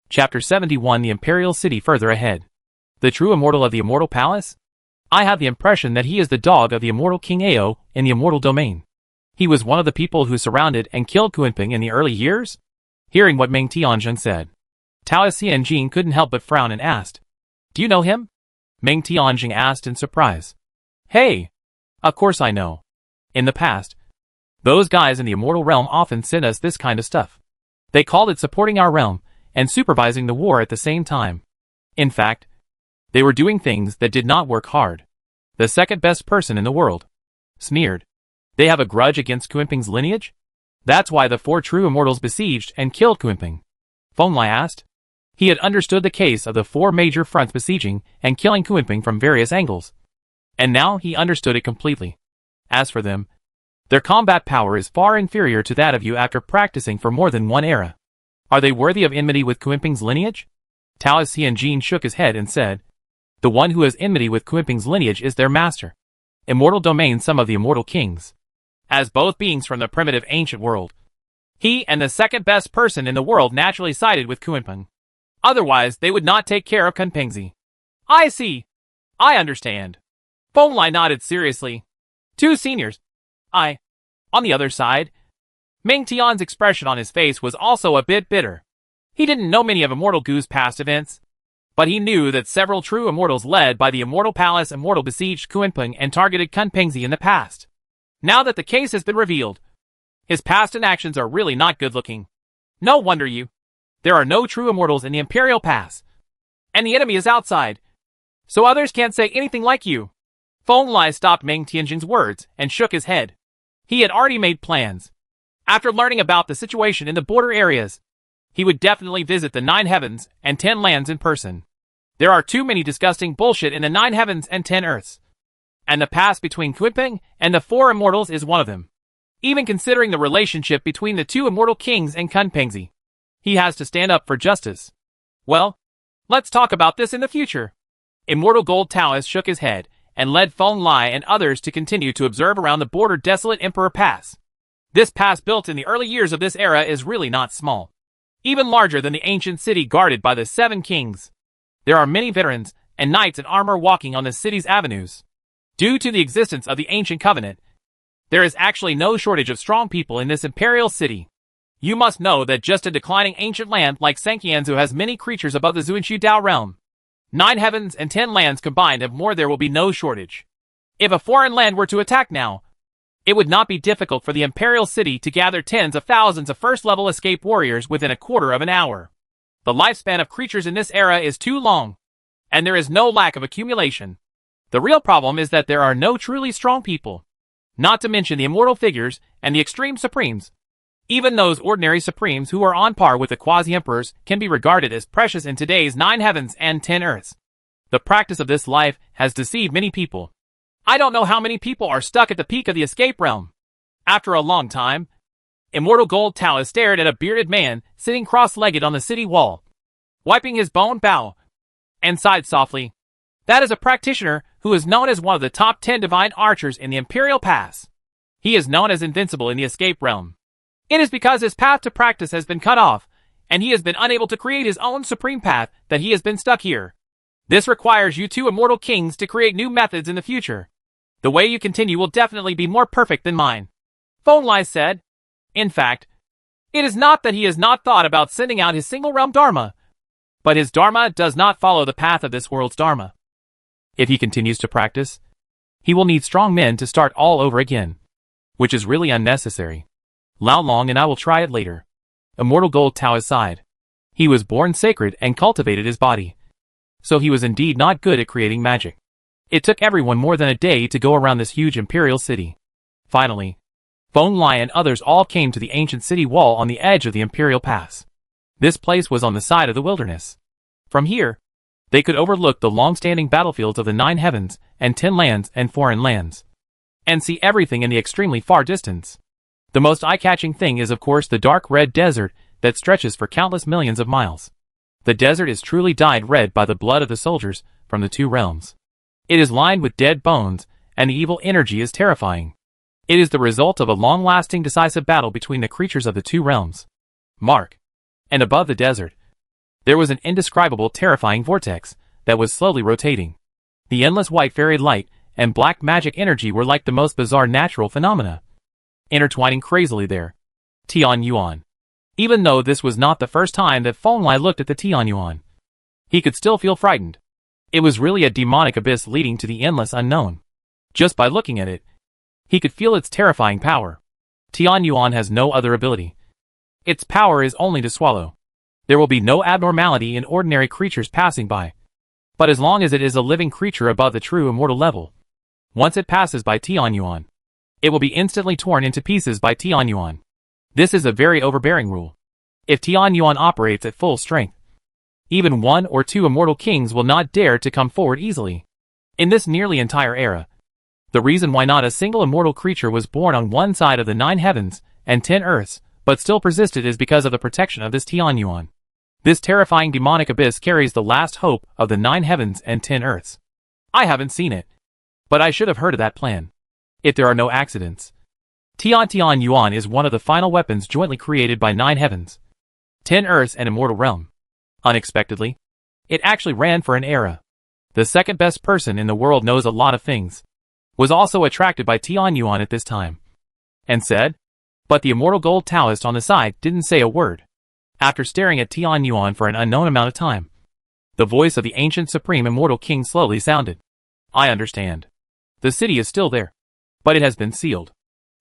Chapter 71 The Imperial City further ahead. The true immortal of the Immortal Palace? I have the impression that he is the dog of the immortal King Ao in the Immortal Domain. He was one of the people who surrounded and killed Kunping in the early years? Hearing what Meng Tianjin said, Tao Xianjin couldn't help but frown and asked, "Do you know him?" Meng Tianjin asked in surprise. "Hey! Of course I know. In the past, those guys in the immortal realm often sent us this kind of stuff. They called it supporting our realm and supervising the war at the same time. In fact, they were doing things that did not work hard. The second best person in the world. Smeared. They have a grudge against Kunping's lineage? That's why the 4 true immortals besieged and killed Kunping." Feng Lai asked. He had understood the case of the 4 major fronts besieging and killing Kunping from various angles. And now he understood it completely. As for them, their combat power is far inferior to that of you after practicing for more than one era. Are they worthy of enmity with Kunping's lineage? Tao Xianjin shook his head and said, "The one who has enmity with Kunping's lineage is their master. Immortal Domain, some of the immortal kings. As both beings from the primitive ancient world. He and the second best person in the world naturally sided with Kunping. Otherwise, they would not take care of Kunpingzi." "I see. I understand." Feng Lai nodded seriously. 2 seniors. On the other side, Meng Tian's expression on his face was also a bit bitter. He didn't know many of Immortal Gu's past events, but he knew that several true immortals led by the Immortal Palace Immortal besieged Kunping and targeted Kunpingzi in the past. Now that the case has been revealed, his past inactions are really not good looking. No wonder there are no true immortals in the Imperial Pass. And the enemy is outside, so others can't say anything like you. Feng Lai stopped Meng Tianjin's words and shook his head. He had already made plans. After learning about the situation in the border areas, he would definitely visit the 9 heavens and 10 lands in person. There are too many disgusting bullshit in the 9 heavens and 10 earths. And the pass between Kunping and the 4 immortals is one of them. Even considering the relationship between the 2 immortal kings and Kunpingzi, he has to stand up for justice. Well, let's talk about this in the future. Immortal Gold Taoist shook his head and led Feng Lai and others to continue to observe around the border desolate Emperor Pass. This pass built in the early years of this era is really not small. Even larger than the ancient city guarded by the 7 kings. There are many veterans and knights in armor walking on the city's avenues. Due to the existence of the ancient covenant, there is actually no shortage of strong people in this imperial city. You must know that just a declining ancient land like Sanqianzu has many creatures above the Zuanshu Dao realm. 9 heavens and 10 lands combined have more. There will be no shortage. If a foreign land were to attack now, it would not be difficult for the imperial city to gather tens of thousands of first-level escape warriors within a quarter of an hour. The lifespan of creatures in this era is too long, and there is no lack of accumulation. The real problem is that there are no truly strong people. Not to mention the immortal figures and the extreme supremes. Even those ordinary supremes who are on par with the quasi-emperors can be regarded as precious in today's 9 heavens and 10 earths. The practice of this life has deceived many people. I don't know how many people are stuck at the peak of the escape realm. After a long time, Immortal Gold Taoist stared at a bearded man sitting cross-legged on the city wall, wiping his bone bow, and sighed softly. That is a practitioner who is known as one of the top 10 divine archers in the Imperial Pass. He is known as invincible in the escape realm. It is because his path to practice has been cut off, and he has been unable to create his own supreme path, that he has been stuck here. This requires you 2 immortal kings to create new methods in the future. The way you continue will definitely be more perfect than mine. Feng Lai said. In fact, it is not that he has not thought about sending out his single realm Dharma, but his Dharma does not follow the path of this world's Dharma. If he continues to practice, he will need strong men to start all over again, which is really unnecessary. Lao Long and I will try it later. Immortal Gold Taoist sighed. He was born sacred and cultivated his body, so he was indeed not good at creating magic. It took everyone more than a day to go around this huge imperial city. Finally, Feng Lai and others all came to the ancient city wall on the edge of the Imperial Pass. This place was on the side of the wilderness. From here, they could overlook the long-standing battlefields of the 9 heavens and 10 lands and foreign lands, and see everything in the extremely far distance. The most eye-catching thing is of course the dark red desert that stretches for countless millions of miles. The desert is truly dyed red by the blood of the soldiers from the 2 realms. It is lined with dead bones, and the evil energy is terrifying. It is the result of a long-lasting decisive battle between the creatures of the 2 realms. Mark. And above the desert, There was an indescribable, terrifying vortex that was slowly rotating. The endless white fairy light and black magic energy were like the most bizarre natural phenomena, intertwining crazily there. Tianyuan. Even though this was not the first time that Fenglai looked at the Tianyuan, he could still feel frightened. It was really a demonic abyss leading to the endless unknown. Just by looking at it, he could feel its terrifying power. Tianyuan has no other ability. Its power is only to swallow. There will be no abnormality in ordinary creatures passing by. But as long as it is a living creature above the true immortal level, once it passes by Tianyuan, it will be instantly torn into pieces by Tianyuan. This is a very overbearing rule. If Tianyuan operates at full strength, even 1 or 2 immortal kings will not dare to come forward easily. In this nearly entire era, the reason why not a single immortal creature was born on one side of the 9 heavens and 10 earths, but still persisted is because of the protection of this Tianyuan. This terrifying demonic abyss carries the last hope of the 9 heavens and 10 earths. I haven't seen it, but I should have heard of that plan. If there are no accidents. Tianyuan is one of the final weapons jointly created by 9 heavens, 10 earths and immortal realm. Unexpectedly, it actually ran for an era. The second best person in the world knows a lot of things, was also attracted by Tianyuan at this time, and said, but the immortal gold Taoist on the side didn't say a word. After staring at Tianyuan for an unknown amount of time, the voice of the ancient supreme immortal king slowly sounded. I understand. The city is still there, but it has been sealed.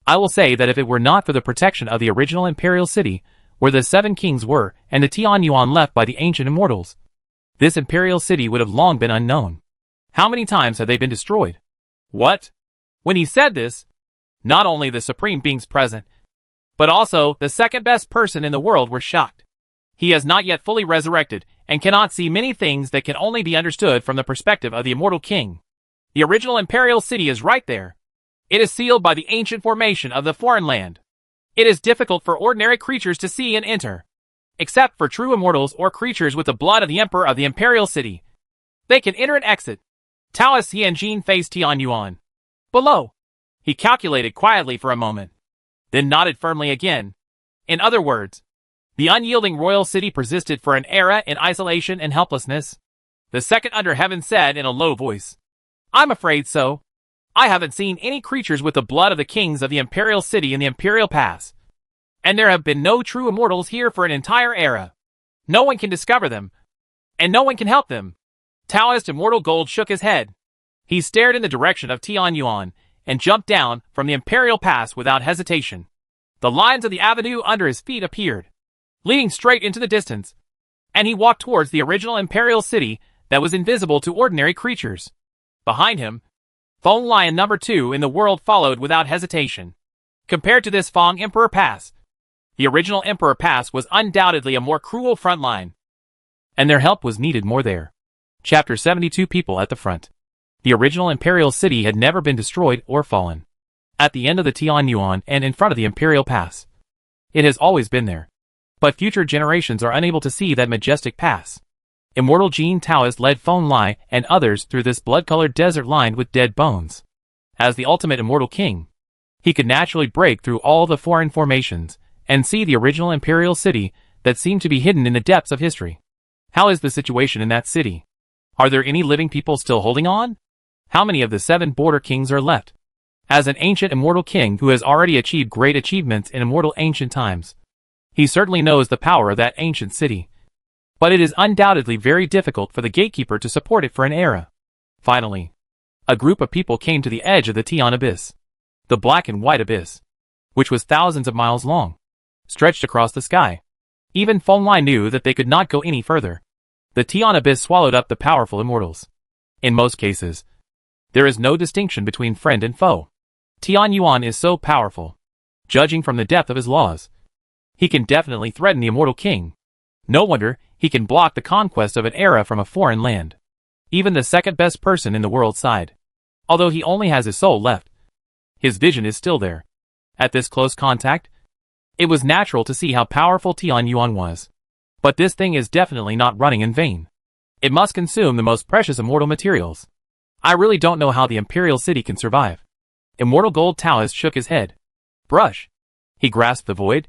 I will say that if it were not for the protection of the original imperial city, where the 7 kings were, and the Tianyuan left by the ancient immortals, this imperial city would have long been unknown. How many times have they been destroyed? What? When he said this, not only the supreme beings present, but also the second best person in the world were shocked. He has not yet fully resurrected, and cannot see many things that can only be understood from the perspective of the immortal king. The original imperial city is right there. It is sealed by the ancient formation of the foreign land. It is difficult for ordinary creatures to see and enter, except for true immortals or creatures with the blood of the emperor of the imperial city. They can enter and exit. Taoist Tianjin faced Tianyuan. Below. He calculated quietly for a moment, then nodded firmly again. In other words, the unyielding royal city persisted for an era in isolation and helplessness. The second under heaven said in a low voice, I'm afraid so. I haven't seen any creatures with the blood of the kings of the imperial city in the imperial pass. And there have been no true immortals here for an entire era. No one can discover them, and no one can help them. Taoist Immortal Gold shook his head. He stared in the direction of Tianyuan and jumped down from the imperial pass without hesitation. The lines of the avenue under his feet appeared, leading straight into the distance, and he walked towards the original imperial city that was invisible to ordinary creatures. Behind him, Feng Lion number 2 in the world followed without hesitation. Compared to this Feng Emperor Pass, the original Emperor Pass was undoubtedly a more cruel front line, and their help was needed more there. Chapter 72 People at the front. The original imperial city had never been destroyed or fallen. At the end of the Tianyuan and in front of the imperial pass, it has always been there. But future generations are unable to see that majestic pass. Immortal Jin Taoist led Feng Lai and others through this blood-colored desert lined with dead bones. As the ultimate immortal king, he could naturally break through all the foreign formations and see the original imperial city that seemed to be hidden in the depths of history. How is the situation in that city? Are there any living people still holding on? How many of the 7 border kings are left? As an ancient immortal king who has already achieved great achievements in immortal ancient times, he certainly knows the power of that ancient city. But it is undoubtedly very difficult for the gatekeeper to support it for an era. Finally, a group of people came to the edge of the Tian Abyss. The black and white abyss, which was thousands of miles long, stretched across the sky. Even Feng Lai knew that they could not go any further. The Tian Abyss swallowed up the powerful immortals. In most cases, there is no distinction between friend and foe. Tianyuan is so powerful. Judging from the depth of his laws, he can definitely threaten the immortal king. No wonder he can block the conquest of an era from a foreign land. Even the second best person in the world sighed. Although he only has his soul left, his vision is still there. At this close contact, it was natural to see how powerful Tianyuan was. But this thing is definitely not running in vain. It must consume the most precious immortal materials. I really don't know how the imperial city can survive. Immortal Gold Taoist shook his head. Brush. He grasped the void,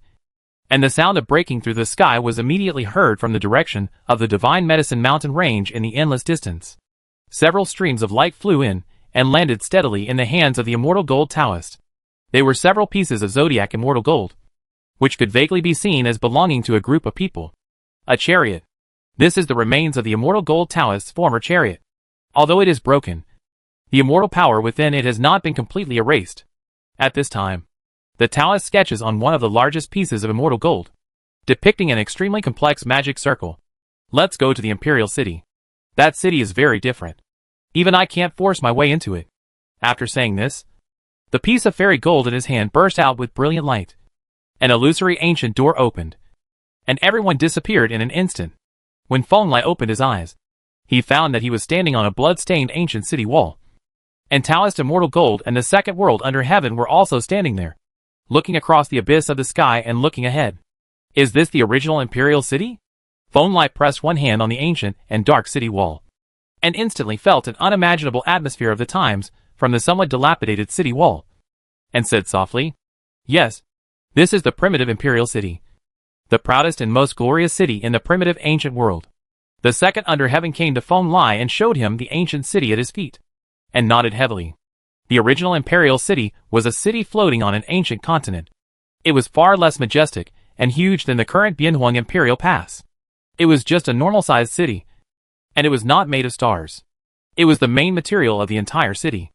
and the sound of breaking through the sky was immediately heard from the direction of the Divine Medicine Mountain range in the endless distance. Several streams of light flew in and landed steadily in the hands of the immortal gold Taoist. They were several pieces of zodiac immortal gold, which could vaguely be seen as belonging to a group of people. A chariot. This is the remains of the immortal gold Taoist's former chariot. Although it is broken, the immortal power within it has not been completely erased. At this time, the Taoist sketches on one of the largest pieces of immortal gold, depicting an extremely complex magic circle. Let's go to the Imperial City. That city is very different. Even I can't force my way into it. After saying this, the piece of fairy gold in his hand burst out with brilliant light. An illusory ancient door opened, and everyone disappeared in an instant. When Feng Lai opened his eyes, he found that he was standing on a blood-stained ancient city wall. And Taoist immortal gold and the second world under heaven were also standing there, looking across the abyss of the sky and looking ahead. Is this the original Imperial City? Feng Lai pressed one hand on the ancient and dark city wall, and instantly felt an unimaginable atmosphere of the times from the somewhat dilapidated city wall, and said softly, "Yes, this is the primitive Imperial City, the proudest and most glorious city in the primitive ancient world." The second under heaven came to Feng Lai and showed him the ancient city at his feet, and nodded heavily. The original Imperial City was a city floating on an ancient continent. It was far less majestic and huge than the current Bianhuang Imperial Pass. It was just a normal-sized city, and it was not made of stars. It was the main material of the entire city.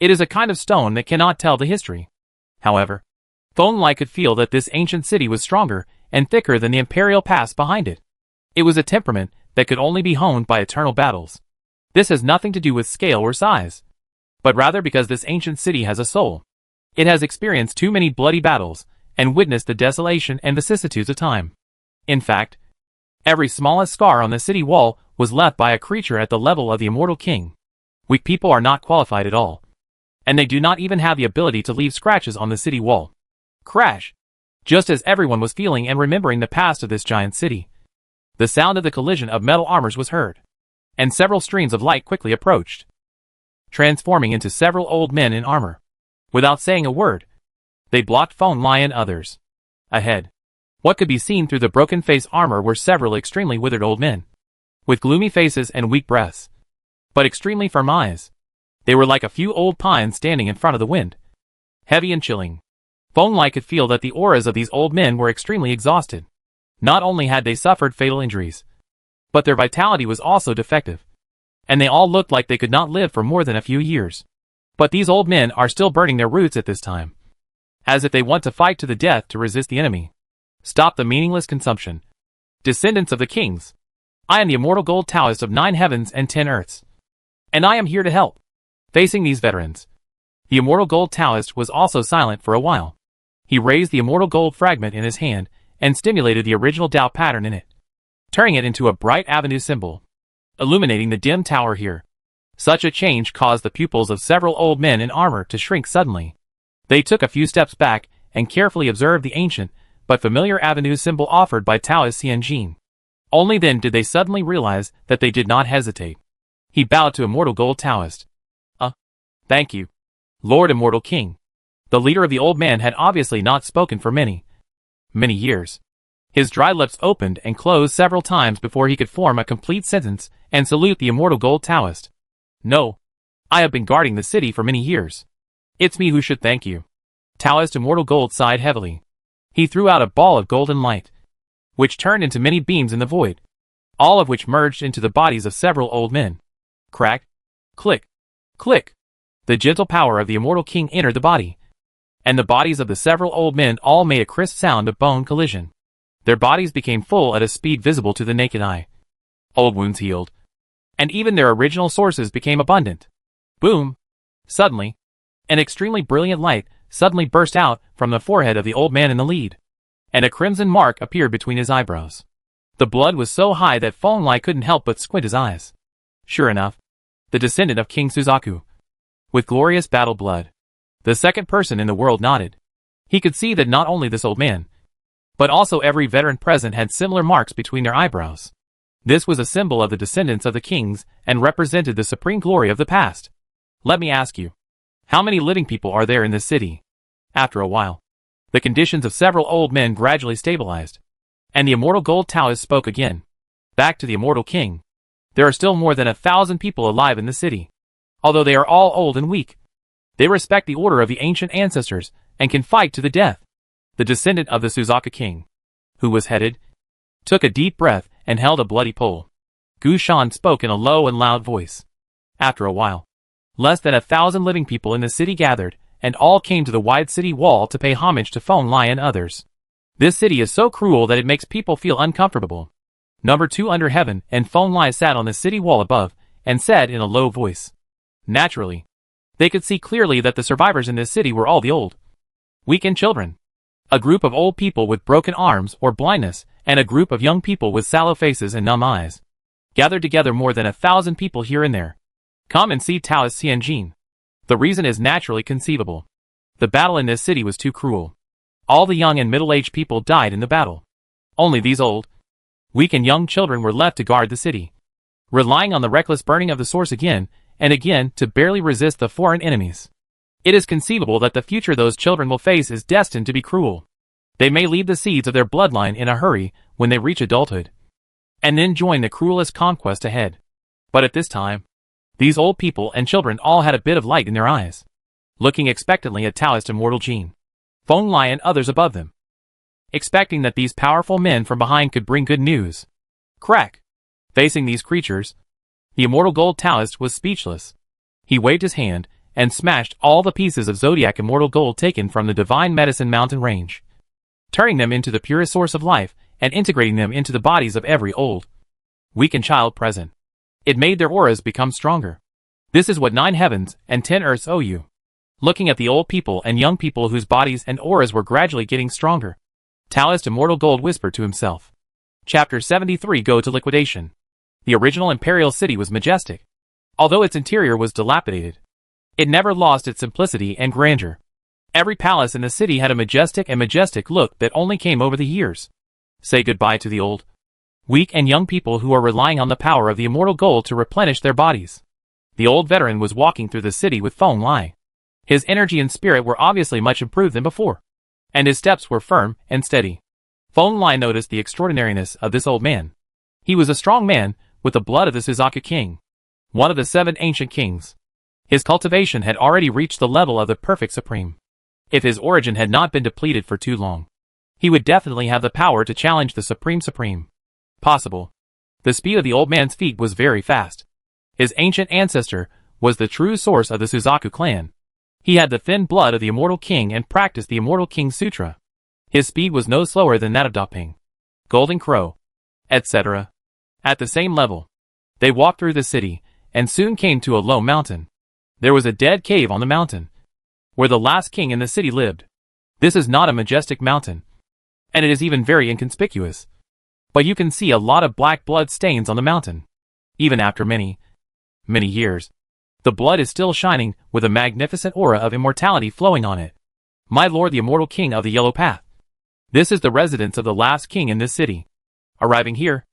It is a kind of stone that cannot tell the history. However, Feng Lai could feel that this ancient city was stronger and thicker than the Imperial Pass behind it. It was a temperament that could only be honed by eternal battles. This has nothing to do with scale or size, but rather because this ancient city has a soul. It has experienced too many bloody battles and witnessed the desolation and vicissitudes of time. In fact, every smallest scar on the city wall was left by a creature at the level of the immortal king. Weak people are not qualified at all, and they do not even have the ability to leave scratches on the city wall. Crash! Just as everyone was feeling and remembering the past of this giant city, the sound of the collision of metal armors was heard, and several streams of light quickly approached, transforming into several old men in armor. Without saying a word, they blocked Feng Lai and others. Ahead, what could be seen through the broken face armor were several extremely withered old men, with gloomy faces and weak breaths, but extremely firm eyes. They were like a few old pines standing in front of the wind, heavy and chilling. Feng Lai could feel that the auras of these old men were extremely exhausted. Not only had they suffered fatal injuries, but their vitality was also defective, and they all looked like they could not live for more than a few years. But these old men are still burning their roots at this time, as if they want to fight to the death to resist the enemy. Stop the meaningless consumption. Descendants of the kings, I am the immortal gold Taoist of 9 heavens and 10 earths, and I am here to help. Facing these veterans, the immortal gold Taoist was also silent for a while. He raised the immortal gold fragment in his hand and stimulated the original Tao pattern in it, turning it into a bright avenue symbol, illuminating the dim tower here. Such a change caused the pupils of several old men in armor to shrink suddenly. They took a few steps back and carefully observed the ancient but familiar avenue symbol offered by Taoist Xianjin. Only then did they suddenly realize that they did not hesitate. He bowed to immortal gold Taoist. Thank you, Lord Immortal King." The leader of the old man had obviously not spoken for many years. His dry lips opened and closed several times before he could form a complete sentence and salute the immortal gold Taoist. "No, I have been guarding the city for many years. It's me who should thank you." Taoist immortal gold sighed heavily. He threw out a ball of golden light, which turned into many beams in the void, all of which merged into the bodies of several old men. Crack, click, click. The gentle power of the immortal king entered the body, and the bodies of the several old men all made a crisp sound of bone collision. Their bodies became full at a speed visible to the naked eye. Old wounds healed, and even their original sources became abundant. Boom! Suddenly, an extremely brilliant light suddenly burst out from the forehead of the old man in the lead, and a crimson mark appeared between his eyebrows. The blood was so high that Feng Lai couldn't help but squint his eyes. Sure enough, the descendant of King Suzaku, with glorious battle blood. The second person in the world nodded. He could see that not only this old man, but also every veteran present had similar marks between their eyebrows. This was a symbol of the descendants of the kings and represented the supreme glory of the past. Let me ask you, how many living people are there in this city? After a while, The conditions of several old men gradually stabilized. And the immortal gold Taoist spoke again. Back to the immortal king. There are still more than 1,000 people alive in the city. Although they are all old and weak, they respect the order of the ancient ancestors and can fight to the death. The descendant of the Suzaka king, who was headed, took a deep breath and held a bloody pole. Gu Shan spoke in a low and loud voice. After a while, less than 1,000 living people in the city gathered, and all came to the wide city wall to pay homage to Feng Lai and others. This city is so cruel that it makes people feel uncomfortable. Number 2 under heaven and Feng Lai sat on the city wall above, and said in a low voice. Naturally, they could see clearly that the survivors in this city were all the old, weak and children. A group of old people with broken arms or blindness, and a group of young people with sallow faces and numb eyes. Gathered together more than 1,000 people here and there. Come and see Taoist Xianjin. The reason is naturally conceivable. The battle in this city was too cruel. All the young and middle-aged people died in the battle. Only these old, weak and young children were left to guard the city, relying on the reckless burning of the source again and again to barely resist the foreign enemies. It is conceivable that the future those children will face is destined to be cruel. They may leave the seeds of their bloodline in a hurry when they reach adulthood, and then join the cruelest conquest ahead. But at this time, these old people and children all had a bit of light in their eyes, looking expectantly at Taoist Immortal Jin, Feng Lai and others above them, expecting that these powerful men from behind could bring good news. Crack! Facing these creatures, the Immortal Gold Taoist was speechless. He waved his hand and smashed all the pieces of Zodiac Immortal Gold taken from the Divine Medicine Mountain Range, turning them into the purest source of life and integrating them into the bodies of every old, weak and child present. It made their auras become stronger. This is what 9 heavens and 10 earths owe you. Looking at the old people and young people whose bodies and auras were gradually getting stronger, Taoist Immortal Gold whispered to himself. Chapter 73 Go to Liquidation. The original imperial city was majestic. Although its interior was dilapidated, it never lost its simplicity and grandeur. Every palace in the city had a majestic look that only came over the years. Say goodbye to the old, weak and young people who are relying on the power of the immortal gold to replenish their bodies. The old veteran was walking through the city with Feng Lai. His energy and spirit were obviously much improved than before, and his steps were firm and steady. Feng Lai noticed the extraordinariness of this old man. He was a strong man, with the blood of the Suzaka king, one of the 7 ancient kings. His cultivation had already reached the level of the perfect supreme. If his origin had not been depleted for too long, he would definitely have the power to challenge the supreme. Possible. The speed of the old man's feet was very fast. His ancient ancestor was the true source of the Suzaku clan. He had the thin blood of the Immortal King and practiced the Immortal King Sutra. His speed was no slower than that of Daping, Golden Crow, etc. At the same level, they walked through the city and soon came to a low mountain. There was a dead cave on the mountain, where the last king in the city lived. This is not a majestic mountain, and it is even very inconspicuous. But you can see a lot of black blood stains on the mountain. Even after many years, the blood is still shining with a magnificent aura of immortality flowing on it. My lord, the immortal king of the Yellow Path. This is the residence of the last king in this city. Arriving here,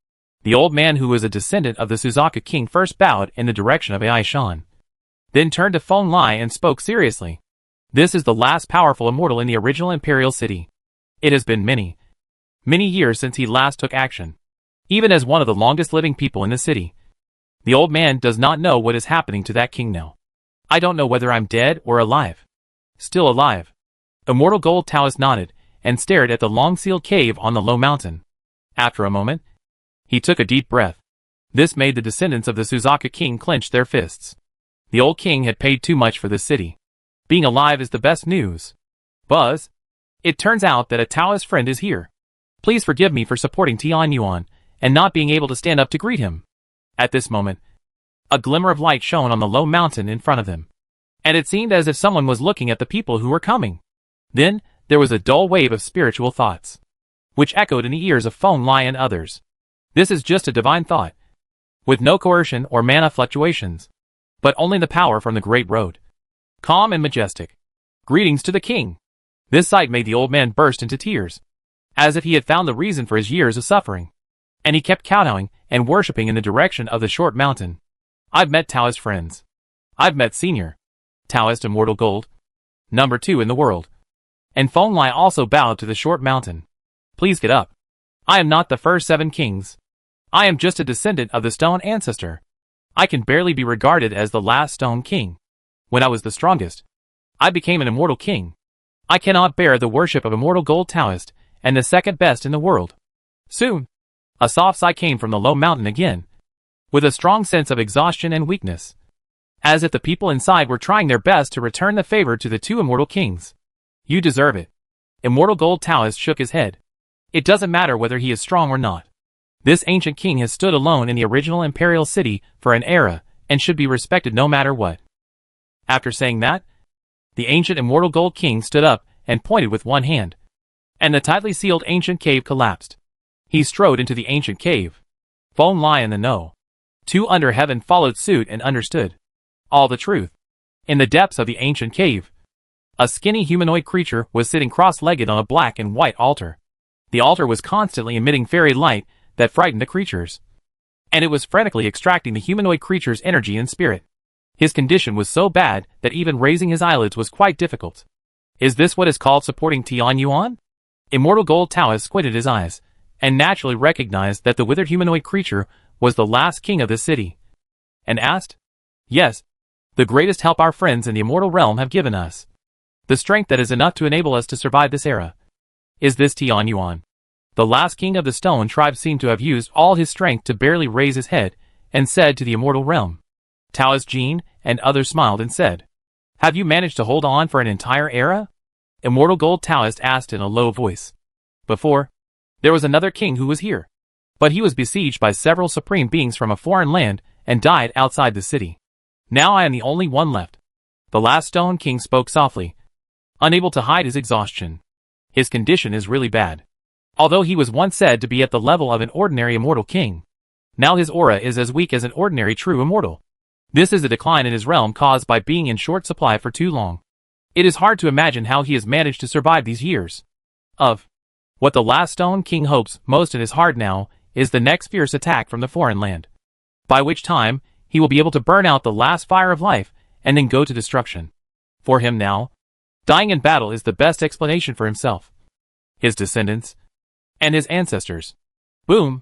the old man who was a descendant of the Suzaka king first bowed in the direction of Ai Shan, then turned to Feng Lai and spoke seriously. This is the last powerful immortal in the original imperial city. It has been many years since he last took action. Even as one of the longest living people in the city, the old man does not know what is happening to that king now. I don't know whether I'm dead or alive. Still alive. Immortal Gold Taoist nodded and stared at the long-sealed cave on the low mountain. After a moment, he took a deep breath. This made the descendants of the Suzaka king clench their fists. The old king had paid too much for this city. Being alive is the best news. Buzz, it turns out that a Taoist friend is here. Please forgive me for supporting Tian Yuan and not being able to stand up to greet him. At this moment, a glimmer of light shone on the low mountain in front of them, and it seemed as if someone was looking at the people who were coming. Then, there was a dull wave of spiritual thoughts, which echoed in the ears of Feng Lai and others. This is just a divine thought, with no coercion or mana fluctuations, but only the power from the great road. Calm and majestic. Greetings to the king. This sight made the old man burst into tears, as if he had found the reason for his years of suffering. And he kept kowtowing and worshipping in the direction of the short mountain. I've met Taoist friends. I've met Senior Taoist Immortal Gold, number 2 in the world. And Feng also bowed to the short mountain. Please get up. I am not the first 7 kings. I am just a descendant of the stone ancestor. I can barely be regarded as the last stone king. When I was the strongest, I became an immortal king. I cannot bear the worship of immortal gold Taoist, and the second best in the world. Soon, a soft sigh came from the low mountain again, with a strong sense of exhaustion and weakness, as if the people inside were trying their best to return the favor to the 2 immortal kings. You deserve it. Immortal gold Taoist shook his head. It doesn't matter whether he is strong or not. This ancient king has stood alone in the original imperial city for an era, and should be respected no matter what. After saying that, the ancient immortal gold king stood up and pointed with one hand, and the tightly sealed ancient cave collapsed. He strode into the ancient cave. Feng in the know. 2 under heaven followed suit and understood all the truth. In the depths of the ancient cave, a skinny humanoid creature was sitting cross-legged on a black and white altar. The altar was constantly emitting fairy light that frightened the creatures, and it was frantically extracting the humanoid creature's energy and spirit. His condition was so bad that even raising his eyelids was quite difficult. Is this what is called supporting Tian Yuan? Immortal Gold Taoist squinted his eyes, and naturally recognized that the withered humanoid creature was the last king of this city, and asked, Yes, the greatest help our friends in the immortal realm have given us. The strength that is enough to enable us to survive this era. Is this Tian Yuan? The last king of the stone tribe seemed to have used all his strength to barely raise his head, and said to the immortal realm. Taoist Jin and others smiled and said, Have you managed to hold on for an entire era? Immortal Gold Taoist asked in a low voice. Before, there was another king who was here, but he was besieged by several supreme beings from a foreign land and died outside the city. Now I am the only one left. The last stone king spoke softly, unable to hide his exhaustion. His condition is really bad. Although he was once said to be at the level of an ordinary immortal king, now his aura is as weak as an ordinary true immortal. This is a decline in his realm caused by being in short supply for too long. It is hard to imagine how he has managed to survive these years. What the last stone king hopes most in his heart now is the next fierce attack from the foreign land, by which time he will be able to burn out the last fire of life and then go to destruction. For him now, dying in battle is the best explanation for himself, his descendants, and his ancestors. Boom!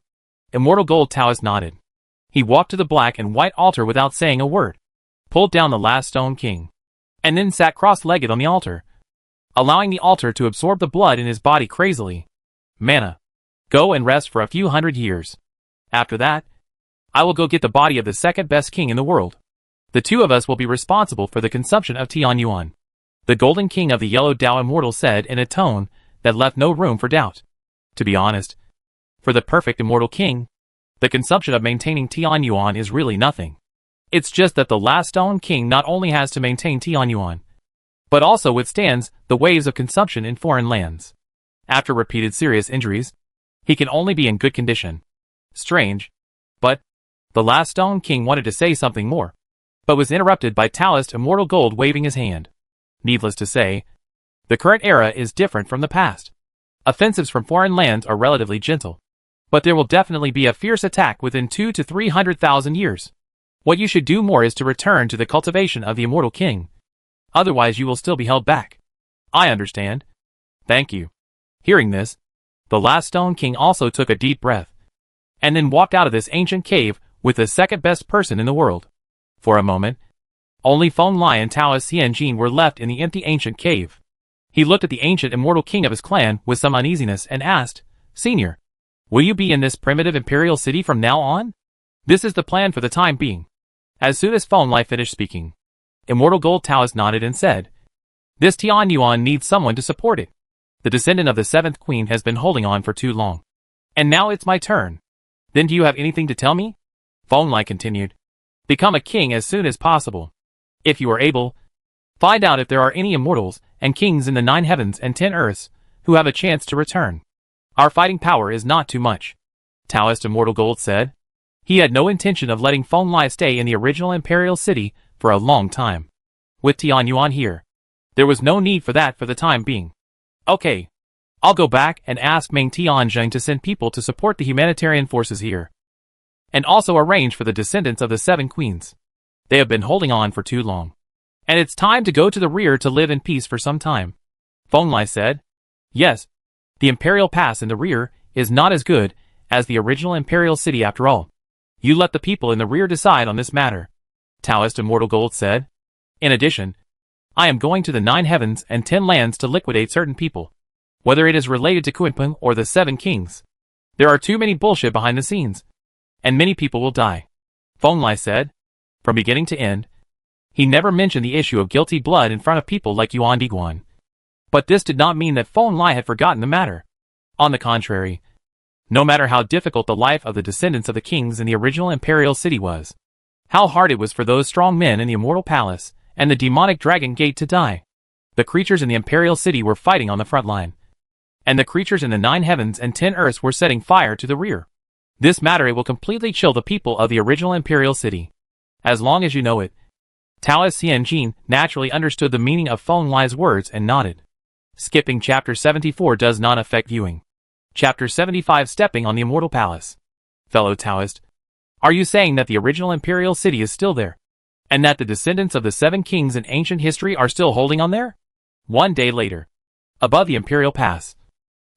Immortal Gold Taoist nodded. He walked to the black and white altar without saying a word, pulled down the last stone king, and then sat cross-legged on the altar, allowing the altar to absorb the blood in his body crazily. Mana. Go and rest for a few hundred years. After that, I will go get the body of the second best king in the world. The 2 of us will be responsible for the consumption of Tian Yuan. The Golden King of the Yellow Dao Immortal said in a tone that left no room for doubt. To be honest, for the perfect immortal king, the consumption of maintaining Tian Yuan is really nothing. It's just that the last stone king not only has to maintain Tian Yuan, but also withstands the waves of consumption in foreign lands. After repeated serious injuries, he can only be in good condition. Strange, but the last stone king wanted to say something more, but was interrupted by Taoist Immortal Gold waving his hand. Needless to say, the current era is different from the past. Offensives from foreign lands are relatively gentle, but there will definitely be a fierce attack within 200 to 300,000 years. What you should do more is to return to the cultivation of the immortal king. Otherwise you will still be held back. I understand. Thank you. Hearing this, the last stone king also took a deep breath, and then walked out of this ancient cave with the second best person in the world. For a moment, only Feng and Taoist Xianjin were left in the empty ancient cave. He looked at the ancient immortal king of his clan with some uneasiness and asked, Senior, will you be in this primitive imperial city from now on? This is the plan for the time being. As soon as Feng finished speaking, Immortal Gold Taoist nodded and said, This Tian Yuan needs someone to support it. The descendant of the 7th queen has been holding on for too long. And now it's my turn. Then do you have anything to tell me? Feng continued. Become a king as soon as possible. If you are able, find out if there are any immortals and kings in the 9 heavens and 10 earths who have a chance to return. Our fighting power is not too much. Taoist Immortal Gold said. He had no intention of letting Feng stay in the original imperial city for a long time. With Tian Yuan here, there was no need for that for the time being. Okay, I'll go back and ask Meng Tianzheng to send people to support the humanitarian forces here, and also arrange for the descendants of the 7 queens. They have been holding on for too long, and it's time to go to the rear to live in peace for some time. Feng Lai said. Yes. The Imperial Pass in the rear is not as good as the original Imperial City after all. You let the people in the rear decide on this matter, Taoist Immortal Gold said. In addition, I am going to the 9 heavens and 10 lands to liquidate certain people. Whether it is related to Kunpeng or the 7 kings. There are too many bullshit behind the scenes. And many people will die. Feng Lai said. From beginning to end, he never mentioned the issue of guilty blood in front of people like Yuan Diguan. But this did not mean that Feng Lai had forgotten the matter. On the contrary, no matter how difficult the life of the descendants of the kings in the original imperial city was, how hard it was for those strong men in the immortal palace and the demonic dragon gate to die, the creatures in the imperial city were fighting on the front line, and the creatures in the 9 heavens and 10 earths were setting fire to the rear. This matter it will completely chill the people of the original imperial city. As long as you know it. Taoist Xian Jin naturally understood the meaning of Feng Lai's words and nodded. Skipping chapter 74 does not affect viewing. Chapter 75 Stepping on the Immortal Palace. Fellow Taoist, are you saying that the original imperial city is still there? And that the descendants of the 7 kings in ancient history are still holding on there? One day later, above the imperial pass,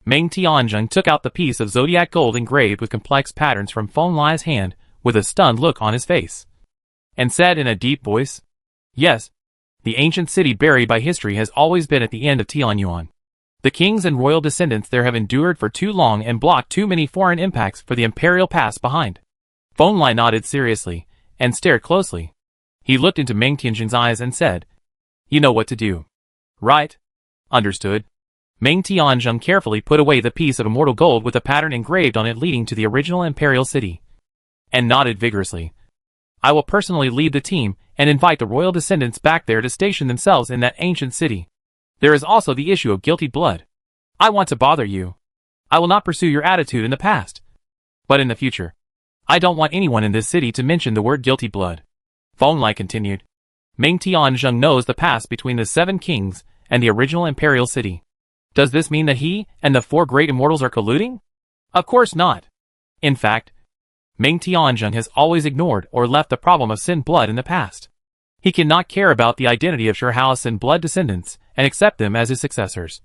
Meng Tianzheng took out the piece of zodiac gold engraved with complex patterns from Feng Lai's hand with a stunned look on his face, and said in a deep voice, Yes, the ancient city buried by history has always been at the end of Tianyuan. The kings and royal descendants there have endured for too long and blocked too many foreign impacts for the imperial pass behind. Feng Lai nodded seriously and stared closely. He looked into Meng Tianzheng's eyes and said, You know what to do. Right? Understood. Meng Tianzheng carefully put away the piece of immortal gold with a pattern engraved on it leading to the original imperial city, and nodded vigorously. I will personally lead the team and invite the royal descendants back there to station themselves in that ancient city. There is also the issue of guilty blood. I want to bother you. I will not pursue your attitude in the past. But in the future, I don't want anyone in this city to mention the word guilty blood. Feng Lai continued. Meng Tianzheng knows the past between the 7 kings and the original imperial city. Does this mean that he and the 4 great immortals are colluding? Of course not. In fact, Meng Tianzheng has always ignored or left the problem of Sin blood in the past. He cannot care about the identity of Shurhao Sin blood descendants and accept them as his successors.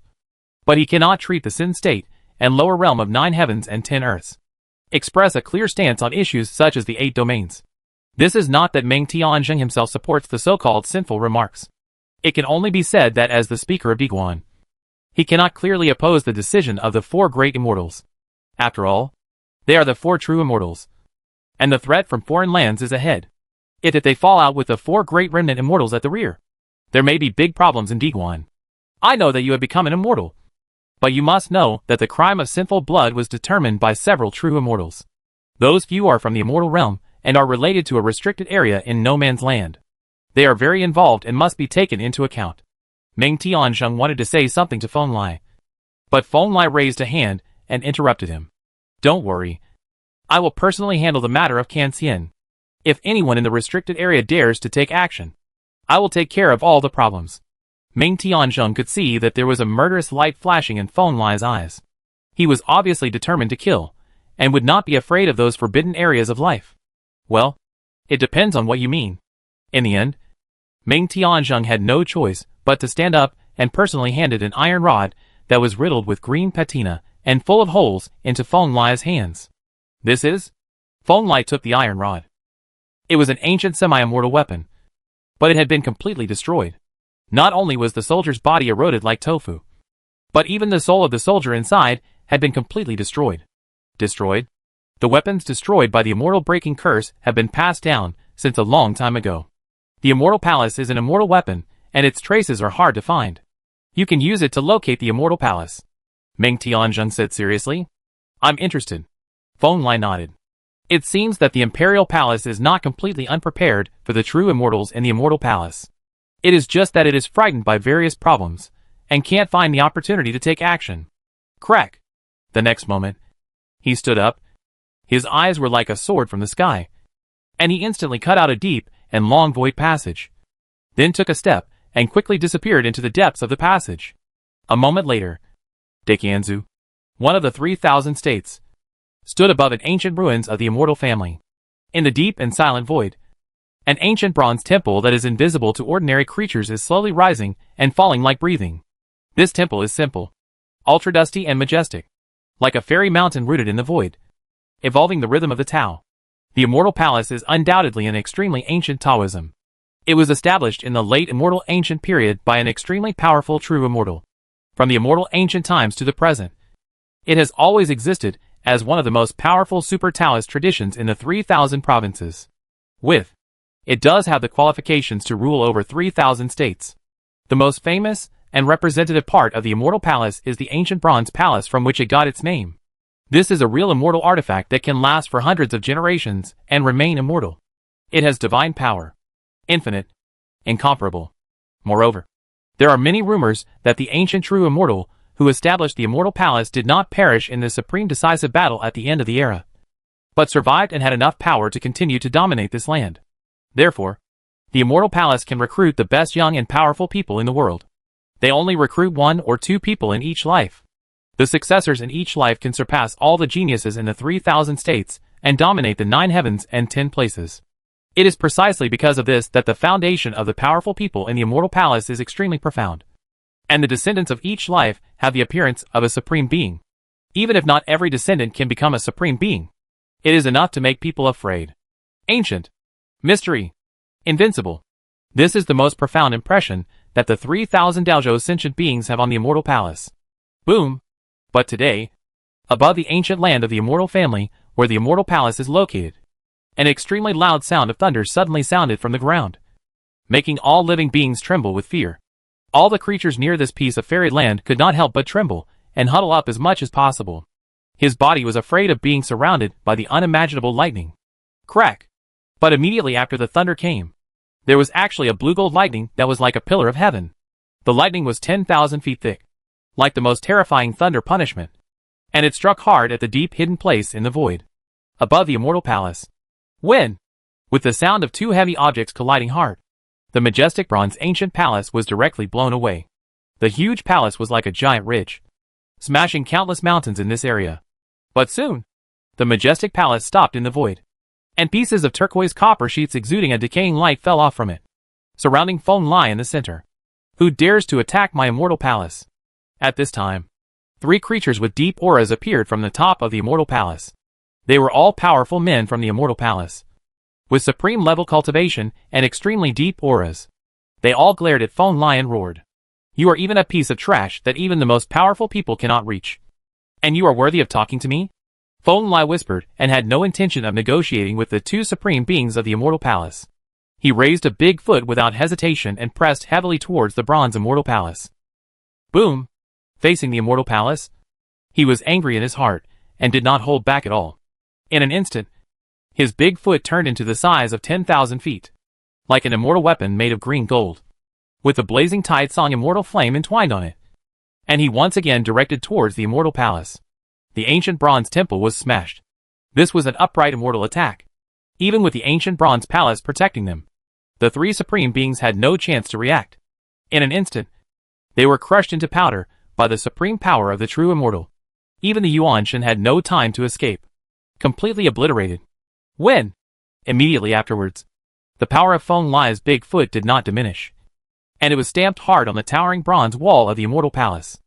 But he cannot treat the Sin state and lower realm of 9 heavens and 10 earths. Express a clear stance on issues such as the 8 domains. This is not that Meng Tianzheng himself supports the so-called sinful remarks. It can only be said that as the speaker of Diguan, he cannot clearly oppose the decision of the 4 great immortals. After all, they are the 4 true immortals. And the threat from foreign lands is ahead. If they fall out with the 4 great remnant immortals at the rear, there may be big problems in Diguan. I know that you have become an immortal. But you must know that the crime of sinful blood was determined by several true immortals. Those few are from the immortal realm and are related to a restricted area in no man's land. They are very involved and must be taken into account. Meng Tianzheng wanted to say something to Feng Lai, but Feng Lai raised a hand and interrupted him. Don't worry. I will personally handle the matter of Kanxian. If anyone in the restricted area dares to take action, I will take care of all the problems. Meng Tianzheng could see that there was a murderous light flashing in Feng Lai's eyes. He was obviously determined to kill, and would not be afraid of those forbidden areas of life. Well, it depends on what you mean. In the end, Meng Tianzheng had no choice but to stand up and personally handed an iron rod that was riddled with green patina and full of holes into Feng Lai's hands. This is? Feng Lai took the iron rod. It was an ancient semi-immortal weapon, but it had been completely destroyed. Not only was the soldier's body eroded like tofu, but even the soul of the soldier inside had been completely destroyed. Destroyed? The weapons destroyed by the immortal breaking curse have been passed down since a long time ago. The immortal palace is an immortal weapon, and its traces are hard to find. You can use it to locate the immortal palace. Meng Tianzheng said seriously. I'm interested. Feng Lai nodded. It seems that the imperial palace is not completely unprepared for the true immortals in the immortal palace. It is just that it is frightened by various problems, and can't find the opportunity to take action. Crack! The next moment, he stood up. His eyes were like a sword from the sky, and he instantly cut out a deep and long void passage, then took a step and quickly disappeared into the depths of the passage. A moment later, Dekianzu, one of the 3,000 states, stood above an ancient ruins of the immortal family. In the deep and silent void, an ancient bronze temple that is invisible to ordinary creatures is slowly rising and falling like breathing. This temple is simple, ultra-dusty and majestic, like a fairy mountain rooted in the void, evolving the rhythm of the Tao. The Immortal Palace is undoubtedly an extremely ancient Taoism. It was established in the late Immortal Ancient period by an extremely powerful true immortal. From the Immortal Ancient times to the present, it has always existed as one of the most powerful super Taoist traditions in the 3,000 provinces. It does have the qualifications to rule over 3,000 states. The most famous and representative part of the Immortal Palace is the ancient bronze palace from which it got its name. This is a real immortal artifact that can last for hundreds of generations and remain immortal. It has divine power, infinite, incomparable. Moreover, there are many rumors that the ancient true immortal who established the Immortal Palace did not perish in the supreme decisive battle at the end of the era, but survived and had enough power to continue to dominate this land. Therefore, the Immortal Palace can recruit the best young and powerful people in the world. They only recruit 1 or 2 people in each life. The successors in each life can surpass all the geniuses in the 3,000 states and dominate the 9 heavens and 10 places. It is precisely because of this that the foundation of the powerful people in the Immortal Palace is extremely profound. And the descendants of each life have the appearance of a supreme being. Even if not every descendant can become a supreme being, it is enough to make people afraid. Ancient. Mystery. Invincible. This is the most profound impression that the 3,000 Daozhou sentient beings have on the Immortal Palace. Boom. But today, above the ancient land of the Immortal Family, where the Immortal Palace is located, an extremely loud sound of thunder suddenly sounded from the ground, making all living beings tremble with fear. All the creatures near this piece of fairy land could not help but tremble and huddle up as much as possible. His body was afraid of being surrounded by the unimaginable lightning. Crack! But immediately after the thunder came, there was actually a blue gold lightning that was like a pillar of heaven. The lightning was 10,000 feet thick, like the most terrifying thunder punishment, and it struck hard at the deep hidden place in the void, above the Immortal Palace. When, with the sound of 2 heavy objects colliding hard, the majestic bronze ancient palace was directly blown away. The huge palace was like a giant ridge, smashing countless mountains in this area. But soon, the majestic palace stopped in the void, and pieces of turquoise copper sheets exuding a decaying light fell off from it, surrounding Feng Lai in the center. Who dares to attack my Immortal Palace? At this time, 3 creatures with deep auras appeared from the top of the Immortal Palace. They were all powerful men from the Immortal Palace, with supreme level cultivation and extremely deep auras. They all glared at Feng Lai and roared. You are even a piece of trash that even the most powerful people cannot reach. And you are worthy of talking to me? Feng Lai whispered and had no intention of negotiating with the 2 supreme beings of the Immortal Palace. He raised a big foot without hesitation and pressed heavily towards the bronze Immortal Palace. Boom! Facing the Immortal Palace, he was angry in his heart and did not hold back at all. In an instant, his big foot turned into the size of 10,000 feet, like an immortal weapon made of green gold, with a blazing Tai Song immortal flame entwined on it. And he once again directed towards the Immortal Palace. The ancient bronze temple was smashed. This was an upright immortal attack, even with the ancient bronze palace protecting them. The 3 supreme beings had no chance to react. In an instant, they were crushed into powder by the supreme power of the true immortal. Even the Yuanshan had no time to escape, completely obliterated. When, immediately afterwards, the power of Feng Lai's big foot did not diminish, and it was stamped hard on the towering bronze wall of the Immortal Palace.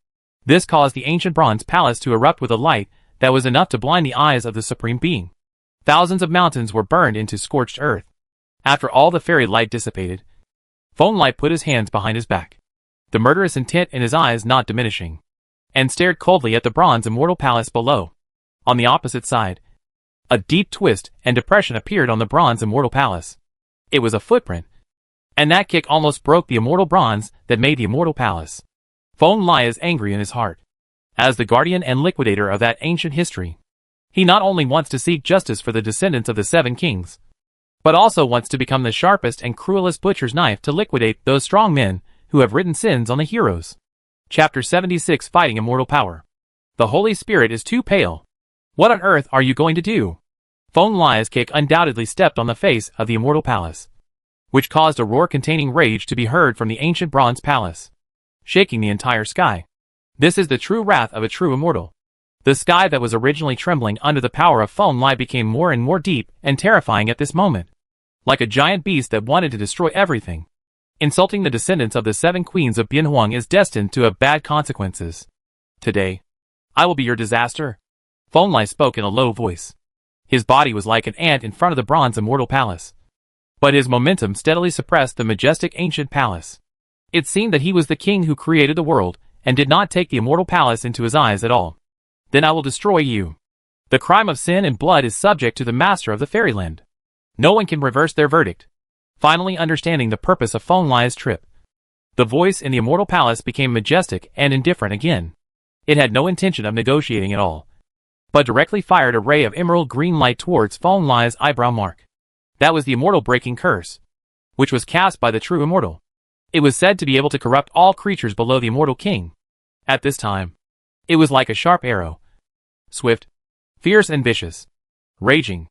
This caused the ancient bronze palace to erupt with a light that was enough to blind the eyes of the supreme being. Thousands of mountains were burned into scorched earth. After all the fairy light dissipated, Feng Lai put his hands behind his back, the murderous intent in his eyes not diminishing, and stared coldly at the bronze Immortal Palace below. On the opposite side, a deep twist and depression appeared on the bronze Immortal Palace. It was a footprint, and that kick almost broke the immortal bronze that made the Immortal Palace. Feng Lai is angry in his heart. As the guardian and liquidator of that ancient history, he not only wants to seek justice for the descendants of the 7 kings, but also wants to become the sharpest and cruelest butcher's knife to liquidate those strong men who have written sins on the heroes. Chapter 76 Fighting Immortal Power. The Holy Spirit is too pale. What on earth are you going to do? Feng Lai's kick undoubtedly stepped on the face of the Immortal Palace, which caused a roar containing rage to be heard from the ancient bronze palace, shaking the entire sky. This is the true wrath of a true immortal. The sky that was originally trembling under the power of Feng Lai became more and more deep and terrifying at this moment, like a giant beast that wanted to destroy everything. Insulting the descendants of the 7 queens of Bianhuang is destined to have bad consequences. Today, I will be your disaster. Feng Lai spoke in a low voice. His body was like an ant in front of the bronze immortal palace. But his momentum steadily suppressed the majestic ancient palace. It seemed that he was the king who created the world, and did not take the immortal palace into his eyes at all. Then I will destroy you. The crime of sin and blood is subject to the master of the fairyland. No one can reverse their verdict. Finally understanding the purpose of Feng Lai's trip, the voice in the immortal palace became majestic and indifferent again. It had no intention of negotiating at all, but directly fired a ray of emerald green light towards Feng Lai's eyebrow mark. That was the immortal breaking curse, which was cast by the true immortal. It was said to be able to corrupt all creatures below the immortal king. At this time, it was like a sharp arrow. Swift, fierce and vicious. Raging.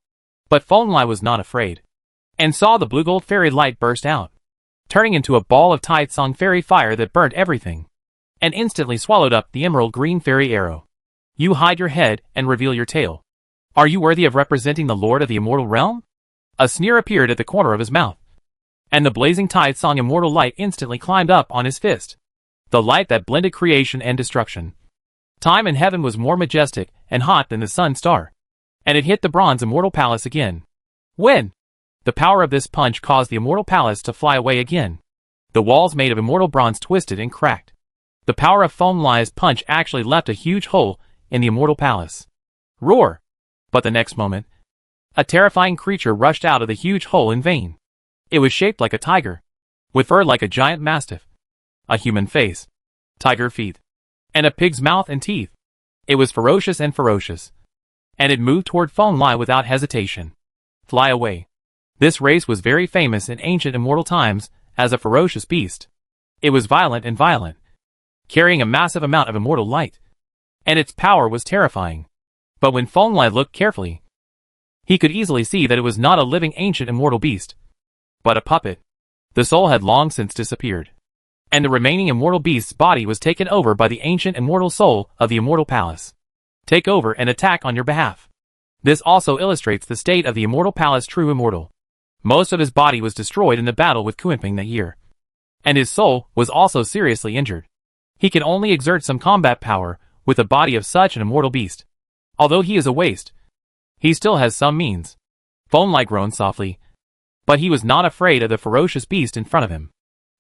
But Feng Lai was not afraid, and saw the blue gold fairy light burst out, turning into a ball of Tai Song fairy fire that burnt everything, and instantly swallowed up the emerald green fairy arrow. You hide your head and reveal your tail. Are you worthy of representing the lord of the immortal realm? A sneer appeared at the corner of his mouth, and the blazing Tai Song immortal light instantly climbed up on his fist. The light that blended creation and destruction. Time in heaven was more majestic and hot than the sun star, and it hit the bronze immortal palace again. When? The power of this punch caused the immortal palace to fly away again. The walls made of immortal bronze twisted and cracked. The power of Feng Lai's punch actually left a huge hole in the immortal palace. Roar! But the next moment, a terrifying creature rushed out of the huge hole in vain. It was shaped like a tiger, with fur like a giant mastiff, a human face, tiger feet, and a pig's mouth and teeth. It was ferocious, and it moved toward Feng Lai without hesitation. Fly away. This race was very famous in ancient immortal times as a ferocious beast. It was violent, carrying a massive amount of immortal light, and its power was terrifying. But when Feng Lai looked carefully, he could easily see that it was not a living ancient immortal beast, but a puppet. The soul had long since disappeared, and the remaining immortal beast's body was taken over by the ancient immortal soul of the immortal palace. Take over and attack on your behalf. This also illustrates the state of the immortal palace true immortal. Most of his body was destroyed in the battle with Kuanping that year, and his soul was also seriously injured. He can only exert some combat power with the body of such an immortal beast. Although he is a waste, he still has some means. Feng Lai groaned softly, but he was not afraid of the ferocious beast in front of him.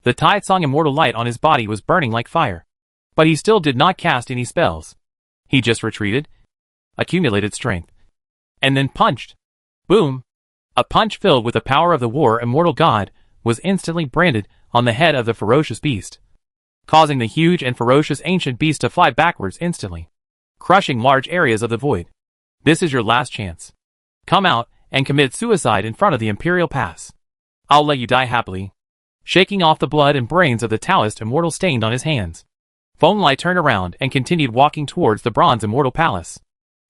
The Tai Song immortal light on his body was burning like fire, but he still did not cast any spells. He just retreated, accumulated strength, and then punched. Boom! A punch filled with the power of the war immortal god was instantly branded on the head of the ferocious beast, causing the huge and ferocious ancient beast to fly backwards instantly, crushing large areas of the void. This is your last chance. Come out and commit suicide in front of the Imperial Pass. I'll let you die happily. Shaking off the blood and brains of the Taoist immortal stained on his hands, Feng Lai turned around and continued walking towards the bronze immortal palace.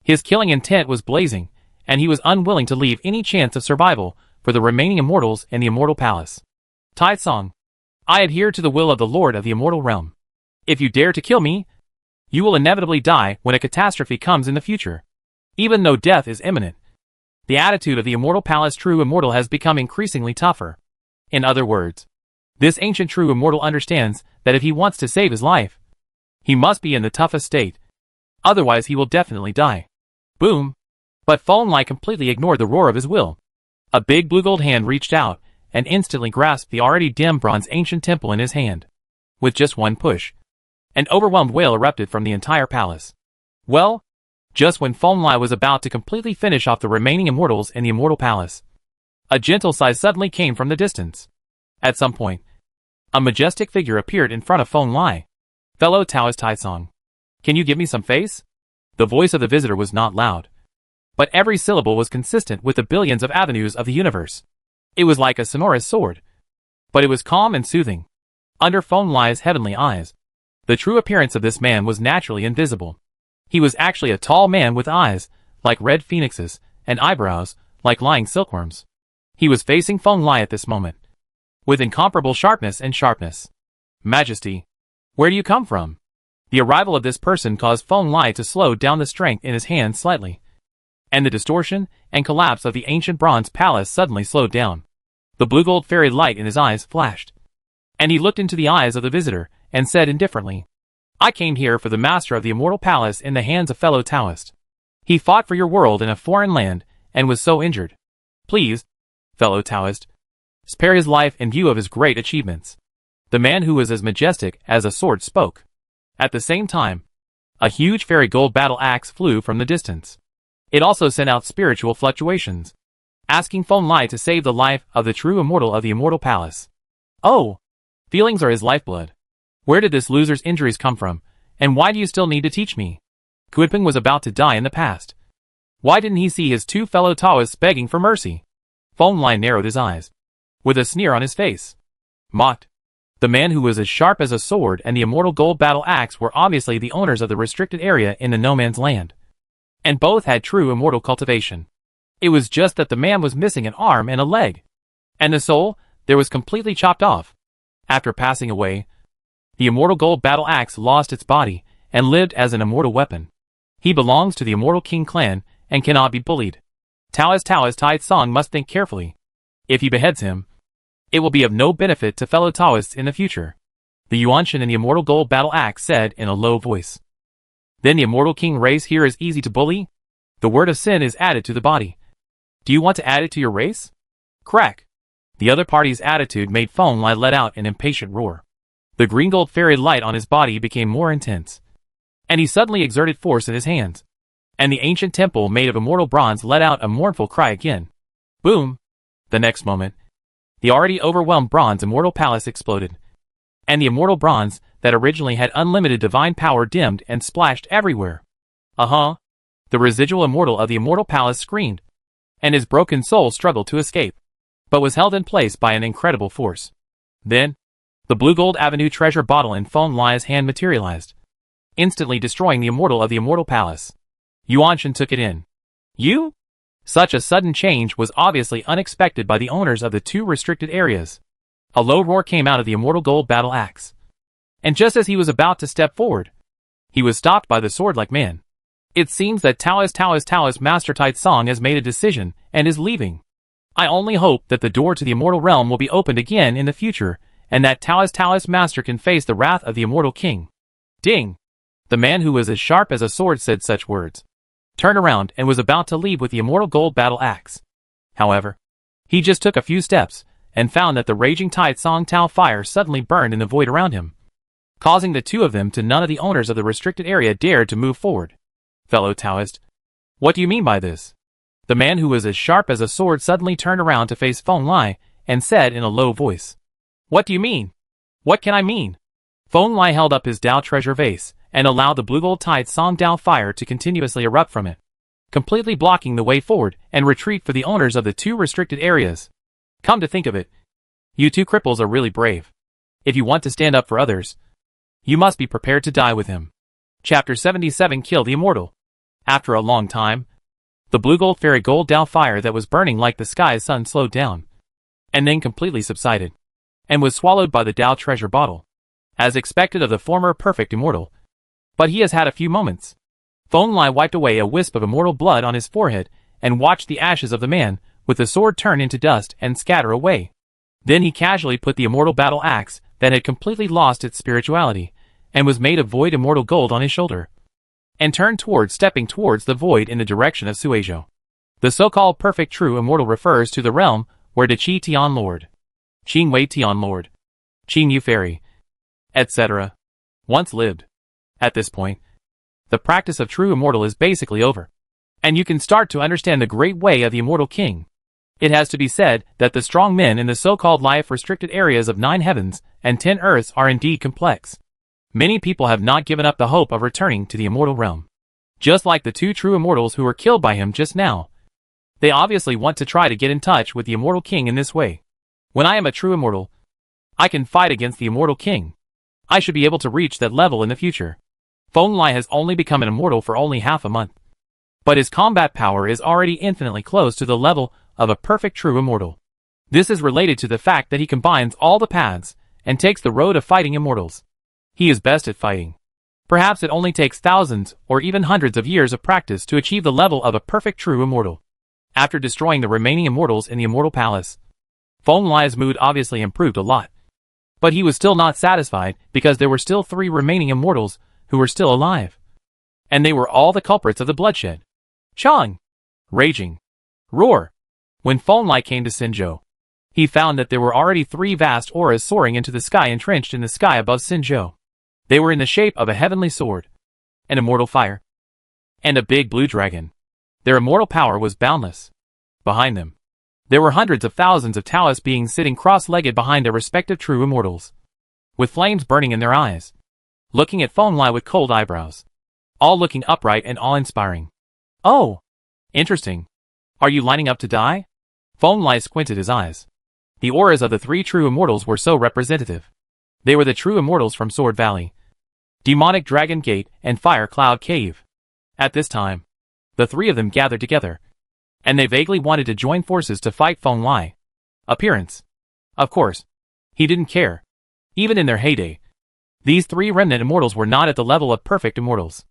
His killing intent was blazing, and he was unwilling to leave any chance of survival for the remaining immortals in the immortal palace. Tai Song, I adhere to the will of the Lord of the immortal realm. If you dare to kill me, you will inevitably die when a catastrophe comes in the future. Even though death is imminent, the attitude of the immortal palace true immortal has become increasingly tougher. In other words, this ancient true immortal understands that if he wants to save his life, he must be in the toughest state. Otherwise he will definitely die. Boom! But Feng Lai completely ignored the roar of his will. A big blue gold hand reached out and instantly grasped the already dim bronze ancient temple in his hand. With just one push, an overwhelmed wail erupted from the entire palace. Well, just when Feng Lai was about to completely finish off the remaining immortals in the immortal palace, a gentle sigh suddenly came from the distance. At some point, a majestic figure appeared in front of Feng Lai. Fellow Taoist Tai Song, can you give me some face? The voice of the visitor was not loud, but every syllable was consistent with the billions of avenues of the universe. It was like a sonorous sword, but it was calm and soothing. Under Feng Lai's heavenly eyes, the true appearance of this man was naturally invisible. He was actually a tall man with eyes like red phoenixes and eyebrows like lying silkworms. He was facing Feng Lai at this moment, with incomparable sharpness. Majesty, where do you come from? The arrival of this person caused Feng Lai to slow down the strength in his hand slightly, and the distortion and collapse of the ancient bronze palace suddenly slowed down. The blue gold fairy light in his eyes flashed. And he looked into the eyes of the visitor, and said indifferently, I came here for the master of the immortal palace in the hands of fellow Taoist. He fought for your world in a foreign land, and was so injured. Please, fellow Taoist, spare his life in view of his great achievements. The man who was as majestic as a sword spoke. At the same time, a huge fairy gold battle axe flew from the distance. It also sent out spiritual fluctuations, asking Feng Lai to save the life of the true immortal of the immortal palace. Oh! Feelings are his lifeblood. Where did this loser's injuries come from, and why do you still need to teach me? Kuiping was about to die in the past. Why didn't he see his two fellow Taoists begging for mercy? Feng Lai narrowed his eyes, with a sneer on his face. Mocked. The man who was as sharp as a sword and the immortal gold battle axe were obviously the owners of the restricted area in the no man's land. And both had true immortal cultivation. It was just that the man was missing an arm and a leg. And the soul, there was completely chopped off. After passing away, the immortal gold battle axe lost its body and lived as an immortal weapon. He belongs to the immortal king clan and cannot be bullied. Taoist Tai Tsung must think carefully. If he beheads him, it will be of no benefit to fellow Taoists in the future. The Yuanshan in the immortal gold battle axe said in a low voice. Then the immortal king race here is easy to bully? The word of sin is added to the body. Do you want to add it to your race? Crack. The other party's attitude made Feng Lai let out an impatient roar. The green gold fairy light on his body became more intense, and he suddenly exerted force in his hands. And the ancient temple made of immortal bronze let out a mournful cry again. Boom! The next moment, the already overwhelmed bronze immortal palace exploded. And the immortal bronze, that originally had unlimited divine power, dimmed and splashed everywhere. The residual immortal of the immortal palace screamed, and his broken soul struggled to escape, but was held in place by an incredible force. Then, the blue gold avenue treasure bottle in Feng Lai's hand materialized, instantly destroying the immortal of the immortal palace. Yuanshan took it in. You? Such a sudden change was obviously unexpected by the owners of the two restricted areas. A low roar came out of the immortal gold battle axe. And just as he was about to step forward, he was stopped by the sword-like man. It seems that Taoist Master Tai Tsung has made a decision and is leaving. I only hope that the door to the immortal realm will be opened again in the future, and that Taoist Master can face the wrath of the immortal king. Ding! The man who was as sharp as a sword said such words, turned around and was about to leave with the immortal gold battle axe. However, he just took a few steps, and found that the raging Tai Tsung Tao fire suddenly burned in the void around him, causing the two of them to none of the owners of the restricted area dared to move forward. Fellow Taoist, what do you mean by this? The man who was as sharp as a sword suddenly turned around to face Feng Lai, and said in a low voice. What do you mean? What can I mean? Feng Lai held up his Dao treasure vase, and allowed the blue gold Tai Tsung Dao fire to continuously erupt from it, completely blocking the way forward and retreat for the owners of the two restricted areas. Come to think of it, you two cripples are really brave. If you want to stand up for others, you must be prepared to die with him. Chapter 77 Kill the Immortal. After a long time, the blue gold fairy gold Dao fire that was burning like the sky's sun slowed down, and then completely subsided, and was swallowed by the Dao treasure bottle, as expected of the former perfect immortal. But he has had a few moments. Feng Lai wiped away a wisp of immortal blood on his forehead, and watched the ashes of the man with the sword turn into dust and scatter away. Then he casually put the immortal battle axe, that had completely lost its spirituality, and was made of void immortal gold on his shoulder, and turned stepping towards the void in the direction of Suizhou. The so-called perfect true immortal refers to the realm where the Qi Tian Lord, Qing Wei Tian Lord, Qing Yu Fairy, etc. once lived. At this point, the practice of true immortal is basically over, and you can start to understand the great way of the immortal king. It has to be said that the strong men in the so-called life-restricted areas of 9 heavens and 10 earths are indeed complex. Many people have not given up the hope of returning to the immortal realm. Just like the two true immortals who were killed by him just now. They obviously want to try to get in touch with the immortal king in this way. When I am a true immortal, I can fight against the immortal king. I should be able to reach that level in the future. Feng Lai has only become an immortal for only half a month, but his combat power is already infinitely close to the level of a perfect true immortal. This is related to the fact that he combines all the paths and takes the road of fighting immortals. He is best at fighting. Perhaps it only takes thousands or even hundreds of years of practice to achieve the level of a perfect true immortal. After destroying the remaining immortals in the immortal palace, Feng Lai's mood obviously improved a lot. But he was still not satisfied, because there were still 3 remaining immortals who were still alive. And they were all the culprits of the bloodshed. Chang! Raging. Roar! When Feng came to Sinzhou, he found that there were already 3 vast auras soaring into the sky, entrenched in the sky above Sinzhou. They were in the shape of a heavenly sword, an immortal fire, and a big blue dragon. Their immortal power was boundless. Behind them, there were hundreds of thousands of Taoist beings sitting cross-legged behind their respective true immortals, with flames burning in their eyes, looking at Feng with cold eyebrows, all looking upright and awe-inspiring. Oh! Interesting. Are you lining up to die? Feng squinted his eyes. The auras of the 3 true immortals were so representative. They were the true immortals from Sword Valley, Demonic Dragon Gate, and Fire Cloud Cave. At this time, the 3 of them gathered together, and they vaguely wanted to join forces to fight Feng. Appearance. Of course, he didn't care. Even in their heyday, these 3 remnant immortals were not at the level of perfect immortals.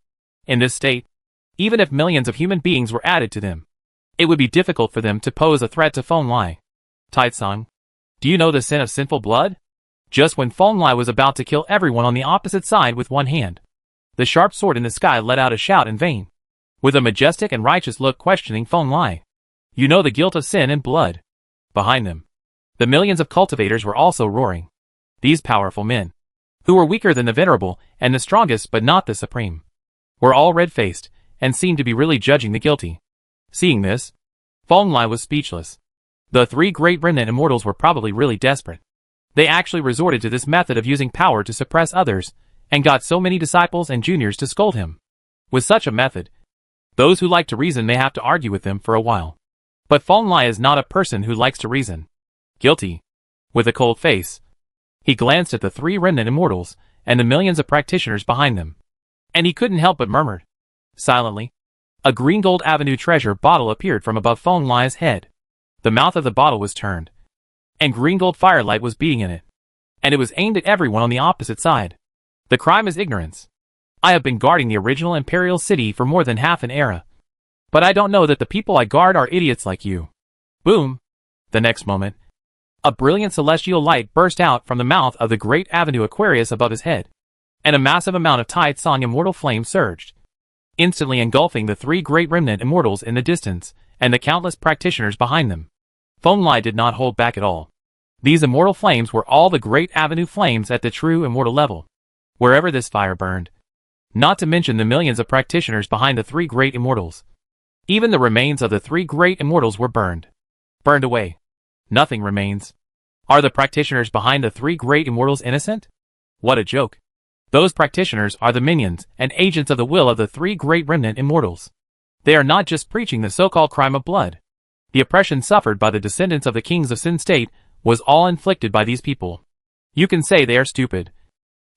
In this state, even if millions of human beings were added to them, it would be difficult for them to pose a threat to Feng. Taitsang, do you know the sin of sinful blood? Just when Feng was about to kill everyone on the opposite side with one hand, the sharp sword in the sky let out a shout in vain, with a majestic and righteous look questioning Feng. You know the guilt of sin and blood. Behind them, the millions of cultivators were also roaring. These powerful men, who were weaker than the venerable and the strongest but not the supreme, were all red-faced and seemed to be really judging the guilty. Seeing this, Feng was speechless. The 3 great remnant immortals were probably really desperate. They actually resorted to this method of using power to suppress others, and got so many disciples and juniors to scold him. With such a method, those who like to reason may have to argue with them for a while. But Feng is not a person who likes to reason. Guilty. With a cold face, he glanced at the 3 remnant immortals, and the millions of practitioners behind them. And he couldn't help but murmur. Silently, a green gold avenue treasure bottle appeared from above Feng's head. The mouth of the bottle was turned, and green gold firelight was beating in it. And it was aimed at everyone on the opposite side. The crime is ignorance. I have been guarding the original imperial city for more than half an era. But I don't know that the people I guard are idiots like you. Boom! The next moment, a brilliant celestial light burst out from the mouth of the great avenue Aquarius above his head, and a massive amount of Taitsang immortal flame surged, instantly engulfing the 3 great remnant immortals in the distance, and the countless practitioners behind them. Feng did not hold back at all. These immortal flames were all the great avenue flames at the true immortal level, wherever this fire burned. Not to mention the millions of practitioners behind the 3 great immortals. Even the remains of the 3 great immortals were burned. Burned away. Nothing remains. Are the practitioners behind the 3 great immortals innocent? What a joke. Those practitioners are the minions and agents of the will of the 3 great remnant immortals. They are not just preaching the so-called crime of blood. The oppression suffered by the descendants of the kings of Sin State was all inflicted by these people. You can say they are stupid,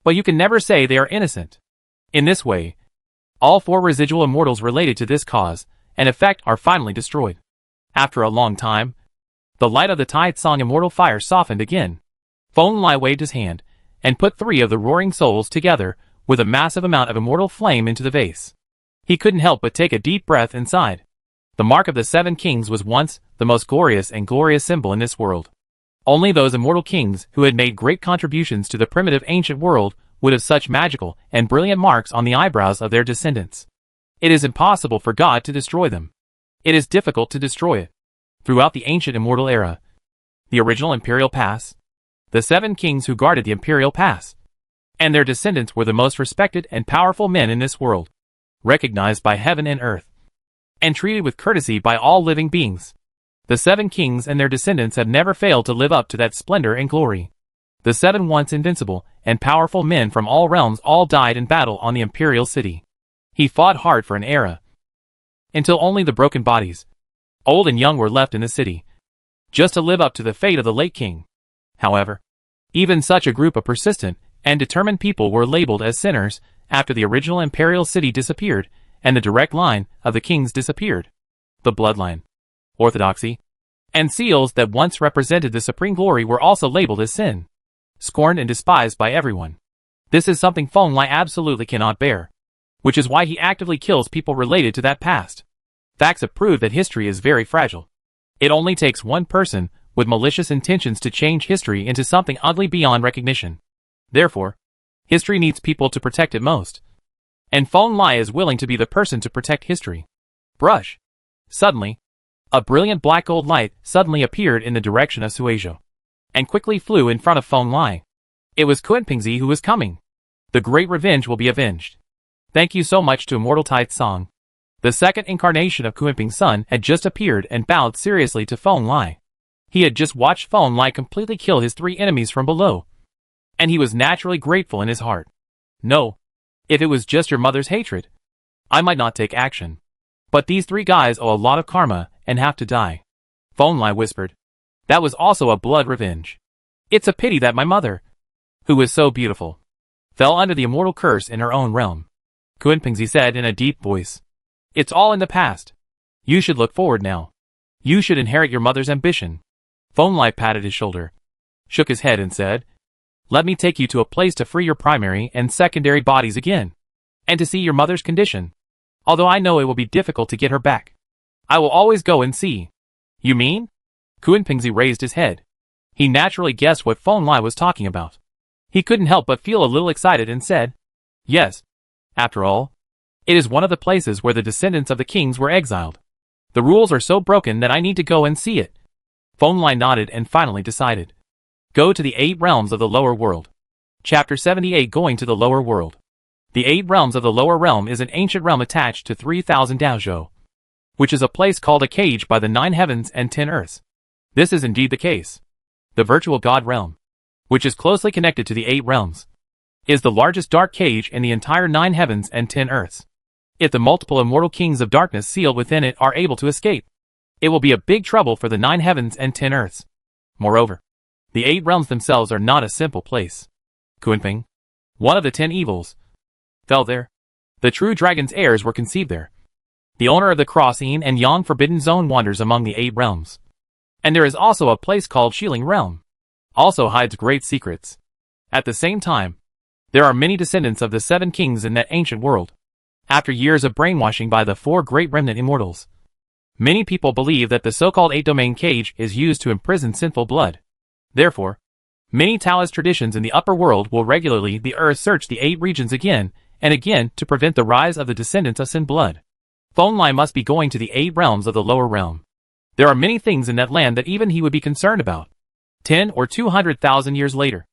but you can never say they are innocent. In this way, all 4 residual immortals related to this cause and effect are finally destroyed. After a long time, the light of the Taitsang immortal fire softened again. Feng waved his hand and put 3 of the roaring souls together with a massive amount of immortal flame into the vase. He couldn't help but take a deep breath inside. The mark of the 7 kings was once the most glorious and glorious symbol in this world. Only those immortal kings who had made great contributions to the primitive ancient world would have such magical and brilliant marks on the eyebrows of their descendants. It is impossible for God to destroy them. It is difficult to destroy it. Throughout the ancient immortal era, the original imperial pass, the 7 kings who guarded the imperial pass, and their descendants were the most respected and powerful men in this world, recognized by heaven and earth, and treated with courtesy by all living beings. The 7 kings and their descendants have never failed to live up to that splendor and glory. The 7 once invincible and powerful men from all realms all died in battle on the imperial city. He fought hard for an era, until only the broken bodies, old and young, were left in the city, just to live up to the fate of the late king. However, even such a group of persistent and determined people were labeled as sinners after the original imperial city disappeared and the direct line of the kings disappeared. The bloodline, orthodoxy, and seals that once represented the supreme glory were also labeled as sin, scorned and despised by everyone. This is something Feng absolutely cannot bear, which is why he actively kills people related to that past. Facts have proved that history is very fragile. It only takes one person with malicious intentions to change history into something ugly beyond recognition. Therefore, history needs people to protect it most. And Feng Lai is willing to be the person to protect history. Brush. Suddenly, a brilliant black gold light suddenly appeared in the direction of Suizhou, and quickly flew in front of Feng Lai. It was Kunpingzi who was coming. The great revenge will be avenged. Thank you so much to Immortal Tai Tsung. The second incarnation of Kunping's son had just appeared and bowed seriously to Feng Lai. He had just watched Feng Lai completely kill his 3 enemies from below, and he was naturally grateful in his heart. No. If it was just your mother's hatred, I might not take action. But these 3 guys owe a lot of karma and have to die. Feng Lai whispered. That was also a blood revenge. It's a pity that my mother, who was so beautiful, fell under the immortal curse in her own realm. Kunpingzi said in a deep voice. It's all in the past. You should look forward now. You should inherit your mother's ambition. Feng Lai patted his shoulder, shook his head and said, let me take you to a place to free your primary and secondary bodies again, and to see your mother's condition. Although I know it will be difficult to get her back, I will always go and see. You mean? Kunpingzi raised his head. He naturally guessed what Feng Lai was talking about. He couldn't help but feel a little excited and said, yes. After all, it is one of the places where the descendants of the kings were exiled. The rules are so broken that I need to go and see it. Feng Lai nodded and finally decided. Go to the 8 realms of the lower world. Chapter 78 Going to the lower world. The 8 realms of the lower realm is an ancient realm attached to 3000 Daozhou, which is a place called a cage by the 9 heavens and 10 earths. This is indeed the case. The virtual god realm, which is closely connected to the 8 realms, is the largest dark cage in the entire 9 heavens and 10 earths. If the multiple immortal kings of darkness sealed within it are able to escape, it will be a big trouble for the 9 heavens and 10 earths. Moreover, the 8 realms themselves are not a simple place. Kunping, one of the 10 evils, fell there. The true dragon's heirs were conceived there. The owner of the Crossing and Yang Forbidden Zone wanders among the 8 realms. And there is also a place called Shiling Realm, also hides great secrets. At the same time, there are many descendants of the 7 kings in that ancient world. After years of brainwashing by the 4 great remnant immortals, many people believe that the so-called 8-domain cage is used to imprison sinful blood. Therefore, many Taoist traditions in the upper world will regularly the earth search the 8 regions again and again to prevent the rise of the descendants of sin blood. Feng Lai must be going to the 8 realms of the lower realm. There are many things in that land that even he would be concerned about. 10 or 200,000 years later,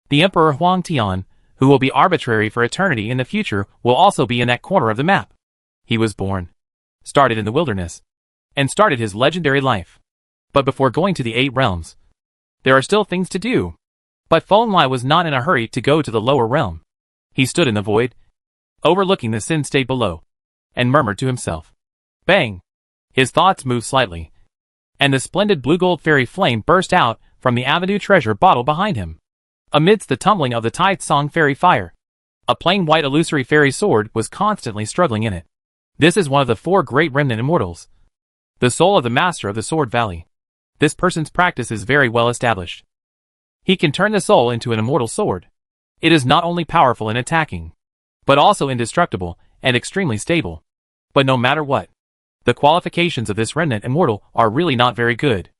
the Emperor Huang Tian, who will be arbitrary for eternity in the future, will also be in that corner of the map. He was born, started in the wilderness, and started his legendary life. But before going to the 8 realms, there are still things to do. But Feng Lai was not in a hurry to go to the lower realm. He stood in the void, overlooking the sin state below, and murmured to himself. Bang! His thoughts moved slightly, and the splendid blue-gold fairy flame burst out from the Avenue treasure bottle behind him. Amidst the tumbling of the Tai Tsung fairy fire, a plain white illusory fairy sword was constantly struggling in it. This is one of the 4 great remnant immortals, the soul of the master of the Sword Valley. This person's practice is very well established. He can turn the soul into an immortal sword. It is not only powerful in attacking, but also indestructible and extremely stable. But no matter what, the qualifications of this remnant immortal are really not very good.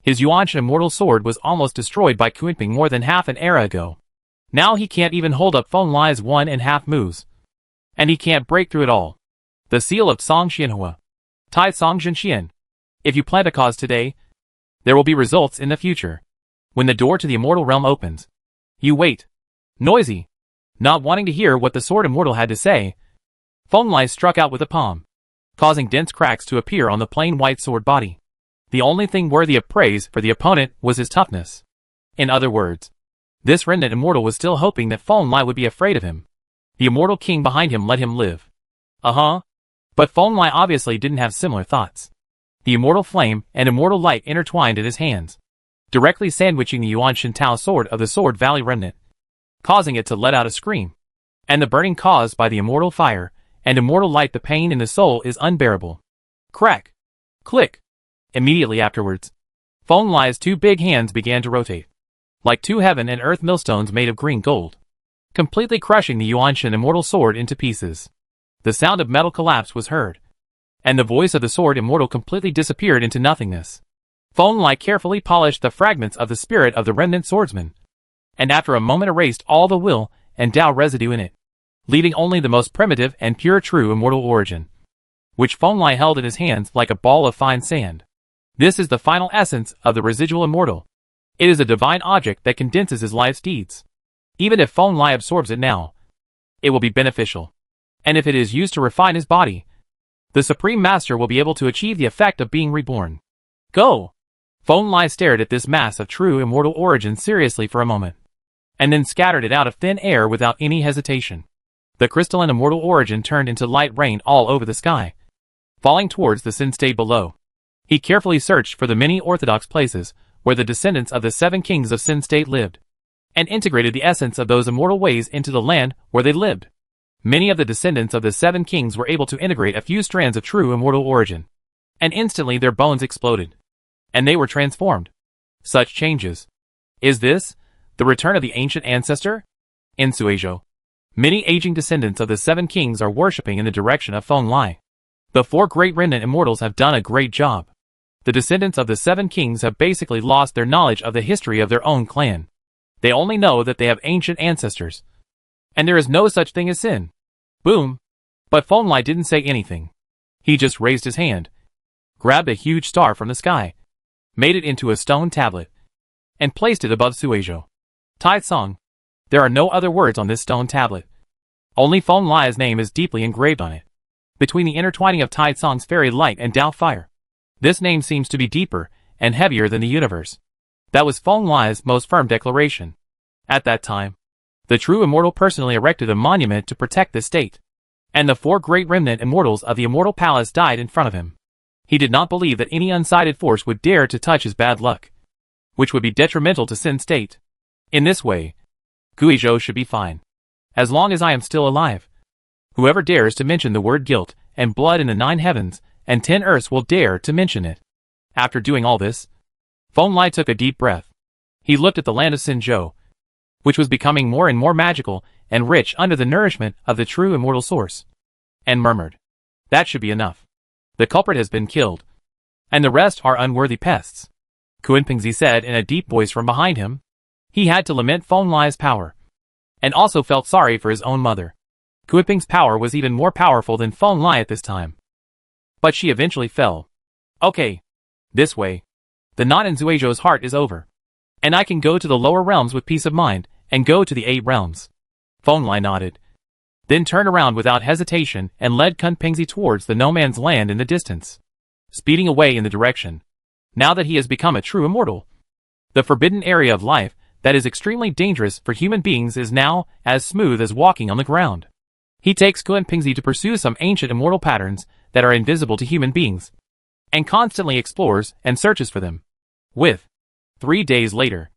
His Yuanshan immortal sword was almost destroyed by Kunping more than half an era ago. Now he can't even hold up Feng Lai's 1.5 moves. And he can't break through it all. The seal of Song Xianhua. Tai Song Zhenxian. If you plant a cause today, there will be results in the future. When the door to the immortal realm opens, you wait. Noisy. Not wanting to hear what the sword immortal had to say, Feng Lai struck out with a palm, causing dense cracks to appear on the plain white sword body. The only thing worthy of praise for the opponent was his toughness. In other words, this remnant immortal was still hoping that Feng Lai would be afraid of him. The immortal king behind him let him live. But Feng Lai obviously didn't have similar thoughts. The immortal flame and immortal light intertwined in his hands, directly sandwiching the Yuan Shintao sword of the Sword Valley remnant, causing it to let out a scream. And the burning caused by the immortal fire and immortal light, the pain in the soul is unbearable. Crack! Click! Immediately afterwards, Feng Lai's 2 big hands began to rotate, like 2 heaven and earth millstones made of green gold, completely crushing the Yuanshan immortal sword into pieces. The sound of metal collapse was heard, and the voice of the sword immortal completely disappeared into nothingness. Feng Lai carefully polished the fragments of the spirit of the remnant swordsman, and after a moment erased all the will and Tao residue in it, leaving only the most primitive and pure true immortal origin, which Feng Lai held in his hands like a ball of fine sand. This is the final essence of the residual immortal. It is a divine object that condenses his life's deeds. Even if Feng Lai absorbs it now, it will be beneficial. And if it is used to refine his body, the Supreme Master will be able to achieve the effect of being reborn. Go! Feng Lai stared at this mass of true immortal origin seriously for a moment, and then scattered it out of thin air without any hesitation. The crystalline immortal origin turned into light rain all over the sky, falling towards the Sin State below. He carefully searched for the many orthodox places where the descendants of the 7 kings of Sin State lived, and integrated the essence of those immortal ways into the land where they lived. Many of the descendants of the 7 kings were able to integrate a few strands of true immortal origin, and instantly their bones exploded, and they were transformed. Such changes. Is this the return of the ancient ancestor? In Suizhou, many aging descendants of the 7 kings are worshipping in the direction of Feng Lai. The 4 great remnant immortals have done a great job. The descendants of the 7 kings have basically lost their knowledge of the history of their own clan. They only know that they have ancient ancestors, and there is no such thing as sin. Boom! But Feng Lai didn't say anything. He just raised his hand, grabbed a huge star from the sky, made it into a stone tablet, and placed it above Suizhou. Tai Song. There are no other words on this stone tablet. Only Feng Lai's name is deeply engraved on it. Between the intertwining of Tai Song's fairy light and Tao fire, this name seems to be deeper and heavier than the universe. That was Feng Lai's most firm declaration. At that time, the true immortal personally erected a monument to protect the state, and the 4 great remnant immortals of the immortal palace died in front of him. He did not believe that any unsighted force would dare to touch his bad luck, which would be detrimental to Sin State. In this way, Guizhou should be fine. As long as I am still alive, whoever dares to mention the word guilt and blood in the 9 heavens and 10 earths will dare to mention it. After doing all this, Feng Lai took a deep breath. He looked at the land of Sinzhou, which was becoming more and more magical and rich under the nourishment of the true immortal source, and murmured, "That should be enough. The culprit has been killed, and the rest are unworthy pests." Kunpingzi said in a deep voice from behind him. He had to lament Feng Lai's power, and also felt sorry for his own mother. Kunping's power was even more powerful than Feng Lai at this time, but she eventually fell. Okay, this way. The knot in Zuizhou's heart is over, and I can go to the lower realms with peace of mind, and go to the 8 realms. Feng Lai nodded, then turned around without hesitation and led Kunpingzi towards the no man's land in the distance, speeding away in the direction. Now that he has become a true immortal, the forbidden area of life that is extremely dangerous for human beings is now as smooth as walking on the ground. He takes Kunpingzi to pursue some ancient immortal patterns that are invisible to human beings, and constantly explores and searches for them. 3 days later,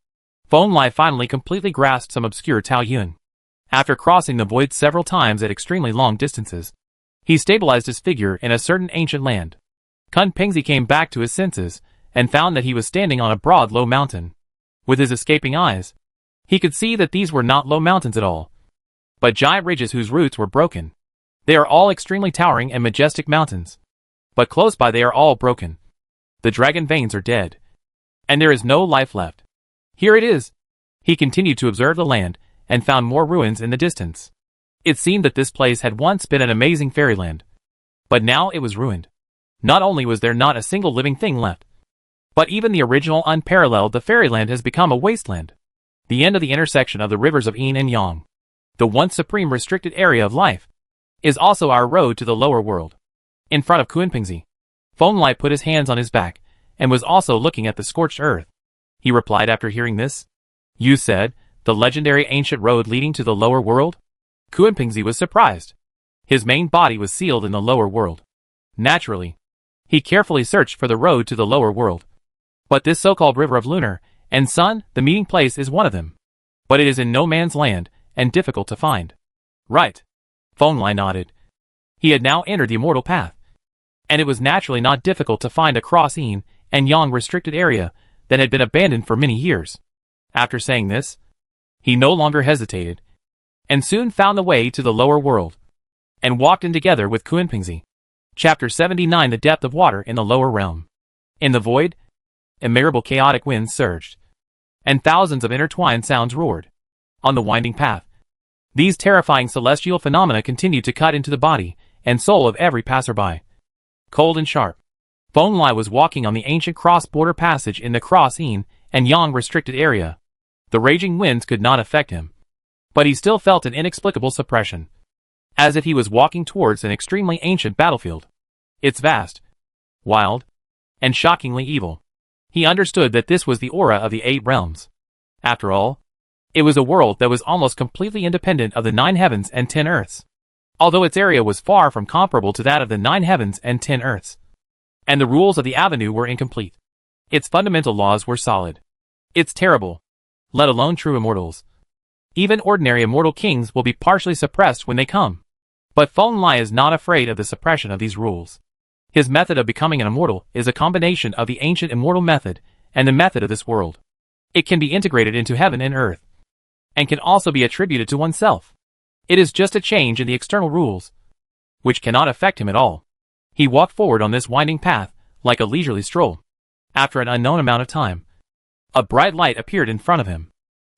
Feng Lai finally completely grasped some obscure Taoyuan. After crossing the void several times at extremely long distances, he stabilized his figure in a certain ancient land. Kunpingzi came back to his senses and found that he was standing on a broad low mountain. With his escaping eyes, he could see that these were not low mountains at all, but giant ridges whose roots were broken. They are all extremely towering and majestic mountains, but close by they are all broken. The dragon veins are dead, and there is no life left. Here it is. He continued to observe the land, and found more ruins in the distance. It seemed that this place had once been an amazing fairyland, but now it was ruined. Not only was there not a single living thing left, but even the original unparalleled the fairyland has become a wasteland. The end of the intersection of the rivers of Yin and Yang, the once supreme restricted area of life, is also our road to the lower world. In front of Kunpingzi, Feng Lai put his hands on his back, and was also looking at the scorched earth. He replied after hearing this, "You said, the legendary ancient road leading to the lower world?" Kunpingzi was surprised. His main body was sealed in the lower world. Naturally, he carefully searched for the road to the lower world. But this so-called river of lunar and sun, the meeting place, is one of them. But it is in no man's land, and difficult to find. Right. Feng Lai nodded. He had now entered the immortal path, and it was naturally not difficult to find a cross Yin and Yang restricted area that had been abandoned for many years. After saying this, he no longer hesitated, and soon found the way to the lower world, and walked in together with Kunpingzi. Chapter 79: The Depth of Water in the Lower Realm. In the void, Immeasurable chaotic winds surged, and thousands of intertwined sounds roared. On the winding path, these terrifying celestial phenomena continued to cut into the body and soul of every passerby. Cold and sharp, Feng Lai was walking on the ancient cross-border passage in the Cross Yin and Yang restricted area. The raging winds could not affect him, but he still felt an inexplicable suppression, as if he was walking towards an extremely ancient battlefield. It's vast, wild, and shockingly evil. He understood that this was the aura of the 8 realms. After all, it was a world that was almost completely independent of the 9 heavens and 10 earths, although its area was far from comparable to that of the 9 heavens and 10 earths. And the rules of the avenue were incomplete. Its fundamental laws were solid. It's terrible, let alone true immortals. Even ordinary immortal kings will be partially suppressed when they come. But Feng Lai is not afraid of the suppression of these rules. His method of becoming an immortal is a combination of the ancient immortal method and the method of this world. It can be integrated into heaven and earth, and can also be attributed to oneself. It is just a change in the external rules, which cannot affect him at all. He walked forward on this winding path, like a leisurely stroll. After an unknown amount of time, a bright light appeared in front of him,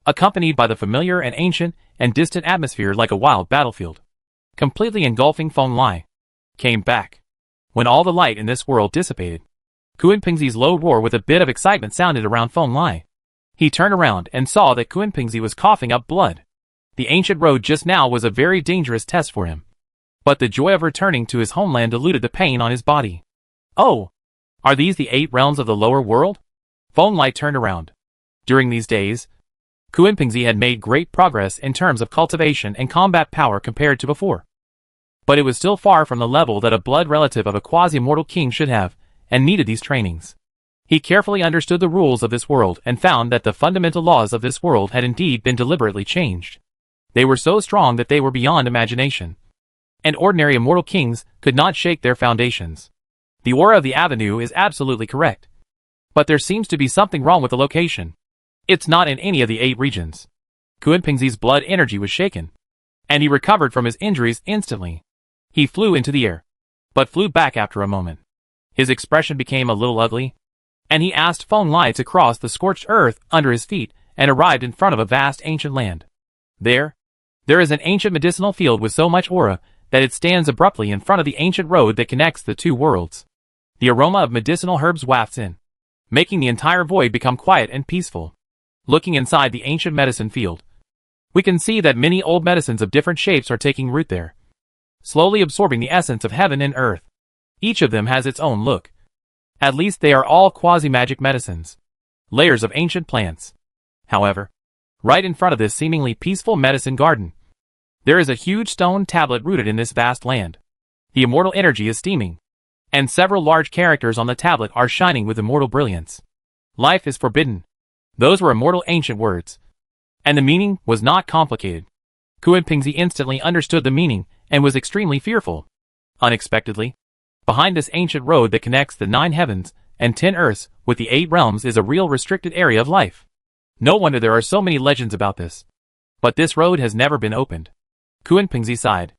accompanied by the familiar and ancient and distant atmosphere like a wild battlefield, completely engulfing Feng Lai. Came back. When all the light in this world dissipated, Kuan-Pingzi's low roar with a bit of excitement sounded around Feng Lai. He turned around and saw that Kuan-Pingzi was coughing up blood. The ancient road just now was a very dangerous test for him, but the joy of returning to his homeland diluted the pain on his body. Oh! Are these the 8 realms of the lower world? Feng Lai turned around. During these days, Kuan-Pingzi had made great progress in terms of cultivation and combat power compared to before. But it was still far from the level that a blood relative of a quasi-immortal king should have, and needed these trainings. He carefully understood the rules of this world and found that the fundamental laws of this world had indeed been deliberately changed. They were so strong that they were beyond imagination, and ordinary immortal kings could not shake their foundations. The aura of the avenue is absolutely correct, but there seems to be something wrong with the location. It's not in any of the 8 regions. Kuan-Pingzi's blood energy was shaken, and he recovered from his injuries instantly. He flew into the air, but flew back after a moment. His expression became a little ugly, and he asked Feng Lai to cross the scorched earth under his feet and arrived in front of a vast ancient land. There is an ancient medicinal field with so much aura that it stands abruptly in front of the ancient road that connects the 2 worlds. The aroma of medicinal herbs wafts in, making the entire void become quiet and peaceful. Looking inside the ancient medicine field, we can see that many old medicines of different shapes are taking root there, slowly absorbing the essence of heaven and earth. Each of them has its own look. At least they are all quasi-magic medicines, layers of ancient plants. However, right in front of this seemingly peaceful medicine garden, there is a huge stone tablet rooted in this vast land. The immortal energy is steaming, and several large characters on the tablet are shining with immortal brilliance. Life is forbidden. Those were immortal ancient words, and the meaning was not complicated. Kuan-Pingzi instantly understood the meaning and was extremely fearful. Unexpectedly, behind this ancient road that connects the 9 heavens and 10 earths with the 8 realms is a real restricted area of life. No wonder there are so many legends about this. But this road has never been opened. Kuan-Pingzi sighed.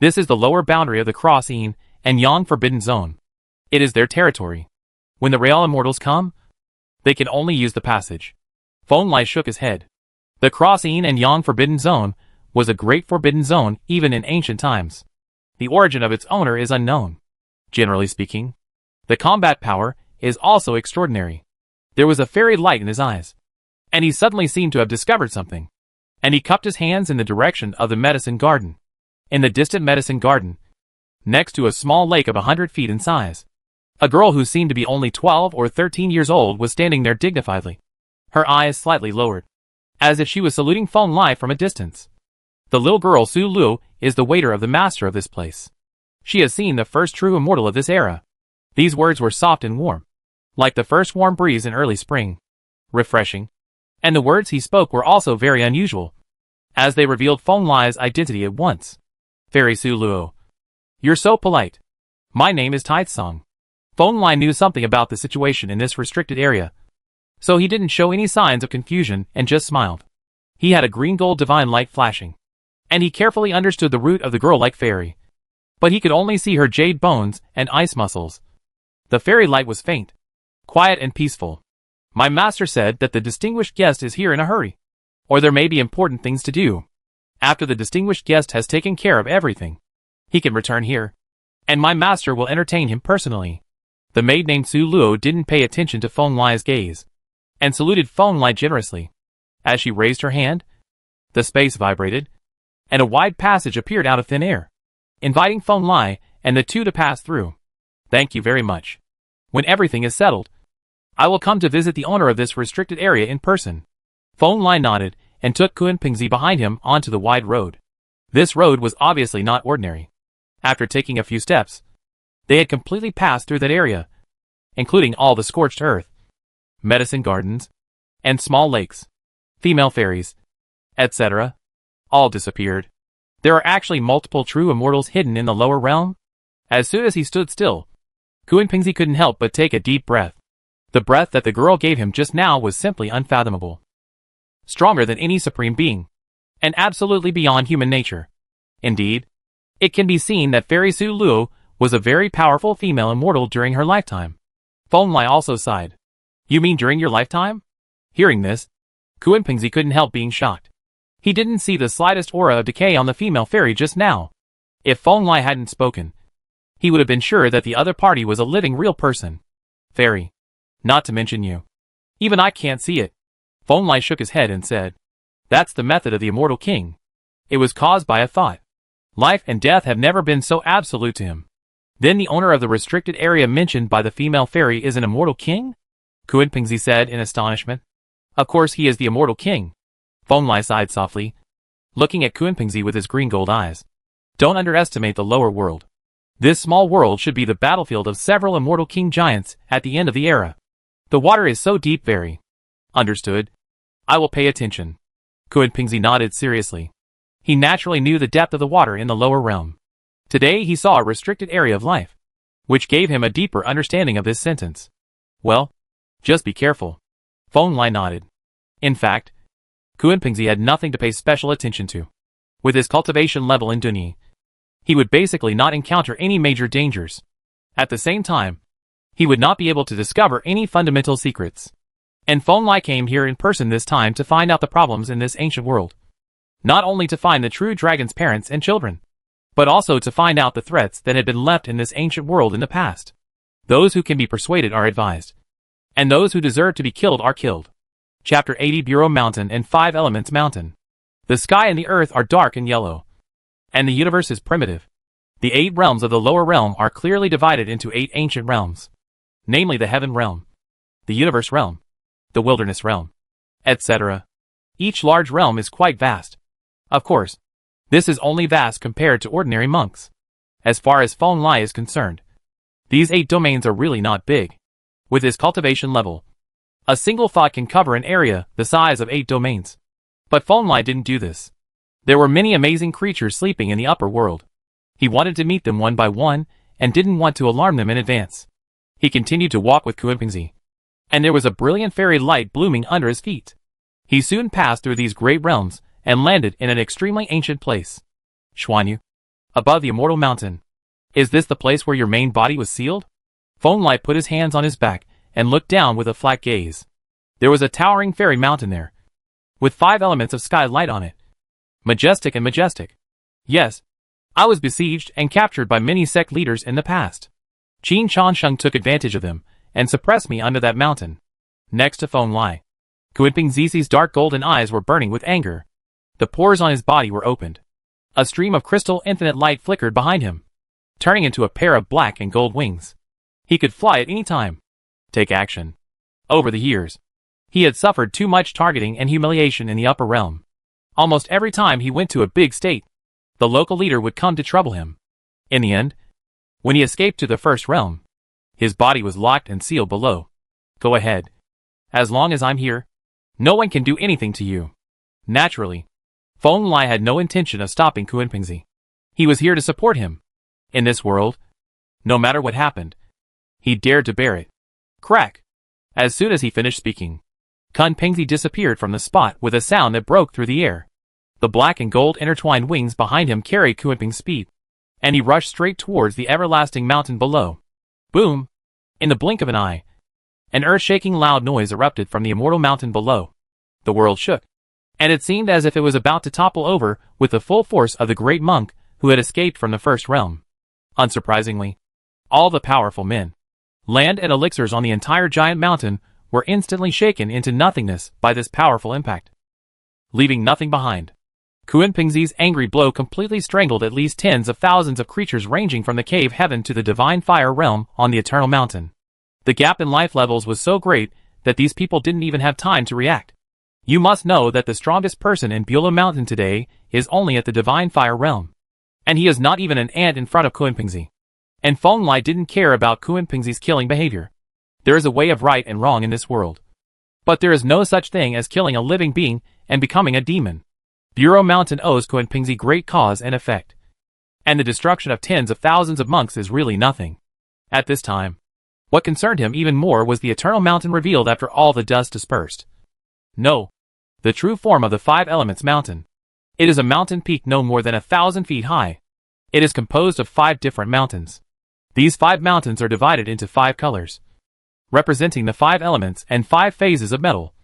This is the lower boundary of the Cross Yin and Yang Forbidden Zone. It is their territory. When the real immortals come, they can only use the passage. Feng Lai shook his head. The Cross Yin and Yang Forbidden Zone was a great forbidden zone even in ancient times. The origin of its owner is unknown. Generally speaking, the combat power is also extraordinary. There was a fairy light in his eyes, and he suddenly seemed to have discovered something. And he cupped his hands in the direction of the medicine garden. In the distant medicine garden, next to a small lake of 100 feet in size, a girl who seemed to be only 12 or 13 years old was standing there dignifiedly, her eyes slightly lowered, as if she was saluting Feng Lai from a distance. The little girl Su Lu is the waiter of the master of this place. She has seen the first true immortal of this era. These words were soft and warm, like the first warm breeze in early spring. Refreshing. And the words he spoke were also very unusual, as they revealed Feng Lai's identity at once. Fairy Su Luo. You're so polite. My name is Taitsong. Feng Lai knew something about the situation in this restricted area, so he didn't show any signs of confusion and just smiled. He had a green-gold divine light flashing, and he carefully understood the root of the girl like fairy, but he could only see her jade bones and ice muscles. The fairy light was faint, quiet and peaceful, My master said that the distinguished guest is here in a hurry. Or there may be important things to do. After the distinguished guest has taken care of everything, he can return here, and my master will entertain him personally. The maid named Su Luo didn't pay attention to Feng Lai's gaze, and saluted Feng Lai generously. As she raised her hand, the space vibrated, and a wide passage appeared out of thin air, inviting Feng Lai and the two to pass through. Thank you very much. When everything is settled, I will come to visit the owner of this restricted area in person. Feng Lai nodded and took Kun Pingzi behind him onto the wide road. This road was obviously not ordinary. After taking a few steps, they had completely passed through that area, including all the scorched earth, medicine gardens, and small lakes, female fairies, etc. All disappeared. There are actually multiple true immortals hidden in the lower realm. As soon as he stood still, Kun Pingzi couldn't help but take a deep breath. The breath that the girl gave him just now was simply unfathomable. Stronger than any supreme being, and absolutely beyond human nature. Indeed, it can be seen that Fairy Su Luo was a very powerful female immortal during her lifetime. Feng Lai also sighed. You mean during your lifetime? Hearing this, Kun Pingzi couldn't help being shocked. He didn't see the slightest aura of decay on the female fairy just now. If Feng Lai hadn't spoken, he would have been sure that the other party was a living real person. Fairy. Not to mention you. Even I can't see it. Feng Lai shook his head and said, that's the method of the immortal king. It was caused by a thought. Life and death have never been so absolute to him. Then the owner of the restricted area mentioned by the female fairy is an immortal king? Kun Pingzi said in astonishment. Of course he is the immortal king. Feng Lai sighed softly, looking at Kun Pingzi with his green gold eyes. Don't underestimate the lower world. This small world should be the battlefield of several immortal king giants at the end of the era. The water is so deep, very. Understood. I will pay attention. Kun Pingzi nodded seriously. He naturally knew the depth of the water in the lower realm. Today he saw a restricted area of life, which gave him a deeper understanding of this sentence. Well, just be careful. Feng Lai nodded. In fact, Kun Pingzi had nothing to pay special attention to. With his cultivation level in Dunyi, he would basically not encounter any major dangers. At the same time, he would not be able to discover any fundamental secrets. And Feng Lai came here in person this time to find out the problems in this ancient world. Not only to find the true dragon's parents and children, but also to find out the threats that had been left in this ancient world in the past. Those who can be persuaded are advised, and those who deserve to be killed are killed. Chapter 80 Bureau Mountain and 5 Elements Mountain. The sky and the earth are dark and yellow, and the universe is primitive. The 8 realms of the lower realm are clearly divided into 8 ancient realms, namely the heaven realm, the universe realm, the wilderness realm, etc. Each large realm is quite vast. Of course, this is only vast compared to ordinary monks. As far as Feng Lai is concerned, these 8 domains are really not big. With his cultivation level, a single thought can cover an area the size of 8 domains. But Feng Lai didn't do this. There were many amazing creatures sleeping in the upper world. He wanted to meet them one by one, and didn't want to alarm them in advance. He continued to walk with Kun Pingzi, and there was a brilliant fairy light blooming under his feet. He soon passed through these great realms, and landed in an extremely ancient place. Xuanyu. Above the immortal mountain. Is this the place where your main body was sealed? Feng Lai put his hands on his back, and looked down with a flat gaze. There was a towering fairy mountain there, with 5 elements of sky light on it. Majestic and majestic. Yes, I was besieged and captured by many sect leaders in the past. Qin Chansheng took advantage of them, and suppressed me under that mountain. Next to Feng Lai, Kun Pingzi's dark golden eyes were burning with anger. The pores on his body were opened. A stream of crystal infinite light flickered behind him, turning into a pair of black and gold wings. He could fly at any time. Take action. Over the years, he had suffered too much targeting and humiliation in the upper realm. Almost every time he went to a big state, the local leader would come to trouble him. In the end, when he escaped to the first realm, his body was locked and sealed below. Go ahead. As long as I'm here, no one can do anything to you. Naturally, Feng Lai had no intention of stopping Kun Pingzi. He was here to support him. In this world, no matter what happened, he dared to bear it. Crack! As soon as he finished speaking, Kun Pingzi disappeared from the spot with a sound that broke through the air. The black and gold intertwined wings behind him carried Kun Pingzi's speed, and he rushed straight towards the everlasting mountain below. Boom! In the blink of an eye, An earth-shaking loud noise erupted from the immortal mountain below. The world shook, and it seemed as if it was about to topple over with the full force of the great monk who had escaped from the first realm. Unsurprisingly, all the powerful men, land and elixirs on the entire giant mountain were instantly shaken into nothingness by this powerful impact, leaving nothing behind. Kunpengzi's angry blow completely strangled at least tens of thousands of creatures ranging from the cave heaven to the divine fire realm on the eternal mountain. The gap in life levels was so great that these people didn't even have time to react. You must know that the strongest person in Beulah Mountain today is only at the divine fire realm, and he is not even an ant in front of Kunpengzi. And Feng didn't care about Kunpengzi's killing behavior. There is a way of right and wrong in this world, but there is no such thing as killing a living being and becoming a demon. Beulah Mountain owes Kunpengzi great cause and effect, and the destruction of tens of thousands of monks is really nothing. At this time, what concerned him even more was the eternal mountain revealed after all the dust dispersed. No, the true form of the Five Elements Mountain. It is a mountain peak no more than 1,000 feet high. It is composed of 5 different mountains. These 5 mountains are divided into 5 colors, representing the 5 elements and 5 phases of metal: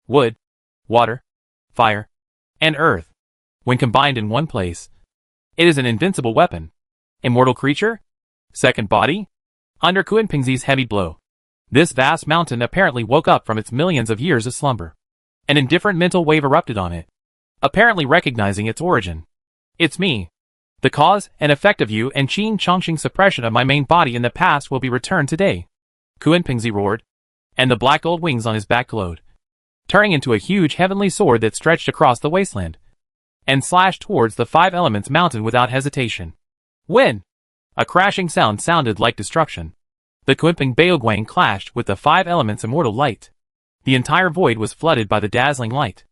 wood, water, fire, and earth. When combined in one place, it is an invincible weapon. Immortal creature? Second body? Under Kunpengzi's heavy blow, this vast mountain apparently woke up from its millions of years of slumber. An indifferent mental wave erupted on it, apparently recognizing its origin. It's me. The cause and effect of you and Qin Chongqing's suppression of my main body in the past will be returned today. Kunpengzi roared, and the black gold wings on his back glowed, turning into a huge heavenly sword that stretched across the wasteland and slashed towards the 5 Elements Mountain without hesitation. When a crashing sound sounded like destruction, the Kunpeng Baoguang clashed with the 5 Elements immortal light. The entire void was flooded by the dazzling light.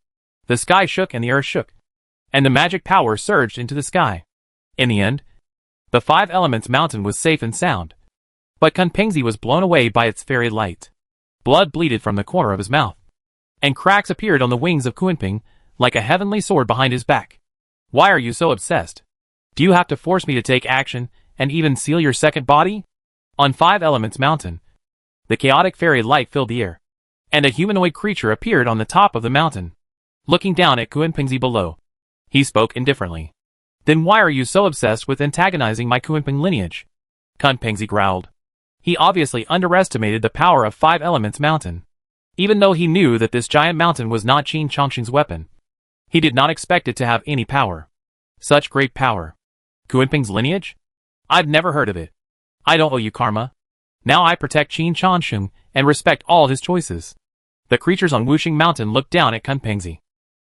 The sky shook and the earth shook, and the magic power surged into the sky. In the end, the 5 Elements Mountain was safe and sound, but Kunpengzi was blown away by its fairy light. Blood bleeded from the corner of his mouth, and cracks appeared on the wings of Kunpeng like a heavenly sword behind his back. Why are you so obsessed? Do you have to force me to take action and even seal your second body? On 5 Elements Mountain, the chaotic fairy light filled the air, and a humanoid creature appeared on the top of the mountain. Looking down at Kunpengzi below, he spoke indifferently. Then why are you so obsessed with antagonizing my Kunpeng lineage? Kunpengzi growled. He obviously underestimated the power of 5 Elements Mountain. Even though he knew that this giant mountain was not Qin Chongqing's weapon, he did not expect it to have any power. Such great power. Kunpeng's lineage? I've never heard of it. I don't owe you karma. Now I protect Qin Chongqing and respect all his choices. The creatures on Wuxing Mountain looked down at Kunpengzi.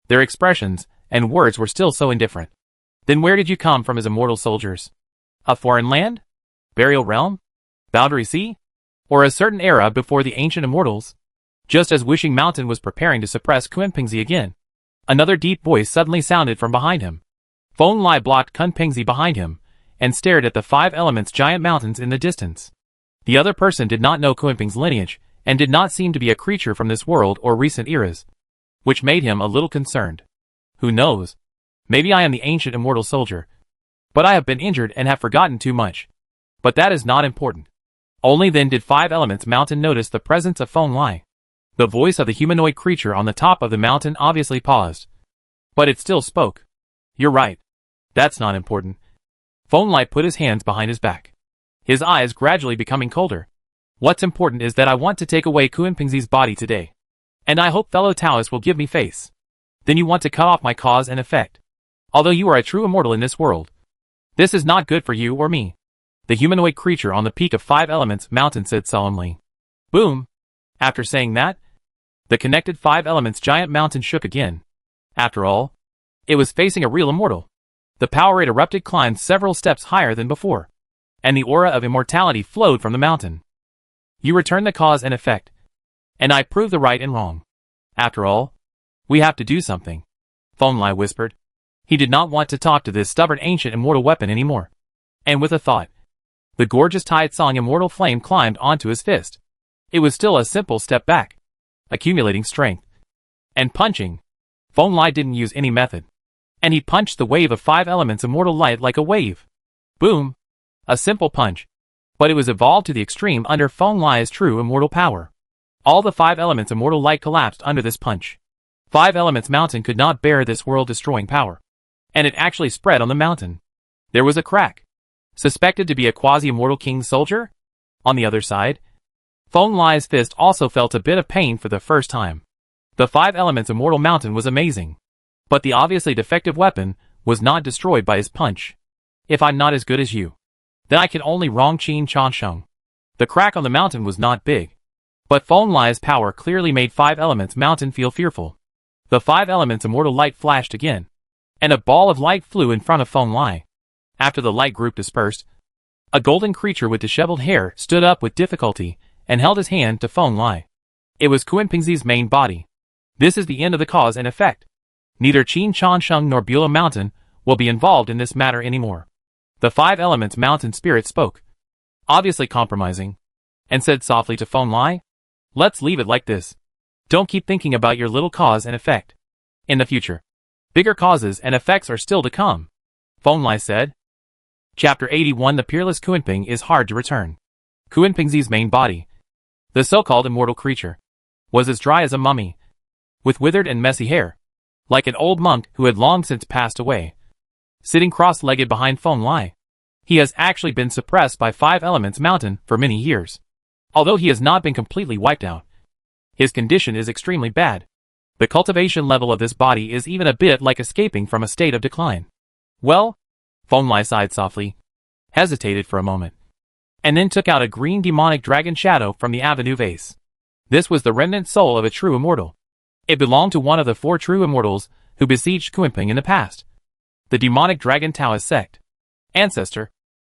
Their expressions and words were still so indifferent. Then where did you come from as immortal soldiers? A foreign land? Burial realm? Boundary sea? Or a certain era before the ancient immortals? Just as Wuxing Mountain was preparing to suppress Kunpengzi again, another deep voice suddenly sounded from behind him. Feng Lai blocked Kunpengzi behind him and stared at the 5 Elements giant mountains in the distance. The other person did not know Kunpeng's lineage and did not seem to be a creature from this world or recent eras, which made him a little concerned. Who knows? Maybe I am the ancient immortal soldier, but I have been injured and have forgotten too much. But that is not important. Only then did 5 Elements Mountain notice the presence of Feng Lai. The voice of the humanoid creature on the top of the mountain obviously paused, but it still spoke. You're right. That's not important. Feng Lai put his hands behind his back, his eyes gradually becoming colder. What's important is that I want to take away Kunpengzi's body today, and I hope fellow Taoists will give me face. Then you want to cut off my cause and effect. Although you are a true immortal in this world, this is not good for you or me. The humanoid creature on the peak of 5 Elements Mountain said solemnly. Boom! After saying that, the connected 5 Elements giant mountain shook again. After all, it was facing a real immortal. The power it erupted climbed several steps higher than before, and the aura of immortality flowed from the mountain. You return the cause and effect, and I prove the right and wrong. After all, we have to do something, Feng Lai whispered. He did not want to talk to this stubborn ancient immortal weapon anymore. And with a thought, the gorgeous Tide Song immortal flame climbed onto his fist. It was still a simple step back, accumulating strength, and punching. Feng Lai didn't use any method, and he punched the wave of 5 Elements immortal light like a wave. Boom! A simple punch, but it was evolved to the extreme under Feng Lai's true immortal power. All the 5 elements immortal light collapsed under this punch. 5 elements mountain could not bear this world-destroying power. And it actually spread on the mountain. There was a crack. Suspected to be a quasi-immortal king's soldier? On the other side, Feng Lai's fist also felt a bit of pain for the first time. The 5 elements immortal mountain was amazing. But the obviously defective weapon was not destroyed by his punch. If I'm not as good as you, then I can only wrong Qin Chansheng. The crack on the mountain was not big. But Feng Lai's power clearly made 5 elements mountain feel fearful. The 5 elements immortal light flashed again. And a ball of light flew in front of Feng Lai. After the light group dispersed, a golden creature with disheveled hair stood up with difficulty and held his hand to Feng Lai. It was Kunpingzi's main body. This is the end of the cause and effect. Neither Qin Chansheng nor Beulah Mountain will be involved in this matter anymore. The 5 elements mountain spirit spoke, obviously compromising, and said softly to Feng Lai, "Let's leave it like this. Don't keep thinking about your little cause and effect. In the future, bigger causes and effects are still to come," Feng Lai said. Chapter 81 The Peerless Kunping is hard to return. Kunpingzi's main body, the so-called immortal creature, was as dry as a mummy, with withered and messy hair, like an old monk who had long since passed away. Sitting cross-legged behind Feng Lai, he has actually been suppressed by 5 elements mountain for many years. Although he has not been completely wiped out, his condition is extremely bad. The cultivation level of this body is even a bit like escaping from a state of decline. Well, Feng Lai sighed softly, hesitated for a moment, and then took out a green demonic dragon shadow from the avenue vase. This was the remnant soul of a true immortal. It belonged to one of the 4 true immortals who besieged Kunping in the past. The demonic dragon Taoist sect. Ancestor.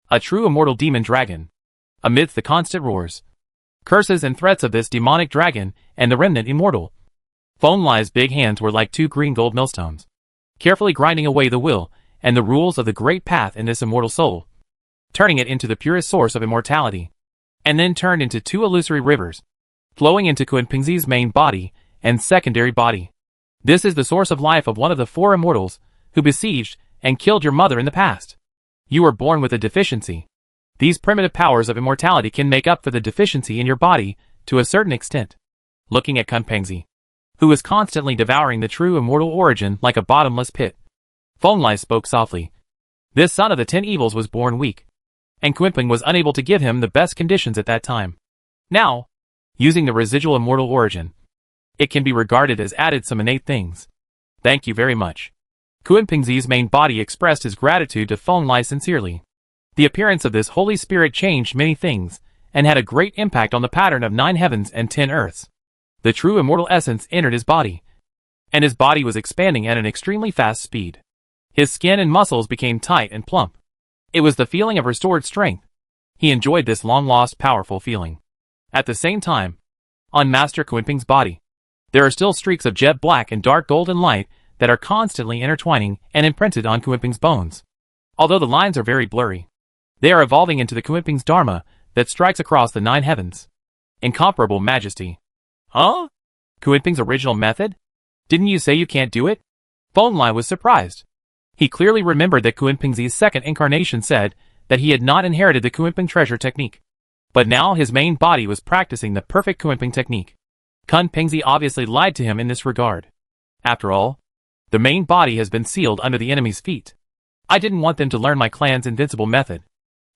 A true immortal demon dragon. Amidst the constant roars, curses and threats of this demonic dragon and the remnant immortal, Feng Lai's big hands were like 2 green gold millstones, carefully grinding away the will and the rules of the great path in this immortal soul, turning it into the purest source of immortality, and then turned into 2 illusory rivers, flowing into Kunpingzi's main body and secondary body. This is the source of life of one of the 4 immortals who besieged and killed your mother in the past. You were born with a deficiency. These primitive powers of immortality can make up for the deficiency in your body to a certain extent. Looking at Kunpingzi, who was constantly devouring the true immortal origin like a bottomless pit, Feng Lai spoke softly. This son of the 10 evils was born weak, and Kunping was unable to give him the best conditions at that time. Now, using the residual immortal origin, it can be regarded as added some innate things. Thank you very much. Kunpingzi's main body expressed his gratitude to Feng Lai sincerely. The appearance of this Holy Spirit changed many things, and had a great impact on the pattern of 9 heavens and 10 earths. The true immortal essence entered his body, and his body was expanding at an extremely fast speed. His skin and muscles became tight and plump. It was the feeling of restored strength. He enjoyed this long-lost powerful feeling. At the same time, on Master Kunping's body, there are still streaks of jet black and dark golden light that are constantly intertwining and imprinted on Kunping's bones. Although the lines are very blurry, they are evolving into the Kunping's Dharma that strikes across the 9 heavens. Incomparable majesty. Huh? Kunping's original method? Didn't you say you can't do it? Feng Lai was surprised. He clearly remembered that Kunpingzi's second incarnation said that he had not inherited the Kunping treasure technique. But now his main body was practicing the perfect Kunping technique. Kunpingzi obviously lied to him in this regard. After all, the main body has been sealed under the enemy's feet. I didn't want them to learn my clan's invincible method,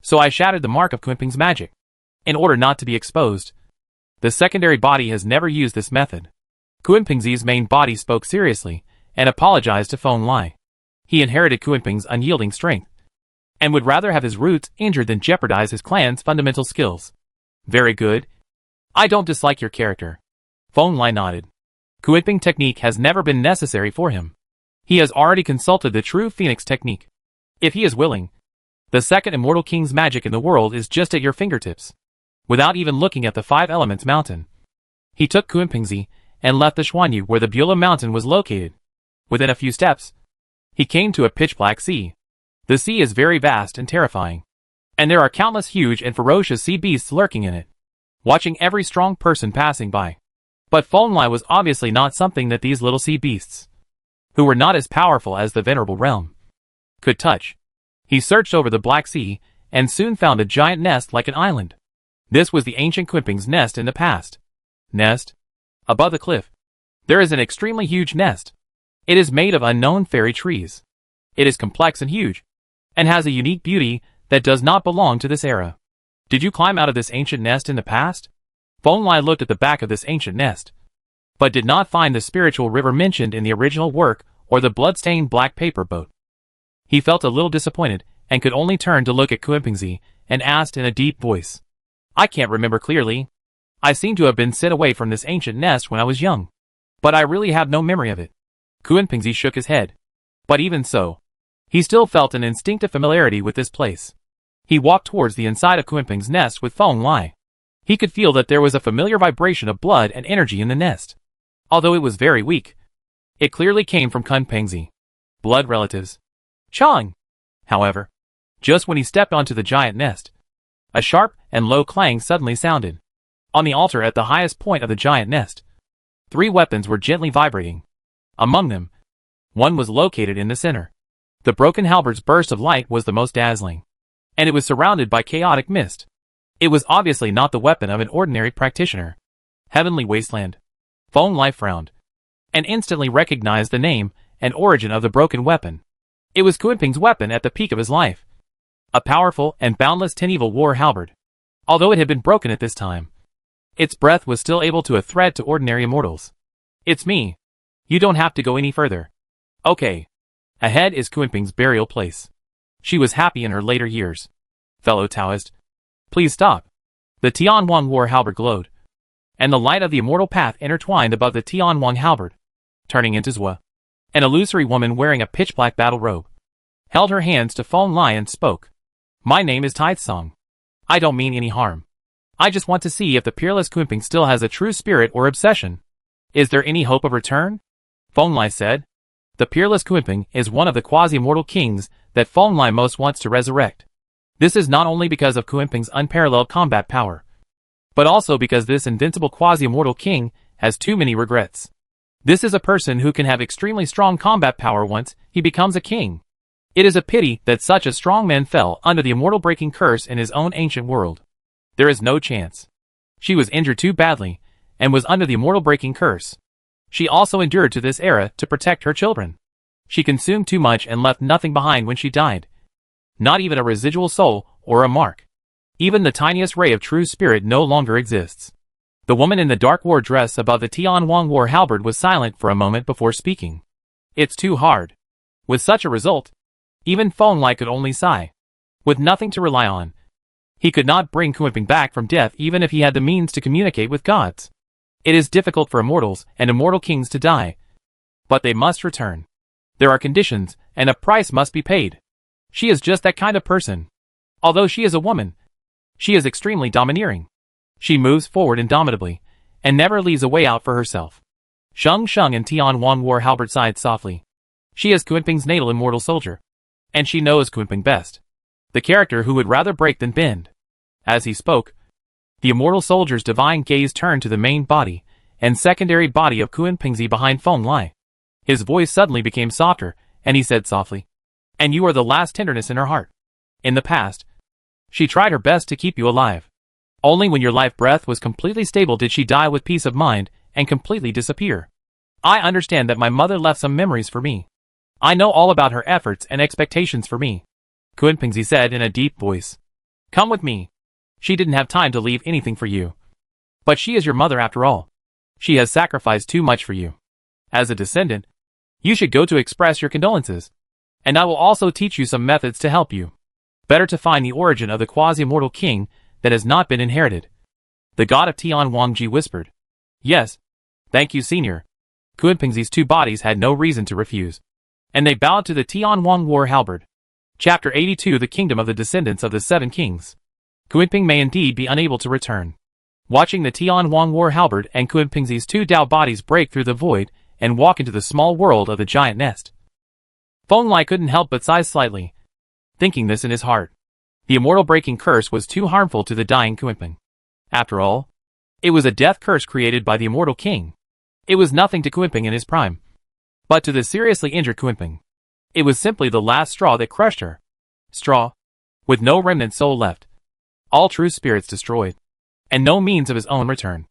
so I shattered the mark of Kunping's magic, in order not to be exposed. The secondary body has never used this method. Kunpingzi's main body spoke seriously, and apologized to Feng Lai. He inherited Kunping's unyielding strength, and would rather have his roots injured than jeopardize his clan's fundamental skills. Very good. I don't dislike your character. Feng Lai nodded. Kunping technique has never been necessary for him. He has already consulted the true Phoenix technique. If he is willing, the second immortal king's magic in the world is just at your fingertips. Without even looking at the 5 elements mountain, he took Kunpingzi and left the Xuanyu where the Beulah mountain was located. Within a few steps, he came to a pitch-black sea. The sea is very vast and terrifying, and there are countless huge and ferocious sea beasts lurking in it, watching every strong person passing by. But Feng Lai was obviously not something that these little sea beasts, who were not as powerful as the venerable realm, could touch. He searched over the Black Sea, and soon found a giant nest like an island. This was the ancient Kunping's nest in the past. Nest. Above the cliff, there is an extremely huge nest. It is made of unknown fairy trees. It is complex and huge, and has a unique beauty that does not belong to this era. Did you climb out of this ancient nest in the past? Feng Lai looked at the back of this ancient nest, but did not find the spiritual river mentioned in the original work or the blood-stained black paper boat. He felt a little disappointed and could only turn to look at Kunpingzi and asked in a deep voice, I can't remember clearly. I seem to have been sent away from this ancient nest when I was young, but I really have no memory of it. Kunpingzi shook his head. But even so, he still felt an instinctive familiarity with this place. He walked towards the inside of Kunping's nest with Feng Lai. He could feel that there was a familiar vibration of blood and energy in the nest. Although it was very weak, it clearly came from Kunpingzi. Blood relatives. Chang! However, just when he stepped onto the giant nest, a sharp and low clang suddenly sounded. On the altar at the highest point of the giant nest, 3 weapons were gently vibrating. Among them, one was located in the center. The broken halberd's burst of light was the most dazzling, and it was surrounded by chaotic mist. It was obviously not the weapon of an ordinary practitioner. Heavenly Wasteland. Feng Lai frowned, and instantly recognized the name and origin of the broken weapon. It was Kunping's weapon at the peak of his life. A powerful and boundless Ten Evil war halberd. Although it had been broken at this time, its breath was still able to a threat to ordinary immortals. It's me. You don't have to go any further. Okay. Ahead is Kunping's burial place. She was happy in her later years. Fellow Taoist, please stop. The Tianwang war halberd glowed, and the light of the immortal path intertwined above the Tianwang halberd, turning into Zhua. An illusory woman wearing a pitch-black battle robe held her hands to Feng Lai and spoke. My name is Taizong. I don't mean any harm. I just want to see if the peerless Kunping still has a true spirit or obsession. Is there any hope of return? Feng Lai said. The peerless Kunping is one of the quasi-immortal kings that Feng Lai most wants to resurrect. This is not only because of Kunping's unparalleled combat power, but also because this invincible quasi-immortal king has too many regrets. This is a person who can have extremely strong combat power once he becomes a king. It is a pity that such a strong man fell under the immortal breaking curse in his own ancient world. There is no chance. She was injured too badly, and was under the immortal breaking curse. She also endured to this era to protect her children. She consumed too much and left nothing behind when she died. Not even a residual soul or a mark. Even the tiniest ray of true spirit no longer exists. The woman in the dark war dress above the Tianwang war halberd was silent for a moment before speaking. It's too hard. With such a result, even Feng Lai could only sigh. With nothing to rely on, he could not bring Kunping back from death even if he had the means to communicate with gods. It is difficult for immortals and immortal kings to die, but they must return. There are conditions, and a price must be paid. She is just that kind of person. Although she is a woman, she is extremely domineering. She moves forward indomitably, and never leaves a way out for herself. Sheng Sheng and Tianwang war halberd sighed softly. She is Kunping's natal immortal soldier, and she knows Kunping best. The character who would rather break than bend. As he spoke, the immortal soldier's divine gaze turned to the main body and secondary body of Kunpingzi behind Feng Lai. His voice suddenly became softer, and he said softly, and you are the last tenderness in her heart. In the past, she tried her best to keep you alive. Only when your life breath was completely stable did she die with peace of mind and completely disappear. I understand that my mother left some memories for me. I know all about her efforts and expectations for me. Kunpingzi said in a deep voice. Come with me. She didn't have time to leave anything for you. But she is your mother after all. She has sacrificed too much for you. As a descendant, you should go to express your condolences. And I will also teach you some methods to help you. Better to find the origin of the quasi-immortal king that has not been inherited. The god of Tianwangji whispered. Yes. Thank you, senior. Kunpingzi's 2 bodies had no reason to refuse, and they bowed to the Tianwang war halberd. Chapter 82 The Kingdom of the Descendants of the 7 Kings. Kunping may indeed be unable to return. Watching the Tianwang war halberd and Kunpingzi's 2 Dao bodies break through the void and walk into the small world of the giant nest, Feng Lai couldn't help but sigh slightly, thinking this in his heart. The immortal breaking curse was too harmful to the dying Kunping. After all, it was a death curse created by the immortal king. It was nothing to Kunping in his prime. But to the seriously injured Kunping, it was simply the last straw that crushed her. Straw, with no remnant soul left. All true spirits destroyed, and no means of his own return.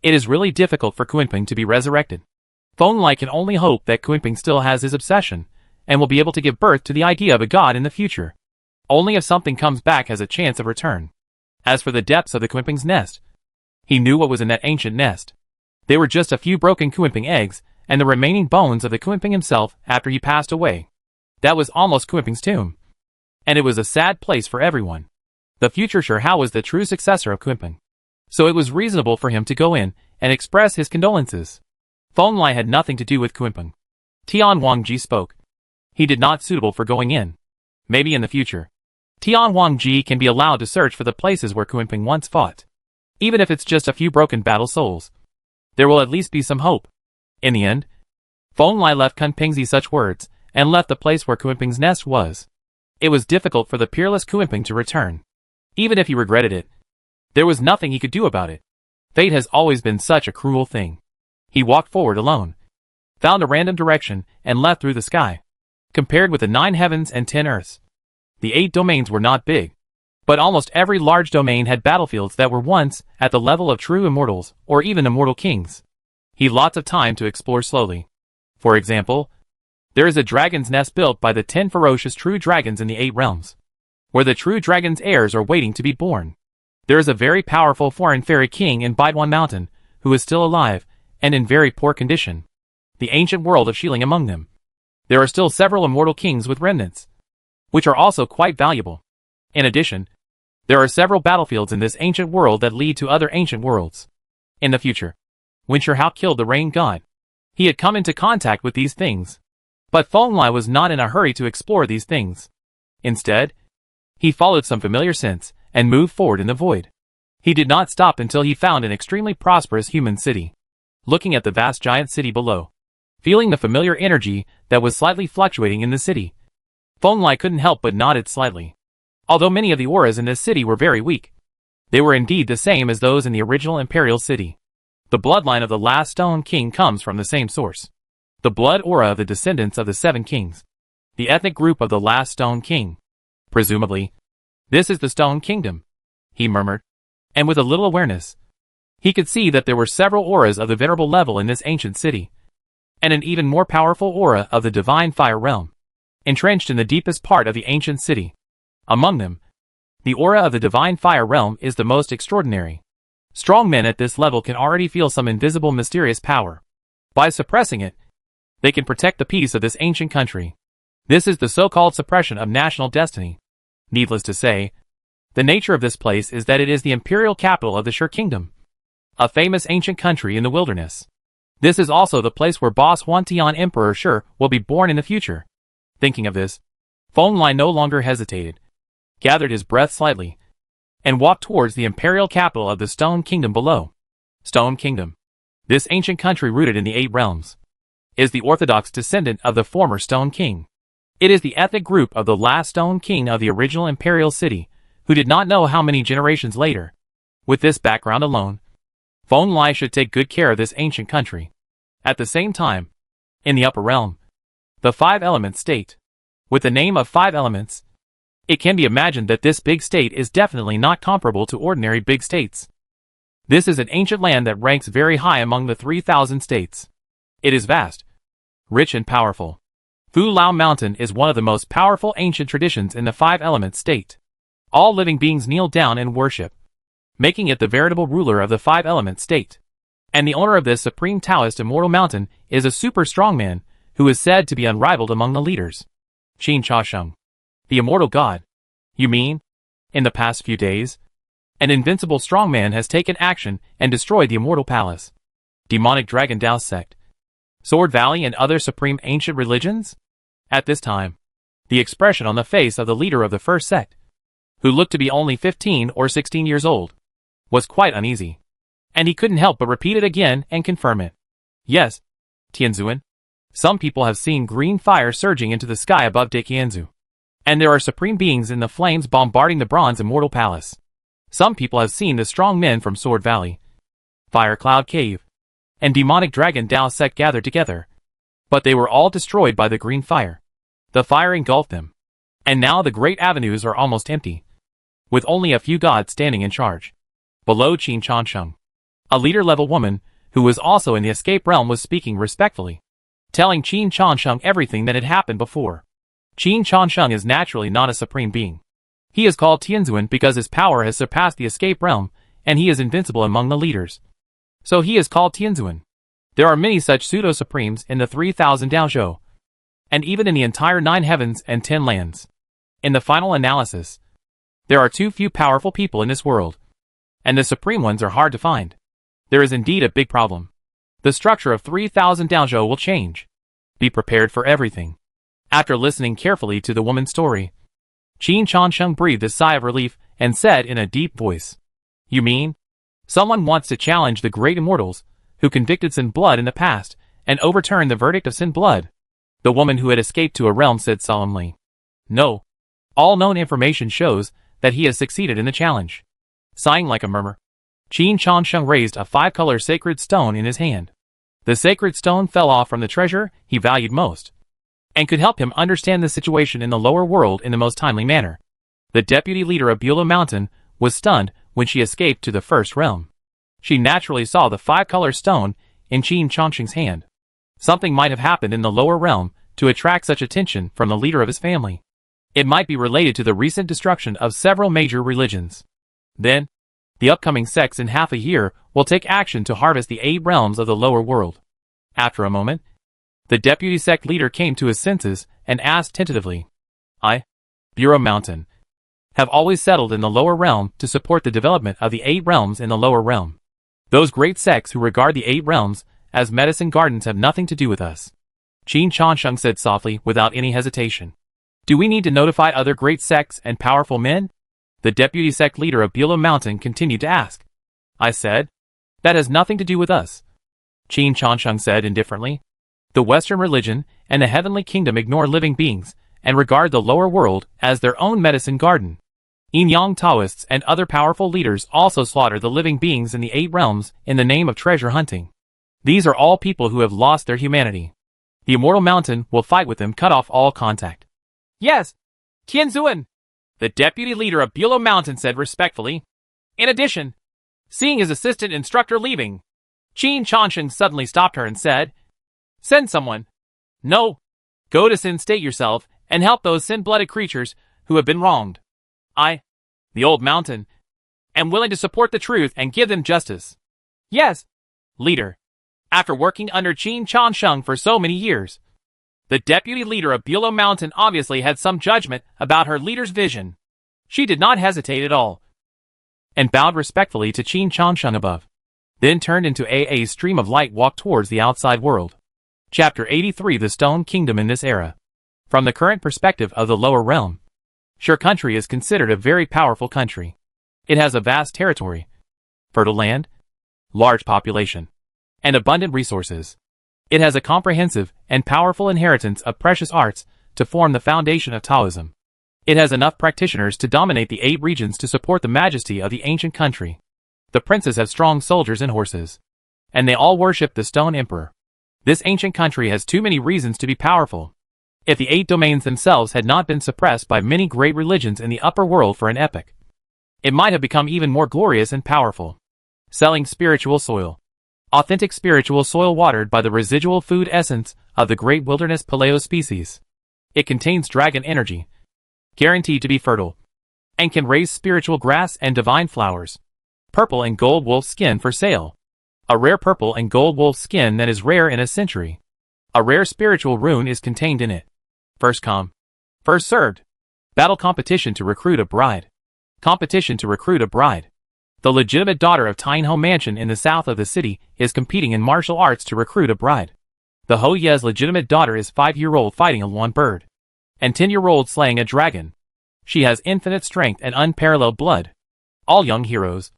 It is really difficult for Kunpeng to be resurrected. Feng Lai can only hope that Kunpeng still has his obsession, and will be able to give birth to the idea of a god in the future. Only if something comes back has a chance of return. As for the depths of the Kunpeng's nest, he knew what was in that ancient nest. They were just a few broken Kunpeng eggs, and the remaining bones of the Kunpeng himself after he passed away. That was almost Kunpeng's tomb. And it was a sad place for everyone. The future Shi Hao was the true successor of Kunpeng. So it was reasonable for him to go in and express his condolences. Feng Lai had nothing to do with Kunpeng. Tian Wangji spoke. He did not suitable for going in. Maybe in the future, Tian Wangji can be allowed to search for the places where Kunpeng once fought. Even if it's just a few broken battle souls, there will at least be some hope. In the end, Feng Lai left Kunpengzi such words, and left the place where Kunpeng's nest was. It was difficult for the peerless Kunpeng to return. Even if he regretted it, there was nothing he could do about it. Fate has always been such a cruel thing. He walked forward alone, found a random direction, and left through the sky. Compared with the 9 heavens and 10 earths, the 8 domains were not big. But almost every large domain had battlefields that were once at the level of true immortals, or even immortal kings. He had lots of time to explore slowly. For example, there is a dragon's nest built by the 10 ferocious true dragons in the 8 realms, where the true dragon's heirs are waiting to be born. There is a very powerful foreign fairy king in Baiduan Mountain, who is still alive, and in very poor condition. The ancient world of Xiling among them. There are still several immortal kings with remnants, which are also quite valuable. In addition, there are several battlefields in this ancient world that lead to other ancient worlds. In the future, when Shi Hao killed the rain god, he had come into contact with these things. But Feng Lai was not in a hurry to explore these things. Instead, he followed some familiar scents, and moved forward in the void. He did not stop until he found an extremely prosperous human city. Looking at the vast giant city below, feeling the familiar energy that was slightly fluctuating in the city, Feng Lai couldn't help but nodded slightly. Although many of the auras in this city were very weak, they were indeed the same as those in the original imperial city. The bloodline of the last Stone King comes from the same source. The blood aura of the descendants of the 7 kings. The ethnic group of the last Stone King. Presumably, this is the Stone Kingdom, he murmured. And with a little awareness, he could see that there were several auras of the venerable level in this ancient city, and an even more powerful aura of the divine fire realm, entrenched in the deepest part of the ancient city. Among them, the aura of the divine fire realm is the most extraordinary. Strong men at this level can already feel some invisible mysterious power. By suppressing it, they can protect the peace of this ancient country. This is the so-called suppression of national destiny. Needless to say, the nature of this place is that it is the imperial capital of the Shi Kingdom, a famous ancient country in the wilderness. This is also the place where Boss Huantian Emperor Shi will be born in the future. Thinking of this, Feng Lai no longer hesitated, gathered his breath slightly, and walked towards the imperial capital of the Stone Kingdom below. Stone Kingdom, this ancient country rooted in the 8 realms, is the orthodox descendant of the former Stone King. It is the ethnic group of the last Stone King of the original imperial city, who did not know how many generations later. With this background alone, Feng Lai should take good care of this ancient country. At the same time, in the upper realm, the 5 element state. With the name of 5 elements, it can be imagined that this big state is definitely not comparable to ordinary big states. This is an ancient land that ranks very high among the 3,000 states. It is vast, rich and powerful. Fu Lao Mountain is one of the most powerful ancient traditions in the 5 element state. All living beings kneel down and worship, making it the veritable ruler of the 5 element state. And the owner of this supreme Taoist immortal mountain is a super strong man, who is said to be unrivaled among the leaders. Qin Cha Sheng, the immortal god. You mean, in the past few days, an invincible strongman has taken action and destroyed the immortal palace, demonic dragon Dao sect, Sword Valley and other supreme ancient religions? At this time, the expression on the face of the leader of the first sect, who looked to be only 15 or 16 years old, was quite uneasy. And he couldn't help but repeat it again and confirm it. Yes, Tianzuan. Some people have seen green fire surging into the sky above Deqianzu. And there are supreme beings in the flames bombarding the bronze immortal palace. Some people have seen the strong men from Sword Valley, Fire Cloud Cave, and demonic dragon Dao sect gathered together. But they were all destroyed by the green fire. The fire engulfed them. And now the great avenues are almost empty, with only a few gods standing in charge. Below Qin Chansheng, A leader-level woman, who was also in the escape realm, was speaking respectfully, telling Qin Changsheng everything that had happened before. Qin Changsheng is naturally not a supreme being. He is called Tianzuan because his power has surpassed the escape realm, and he is invincible among the leaders. So he is called Tianzuan. There are many such pseudo-supremes in the 3000 Daozhou, and even in the entire 9 heavens and 10 lands. In the final analysis, there are too few powerful people in this world, and the supreme ones are hard to find. There is indeed a big problem. The structure of 3000 Daozhou will change. Be prepared for everything. After listening carefully to the woman's story, Qin Changsheng breathed a sigh of relief and said in a deep voice, "You mean? Someone wants to challenge the great immortals, who convicted Sin Blood in the past, and overturn the verdict of Sin Blood?" The woman who had escaped to a realm said solemnly, "No. All known information shows that he has succeeded in the challenge." Sighing like a murmur, Qin Changsheng raised a 5-color sacred stone in his hand. The sacred stone fell off from the treasure he valued most, and could help him understand the situation in the lower world in the most timely manner. The deputy leader of Beulah Mountain was stunned when she escaped to the first realm. She naturally saw the 5-color stone in Qin Changsheng's hand. Something might have happened in the lower realm to attract such attention from the leader of his family. It might be related to the recent destruction of several major religions. Then, the upcoming sects in half a year will take action to harvest the 8 realms of the lower world. After a moment, the deputy sect leader came to his senses and asked tentatively, "I, Beulah Mountain, have always settled in the lower realm to support the development of the 8 realms in the lower realm. Those great sects who regard the 8 realms as medicine gardens have nothing to do with us." Qin Changsheng said softly without any hesitation. "Do we need to notify other great sects and powerful men?" The deputy sect leader of Beulah Mountain continued to ask. "I said, that has nothing to do with us," Qin Changsheng said indifferently. "The Western religion and the heavenly kingdom ignore living beings and regard the lower world as their own medicine garden. Yin-Yang Taoists and other powerful leaders also slaughter the living beings in the 8 realms in the name of treasure hunting. These are all people who have lost their humanity. The Immortal Mountain will fight with them, cut off all contact." "Yes, Tianzuan," the deputy leader of Beulah Mountain said respectfully. In addition, seeing his assistant instructor leaving, Qin Changsheng suddenly stopped her and said, "Send someone." "No. Go to Sin State yourself and help those sin-blooded creatures who have been wronged. I, the Old Mountain, am willing to support the truth and give them justice." "Yes, leader." After working under Qin Changsheng for so many years, the deputy leader of Beulah Mountain obviously had some judgment about her leader's vision. She did not hesitate at all, and bowed respectfully to Qin Changsheng above, then turned into a stream of light walked towards the outside world. Chapter 83: The Stone Kingdom in this era. From the current perspective of the lower realm, Shur country is considered a very powerful country. It has a vast territory, fertile land, large population, and abundant resources. It has a comprehensive and powerful inheritance of precious arts to form the foundation of Taoism. It has enough practitioners to dominate the 8 regions to support the majesty of the ancient country. The princes have strong soldiers and horses, and they all worship the Stone Emperor. This ancient country has too many reasons to be powerful. If the 8 domains themselves had not been suppressed by many great religions in the upper world for an epoch, it might have become even more glorious and powerful. Selling spiritual soil. Authentic spiritual soil watered by the residual food essence of the great wilderness paleo species. It contains dragon energy, guaranteed to be fertile, and can raise spiritual grass and divine flowers. Purple and gold wolf skin for sale. A rare purple and gold wolf skin that is rare in a century. A rare spiritual rune is contained in it. First come, first served. Battle competition to recruit a bride. Competition to recruit a bride. The legitimate daughter of Tainho Mansion in the south of the city is competing in martial arts to recruit a bride. The Ho Ye's legitimate daughter is 5-year-old fighting a one bird, and 10-year-old slaying a dragon. She has infinite strength and unparalleled blood. All young heroes,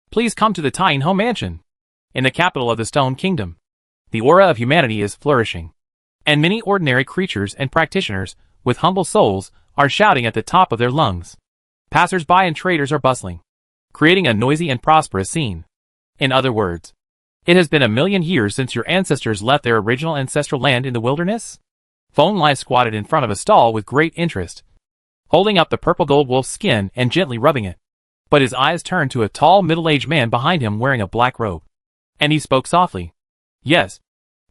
please come to the Tainho Mansion. In the capital of the Stone Kingdom, the aura of humanity is flourishing, and many ordinary creatures and practitioners with humble souls are shouting at the top of their lungs. Passers-by and traders are bustling, creating a noisy and prosperous scene. In other words, it has been 1,000,000 years since your ancestors left their original ancestral land in the wilderness? Feng Lai squatted in front of a stall with great interest, holding up the purple gold wolf skin and gently rubbing it. But his eyes turned to a tall middle-aged man behind him wearing a black robe. And he spoke softly. Yes.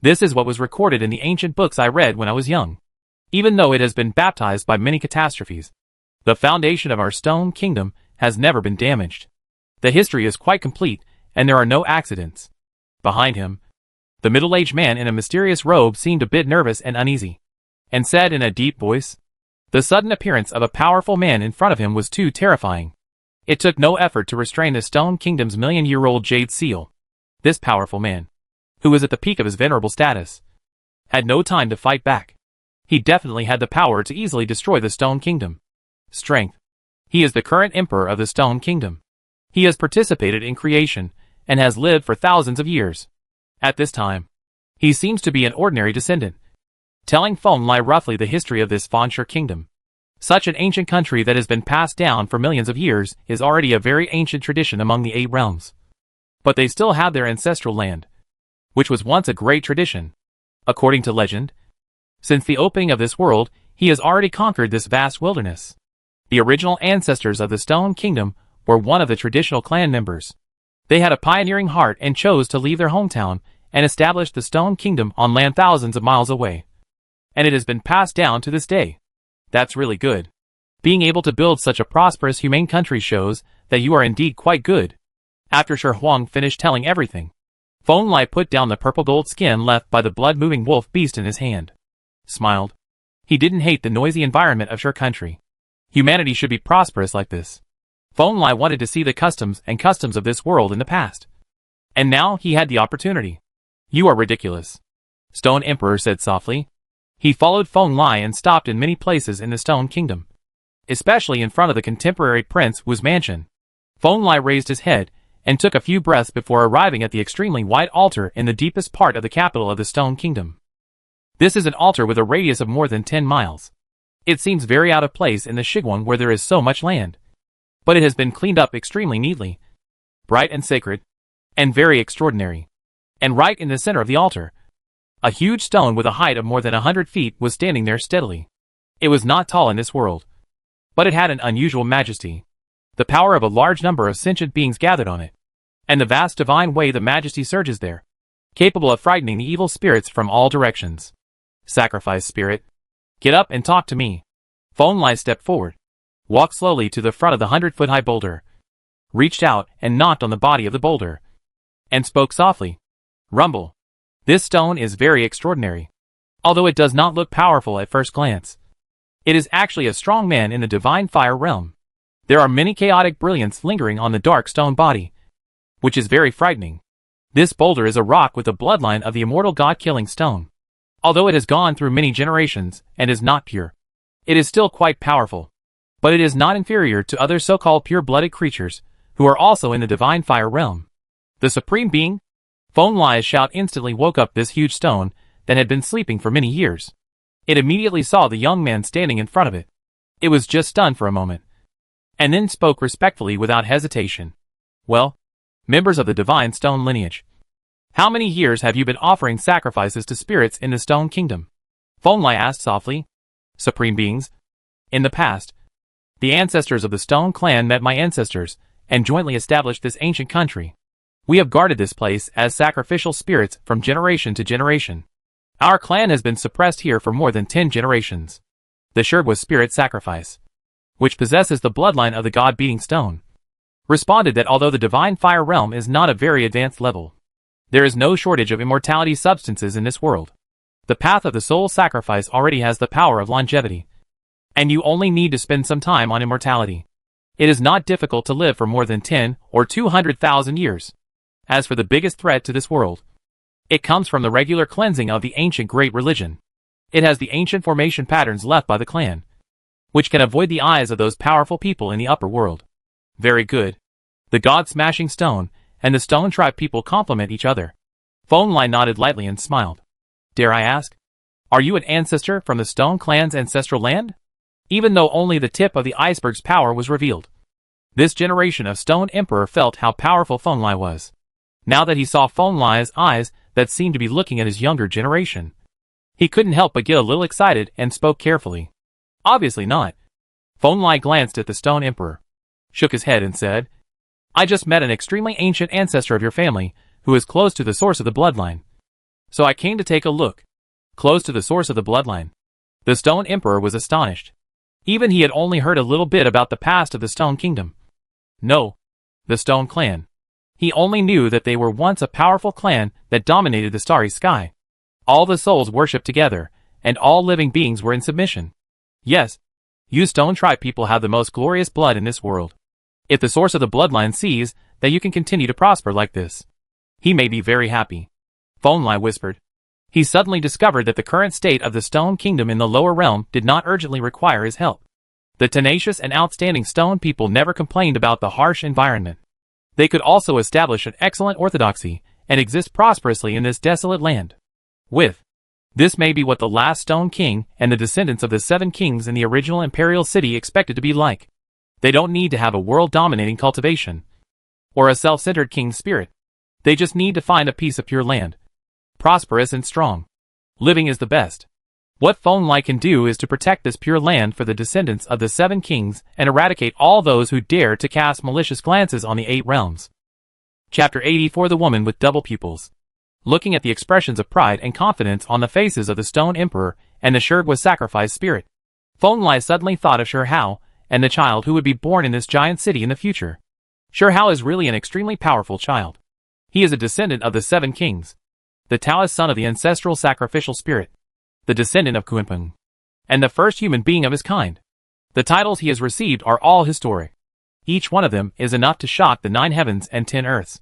This is what was recorded in the ancient books I read when I was young. Even though it has been baptized by many catastrophes, the foundation of our stone kingdom has never been damaged. The history is quite complete, and there are no accidents. Behind him, the middle-aged man in a mysterious robe seemed a bit nervous and uneasy, and said in a deep voice, the sudden appearance of a powerful man in front of him was too terrifying. It took no effort to restrain the Stone Kingdom's million-year-old jade seal. This powerful man, who was at the peak of his venerable status, had no time to fight back. He definitely had the power to easily destroy the Stone Kingdom. Strength. He is the current emperor of the Stone Kingdom. He has participated in creation, and has lived for thousands of years. At this time, he seems to be an ordinary descendant, telling Feng Lai roughly the history of this Fanshe kingdom. Such an ancient country that has been passed down for millions of years is already a very ancient tradition among the 8 realms. But they still have their ancestral land, which was once a great tradition. According to legend, since the opening of this world, he has already conquered this vast wilderness. The original ancestors of the Stone Kingdom were one of the traditional clan members. They had a pioneering heart and chose to leave their hometown and establish the Stone Kingdom on land thousands of miles away. And it has been passed down to this day. That's really good. Being able to build such a prosperous humane country shows that you are indeed quite good. After Shi Huang finished telling everything, Feng Lai put down the purple gold skin left by the blood-moving wolf beast in his hand. Smiled. He didn't hate the noisy environment of Shi country. Humanity should be prosperous like this. Feng Lai wanted to see the customs of this world in the past. And now he had the opportunity. You are ridiculous, Stone Emperor said softly. He followed Feng Lai and stopped in many places in the Stone Kingdom, especially in front of the contemporary Prince Wu's mansion. Feng Lai raised his head and took a few breaths before arriving at the extremely wide altar in the deepest part of the capital of the Stone Kingdom. This is an altar with a radius of more than 10 miles. It seems very out of place in the Shiguang where there is so much land. But it has been cleaned up extremely neatly, bright and sacred, and very extraordinary. And right in the center of the altar, a huge stone with a height of more than 100 feet was standing there steadily. It was not tall in this world, but it had an unusual majesty. The power of a large number of sentient beings gathered on it, and the vast divine way the majesty surges there, capable of frightening the evil spirits from all directions. Sacrifice spirit. Get up and talk to me. Feng Lai stepped forward, walked slowly to the front of the 100-foot-high boulder, reached out and knocked on the body of the boulder, and spoke softly. Rumble. This stone is very extraordinary. Although it does not look powerful at first glance, it is actually a strong man in the divine fire realm. There are many chaotic brilliance lingering on the dark stone body, which is very frightening. This boulder is a rock with the bloodline of the immortal god-killing stone. Although it has gone through many generations and is not pure, it is still quite powerful. But it is not inferior to other so-called pure-blooded creatures who are also in the divine fire realm. The supreme being? Feng Lai's shout instantly woke up this huge stone that had been sleeping for many years. It immediately saw the young man standing in front of it. It was just stunned for a moment, and then spoke respectfully without hesitation. Well, members of the divine stone lineage, how many years have you been offering sacrifices to spirits in the Stone Kingdom? Feng Lai asked softly. Supreme beings. In the past, the ancestors of the Stone Clan met my ancestors and jointly established this ancient country. We have guarded this place as sacrificial spirits from generation to generation. Our clan has been suppressed here for more than 10 generations. The Shurgwa spirit sacrifice, which possesses the bloodline of the god-beating stone, responded that although the divine fire realm is not a very advanced level, there is no shortage of immortality substances in this world. The path of the soul sacrifice already has the power of longevity, and you only need to spend some time on immortality. It is not difficult to live for more than 10 or 200,000 years. As for the biggest threat to this world, it comes from the regular cleansing of the ancient great religion. It has the ancient formation patterns left by the clan, which can avoid the eyes of those powerful people in the upper world. Very good. The god-smashing stone and the stone tribe people complement each other. Feng Lai nodded lightly and smiled. Dare I ask, are you an ancestor from the Stone Clan's ancestral land? Even though only the tip of the iceberg's power was revealed, this generation of Stone Emperor felt how powerful Feng Lai was. Now that he saw Feng Lai's eyes that seemed to be looking at his younger generation, he couldn't help but get a little excited and spoke carefully. Obviously not. Feng Lai glanced at the Stone Emperor, shook his head and said, I just met an extremely ancient ancestor of your family who is close to the source of the bloodline. So I came to take a look. Close to the source of the bloodline. The Stone Emperor was astonished. Even he had only heard a little bit about the past of the Stone Kingdom. No. The Stone Clan. He only knew that they were once a powerful clan that dominated the starry sky. All the souls worshipped together, and all living beings were in submission. Yes, you Stone Tribe people have the most glorious blood in this world. If the source of the bloodline sees that you can continue to prosper like this, he may be very happy. Fonlai whispered. He suddenly discovered that the current state of the Stone Kingdom in the lower realm did not urgently require his help. The tenacious and outstanding Stone people never complained about the harsh environment. They could also establish an excellent orthodoxy and exist prosperously in this desolate land. This may be what the last Stone King and the descendants of the 7 kings in the original imperial city expected to be like. They don't need to have a world-dominating cultivation or a self-centered king spirit. They just need to find a piece of pure land. Prosperous and strong. Living is the best. What Fonlai can do is to protect this pure land for the descendants of the 7 kings and eradicate all those who dare to cast malicious glances on the 8 realms. Chapter 84 The Woman with Double Pupils. Looking at the expressions of pride and confidence on the faces of the Stone Emperor and the Shurgwa sacrifice spirit, Fonlai suddenly thought of Shurhao and the child who would be born in this giant city in the future. Shurhao is really an extremely powerful child. He is a descendant of the 7 kings, the Taoist son of the ancestral sacrificial spirit, the descendant of Kunpeng, and the first human being of his kind. The titles he has received are all historic. Each one of them is enough to shock the 9 heavens and 10 earths.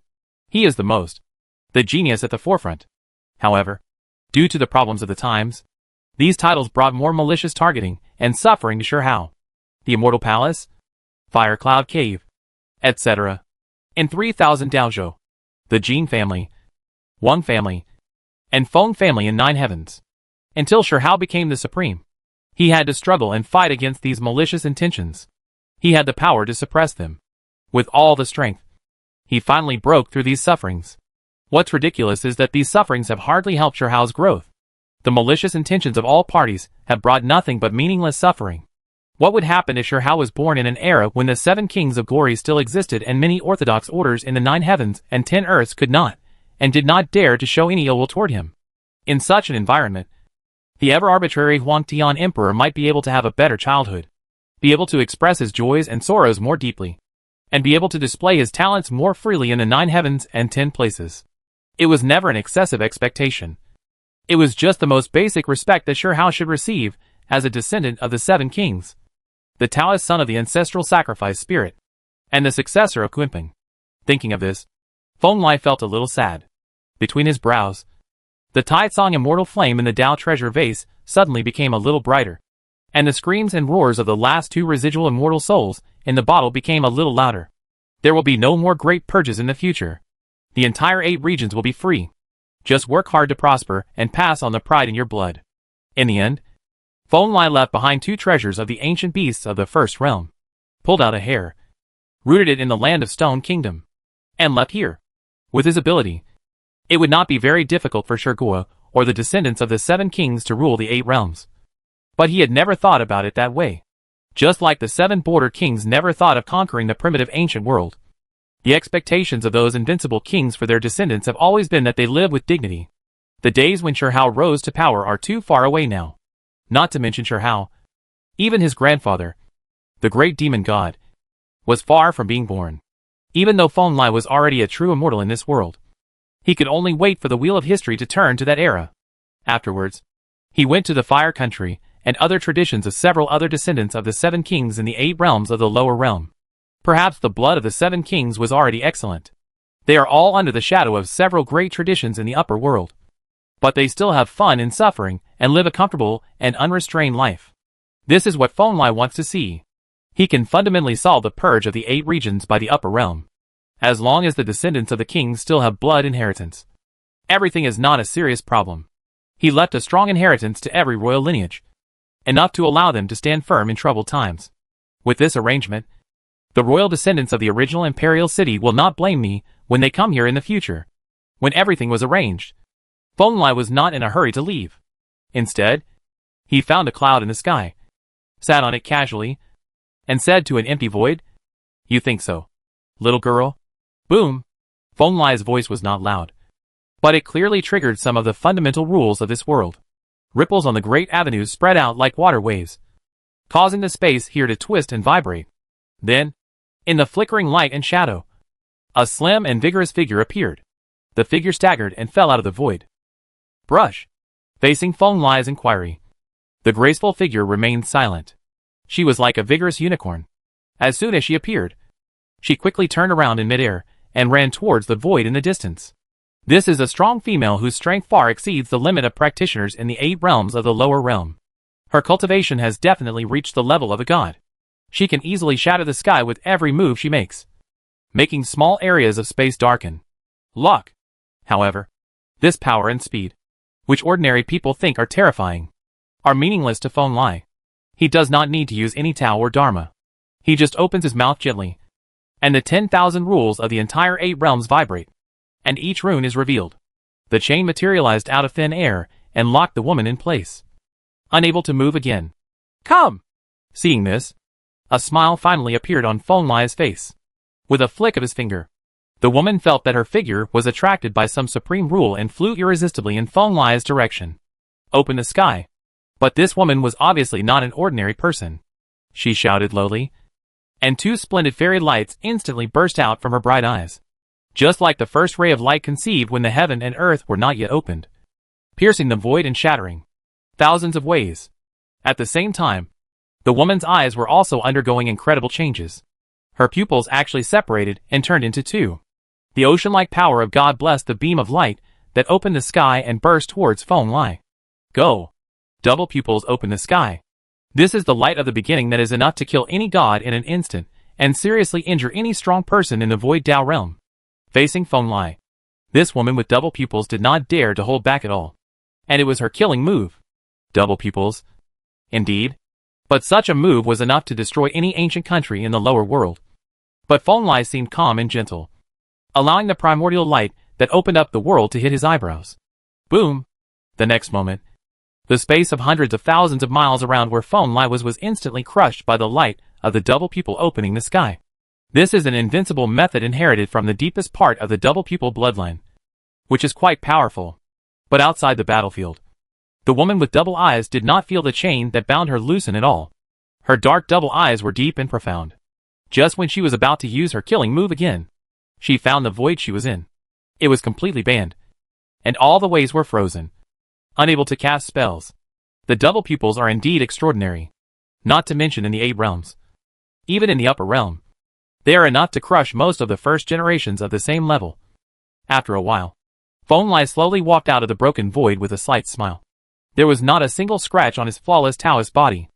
He is the genius at the forefront. However, due to the problems of the times, these titles brought more malicious targeting and suffering to Shurhao. The Immortal Palace, Fire Cloud Cave, etc. In 3000 Daozhou, the Jin family, Wang family, and Feng family in 9 heavens. Until Shurhao became the supreme, he had to struggle and fight against these malicious intentions. He had the power to suppress them. With all the strength, he finally broke through these sufferings. What's ridiculous is that these sufferings have hardly helped Shurhao's growth. The malicious intentions of all parties have brought nothing but meaningless suffering. What would happen if Shurhao was born in an era when the 7 kings of glory still existed and many orthodox orders in the 9 heavens and 10 earths could not, and did not dare to show any ill will toward him? In such an environment, the ever-arbitrary Huangtian Emperor might be able to have a better childhood, be able to express his joys and sorrows more deeply, and be able to display his talents more freely in the 9 heavens and 10 places. It was never an excessive expectation. It was just the most basic respect that Shurhao should receive as a descendant of the 7 kings, the Taoist son of the ancestral sacrifice spirit, and the successor of Kunpeng. Thinking of this, Fonlai felt a little sad. Between his brows, the Taitsong immortal flame in the Dao treasure vase suddenly became a little brighter, and the screams and roars of the last 2 residual immortal souls in the bottle became a little louder. There will be no more great purges in the future. The entire 8 regions will be free. Just work hard to prosper and pass on the pride in your blood. In the end, Fonlai left behind 2 treasures of the ancient beasts of the first realm, pulled out a hair, rooted it in the land of Stone Kingdom, and left here. With his ability, it would not be very difficult for Shurgwa or the descendants of the 7 kings to rule the 8 realms. But he had never thought about it that way. Just like the 7 border kings never thought of conquering the primitive ancient world. The expectations of those invincible kings for their descendants have always been that they live with dignity. The days when Shurhao rose to power are too far away now. Not to mention Shurhao, even his grandfather, the great demon god, was far from being born. Even though Fonlai was already a true immortal in this world, he could only wait for the wheel of history to turn to that era. Afterwards, he went to the Fire Country and other traditions of several other descendants of the 7 kings in the 8 realms of the lower realm. Perhaps the blood of the 7 kings was already excellent. They are all under the shadow of several great traditions in the upper world. But they still have fun in suffering and live a comfortable and unrestrained life. This is what Fonlai wants to see. He can fundamentally solve the purge of the 8 regions by the upper realm. As long as the descendants of the kings still have blood inheritance, everything is not a serious problem. He left a strong inheritance to every royal lineage, enough to allow them to stand firm in troubled times. With this arrangement, the royal descendants of the original imperial city will not blame me when they come here in the future. When everything was arranged, Fonlai was not in a hurry to leave. Instead, he found a cloud in the sky, sat on it casually, and said to an empty void, "You think so, little girl?" Boom! Feng Lai's voice was not loud, but it clearly triggered some of the fundamental rules of this world. Ripples on the great avenues spread out like water waves, causing the space here to twist and vibrate. Then, in the flickering light and shadow, a slim and vigorous figure appeared. The figure staggered and fell out of the void. Brush. Facing Feng Lai's inquiry, the graceful figure remained silent. She was like a vigorous unicorn. As soon as she appeared, she quickly turned around in midair and ran towards the void in the distance. This is a strong female whose strength far exceeds the limit of practitioners in the 8 realms of the lower realm. Her cultivation has definitely reached the level of a god. She can easily shatter the sky with every move she makes, making small areas of space darken. Luck. However, this power and speed, which ordinary people think are terrifying, are meaningless to Feng Lai. He does not need to use any Tao or Dharma. He just opens his mouth gently, and the 10,000 rules of the entire 8 realms vibrate, and each rune is revealed. The chain materialized out of thin air and locked the woman in place, unable to move again. Come! Seeing this, a smile finally appeared on Feng Lai's face. With a flick of his finger, the woman felt that her figure was attracted by some supreme rule and flew irresistibly in Feng Lai's direction. Open the sky. But this woman was obviously not an ordinary person. She shouted lowly, and 2 splendid fairy lights instantly burst out from her bright eyes, just like the first ray of light conceived when the heaven and earth were not yet opened, piercing the void and shattering thousands of ways. At the same time, the woman's eyes were also undergoing incredible changes. Her pupils actually separated and turned into 2. The ocean-like power of God blessed the beam of light that opened the sky and burst towards Feng Lai. Go! Double pupils open the sky. This is the light of the beginning that is enough to kill any god in an instant and seriously injure any strong person in the void Tao realm. Facing Feng Lai, this woman with double pupils did not dare to hold back at all. And it was her killing move. Double pupils. Indeed. But such a move was enough to destroy any ancient country in the lower world. But Feng Lai seemed calm and gentle, allowing the primordial light that opened up the world to hit his eyebrows. Boom! The next moment, the space of hundreds of thousands of miles around where Feng Lai was instantly crushed by the light of the double pupil opening the sky. This is an invincible method inherited from the deepest part of the double pupil bloodline, which is quite powerful. But outside the battlefield, the woman with double eyes did not feel the chain that bound her loosen at all. Her dark double eyes were deep and profound. Just when she was about to use her killing move again, she found the void she was in. It was completely banned, and all the ways were frozen, unable to cast spells. The double pupils are indeed extraordinary, not to mention in the 8 realms. Even in the upper realm, they are enough to crush most of the first generations of the same level. After a while, Feng Lai slowly walked out of the broken void with a slight smile. There was not a single scratch on his flawless Taoist body.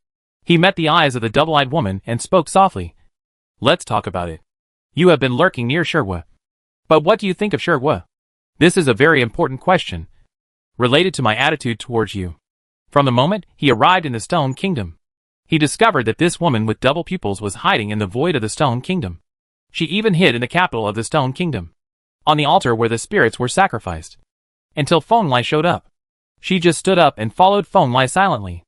He met the eyes of the double-eyed woman and spoke softly. Let's talk about it. You have been lurking near Shirwa. But what do you think of Shirwa? This is a very important question, related to my attitude towards you. From the moment he arrived in the Stone Kingdom, he discovered that this woman with double pupils was hiding in the void of the Stone Kingdom. She even hid in the capital of the Stone Kingdom, on the altar where the spirits were sacrificed, until Feng Lai showed up. She just stood up and followed Feng Lai silently,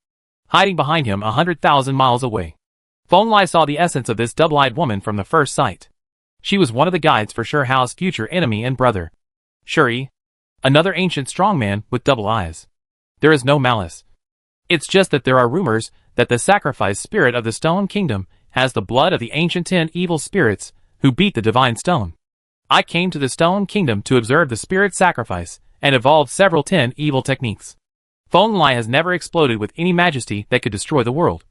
hiding behind him 100,000 miles away. Feng Lai saw the essence of this double-eyed woman from the first sight. She was one of the guides for Shi Hao's future enemy and brother, Shuri, another ancient strongman with double eyes. There is no malice. It's just that there are rumors that the sacrifice spirit of the Stone Kingdom has the blood of the ancient 10 evil spirits who beat the divine stone. I came to the Stone Kingdom to observe the spirit sacrifice and evolved several 10 evil techniques. Feng Lai has never exploded with any majesty that could destroy the world.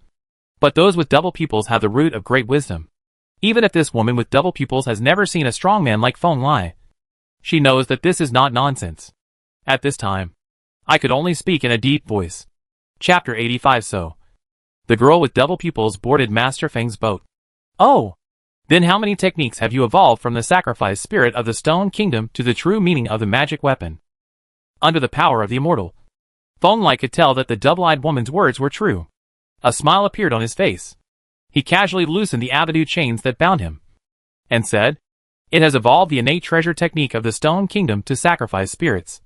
But those with double pupils have the root of great wisdom. Even if this woman with double pupils has never seen a strong man like Feng Lai, she knows that this is not nonsense. At this time, I could only speak in a deep voice. Chapter 85. So, the girl with double pupils boarded Master Feng's boat. Oh! Then how many techniques have you evolved from the sacrifice spirit of the Stone Kingdom to the true meaning of the magic weapon? Under the power of the immortal, Feng Lai could tell that the double-eyed woman's words were true. A smile appeared on his face. He casually loosened the avenue chains that bound him, and said, "It has evolved the innate treasure technique of the Stone Kingdom to sacrifice spirits.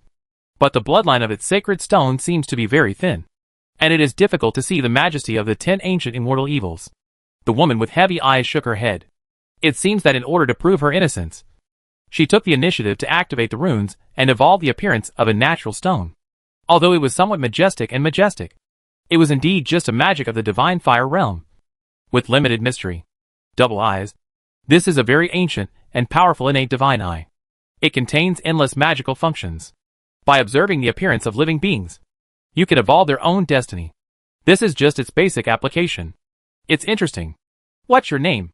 But the bloodline of its sacred stone seems to be very thin, and it is difficult to see the majesty of the 10 ancient immortal evils." The woman with heavy eyes shook her head. It seems that in order to prove her innocence, She took the initiative to activate the runes and evolve the appearance of a natural stone. Although it was somewhat majestic, it was indeed just a magic of the divine fire realm. With limited mystery. Double eyes. This is a very ancient and powerful innate divine eye. It contains endless magical functions. By observing the appearance of living beings, you can evolve their own destiny. This is just its basic application. It's interesting. What's your name?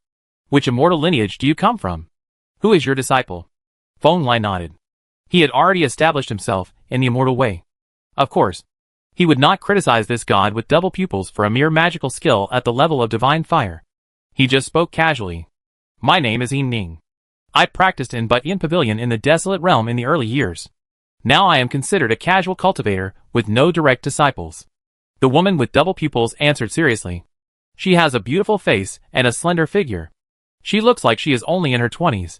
Which immortal lineage do you come from? Who is your disciple? Feng Lai nodded. He had already established himself in the immortal way. Of course, he would not criticize this god with double pupils for a mere magical skill at the level of divine fire. He just spoke casually. My name is Yin Ning. I practiced in Butyin Pavilion in the Desolate Realm in the early years. Now I am considered a casual cultivator with no direct disciples. The woman with double pupils answered seriously. She has a beautiful face and a slender figure. She looks like she is only in her 20s.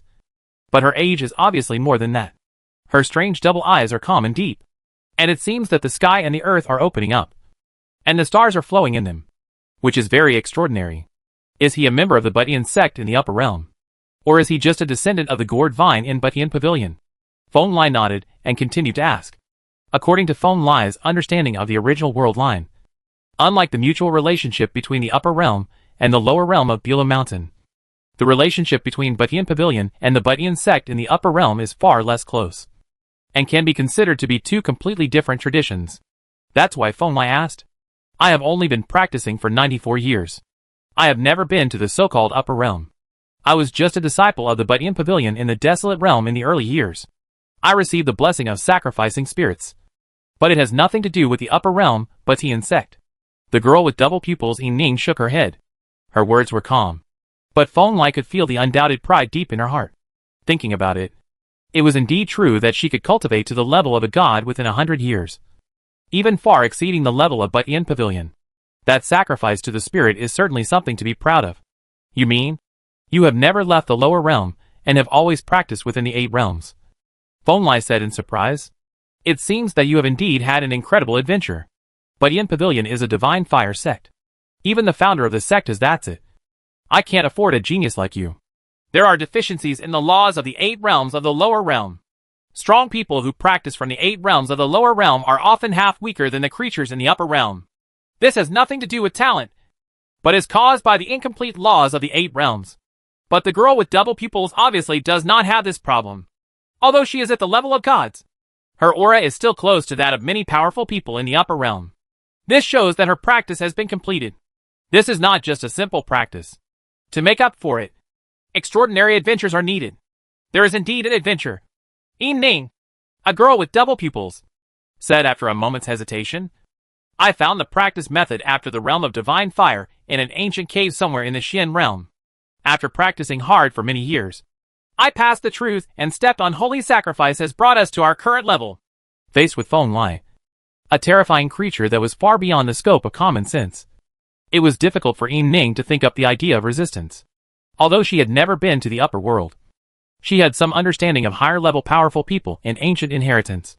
But her age is obviously more than that. Her strange double eyes are calm and deep. And it seems that the sky and the earth are opening up. And the stars are flowing in them. Which is very extraordinary. Is he a member of the Butyin sect in the upper realm? Or is he just a descendant of the gourd vine in Butyin Pavilion? Feng Lai nodded and continued to ask. According to Feng Lai's understanding of the original world line, unlike the mutual relationship between the upper realm and the lower realm of Beulah Mountain, the relationship between Butyin Pavilion and the Butyin sect in the upper realm is far less close, and can be considered to be two completely different traditions. That's why Feng Lai asked. I have only been practicing for 94 years. I have never been to the so-called upper realm. I was just a disciple of the Butyin Pavilion in the Desolate Realm in the early years. I received the blessing of sacrificing spirits. But it has nothing to do with the upper realm, Butyin sect. The girl with double pupils Yin Ning shook her head. Her words were calm. But Feng Lai could feel the undoubted pride deep in her heart. Thinking about it, it was indeed true that she could cultivate to the level of a god within 100 years. Even far exceeding the level of Butyin Pavilion. That sacrifice to the spirit is certainly something to be proud of. You mean? You have never left the lower realm, and have always practiced within the 8 realms. Feng Lai said in surprise. It seems that you have indeed had an incredible adventure. Butyin Pavilion is a divine fire sect. Even the founder of the sect is that's it. I can't afford a genius like you. There are deficiencies in the laws of the 8 realms of the lower realm. Strong people who practice from the 8 realms of the lower realm are often half weaker than the creatures in the upper realm. This has nothing to do with talent, but is caused by the incomplete laws of the 8 realms. But the girl with double pupils obviously does not have this problem. Although she is at the level of gods, her aura is still close to that of many powerful people in the upper realm. This shows that her practice has been completed. This is not just a simple practice. To make up for it, extraordinary adventures are needed. There is indeed an adventure. Yin Ning, a girl with double pupils, said after a moment's hesitation. I found the practice method after the realm of divine fire in an ancient cave somewhere in the Xian realm. After practicing hard for many years, I passed the truth and stepped on holy sacrifice has brought us to our current level. Faced with Feng Lai, a terrifying creature that was far beyond the scope of common sense, it was difficult for Yin Ning to think up the idea of resistance. Although she had never been to the upper world, she had some understanding of higher-level powerful people and ancient inheritance.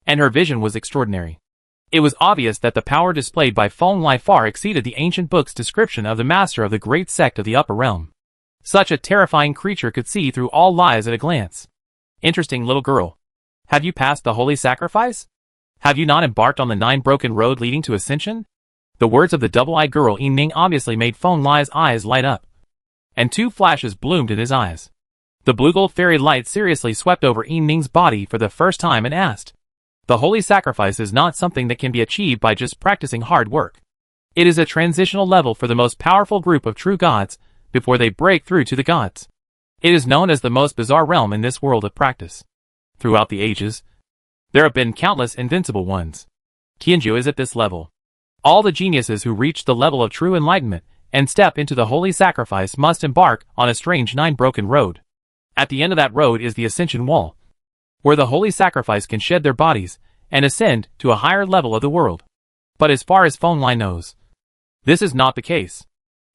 And her vision was extraordinary. It was obvious that the power displayed by Feng Lai far exceeded the ancient book's description of the master of the great sect of the upper realm. Such a terrifying creature could see through all lies at a glance. Interesting little girl. Have you passed the holy sacrifice? Have you not embarked on the 9 broken road leading to ascension? The words of the double-eyed girl Yin Ning obviously made Feng Lai's eyes light up. And 2 flashes bloomed in his eyes. The blue-gold fairy light seriously swept over Yin Ning's body for the first time and asked. The holy sacrifice is not something that can be achieved by just practicing hard work. It is a transitional level for the most powerful group of true gods before they break through to the gods. It is known as the most bizarre realm in this world of practice. Throughout the ages, there have been countless invincible ones. Qianju is at this level. All the geniuses who reach the level of true enlightenment and step into the holy sacrifice must embark on a strange 9-broken road. At the end of that road is the ascension wall, where the holy sacrifice can shed their bodies and ascend to a higher level of the world. But as far as Feng Lai knows, this is not the case.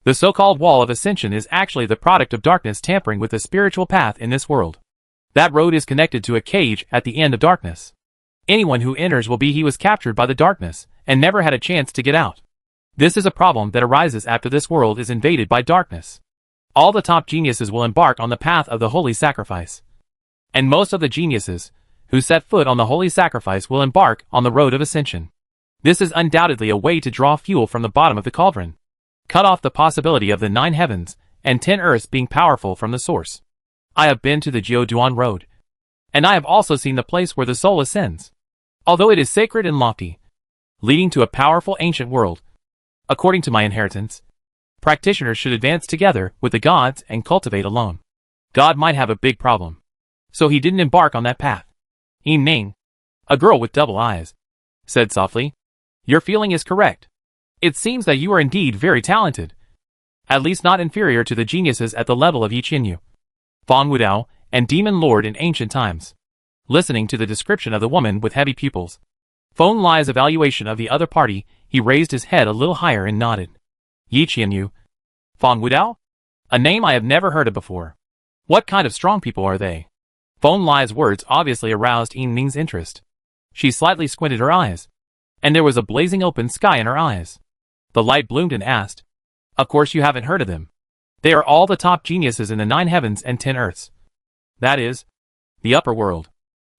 The so-called wall of ascension is actually the product of darkness tampering with the spiritual path in this world. That road is connected to a cage at the end of darkness. Anyone who enters will be he was captured by the darkness and never had a chance to get out. This is a problem that arises after this world is invaded by darkness. All the top geniuses will embark on the path of the holy sacrifice. And most of the geniuses who set foot on the holy sacrifice will embark on the road of ascension. This is undoubtedly a way to draw fuel from the bottom of the cauldron. Cut off the possibility of the 9 heavens and 10 earths being powerful from the source. I have been to the Jiuduan road, and I have also seen the place where the soul ascends. Although it is sacred and lofty, leading to a powerful ancient world, according to my inheritance, practitioners should advance together with the gods and cultivate alone. God might have a big problem, so he didn't embark on that path. Yin Ning, a girl with double eyes, said softly, "Your feeling is correct. It seems that you are indeed very talented, at least not inferior to the geniuses at the level of Yi Qinyu, Fang Wudao, and Demon Lord in ancient times." Listening to the description of the woman with heavy pupils, Feng Lai's evaluation of the other party, he raised his head a little higher and nodded. Yi Qinyu, Fang Wudao? A name I have never heard of before. What kind of strong people are they? Feng Lai's words obviously aroused Yin Ning's interest. She slightly squinted her eyes, and there was a blazing open sky in her eyes. The light bloomed and asked, "Of course you haven't heard of them. They are all the top geniuses in the 9 heavens and 10 earths. That is, the upper world.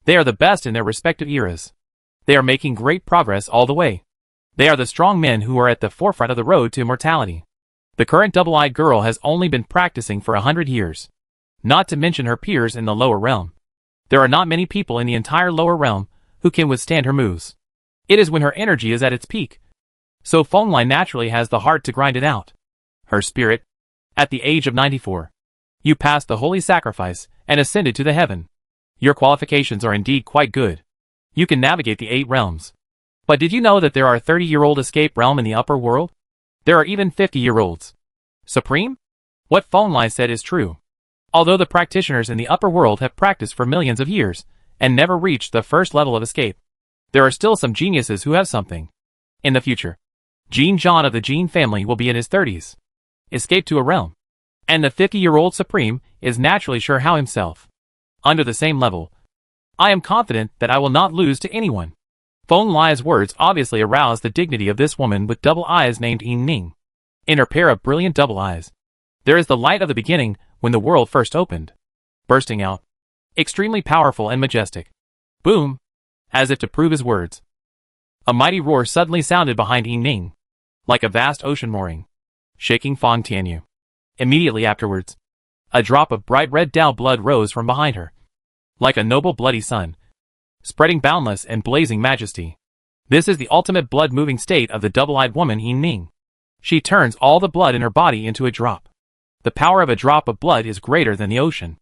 They are the best in their respective eras. They are making great progress all the way. They are the strong men who are at the forefront of the road to immortality. The current double-eyed girl has only been practicing for 100 years. Not to mention her peers in the lower realm. There are not many people in the entire lower realm who can withstand her moves. It is when her energy is at its peak. So Feng Lai naturally has the heart to grind it out. Her spirit, at the age of 94. You passed the holy sacrifice and ascended to the heaven. Your qualifications are indeed quite good. You can navigate the 8 realms. But did you know that there are 30-year-old escape realm in the upper world? There are even 50-year-olds. Supreme? What Feng Lai said is true. Although the practitioners in the upper world have practiced for millions of years and never reached the first level of escape, there are still some geniuses who have something. In the future, Jin Zhan of the Jin family will be in his 30s. Escape to a realm. And the 50-year-old Supreme is naturally sure how himself. Under the same level, I am confident that I will not lose to anyone. Feng Lai's words obviously aroused the dignity of this woman with double eyes named Yin Ning. In her pair of brilliant double eyes, there is the light of the beginning when the world first opened. Bursting out. Extremely powerful and majestic. Boom! As if to prove his words. A mighty roar suddenly sounded behind Yin Ning, like a vast ocean roaring, shaking Fang Tianyu. Immediately afterwards, a drop of bright red Dao blood rose from behind her, like a noble bloody sun, spreading boundless and blazing majesty. This is the ultimate blood-moving state of the double-eyed woman Yin Ning. She turns all the blood in her body into a drop. The power of a drop of blood is greater than the ocean.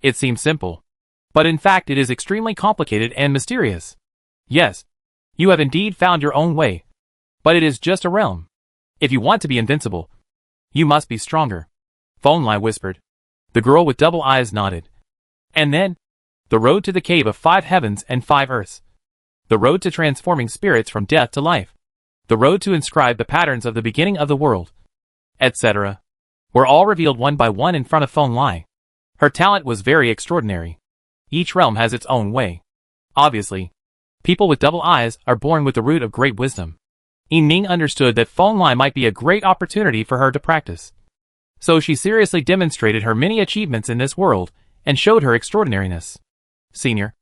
It seems simple, but in fact it is extremely complicated and mysterious. Yes, you have indeed found your own way, but it is just a realm. If you want to be invincible, you must be stronger. Feng Lai whispered. The girl with double eyes nodded. And then, the road to the cave of 5 heavens and 5 earths. The road to transforming spirits from death to life. The road to inscribe the patterns of the beginning of the world, etc., were all revealed one by one in front of Feng Lai. Her talent was very extraordinary. Each realm has its own way. Obviously, people with double eyes are born with the root of great wisdom. Yin Ning understood that Feng Lai might be a great opportunity for her to practice. So she seriously demonstrated her many achievements in this world and showed her extraordinariness. Senior,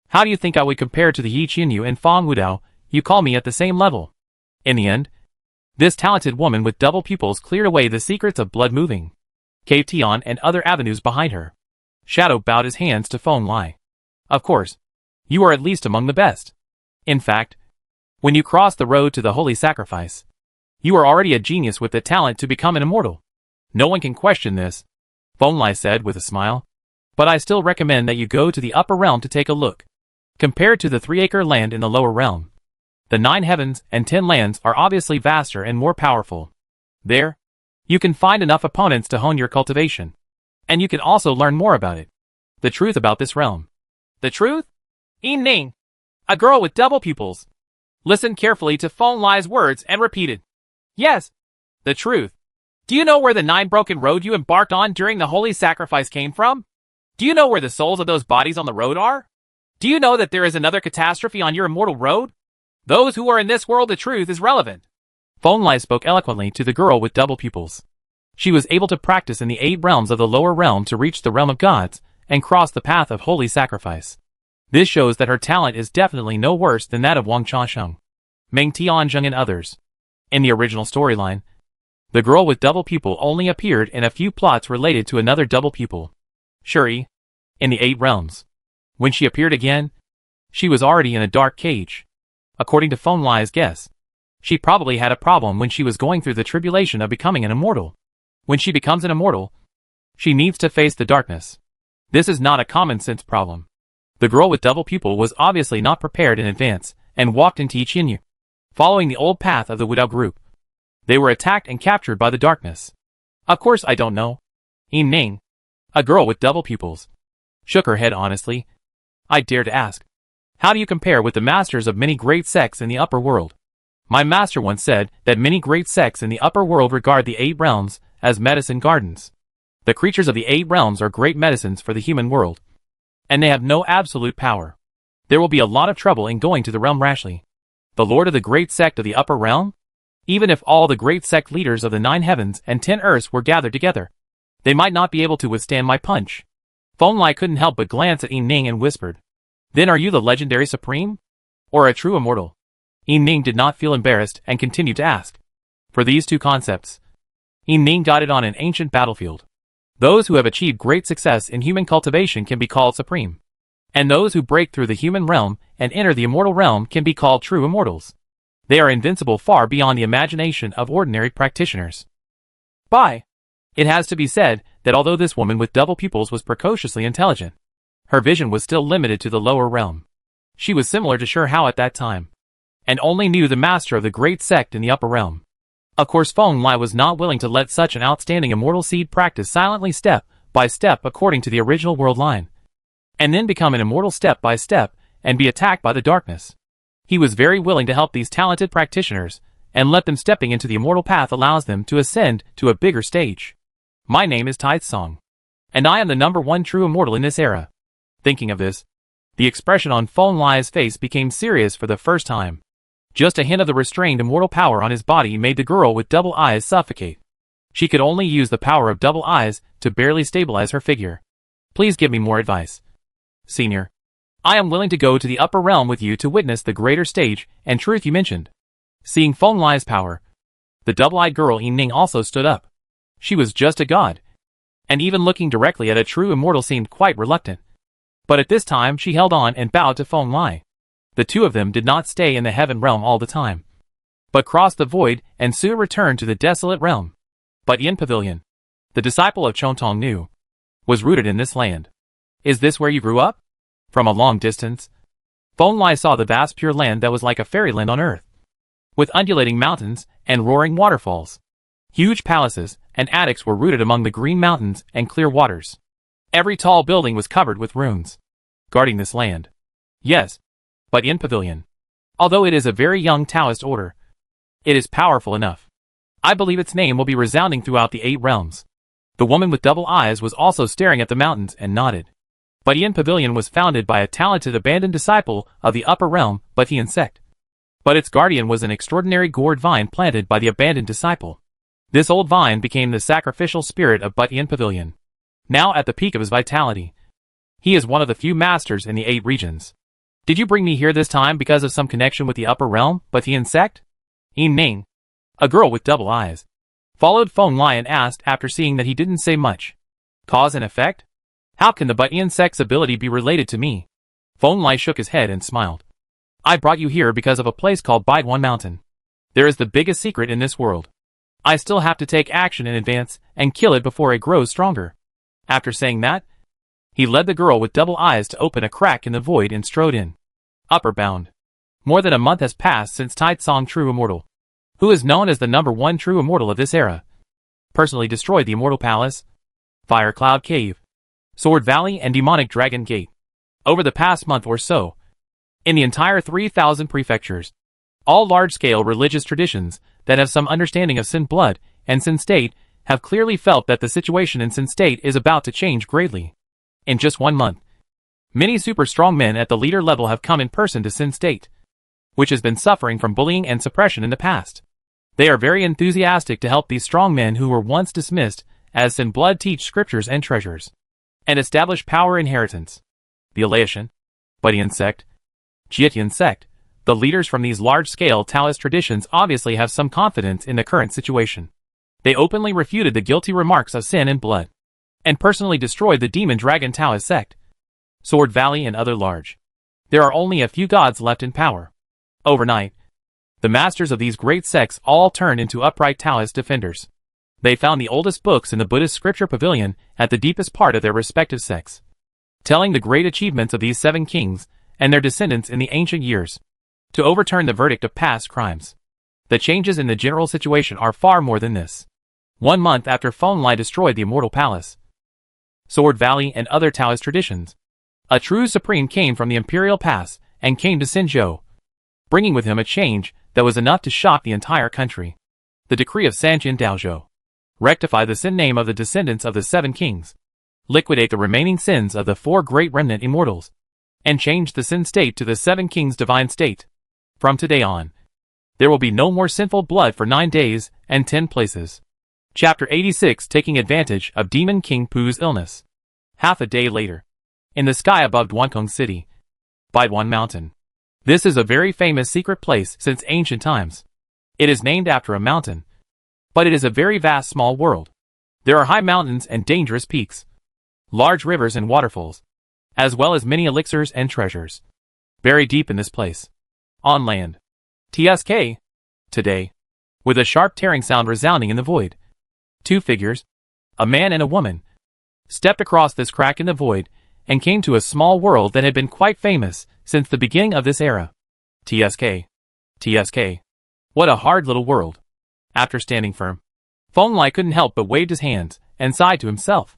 how do you think I would compare to the Yi Qinyu and Fang Wudao? You call me at the same level. In the end, this talented woman with double pupils cleared away the secrets of blood moving, Cave Tian and other avenues behind her. Shadow bowed his hands to Feng Lai. Of course, you are at least among the best. In fact, when you cross the road to the holy sacrifice, you are already a genius with the talent to become an immortal. No one can question this, Feng Lai said with a smile. But I still recommend that you go to the upper realm to take a look. Compared to the 3-acre land in the lower realm, the 9 heavens and 10 lands are obviously vaster and more powerful. There, you can find enough opponents to hone your cultivation. And you can also learn more about it. The truth about this realm. The truth? Yin Ning, a girl with double pupils, listened carefully to Feng Lai's words and repeated. Yes, the truth. Do you know where the 9 broken road you embarked on during the holy sacrifice came from? Do you know where the souls of those bodies on the road are? Do you know that there is another catastrophe on your immortal road? Those who are in this world, the truth is relevant. Feng Lai spoke eloquently to the girl with double pupils. She was able to practice in the 8 realms of the lower realm to reach the realm of gods and crossed the path of holy sacrifice. This shows that her talent is definitely no worse than that of Wang Chasheng, Meng Tianzheng and others. In the original storyline, the girl with double pupil only appeared in a few plots related to another double pupil, Shuri, in the Eight Realms. When she appeared again, she was already in a dark cage. According to Feng Lai's guess, she probably had a problem when she was going through the tribulation of becoming an immortal. When she becomes an immortal, she needs to face the darkness. This is not a common sense problem. The girl with double pupil was obviously not prepared in advance and walked into Yichinyu, following the old path of the Wudao group. They were attacked and captured by the darkness. Of course I don't know. Yin Ning, a girl with double pupils, shook her head honestly. I dare to ask, how do you compare with the masters of many great sects in the upper world? My master once said that many great sects in the upper world regard the Eight Realms as medicine gardens. The creatures of the Eight Realms are great medicines for the human world, and they have no absolute power. There will be a lot of trouble in going to the realm rashly. The lord of the great sect of the upper realm? Even if all the great sect leaders of the 9 heavens and 10 earths were gathered together, they might not be able to withstand my punch. Feng Lai couldn't help but glance at Yin Ning and whispered, "Then are you the legendary supreme? Or a true immortal?" Yin Ning did not feel embarrassed and continued to ask. For these two concepts, Yin Ning got it on an ancient battlefield. Those who have achieved great success in human cultivation can be called supreme. And those who break through the human realm and enter the immortal realm can be called true immortals. They are invincible far beyond the imagination of ordinary practitioners. It has to be said that although this woman with double pupils was precociously intelligent, her vision was still limited to the lower realm. She was similar to Shi Hao at that time, and only knew the master of the great sect in the upper realm. Of course Feng Lai was not willing to let such an outstanding immortal seed practice silently step by step according to the original world line, and then become an immortal step by step and be attacked by the darkness. He was very willing to help these talented practitioners and let them stepping into the immortal path allows them to ascend to a bigger stage. My name is Tai Song, and I am the #1 true immortal in this era. Thinking of this, the expression on Feng Lai's face became serious for the first time. Just a hint of the restrained immortal power on his body made the girl with double eyes suffocate. She could only use the power of double eyes to barely stabilize her figure. Please give me more advice, Senior. I am willing to go to the upper realm with you to witness the greater stage and truth you mentioned. Seeing Feng Lai's power, the double-eyed girl Yin Ning also stood up. She was just a god, and even looking directly at a true immortal seemed quite reluctant. But at this time she held on and bowed to Feng Lai. The two of them did not stay in the heaven realm all the time, but crossed the void and soon returned to the desolate realm. But Yin Pavilion, the disciple of Chontong knew, was rooted in this land. Is this where you grew up? From a long distance, Feng Lai saw the vast pure land that was like a fairyland on earth, with undulating mountains and roaring waterfalls. Huge palaces and attics were rooted among the green mountains and clear waters. Every tall building was covered with runes, guarding this land. Yes, but Yin Pavilion, although it is a very young Taoist order, it is powerful enough. I believe its name will be resounding throughout the 8 realms. The woman with double eyes was also staring at the mountains and nodded. But Yin Pavilion was founded by a talented abandoned disciple of the upper realm, Butian sect. But its guardian was an extraordinary gourd vine planted by the abandoned disciple. This old vine became the sacrificial spirit of Butian Pavilion. Now at the peak of his vitality, he is one of the few masters in the 8 regions. Did you bring me here this time because of some connection with the upper realm, Butian sect? Yin Ning, a girl with double eyes, followed Feng Lai and asked after seeing that he didn't say much. Cause and effect? How can the Butian sect's ability be related to me? Feng Lai shook his head and smiled. I brought you here because of a place called Baiduan Mountain. There is the biggest secret in this world. I still have to take action in advance and kill it before it grows stronger. After saying that, he led the girl with double eyes to open a crack in the void and strode in. Upper bound. More than a month has passed since Tai Song True Immortal, who is known as the #1 true immortal of this era, personally destroyed the Immortal Palace, Fire Cloud Cave, Sword Valley and Demonic Dragon Gate. Over the past month or so, in the entire 3,000 prefectures, all large-scale religious traditions that have some understanding of Sin Blood and Sin State have clearly felt that the situation in Sin State is about to change greatly. In just 1 month, many super strong men at the leader level have come in person to Sin State, which has been suffering from bullying and suppression in the past. They are very enthusiastic to help these strong men who were once dismissed as Sin Blood teach scriptures and treasures. and establish power inheritance. The Alaean, Buddhian sect, Jietian sect, the leaders from these large-scale Taoist traditions obviously have some confidence in the current situation. They openly refuted the guilty remarks of sin and blood, and personally destroyed the demon dragon Taoist sect, Sword Valley and other large. There are only a few gods left in power. Overnight, the masters of these great sects all turned into upright Taoist defenders. They found the oldest books in the Buddhist scripture pavilion at the deepest part of their respective sects, telling the great achievements of these 7 kings and their descendants in the ancient years, to overturn the verdict of past crimes. The changes in the general situation are far more than this. 1 month after Feng Lai destroyed the Immortal Palace, Sword Valley and other Taoist traditions, a true supreme came from the Imperial Pass and came to Sinzhou, bringing with him a change that was enough to shock the entire country. The decree of Sanjin Daozhou. Rectify the sin name of the descendants of the 7 kings. Liquidate the remaining sins of the 4 great remnant immortals, and change the sin state to the 7 kings' divine state. From today on, there will be no more sinful blood for 9 days and 10 places. Chapter 86, Taking Advantage of Demon King Pu's Illness. Half a day later, in the sky above Duankong City, Baiduan Mountain. This is a very famous secret place since ancient times. It is named after a mountain, but it is a very vast small world. There are high mountains and dangerous peaks, large rivers and waterfalls, as well as many elixirs and treasures, buried deep in this place. On land. TSK. Today. With a sharp tearing sound resounding in the void, 2 figures, a man and a woman, stepped across this crack in the void and came to a small world that had been quite famous since the beginning of this era. TSK. TSK. What a hard little world. After standing firm, Feng Lai couldn't help but waved his hands and sighed to himself.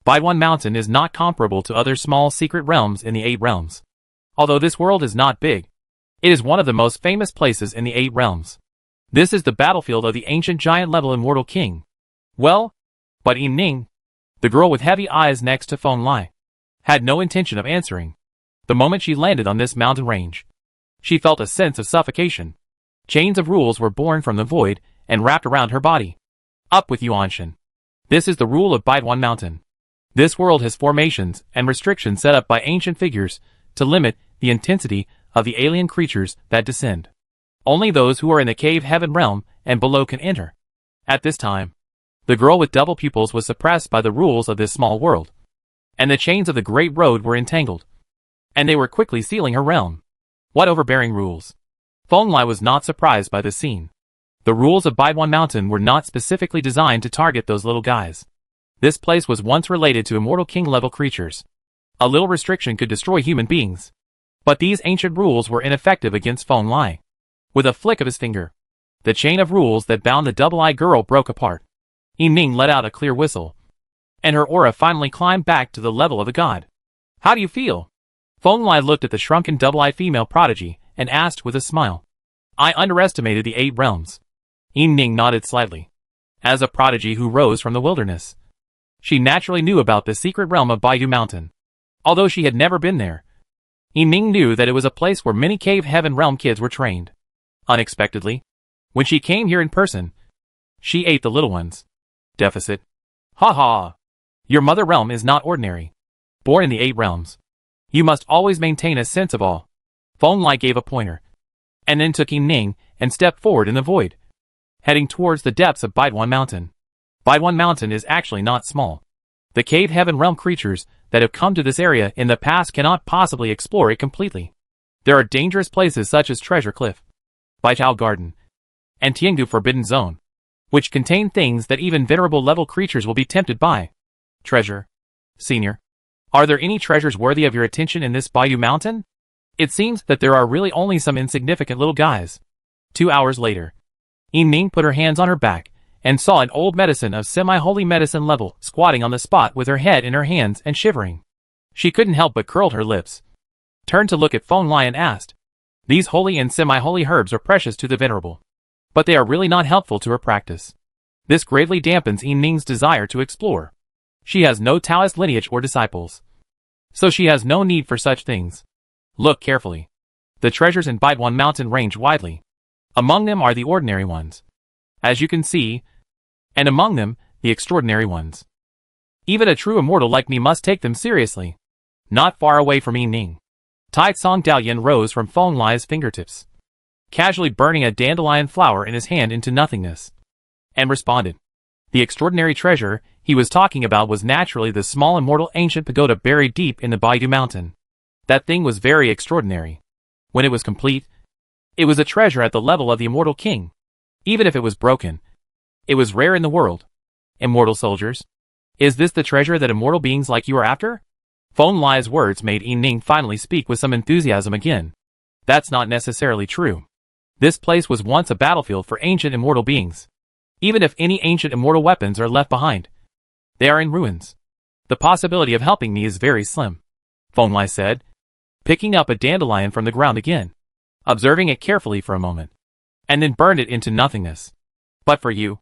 Baiduan Mountain is not comparable to other small secret realms in the 8 realms. Although this world is not big, it is one of the most famous places in the 8 realms. This is the battlefield of the ancient giant-level immortal king. Well, but Yin Ning, the girl with heavy eyes next to Feng Lai, had no intention of answering. The moment she landed on this mountain range, she felt a sense of suffocation. Chains of rules were born from the void and wrapped around her body. Up with Yuanshan. This is the rule of Baiduan Mountain. This world has formations and restrictions set up by ancient figures to limit the intensity of the alien creatures that descend. Only those who are in the cave heaven realm and below can enter. At this time, the girl with double pupils was suppressed by the rules of this small world, and the chains of the great road were entangled, and they were quickly sealing her realm. What overbearing rules! Feng Lai was not surprised by this scene. The rules of Baiduan Mountain were not specifically designed to target those little guys. This place was once related to immortal king-level creatures. A little restriction could destroy human beings. But these ancient rules were ineffective against Feng Lai. With a flick of his finger, the chain of rules that bound the double-eyed girl broke apart. Yin Ning let out a clear whistle, and her aura finally climbed back to the level of a god. How do you feel? Feng Lai looked at the shrunken double-eyed female prodigy and asked with a smile. I underestimated the 8 realms. Yin Ning nodded slightly. As a prodigy who rose from the wilderness, she naturally knew about the secret realm of Baidu Mountain. Although she had never been there, Yin Ning knew that it was a place where many cave heaven realm kids were trained. Unexpectedly, when she came here in person, she ate the little ones. Deficit. Ha ha! Your mother realm is not ordinary. Born in the 8 realms, you must always maintain a sense of awe. Feng Lai gave a pointer, and then took Yin Ning and stepped forward in the void, heading towards the depths of Baiduan Mountain. Baiduan Mountain is actually not small. The cave heaven realm creatures that have come to this area in the past cannot possibly explore it completely. There are dangerous places such as Treasure Cliff, Baichao Garden, and Tiangdu Forbidden Zone, which contain things that even venerable level creatures will be tempted by. Treasure. Senior, are there any treasures worthy of your attention in this Baidu Mountain? It seems that there are really only some insignificant little guys. 2 hours later, Yin Ning put her hands on her back and saw an old medicine of semi-holy medicine level squatting on the spot with her head in her hands and shivering. She couldn't help but curled her lips, turned to look at Feng Lai and asked, these holy and semi-holy herbs are precious to the venerable, but they are really not helpful to her practice. This gravely dampens Yin Ning's desire to explore. She has no Taoist lineage or disciples, so she has no need for such things. Look carefully. The treasures in Baiduan Mountain range widely. Among them are the ordinary ones, as you can see, and among them, the extraordinary ones. Even a true immortal like me must take them seriously. Not far away from Yi Ning, Tai Song Dalian rose from Feng Lai's fingertips, casually burning a dandelion flower in his hand into nothingness, and responded. The extraordinary treasure he was talking about was naturally the small immortal ancient pagoda buried deep in the Baidu mountain. That thing was very extraordinary. When it was complete, it was a treasure at the level of the immortal king. Even if it was broken, it was rare in the world. Immortal soldiers? Is this the treasure that immortal beings like you are after? Feng Lai's words made Yi Ning finally speak with some enthusiasm again. That's not necessarily true. This place was once a battlefield for ancient immortal beings. Even if any ancient immortal weapons are left behind, they are in ruins. The possibility of helping me is very slim, Feng Lai said, picking up a dandelion from the ground again, observing it carefully for a moment, and then burned it into nothingness. But for you,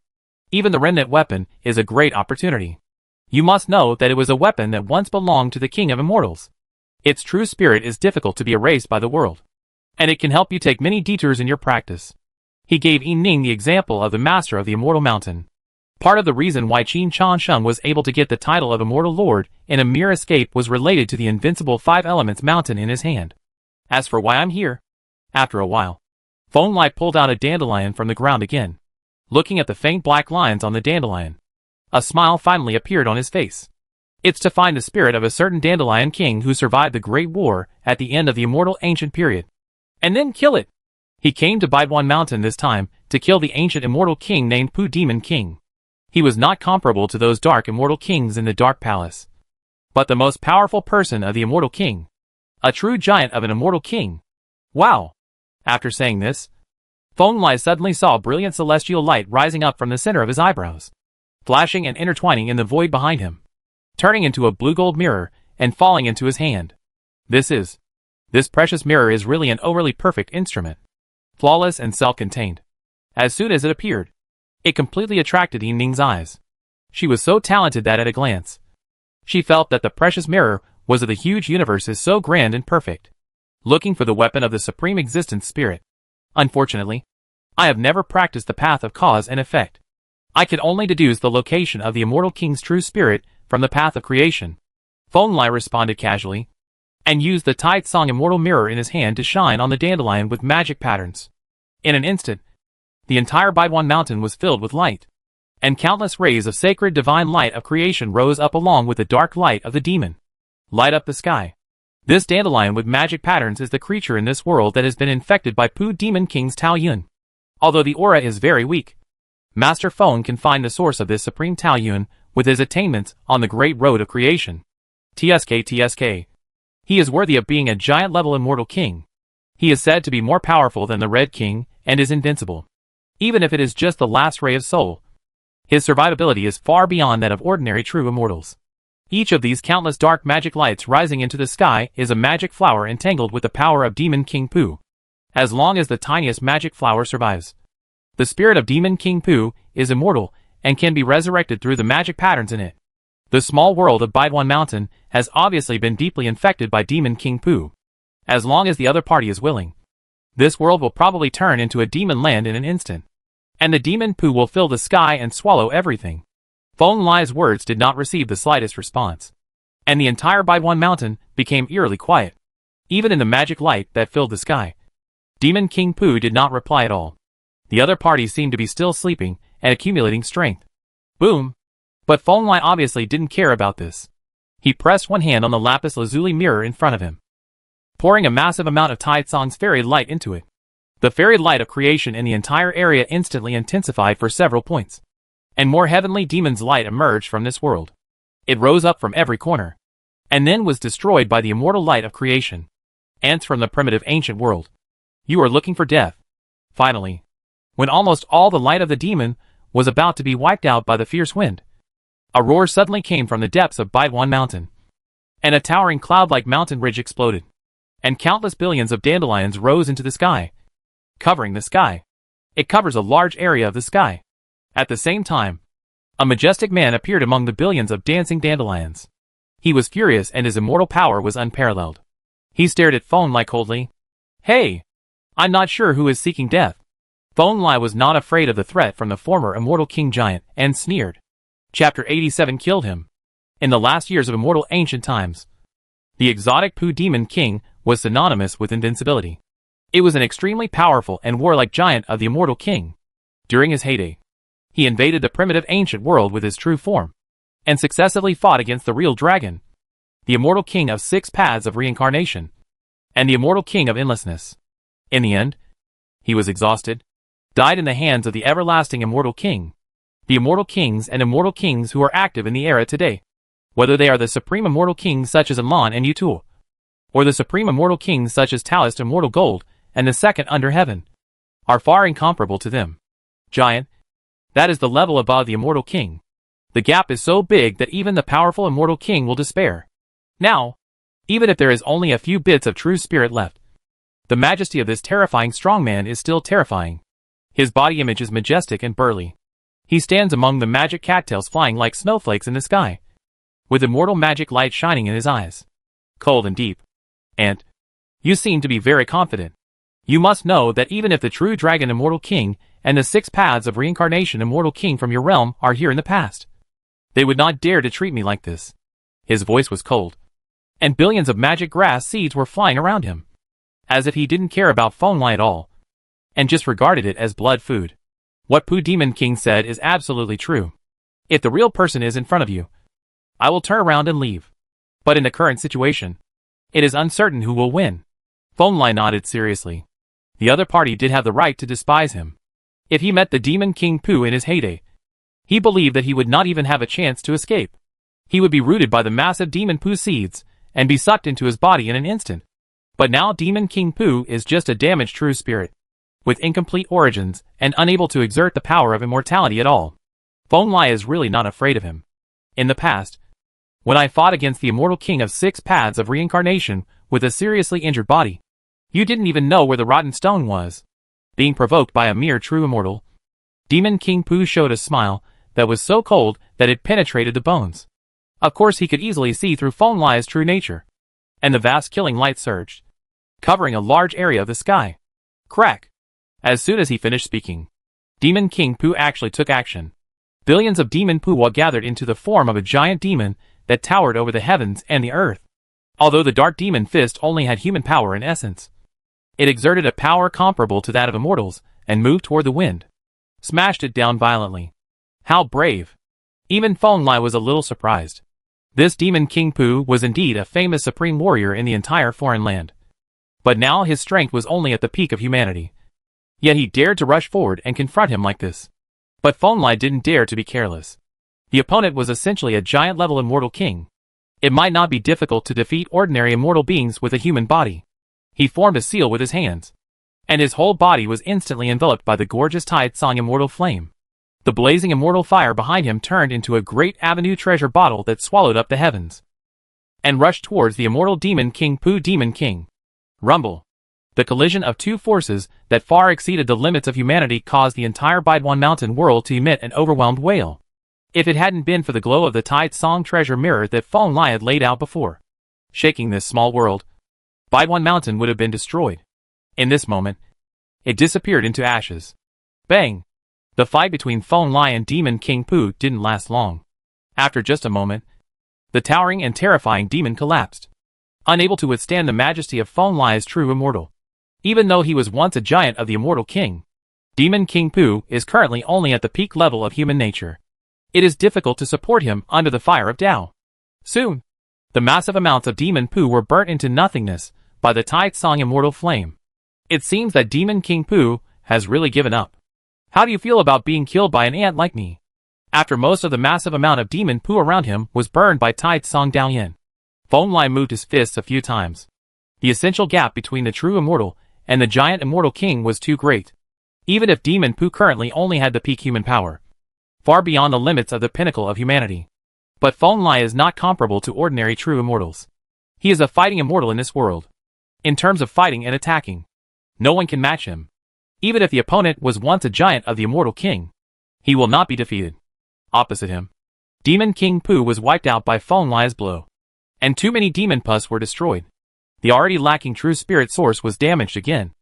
even the remnant weapon is a great opportunity. You must know that it was a weapon that once belonged to the King of Immortals. Its true spirit is difficult to be erased by the world, and it can help you take many detours in your practice. He gave Yi Ning the example of the master of the Immortal Mountain. Part of the reason why Qin Changsheng was able to get the title of Immortal Lord in a mere escape was related to the invincible 5 elements mountain in his hand. As for why I'm here, after a while, Feng Lai pulled out a dandelion from the ground again. Looking at the faint black lines on the dandelion, a smile finally appeared on his face. It's to find the spirit of a certain dandelion king who survived the Great War at the end of the immortal ancient period, and then kill it. He came to Baiduan Mountain this time to kill the ancient immortal king named Pu Demon King. He was not comparable to those dark immortal kings in the Dark Palace, but the most powerful person of the immortal king. A true giant of an immortal king. Wow! After saying this, Feng Lai suddenly saw brilliant celestial light rising up from the center of his eyebrows, flashing and intertwining in the void behind him, turning into a blue-gold mirror and falling into his hand. This precious mirror is really an overly perfect instrument, flawless and self-contained. As soon as it appeared, it completely attracted Yi Ning's eyes. She was so talented that at a glance, she felt that the precious mirror was of the huge universe is so grand and perfect. Looking for the weapon of the supreme existence spirit. Unfortunately, I have never practiced the path of cause and effect. I could only deduce the location of the immortal king's true spirit from the path of creation. Feng Lai responded casually, and used the Tai Song immortal mirror in his hand to shine on the dandelion with magic patterns. In an instant, the entire Baiduan Mountain was filled with light, and countless rays of sacred divine light of creation rose up along with the dark light of the demon. Light up the sky. This dandelion with magic patterns is the creature in this world that has been infected by Pu Demon King's Tao Yun. Although the aura is very weak, Master Feng can find the source of this supreme Tao Yun with his attainments on the great road of creation. TSK. He is worthy of being a giant-level immortal king. He is said to be more powerful than the Red King and is invincible. Even if it is just the last ray of soul, his survivability is far beyond that of ordinary true immortals. Each of these countless dark magic lights rising into the sky is a magic flower entangled with the power of Demon King Pu. As long as the tiniest magic flower survives, the spirit of Demon King Pu is immortal and can be resurrected through the magic patterns in it. The small world of Baiduan Mountain has obviously been deeply infected by Demon King Pu. As long as the other party is willing, this world will probably turn into a demon land in an instant, and the Demon Pu will fill the sky and swallow everything. Feng Lai's words did not receive the slightest response, and the entire Baiduan Mountain became eerily quiet. Even in the magic light that filled the sky, Demon King Pu did not reply at all. The other party seemed to be still sleeping and accumulating strength. Boom! But Feng Lai obviously didn't care about this. He pressed one hand on the lapis lazuli mirror in front of him, pouring a massive amount of Tai Song's fairy light into it. The fairy light of creation in the entire area instantly intensified for several points, and more heavenly demon's light emerged from this world. It rose up from every corner, and then was destroyed by the immortal light of creation. Ants from the primitive ancient world. You are looking for death. Finally, when almost all the light of the demon was about to be wiped out by the fierce wind, a roar suddenly came from the depths of Baiduan Mountain, and a towering cloud-like mountain ridge exploded, and countless billions of dandelions rose into the sky, covering the sky. It covers a large area of the sky. At the same time, a majestic man appeared among the billions of dancing dandelions. He was furious and his immortal power was unparalleled. He stared at Feng Lai coldly. Hey! I'm not sure who is seeking death. Feng Lai was not afraid of the threat from the former immortal king giant, and sneered. Chapter 87 killed him. In the last years of immortal ancient times, the exotic Pooh Demon King was synonymous with invincibility. It was an extremely powerful and warlike giant of the immortal king. During his heyday, he invaded the primitive ancient world with his true form, and successively fought against the real dragon, the immortal king of 6 paths of reincarnation, and the immortal king of endlessness. In the end, he was exhausted, died in the hands of the everlasting immortal king. The immortal kings and immortal kings who are active in the era today, whether they are the supreme immortal kings such as Amon and Utul, or the supreme immortal kings such as Taoist Immortal Gold and the second under heaven, are far incomparable to them. Giant, that is the level above the immortal king. The gap is so big that even the powerful immortal king will despair. Now, even if there is only a few bits of true spirit left, the majesty of this terrifying strongman is still terrifying. His body image is majestic and burly. He stands among the magic cattails flying like snowflakes in the sky, with immortal magic light shining in his eyes, cold and deep. And you seem to be very confident. You must know that even if the true dragon immortal king and the 6 paths of reincarnation immortal king from your realm are here in the past, they would not dare to treat me like this. His voice was cold, and billions of magic grass seeds were flying around him, as if he didn't care about Feng Lai at all, and just regarded it as blood food. What Pooh Demon King said is absolutely true. If the real person is in front of you, I will turn around and leave. But in the current situation, it is uncertain who will win. Feng Lai nodded seriously. The other party did have the right to despise him. If he met the Demon King Pooh in his heyday, he believed that he would not even have a chance to escape. He would be rooted by the massive Demon Pooh seeds and be sucked into his body in an instant. But now Demon King Pooh is just a damaged true spirit, with incomplete origins and unable to exert the power of immortality at all. Feng Lai is really not afraid of him. In the past, when I fought against the immortal king of 6 paths of reincarnation with a seriously injured body, you didn't even know where the rotten stone was. Being provoked by a mere true immortal, Demon King Pooh showed a smile that was so cold that it penetrated the bones. Of course he could easily see through Feng Lai's true nature, and the vast killing light surged, covering a large area of the sky. Crack! As soon as he finished speaking, Demon King Pooh actually took action. Billions of Demon Pooh gathered into the form of a giant demon that towered over the heavens and the earth. Although the Dark Demon Fist only had human power in essence, it exerted a power comparable to that of immortals and moved toward the wind, smashed it down violently. How brave! Even Feng Lai was a little surprised. This Demon King Pooh was indeed a famous supreme warrior in the entire foreign land. But now his strength was only at the peak of humanity. Yet he dared to rush forward and confront him like this. But Feng Lai didn't dare to be careless. The opponent was essentially a giant-level immortal king. It might not be difficult to defeat ordinary immortal beings with a human body. He formed a seal with his hands, and his whole body was instantly enveloped by the gorgeous Tide Song immortal flame. The blazing immortal fire behind him turned into a great avenue treasure bottle that swallowed up the heavens, and rushed towards the immortal Demon King Pooh Demon King. Rumble! The collision of two forces that far exceeded the limits of humanity caused the entire Baidwan Mountain world to emit an overwhelmed wail. If it hadn't been for the glow of the Tide Song treasure mirror that Feng Lai had laid out before, shaking this small world, Baidwan Mountain would have been destroyed. In this moment, it disappeared into ashes. Bang! The fight between Feng Lai and Demon King Pooh didn't last long. After just a moment, the towering and terrifying demon collapsed, unable to withstand the majesty of Feng Lai's true immortal. Even though he was once a giant of the immortal king, Demon King Pooh is currently only at the peak level of human nature. It is difficult to support him under the fire of Tao. Soon, the massive amounts of Demon Pooh were burnt into nothingness by the Tide Song immortal flame. It seems that Demon King Pooh has really given up. How do you feel about being killed by an ant like me? After most of the massive amount of Demon Pooh around him was burned by Tide Song Daoyan, Feng Lai moved his fists a few times. The essential gap between the true immortal and the giant immortal king was too great. Even if Demon Pooh currently only had the peak human power, far beyond the limits of the pinnacle of humanity. But Feng Lai is not comparable to ordinary true immortals. He is a fighting immortal in this world. In terms of fighting and attacking, no one can match him. Even if the opponent was once a giant of the immortal king, he will not be defeated. Opposite him, Demon King Pooh was wiped out by Feng Lai's blow, and too many demon pus were destroyed. The already lacking true spirit source was damaged again,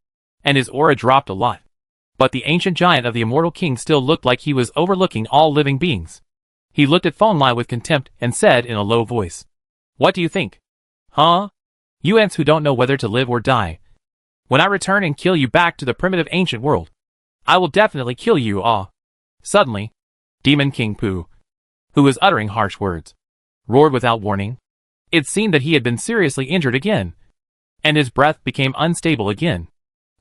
and his aura dropped a lot. But the ancient giant of the immortal king still looked like he was overlooking all living beings. He looked at Feng Lai with contempt and said in a low voice, "What do you think? Huh? You ants who don't know whether to live or die. When I return and kill you back to the primitive ancient world, I will definitely kill you all." Suddenly, Demon King Pooh, who was uttering harsh words, roared without warning. It seemed that he had been seriously injured again, and his breath became unstable again.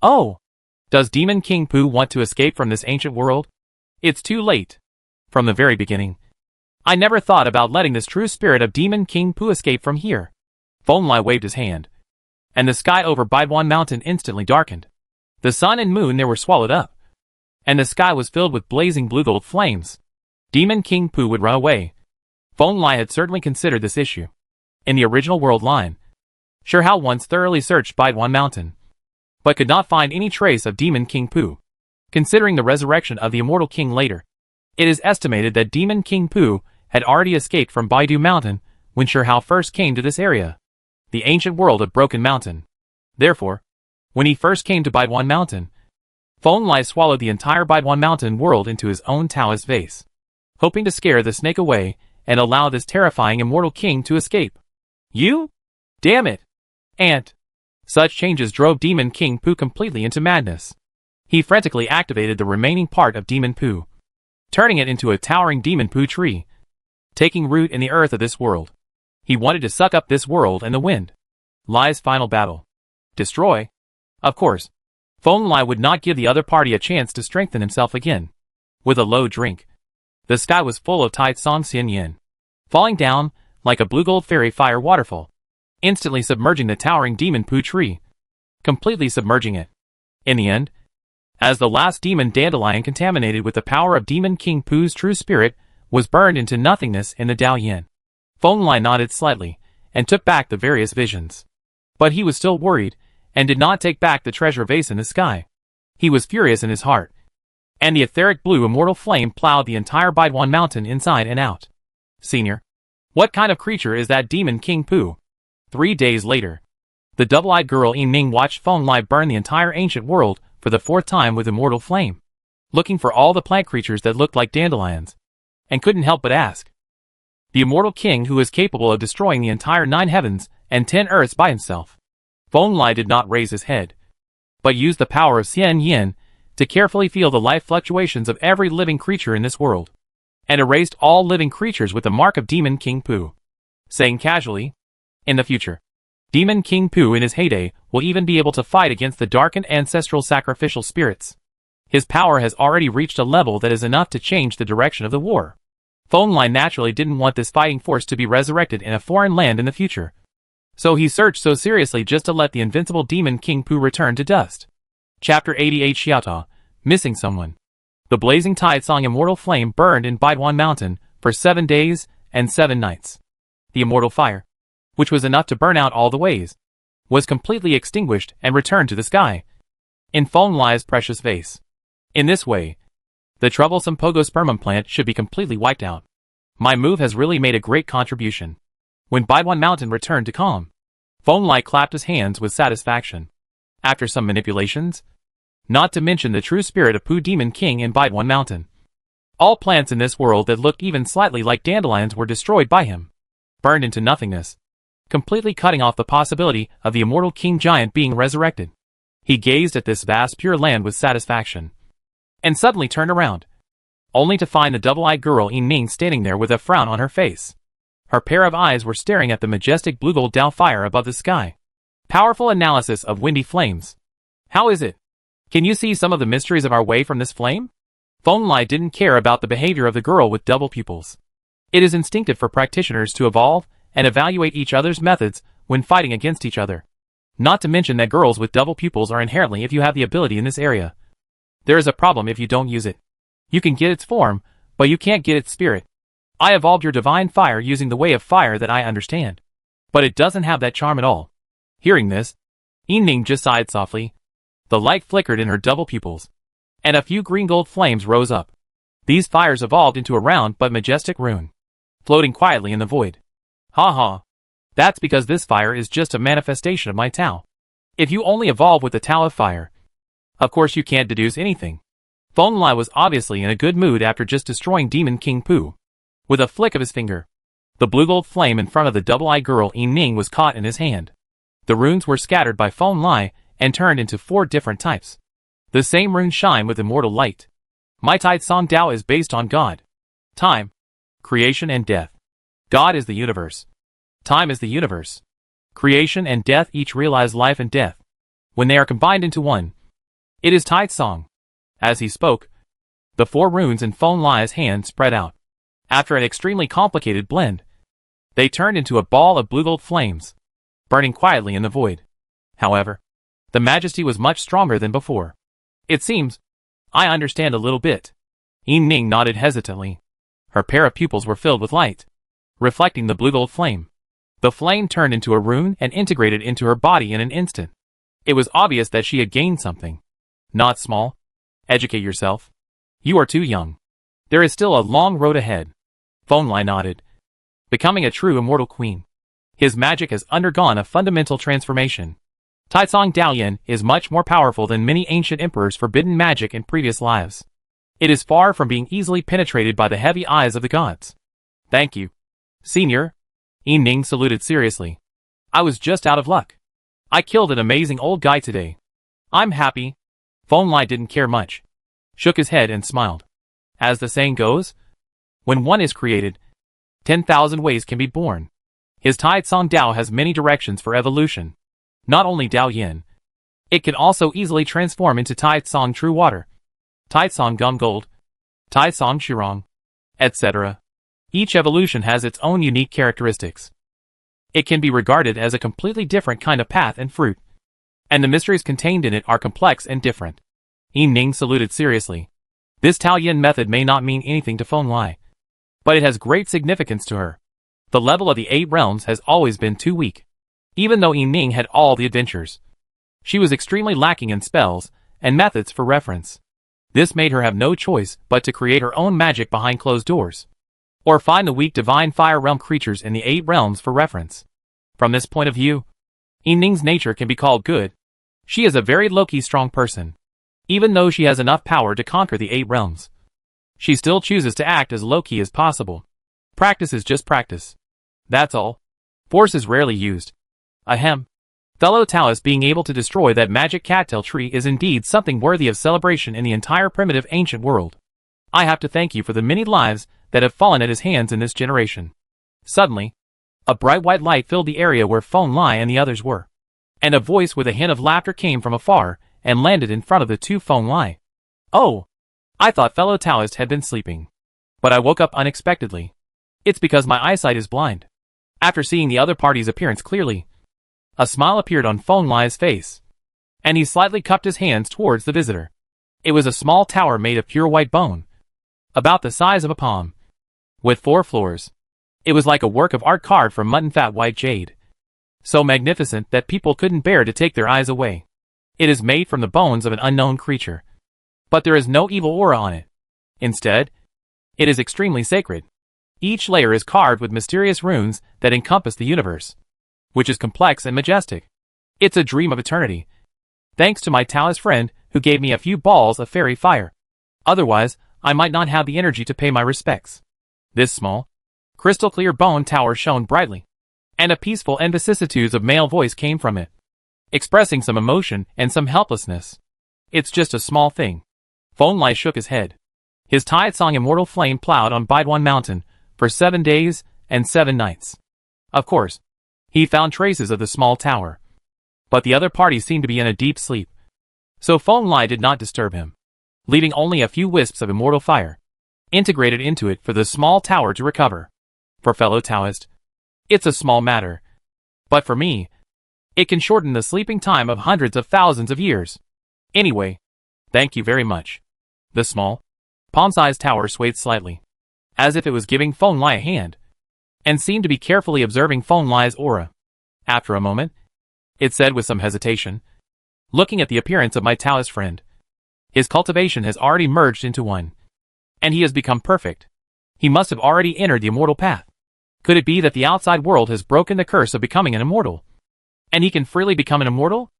Oh! Does Demon King Pooh want to escape from this ancient world? It's too late. From the very beginning, I never thought about letting this true spirit of Demon King Pooh escape from here. Feng Lai waved his hand, and the sky over Baiduan Mountain instantly darkened. The sun and moon there were swallowed up, and the sky was filled with blazing blue-gold flames. Demon King Pooh would run away. Feng Lai had certainly considered this issue. In the original world line, Shi Hao once thoroughly searched Baiduan Mountain, but could not find any trace of Demon King Pooh. Considering the resurrection of the Immortal King later, it is estimated that Demon King Pooh had already escaped from Baidu Mountain when Shi Hao first came to this area, the ancient world of Broken Mountain. Therefore, when he first came to Baiduan Mountain, Feng Lai swallowed the entire Baiduan Mountain world into his own Taoist vase, hoping to scare the snake away and allow this terrifying Immortal King to escape. You? Damn it! Ant! Such changes drove Demon King Pooh completely into madness. He frantically activated the remaining part of Demon Pooh, turning it into a towering Demon Pooh tree, taking root in the earth of this world. He wanted to suck up this world and the wind. Lai's final battle. Destroy? Of course. Feng Lai would not give the other party a chance to strengthen himself again. With a low drink, the sky was full of Tai Song Xian Yin, falling down like a blue-gold fairy fire waterfall, instantly submerging the towering Demon Pooh tree, completely submerging it. In the end, as the last demon dandelion contaminated with the power of Demon King Pooh's true spirit was burned into nothingness in the Dao Yin, Feng Lai nodded slightly and took back the various visions. But he was still worried and did not take back the treasure vase in the sky. He was furious in his heart, and the etheric blue immortal flame plowed the entire Baiduan Mountain inside and out. Senior, what kind of creature is that Demon King Pooh? 3 days later, the double-eyed girl Ning watched Feng Lai burn the entire ancient world for the 4th time with immortal flame, looking for all the plant creatures that looked like dandelions, and couldn't help but ask. The immortal king who is capable of destroying the entire 9 heavens and 10 earths by himself. Feng Lai did not raise his head, but used the power of Xian Yin to carefully feel the life fluctuations of every living creature in this world, and erased all living creatures with the mark of Demon King Pooh, saying casually, "In the future, Demon King Pooh in his heyday will even be able to fight against the darkened ancestral sacrificial spirits. His power has already reached a level that is enough to change the direction of the war." Feng Lai naturally didn't want this fighting force to be resurrected in a foreign land in the future, so he searched so seriously just to let the invincible Demon King Pooh return to dust. Chapter 88 Xiaota, Missing Someone. The blazing tide song immortal flame burned in Baiduan Mountain for 7 days and 7 nights. The immortal fire, which was enough to burn out all the ways, was completely extinguished and returned to the sky, in Feng Lai's precious vase. In this way, the troublesome Pogospermum plant should be completely wiped out. My move has really made a great contribution. When Baiduan Mountain returned to calm, Feng Lai clapped his hands with satisfaction. After some manipulations, not to mention the true spirit of Pooh Demon King in Baiduan Mountain, all plants in this world that looked even slightly like dandelions were destroyed by him, burned into nothingness, completely cutting off the possibility of the immortal king giant being resurrected. He gazed at this vast pure land with satisfaction, and suddenly turned around, only to find the double-eyed girl Ning standing there with a frown on her face. Her pair of eyes were staring at the majestic blue-gold Dao fire above the sky. Powerful analysis of windy flames. How is it? Can you see some of the mysteries of our way from this flame? Feng Lai didn't care about the behavior of the girl with double pupils. It is instinctive for practitioners to evolve and evaluate each other's methods when fighting against each other. Not to mention that girls with double pupils are inherently if you have the ability in this area. There is a problem if you don't use it. You can get its form, but you can't get its spirit. I evolved your divine fire using the way of fire that I understand, but it doesn't have that charm at all. Hearing this, Ning just sighed softly. The light flickered in her double pupils, and a few green-gold flames rose up. These fires evolved into a round but majestic rune, floating quietly in the void. Ha ha. That's because this fire is just a manifestation of my Tao. If you only evolve with the Tao of fire, of course you can't deduce anything. Feng Lai was obviously in a good mood after just destroying Demon King Pooh. With a flick of his finger, the blue gold flame in front of the double-eyed girl Yi Ning was caught in his hand. The runes were scattered by Feng Lai and turned into 4 different types. The same runes shine with immortal light. My Tai Song Dao is based on God, time, creation and death. God is the universe. Time is the universe. Creation and death each realize life and death. When they are combined into one, it is Tai Song. As he spoke, the 4 runes in Feng Lai's hand spread out. After an extremely complicated blend, they turned into a ball of blue gold flames, burning quietly in the void. However, the majesty was much stronger than before. It seems, I understand a little bit. Yi Ning nodded hesitantly. Her pair of pupils were filled with light, reflecting the blue gold flame. The flame turned into a rune and integrated into her body in an instant. It was obvious that she had gained something. Not small. Educate yourself. You are too young. There is still a long road ahead. Feng Lai nodded. Becoming a true immortal queen. His magic has undergone a fundamental transformation. Taicong Daoyan is much more powerful than many ancient emperors' forbidden magic in previous lives. It is far from being easily penetrated by the heavy eyes of the gods. Thank you, Senior. Yi Ning saluted seriously. I was just out of luck. I killed an amazing old guy today. I'm happy. Feng Lai didn't care much. Shook his head and smiled. As the saying goes, when one is created, 10,000 ways can be born. His Tai Song Dao has many directions for evolution. Not only Dao Yin, it can also easily transform into Tai Song True Water, Tai Song Gum Gold, Tai Song Shirong, etc. Each evolution has its own unique characteristics. It can be regarded as a completely different kind of path and fruit, and the mysteries contained in it are complex and different. Yi Ning saluted seriously. This Tao Yin method may not mean anything to Feng Lai, but it has great significance to her. The level of the 8 realms has always been too weak. Even though Yi Ning had all the adventures, she was extremely lacking in spells and methods for reference. This made her have no choice but to create her own magic behind closed doors, or find the weak divine fire realm creatures in the 8 realms for reference. From this point of view, Yi Ning's nature can be called good. She is a very low-key strong person. Even though she has enough power to conquer the 8 realms, she still chooses to act as low-key as possible. Practice is just practice. That's all. Force is rarely used. Ahem. Fellow Taoists, being able to destroy that magic cattail tree is indeed something worthy of celebration in the entire primitive ancient world. I have to thank you for the many lives that have fallen at his hands in this generation. Suddenly, a bright white light filled the area where Feng Lai and the others were, and a voice with a hint of laughter came from afar and landed in front of the 2 Feng Lai. Oh! I thought fellow Taoists had been sleeping, but I woke up unexpectedly. It's because my eyesight is blind. After seeing the other party's appearance clearly, a smile appeared on Feng Lai's face, and he slightly cupped his hands towards the visitor. It was a small tower made of pure white bone, about the size of a palm, with 4 floors. It was like a work of art carved from mutton fat white jade, so magnificent that people couldn't bear to take their eyes away. It is made from the bones of an unknown creature, but there is no evil aura on it. Instead, it is extremely sacred. Each layer is carved with mysterious runes that encompass the universe, which is complex and majestic. It's a dream of eternity. Thanks to my Taoist friend who gave me a few balls of fairy fire. Otherwise, I might not have the energy to pay my respects. This small, crystal clear bone tower shone brightly, and a peaceful and vicissitudes of male voice came from it, expressing some emotion and some helplessness. It's just a small thing. Feng Lai shook his head. His Tai Song immortal flame plowed on Baiduan Mountain for 7 days and 7 nights. Of course, he found traces of the small tower, but the other party seemed to be in a deep sleep, so Feng Lai did not disturb him, leaving only a few wisps of immortal fire integrated into it for the small tower to recover. For fellow Taoist, it's a small matter, but for me, it can shorten the sleeping time of hundreds of thousands of years. Anyway, thank you very much. The small, palm-sized tower swayed slightly, as if it was giving Feng Lai a hand, and seemed to be carefully observing Feng Lai's aura. After a moment, it said with some hesitation, looking at the appearance of my Taoist friend, his cultivation has already merged into one, and he has become perfect. He must have already entered the immortal path. Could it be that the outside world has broken the curse of becoming an immortal, and he can freely become an immortal?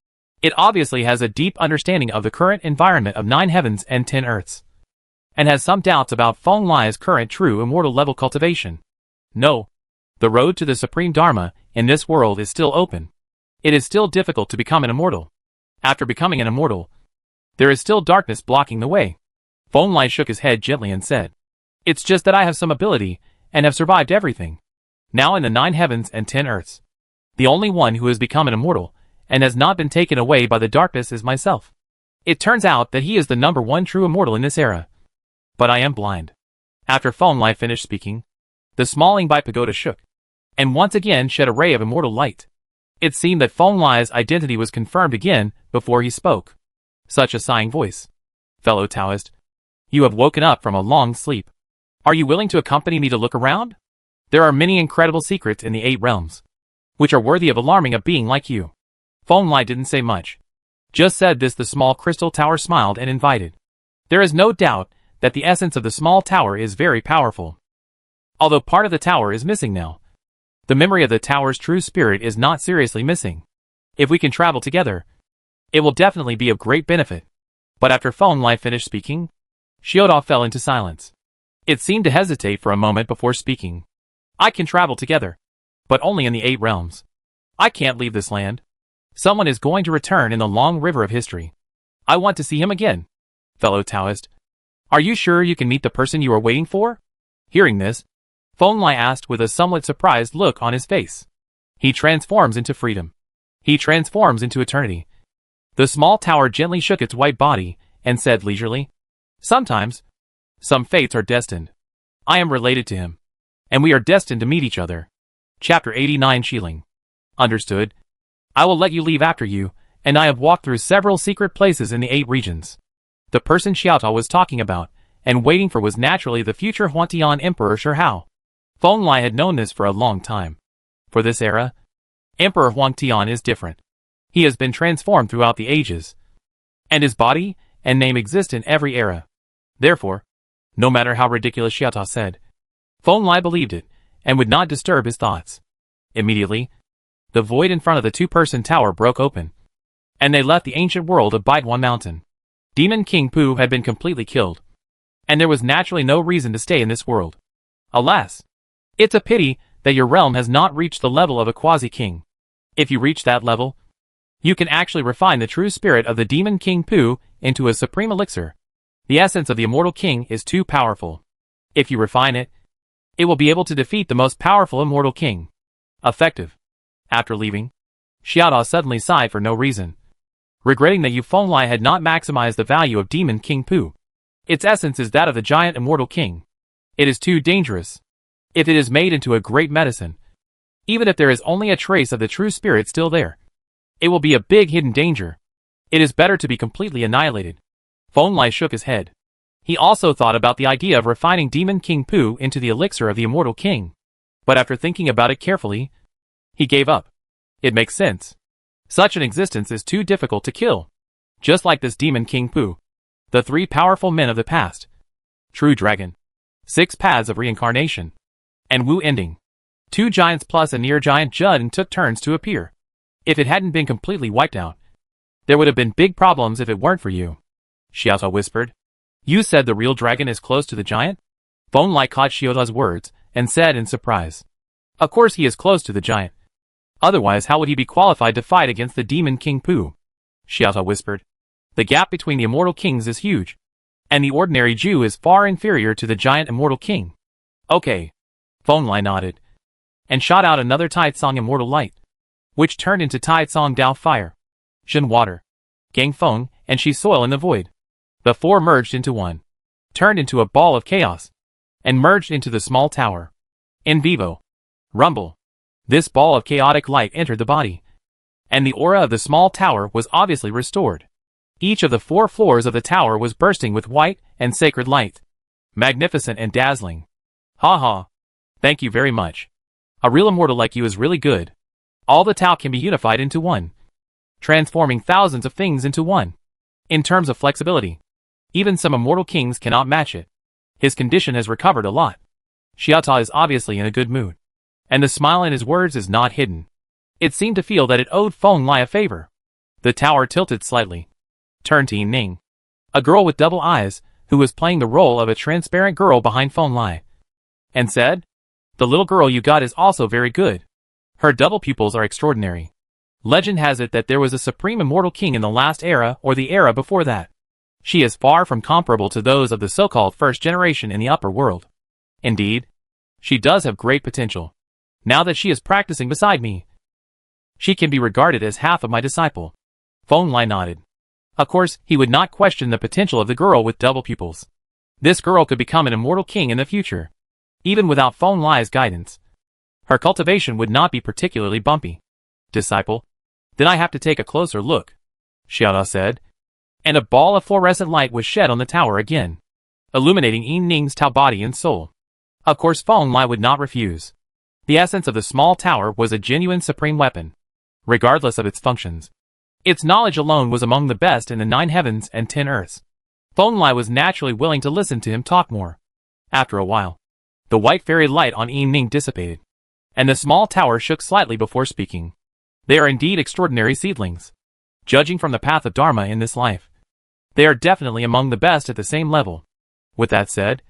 It obviously has a deep understanding of the current environment of 9 heavens and 10 earths. and has some doubts about Feng Lai's current true immortal level cultivation. No. The road to the supreme Dharma in this world is still open. It is still difficult to become an immortal. After becoming an immortal, there is still darkness blocking the way. Feng Lai shook his head gently and said, "It's just that I have some ability, and have survived everything. Now in the 9 heavens and 10 earths. The only one who has become an immortal, and has not been taken away by the darkness is myself. It turns out that he is the #1 true immortal in this era. But I am blind." After Feng Lai finished speaking, the small Ingbai pagoda shook, and once again shed a ray of immortal light. It seemed that Feng Lai's identity was confirmed again before he spoke. Such a sighing voice. "Fellow Taoist, you have woken up from a long sleep. Are you willing to accompany me to look around? There are many incredible secrets in the 8 realms, which are worthy of alarming a being like you." Feng Lai didn't say much. Just said this, the small crystal tower smiled and invited. There is no doubt that the essence of the small tower is very powerful. Although part of the tower is missing now, the memory of the tower's true spirit is not seriously missing. If we can travel together, it will definitely be of great benefit. But after Feng Lai finished speaking, Xiaoda fell into silence. It seemed to hesitate for a moment before speaking. "I can travel together, but only in the 8 realms. I can't leave this land. Someone is going to return in the long river of history. I want to see him again. Fellow Taoist, are you sure you can meet the person you are waiting for?" Hearing this, Feng Lai asked with a somewhat surprised look on his face. "He transforms into freedom. He transforms into eternity." The small tower gently shook its white body and said leisurely, "Sometimes, some fates are destined. I am related to him, and we are destined to meet each other." Chapter 89 Shilling. Understood. I will let you leave after you, and I have walked through several secret places in the 8 regions. The person Xiaotao was talking about and waiting for was naturally the future Huangtian Emperor Shihao. Feng Lai had known this for a long time. For this era, Emperor Huangtian is different. He has been transformed throughout the ages, and his body and name exist in every era. Therefore, no matter how ridiculous Xiaotao said, Feng Lai believed it and would not disturb his thoughts. Immediately, the void in front of the 2-person tower broke open, and they left the ancient world of Baiduan Mountain. Demon King Pu had been completely killed, and there was naturally no reason to stay in this world. Alas! It's a pity that your realm has not reached the level of a quasi-king. If you reach that level, you can actually refine the true spirit of the Demon King Pu into a supreme elixir. The essence of the immortal king is too powerful. If you refine it, it will be able to defeat the most powerful immortal king. Effective. After leaving, Xiaodao suddenly sighed for no reason, regretting that Yu Feng Lai had not maximized the value of Demon King Pu. Its essence is that of the giant immortal king. It is too dangerous. If it is made into a great medicine, even if there is only a trace of the true spirit still there, it will be a big hidden danger. It is better to be completely annihilated. Feng Lai shook his head. He also thought about the idea of refining Demon King Pu into the elixir of the immortal king. But after thinking about it carefully, he gave up. It makes sense. Such an existence is too difficult to kill. Just like this Demon King Pu, the 3 powerful men of the past, True Dragon, 6 Paths of Reincarnation, and Wu Ending, 2 giants plus a near giant Judd, and took turns to appear. If it hadn't been completely wiped out, there would have been big problems if it weren't for you. Xiaotao whispered. "You said the real dragon is close to the giant?" Feng Lai caught Xiaotao's words and said in surprise, "Of course he is close to the giant. Otherwise how would he be qualified to fight against the Demon King Pu?" Xiaotao whispered. "The gap between the immortal kings is huge, and the ordinary Jew is far inferior to the giant immortal king." "Okay." Feng Lai nodded, and shot out another Taitsong immortal light, which turned into Taitsong Dao fire, Shen water, Gang Feng, and Shi soil in the void. The 4 merged into one, turned into a ball of chaos, and merged into the small tower. In vivo. Rumble. This ball of chaotic light entered the body, and the aura of the small tower was obviously restored. Each of the 4 floors of the tower was bursting with white and sacred light. Magnificent and dazzling. Ha ha. Thank you very much. A real immortal like you is really good. All the Tao can be unified into one, transforming thousands of things into one. In terms of flexibility, even some immortal kings cannot match it. His condition has recovered a lot. Xiaotao is obviously in a good mood, and the smile in his words is not hidden. It seemed to feel that it owed Feng Lai a favor. The tower tilted slightly, turned to Ning, a girl with double eyes, who was playing the role of a transparent girl behind Phone Lai, and said, "The little girl you got is also very good. Her double pupils are extraordinary. Legend has it that there was a supreme immortal king in the last era or the era before that. She is far from comparable to those of the so-called first generation in the upper world. Indeed, she does have great potential. Now that she is practicing beside me, she can be regarded as half of my disciple." Phone Lai nodded. Of course, he would not question the potential of the girl with double pupils. This girl could become an immortal king in the future, even without Phone Lai's guidance. Her cultivation would not be particularly bumpy. "Disciple, then I have to take a closer look," Xiaoda said, and a ball of fluorescent light was shed on the tower again, illuminating Yin Ning's Tao body and soul. Of course Phone Lai would not refuse. The essence of the small tower was a genuine supreme weapon, regardless of its functions. Its knowledge alone was among the best in the 9 heavens and 10 earths. Phone Lai was naturally willing to listen to him talk more. After a while, the white fairy light on Yin Ning dissipated, and the small tower shook slightly before speaking. "They are indeed extraordinary seedlings. Judging from the path of Dharma in this life, they are definitely among the best at the same level." With that said,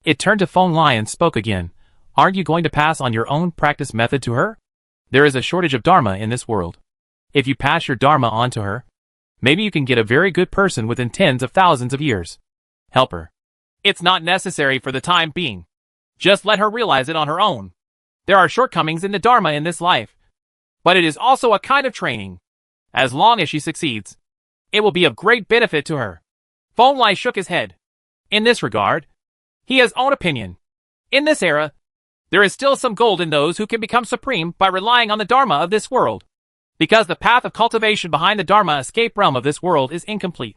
it turned to Phone Lai and spoke again. "Aren't you going to pass on your own practice method to her? There is a shortage of Dharma in this world. If you pass your Dharma on to her, maybe you can get a very good person within tens of thousands of years. Help her. It's not necessary for the time being. Just let her realize it on her own. There are shortcomings in the Dharma in this life, but it is also a kind of training. As long as she succeeds, it will be of great benefit to her." Phone Lai shook his head. In this regard, he has own opinion. In this era, there is still some gold in those who can become supreme by relying on the Dharma of this world, because the path of cultivation behind the Dharma escape realm of this world is incomplete.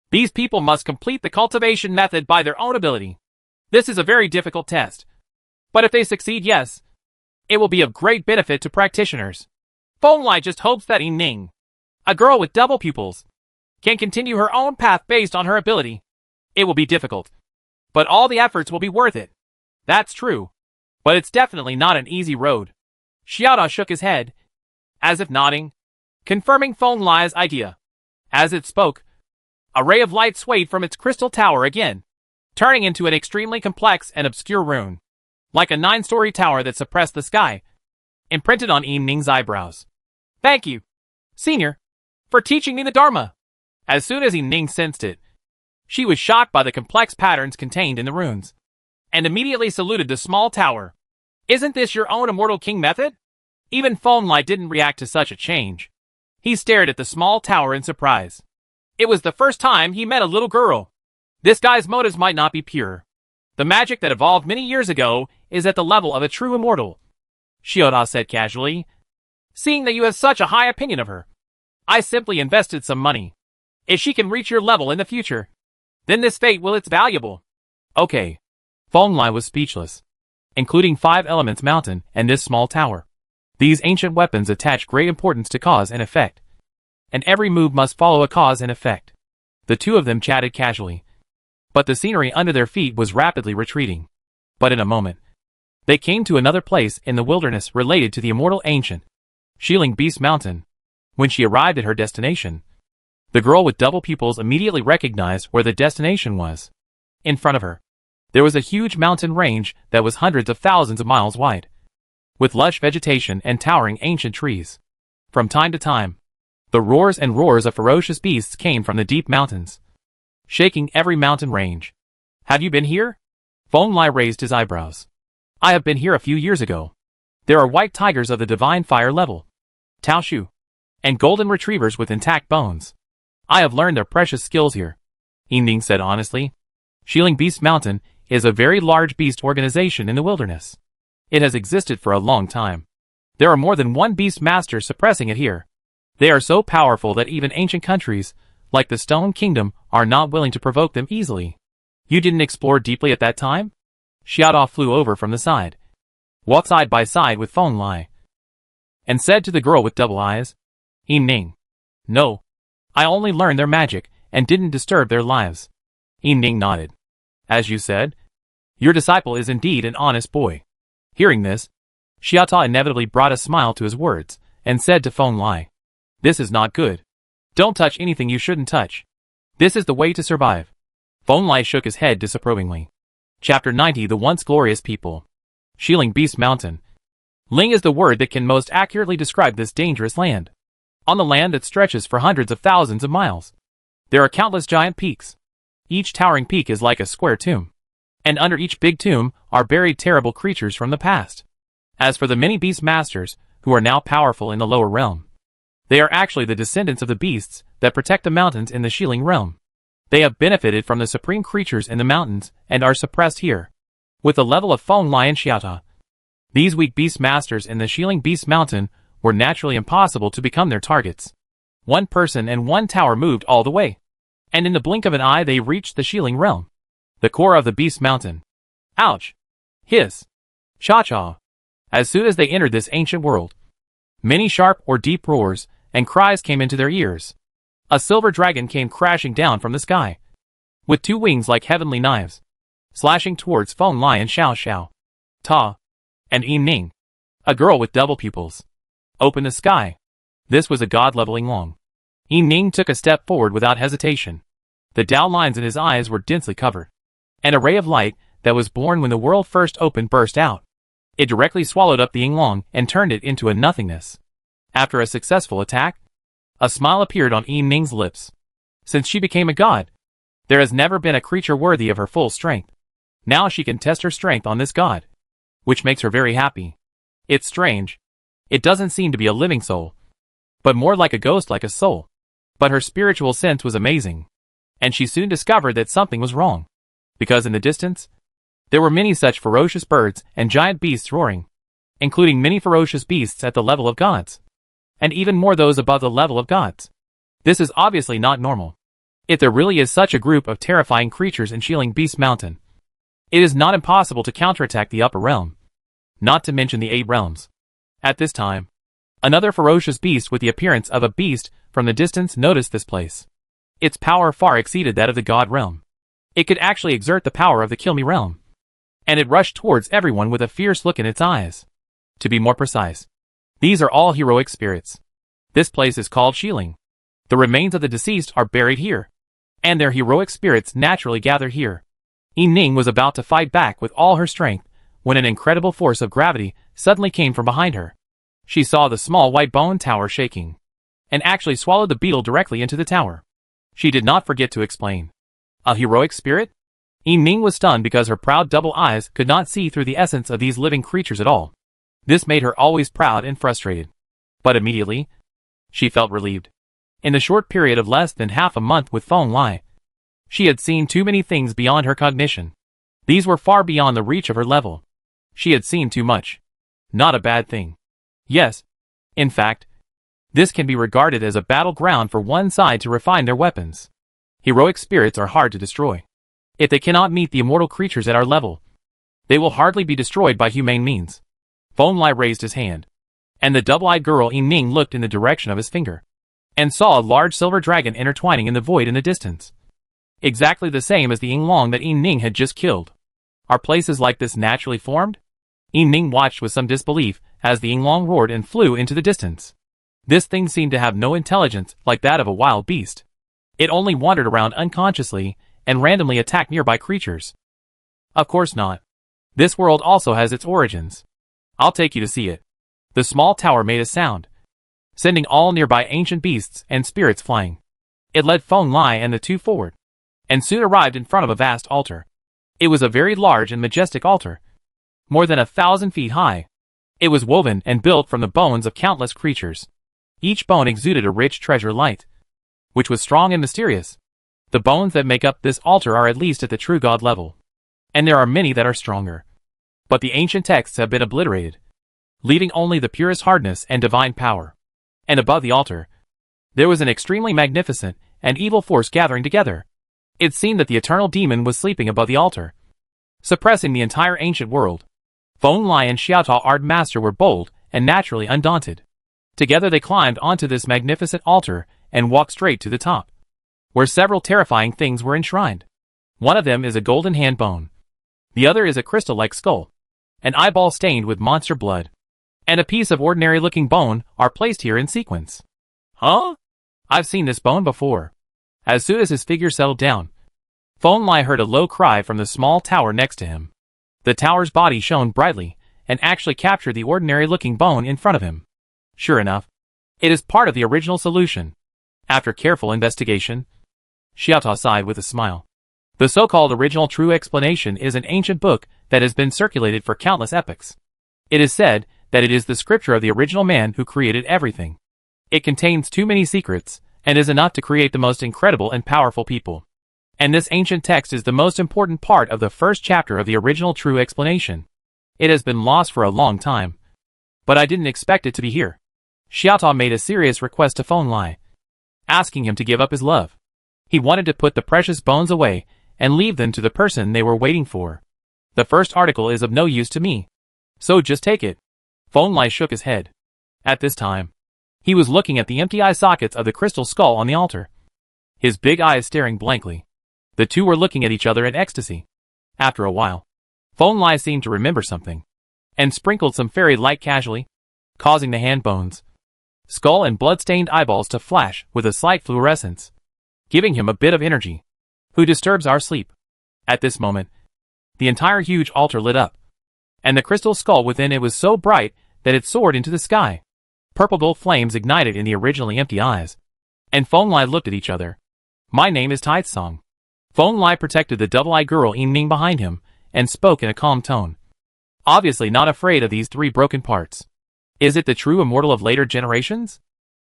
These people must complete the cultivation method by their own ability. This is a very difficult test, but if they succeed, yes, it will be of great benefit to practitioners. Phone Lai just hopes that Yin Ning, a girl with double pupils, can continue her own path based on her ability. It will be difficult, but all the efforts will be worth it. That's true, but it's definitely not an easy road. Xiaoda shook his head, as if nodding, confirming Phone Lai's idea. As it spoke, a ray of light swayed from its crystal tower again, turning into an extremely complex and obscure rune, like a 9-story tower that suppressed the sky, imprinted on Yin Ning's eyebrows. "Thank you, Senior, for teaching me the Dharma." As soon as Yin Ning sensed it, she was shocked by the complex patterns contained in the runes, and immediately saluted the small tower. "Isn't this your own immortal king method?" Even Phone Lai didn't react to such a change. He stared at the small tower in surprise. It was the first time he met a little girl. This guy's motives might not be pure. The magic that evolved many years ago is at the level of a true immortal. Xiaoda said casually, "Seeing that you have such a high opinion of her, I simply invested some money. If she can reach your level in the future, then this fate will it's valuable." Okay. Phone Lai was speechless, including 5 elements mountain and this small tower. These ancient weapons attach great importance to cause and effect, and every move must follow a cause and effect. The two of them chatted casually, but the scenery under their feet was rapidly retreating. But in a moment, they came to another place in the wilderness related to the immortal ancient Shieling Beast Mountain. When she arrived at her destination, the girl with double pupils immediately recognized where the destination was. In front of her, there was a huge mountain range that was hundreds of thousands of miles wide, with lush vegetation and towering ancient trees. From time to time, the roars and roars of ferocious beasts came from the deep mountains, shaking every mountain range. "Have you been here?" Phone Lai raised his eyebrows. "I have been here a few years ago. There are white tigers of the divine fire level, Tao Shu, and golden retrievers with intact bones. I have learned their precious skills here," Yin Ning said honestly. Shieling Beast Mountain is a very large beast organization in the wilderness. It has existed for a long time. There are more than one beast master suppressing it here. They are so powerful that even ancient countries, like the Stone Kingdom, are not willing to provoke them easily. You didn't explore deeply at that time? Xiaoda flew over from the side, walked side by side with Phone Lai, and said to the girl with double eyes, "Yin Ning, no, I only learned their magic and didn't disturb their lives." Yin Ning nodded. "As you said, your disciple is indeed an honest boy." Hearing this, Xiaoda inevitably brought a smile to his words, and said to Phone Lai, "This is not good. Don't touch anything you shouldn't touch. This is the way to survive." Feng Lai shook his head disapprovingly. Chapter 90 The Once Glorious People. Shieling Beast Mountain. Ling is the word that can most accurately describe this dangerous land. On the land that stretches for hundreds of thousands of miles, there are countless giant peaks. Each towering peak is like a square tomb. And under each big tomb are buried terrible creatures from the past. As for the many beast masters, who are now powerful in the lower realm, they are actually the descendants of the beasts that protect the mountains in the Shieling realm. They have benefited from the supreme creatures in the mountains and are suppressed here. With the level of Feng Lai and Xiaota, these weak beast masters in the Shieling Beast Mountain were naturally impossible to become their targets. One person and one tower moved all the way, and in the blink of an eye they reached the Shieling realm, the core of the Beast Mountain. Ouch! Hiss! Cha-cha! As soon as they entered this ancient world, many sharp or deep roars and cries came into their ears. A silver dragon came crashing down from the sky, with two wings like heavenly knives, slashing towards Feng Lai and Xiao Xiao, Ta, and Yin Ning, a girl with double pupils. Open the sky. This was a god-leveling Long. Yin Ning took a step forward without hesitation. The Dao lines in his eyes were densely covered. An array of light that was born when the world first opened burst out. It directly swallowed up the Yinglong and turned it into a nothingness. After a successful attack, a smile appeared on Yin Ning's lips. Since she became a god, there has never been a creature worthy of her full strength. Now she can test her strength on this god, which makes her very happy. It's strange. It doesn't seem to be a living soul, but more like a ghost, like a soul. But her spiritual sense was amazing, and she soon discovered that something was wrong, because in the distance, there were many such ferocious birds and giant beasts roaring, including many ferocious beasts at the level of gods, and even more those above the level of gods. This is obviously not normal. If there really is such a group of terrifying creatures in Shieling Beast Mountain, it is not impossible to counterattack the upper realm, not to mention the 8 realms. At this time, another ferocious beast with the appearance of a beast from the distance noticed this place. Its power far exceeded that of the god realm. It could actually exert the power of the Kilmi realm, and it rushed towards everyone with a fierce look in its eyes. To be more precise, these are all heroic spirits. This place is called Shieling. The remains of the deceased are buried here, and their heroic spirits naturally gather here. Yin Ning was about to fight back with all her strength when an incredible force of gravity suddenly came from behind her. She saw the small white bone tower shaking, and actually swallowed the beetle directly into the tower. She did not forget to explain. A heroic spirit? Yin Ning was stunned because her proud double eyes could not see through the essence of these living creatures at all. This made her always proud and frustrated. But immediately, she felt relieved. In the short period of less than half a month with Feng Lai, she had seen too many things beyond her cognition. These were far beyond the reach of her level. She had seen too much. Not a bad thing. Yes. In fact, this can be regarded as a battleground for one side to refine their weapons. Heroic spirits are hard to destroy. If they cannot meet the immortal creatures at our level, they will hardly be destroyed by humane means. Feng Lai raised his hand, and the double-eyed girl Yin Ning looked in the direction of his finger, and saw a large silver dragon intertwining in the void in the distance. Exactly the same as the Yinglong that Yin Ning had just killed. Are places like this naturally formed? Yin Ning watched with some disbelief as the Yinglong roared and flew into the distance. This thing seemed to have no intelligence like that of a wild beast. It only wandered around unconsciously and randomly attacked nearby creatures. Of course not. This world also has its origins. I'll take you to see it. The small tower made a sound, sending all nearby ancient beasts and spirits flying. It led Feng Lai and the two forward, and soon arrived in front of a vast altar. It was a very large and majestic altar, more than 1,000 feet high. It was woven and built from the bones of countless creatures. Each bone exuded a rich treasure light, which was strong and mysterious. The bones that make up this altar are at least at the true god level, and there are many that are stronger. But the ancient texts have been obliterated, leaving only the purest hardness and divine power. And above the altar, there was an extremely magnificent and evil force gathering together. It seemed that the eternal demon was sleeping above the altar, suppressing the entire ancient world. Feng Lai and Xiaota Art Master were bold and naturally undaunted. Together they climbed onto this magnificent altar and walked straight to the top, where several terrifying things were enshrined. One of them is a golden hand bone. The other is a crystal-like skull. An eyeball stained with monster blood, and a piece of ordinary-looking bone are placed here in sequence. Huh? I've seen this bone before. As soon as his figure settled down, Feng Lai heard a low cry from the small tower next to him. The tower's body shone brightly, and actually captured the ordinary-looking bone in front of him. Sure enough, it is part of the original solution. After careful investigation, Xiaotai sighed with a smile. The so-called original true explanation is an ancient book that has been circulated for countless epochs. It is said that it is the scripture of the original man who created everything. It contains too many secrets, and is enough to create the most incredible and powerful people. And this ancient text is the most important part of the first chapter of the original true explanation. It has been lost for a long time. But I didn't expect it to be here. Xiaotai made a serious request to Feng Lai, asking him to give up his love. He wanted to put the precious bones away and leave them to the person they were waiting for. The first article is of no use to me, so just take it. Feng Lai shook his head. At this time, he was looking at the empty eye sockets of the crystal skull on the altar, his big eyes staring blankly. The two were looking at each other in ecstasy. After a while, Feng Lai seemed to remember something, and sprinkled some fairy light casually, causing the hand bones, skull and blood-stained eyeballs to flash with a slight fluorescence, giving him a bit of energy. Who disturbs our sleep? At this moment, the entire huge altar lit up, and the crystal skull within it was so bright that it soared into the sky. Purple gold flames ignited in the originally empty eyes, and Feng Lai looked at each other. My name is Tai Tsong. Feng Lai protected the double-eyed girl Yin Ning behind him, and spoke in a calm tone, obviously not afraid of these three broken parts. Is it the true immortal of later generations?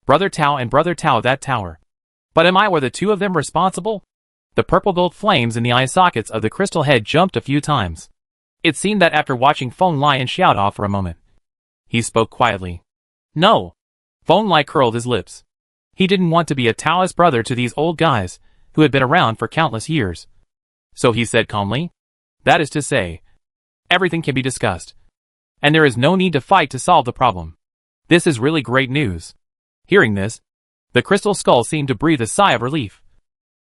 Brother Tao and Brother Tao that tower. But am I or the two of them responsible? The purple gold flames in the eye sockets of the crystal head jumped a few times. It seemed that after watching Feng Lai and Xiaotai for a moment, he spoke quietly. No. Feng Lai curled his lips. He didn't want to be a Taoist brother to these old guys, who had been around for countless years. So he said calmly, that is to say, everything can be discussed, and there is no need to fight to solve the problem. This is really great news. Hearing this, the crystal skull seemed to breathe a sigh of relief,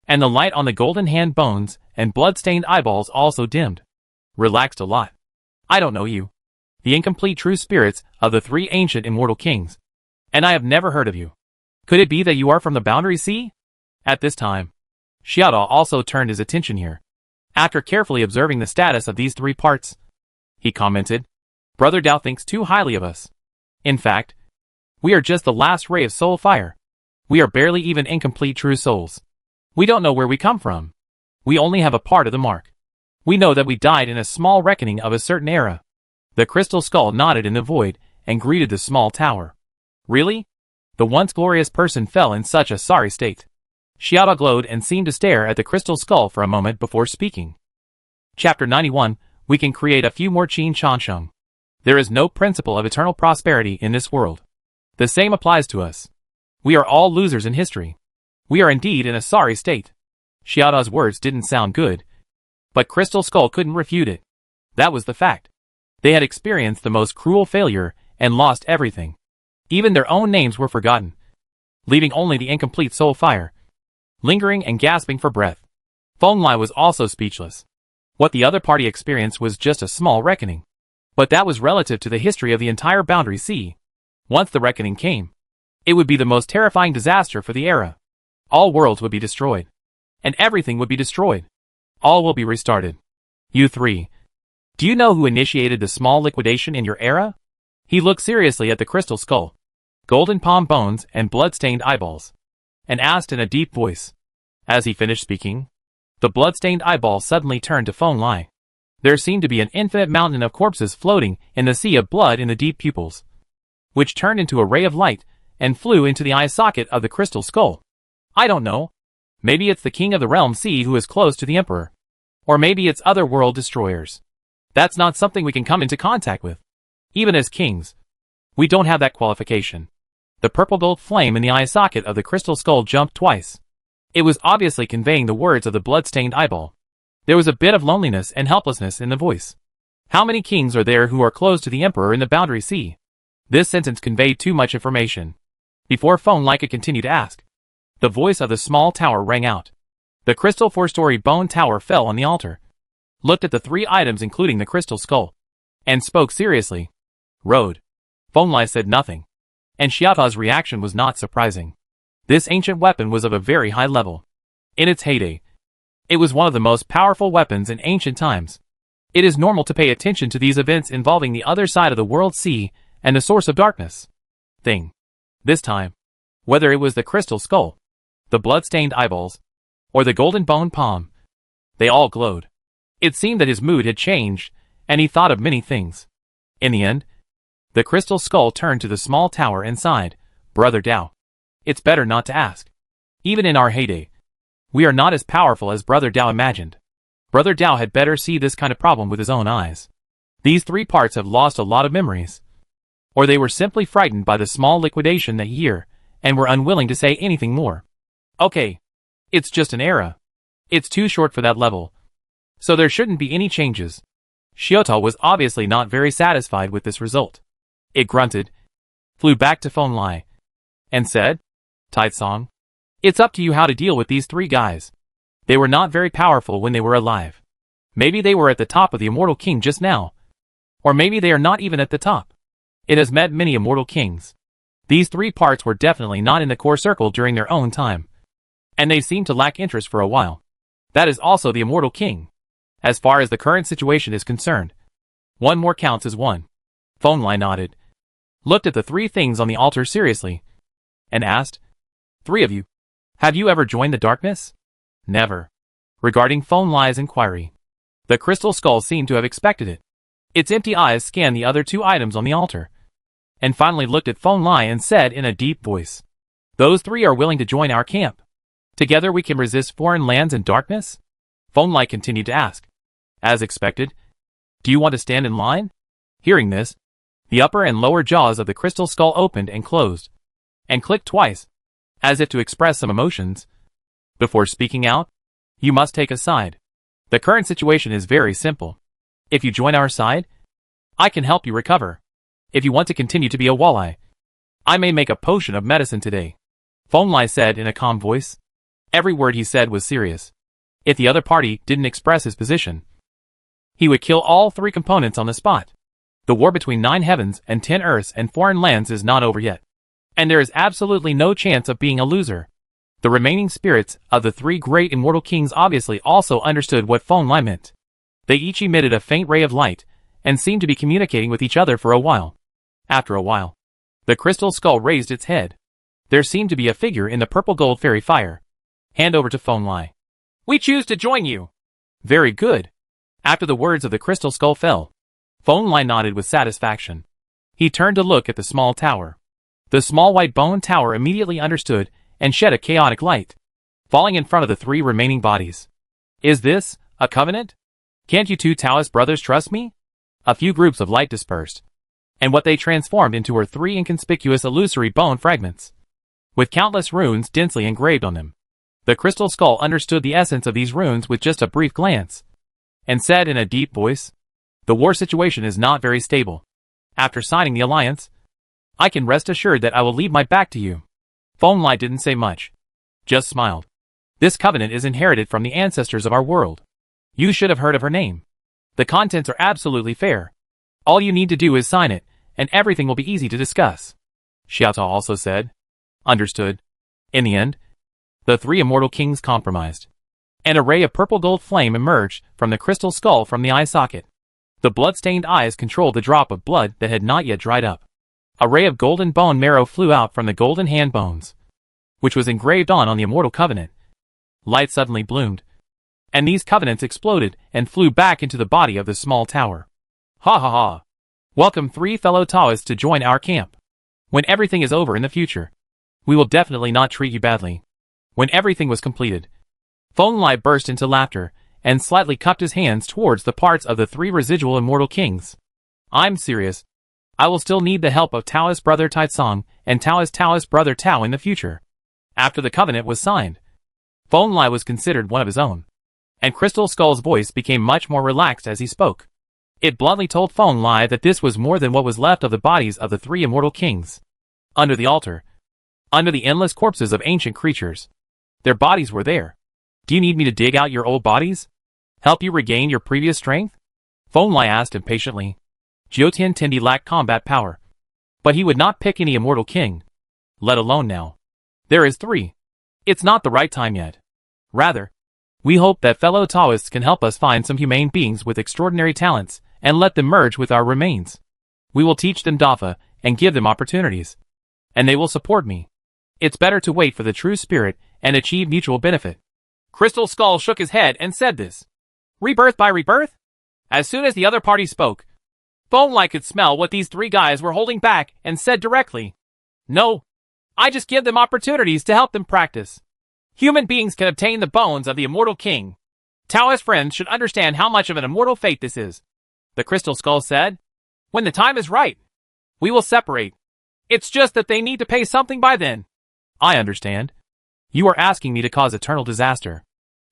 and the light on the golden hand bones and blood-stained eyeballs also dimmed. Relaxed a lot. I don't know you. The incomplete true spirits of the three ancient immortal kings, and I have never heard of you. Could it be that you are from the Boundary Sea? At this time, Xiaotai also turned his attention here. After carefully observing the status of these three parts, he commented, Brother Dao thinks too highly of us. In fact, we are just the last ray of soul fire. We are barely even incomplete true souls. We don't know where we come from. We only have a part of the mark. We know that we died in a small reckoning of a certain era. The crystal skull nodded in the void and greeted the small tower. Really? The once glorious person fell in such a sorry state. Xiaotai glowed and seemed to stare at the crystal skull for a moment before speaking. Chapter 91, we can create a few more Qin Chansheng. There is no principle of eternal prosperity in this world. The same applies to us. We are all losers in history. We are indeed in a sorry state. Xiaotai's words didn't sound good, but Crystal Skull couldn't refute it. That was the fact. They had experienced the most cruel failure and lost everything. Even their own names were forgotten, leaving only the incomplete soul fire, lingering and gasping for breath. Feng Lai was also speechless. What the other party experienced was just a small reckoning. But that was relative to the history of the entire Boundary Sea. Once the reckoning came, it would be the most terrifying disaster for the era. All worlds would be destroyed. And everything would be destroyed. All will be restarted. You three. Do you know who initiated the small liquidation in your era? He looked seriously at the crystal skull, golden palm bones and blood-stained eyeballs, and asked in a deep voice. As he finished speaking, the blood-stained eyeball suddenly turned to Feng Lai. There seemed to be an infinite mountain of corpses floating in the sea of blood in the deep pupils, which turned into a ray of light and flew into the eye socket of the crystal skull. I don't know. Maybe it's the king of the realm sea who is close to the emperor. Or maybe it's other world destroyers. That's not something we can come into contact with. Even as kings, we don't have that qualification. The purple gold flame in the eye socket of the crystal skull jumped twice. It was obviously conveying the words of the blood-stained eyeball. There was a bit of loneliness and helplessness in the voice. How many kings are there who are close to the emperor in the Boundary Sea? This sentence conveyed too much information. Before Feng Lai could continue to ask, the voice of the small tower rang out. The crystal four-story bone tower fell on the altar, looked at the three items including the crystal skull, and spoke seriously. Road. Feng Lai said nothing, and Xiaotai's reaction was not surprising. This ancient weapon was of a very high level. In its heyday, It was one of the most powerful weapons in ancient times. It is normal to pay attention to these events involving the other side of the world sea and the source of darkness. Thing. This time, whether it was the crystal skull, the blood-stained eyeballs, or the golden bone palm, they all glowed. It seemed that his mood had changed, and he thought of many things. In the end, the crystal skull turned to the small tower and sighed, "Brother Dao, it's better not to ask. Even in our heyday, we are not as powerful as Brother Dao imagined. Brother Dao had better see this kind of problem with his own eyes. These three parts have lost a lot of memories. Or they were simply frightened by the small liquidation that year, and were unwilling to say anything more. Okay. It's just an era. It's too short for that level. So there shouldn't be any changes." Xiaotou was obviously not very satisfied with this result. It grunted, flew back to Feng Lai, and said, "Taisong, it's up to you how to deal with these three guys. They were not very powerful when they were alive. Maybe they were at the top of the Immortal King just now. Or maybe they are not even at the top. It has met many Immortal Kings. These three parts were definitely not in the core circle during their own time. And they seemed to lack interest for a while. That is also the Immortal King. As far as the current situation is concerned, one more counts as one." Feng Lai nodded, looked at the three things on the altar seriously, and asked, "Three of you, have you ever joined the darkness?" "Never." Regarding Feng Lai's inquiry, the crystal skull seemed to have expected it. Its empty eyes scanned the other two items on the altar, and finally looked at Feng Lai and said in a deep voice, "Those three are willing to join our camp. Together we can resist foreign lands and darkness?" Feng Lai continued to ask, "As expected, do you want to stand in line?" Hearing this, the upper and lower jaws of the crystal skull opened and closed, and clicked twice, as if to express some emotions. "Before speaking out, you must take a side. The current situation is very simple. If you join our side, I can help you recover. If you want to continue to be a walleye, I may make a potion of medicine today," Feng Lai said in a calm voice. Every word he said was serious. If the other party didn't express his position, he would kill all three components on the spot. The war between 9 heavens and 10 earths and foreign lands is not over yet. And there is absolutely no chance of being a loser. The remaining spirits of the three great immortal kings obviously also understood what Feng Lai meant. They each emitted a faint ray of light, and seemed to be communicating with each other for a while. After a while, the crystal skull raised its head. There seemed to be a figure in the purple gold fairy fire. "Hand over to Feng Lai. We choose to join you." "Very good." After the words of the crystal skull fell, Feng Lai nodded with satisfaction. He turned to look at the small tower. The small white bone tower immediately understood and shed a chaotic light, falling in front of the three remaining bodies. "Is this a covenant? Can't you two Taoist brothers trust me?" A few groups of light dispersed, and what they transformed into were three inconspicuous illusory bone fragments, with countless runes densely engraved on them. The crystal skull understood the essence of these runes with just a brief glance, and said in a deep voice, "The war situation is not very stable. After signing the alliance, I can rest assured that I will leave my back to you." Feng Lai didn't say much, just smiled. "This covenant is inherited from the ancestors of our world. You should have heard of her name. The contents are absolutely fair. All you need to do is sign it, and everything will be easy to discuss." Xiaotou also said, "Understood." In the end, the three immortal kings compromised. An array of purple gold flame emerged from the crystal skull from the eye socket. The blood-stained eyes controlled the drop of blood that had not yet dried up. A ray of golden bone marrow flew out from the golden hand bones, which was engraved on the immortal covenant. Light suddenly bloomed, and these covenants exploded and flew back into the body of the small tower. "Ha ha ha! Welcome three fellow Taoists to join our camp. When everything is over in the future, we will definitely not treat you badly." When everything was completed, Feng Lai burst into laughter, and slightly cupped his hands towards the parts of the three residual immortal kings. "I'm serious. I will still need the help of Taoist brother Taisong and Taoist brother Tao in the future." After the covenant was signed, Feng Lai was considered one of his own, and Crystal Skull's voice became much more relaxed as he spoke. It bluntly told Feng Lai that this was more than what was left of the bodies of the three immortal kings. Under the altar, under the endless corpses of ancient creatures, their bodies were there. "Do you need me to dig out your old bodies? Help you regain your previous strength?" Feng Lai asked impatiently. Jiutian Tendi lacked combat power, but he would not pick any immortal king, let alone now. "There is 3. It's not the right time yet. Rather, We hope that fellow Taoists can help us find some humane beings with extraordinary talents and let them merge with our remains. We will teach them Dafa and give them opportunities. And they will support me. It's better to wait for the true spirit and achieve mutual benefit. Crystal Skull shook his head and said this. Rebirth by rebirth? As soon as the other party spoke, Bone Light could smell what these three guys were holding back and said directly, No, I just give them opportunities to help them practice. Human beings can obtain the bones of the immortal king. Taoist friends should understand how much of an immortal fate this is. The Crystal Skull said, When the time is right, we will separate. It's just that they need to pay something by then. I understand. You are asking me to cause eternal disaster.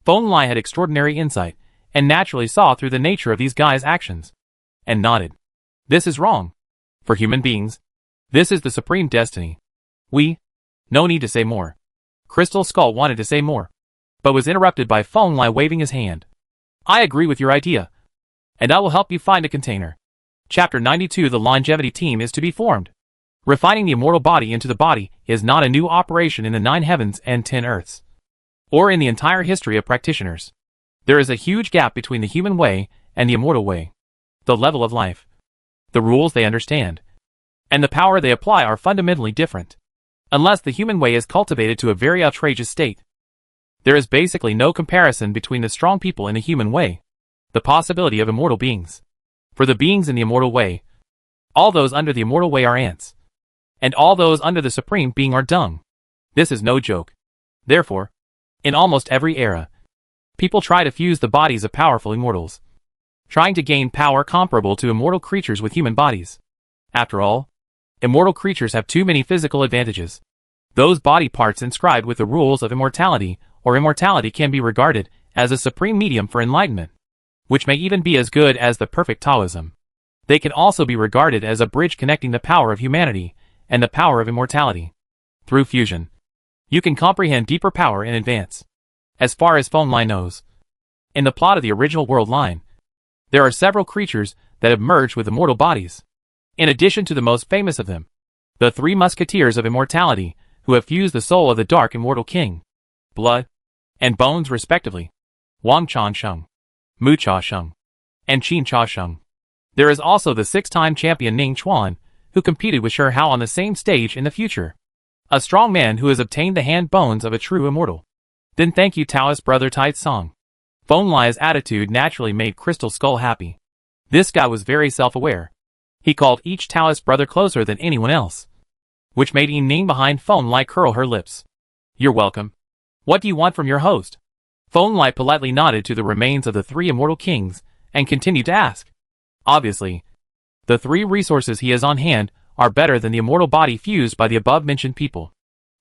Bone Light had extraordinary insight and naturally saw through the nature of these guys' actions. And nodded. This is wrong. For human beings, this is the supreme destiny. No need to say more. Crystal Skull wanted to say more, but was interrupted by Bone Light waving his hand. I agree with your idea, and I will help you find a container. Chapter 92 The longevity team is to be formed. Refining the immortal body into the body is not a new operation in the 9 heavens and 10 earths, or in the entire history of practitioners. There is a huge gap between the human way and the immortal way. The level of life, the rules they understand, and the power they apply are fundamentally different. Unless the human way is cultivated to a very outrageous state, there is basically no comparison between the strong people in the human way, the possibility of immortal beings. For the beings in the immortal way, all those under the immortal way are ants, and all those under the supreme being are dung. This is no joke. Therefore, in almost every era, people try to fuse the bodies of powerful immortals, trying to gain power comparable to immortal creatures with human bodies. After all, immortal creatures have too many physical advantages. Those body parts inscribed with the rules of immortality or immortality can be regarded as a supreme medium for enlightenment, which may even be as good as the perfect Taoism. They can also be regarded as a bridge connecting the power of humanity and the power of immortality. Through fusion, you can comprehend deeper power in advance. As far as Bone Light knows, in the plot of the original world line, there are several creatures that have merged with immortal bodies. In addition to the most famous of them, the 3 musketeers of immortality who have fused the soul of the dark immortal king, blood, and bones respectively, Wang Chansheng, Mu Cha Sheng, and Qin Cha Sheng. There is also the 6-time champion Ning Chuan, who competed with Shi Hao on the same stage in the future. A strong man who has obtained the hand bones of a true immortal. Then thank you Taoist brother Tai Song. Bone Light's attitude naturally made Crystal Skull happy. This guy was very self-aware. He called each Taoist brother closer than anyone else, which made Ning behind Bone Light curl her lips. You're welcome. What do you want from your host? Bone Light politely nodded to the remains of the 3 immortal kings and continued to ask. Obviously, the 3 resources he has on hand are better than the immortal body fused by the above-mentioned people.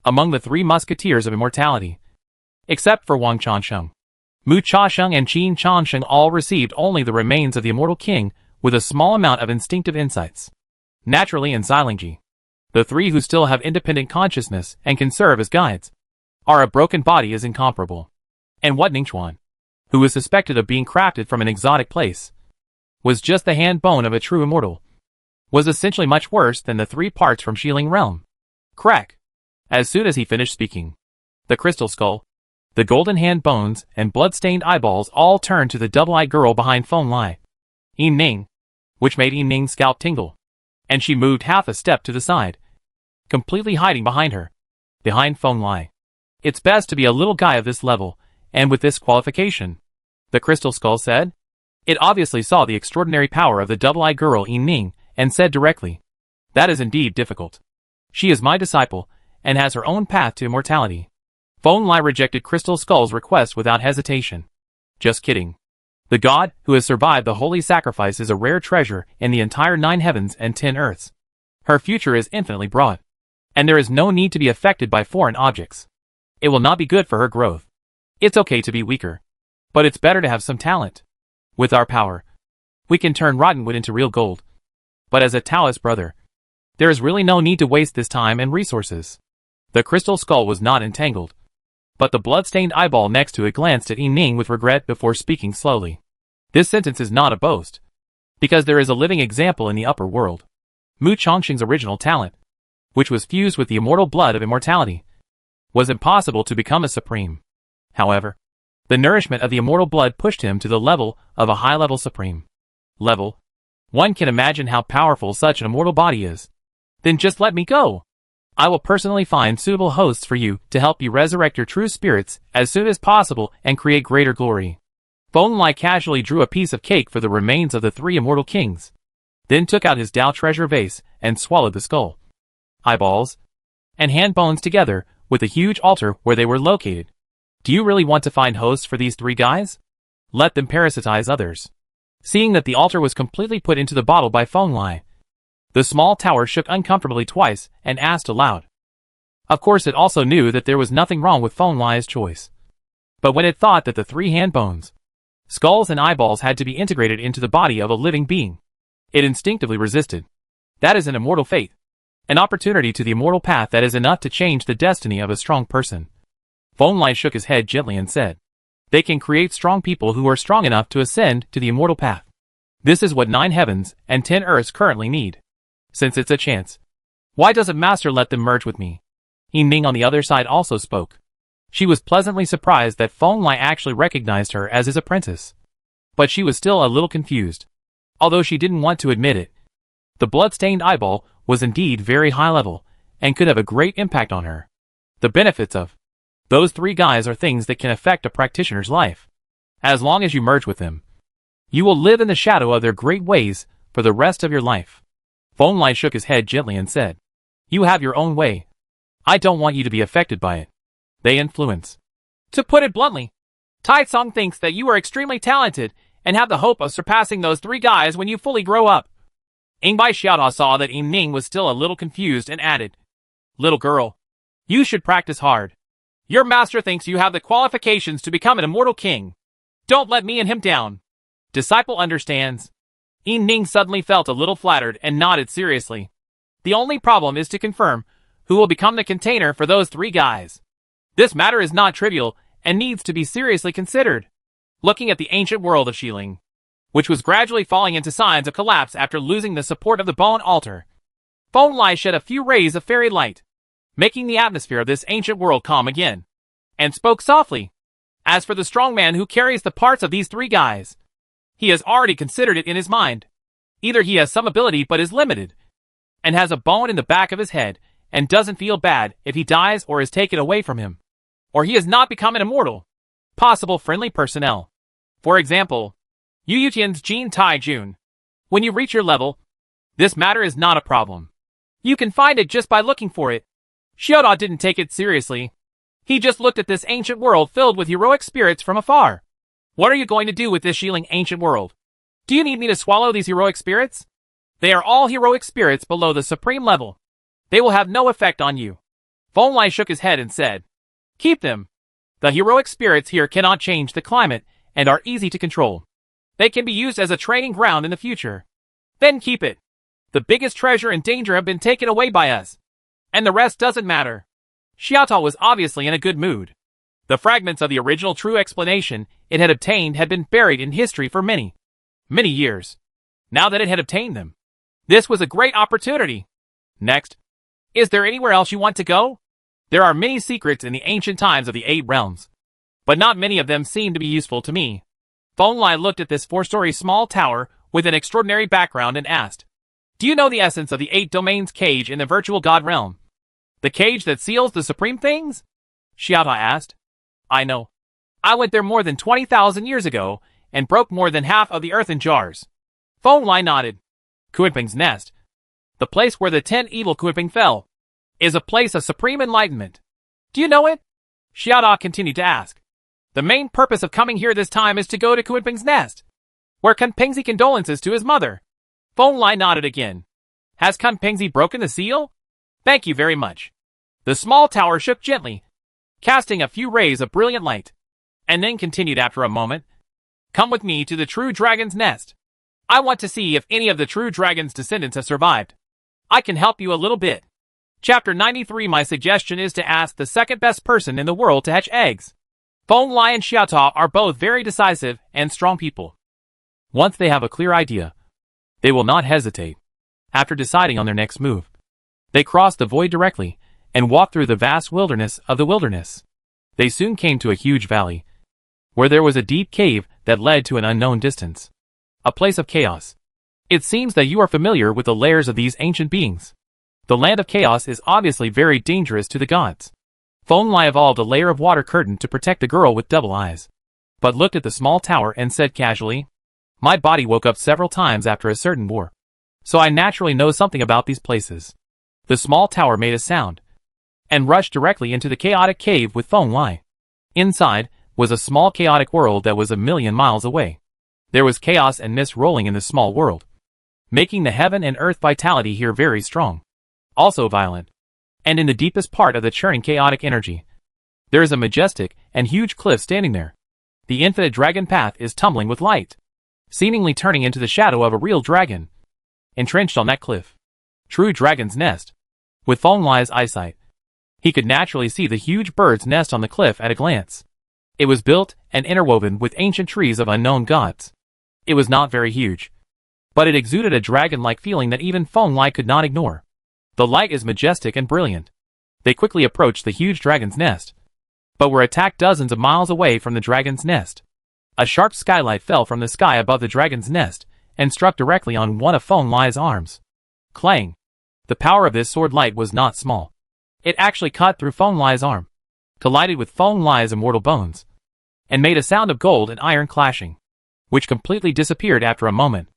Among the 3 musketeers of immortality, except for Wang Chansheng, Mu Cha Sheng and Qin Chansheng all received only the remains of the immortal king with a small amount of instinctive insights. Naturally and Xilingji, the 3 who still have independent consciousness and can serve as guides, are a broken body is incomparable. And what Ningchuan, who was suspected of being crafted from an exotic place, was just the hand bone of a true immortal, was essentially much worse than the 3 parts from Xiling realm. Crack! As soon as he finished speaking, the Crystal Skull, the golden hand bones, and blood-stained eyeballs all turned to the double-eyed girl behind Bone Light, Ning, which made Ning's scalp tingle, and she moved half a step to the side, completely hiding behind her, behind Bone Light. It's best to be a little guy of this level, and with this qualification, the Crystal Skull said. It obviously saw the extraordinary power of the double-eyed girl Ning, and said directly, That is indeed difficult. She is my disciple, and has her own path to immortality. Bone Light rejected Crystal Skull's request without hesitation. Just kidding. The god who has survived the holy sacrifice is a rare treasure in the entire 9 heavens and 10 earths. Her future is infinitely broad, and there is no need to be affected by foreign objects. It will not be good for her growth. It's okay to be weaker, but it's better to have some talent. With our power, we can turn rotten wood into real gold. But as a Taoist brother, there is really no need to waste this time and resources. The Crystal Skull was not entangled, but the blood-stained eyeball next to it glanced at Ning with regret before speaking slowly. This sentence is not a boast, because there is a living example in the upper world. Mu Chongqing's original talent, which was fused with the immortal blood of immortality, was impossible to become a supreme. However, The nourishment of the immortal blood pushed him to the level of a high-level supreme level. One can imagine how powerful such an immortal body is. Then just let me go. I will personally find suitable hosts for you to help you resurrect your true spirits as soon as possible and create greater glory. Feng Lai casually drew a piece of cake for the remains of the 3 immortal kings, then took out his Tao treasure vase and swallowed the skull, eyeballs, and hand bones together with a huge altar where they were located. Do you really want to find hosts for these 3 guys? Let them parasitize others. Seeing that the altar was completely put into the bottle by Feng Lai, the small tower shook uncomfortably twice and asked aloud. Of course it also knew that there was nothing wrong with Feng Lai's choice. But when it thought that the 3 hand bones, skulls and eyeballs had to be integrated into the body of a living being, it instinctively resisted. That is an immortal fate. An opportunity to the immortal path that is enough to change the destiny of a strong person. Feng Lai shook his head gently and said, they can create strong people who are strong enough to ascend to the immortal path. This is what 9 heavens and 10 earths currently need. Since it's a chance, why doesn't Master let them merge with me? Yin Ning on the other side also spoke. She was pleasantly surprised that Feng Lai actually recognized her as his apprentice. But she was still a little confused. Although she didn't want to admit it. The blood-stained eyeball was indeed very high level, and could have a great impact on her. The benefits of those 3 guys are things that can affect a practitioner's life. As long as you merge with them, you will live in the shadow of their great ways for the rest of your life. Feng Lai shook his head gently and said, you have your own way. I don't want you to be affected by it. They influence. To put it bluntly, Tai Tsung thinks that you are extremely talented and have the hope of surpassing those 3 guys when you fully grow up. Ingbai Xiaoda saw that Yin Ning was still a little confused and added, little girl, you should practice hard. Your master thinks you have the qualifications to become an immortal king. Don't let me and him down. Disciple understands. Yin Ning suddenly felt a little flattered and nodded seriously. The only problem is to confirm who will become the container for those 3 guys. This matter is not trivial and needs to be seriously considered. Looking at the ancient world of Xiling, which was gradually falling into signs of collapse after losing the support of the bone altar, Feng Lai shed a few rays of fairy light, making the atmosphere of this ancient world calm again, and spoke softly. As for the strong man who carries the parts of these 3 guys, he has already considered it in his mind. Either he has some ability but is limited, and has a bone in the back of his head, and doesn't feel bad if he dies or is taken away from him, or he has not become an immortal. Possible friendly personnel. For example, Yu Yutian's Jin Tai Jun. When you reach your level, this matter is not a problem. You can find it just by looking for it. Xiaoda didn't take it seriously. He just looked at this ancient world filled with heroic spirits from afar. What are you going to do with this Xiling ancient world? Do you need me to swallow these heroic spirits? They are all heroic spirits below the supreme level. They will have no effect on you. Feng Lai shook his head and said, keep them. The heroic spirits here cannot change the climate and are easy to control. They can be used as a training ground in the future. Then keep it. The biggest treasure and danger have been taken away by us, and the rest doesn't matter. Xiaotao was obviously in a good mood. The fragments of the original true explanation it had obtained had been buried in history for many years. Now that it had obtained them, this was a great opportunity. Next, is there anywhere else you want to go? There are many secrets in the ancient times of the 8 realms, but not many of them seem to be useful to me. Feng Lai looked at this 4-story small tower with an extraordinary background and asked, do you know the essence of the 8 domains cage in the virtual god realm? The cage that seals the supreme things? Xiaota asked. I know. I went there more than 20,000 years ago and broke more than half of the earthen jars. Feng Lai nodded. Kunping's nest, the place where the 10 evil Kunping fell, is a place of supreme enlightenment. Do you know it? Xiaota continued to ask. The main purpose of coming here this time is to go to Kunping's nest, where Kunpingzi condolences to his mother. Feng Lai nodded again. Has Kunpingzi broken the seal? Thank you very much. The small tower shook gently, casting a few rays of brilliant light, and then continued after a moment. Come with me to the true dragon's nest. I want to see if any of the true dragon's descendants have survived. I can help you a little bit. Chapter 93. My suggestion is to ask the second best person in the world to hatch eggs. Feng Lai and Xiaota are both very decisive and strong people. Once they have a clear idea, they will not hesitate. After deciding on their next move, they crossed the void directly and walked through the vast wilderness of the wilderness. They soon came to a huge valley. where there was a deep cave that led to an unknown distance. A place of chaos. It seems that you are familiar with the lairs of these ancient beings. The land of chaos is obviously very dangerous to the gods. Feng Lai evolved a layer of water curtain to protect the girl with double eyes, but looked at the small tower and said casually, "My body woke up several times after a certain war, so I naturally know something about these places." The small tower made a sound, and rushed directly into the chaotic cave with Feng Lai. Inside was a small chaotic world that was 1,000,000 miles away. There was chaos and mist rolling in the small world, making the heaven and earth vitality here very strong, also violent. And in the deepest part of the churning chaotic energy, there is a majestic and huge cliff standing there. The infinite dragon path is tumbling with light, seemingly turning into the shadow of a real dragon, entrenched on that cliff. True dragon's nest. With Feng Lai's eyesight, he could naturally see the huge bird's nest on the cliff at a glance. It was built and interwoven with ancient trees of unknown gods. It was not very huge, but it exuded a dragon-like feeling that even Feng Lai could not ignore. The light is majestic and brilliant. They quickly approached the huge dragon's nest, but were attacked dozens of miles away from the dragon's nest. A sharp skylight fell from the sky above the dragon's nest and struck directly on one of Feng Lai's arms. Clang! The power of this sword light was not small. It actually cut through Feng Lai's arm, collided with Feng Lai's immortal bones, and made a sound of gold and iron clashing, which completely disappeared after a moment.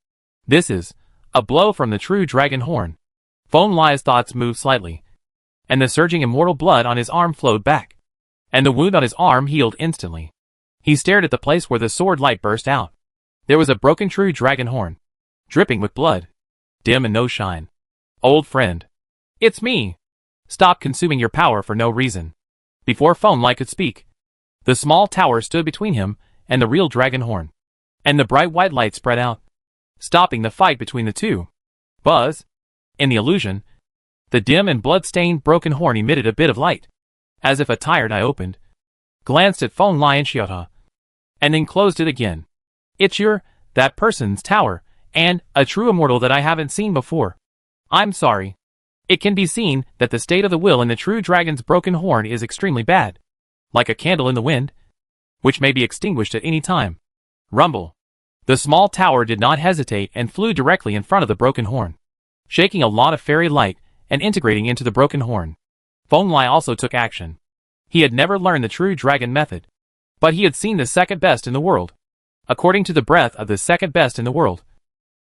This is a blow from the true dragon horn. Feng Lai's thoughts moved slightly, and the surging immortal blood on his arm flowed back, and the wound on his arm healed instantly. He stared at the place where the sword light burst out. There was a broken true dragon horn, dripping with blood, dim and no shine. "Old friend. It's me. Stop consuming your power for no reason." Before Feng Lai could speak, the small tower stood between him and the real dragon horn, and the bright white light spread out, stopping the fight between the two. Buzz! In the illusion, the dim and blood-stained broken horn emitted a bit of light, as if a tired eye opened, glanced at Feng Lai and Xiaota, and then closed it again. "It's that person's tower, and a true immortal that I haven't seen before. I'm sorry." It can be seen that the state of the will in the true dragon's broken horn is extremely bad, like a candle in the wind, which may be extinguished at any time. Rumble. The small tower did not hesitate and flew directly in front of the broken horn, shaking a lot of fairy light and integrating into the broken horn. Feng Lai also took action. He had never learned the true dragon method, but he had seen the second best in the world. According to the breath of the second best in the world,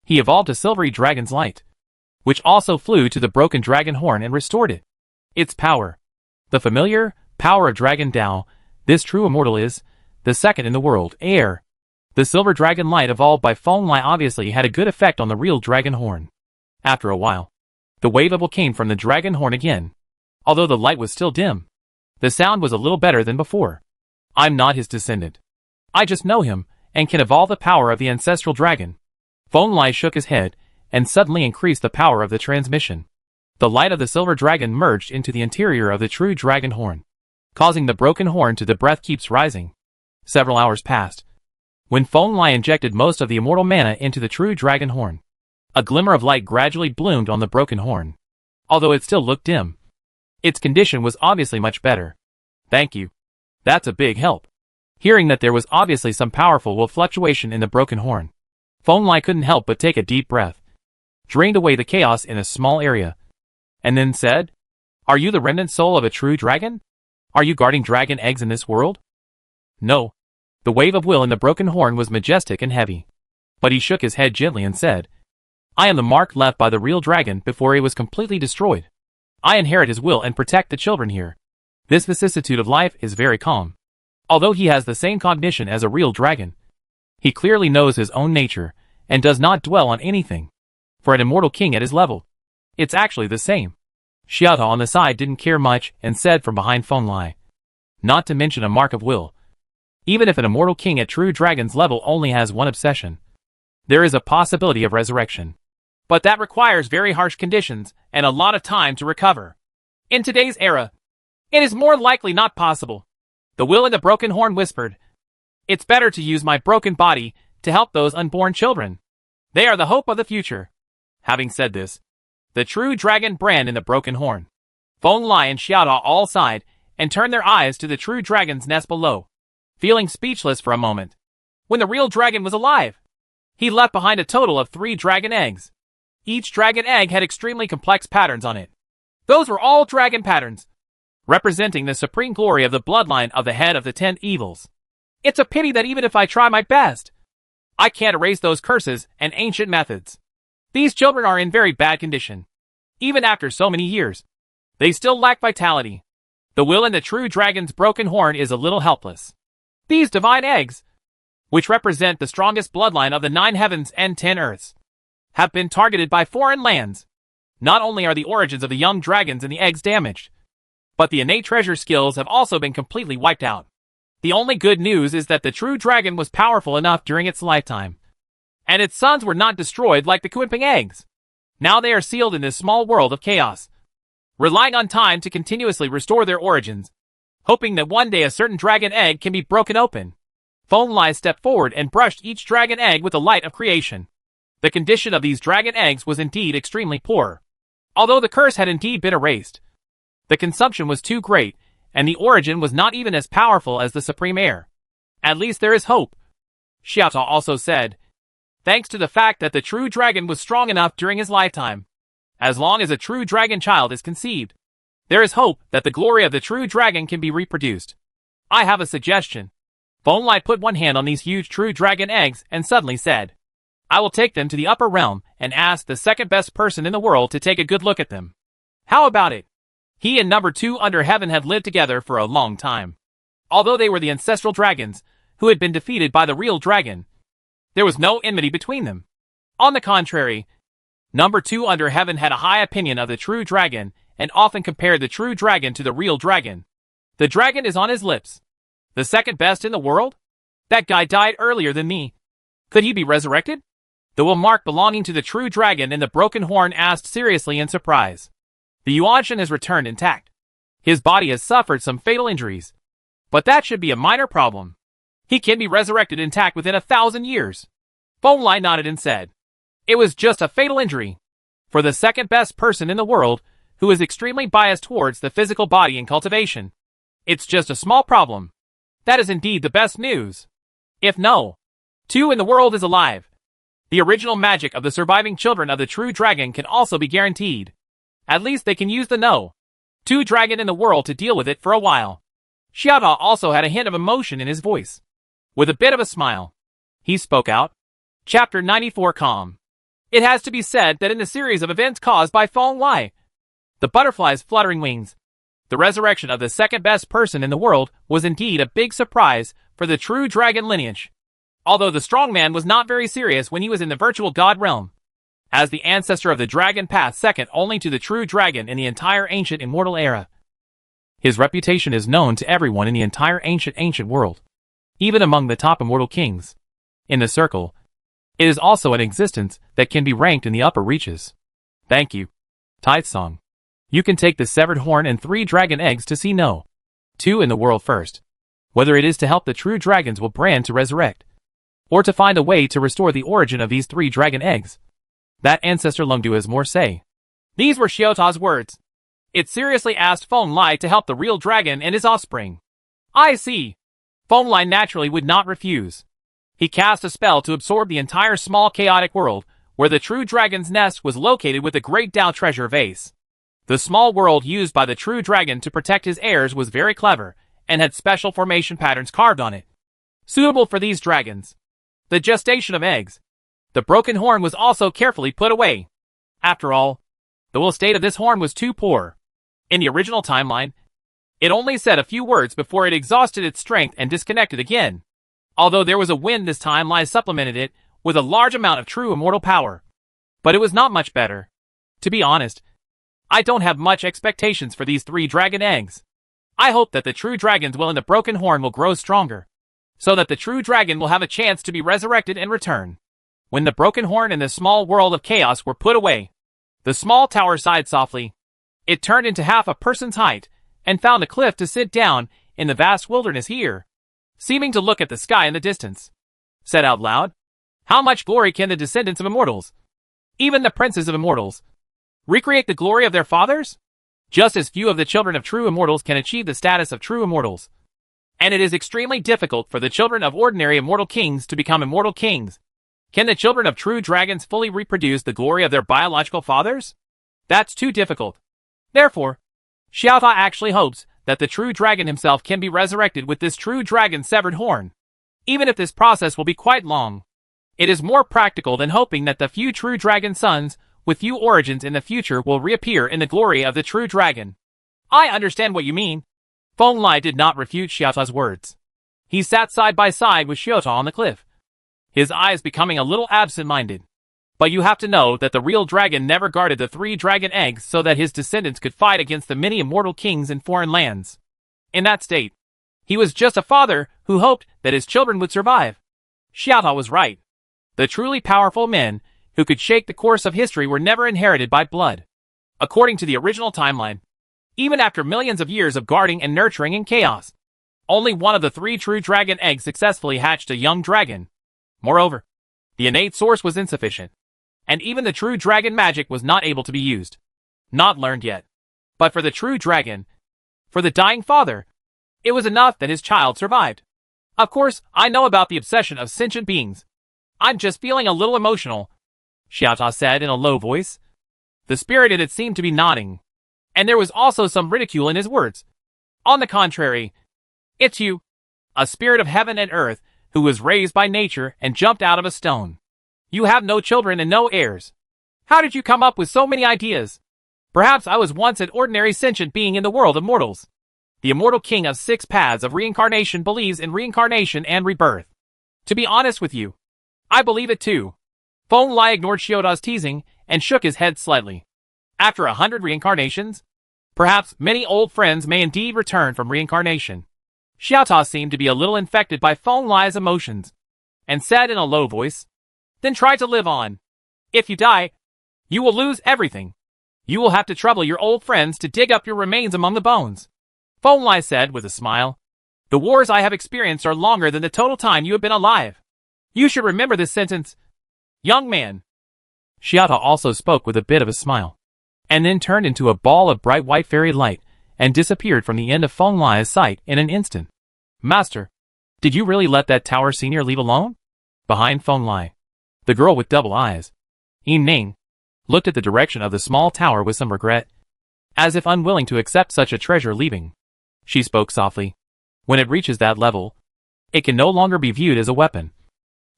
he evolved a silvery dragon's light, which also flew to the broken dragon horn and restored it. Its power. The familiar power of Dragon Tao, this true immortal is the second in the world. Air. The silver dragon light evolved by Feng Lai obviously had a good effect on the real dragon horn. After a while, the wave of will came from the dragon horn again. Although the light was still dim, the sound was a little better than before. "I'm not his descendant. I just know him and can evolve the power of the ancestral dragon." Feng Lai shook his head and suddenly increased the power of the transmission. The light of the silver dragon merged into the interior of the true dragon horn, causing the broken horn to the breath keeps rising. Several hours passed, when Feng Lai injected most of the immortal mana into the true dragon horn. A glimmer of light gradually bloomed on the broken horn. Although it still looked dim, its condition was obviously much better. "Thank you. That's a big help." Hearing that there was obviously some powerful will fluctuation in the broken horn, Feng Lai couldn't help but take a deep breath, drained away the chaos in a small area, and then said, "Are you the remnant soul of a true dragon? Are you guarding dragon eggs in this world?" "No." The wave of will in the broken horn was majestic and heavy, but he shook his head gently and said, "I am the mark left by the real dragon before he was completely destroyed. I inherit his will and protect the children here. This vicissitude of life is very calm. Although he has the same cognition as a real dragon, he clearly knows his own nature and does not dwell on anything. For an immortal king at his level, it's actually the same." Xiaota on the side didn't care much and said from behind Feng Lai, "Not to mention a mark of will. Even if an immortal king at true dragon's level only has one obsession, there is a possibility of resurrection. But that requires very harsh conditions and a lot of time to recover. In today's era, it is more likely not possible." The will in the broken horn whispered, "It's better to use my broken body to help those unborn children. They are the hope of the future." Having said this, the true dragon brand in the broken horn, Feng Lai and Xiaota all sighed and turned their eyes to the true dragon's nest below. feeling speechless for a moment. When the real dragon was alive, he left behind a total of 3 dragon eggs. Each dragon egg had extremely complex patterns on it. Those were all dragon patterns, representing the supreme glory of the bloodline of the head of the 10 evils. It's a pity that even if I try my best, I can't erase those curses and ancient methods. These children are in very bad condition. Even after so many years, they still lack vitality. The will in the true dragon's broken horn is a little helpless. These divine eggs, which represent the strongest bloodline of the 9 heavens and 10 earths, have been targeted by foreign lands. Not only are the origins of the young dragons and the eggs damaged, but the innate treasure skills have also been completely wiped out. The only good news is that the true dragon was powerful enough during its lifetime, and its sons were not destroyed like the Kuimping eggs. Now they are sealed in this small world of chaos, relying on time to continuously restore their origins, hoping that one day a certain dragon egg can be broken open. Feng Lai stepped forward and brushed each dragon egg with the light of creation. The condition of these dragon eggs was indeed extremely poor. Although the curse had indeed been erased, the consumption was too great, and the origin was not even as powerful as the supreme heir. At least there is hope, Xiaota also said, thanks to the fact that the true dragon was strong enough during his lifetime. As long as a true dragon child is conceived, there is hope that the glory of the true dragon can be reproduced. I have a suggestion. Feng Lai put one hand on these huge true dragon eggs and suddenly said, I will take them to the upper realm and ask the second best person in the world to take a good look at them. How about it? He and number 2 under heaven had lived together for a long time. Although they were the ancestral dragons who had been defeated by the real dragon, there was no enmity between them. On the contrary, number 2 under heaven had a high opinion of the true dragon and often compared the true dragon to the real dragon. The dragon is on his lips. The second best in the world? That guy died earlier than me. Could he be resurrected? The will mark belonging to the true dragon in the broken horn asked seriously in surprise. The Yuanshan has returned intact. His body has suffered some fatal injuries, but that should be a minor problem. He can be resurrected intact within 1,000 years. Feng Lai nodded and said, it was just a fatal injury. For the second best person in the world, who is extremely biased towards the physical body and cultivation, it's just a small problem. That is indeed the best news. If no 2 in the world is alive, the original magic of the surviving children of the true dragon can also be guaranteed. At least they can use the no 2 dragon in the world to deal with it for a while. Xiaota also had a hint of emotion in his voice. With a bit of a smile, he spoke out. Chapter 94 Calm. It has to be said that in the series of events caused by Feng Lai, the butterfly's fluttering wings, the resurrection of the second best person in the world was indeed a big surprise for the true dragon lineage. Although the strong man was not very serious when he was in the virtual god realm, as the ancestor of the dragon path second only to the true dragon in the entire ancient immortal era. His reputation is known to everyone in the entire ancient world, even among the top immortal kings. In the circle, it is also an existence that can be ranked in the upper reaches. Thank you, Tithe Song. You can take the severed horn and 3 dragon eggs to see no 2 in the world first. Whether it is to help the true dragons will brand to resurrect, or to find a way to restore the origin of these 3 dragon eggs, that ancestor Lungdu has more say. These were Xiaota's words. It seriously asked Feng Lai to help the real dragon and his offspring. I see. Feng Lai naturally would not refuse. He cast a spell to absorb the entire small chaotic world where the true dragon's nest was located with the great Dao treasure vase. The small world used by the true dragon to protect his heirs was very clever and had special formation patterns carved on it, suitable for these dragons. The gestation of eggs. The broken horn was also carefully put away. After all, the will state of this horn was too poor. In the original timeline, it only said a few words before it exhausted its strength and disconnected again. Although there was a wind this time, Lai supplemented it with a large amount of true immortal power. But it was not much better. To be honest, I don't have much expectations for these 3 dragon eggs. I hope that the true dragon's will in the broken horn will grow stronger, so that the true dragon will have a chance to be resurrected and return. When the broken horn and the small world of chaos were put away, the small tower sighed softly. It turned into half a person's height, and found a cliff to sit down in the vast wilderness here, seeming to look at the sky in the distance. Said out loud, how much glory can the descendants of immortals, even the princes of immortals, recreate the glory of their fathers? Just as few of the children of true immortals can achieve the status of true immortals. And it is extremely difficult for the children of ordinary immortal kings to become immortal kings. Can the children of true dragons fully reproduce the glory of their biological fathers? That's too difficult. Therefore, Xiaota actually hopes that the true dragon himself can be resurrected with this true dragon's severed horn. Even if this process will be quite long, it is more practical than hoping that the few true dragon sons with few origins in the future will reappear in the glory of the true dragon. I understand what you mean. Feng Lai did not refute Xiaota's words. He sat side by side with Xiaota on the cliff, his eyes becoming a little absent-minded. But you have to know that the real dragon never guarded the 3 dragon eggs so that his descendants could fight against the many immortal kings in foreign lands. In that state, he was just a father who hoped that his children would survive. Xiaota was right. The truly powerful men who could shake the course of history were never inherited by blood. According to the original timeline, even after millions of years of guarding and nurturing in chaos, only one of the 3 true dragon eggs successfully hatched a young dragon. Moreover, the innate source was insufficient, and even the true dragon magic was not able to be used. Not learned yet. But for the true dragon, for the dying father, it was enough that his child survived. Of course, I know about the obsession of sentient beings. I'm just feeling a little emotional, Xiaota said in a low voice. The spirit in it seemed to be nodding, and there was also some ridicule in his words. On the contrary, it's you, a spirit of heaven and earth, who was raised by nature and jumped out of a stone. You have no children and no heirs. How did you come up with so many ideas? Perhaps I was once an ordinary sentient being in the world of mortals. The immortal king of 6 paths of reincarnation believes in reincarnation and rebirth. To be honest with you, I believe it too. Feng Lai ignored Xiaota's teasing and shook his head slightly. After 100 reincarnations, perhaps many old friends may indeed return from reincarnation. Xiaota seemed to be a little infected by Feng Lai's emotions, and said in a low voice, "Then try to live on. If you die, you will lose everything. You will have to trouble your old friends to dig up your remains among the bones." Feng Lai said with a smile, "The wars I have experienced are longer than the total time you have been alive. You should remember this sentence, young man." Xiaota also spoke with a bit of a smile, and then turned into a ball of bright white fairy light, and disappeared from the end of Feng Lai's sight in an instant. "Master, did you really let that tower senior leave alone?" Behind Feng Lai, the girl with double eyes, Yin Ning, looked at the direction of the small tower with some regret, as if unwilling to accept such a treasure leaving. She spoke softly. "When it reaches that level, it can no longer be viewed as a weapon."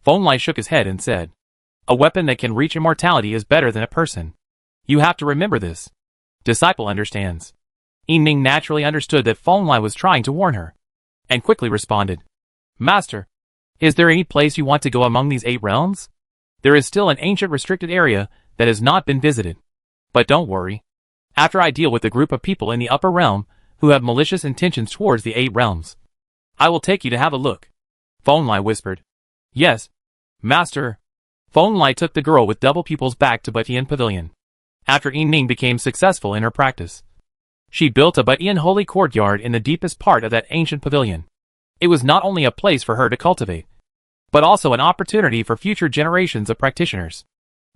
Feng Lai shook his head and said, "A weapon that can reach immortality is better than a person. You have to remember this." Disciple understands. Yin Ning naturally understood that Feng Lai was trying to warn her, and quickly responded, "Master, is there any place you want to go among these 8 realms? There is still an ancient restricted area that has not been visited. But don't worry. After I deal with the group of people in the upper realm who have malicious intentions towards the 8 realms, I will take you to have a look." Feng Lai whispered, "Yes, Master." Feng Lai took the girl with double pupils back to Butian Pavilion. After Yin Ning became successful in her practice, she built a Butian holy courtyard in the deepest part of that ancient pavilion. It was not only a place for her to cultivate, but also an opportunity for future generations of practitioners.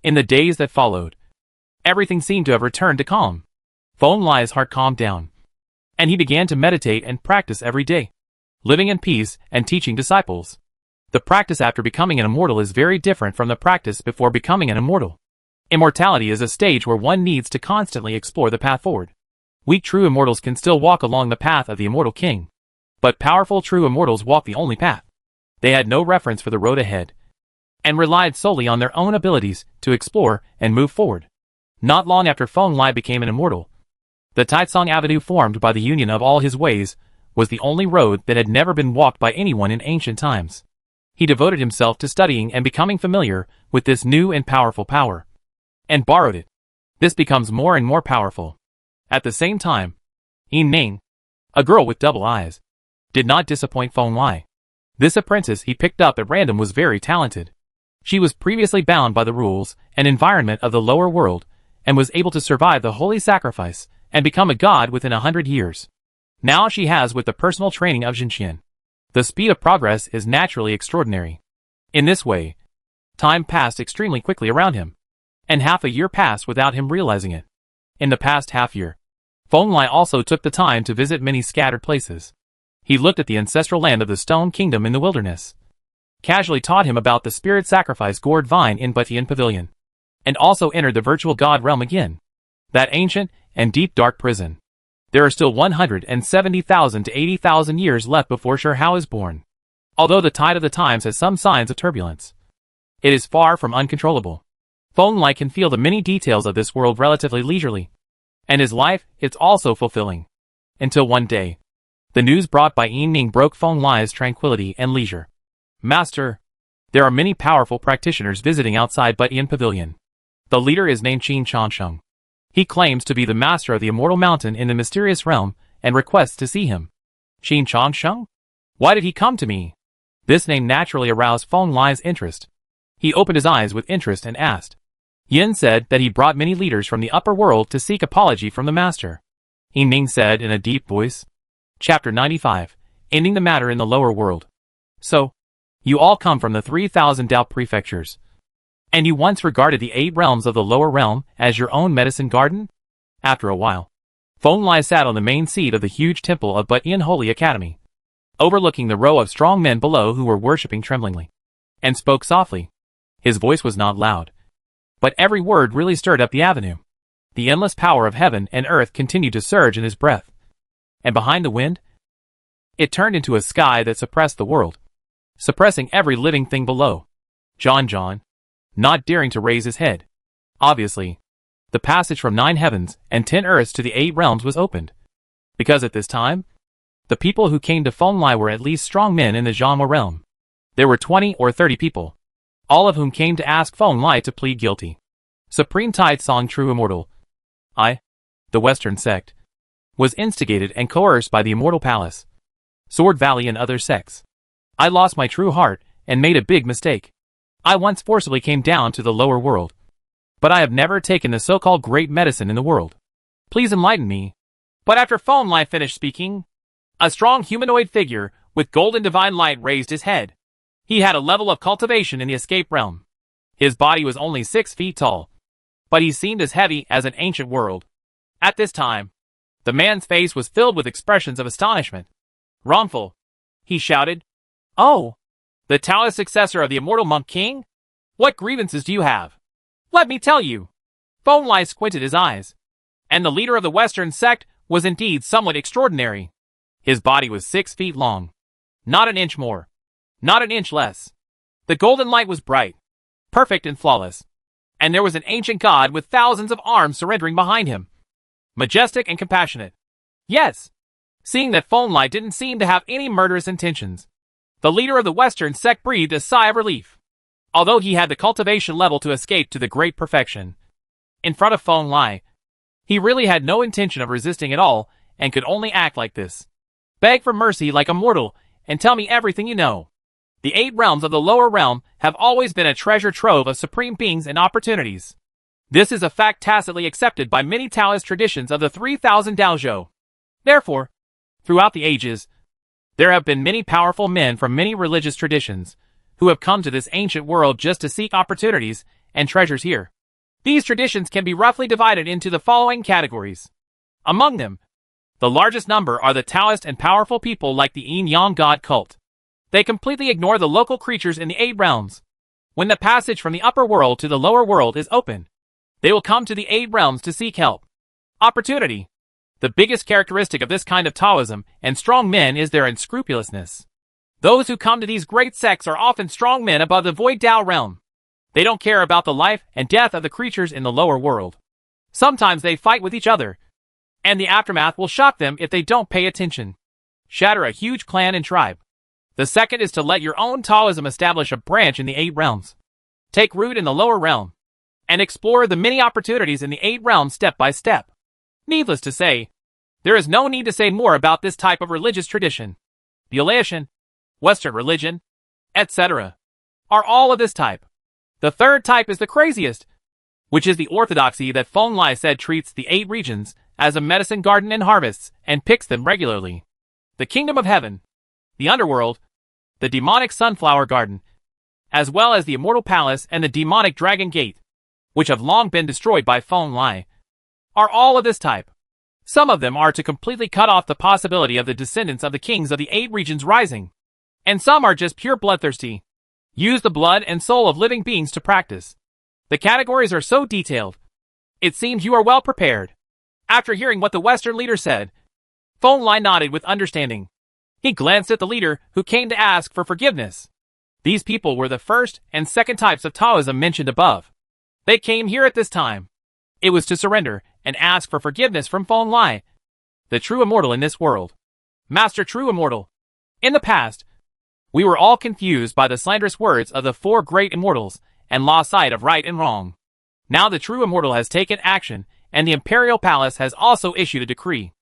In the days that followed, everything seemed to have returned to calm. Feng Lai's heart calmed down, and he began to meditate and practice every day, living in peace and teaching disciples. The practice after becoming an immortal is very different from the practice before becoming an immortal. Immortality is a stage where one needs to constantly explore the path forward. Weak true immortals can still walk along the path of the immortal king, but powerful true immortals walk the only path. They had no reference for the road ahead, and relied solely on their own abilities to explore and move forward. Not long after Feng Lai became an immortal, the Taicang Avenue formed by the union of all his ways was the only road that had never been walked by anyone in ancient times. He devoted himself to studying and becoming familiar with this new and powerful power, and borrowed it. This becomes more and more powerful. At the same time, Yin Ning, a girl with double eyes, did not disappoint Feng Lai. This apprentice he picked up at random was very talented. She was previously bound by the rules and environment of the lower world, and was able to survive the holy sacrifice and become a god within 100 years. Now she has with the personal training of Jinxian. The speed of progress is naturally extraordinary. In this way, time passed extremely quickly around him, and half a year passed without him realizing it. In the past half year, Feng Lai also took the time to visit many scattered places. He looked at the ancestral land of the Stone Kingdom in the wilderness, casually taught him about the spirit sacrifice gourd vine in Butian Pavilion, and also entered the virtual god realm again, that ancient and deep dark prison. There are still 170,000 to 80,000 years left before Shurhao is born. Although the tide of the times has some signs of turbulence, it is far from uncontrollable. Feng Lai can feel the many details of this world relatively leisurely, and his life is also fulfilling. Until one day, the news brought by Yin Ning broke Feng Lai's tranquility and leisure. Master, there are many powerful practitioners visiting outside Butian Pavilion. The leader is named Qin Changsheng. He claims to be the master of the Immortal Mountain in the mysterious realm and requests to see him. Qin Changsheng? Why did he come to me? This name naturally aroused Feng Lai's interest. He opened his eyes with interest and asked. Yin said that he brought many leaders from the upper world to seek apology from the master. Yin Ning said in a deep voice. Chapter 95, Ending the Matter in the Lower World. So, you all come from the 3,000 Dao prefectures, and you once regarded the 8 realms of the lower realm as your own medicine garden? After a while, Feng Lai sat on the main seat of the huge temple of Butian Holy Academy, overlooking the row of strong men below who were worshipping tremblingly, and spoke softly. His voice was not loud, but every word really stirred up the avenue. The endless power of heaven and earth continued to surge in his breath, and behind the wind, it turned into a sky that suppressed the world, suppressing every living thing below. John, not daring to raise his head. Obviously, the passage from 9 heavens and 10 earths to the 8 realms was opened, because at this time, the people who came to Feng Lai were at least strong men in the Zhangma realm. There were 20 or 30 people, all of whom came to ask Feng Lai to plead guilty. Supreme Tide Song True Immortal, the Western sect, was instigated and coerced by the Immortal Palace, Sword Valley and other sects. I lost my true heart and made a big mistake. I once forcibly came down to the lower world, but I have never taken the so-called great medicine in the world. Please enlighten me. But after Feng Lai finished speaking, a strong humanoid figure with golden divine light raised his head. He had a level of cultivation in the escape realm. His body was only 6 feet tall, but he seemed as heavy as an ancient world. At this time, the man's face was filled with expressions of astonishment. Wrongful, he shouted. Oh, the Taoist successor of the Immortal Monk King? What grievances do you have? Let me tell you. Feng Lai squinted his eyes. And the leader of the Western sect was indeed somewhat extraordinary. His body was 6 feet long. Not an inch more. Not an inch less. The golden light was bright, perfect and flawless. And there was an ancient god with thousands of arms surrendering behind him. Majestic and compassionate. Yes. Seeing that Feng Lai didn't seem to have any murderous intentions, the leader of the Western sect breathed a sigh of relief. Although he had the cultivation level to escape to the great perfection, in front of Feng Lai, he really had no intention of resisting at all and could only act like this. Beg for mercy like a mortal and tell me everything you know. The 8 realms of the lower realm have always been a treasure trove of supreme beings and opportunities. This is a fact tacitly accepted by many Taoist traditions of the 3,000 Daozhou. Therefore, throughout the ages, there have been many powerful men from many religious traditions who have come to this ancient world just to seek opportunities and treasures here. These traditions can be roughly divided into the following categories. Among them, the largest number are the Taoist and powerful people like the Yin-Yang God cult. They completely ignore the local creatures in the 8 realms. When the passage from the upper world to the lower world is open, they will come to the 8 realms to seek help. Opportunity. The biggest characteristic of this kind of Taoism and strong men is their unscrupulousness. Those who come to these great sects are often strong men above the void Tao realm. They don't care about the life and death of the creatures in the lower world. Sometimes they fight with each other, and the aftermath will shock them if they don't pay attention. Shatter a huge clan and tribe. The second is to let your own Taoism establish a branch in the 8 realms. Take root in the lower realm, and explore the many opportunities in the 8 realms step by step. Needless to say, there is no need to say more about this type of religious tradition. The Alaean, Western religion, etc. are all of this type. The third type is the craziest, which is the orthodoxy that Feng Lai said treats the 8 regions as a medicine garden and harvests and picks them regularly. The kingdom of heaven, the underworld, the demonic sunflower garden, as well as the immortal palace and the demonic dragon gate, which have long been destroyed by Feng Lai, are all of this type. Some of them are to completely cut off the possibility of the descendants of the kings of the 8 regions rising. And some are just pure bloodthirsty. Use the blood and soul of living beings to practice. The categories are so detailed. It seems you are well prepared. After hearing what the Western leader said, Feng Lai nodded with understanding. He glanced at the leader who came to ask for forgiveness. These people were the first and second types of Taoism mentioned above. They came here at this time. It was to surrender and ask for forgiveness from Feng Lai, the true immortal in this world. Master True Immortal. In the past, we were all confused by the slanderous words of the 4 great immortals and lost sight of right and wrong. Now the true immortal has taken action, and the imperial palace has also issued a decree.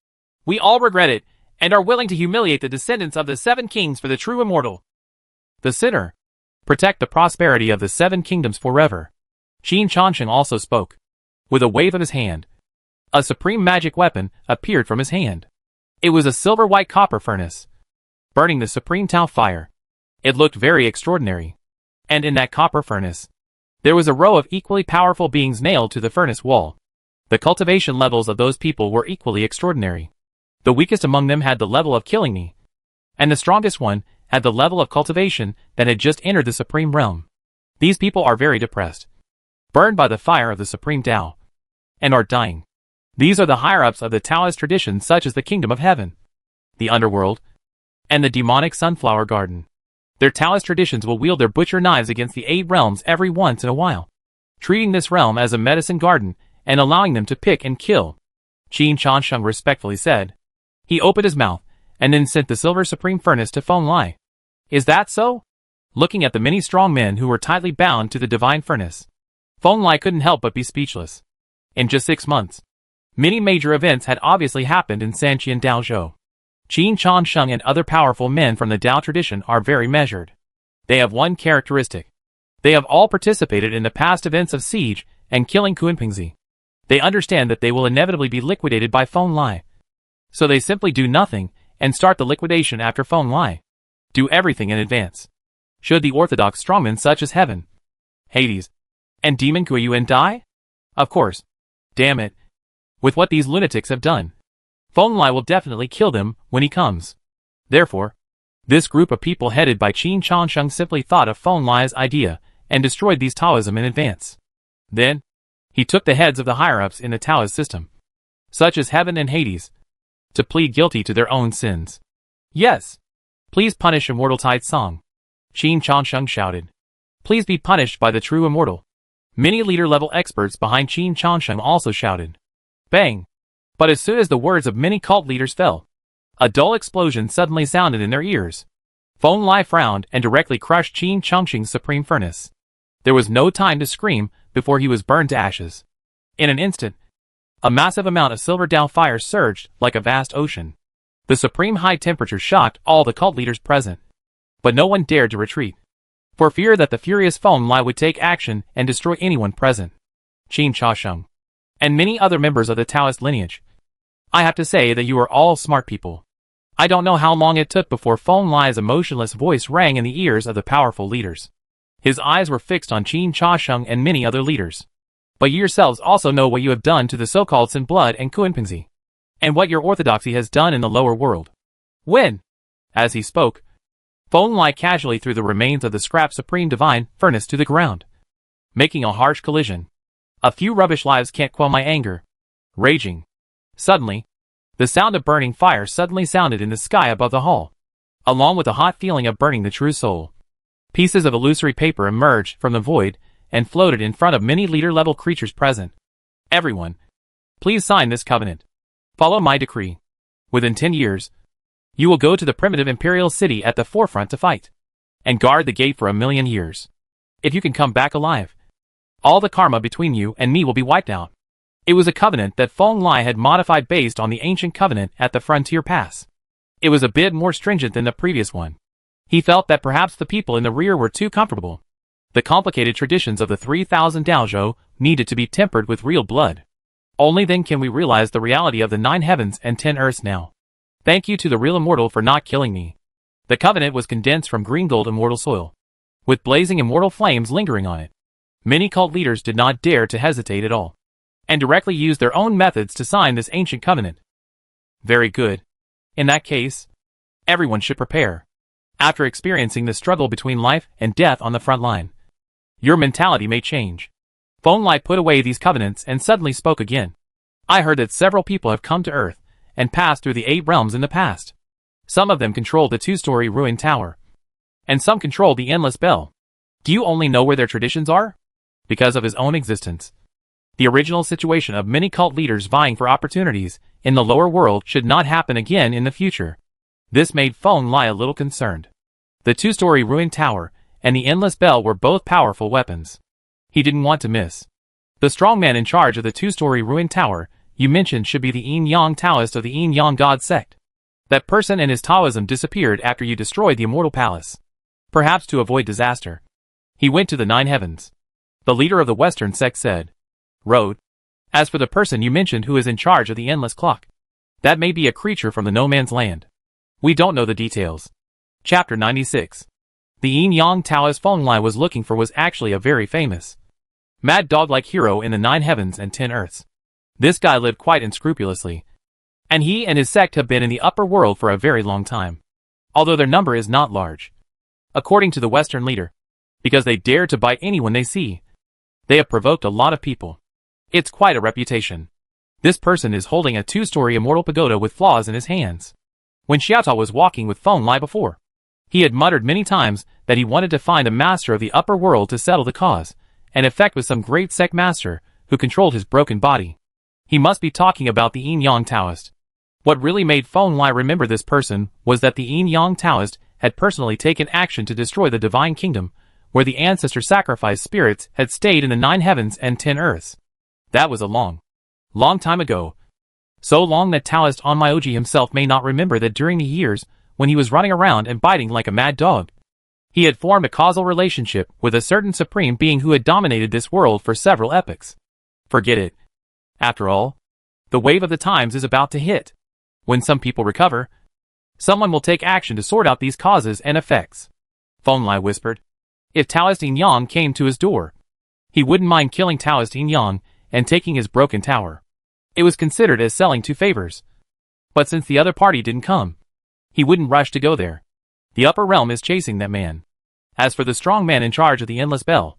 We all regret it, and are willing to humiliate the descendants of the 7 kings for the true immortal. The sinner. Protect the prosperity of the 7 kingdoms forever. Qin Changsheng also spoke. With a wave of his hand, a supreme magic weapon appeared from his hand. It was a silver-white copper furnace, burning the supreme Tao fire. It looked very extraordinary. And in that copper furnace, there was a row of equally powerful beings nailed to the furnace wall. The cultivation levels of those people were equally extraordinary. The weakest among them had the level of killing me, and the strongest one had the level of cultivation that had just entered the supreme realm. These people are very depressed, burned by the fire of the supreme Tao, and are dying. These are the higher-ups of the Taoist tradition, such as the kingdom of heaven, the underworld, and the demonic sunflower garden. Their Taoist traditions will wield their butcher knives against the 8 realms every once in a while, treating this realm as a medicine garden and allowing them to pick and kill. Qin Changsheng respectfully said. He opened his mouth and then sent the silver supreme furnace to Feng Lai. Is that so? Looking at the many strong men who were tightly bound to the divine furnace, Feng Lai couldn't help but be speechless. In just 6 months, many major events had obviously happened in Sanqian Daozhou. Qin Changsheng and other powerful men from the Tao tradition are very measured. They have one characteristic. They have all participated in the past events of siege and killing Kunpingzi. They understand that they will inevitably be liquidated by Feng Lai. So they simply do nothing and start the liquidation after Feng Lai. Do everything in advance. Should the orthodox strongmen such as Heaven, Hades, and Demon Guiyuan die? Of course. Damn it. With what these lunatics have done, Feng Lai will definitely kill them when he comes. Therefore, this group of people headed by Qin Changsheng simply thought of Feng Lai's idea and destroyed these Taoism in advance. Then, he took the heads of the higher-ups in the Taoist system, such as Heaven and Hades, to plead guilty to their own sins. Yes. Please punish Immortal Tide Song. Qin Changsheng shouted. Please be punished by the true immortal. Many leader-level experts behind Qin Changsheng also shouted. Bang! But as soon as the words of many cult leaders fell, a dull explosion suddenly sounded in their ears. Feng Lai frowned and directly crushed Qin Changsheng's supreme furnace. There was no time to scream before he was burned to ashes. In an instant, a massive amount of silver Tao fire surged like a vast ocean. The supreme high temperature shocked all the cult leaders present. But no one dared to retreat, for fear that the furious Feng Lai would take action and destroy anyone present. Qin Changsheng, and many other members of the Taoist lineage. I have to say that you are all smart people. I don't know how long it took before Feng Lai's emotionless voice rang in the ears of the powerful leaders. His eyes were fixed on Qin Changsheng and many other leaders. But you yourselves also know what you have done to the so-called Sin Blood and Kunpingzi, and what your orthodoxy has done in the lower world. When, as he spoke, Feng Lai casually threw the remains of the scrap supreme divine furnace to the ground, making a harsh collision. A few rubbish lives can't quell my anger. Raging. Suddenly, the sound of burning fire suddenly sounded in the sky above the hall, along with a hot feeling of burning the true soul. Pieces of illusory paper emerged from the void and floated in front of many leader-level creatures present. Everyone, please sign this covenant. Follow my decree. Within 10 years, you will go to the primitive imperial city at the forefront to fight, and guard the gate for 1,000,000 years. If you can come back alive, all the karma between you and me will be wiped out. It was a covenant that Feng Lai had modified based on the ancient covenant at the frontier pass. It was a bit more stringent than the previous one. He felt that perhaps the people in the rear were too comfortable. The complicated traditions of the 3,000 Daozhou needed to be tempered with real blood. Only then can we realize the reality of the 9 heavens and 10 earths now. Thank you to the real immortal for not killing me. The covenant was condensed from green gold immortal soil, with blazing immortal flames lingering on it. Many cult leaders did not dare to hesitate at all, and directly used their own methods to sign this ancient covenant. Very good. In that case, everyone should prepare. After experiencing the struggle between life and death on the front line, your mentality may change. Feng Lai put away these covenants and suddenly spoke again. I heard that several people have come to Earth and passed through the 8 realms in the past. Some of them controlled the 2-story ruined tower, and some controlled the endless bell. Do you only know where their traditions are? Because of his own existence. The original situation of many cult leaders vying for opportunities in the lower world should not happen again in the future. This made Feng Lai a little concerned. The 2-story ruined tower and the endless bell were both powerful weapons. He didn't want to miss. The strong man in charge of the 2-story ruined tower you mentioned should be the Yin-Yang Taoist of the Yin-Yang God sect. That person and his Taoism disappeared after you destroyed the Immortal Palace. Perhaps to avoid disaster. He went to the 9 heavens. The leader of the Western sect said. Road. As for the person you mentioned who is in charge of the endless clock, that may be a creature from the no man's land. We don't know the details. Chapter 96. The Yin-Yang Taoist Feng Lai was looking for was actually a very famous, mad dog-like hero in the 9 heavens and 10 earths. This guy lived quite unscrupulously, and he and his sect have been in the upper world for a very long time, although their number is not large. According to the Western leader, because they dare to bite anyone they see, they have provoked a lot of people. It's quite a reputation. This person is holding a 2-story immortal pagoda with flaws in his hands. When Xiaotao was walking with Feng Lai before, he had muttered many times that he wanted to find a master of the upper world to settle the cause, and effect with some great sect master who controlled his broken body. He must be talking about the Yin-Yang Taoist. What really made Feng Lai remember this person was that the Yin-Yang Taoist had personally taken action to destroy the divine kingdom, where the ancestor sacrificed spirits had stayed in the 9 heavens and 10 earths. That was a long time ago. So long that Taoist Onmyoji himself may not remember that during the years when he was running around and biting like a mad dog, he had formed a causal relationship with a certain supreme being who had dominated this world for several epochs. Forget it. After all, the wave of the times is about to hit. When some people recover, someone will take action to sort out these causes and effects. Feng Lai whispered. If Taoist Yin Yang came to his door, he wouldn't mind killing Taoist Yin Yang and taking his broken tower. It was considered as selling 2 favors. But since the other party didn't come, he wouldn't rush to go there. The upper realm is chasing that man. As for the strong man in charge of the endless bell,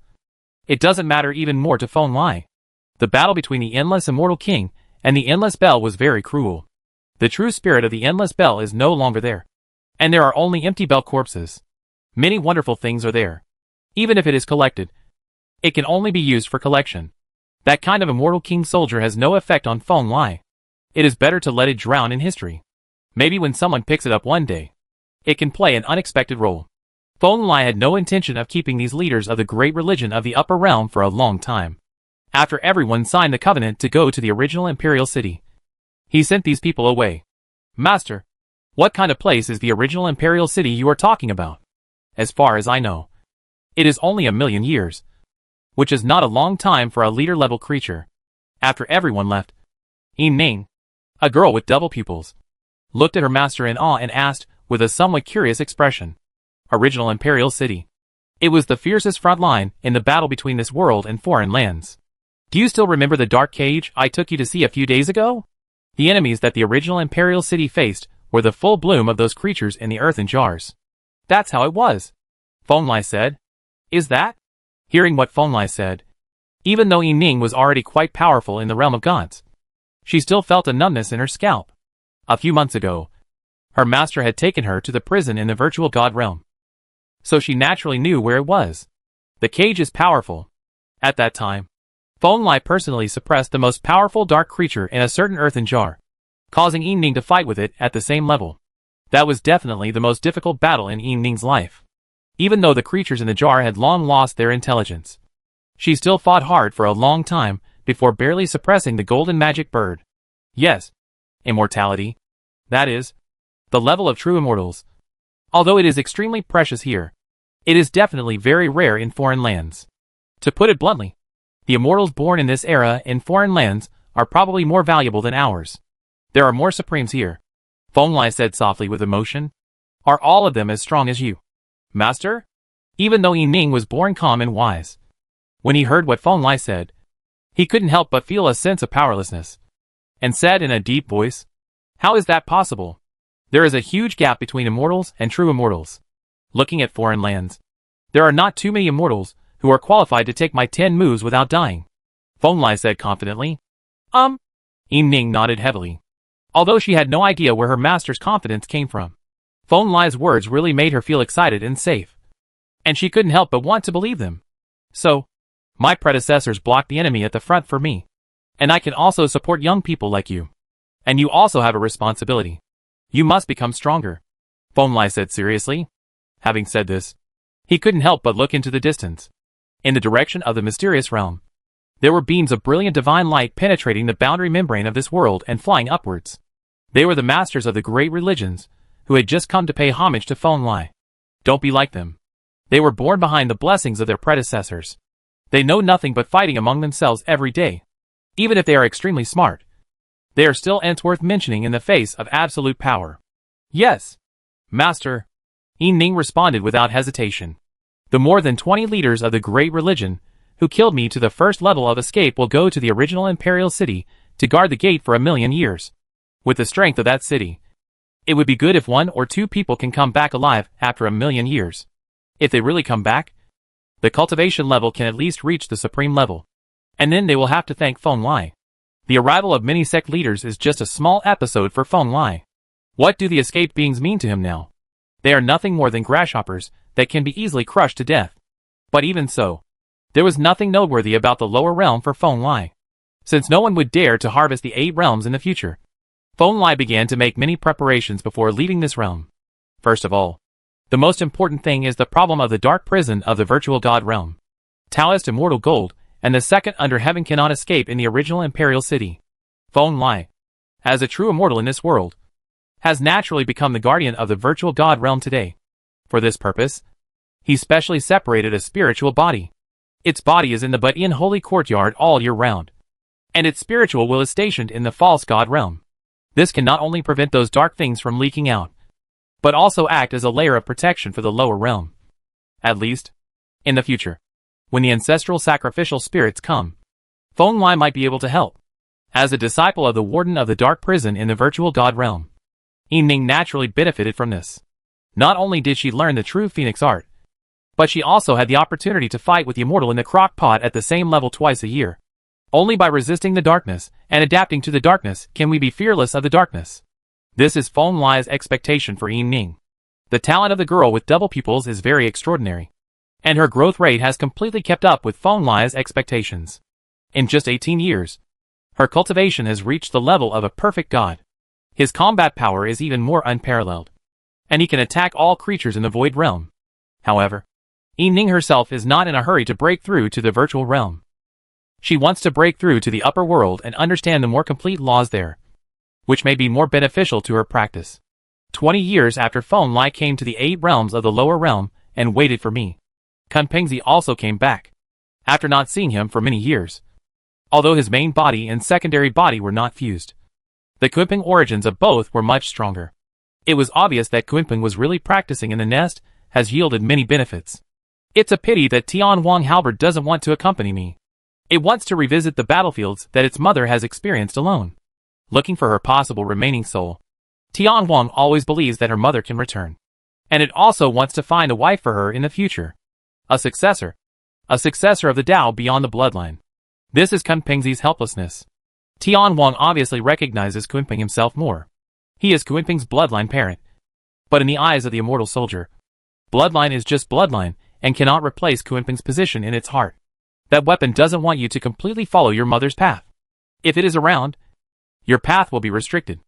it doesn't matter even more to Feng Lai. The battle between the endless immortal king and the endless bell was very cruel. The true spirit of the endless bell is no longer there, and there are only empty bell corpses. Many wonderful things are there. Even if it is collected, it can only be used for collection. That kind of immortal king soldier has no effect on Feng Lai. It is better to let it drown in history. Maybe when someone picks it up one day, it can play an unexpected role. Feng Lai had no intention of keeping these leaders of the great religion of the upper realm for a long time. After everyone signed the covenant to go to the original imperial city, he sent these people away. Master, what kind of place is the original imperial city you are talking about? As far as I know, it is only 1,000,000 years, which is not a long time for a leader-level creature. After everyone left, Yin Ning, a girl with double pupils, looked at her master in awe and asked, with a somewhat curious expression, Original Imperial City. It was the fiercest front line in the battle between this world and foreign lands. Do you still remember the dark cage I took you to see a few days ago? The enemies that the original Imperial City faced were the full bloom of those creatures in the earthen jars. That's how it was, Feng Lai said. Is that? Hearing what Feng Lai said, even though Yin Ning was already quite powerful in the realm of gods, she still felt a numbness in her scalp. A few months ago, her master had taken her to the prison in the virtual god realm, so she naturally knew where it was. The cage is powerful. At that time, Feng Lai personally suppressed the most powerful dark creature in a certain earthen jar, causing Yin Ning to fight with it at the same level. That was definitely the most difficult battle in Yin Ning's life. Even though the creatures in the jar had long lost their intelligence, she still fought hard for a long time before barely suppressing the golden magic bird. Yes, immortality. That is, the level of true immortals. Although it is extremely precious here, it is definitely very rare in foreign lands. To put it bluntly, the immortals born in this era in foreign lands are probably more valuable than ours. There are more supremes here, Feng Lai said softly with emotion. Are all of them as strong as you, Master? Even though Yin Ning was born calm and wise, when he heard what Feng Lai said, he couldn't help but feel a sense of powerlessness, and said in a deep voice, How is that possible? There is a huge gap between immortals and true immortals. Looking at foreign lands, there are not too many immortals who are qualified to take my 10 moves without dying. Feng Lai said confidently. Yin Ning nodded heavily. Although she had no idea where her master's confidence came from, Feng Lai's words really made her feel excited and safe. And she couldn't help but want to believe them. So, my predecessors blocked the enemy at the front for me. And I can also support young people like you. And you also have a responsibility. You must become stronger. Feng Lai said seriously. Having said this, he couldn't help but look into the distance. In the direction of the mysterious realm, there were beams of brilliant divine light penetrating the boundary membrane of this world and flying upwards. They were the masters of the great religions, who had just come to pay homage to Feng Lai. Don't be like them. They were born behind the blessings of their predecessors. They know nothing but fighting among themselves every day. Even if they are extremely smart, they are still ants worth mentioning in the face of absolute power. Yes, Master. Yin Ning responded without hesitation. The more than 20 leaders of the great religion, who killed me to the first level of escape, will go to the original imperial city to guard the gate for 1,000,000 years. With the strength of that city, it would be good if 1 or 2 people can come back alive after 1,000,000 years. If they really come back, the cultivation level can at least reach the supreme level. And then they will have to thank Feng Lai. The arrival of many sect leaders is just a small episode for Feng Lai. What do the escaped beings mean to him now? They are nothing more than grasshoppers that can be easily crushed to death. But even so, there was nothing noteworthy about the lower realm for Feng Lai. Since no one would dare to harvest the 8 realms in the future, Feng Lai began to make many preparations before leaving this realm. First of all, the most important thing is the problem of the dark prison of the virtual god realm. Taoist immortal gold and the second under heaven cannot escape in the original imperial city. Feng Lai, as a true immortal in this world, has naturally become the guardian of the virtual god realm today. For this purpose, he specially separated a spiritual body. Its body is in the but-in holy courtyard all year round, and its spiritual will is stationed in the false god realm. This can not only prevent those dark things from leaking out, but also act as a layer of protection for the lower realm. At least, in the future, when the ancestral sacrificial spirits come, Feng Lai might be able to help. As a disciple of the warden of the dark prison in the virtual god realm, Yin Ning naturally benefited from this. Not only did she learn the true phoenix art, but she also had the opportunity to fight with the immortal in the crock pot at the same level twice a year. Only by resisting the darkness and adapting to the darkness can we be fearless of the darkness. This is Feng Lai's expectation for Yin Ning. The talent of the girl with double pupils is very extraordinary, and her growth rate has completely kept up with Feng Lai's expectations. In just 18 years, her cultivation has reached the level of a perfect god. His combat power is even more unparalleled, and he can attack all creatures in the void realm. However, Yin Ning herself is not in a hurry to break through to the virtual realm. She wants to break through to the upper world and understand the more complete laws there, which may be more beneficial to her practice. 20 years after Feng Lai came to the 8 realms of the lower realm and waited for me, Kunpengzi also came back, after not seeing him for many years. Although his main body and secondary body were not fused, the Kunpeng origins of both were much stronger. It was obvious that Kunpeng was really practicing in the nest has yielded many benefits. It's a pity that Tian Wang Halberd doesn't want to accompany me. It wants to revisit the battlefields that its mother has experienced alone. Looking for her possible remaining soul, Tian Wang always believes that her mother can return. And it also wants to find a wife for her in the future. A successor of the Tao beyond the bloodline. This is Kunpengzi's helplessness. Tian Wang obviously recognizes Kunpeng himself more. He is Kunpeng's bloodline parent. But in the eyes of the immortal soldier, bloodline is just bloodline and cannot replace Kunpeng's position in its heart. That weapon doesn't want you to completely follow your mother's path. If it is around, your path will be restricted.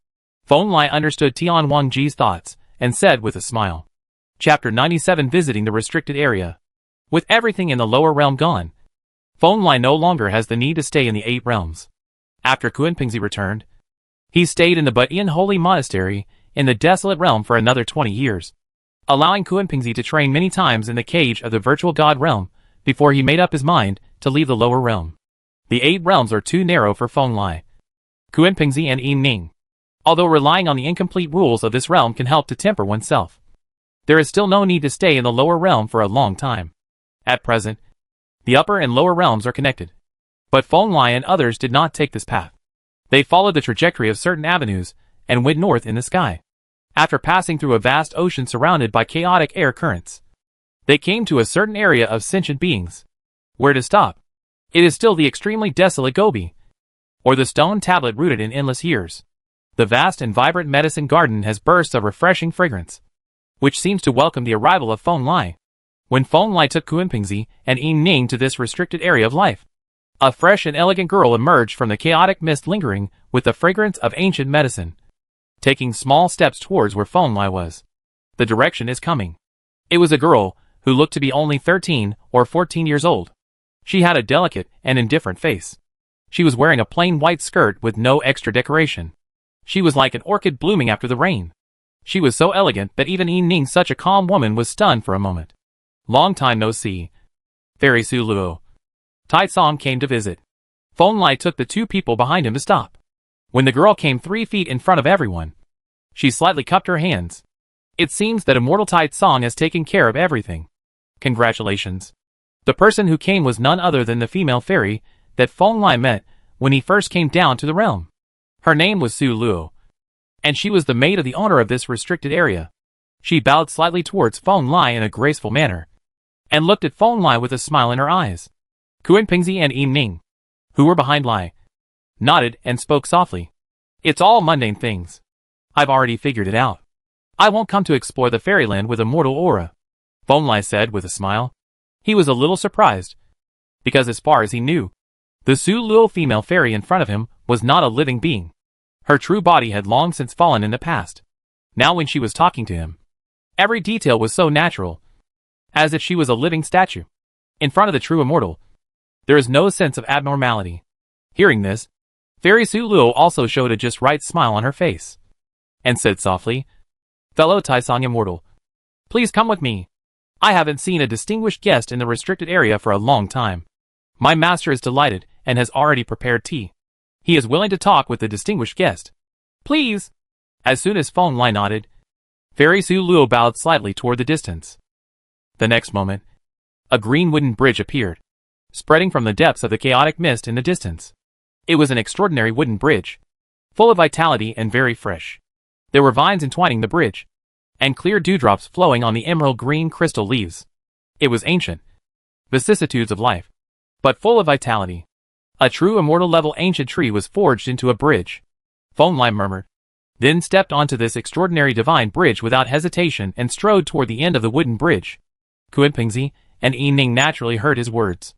Feng Lai understood Tian Wang Ji's thoughts and said with a smile. Chapter 97 Visiting the Restricted Area. With everything in the lower realm gone, Feng Lai no longer has the need to stay in the 8 realms. After Kunpengzi returned, he stayed in the but-in holy monastery in the desolate realm for another 20 years, allowing Kunpengzi to train many times in the cage of the virtual god realm before he made up his mind to leave the lower realm. The 8 realms are too narrow for Feng Lai, Kunpengzi and Yin Ning. Although relying on the incomplete rules of this realm can help to temper oneself, there is still no need to stay in the lower realm for a long time. At present, the upper and lower realms are connected. But Feng Lai and others did not take this path. They followed the trajectory of certain avenues and went north in the sky. After passing through a vast ocean surrounded by chaotic air currents, they came to a certain area of sentient beings. Where to stop? It is still the extremely desolate Gobi, or the stone tablet rooted in endless years. The vast and vibrant medicine garden has bursts of refreshing fragrance, which seems to welcome the arrival of Feng Lai. When Feng Lai took Kuenpingzi and Yin Ning to this restricted area of life, a fresh and elegant girl emerged from the chaotic mist lingering with the fragrance of ancient medicine, taking small steps towards where Feng Lai was. The direction is coming. It was a girl who looked to be only 13 or 14 years old. She had a delicate and indifferent face. She was wearing a plain white skirt with no extra decoration. She was like an orchid blooming after the rain. She was so elegant that even Yin Ning, such a calm woman, was stunned for a moment. Long time no see. Fairy Su Luo. Tai Song came to visit. Feng Lai took the two people behind him to stop. When the girl came 3 feet in front of everyone, she slightly cupped her hands. It seems that immortal Tai Song has taken care of everything. Congratulations. The person who came was none other than the female fairy that Feng Lai met when he first came down to the realm. Her name was Su Luo, and she was the maid of the owner of this restricted area. She bowed slightly towards Feng Lai in a graceful manner, and looked at Feng Lai with a smile in her eyes. Kuenpingzi and Yin Ning, who were behind Lai, nodded and spoke softly. It's all mundane things. I've already figured it out. I won't come to explore the fairyland with a mortal aura, Feng Lai said with a smile. He was a little surprised, because as far as he knew, the Su Luo female fairy in front of him was not a living being. Her true body had long since fallen in the past. Now when she was talking to him, every detail was so natural, as if she was a living statue. In front of the true immortal, there is no sense of abnormality. Hearing this, Fairy Su Luo also showed a just right smile on her face, and said softly, Fellow Taisong Immortal, please come with me. I haven't seen a distinguished guest in the restricted area for a long time. My master is delighted and has already prepared tea. He is willing to talk with the distinguished guest. Please. As soon as Feng Lai nodded, Fairy Su Luo bowed slightly toward the distance. The next moment, a green wooden bridge appeared, spreading from the depths of the chaotic mist in the distance. It was an extraordinary wooden bridge, full of vitality and very fresh. There were vines entwining the bridge, and clear dewdrops flowing on the emerald green crystal leaves. It was ancient, vicissitudes of life, but full of vitality. A true immortal level ancient tree was forged into a bridge, Feng Lai murmured, then stepped onto this extraordinary divine bridge without hesitation and strode toward the end of the wooden bridge. Kuenpingzi and Yin Ning naturally heard his words.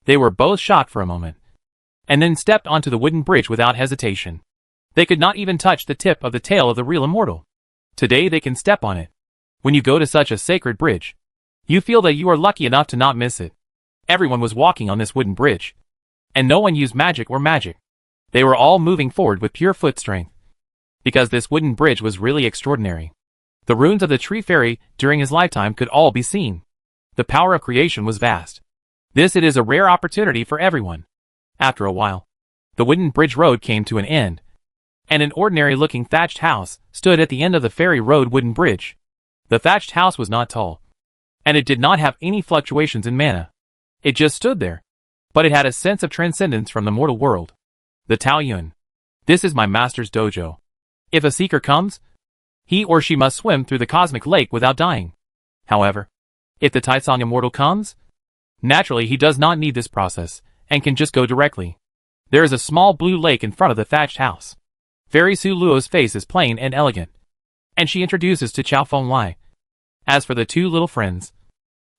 They were both shocked for a moment, and then stepped onto the wooden bridge without hesitation. They could not even touch the tip of the tail of the real immortal. Today they can step on it. When you go to such a sacred bridge, you feel that you are lucky enough to not miss it. Everyone was walking on this wooden bridge, and no one used magic or magic. They were all moving forward with pure foot strength, because this wooden bridge was really extraordinary. The runes of the tree fairy during his lifetime could all be seen. The power of creation was vast. This it is a rare opportunity for everyone. After a while, the wooden bridge road came to an end, and an ordinary-looking thatched house stood at the end of the fairy road wooden bridge. The thatched house was not tall, and it did not have any fluctuations in mana. It just stood there, but it had a sense of transcendence from the mortal world. The Taoyuan. This is my master's dojo. If a seeker comes, he or she must swim through the cosmic lake without dying. However, if the Taisong Immortal comes, naturally he does not need this process, and can just go directly. There is a small blue lake in front of the thatched house. Fairy Su Luo's face is plain and elegant, and she introduces to Chao Feng Lai. As for the two little friends,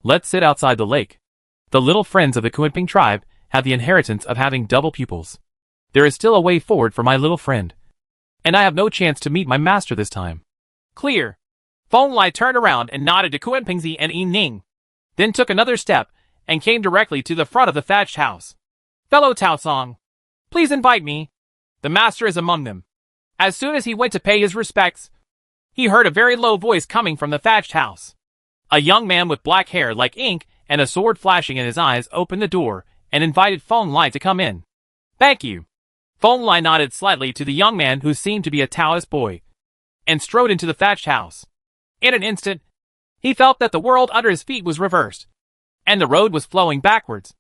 let's sit outside the lake. The little friends of the Kuenping tribe have the inheritance of having double pupils. There is still a way forward for my little friend, and I have no chance to meet my master this time. Clear. Feng Lai turned around and nodded to Kuenpingzi and Yin Ning, then took another step and came directly to the front of the thatched house. Fellow Tao Song, please invite me. The master is among them. As soon as he went to pay his respects, he heard a very low voice coming from the thatched house. A young man with black hair like ink and a sword flashing in his eyes opened the door and invited Feng Lai to come in. Thank you. Feng Lai nodded slightly to the young man who seemed to be a Taoist boy, and strode into the thatched house. In an instant, he felt that the world under his feet was reversed, and the road was flowing backwards,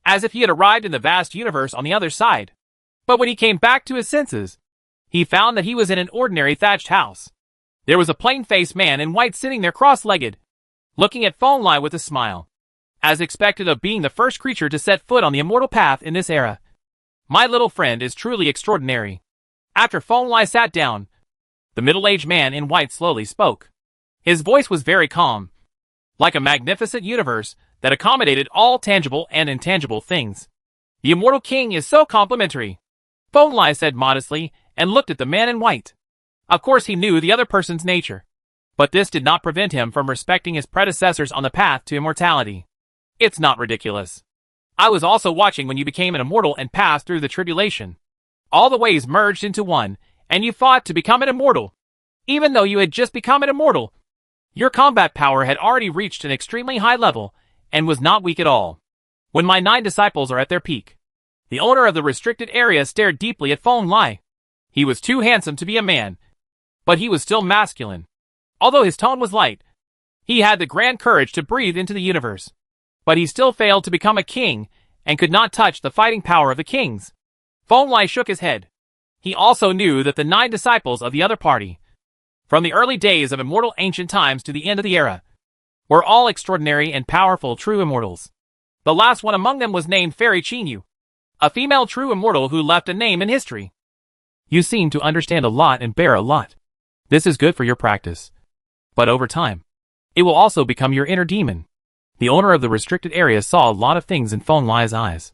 as if he had arrived in the vast universe on the other side. But when he came back to his senses, He found that he was in an ordinary thatched house. There was a plain-faced man in white sitting there cross-legged, looking at Fonlai with a smile. As expected of being the first creature to set foot on the immortal path in this era. My little friend is truly extraordinary. After Fonlai sat down, the middle-aged man in white slowly spoke. His voice was very calm, like a magnificent universe that accommodated all tangible and intangible things. The immortal king is so complimentary, Fonlai said modestly and looked at the man in white. Of course he knew the other person's nature, but this did not prevent him from respecting his predecessors on the path to immortality. It's not ridiculous. I was also watching when you became an immortal and passed through the tribulation. All the ways merged into one, and you fought to become an immortal. Even though you had just become an immortal, your combat power had already reached an extremely high level and was not weak at all. When my 9 disciples are at their peak. The owner of the restricted area stared deeply at Fonlai. He was too handsome to be a man, but he was still masculine. Although his tone was light, he had the grand courage to breathe into the universe. But he still failed to become a king and could not touch the fighting power of the kings. Fonlai shook his head. He also knew that the 9 disciples of the other party, from the early days of immortal ancient times to the end of the era, were all extraordinary and powerful true immortals. The last one among them was named Fairy Chinyu, a female true immortal who left a name in history. You seem to understand a lot and bear a lot. This is good for your practice. But over time, it will also become your inner demon. The owner of the restricted area saw a lot of things in Fonlai's eyes,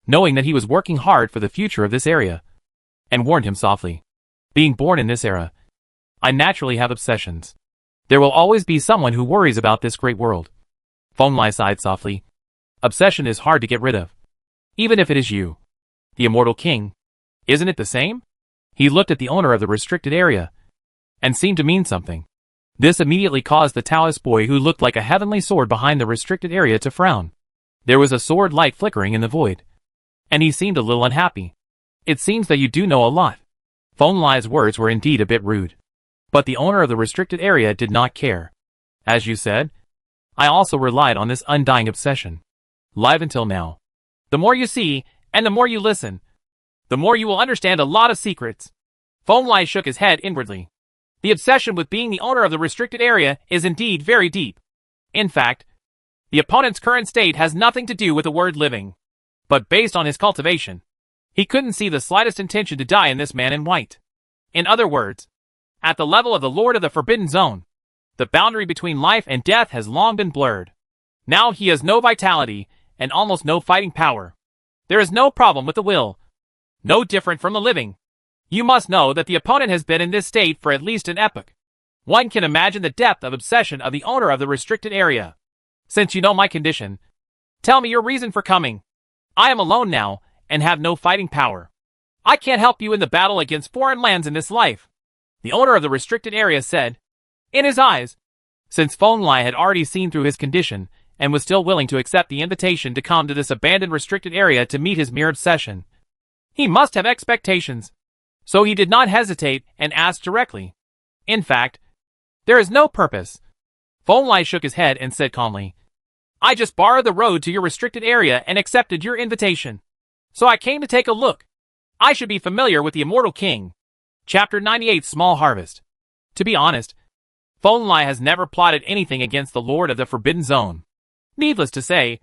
knowing that he was working hard for the future of this area, and warned him softly. Being born in this era, I naturally have obsessions. There will always be someone who worries about this great world. Fonlai sighed softly. Obsession is hard to get rid of. Even if it is you, the immortal king. Isn't it the same? He looked at the owner of the restricted area, and seemed to mean something. This immediately caused the Taoist boy who looked like a heavenly sword behind the restricted area to frown. There was a sword light flickering in the void, and he seemed a little unhappy. It seems that you do know a lot. Fonlai's words were indeed a bit rude. But the owner of the restricted area did not care. As you said, I also relied on this undying obsession. Live until now. The more you see, and the more you listen, the more you will understand a lot of secrets. Fonlai shook his head inwardly. The obsession with being the owner of the restricted area is indeed very deep. In fact, the opponent's current state has nothing to do with the word living. But based on his cultivation, he couldn't see the slightest intention to die in this man in white. In other words, at the level of the Lord of the Forbidden Zone, the boundary between life and death has long been blurred. Now he has no vitality, and almost no fighting power. There is no problem with the will. No different from the living. You must know that the opponent has been in this state for at least an epoch. One can imagine the depth of obsession of the owner of the restricted area. Since you know my condition, tell me your reason for coming. I am alone now, and have no fighting power. I can't help you in the battle against foreign lands in this life. The owner of the restricted area said, in his eyes, since Fonlai had already seen through his condition, and was still willing to accept the invitation to come to this abandoned restricted area to meet his mere obsession. He must have expectations. So he did not hesitate and asked directly. In fact, there is no purpose. Fonlai shook his head and said calmly, I just borrowed the road to your restricted area and accepted your invitation. So I came to take a look. I should be familiar with the Immortal King. Chapter 98 Small Harvest. To be honest, Fonlai has never plotted anything against the Lord of the Forbidden Zone. Needless to say,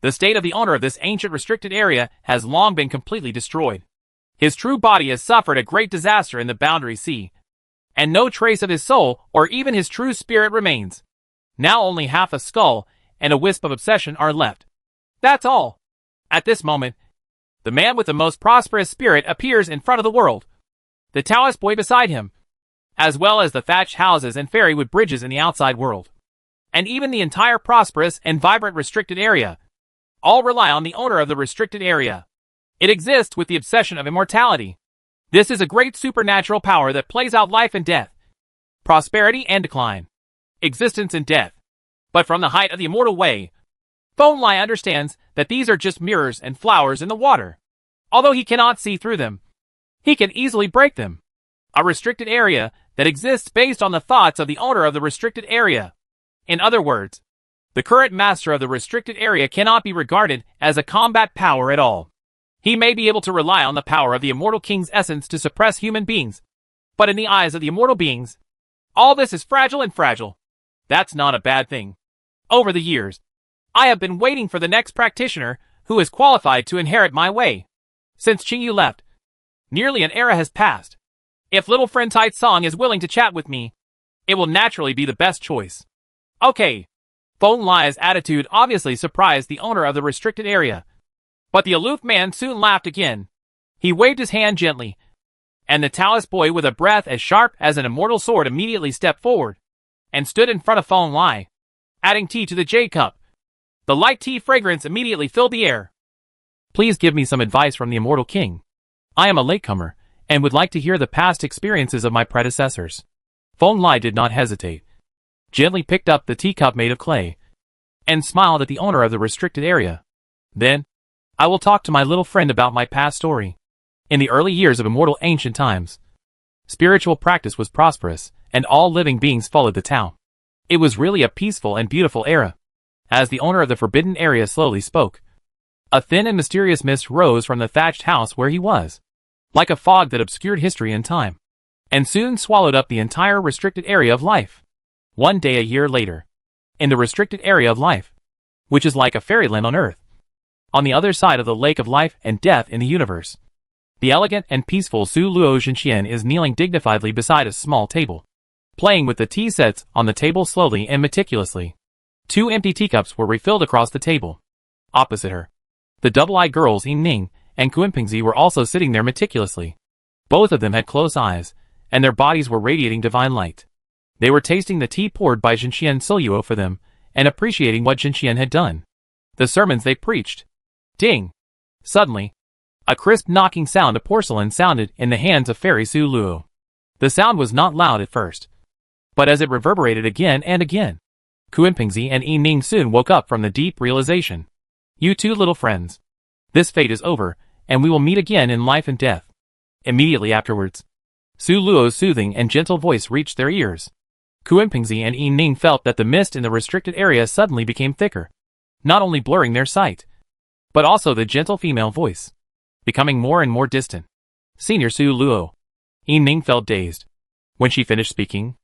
the state of the owner of this ancient restricted area has long been completely destroyed. His true body has suffered a great disaster in the Boundary Sea, and no trace of his soul or even his true spirit remains. Now only half a skull and a wisp of obsession are left. That's all. At this moment, the man with the most prosperous spirit appears in front of the world. The Taoist boy beside him, as well as the thatched houses and ferry with bridges in the outside world, and even the entire prosperous and vibrant restricted area, all rely on the owner of the restricted area. It exists with the obsession of immortality. This is a great supernatural power that plays out life and death, prosperity and decline, existence and death. But from the height of the immortal way, Fonlai understands that these are just mirrors and flowers in the water. Although he cannot see through them, he can easily break them. A restricted area that exists based on the thoughts of the owner of the restricted area. In other words, the current master of the restricted area cannot be regarded as a combat power at all. He may be able to rely on the power of the immortal king's essence to suppress human beings, but in the eyes of the immortal beings, all this is fragile and fragile. That's not a bad thing. Over the years, I have been waiting for the next practitioner who is qualified to inherit my way. Since Qingyu left, nearly an era has passed. If little friend Tai Song is willing to chat with me, it will naturally be the best choice. Okay. Feng Lai's attitude obviously surprised the owner of the restricted area. But the aloof man soon laughed again. He waved his hand gently, and the Taoist boy with a breath as sharp as an immortal sword immediately stepped forward and stood in front of Feng Lai, adding tea to the jade cup. The light tea fragrance immediately filled the air. Please give me some advice from the immortal king. I am a latecomer, and would like to hear the past experiences of my predecessors. Feng Lai did not hesitate, gently picked up the teacup made of clay, and smiled at the owner of the restricted area. Then, I will talk to my little friend about my past story. In the early years of immortal ancient times, spiritual practice was prosperous, and all living beings followed the Tao. It was really a peaceful and beautiful era. As the owner of the forbidden area slowly spoke, a thin and mysterious mist rose from the thatched house where he was, like a fog that obscured history and time, and soon swallowed up the entire restricted area of life. One day a year later, in the restricted area of life, which is like a fairyland on earth, on the other side of the lake of life and death in the universe, the elegant and peaceful Su Luo Zhenxian is kneeling dignifiedly beside a small table, playing with the tea sets on the table slowly and meticulously. 2 empty teacups were refilled across the table. Opposite her, the double-eyed girls Yin Ning and Kuenpingzi were also sitting there meticulously. Both of them had close eyes, and their bodies were radiating divine light. They were tasting the tea poured by Zhenxian Siluo for them, and appreciating what Zhenxian had done. The sermons they preached. Ding! Suddenly, a crisp knocking sound of porcelain sounded in the hands of Fairy Su Luo. The sound was not loud at first, but as it reverberated again and again, Kuenpingzi and Yi Ning soon woke up from the deep realization. You two little friends. This fate is over, and we will meet again in life and death. Immediately afterwards, Su Luo's soothing and gentle voice reached their ears. Kuenpingzi and Yi Ning felt that the mist in the restricted area suddenly became thicker, not only blurring their sight, but also the gentle female voice, becoming more and more distant. Senior Su Luo. Yi Ning felt dazed. When she finished speaking,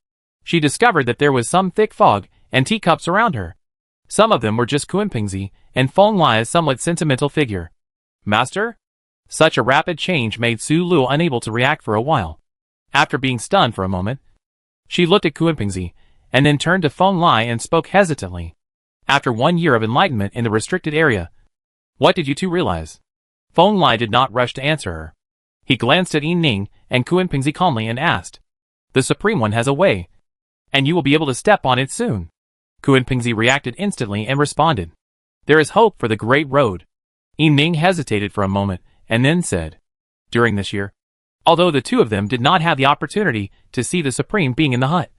she discovered that there was some thick fog and teacups around her. Some of them were just Kuenpingzi and Feng Lai's somewhat sentimental figure. Master? Such a rapid change made Su Luo unable to react for a while. After being stunned for a moment, she looked at Kuenpingzi, and then turned to Feng Lai and spoke hesitantly. After 1 year of enlightenment in the restricted area, what did you two realize? Feng Lai did not rush to answer her. He glanced at Yi Ning and Kuenpingzi calmly and asked, The Supreme One has a way, and you will be able to step on it soon. Kuenpingzi reacted instantly and responded, There is hope for the Great Road. Yi Ning hesitated for a moment, and then said, During this year, although the two of them did not have the opportunity to see the Supreme Being in the hut,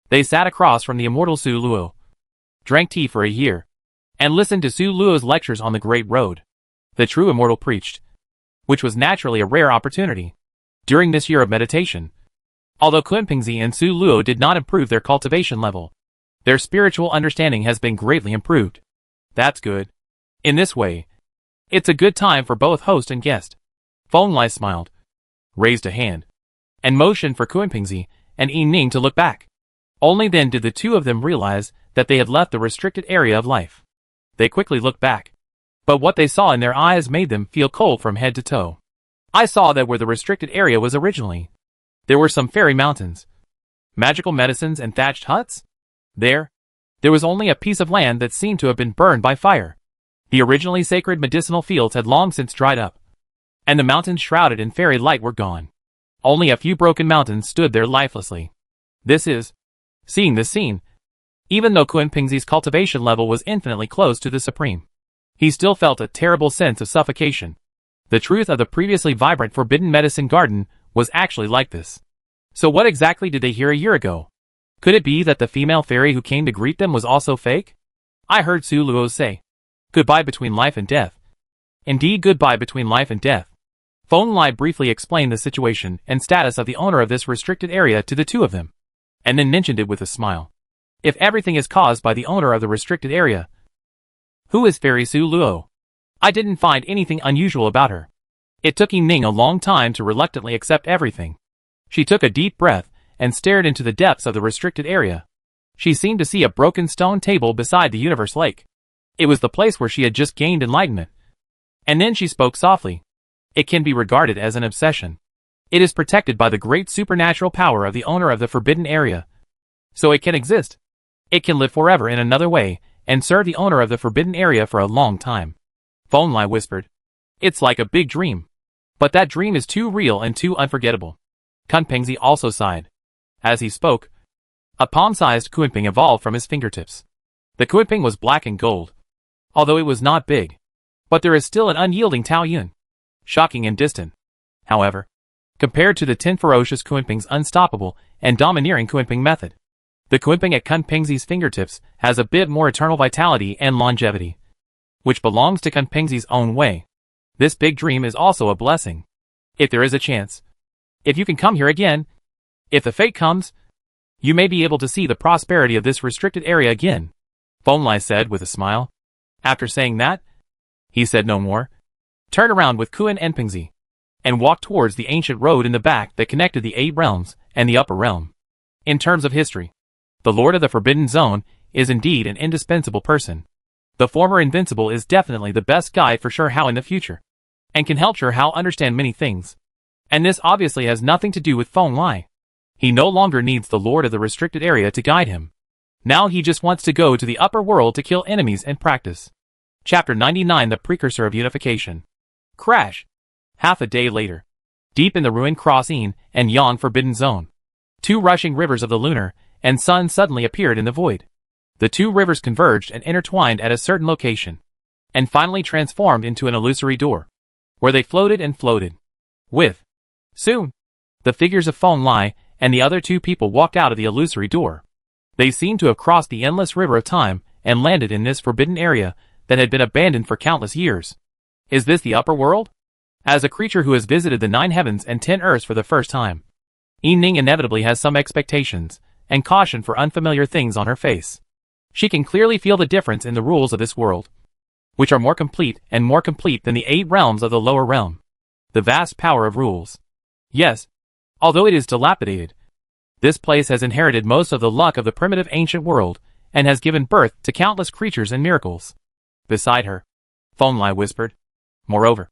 they sat across from the immortal Su Luo, drank tea for a year, and listened to Su Luo's lectures on the Great Road. The true immortal preached, which was naturally a rare opportunity. During this year of meditation, although Kuenpingzi and Su Luo did not improve their cultivation level, their spiritual understanding has been greatly improved. That's good. In this way, it's a good time for both host and guest. Feng Lai smiled, raised a hand, and motioned for Kuenpingzi and Yi Ning to look back. Only then did the two of them realize that they had left the restricted area of life. They quickly looked back, but what they saw in their eyes made them feel cold from head to toe. I saw that where the restricted area was originally, there were some fairy mountains, magical medicines and thatched huts. There was only a piece of land that seemed to have been burned by fire. The originally sacred medicinal fields had long since dried up, and the mountains shrouded in fairy light were gone. Only a few broken mountains stood there lifelessly. Seeing this scene, even though Kuenpingzi's cultivation level was infinitely close to the Supreme, he still felt a terrible sense of suffocation. The truth of the previously vibrant forbidden medicine garden was actually like this. So what exactly did they hear a year ago? Could it be that the female fairy who came to greet them was also fake? I heard Su Luo say, Goodbye between life and death. Indeed, goodbye between life and death. Feng Lai briefly explained the situation and status of the owner of this restricted area to the two of them, and then mentioned it with a smile. If everything is caused by the owner of the restricted area, who is Fairy Su Luo? I didn't find anything unusual about her. It took Ning a long time to reluctantly accept everything. She took a deep breath and stared into the depths of the restricted area. She seemed to see a broken stone table beside the universe lake. It was the place where she had just gained enlightenment. And then she spoke softly. It can be regarded as an obsession. It is protected by the great supernatural power of the owner of the forbidden area. So it can exist. It can live forever in another way, and serve the owner of the forbidden area for a long time. Fonlai whispered. It's like a big dream. But that dream is too real and too unforgettable. Kunpengzi also sighed. As he spoke, a palm-sized kunpeng evolved from his fingertips. The kunpeng was black and gold, although it was not big. But there is still an unyielding Taoyuan. Shocking and distant. However, compared to the 10 ferocious kunpeng's unstoppable and domineering kunpeng method, the kunpeng at Kunpengzi's fingertips has a bit more eternal vitality and longevity, which belongs to Kunpengzi's own way. This big dream is also a blessing. If there is a chance, if you can come here again, if the fate comes, you may be able to see the prosperity of this restricted area again, Fonlai said with a smile. After saying that, he said no more, turned around with Kun and Pengzi, and walked towards the ancient road in the back that connected the 8 realms and the upper realm. In terms of history, the Lord of the Forbidden Zone is indeed an indispensable person. The former Invincible is definitely the best guide for Sure Hao in the future, and can help Sure Hao understand many things. And this obviously has nothing to do with Fonlai. He no longer needs the Lord of the Restricted Area to guide him. Now he just wants to go to the upper world to kill enemies and practice. Chapter 99, The Precursor of Unification. Crash. Half a day later. Deep in the ruined Cross-Een and Yang Forbidden Zone, 2 rushing rivers of the lunar and sun suddenly appeared in the void. The 2 rivers converged and intertwined at a certain location, and finally transformed into an illusory door, where they floated and floated. Soon, the figures of Fonlai and the other 2 people walked out of the illusory door. They seemed to have crossed the endless river of time and landed in this forbidden area that had been abandoned for countless years. Is this the upper world? As a creature who has visited the 9 heavens and 10 earths for the first time, Ning inevitably has some expectations and caution for unfamiliar things on her face. She can clearly feel the difference in the rules of this world, which are more complete than the 8 realms of the lower realm. The vast power of rules. Yes, although it is dilapidated, this place has inherited most of the luck of the primitive ancient world and has given birth to countless creatures and miracles. Beside her, Fonlai whispered. Moreover,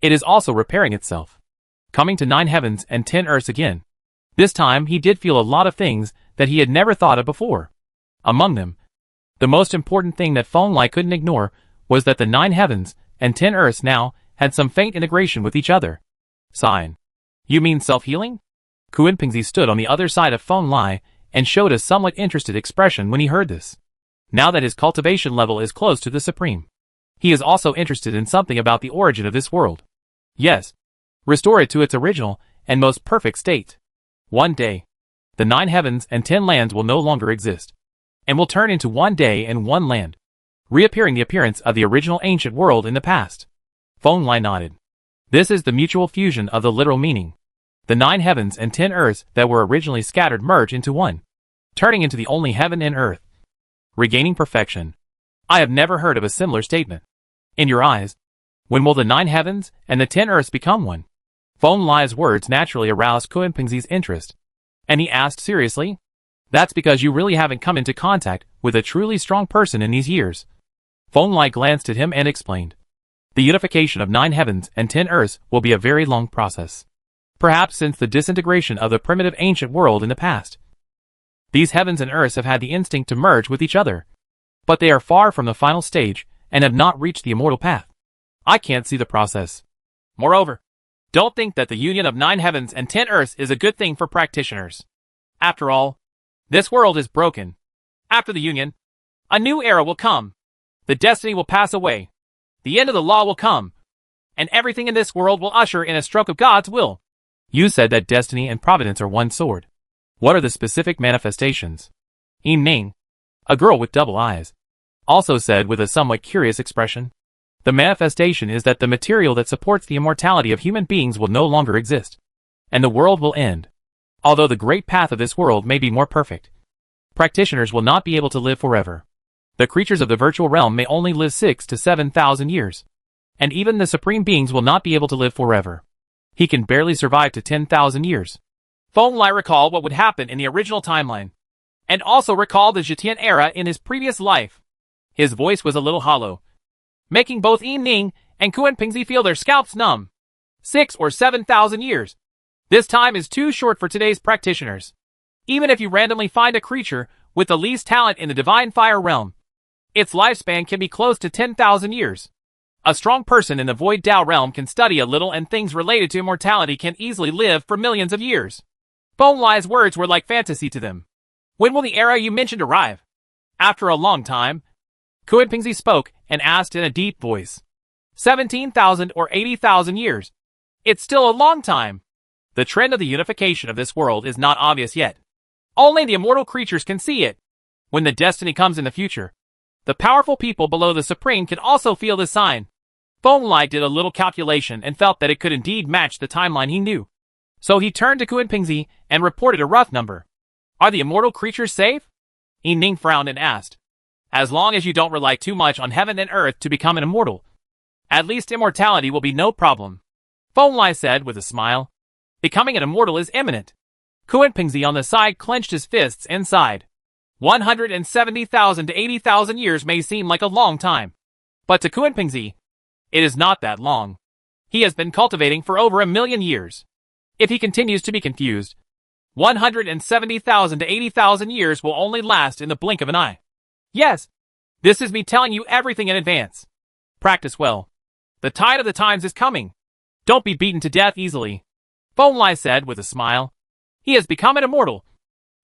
it is also repairing itself, coming to 9 heavens and 10 earths again. This time he did feel a lot of things that he had never thought of before. Among them, the most important thing that Fonlai couldn't ignore was that the 9 heavens and 10 earths now had some faint integration with each other. Sign. You mean self-healing? Kunpengzi stood on the other side of Fonlai and showed a somewhat interested expression when he heard this. Now that his cultivation level is close to the supreme, he is also interested in something about the origin of this world. Yes. Restore it to its original and most perfect state. One day, the 9 heavens and 10 lands will no longer exist, and will turn into one day and one land, reappearing the appearance of the original ancient world in the past. Fonlai nodded. This is the mutual fusion of the literal meaning. The 9 heavens and 10 earths that were originally scattered merge into one, turning into the only heaven and earth. Regaining perfection. I have never heard of a similar statement. In your eyes, when will the 9 heavens and the 10 earths become one? Fonlai's words naturally aroused Kunpengzi's interest, and he asked seriously, That's because you really haven't come into contact with a truly strong person in these years. Fonlai glanced at him and explained. The unification of 9 heavens and 10 earths will be a very long process. Perhaps since the disintegration of the primitive ancient world in the past. These heavens and earths have had the instinct to merge with each other, but they are far from the final stage and have not reached the immortal path. I can't see the process. Moreover, don't think that the union of 9 heavens and 10 earths is a good thing for practitioners. After all, this world is broken. After the union, a new era will come. The destiny will pass away. The end of the law will come. And everything in this world will usher in a stroke of God's will. You said that destiny and providence are one sword. What are the specific manifestations? Ning, a girl with double eyes, also said with a somewhat curious expression. The manifestation is that the material that supports the immortality of human beings will no longer exist, and the world will end. Although the great path of this world may be more perfect, practitioners will not be able to live forever. The creatures of the virtual realm may only live 6,000 to 7,000 years. and even the supreme beings will not be able to live forever. He can barely survive to 10,000 years. Feng Lai recalled what would happen in the original timeline, and also recalled the Zhetian era in his previous life. His voice was a little hollow, making both Yi Ning and Kuan Pingzi feel their scalps numb. 6 or 7,000 years. This time is too short for today's practitioners. Even if you randomly find a creature with the least talent in the divine fire realm, its lifespan can be close to 10,000 years. A strong person in the Void Dao realm can study a little, and things related to immortality can easily live for millions of years. Feng Lai's words were like fantasy to them. When will the era you mentioned arrive? After a long time, Kuan Pingzi spoke and asked in a deep voice. 17,000 or 80,000 years. It's still a long time. The trend of the unification of this world is not obvious yet. Only the immortal creatures can see it. When the destiny comes in the future, the powerful people below the Supreme can also feel the sign. Feng Lai did a little calculation and felt that it could indeed match the timeline he knew. So he turned to Kuan Pingzi and reported a rough number. Are the immortal creatures safe? Yi Ning frowned and asked. As long as you don't rely too much on heaven and earth to become an immortal, at least immortality will be no problem. Feng Lai said with a smile. Becoming an immortal is imminent. Kuan Pingzi on the side clenched his fists and sighed. 170,000 to 80,000 years may seem like a long time. But to Kuan Pingzi, it is not that long. He has been cultivating for over 1,000,000 years. If he continues to be confused, 170,000 to 80,000 years will only last in the blink of an eye. Yes, this is me telling you everything in advance. Practice well. The tide of the times is coming. Don't be beaten to death easily. Feng Lai said with a smile. He has become an immortal,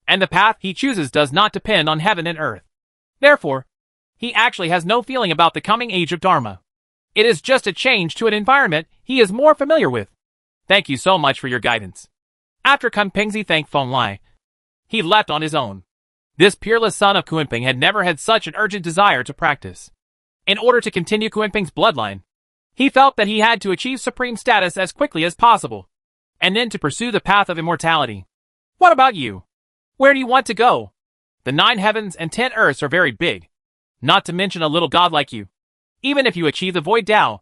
and the path he chooses does not depend on heaven and earth. Therefore, he actually has no feeling about the coming age of Dharma. It is just a change to an environment he is more familiar with. Thank you so much for your guidance. After Kuan Pingzi thanked Feng Lai, he left on his own. This peerless son of Kuanping had never had such an urgent desire to practice. In order to continue Kuanping's bloodline, he felt that he had to achieve supreme status as quickly as possible, and then to pursue the path of immortality. What about you? Where do you want to go? The 9 heavens and 10 earths are very big, not to mention a little god like you. Even if you achieve the Void Dao,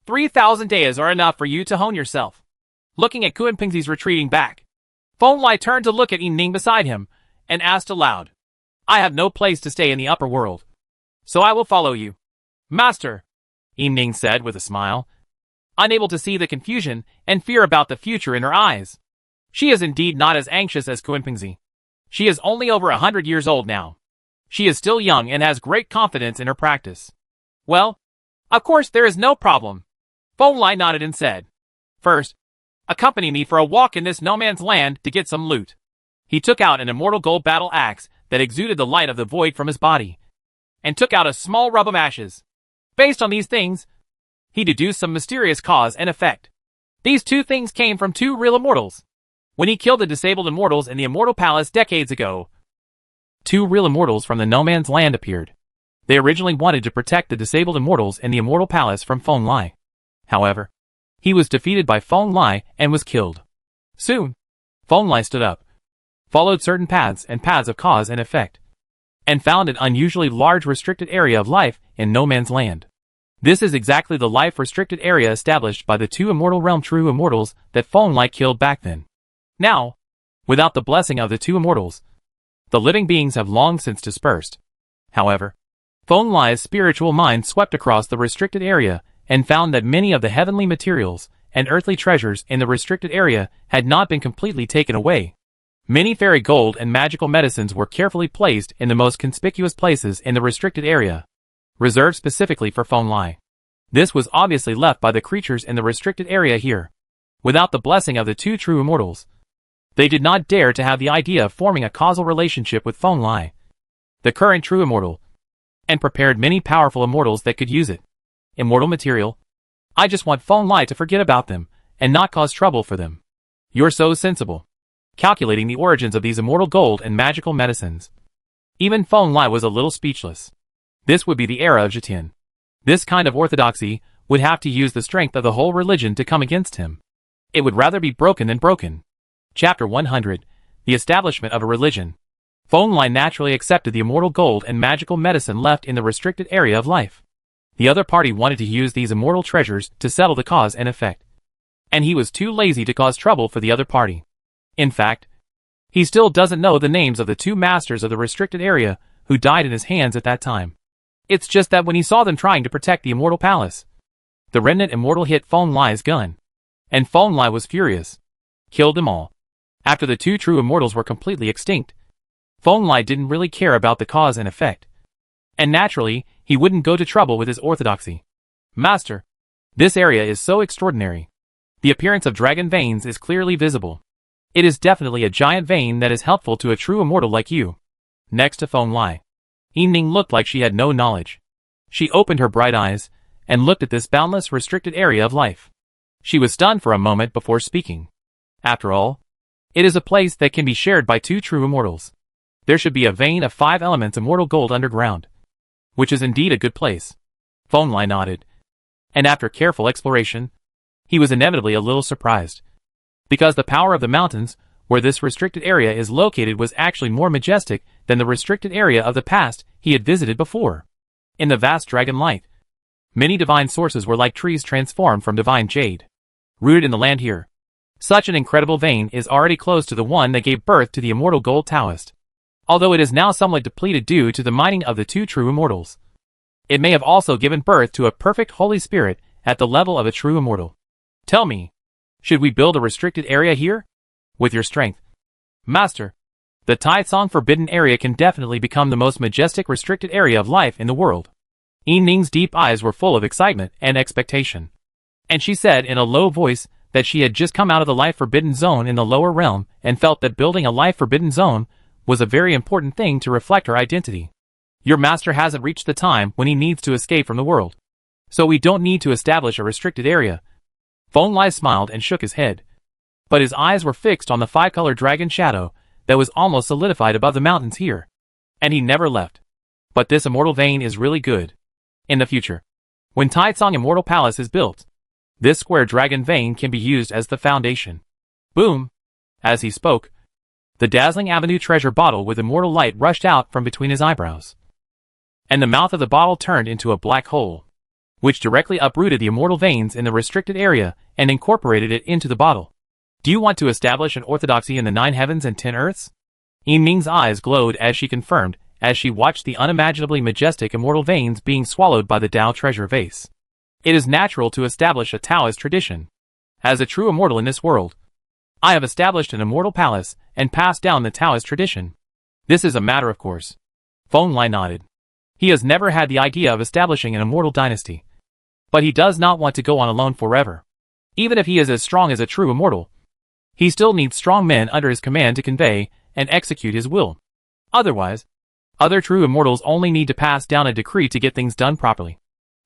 3,000 days are enough for you to hone yourself. Looking at Kuan Pingzi's retreating back, Feng Lai turned to look at Yi Ning beside him, and asked aloud, I have no place to stay in the upper world, so I will follow you. Master, Yi Ning said with a smile, unable to see the confusion and fear about the future in her eyes. She is indeed not as anxious as Kuan Pingzi. She is only over 100 years old now. She is still young and has great confidence in her practice. Well, of course there is no problem. Feng Lai nodded and said, First, accompany me for a walk in this no man's land to get some loot. He took out an immortal gold battle axe that exuded the light of the void from his body, and took out a small rub of ashes. Based on these things, he deduced some mysterious cause and effect. These 2 things came from 2 real immortals. When he killed the disabled immortals in the Immortal Palace decades ago, 2 real immortals from the no man's land appeared. They originally wanted to protect the disabled immortals in the Immortal Palace from Feng Lai. However, he was defeated by Feng Lai and was killed. Soon, Feng Lai stood up, followed certain paths of cause and effect, and found an unusually large restricted area of life in no man's land. This is exactly the life-restricted area established by the 2 Immortal Realm true immortals that Feng Lai killed back then. Now, without the blessing of the 2 immortals, the living beings have long since dispersed. However, Feng Lai's spiritual mind swept across the restricted area and found that many of the heavenly materials and earthly treasures in the restricted area had not been completely taken away. Many fairy gold and magical medicines were carefully placed in the most conspicuous places in the restricted area, reserved specifically for Feng Lai. This was obviously left by the creatures in the restricted area here. Without the blessing of the 2 true immortals, they did not dare to have the idea of forming a causal relationship with Feng Lai, the current true immortal, and prepared many powerful immortals that could use it. Immortal material. I just want Feng Lai to forget about them and not cause trouble for them. You're so sensible. Calculating the origins of these immortal gold and magical medicines. Even Feng Lai was a little speechless. This would be the era of Zhetian. This kind of orthodoxy would have to use the strength of the whole religion to come against him. It would rather be broken than broken. Chapter 100. The establishment of a religion. Feng Lai naturally accepted the immortal gold and magical medicine left in the restricted area of life. The other party wanted to use these immortal treasures to settle the cause and effect. And he was too lazy to cause trouble for the other party. In fact, he still doesn't know the names of the two masters of the restricted area who died in his hands at that time. It's just that when he saw them trying to protect the Immortal Palace, the remnant immortal hit Feng Lai's gun. And Feng Lai was furious. Killed them all. After the two true immortals were completely extinct, Feng Lai didn't really care about the cause and effect. And naturally, he wouldn't go to trouble with his orthodoxy. Master, this area is so extraordinary. The appearance of dragon veins is clearly visible. It is definitely a giant vein that is helpful to a true immortal like you. Next to Feng Lai, Yining looked like she had no knowledge. She opened her bright eyes and looked at this boundless restricted area of life. She was stunned for a moment before speaking. After all, it is a place that can be shared by two true immortals. There should be a vein of 5 elements immortal gold underground, which is indeed a good place. Feng Lai nodded. And after careful exploration, he was inevitably a little surprised. Because the power of the mountains, where this restricted area is located, was actually more majestic than the restricted area of the past he had visited before. In the vast dragon light, many divine sources were like trees transformed from divine jade, rooted in the land here. Such an incredible vein is already close to the one that gave birth to the immortal gold Taoist. Although it is now somewhat depleted due to the mining of the two true immortals, it may have also given birth to a perfect Holy Spirit at the level of a true immortal. Tell me, should we build a restricted area here? With your strength, Master, the Taicang Forbidden Area can definitely become the most majestic restricted area of life in the world. Yining's deep eyes were full of excitement and expectation. And she said in a low voice that she had just come out of the Life Forbidden Zone in the lower realm and felt that building a Life Forbidden Zone was a very important thing to reflect her identity. Your master hasn't reached the time when he needs to escape from the world, so we don't need to establish a restricted area. Feng Lai smiled and shook his head, but his eyes were fixed on the 5-color dragon shadow that was almost solidified above the mountains here, and he never left. But this immortal vein is really good. In the future, when Taicang Immortal Palace is built, this square dragon vein can be used as the foundation. Boom! As he spoke, the dazzling Avenue treasure bottle with immortal light rushed out from between his eyebrows, and the mouth of the bottle turned into a black hole, which directly uprooted the immortal veins in the restricted area and incorporated it into the bottle. Do you want to establish an orthodoxy in the 9 heavens and 10 earths? Yining's eyes glowed as she confirmed, as she watched the unimaginably majestic immortal veins being swallowed by the Tao treasure vase. It is natural to establish a Taoist tradition. As a true immortal in this world, I have established an immortal palace and passed down the Taoist tradition. This is a matter of course. Feng Lai nodded. He has never had the idea of establishing an immortal dynasty. But he does not want to go on alone forever. Even if he is as strong as a true immortal, he still needs strong men under his command to convey and execute his will. Otherwise, other true immortals only need to pass down a decree to get things done properly.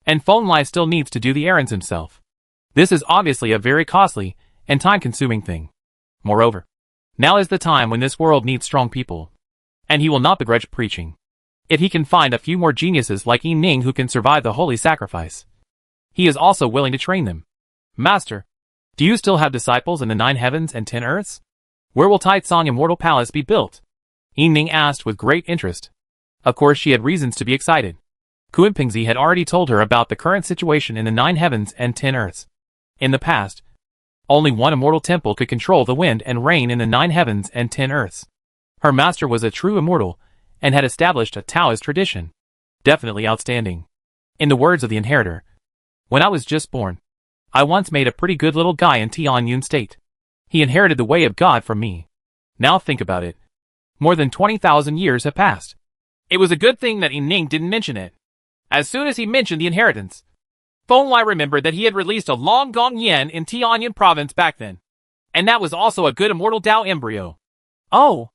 And Feng Lai still needs to do the errands himself. This is obviously a very costly and time-consuming thing. Moreover, now is the time when this world needs strong people. And he will not begrudge preaching. If he can find a few more geniuses like Yining who can survive the holy sacrifice, he is also willing to train them. Master, do you still have disciples in the 9 heavens and 10 earths? Where will Taicang Immortal Palace be built? Yining asked with great interest. Of course she had reasons to be excited. Kunpingzi had already told her about the current situation in the 9 heavens and 10 earths. In the past, only one immortal temple could control the wind and rain in the 9 heavens and 10 earths. Her master was a true immortal and had established a Taoist tradition. Definitely outstanding. In the words of the inheritor, when I was just born, I once made a pretty good little guy in Tianyun State. He inherited the way of God from me. Now think about it. More than 20,000 years have passed. It was a good thing that Yining didn't mention it. As soon as he mentioned the inheritance, Feng Lai remembered that he had released a long gong yen in Tianyun province back then. And that was also a good immortal Dao embryo. Oh,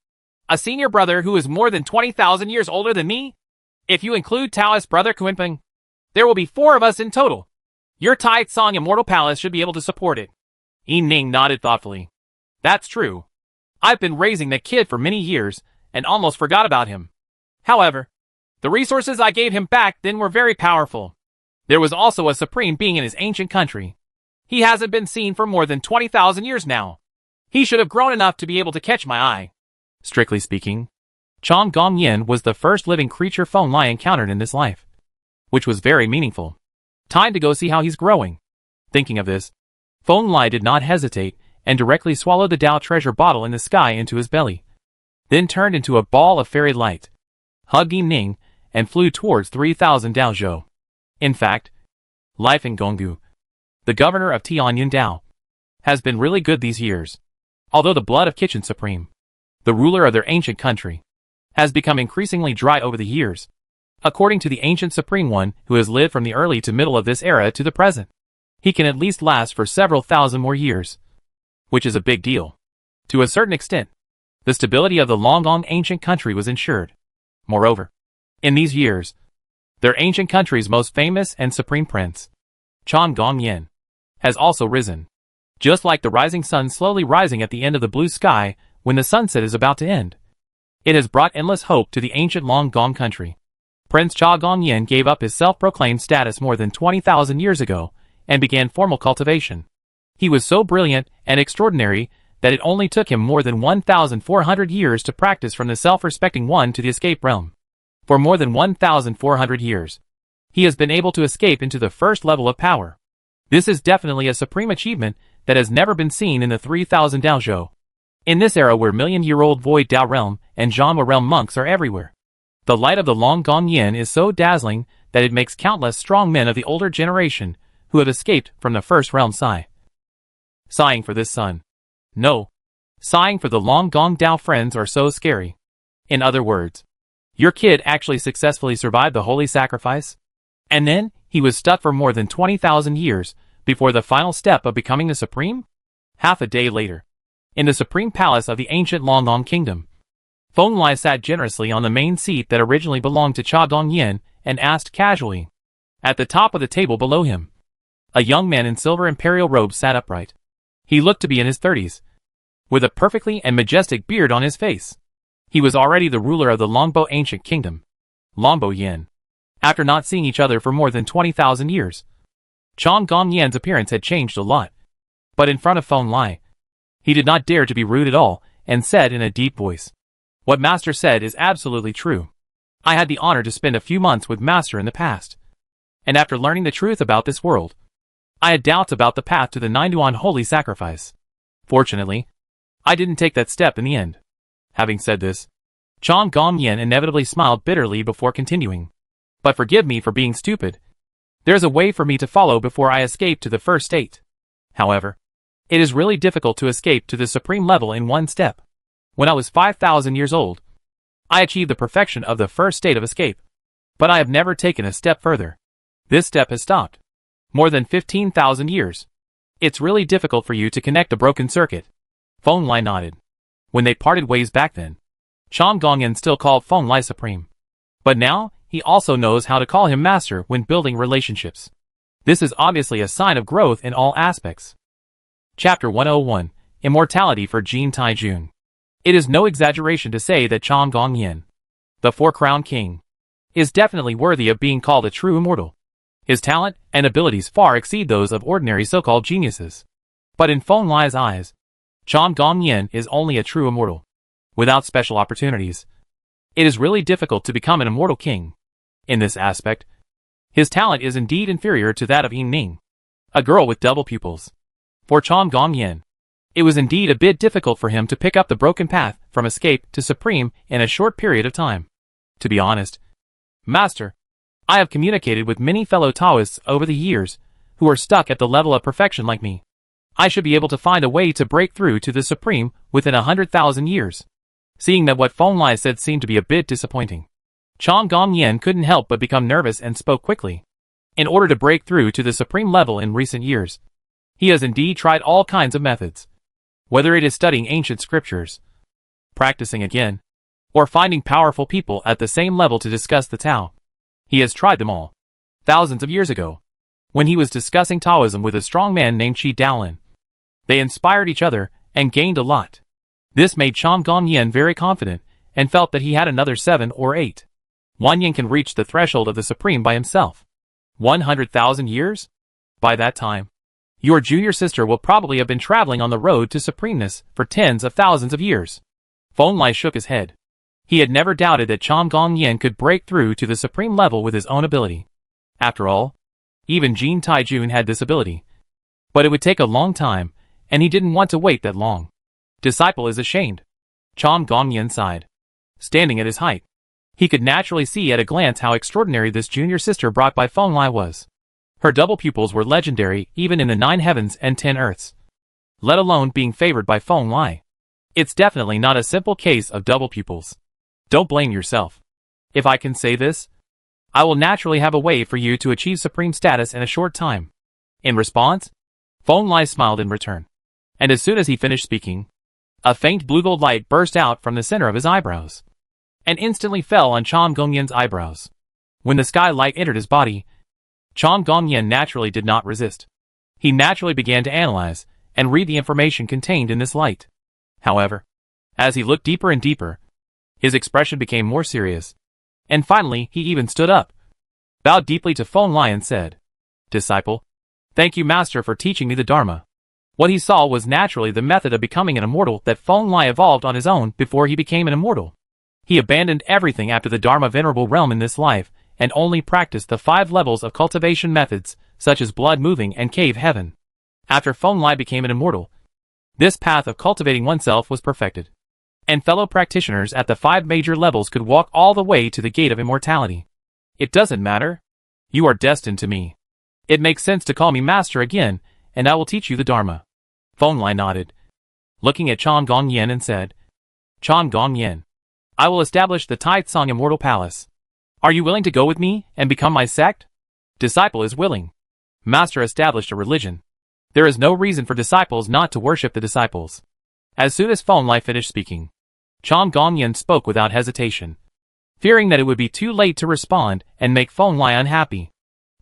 a senior brother who is more than 20,000 years older than me? If you include Taoist brother Kunping, there will be 4 of us in total. Your Taicang Immortal Palace should be able to support it. Yining nodded thoughtfully. That's true. I've been raising the kid for many years and almost forgot about him. However, the resources I gave him back then were very powerful. There was also a supreme being in his ancient country. He hasn't been seen for more than 20,000 years now. He should have grown enough to be able to catch my eye. Strictly speaking, Chong Gong Yin was the first living creature Feng Lai encountered in this life, which was very meaningful. Time to go see how he's growing. Thinking of this, Feng Lai did not hesitate and directly swallowed the Dao treasure bottle in the sky into his belly, then turned into a ball of fairy light, hugged Yi Ning, and flew towards 3,000 Daozhou. In fact, life in Gonggu, the governor of Tianyin Dao, has been really good these years. Although the blood of Kitchen Supreme, the ruler of their ancient country, has become increasingly dry over the years, according to the ancient Supreme One who has lived from the early to middle of this era to the present, he can at least last for several thousand more years, which is a big deal. To a certain extent, the stability of the Longgong ancient country was ensured. Moreover, in these years, their ancient country's most famous and supreme prince, Chan Gongyan, has also risen. Just like the rising sun slowly rising at the end of the blue sky when the sunset is about to end. It has brought endless hope to the ancient Longgong country. Prince Cha Gongyan gave up his self-proclaimed status more than 20,000 years ago and began formal cultivation. He was so brilliant and extraordinary that it only took him more than 1,400 years to practice from the self-respecting one to the escape realm. For more than 1,400 years, he has been able to escape into the first level of power. This is definitely a supreme achievement that has never been seen in the 3,000 Daozhou. In this era where million-year-old Void Dao realm and Zhanghua realm monks are everywhere, the light of the Longgong Yin is so dazzling that it makes countless strong men of the older generation who have escaped from the first realm sigh. Sighing for this sun. No. Sighing for the Longgong Dao friends are so scary. In other words, your kid actually successfully survived the holy sacrifice? And then, he was stuck for more than 20,000 years before the final step of becoming the Supreme? Half a day later, in the Supreme Palace of the ancient Longgong Kingdom, Feng Lai sat generously on the main seat that originally belonged to Cha Gongyan and asked casually. At the top of the table below him, a young man in silver imperial robes sat upright. He looked to be in his 30s, with a perfectly and majestic beard on his face. He was already the ruler of the Longbo ancient kingdom, Longbo Yin. After not seeing each other for more than 20,000 years, Cha Gongyan's appearance had changed a lot. But in front of Feng Lai, he did not dare to be rude at all and said in a deep voice, "What Master said is absolutely true. I had the honor to spend a few months with Master in the past. And after learning the truth about this world, I had doubts about the path to the Ninuan holy sacrifice. Fortunately, I didn't take that step in the end." Having said this, Cha Gongyan inevitably smiled bitterly before continuing. "But forgive me for being stupid. There's a way for me to follow before I escape to the first state. However, it is really difficult to escape to the supreme level in one step. When I was 5,000 years old, I achieved the perfection of the first state of escape. But I have never taken a step further. This step has stopped. More than 15,000 years. It's really difficult for you to connect a broken circuit." Feng Lai nodded. When they parted ways back then, Cha Gongyan still called Feng Lai supreme. But now, he also knows how to call him master when building relationships. This is obviously a sign of growth in all aspects. Chapter 101, Immortality for Jin Taijun. It is no exaggeration to say that Cha Gongyan, the Four-Crowned King, is definitely worthy of being called a true immortal. His talent and abilities far exceed those of ordinary so-called geniuses. But in Feng Lai's eyes, Cha Gongyan is only a true immortal. Without special opportunities, it is really difficult to become an immortal king. In this aspect, his talent is indeed inferior to that of Yi Ning, a girl with double pupils. For Cha Gongyan, it was indeed a bit difficult for him to pick up the broken path from escape to supreme in a short period of time. To be honest, Master, I have communicated with many fellow Taoists over the years who are stuck at the level of perfection like me. I should be able to find a way to break through to the supreme within 100,000 years. Seeing that what Feng Lai said seemed to be a bit disappointing, Cha Gongyan couldn't help but become nervous and spoke quickly. In order to break through to the supreme level in recent years, he has indeed tried all kinds of methods. Whether it is studying ancient scriptures, practicing again, or finding powerful people at the same level to discuss the Tao, he has tried them all. Thousands of years ago, when he was discussing Taoism with a strong man named Qi Daolin, they inspired each other and gained a lot. This made Cha Gongyan very confident and felt that he had another 7 or 8. Wanyan can reach the threshold of the supreme by himself. 100,000 years? By that time, your junior sister will probably have been traveling on the road to supremeness for tens of thousands of years. Feng Lai shook his head. He had never doubted that Cha Gongyan could break through to the supreme level with his own ability. After all, Even Jin Taijun had this ability. But it would take a long time, and he didn't want to wait that long. Disciple is ashamed. Chom Gongyan sighed. Standing at his height, he could naturally see at a glance how extraordinary this junior sister brought by Feng Lai was. Her double pupils were legendary even in the 9 heavens and 10 earths, let alone being favored by Feng Lai. It's definitely not a simple case of double pupils. Don't blame yourself. If I can say this, I will naturally have a way for you to achieve supreme status in a short time. In response, Feng Lai smiled in return. And as soon as he finished speaking, a faint blue-gold light burst out from the center of his eyebrows, and instantly fell on Chom Gongyan's eyebrows. When the sky light entered his body, Chom Gongyan naturally did not resist. He naturally began to analyze and read the information contained in this light. However, as he looked deeper and deeper, his expression became more serious, and finally he even stood up, bowed deeply to Feng Lai and said, Disciple, thank you Master for teaching me the Dharma. What he saw was naturally the method of becoming an immortal that Feng Lai evolved on his own before he became an immortal. He abandoned everything after the Dharma venerable realm in this life, and only practiced the 5 levels of cultivation methods, such as blood moving and cave heaven. After Feng Lai became an immortal, this path of cultivating oneself was perfected, and fellow practitioners at the 5 major levels could walk all the way to the gate of immortality. It doesn't matter. You are destined to me. It makes sense to call me Master again, and I will teach you the Dharma. Feng Lai nodded, looking at Chom Gongyan and said, Chom Gongyan, I will establish the Taitsong Immortal Palace. Are you willing to go with me and become my sect? Disciple is willing. Master established a religion. There is no reason for disciples not to worship the disciples. As soon as Feng Lai finished speaking, Chom Gongyan spoke without hesitation, fearing that it would be too late to respond and make Feng Lai unhappy.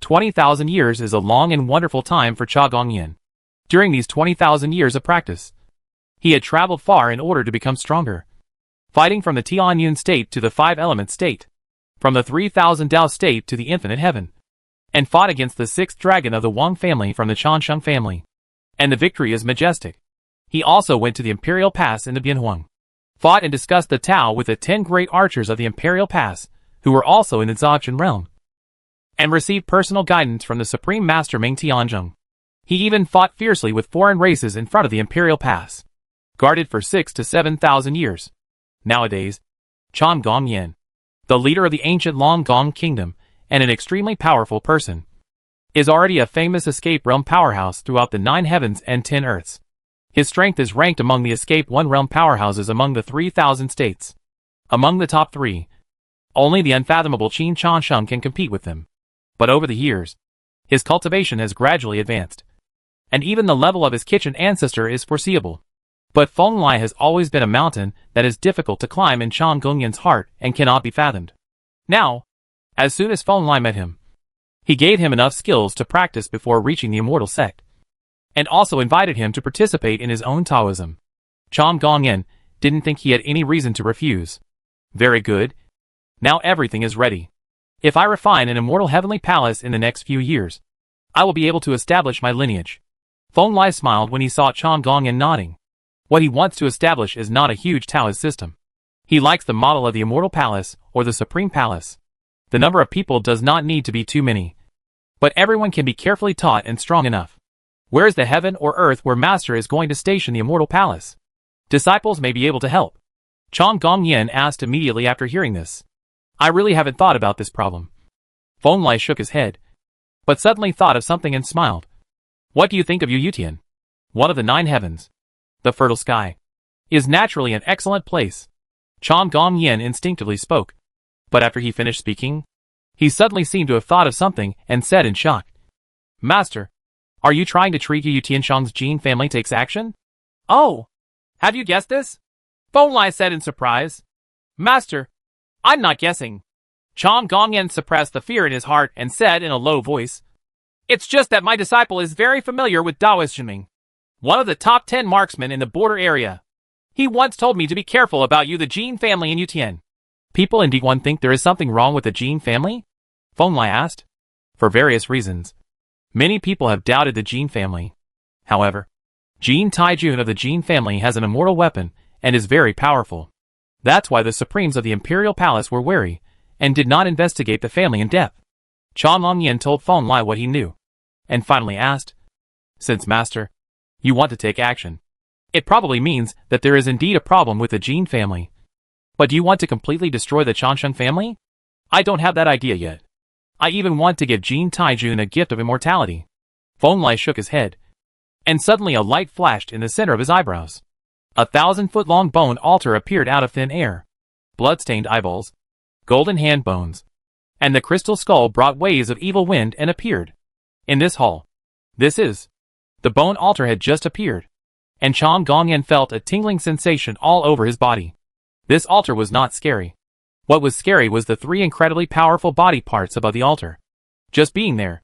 20,000 years is a long and wonderful time for Cha Gongyan. During these 20,000 years of practice, he had traveled far in order to become stronger, fighting from the Tianyun state to the 5-element state, from the 3,000 Dao state to the infinite heaven, and fought against the 6th dragon of the Wang family from the Chansheng family. And the victory is majestic. He also went to the Imperial Pass in the Bianhuang, fought and discussed the Tao with the 10 great archers of the Imperial Pass, who were also in the Dzogchen realm, and received personal guidance from the Supreme Master Ming Tianzhong. He even fought fiercely with foreign races in front of the Imperial Pass, guarded for 6,000 to 7,000 years. Nowadays, Chom Gongyan, the leader of the ancient Long Gong Kingdom and an extremely powerful person, is already a famous escape realm powerhouse throughout the 9 heavens and 10 earths. His strength is ranked among the escape 1 realm powerhouses among the 3,000 states. Among the top 3, only the unfathomable Qin Chansheng can compete with him. But over the years, his cultivation has gradually advanced, and even the level of his kitchen ancestor is foreseeable. But Feng Lai has always been a mountain that is difficult to climb in Chom Gongyan's heart and cannot be fathomed. Now, as soon as Feng Lai met him, he gave him enough skills to practice before reaching the immortal sect, and also invited him to participate in his own Taoism. Chom Gongyan didn't think he had any reason to refuse. Very good. Now everything is ready. If I refine an immortal heavenly palace in the next few years, I will be able to establish my lineage. Feng Lai smiled when he saw Chom Gongyan nodding. What he wants to establish is not a huge Taoist system. He likes the model of the immortal palace or the supreme palace. The number of people does not need to be too many, but everyone can be carefully taught and strong enough. Where is the heaven or earth where Master is going to station the immortal palace? Disciples may be able to help. Chom Gongyan asked immediately after hearing this. I really haven't thought about this problem. Feng Lai shook his head, but suddenly thought of something and smiled. What do you think of Yutian? One of the 9 heavens, the fertile sky, is naturally an excellent place. Chom Gongyan instinctively spoke, but after he finished speaking, he suddenly seemed to have thought of something and said in shock, Master, are you trying to treat Yu Tianshang's Jin family takes action? Oh, have you guessed this? Feng Lai said in surprise. Master, I'm not guessing. Chom Gongyan suppressed the fear in his heart and said in a low voice, It's just that my disciple is very familiar with Daoist Zhenming, one of the top 10 marksmen in the border area. He once told me to be careful about you, the Jin family in Yutian. People in D1 think there is something wrong with the Jin family? Feng Lai asked. For various reasons, many people have doubted the Jin family. However, Jin Taijun of the Jin family has an immortal weapon and is very powerful. That's why the Supremes of the Imperial Palace were wary and did not investigate the family in depth. Chan Longyan told Feng Lai what he knew, and finally asked, "Since Master, you want to take action, it probably means that there is indeed a problem with the Jin family. But do you want to completely destroy the Chansheng family? I don't have that idea yet. I even want to give Jin Taijun a gift of immortality." Feng Lai shook his head, and suddenly a light flashed in the center of his eyebrows. 1,000-foot-long bone altar appeared out of thin air. Blood-stained eyeballs, golden hand bones, and the crystal skull brought waves of evil wind and appeared in this hall. The bone altar had just appeared, and Chan Gongyan felt a tingling sensation all over his body. This altar was not scary. What was scary was the 3 incredibly powerful body parts above the altar. Just being there,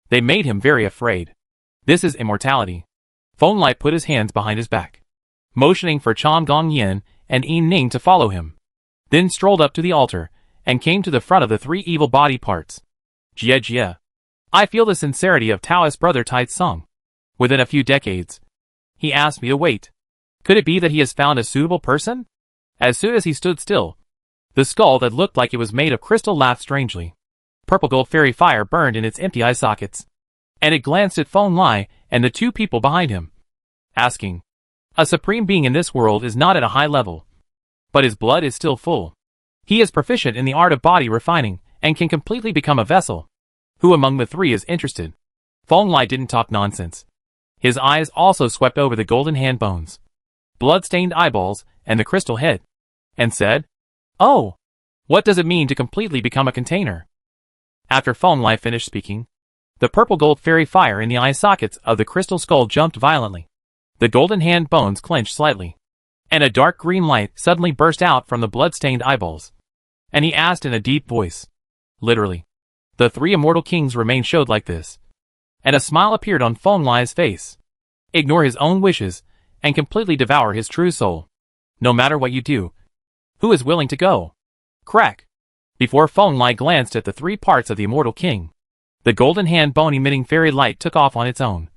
they made him very afraid. This is immortality. Feng Lai put his hands behind his back, motioning for Chan Gongyan and Yin Ning to follow him, then strolled up to the altar and came to the front of the 3 evil body parts. Jie, I feel the sincerity of Taoist brother Tai Tsung. Within a few decades, he asked me to wait. Could it be that he has found a suitable person? As soon as he stood still, the skull that looked like it was made of crystal laughed strangely. Purple gold fairy fire burned in its empty eye sockets, and it glanced at Feng Lai and the 2 people behind him, asking, "A supreme being in this world is not at a high level, but his blood is still full. He is proficient in the art of body refining and can completely become a vessel. Who among the 3 is interested?" Feng Lai didn't talk nonsense. His eyes also swept over the golden hand bones, blood-stained eyeballs, and the crystal head, and said, "Oh, what does it mean to completely become a container?" After Feng Lai finished speaking, the purple gold fairy fire in the eye sockets of the crystal skull jumped violently. The golden hand bones clenched slightly, and a dark green light suddenly burst out from the blood-stained eyeballs. And he asked in a deep voice, literally, the 3 immortal kings remained showed like this, and a smile appeared on Feng Lai's face. Ignore his own wishes and completely devour his true soul. No matter what you do, who is willing to go? Crack! Before Feng Lai glanced at the 3 parts of the immortal king, the golden hand bone emitting fairy light took off on its own,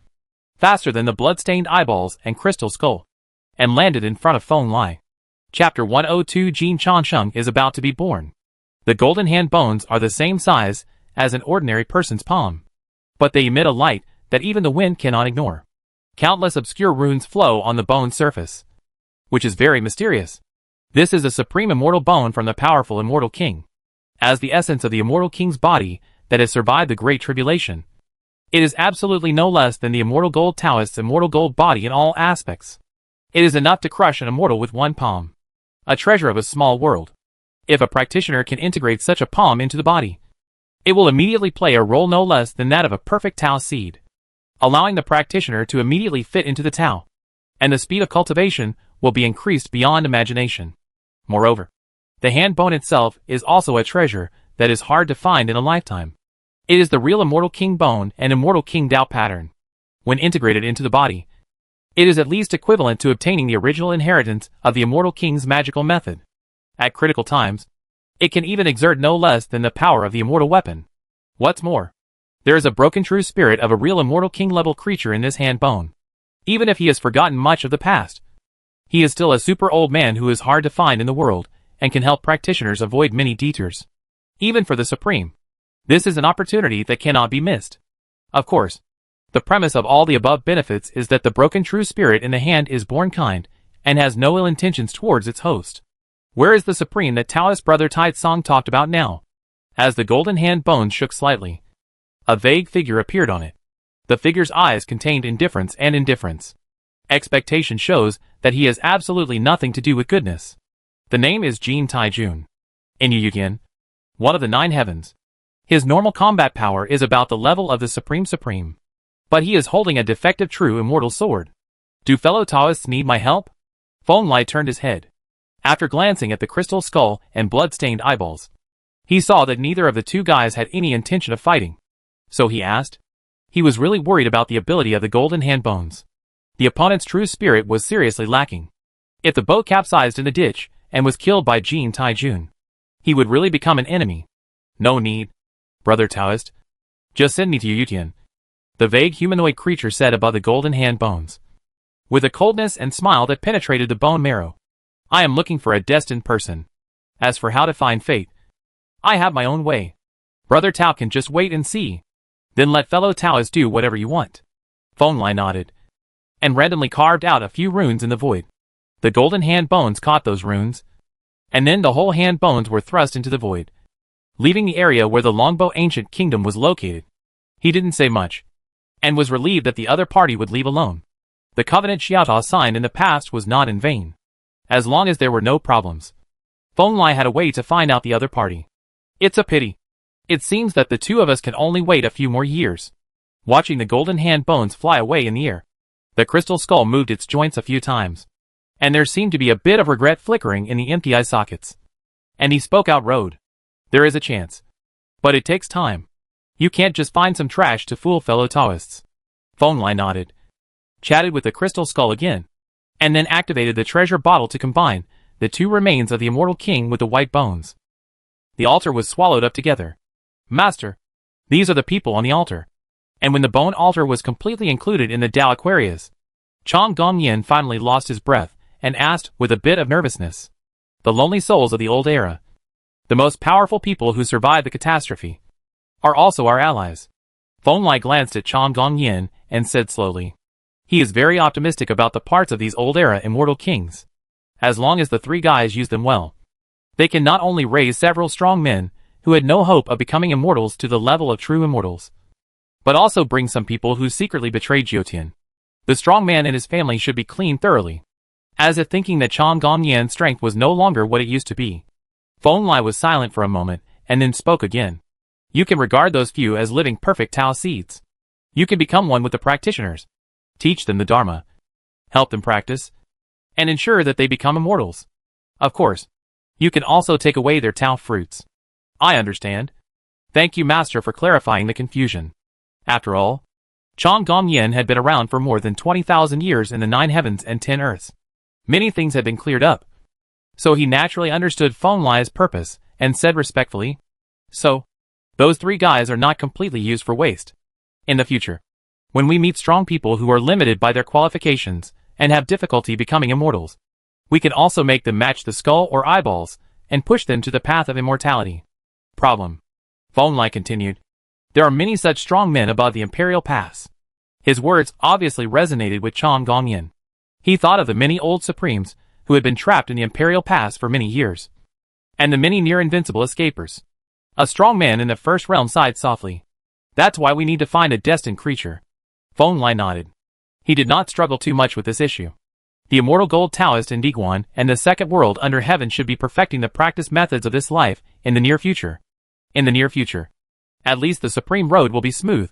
faster than the blood-stained eyeballs and crystal skull, and landed in front of Feng Lai. Chapter 102 Jin Chansheng is about to be born. The golden hand bones are the same size as an ordinary person's palm, but they emit a light that even the wind cannot ignore. Countless obscure runes flow on the bone's surface, which is very mysterious. This is a supreme immortal bone from the powerful immortal king, as the essence of the immortal king's body that has survived the Great Tribulation. It is absolutely no less than the immortal gold Taoist's immortal gold body in all aspects. It is enough to crush an immortal with one palm. A treasure of a small world. If a practitioner can integrate such a palm into the body, it will immediately play a role no less than that of a perfect Tao seed, allowing the practitioner to immediately fit into the Tao, and the speed of cultivation will be increased beyond imagination. Moreover, the hand bone itself is also a treasure that is hard to find in a lifetime. It is the real immortal king bone and immortal king Tao pattern. When integrated into the body, it is at least equivalent to obtaining the original inheritance of the immortal king's magical method. At critical times, it can even exert no less than the power of the immortal weapon. What's more, there is a broken true spirit of a real immortal king-level creature in this hand bone. Even if he has forgotten much of the past, he is still a super old man who is hard to find in the world and can help practitioners avoid many detours. Even for the Supreme, this is an opportunity that cannot be missed. Of course, the premise of all the above benefits is that the broken true spirit in the hand is born kind and has no ill intentions towards its host. Where is the Supreme that Taoist brother Tai Tsung talked about now? As the golden hand bones shook slightly, a vague figure appeared on it. The figure's eyes contained indifference and indifference. Expectation shows that he has absolutely nothing to do with goodness. The name is Jin Taijun. In Yuyuan, one of the 9 heavens. His normal combat power is about the level of the Supreme. But he is holding a defective true immortal sword. Do fellow Taoists need my help? Feng Lai turned his head. After glancing at the crystal skull and blood-stained eyeballs, he saw that neither of the 2 guys had any intention of fighting. So he asked. He was really worried about the ability of the golden hand bones. The opponent's true spirit was seriously lacking. If the boat capsized in the ditch and was killed by Jin Taijun, he would really become an enemy. No need, brother Taoist. Just send me to Yutian, the vague humanoid creature said above the golden hand bones, with a coldness and smile that penetrated the bone marrow. I am looking for a destined person. As for how to find fate, I have my own way. Brother Tao can just wait and see. Then let fellow Taoists do whatever you want. Feng Lai nodded, and randomly carved out a few runes in the void. The golden hand bones caught those runes, and then the whole hand bones were thrust into the void, leaving the area where the Longbow ancient kingdom was located. He didn't say much, and was relieved that the other party would leave alone. The covenant Xiaota signed in the past was not in vain. As long as there were no problems, Feng Lai had a way to find out the other party. It's a pity. It seems that the two of us can only wait a few more years. Watching the golden hand bones fly away in the air, the crystal skull moved its joints a few times, and there seemed to be a bit of regret flickering in the empty eye sockets. And he spoke out road. There is a chance. But it takes time. You can't just find some trash to fool fellow Taoists. Feng Lai nodded, chatted with the crystal skull again, and then activated the treasure bottle to combine the two remains of the immortal king with the white bones. The altar was swallowed up together. Master, these are the people on the altar. And when the bone altar was completely included in the Tao Aquarius, Chang Gongyin finally lost his breath and asked with a bit of nervousness. The lonely souls of the old era, the most powerful people who survived the catastrophe, are also our allies. Feng Lai glanced at Chang Gongyin and said slowly, he is very optimistic about the parts of these old era immortal kings. As long as the three guys use them well, they can not only raise several strong men who had no hope of becoming immortals to the level of true immortals, but also bring some people who secretly betrayed Jiotian. The strong man and his family should be cleaned thoroughly. As if thinking that Chang Gongyan's strength was no longer what it used to be, Feng Lai was silent for a moment and then spoke again. You can regard those few as living perfect Tao seeds. You can become one with the practitioners, teach them the Dharma, help them practice, and ensure that they become immortals. Of course, you can also take away their Tao fruits. I understand. Thank you, Master, for clarifying the confusion. After all, Chang Gongyin had been around for more than 20,000 years in the 9 heavens and 10 earths. Many things had been cleared up. So he naturally understood Feng Lai's purpose and said respectfully, so, those three guys are not completely used for waste. In the future, when we meet strong people who are limited by their qualifications and have difficulty becoming immortals, we can also make them match the skull or eyeballs and push them to the path of immortality. Problem. Feng Lai continued. There are many such strong men above the Imperial Pass. His words obviously resonated with Chang Gongyin. He thought of the many old supremes who had been trapped in the Imperial Pass for many years, and the many near-invincible escapers. A strong man in the first realm sighed softly. That's why we need to find a destined creature. Feng Lai nodded. He did not struggle too much with this issue. The immortal gold Taoist in Diguan and the second world under heaven should be perfecting the practice methods of this life in the near future. In the near future, at least the supreme road will be smooth,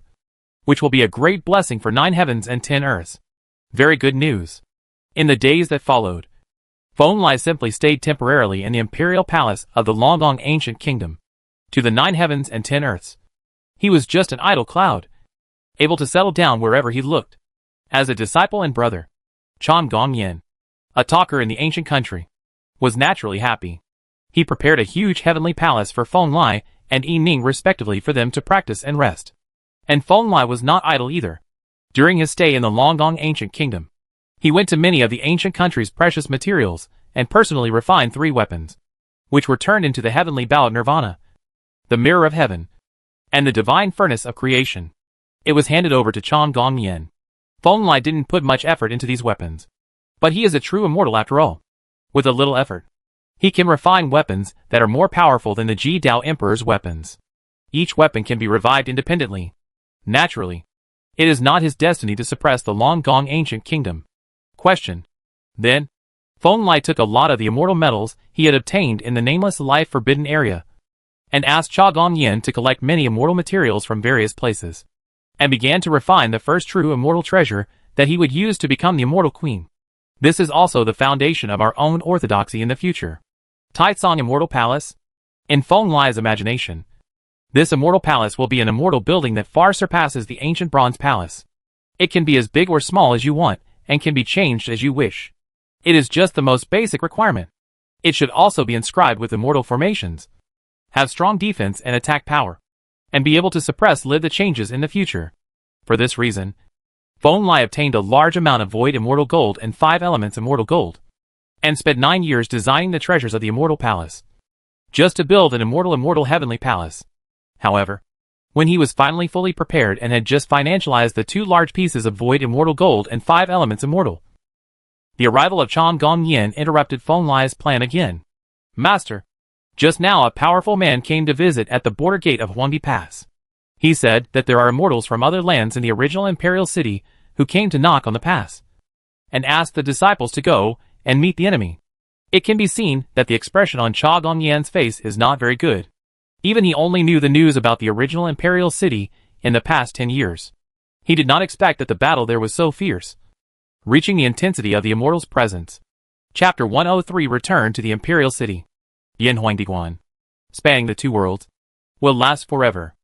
which will be a great blessing for 9 heavens and 10 earths. Very good news. In the days that followed, Feng Lai simply stayed temporarily in the imperial palace of the Longgong ancient kingdom, to the 9 heavens and 10 earths. He was just an idle cloud, able to settle down wherever he looked. As a disciple and brother, Chang Gongyin, a talker in the ancient country, was naturally happy. He prepared a huge heavenly palace for Feng Lai and Yi Ning respectively for them to practice and rest. And Feng Lai was not idle either. During his stay in the Longgong ancient kingdom, he went to many of the ancient country's precious materials and personally refined 3 weapons, which were turned into the heavenly bow of nirvana, the mirror of heaven, and the divine furnace of creation. It was handed over to Chang Gongyin. Feng Lai didn't put much effort into these weapons, but he is a true immortal after all. With a little effort, he can refine weapons that are more powerful than the Ji Dao Emperor's weapons. Each weapon can be revived independently. Naturally, it is not his destiny to suppress the Longgong ancient kingdom. Question. Then, Feng Lai took a lot of the immortal metals he had obtained in the nameless life forbidden area, and asked Cha Gongyin to collect many immortal materials from various places, and began to refine the first true immortal treasure that he would use to become the immortal queen. This is also the foundation of our own orthodoxy in the future. Taicang Immortal Palace? In Feng Lai's imagination, this immortal palace will be an immortal building that far surpasses the ancient bronze palace. It can be as big or small as you want, and can be changed as you wish. It is just the most basic requirement. It should also be inscribed with immortal formations, have strong defense and attack power, and be able to suppress the changes in the future. For this reason, Feng Lai obtained a large amount of void immortal gold and 5 elements immortal gold, and spent 9 years designing the treasures of the immortal palace, just to build an immortal heavenly palace. However, when he was finally fully prepared and had just financialized the 2 large pieces of void immortal gold and 5 elements immortal, the arrival of Chong Gong Yin interrupted Feng Lai's plan again. Master, just now a powerful man came to visit at the border gate of Huangdi Pass. He said that there are immortals from other lands in the original imperial city who came to knock on the pass, and asked the disciples to go and meet the enemy. It can be seen that the expression on Cha Gongyan's face is not very good. Even he only knew the news about the original imperial city in the past 10 years. He did not expect that the battle there was so fierce, reaching the intensity of the immortal's presence. Chapter 103 Return to the Imperial City. Yanhuangdiguan, spanning the 2 worlds, will last forever.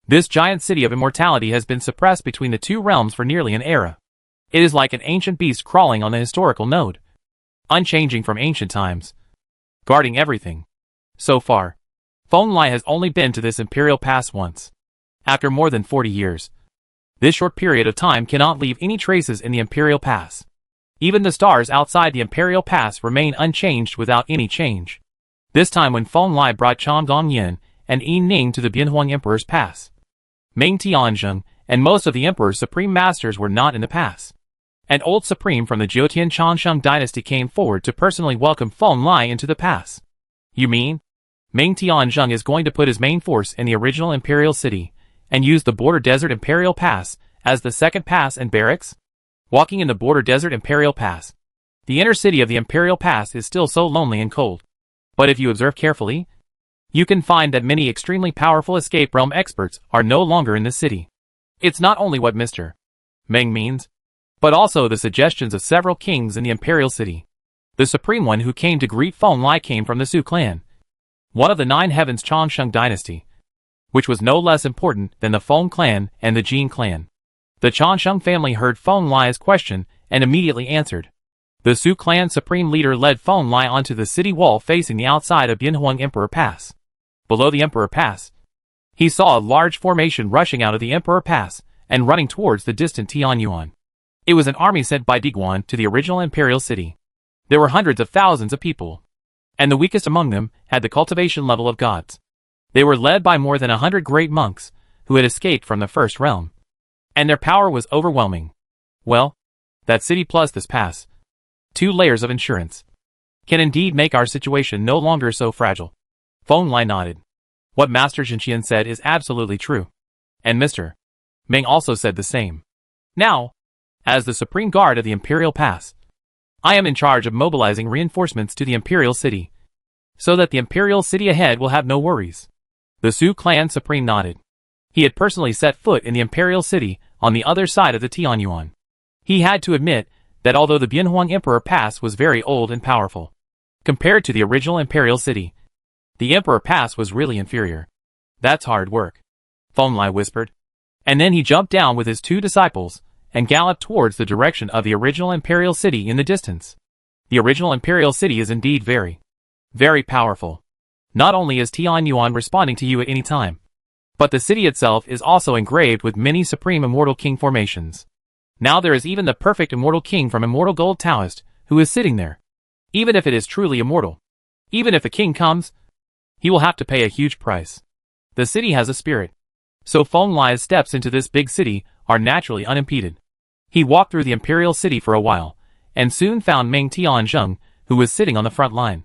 This giant city of immortality has been suppressed between the 2 realms for nearly an era. It is like an ancient beast crawling on the historical node, unchanging from ancient times, guarding everything. So far, Feng Lai has only been to this imperial pass once. After more than 40 years, this short period of time cannot leave any traces in the imperial pass. Even the stars outside the imperial pass remain unchanged without any change. This time when Feng Lai brought Chong Gong Yin and Yi Ning to the Bianhuang Emperor's pass, Meng Tianzheng and most of the Emperor's supreme masters were not in the pass. An old supreme from the Jiutian Changsheng dynasty came forward to personally welcome Feng Lai into the pass. You mean? Meng Tianzheng is going to put his main force in the original imperial city, and use the border desert imperial pass as the second pass and barracks? Walking in the border desert imperial pass, the inner city of the imperial pass is still so lonely and cold. But if you observe carefully, you can find that many extremely powerful escape realm experts are no longer in the city. It's not only what Mr. Meng means, but also the suggestions of several kings in the imperial city. The supreme one who came to greet Feng Lai came from the Su clan, one of the 9 heavens Changsheng dynasty, which was no less important than the Feng clan and the Jin clan. The Changsheng family heard Feng Lai's question and immediately answered. The Su clan supreme leader led Feng Lai onto the city wall facing the outside of Bianhuang Emperor Pass. Below the Emperor Pass, he saw a large formation rushing out of the Emperor Pass and running towards the distant Tianyuan. It was an army sent by Diguan to the original imperial city. There were hundreds of thousands of people, and the weakest among them had the cultivation level of gods. They were led by more than 100 great monks who had escaped from the first realm, and their power was overwhelming. Well, that city plus this pass, 2 layers of insurance, can indeed make our situation no longer so fragile. Feng Lai nodded. What Master Zhenxian said is absolutely true. And Mr. Meng also said the same. Now, as the Supreme Guard of the Imperial Pass, I am in charge of mobilizing reinforcements to the Imperial City, so that the Imperial City ahead will have no worries. The Su clan Supreme nodded. He had personally set foot in the Imperial City on the other side of the Tianyuan. He had to admit that although the Bianhuang Emperor Pass was very old and powerful, compared to the original Imperial City, the Emperor Pass was really inferior. That's hard work, Feng Lai whispered. And then he jumped down with his 2 disciples and galloped towards the direction of the original Imperial City in the distance. The original Imperial City is indeed very, very powerful. Not only is Tianyuan responding to you at any time, but the city itself is also engraved with many supreme immortal king formations. Now there is even the perfect immortal king from Immortal Gold Taoist who is sitting there. Even if it is truly immortal, even if a king comes, he will have to pay a huge price. The city has a spirit. So Feng Lai's steps into this big city are naturally unimpeded. He walked through the imperial city for a while, and soon found Meng Tianzheng, who was sitting on the front line.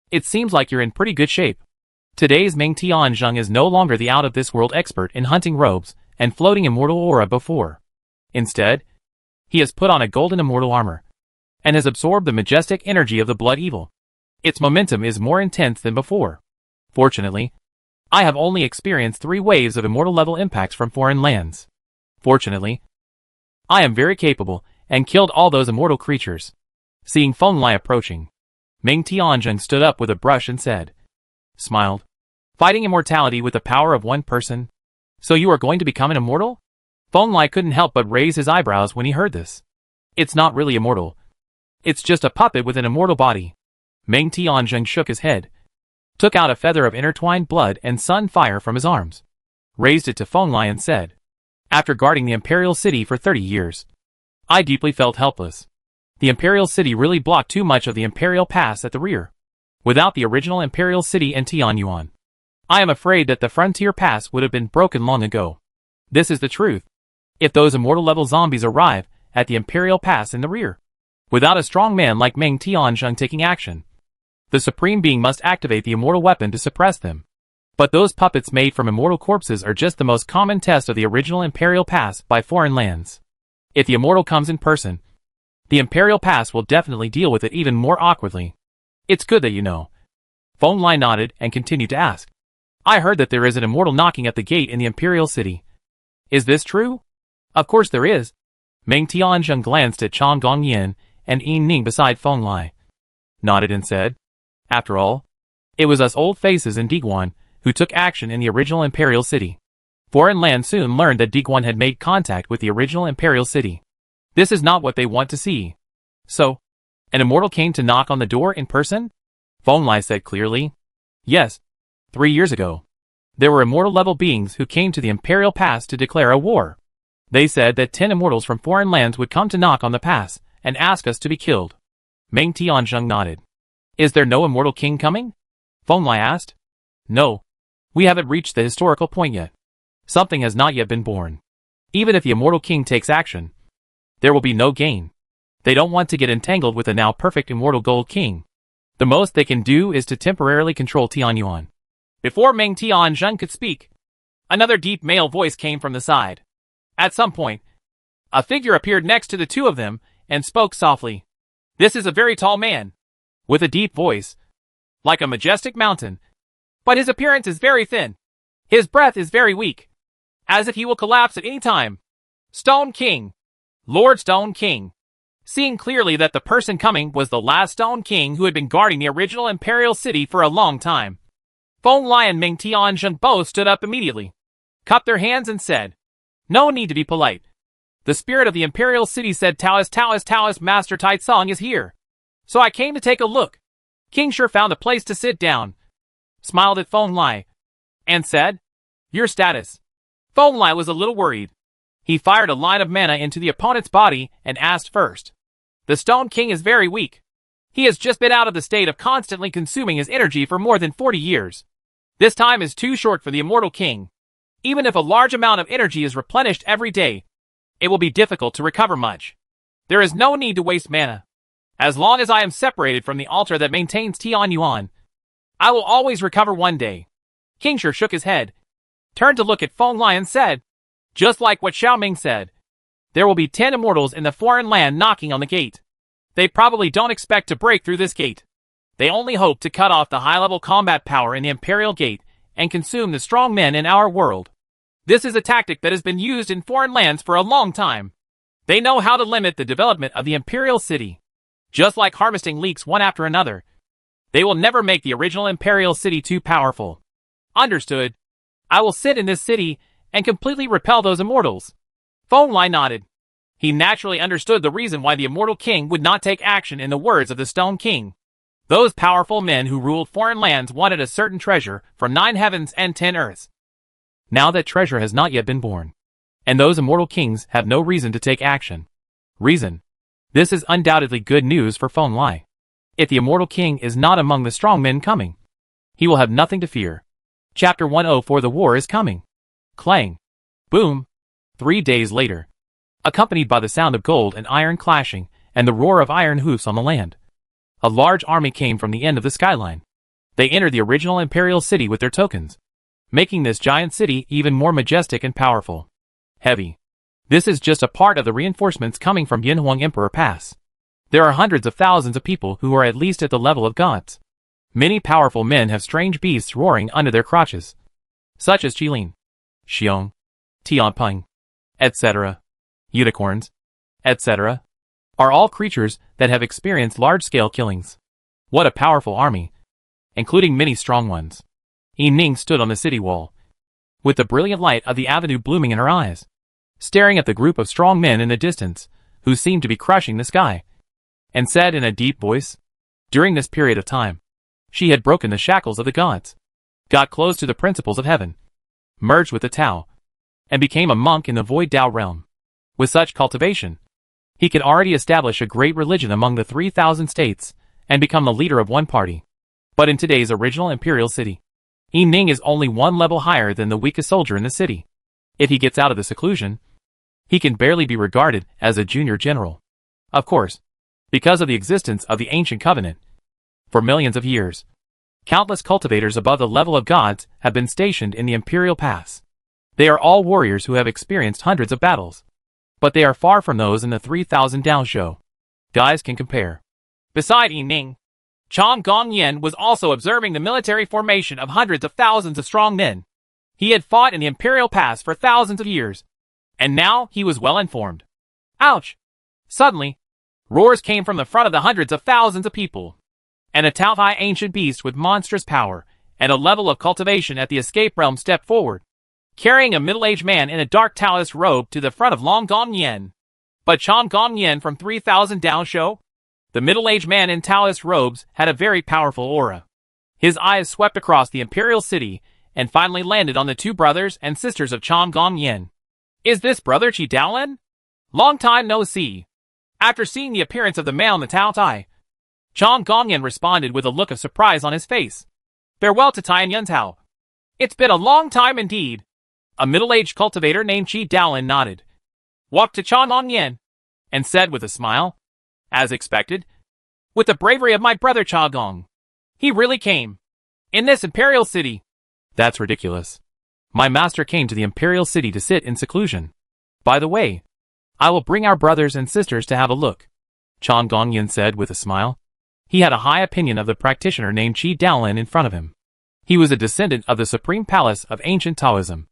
It seems like you're in pretty good shape. Today's Meng Tianzheng is no longer the out-of-this-world expert in hunting robes and floating immortal aura before. Instead, he has put on a golden immortal armor, and has absorbed the majestic energy of the blood evil. Its momentum is more intense than before. Fortunately, I have only experienced 3 waves of immortal level impacts from foreign lands. Fortunately, I am very capable and killed all those immortal creatures. Seeing Feng Lai approaching, Meng Tianzheng stood up with a brush and smiled. Fighting immortality with the power of one person? So you are going to become an immortal? Feng Lai couldn't help but raise his eyebrows when he heard this. It's not really immortal. It's just a puppet with an immortal body. Meng Tianzheng shook his head, took out a feather of intertwined blood and sun fire from his arms, raised it to Feng Lai and said, after guarding the imperial city for 30 years, I deeply felt helpless. The imperial city really blocked too much of the imperial pass at the rear. Without the original imperial city and Tianyuan, I am afraid that the frontier pass would have been broken long ago. This is the truth. If those immortal-level zombies arrive at the Imperial Pass in the rear, without a strong man like Meng Tianzheng taking action, the Supreme Being must activate the immortal weapon to suppress them. But those puppets made from immortal corpses are just the most common test of the original Imperial Pass by foreign lands. If the immortal comes in person, the Imperial Pass will definitely deal with it even more awkwardly. It's good that you know. Feng Lai nodded and continued to ask. I heard that there is an immortal knocking at the gate in the Imperial City. Is this true? Of course there is. Meng Tianzheng glanced at Chang Gongyin and Yin Ning beside Feng Lai, nodded and said, after all, it was us old faces in Diguan who took action in the original Imperial City. Foreign land soon learned that Diguan had made contact with the original Imperial City. This is not what they want to see. So, an immortal came to knock on the door in person? Feng Lai said clearly. Yes. 3 years ago, there were immortal-level beings who came to the Imperial Pass to declare a war. They said that 10 immortals from foreign lands would come to knock on the pass and ask us to be killed. Meng Tianzheng nodded. Is there no immortal king coming? Feng Lai asked. No. We haven't reached the historical point yet. Something has not yet been born. Even if the immortal king takes action, there will be no gain. They don't want to get entangled with the now perfect immortal gold king. The most they can do is to temporarily control Tianyuan. Before Meng Tianzheng could speak, another deep male voice came from the side. At some point, a figure appeared next to the two of them and spoke softly. This is a very tall man, with a deep voice, like a majestic mountain. But his appearance is very thin. His breath is very weak, as if he will collapse at any time. Stone King. Lord Stone King. Seeing clearly that the person coming was the last Stone King who had been guarding the original Imperial City for a long time, Feng Lai and Meng Tianzheng both stood up immediately, cupped their hands and said, no need to be polite. The spirit of the Imperial City said Taoist Master Taitsong is here. So I came to take a look. King sure found a place to sit down, smiled at Feng Lai, and said, your status. Feng Lai was a little worried. He fired a line of mana into the opponent's body and asked first. The Stone King is very weak. He has just been out of the state of constantly consuming his energy for more than 40 years. This time is too short for the Immortal King. Even if a large amount of energy is replenished every day, it will be difficult to recover much. There is no need to waste mana. As long as I am separated from the altar that maintains Tianyuan, I will always recover one day. King Shi shook his head, turned to look at Feng Lai and said, just like what Xiaoming said, there will be 10 immortals in the foreign land knocking on the gate. They probably don't expect to break through this gate. They only hope to cut off the high-level combat power in the Imperial Gate and consume the strong men in our world. This is a tactic that has been used in foreign lands for a long time. They know how to limit the development of the Imperial City. Just like harvesting leeks one after another, they will never make the original Imperial City too powerful. Understood. I will sit in this city and completely repel those immortals. Feng Lai nodded. He naturally understood the reason why the Immortal King would not take action in the words of the Stone King. Those powerful men who ruled foreign lands wanted a certain treasure from 9 heavens and 10 earths. Now that treasure has not yet been born, and those immortal kings have no reason to take action. Reason. This is undoubtedly good news for Feng Lai. If the Immortal King is not among the strong men coming, he will have nothing to fear. Chapter 104 The War is Coming. Clang. Boom. 3 days later, accompanied by the sound of gold and iron clashing and the roar of iron hoofs on the land, a large army came from the end of the skyline. They entered the original Imperial City with their tokens, making this giant city even more majestic and powerful. Heavy. This is just a part of the reinforcements coming from Yinhuang Emperor Pass. There are hundreds of thousands of people who are at least at the level of gods. Many powerful men have strange beasts roaring under their crotches, such as Qilin, Xiong, Tianpeng, etc. Unicorns, etc. are all creatures that have experienced large-scale killings. What a powerful army, including many strong ones. Yi Ning stood on the city wall, with the brilliant light of the avenue blooming in her eyes, staring at the group of strong men in the distance, who seemed to be crushing the sky, and said in a deep voice, during this period of time, she had broken the shackles of the gods, got close to the principles of heaven, merged with the Tao, and became a monk in the Void Tao realm. With such cultivation, he could already establish a great religion among the 3,000 states, and become the leader of one party. But in today's original Imperial City, Yi Ning is only one level higher than the weakest soldier in the city. If he gets out of the seclusion, he can barely be regarded as a junior general. Of course, because of the existence of the ancient covenant. For millions of years, countless cultivators above the level of gods have been stationed in the Imperial Pass. They are all warriors who have experienced hundreds of battles. But they are far from those in the 3000 Down show. Guys can compare. Beside Yi Ning, Chang Gongyan was also observing the military formation of hundreds of thousands of strong men. He had fought in the Imperial Pass for thousands of years, and now he was well informed. Ouch! Suddenly, roars came from the front of the hundreds of thousands of people. And a Taotai ancient beast with monstrous power and a level of cultivation at the escape realm stepped forward, carrying a middle-aged man in a dark Taoist robe to the front of Long Gongyan. But Chang Gongyan from 3000 Down show? The middle-aged man in Taoist robes had a very powerful aura. His eyes swept across the Imperial City and finally landed on the two brothers and sisters of Chang Gongyan. Is this brother Chi Daolin? Long time no see. After seeing the appearance of the man on the Taotai, Chang Gongyan responded with a look of surprise on his face. Farewell to Tai and Yuntao. It's been a long time indeed. A middle-aged cultivator named Chi Daolin nodded, walked to Chang Gongyan, and said with a smile, as expected, with the bravery of my brother Cha Gong. He really came. In this Imperial City. That's ridiculous. My master came to the Imperial City to sit in seclusion. By the way, I will bring our brothers and sisters to have a look, Chang Gongyan said with a smile. He had a high opinion of the practitioner named Chi Daolin in front of him. He was a descendant of the supreme palace of ancient Taoism.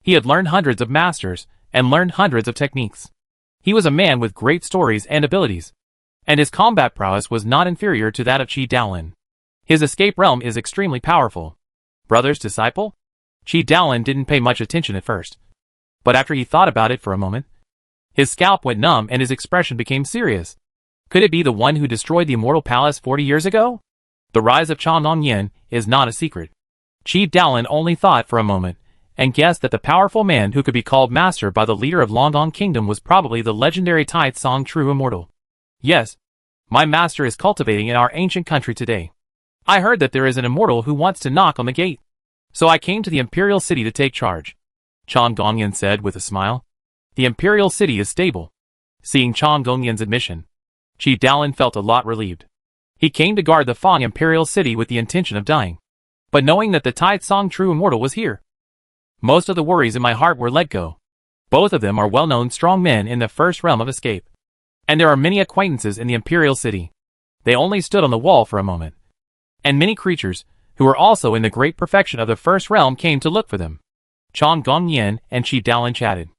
He had learned hundreds of masters and learned hundreds of techniques. He was a man with great stories and abilities, and his combat prowess was not inferior to that of Chi Daolin. His escape realm is extremely powerful. Brother's disciple? Chi Daolin didn't pay much attention at first, but after he thought about it for a moment, his scalp went numb and his expression became serious. Could it be the one who destroyed the Immortal Palace 40 years ago? The rise of Chang Gongyan is not a secret. Chi Daolin only thought for a moment, and guessed that the powerful man who could be called master by the leader of Longdong Kingdom was probably the legendary Tai Tsong True Immortal. Yes, my master is cultivating in our ancient country today. I heard that there is an immortal who wants to knock on the gate. So I came to the Imperial City to take charge, Chang Gongyan said with a smile. The Imperial City is stable. Seeing Chang Gongyan's admission, Chi Daolin felt a lot relieved. He came to guard the Fang Imperial City with the intention of dying. But knowing that the Tai Tsong True Immortal was here, most of the worries in my heart were let go. Both of them are well-known strong men in the first realm of escape. And there are many acquaintances in the Imperial City. They only stood on the wall for a moment. And many creatures, who were also in the great perfection of the first realm, came to look for them. Chang Gongyan and Chi Daolin chatted.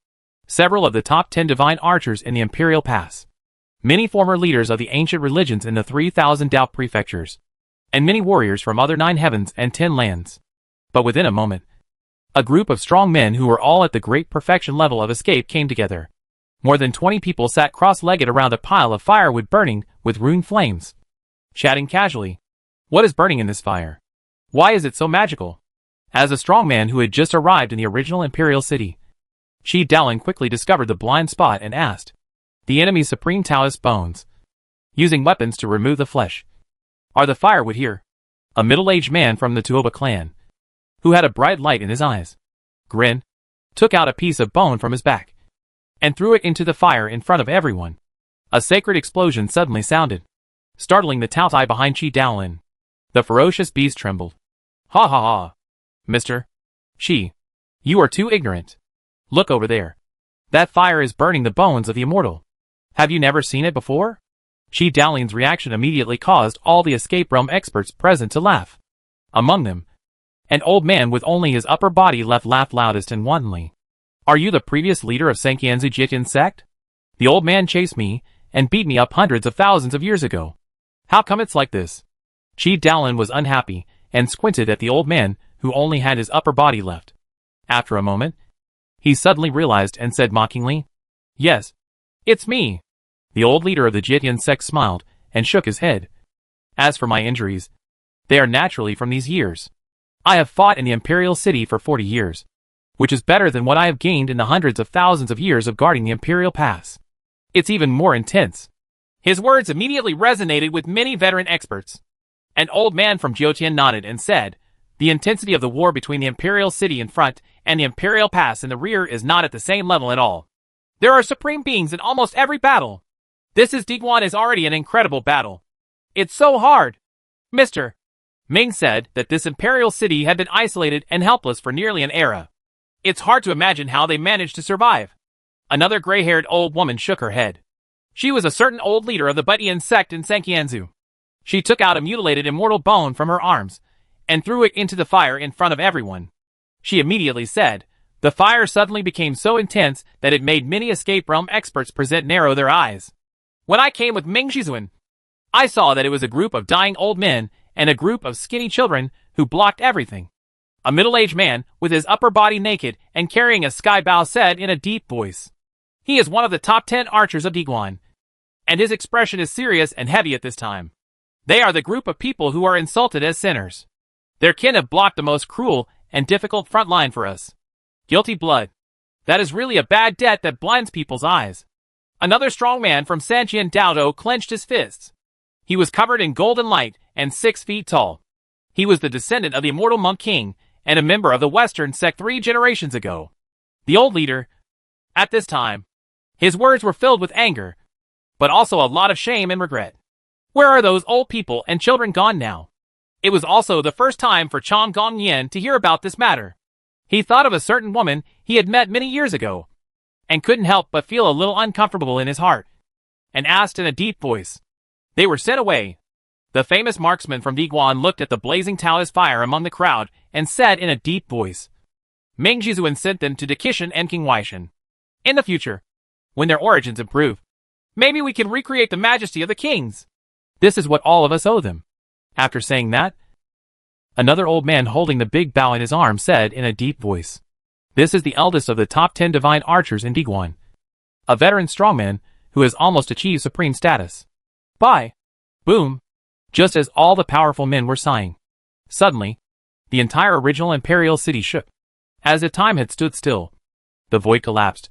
Several of the top 10 divine archers in the Imperial Pass. Many former leaders of the ancient religions in the 3000 Dao prefectures. And many warriors from other 9 heavens and 10 lands. But within a moment, a group of strong men who were all at the great perfection level of escape came together. More than 20 people sat cross-legged around a pile of firewood burning with rune flames, chatting casually. What is burning in this fire? Why is it so magical? As a strong man who had just arrived in the original Imperial City, Chi Daolin quickly discovered the blind spot and asked, the enemy's supreme Taoist bones, using weapons to remove the flesh. Are the firewood here? A middle-aged man from the Tuoba clan, who had a bright light in his eyes, grinned, took out a piece of bone from his back, and threw it into the fire in front of everyone. A sacred explosion suddenly sounded, startling the Taotai behind Chi Daolin. The ferocious beast trembled. Ha ha ha. Mr. Chi, you are too ignorant. Look over there. That fire is burning the bones of the immortal. Have you never seen it before? Chi Daolin's reaction immediately caused all the escape realm experts present to laugh. Among them, an old man with only his upper body left laughed loudest and wantonly. Are you the previous leader of Sanqianzi Jitian sect? The old man chased me and beat me up hundreds of thousands of years ago. How come it's like this? Chi Daolin was unhappy and squinted at the old man who only had his upper body left. After a moment, he suddenly realized and said mockingly, Yes, it's me. The old leader of the Jitian sect smiled and shook his head. As for my injuries, they are naturally from these years. I have fought in the Imperial City for 40 years, which is better than what I have gained in the hundreds of thousands of years of guarding the Imperial Pass. It's even more intense. His words immediately resonated with many veteran experts. An old man from Jiutian nodded and said, The intensity of the war between the Imperial City in front and the Imperial Pass in the rear is not at the same level at all. There are supreme beings in almost every battle. This Diguan is already an incredible battle. It's so hard. Mr. Ming said that this Imperial City had been isolated and helpless for nearly an era. It's hard to imagine how they managed to survive. Another gray-haired old woman shook her head. She was a certain old leader of the Butian sect in Sanqianzu. She took out a mutilated immortal bone from her arms and threw it into the fire in front of everyone. She immediately said, the fire suddenly became so intense that it made many escape realm experts narrow their eyes. When I came with Ming Shizuan, I saw that it was a group of dying old men and a group of skinny children who blocked everything. A middle-aged man with his upper body naked and carrying a sky bow said in a deep voice. He is one of the top 10 archers of Diguan, and his expression is serious and heavy at this time. They are the group of people who are insulted as sinners. Their kin have blocked the most cruel and difficult front line for us. Guilty blood. That is really a bad debt that blinds people's eyes. Another strong man from Sanqian Daodo clenched his fists. He was covered in golden light and 6 feet tall. He was the descendant of the immortal Monk King and a member of the Western sect 3 generations ago. The old leader. At this time, his words were filled with anger, but also a lot of shame and regret. Where are those old people and children gone now? It was also the first time for Chong Gong-yen to hear about this matter. He thought of a certain woman he had met many years ago, and couldn't help but feel a little uncomfortable in his heart, and asked in a deep voice. They were sent away. The famous marksman from Diguan looked at the blazing Taoist fire among the crowd and said in a deep voice, Ming Shizuan sent them to Dekishan and King Weishan. In the future, when their origins improve, maybe we can recreate the majesty of the kings. This is what all of us owe them. After saying that, another old man holding the big bow in his arm said in a deep voice, This is the eldest of the top 10 divine archers in Diguan. A veteran strongman who has almost achieved supreme status. Bye. Boom. Just as all the powerful men were sighing. Suddenly, the entire original Imperial City shook. As if time had stood still. The void collapsed.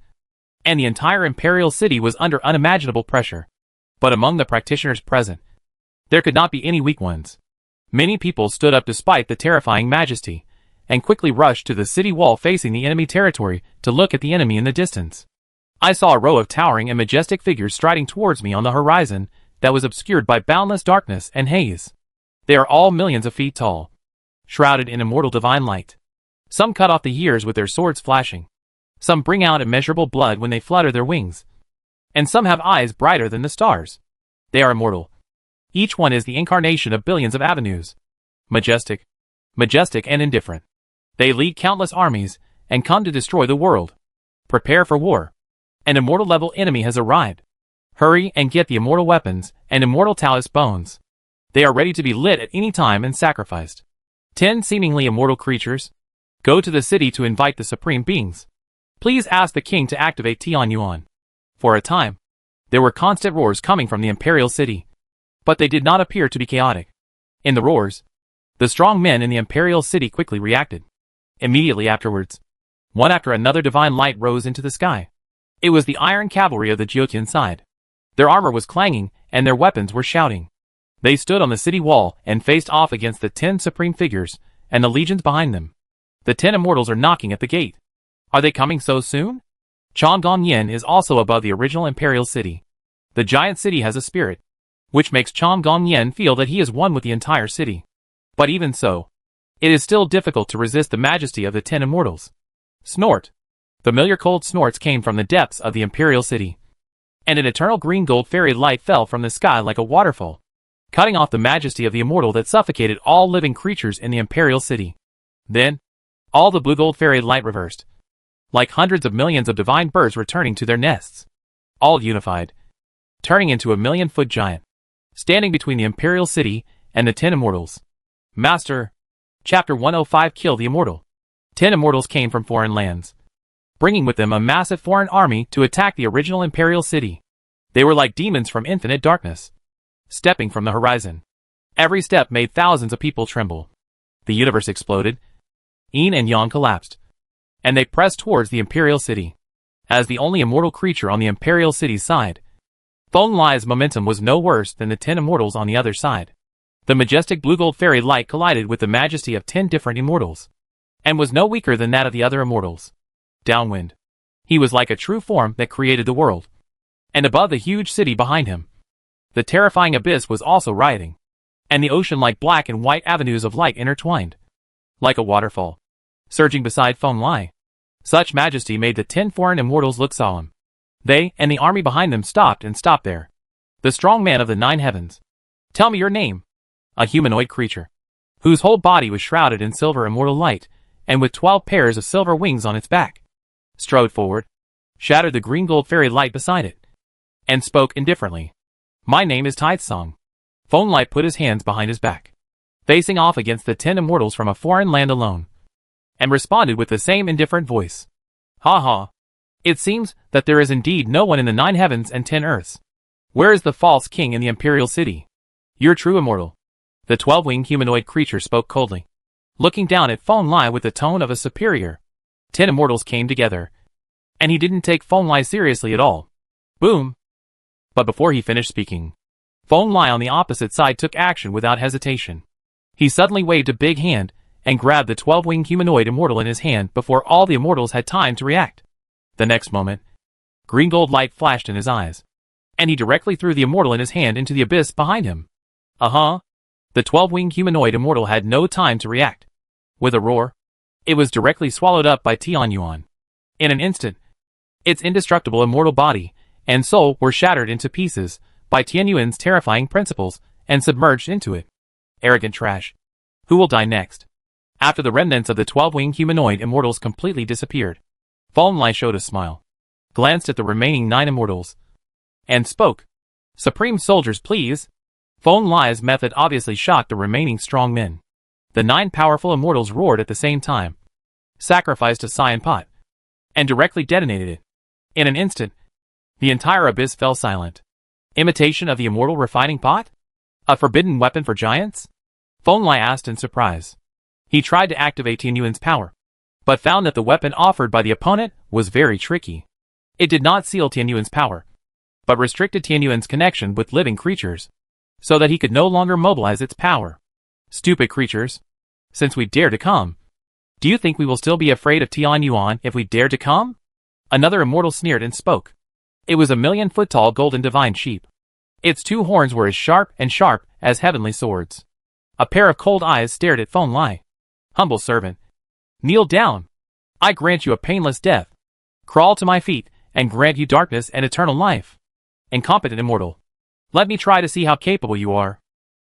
And the entire Imperial City was under unimaginable pressure. But among the practitioners present, there could not be any weak ones. Many people stood up despite the terrifying majesty, and quickly rushed to the city wall facing the enemy territory to look at the enemy in the distance. I saw a row of towering and majestic figures striding towards me on the horizon that was obscured by boundless darkness and haze. They are all millions of feet tall, shrouded in immortal divine light. Some cut off the years with their swords flashing. Some bring out immeasurable blood when they flutter their wings. And some have eyes brighter than the stars. They are immortal. Each one is the incarnation of billions of avenues. Majestic and indifferent. They lead countless armies and come to destroy the world. Prepare for war. An immortal level enemy has arrived. Hurry and get the immortal weapons and immortal Taoist bones. They are ready to be lit at any time and sacrificed. 10 seemingly immortal creatures. Go to the city to invite the supreme beings. Please ask the king to activate Tianyuan. For a time, there were constant roars coming from the Imperial City. But they did not appear to be chaotic. In the roars, the strong men in the Imperial City quickly reacted. Immediately afterwards, one after another divine light rose into the sky. It was the iron cavalry of the Jiotian side. Their armor was clanging, and their weapons were shouting. They stood on the city wall and faced off against the 10 supreme figures, and the legions behind them. The 10 immortals are knocking at the gate. Are they coming so soon? Chong Gong-yen is also above the original Imperial City. The giant city has a spirit, which makes Chong Gong-yen feel that he is one with the entire city. But even so, it is still difficult to resist the majesty of the 10 immortals. Snort. Familiar cold snorts came from the depths of the Imperial City. And an eternal green gold fairy light fell from the sky like a waterfall, cutting off the majesty of the immortal that suffocated all living creatures in the Imperial City. Then, all the blue gold fairy light reversed, like hundreds of millions of divine birds returning to their nests, all unified, turning into a 1,000,000-foot giant, standing between the Imperial City and the 10 immortals. Master. Chapter 105 Kill the Immortal. 10 immortals came from foreign lands, bringing with them a massive foreign army to attack the original Imperial City. They were like demons from infinite darkness, stepping from the horizon. Every step made thousands of people tremble. The universe exploded. Yin and Yang collapsed, and they pressed towards the Imperial City. As the only immortal creature on the Imperial City's side, Feng Lai's momentum was no worse than the 10 immortals on the other side. The majestic blue-gold fairy light collided with the majesty of 10 different immortals, and was no weaker than that of the other immortals. Downwind, he was like a true form that created the world. And above the huge city behind him, the terrifying abyss was also rioting, and the ocean like black and white avenues of light intertwined, like a waterfall, surging beside Feng Lai. Such majesty made the 10 foreign immortals look solemn. They, and the army behind them stopped there. The strong man of the 9 heavens. Tell me your name. A humanoid creature, whose whole body was shrouded in silver immortal light, and with 12 pairs of silver wings on its back, strode forward, shattered the green gold fairy light beside it, and spoke indifferently. My name is Titesong. Feng Lai put his hands behind his back, facing off against the 10 immortals from a foreign land alone, and responded with the same indifferent voice. Ha ha. It seems that there is indeed no one in the 9 heavens and 10 earths. Where is the false king in the imperial city? Your true immortal. The 12-winged humanoid creature spoke coldly, looking down at Feng Lai with the tone of a superior. 10 immortals came together, and he didn't take Feng Lai seriously at all. Boom! But before he finished speaking, Feng Lai on the opposite side took action without hesitation. He suddenly waved a big hand, and grabbed the 12-winged humanoid immortal in his hand before all the immortals had time to react. The next moment, green gold light flashed in his eyes, and he directly threw the immortal in his hand into the abyss behind him. The 12-winged humanoid immortal had no time to react. With a roar, it was directly swallowed up by Tianyuan. In an instant, its indestructible immortal body and soul were shattered into pieces by Tianyuan's terrifying principles and submerged into it. Arrogant trash. Who will die next? After the remnants of the 12-winged humanoid immortals completely disappeared, Feng Lai showed a smile, glanced at the remaining 9 immortals, and spoke. Supreme soldiers, please. Feng Lai's method obviously shocked the remaining strong men. The 9 powerful immortals roared at the same time, sacrificed a cyan pot, and directly detonated it. In an instant, the entire abyss fell silent. Imitation of the immortal refining pot? A forbidden weapon for giants? Feng Lai asked in surprise. He tried to activate Tianyuan's power, but found that the weapon offered by the opponent was very tricky. It did not seal Tianyuan's power, but restricted Tianyuan's connection with living creatures, so that he could no longer mobilize its power. Stupid creatures. Since we dare to come, do you think we will still be afraid of Tianyuan if we dare to come? Another immortal sneered and spoke. It was a 1,000,000-foot-tall golden divine sheep. Its 2 horns were as sharp as heavenly swords. A pair of cold eyes stared at Feng Lai. Humble servant, kneel down. I grant you a painless death. Crawl to my feet, and grant you darkness and eternal life. Incompetent immortal. Let me try to see how capable you are.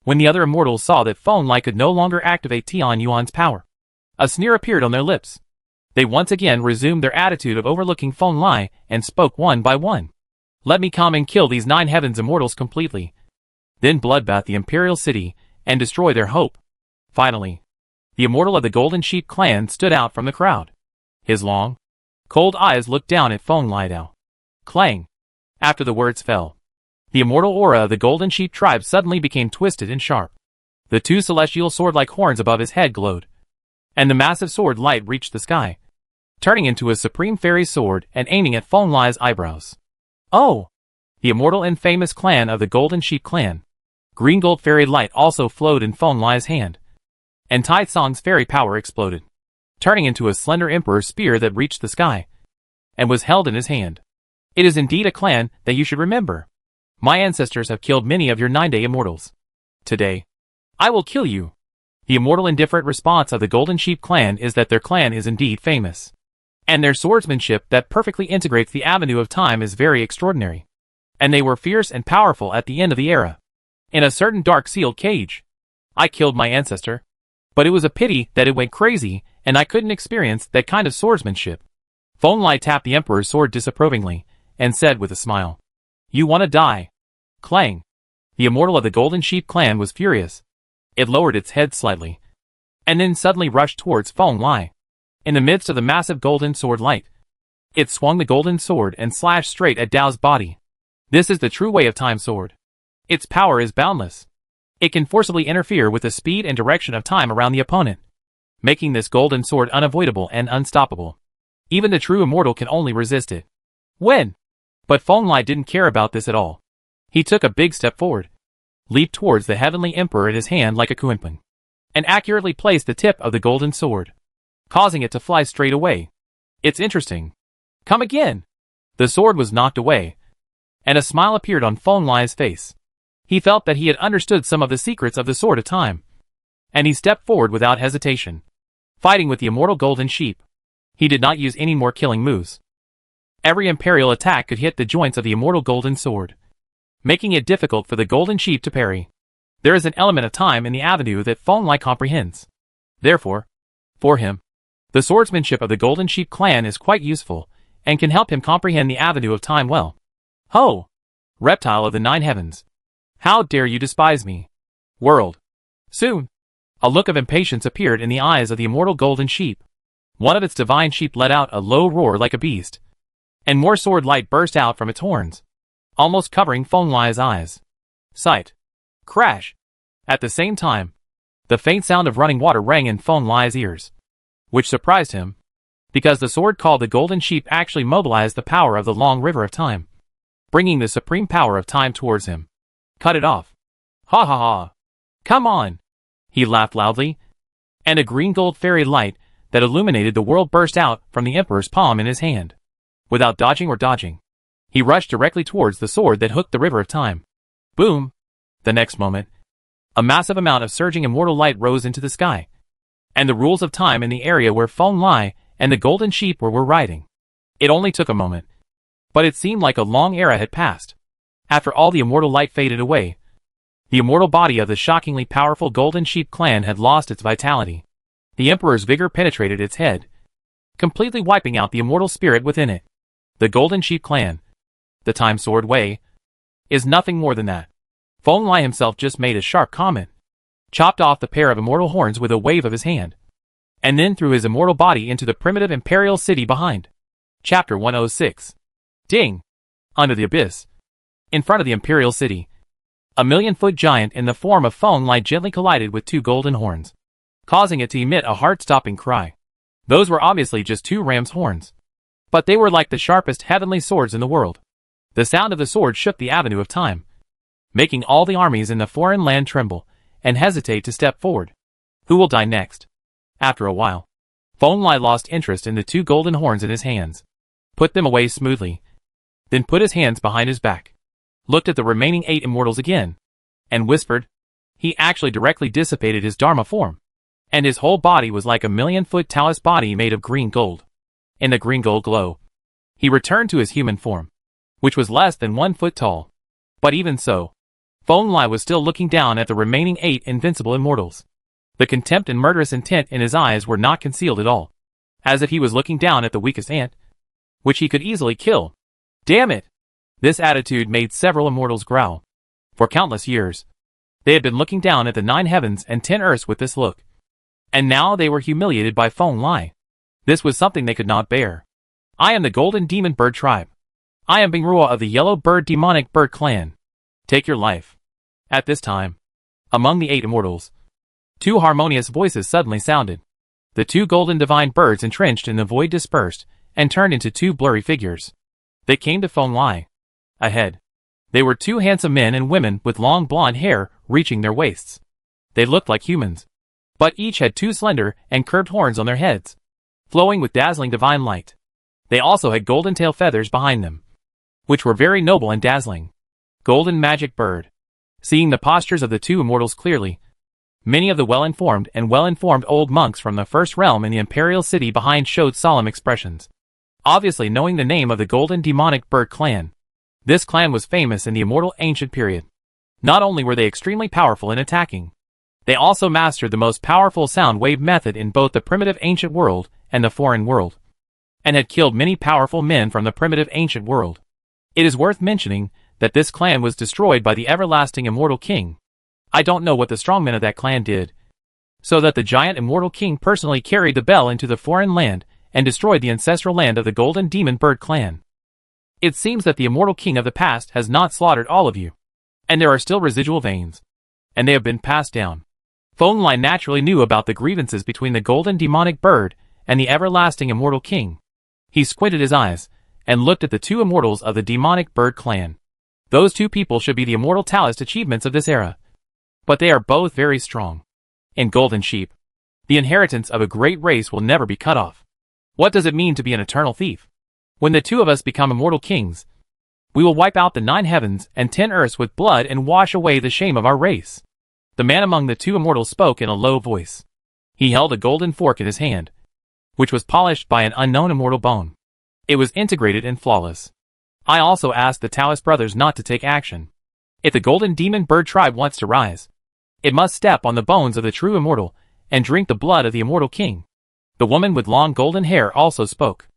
When the other immortals saw that Feng Lai could no longer activate Tianyuan's power, a sneer appeared on their lips. They once again resumed their attitude of overlooking Feng Lai and spoke one by one. Let me come and kill these 9 heavens immortals completely, then bloodbath the imperial city and destroy their hope. Finally, the immortal of the Golden Sheep clan stood out from the crowd. His long, cold eyes looked down at Feng Lai now. Clang! After the words fell, the immortal aura of the Golden Sheep tribe suddenly became twisted and sharp. The 2 celestial sword-like horns above his head glowed, and the massive sword light reached the sky, turning into a supreme fairy sword and aiming at Feng Lai's eyebrows. Oh! The immortal and famous clan of the Golden Sheep clan. Green gold fairy light also flowed in Feng Lai's hand, and Titesong's fairy power exploded, turning into a slender emperor spear that reached the sky, and was held in his hand. It is indeed a clan that you should remember. My ancestors have killed many of your 9-day immortals. Today, I will kill you. The immortal indifferent response of the Golden Sheep clan is that their clan is indeed famous, and their swordsmanship that perfectly integrates the avenue of time is very extraordinary. And they were fierce and powerful at the end of the era. In a certain dark sealed cage, I killed my ancestor, but it was a pity that it went crazy and I couldn't experience that kind of swordsmanship. Feng Lai tapped the emperor's sword disapprovingly and said with a smile, You want to die? Clang! The immortal of the Golden Sheep clan was furious. It lowered its head slightly, and then suddenly rushed towards Feng Lai. In the midst of the massive golden sword light, it swung the golden sword and slashed straight at Dao's body. This is the true way of time sword. Its power is boundless. It can forcibly interfere with the speed and direction of time around the opponent, making this golden sword unavoidable and unstoppable. Even the true immortal can only resist it. When? But Feng Lai didn't care about this at all. He took a big step forward, leaped towards the heavenly emperor in his hand like a kuenping, and accurately placed the tip of the golden sword, causing it to fly straight away. It's interesting. Come again! The sword was knocked away, and a smile appeared on Feng Lai's face. He felt that he had understood some of the secrets of the Sword of Time, and he stepped forward without hesitation, fighting with the immortal golden sheep. He did not use any more killing moves. Every imperial attack could hit the joints of the immortal golden sword, making it difficult for the golden sheep to parry. There is an element of time in the avenue that Feng Lai comprehends. Therefore, for him, the swordsmanship of the golden sheep clan is quite useful, and can help him comprehend the avenue of time well. Ho! Reptile of the 9 heavens! How dare you despise me? World! Soon! A look of impatience appeared in the eyes of the immortal golden sheep. One of its divine sheep let out a low roar like a beast, and more sword light burst out from its horns, almost covering Feng Lai's eyes. Sight! Crash! At the same time, the faint sound of running water rang in Feng Lai's ears, which surprised him, because the sword called the Golden Sheep actually mobilized the power of the long river of time, bringing the supreme power of time towards him. Cut it off. Ha ha ha. Come on. He laughed loudly, and a green gold fairy light that illuminated the world burst out from the emperor's palm in his hand. Without dodging or dodging, he rushed directly towards the sword that hooked the river of time. Boom. The next moment, a massive amount of surging immortal light rose into the sky, and the rules of time in the area where Feng Lai and the golden sheep were riding. It only took a moment, but it seemed like a long era had passed. After all the immortal light faded away, the immortal body of the shockingly powerful golden sheep clan had lost its vitality. The emperor's vigor penetrated its head, completely wiping out the immortal spirit within it. The golden sheep clan, the time sword way, is nothing more than that. Feng Lai himself just made a sharp comment, chopped off the pair of immortal horns with a wave of his hand, and then threw his immortal body into the primitive imperial city behind. Chapter 106. Ding! Under the abyss, in front of the imperial city, a million-foot giant in the form of Feng Lai gently collided with 2 golden horns, causing it to emit a heart-stopping cry. Those were obviously just 2 ram's horns, but they were like the sharpest heavenly swords in the world. The sound of the sword shook the avenue of time, making all the armies in the foreign land tremble and hesitate to step forward. Who will die next? After a while, Feng Lai lost interest in the 2 golden horns in his hands, put them away smoothly, then put his hands behind his back, looked at the remaining 8 immortals again, and whispered. He actually directly dissipated his Dharma form, and his whole body was like a million-foot Taoist body made of green gold. In the green gold glow, he returned to his human form, which was less than 1 foot tall. But even so, Feng Lai was still looking down at the remaining 8 invincible immortals. The contempt and murderous intent in his eyes were not concealed at all, as if he was looking down at the weakest ant, which he could easily kill. Damn it! This attitude made several immortals growl. For countless years, they had been looking down at the 9 heavens and 10 earths with this look, and now they were humiliated by Feng Lai. This was something they could not bear. I am the Golden Demon Bird Tribe. I am Bingrua of the Yellow Bird Demonic Bird Clan. Take your life. At this time, among the 8 immortals, 2 harmonious voices suddenly sounded. The 2 golden divine birds entrenched in the void dispersed and turned into 2 blurry figures. They came to Feng Lai. Ahead, they were 2 handsome men and women with long blonde hair reaching their waists. They looked like humans, but each had 2 slender and curved horns on their heads, flowing with dazzling divine light. They also had golden tail feathers behind them, which were very noble and dazzling. Golden Magic Bird. Seeing the postures of the 2 immortals clearly, many of the well-informed old monks from the first realm in the imperial city behind showed solemn expressions, obviously knowing the name of the Golden Demonic Bird Clan. This clan was famous in the immortal ancient period. Not only were they extremely powerful in attacking, they also mastered the most powerful sound wave method in both the primitive ancient world and the foreign world, and had killed many powerful men from the primitive ancient world. It is worth mentioning that this clan was destroyed by the everlasting immortal king. I don't know what the strongmen of that clan did, so that the giant immortal king personally carried the bell into the foreign land and destroyed the ancestral land of the Golden Demon Bird Clan. It seems that the immortal king of the past has not slaughtered all of you, and there are still residual veins, and they have been passed down. Feng Lai naturally knew about the grievances between the Golden Demonic Bird and the everlasting immortal king. He squinted his eyes and looked at the 2 immortals of the Demonic Bird Clan. Those 2 people should be the immortal Taoist achievements of this era, but they are both very strong. In Golden Sheep, the inheritance of a great race will never be cut off. What does it mean to be an eternal thief? When the two of us become immortal kings, we will wipe out the 9 heavens and 10 earths with blood and wash away the shame of our race. The man among the two immortals spoke in a low voice. He held a golden fork in his hand, which was polished by an unknown immortal bone. It was integrated and flawless. I also asked the Taoist brothers not to take action. If the golden demon bird tribe wants to rise, it must step on the bones of the true immortal and drink the blood of the immortal king. The woman with long golden hair also spoke.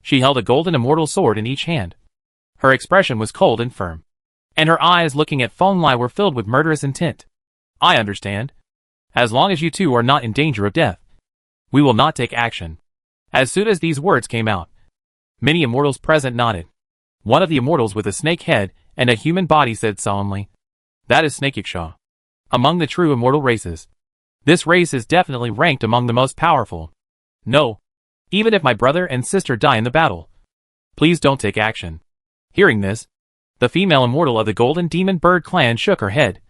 She held a golden immortal sword in each hand. Her expression was cold and firm, and her eyes looking at Feng Lai were filled with murderous intent. I understand. As long as you two are not in danger of death, we will not take action. As soon as these words came out, many immortals present nodded. One of the immortals with a snake head and a human body said solemnly, "That is Snake Yaksha. Among the true immortal races, this race is definitely ranked among the most powerful. No, even if my brother and sister die in the battle, please don't take action." Hearing this, the female immortal of the Golden Demon Bird clan shook her head.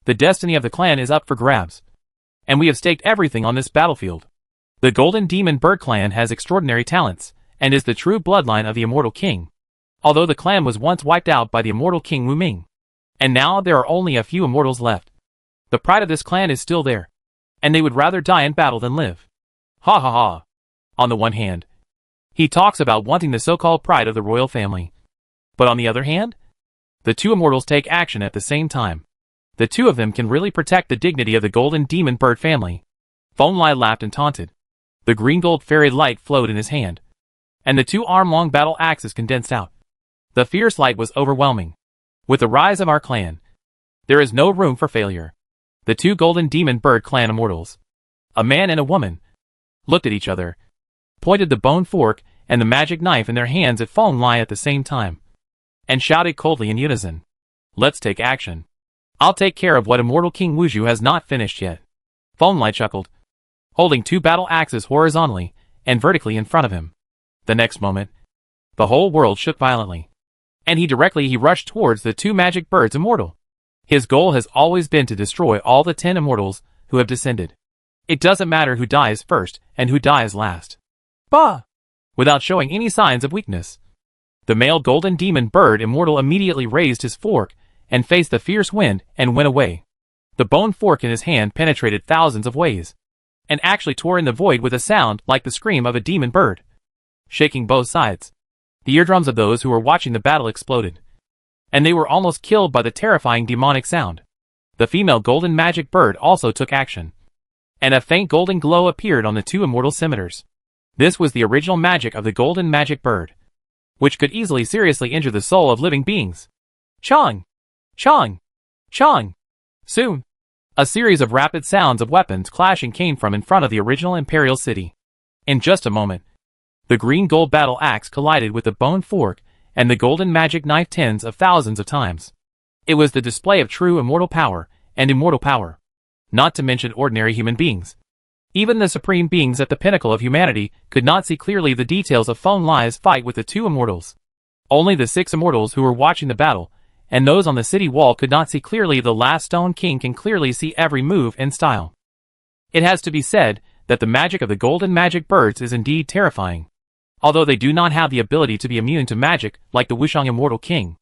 The destiny of the clan is up for grabs, and we have staked everything on this battlefield. The Golden Demon Bird clan has extraordinary talents, and is the true bloodline of the immortal king. Although the clan was once wiped out by the immortal king Wu Ming, and now there are only a few immortals left. The pride of this clan is still there, and they would rather die in battle than live. Ha ha ha. On the one hand, he talks about wanting the so-called pride of the royal family. But on the other hand, the two immortals take action at the same time. The two of them can really protect the dignity of the Golden Demon Bird family. Feng Lai laughed and taunted. The green gold fairy light flowed in his hand, and the 2 arm-long battle axes condensed out. The fierce light was overwhelming. With the rise of our clan, there is no room for failure. The 2 Golden Demon Bird clan immortals, a man and a woman, looked at each other, pointed the bone fork and the magic knife in their hands at Feng Lai at the same time, and shouted coldly in unison, "Let's take action. I'll take care of what Immortal King Wuzhu has not finished yet." Feng Lai chuckled, holding 2 battle axes horizontally and vertically in front of him. The next moment, the whole world shook violently, and he rushed towards the 2 magic birds immortal. His goal has always been to destroy all the 10 immortals who have descended. It doesn't matter who dies first and who dies last. Bah! Without showing any signs of weakness, the male Golden Demon Bird immortal immediately raised his fork and faced the fierce wind and went away. The bone fork in his hand penetrated thousands of ways, and actually tore in the void with a sound like the scream of a demon bird. Shaking both sides, the eardrums of those who were watching the battle exploded, and they were almost killed by the terrifying demonic sound. The female Golden Magic Bird also took action, and a faint golden glow appeared on the 2 immortal scimitars. This was the original magic of the Golden Magic Bird, which could easily seriously injure the soul of living beings. Chong! Chong! Chong! Soon, a series of rapid sounds of weapons clashing came from in front of the original Imperial City. In just a moment, the green gold battle axe collided with the bone fork and the golden magic knife tens of thousands of times. It was the display of true immortal power and immortal power, not to mention ordinary human beings. Even the supreme beings at the pinnacle of humanity could not see clearly the details of Feng Lai's fight with the 2 immortals. Only the 6 immortals who were watching the battle, and those on the city wall could not see clearly. The last Stone King can clearly see every move and style. It has to be said that the magic of the Golden Magic Birds is indeed terrifying. Although they do not have the ability to be immune to magic like the Wushang Immortal King,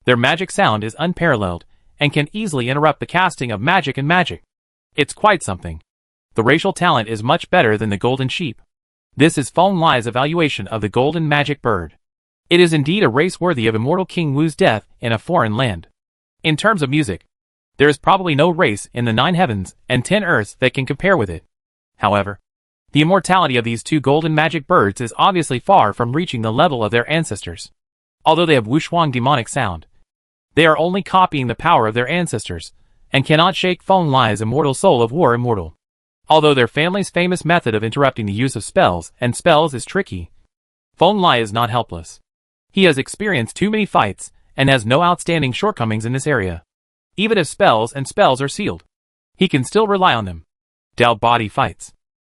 their magic sound is unparalleled and can easily interrupt the casting of magic and magic. It's quite something. The racial talent is much better than the Golden Sheep. This is Feng Lai's evaluation of the Golden Magic Bird. It is indeed a race worthy of Immortal King Wu's death in a foreign land. In terms of music, there is probably no race in the 9 heavens and 10 earths that can compare with it. However, the immortality of these 2 Golden Magic Birds is obviously far from reaching the level of their ancestors. Although they have Wushuang demonic sound, they are only copying the power of their ancestors, and cannot shake Feng Lai's immortal soul of war immortal. Although their family's famous method of interrupting the use of spells and spells is tricky, Feng Lai is not helpless. He has experienced too many fights, and has no outstanding shortcomings in this area. Even if spells are sealed, he can still rely on them. Dao body fights.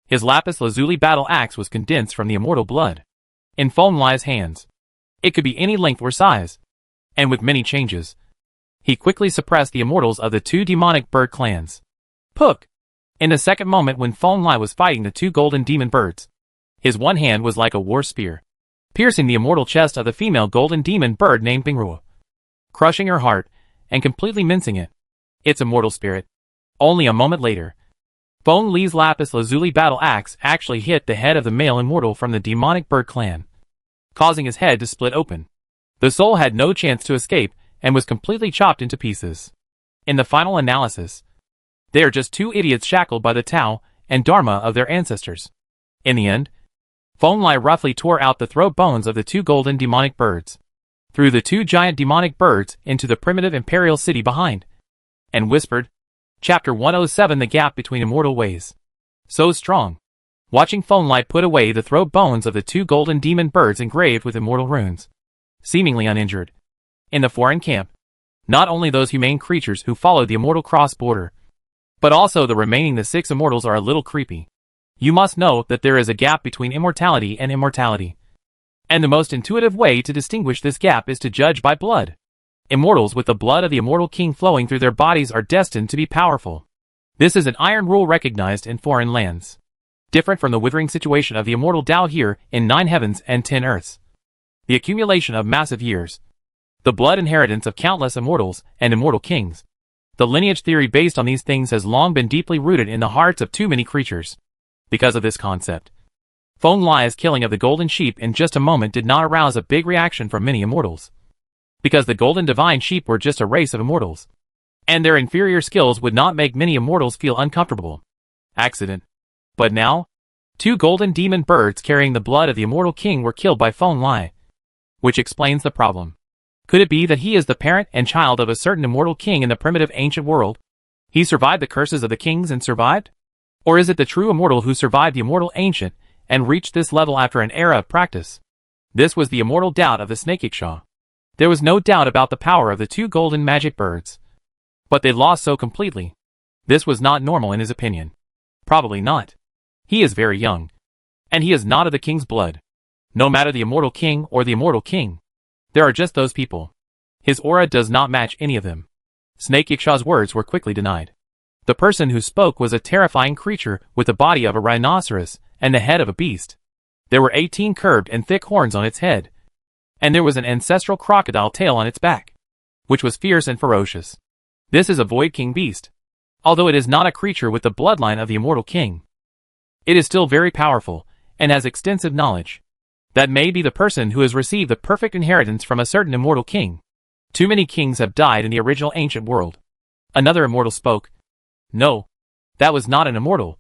His lapis lazuli battle axe was condensed from the immortal blood in Feng Lai's hands. It could be any length or size, and with many changes. He quickly suppressed the immortals of the two demonic bird clans. Puck! In the second moment when Feng Lai was fighting the two golden demon birds, his one hand was like a war spear, piercing the immortal chest of the female golden demon bird named Bingruo, crushing her heart and completely mincing it. Its immortal spirit. Only a moment later, Feng Li's lapis lazuli battle axe actually hit the head of the male immortal from the demonic bird clan, causing his head to split open. The soul had no chance to escape and was completely chopped into pieces. In the final analysis, they are just two idiots shackled by the Tao and Dharma of their ancestors. In the end, Feng Lai roughly tore out the throat bones of the two golden demonic birds, threw the two giant demonic birds into the primitive imperial city behind, and whispered, Chapter 107 The Gap Between Immortal Ways. So strong. Watching Feng Lai put away the throat bones of the two golden demon birds engraved with immortal runes, seemingly uninjured, in the foreign camp, not only those humane creatures who followed the immortal cross-border, but also the remaining the six immortals are a little creepy. You must know that there is a gap between immortality and immortality. And the most intuitive way to distinguish this gap is to judge by blood. Immortals with the blood of the immortal king flowing through their bodies are destined to be powerful. This is an iron rule recognized in foreign lands, different from the withering situation of the immortal Tao here in 9 heavens and 10 earths. The accumulation of massive years, the blood inheritance of countless immortals and immortal kings. The lineage theory based on these things has long been deeply rooted in the hearts of too many creatures. Because of this concept, Feng Lai's killing of the golden sheep in just a moment did not arouse a big reaction from many immortals. Because the golden divine sheep were just a race of immortals, and their inferior skills would not make many immortals feel uncomfortable. Accident. But now, two golden demon birds carrying the blood of the immortal king were killed by Feng Lai, which explains the problem. Could it be that he is the parent and child of a certain immortal king in the primitive ancient world? He survived the curses of the kings and survived? Or is it the true immortal who survived the immortal ancient and reached this level after an era of practice? This was the immortal doubt of the Snake-Iksha. There was no doubt about the power of the two golden magic birds. But they lost so completely. This was not normal in his opinion. Probably not. He is very young. And he is not of the king's blood. No matter the immortal king or the immortal king. There are just those people. His aura does not match any of them. Snake-Iksha's words were quickly denied. The person who spoke was a terrifying creature with the body of a rhinoceros and the head of a beast. There were 18 curved and thick horns on its head. And there was an ancestral crocodile tail on its back, which was fierce and ferocious. This is a Void King beast. Although it is not a creature with the bloodline of the immortal king, it is still very powerful, and has extensive knowledge. That may be the person who has received the perfect inheritance from a certain immortal king. Too many kings have died in the original ancient world. Another immortal spoke. No, that was not an immortal,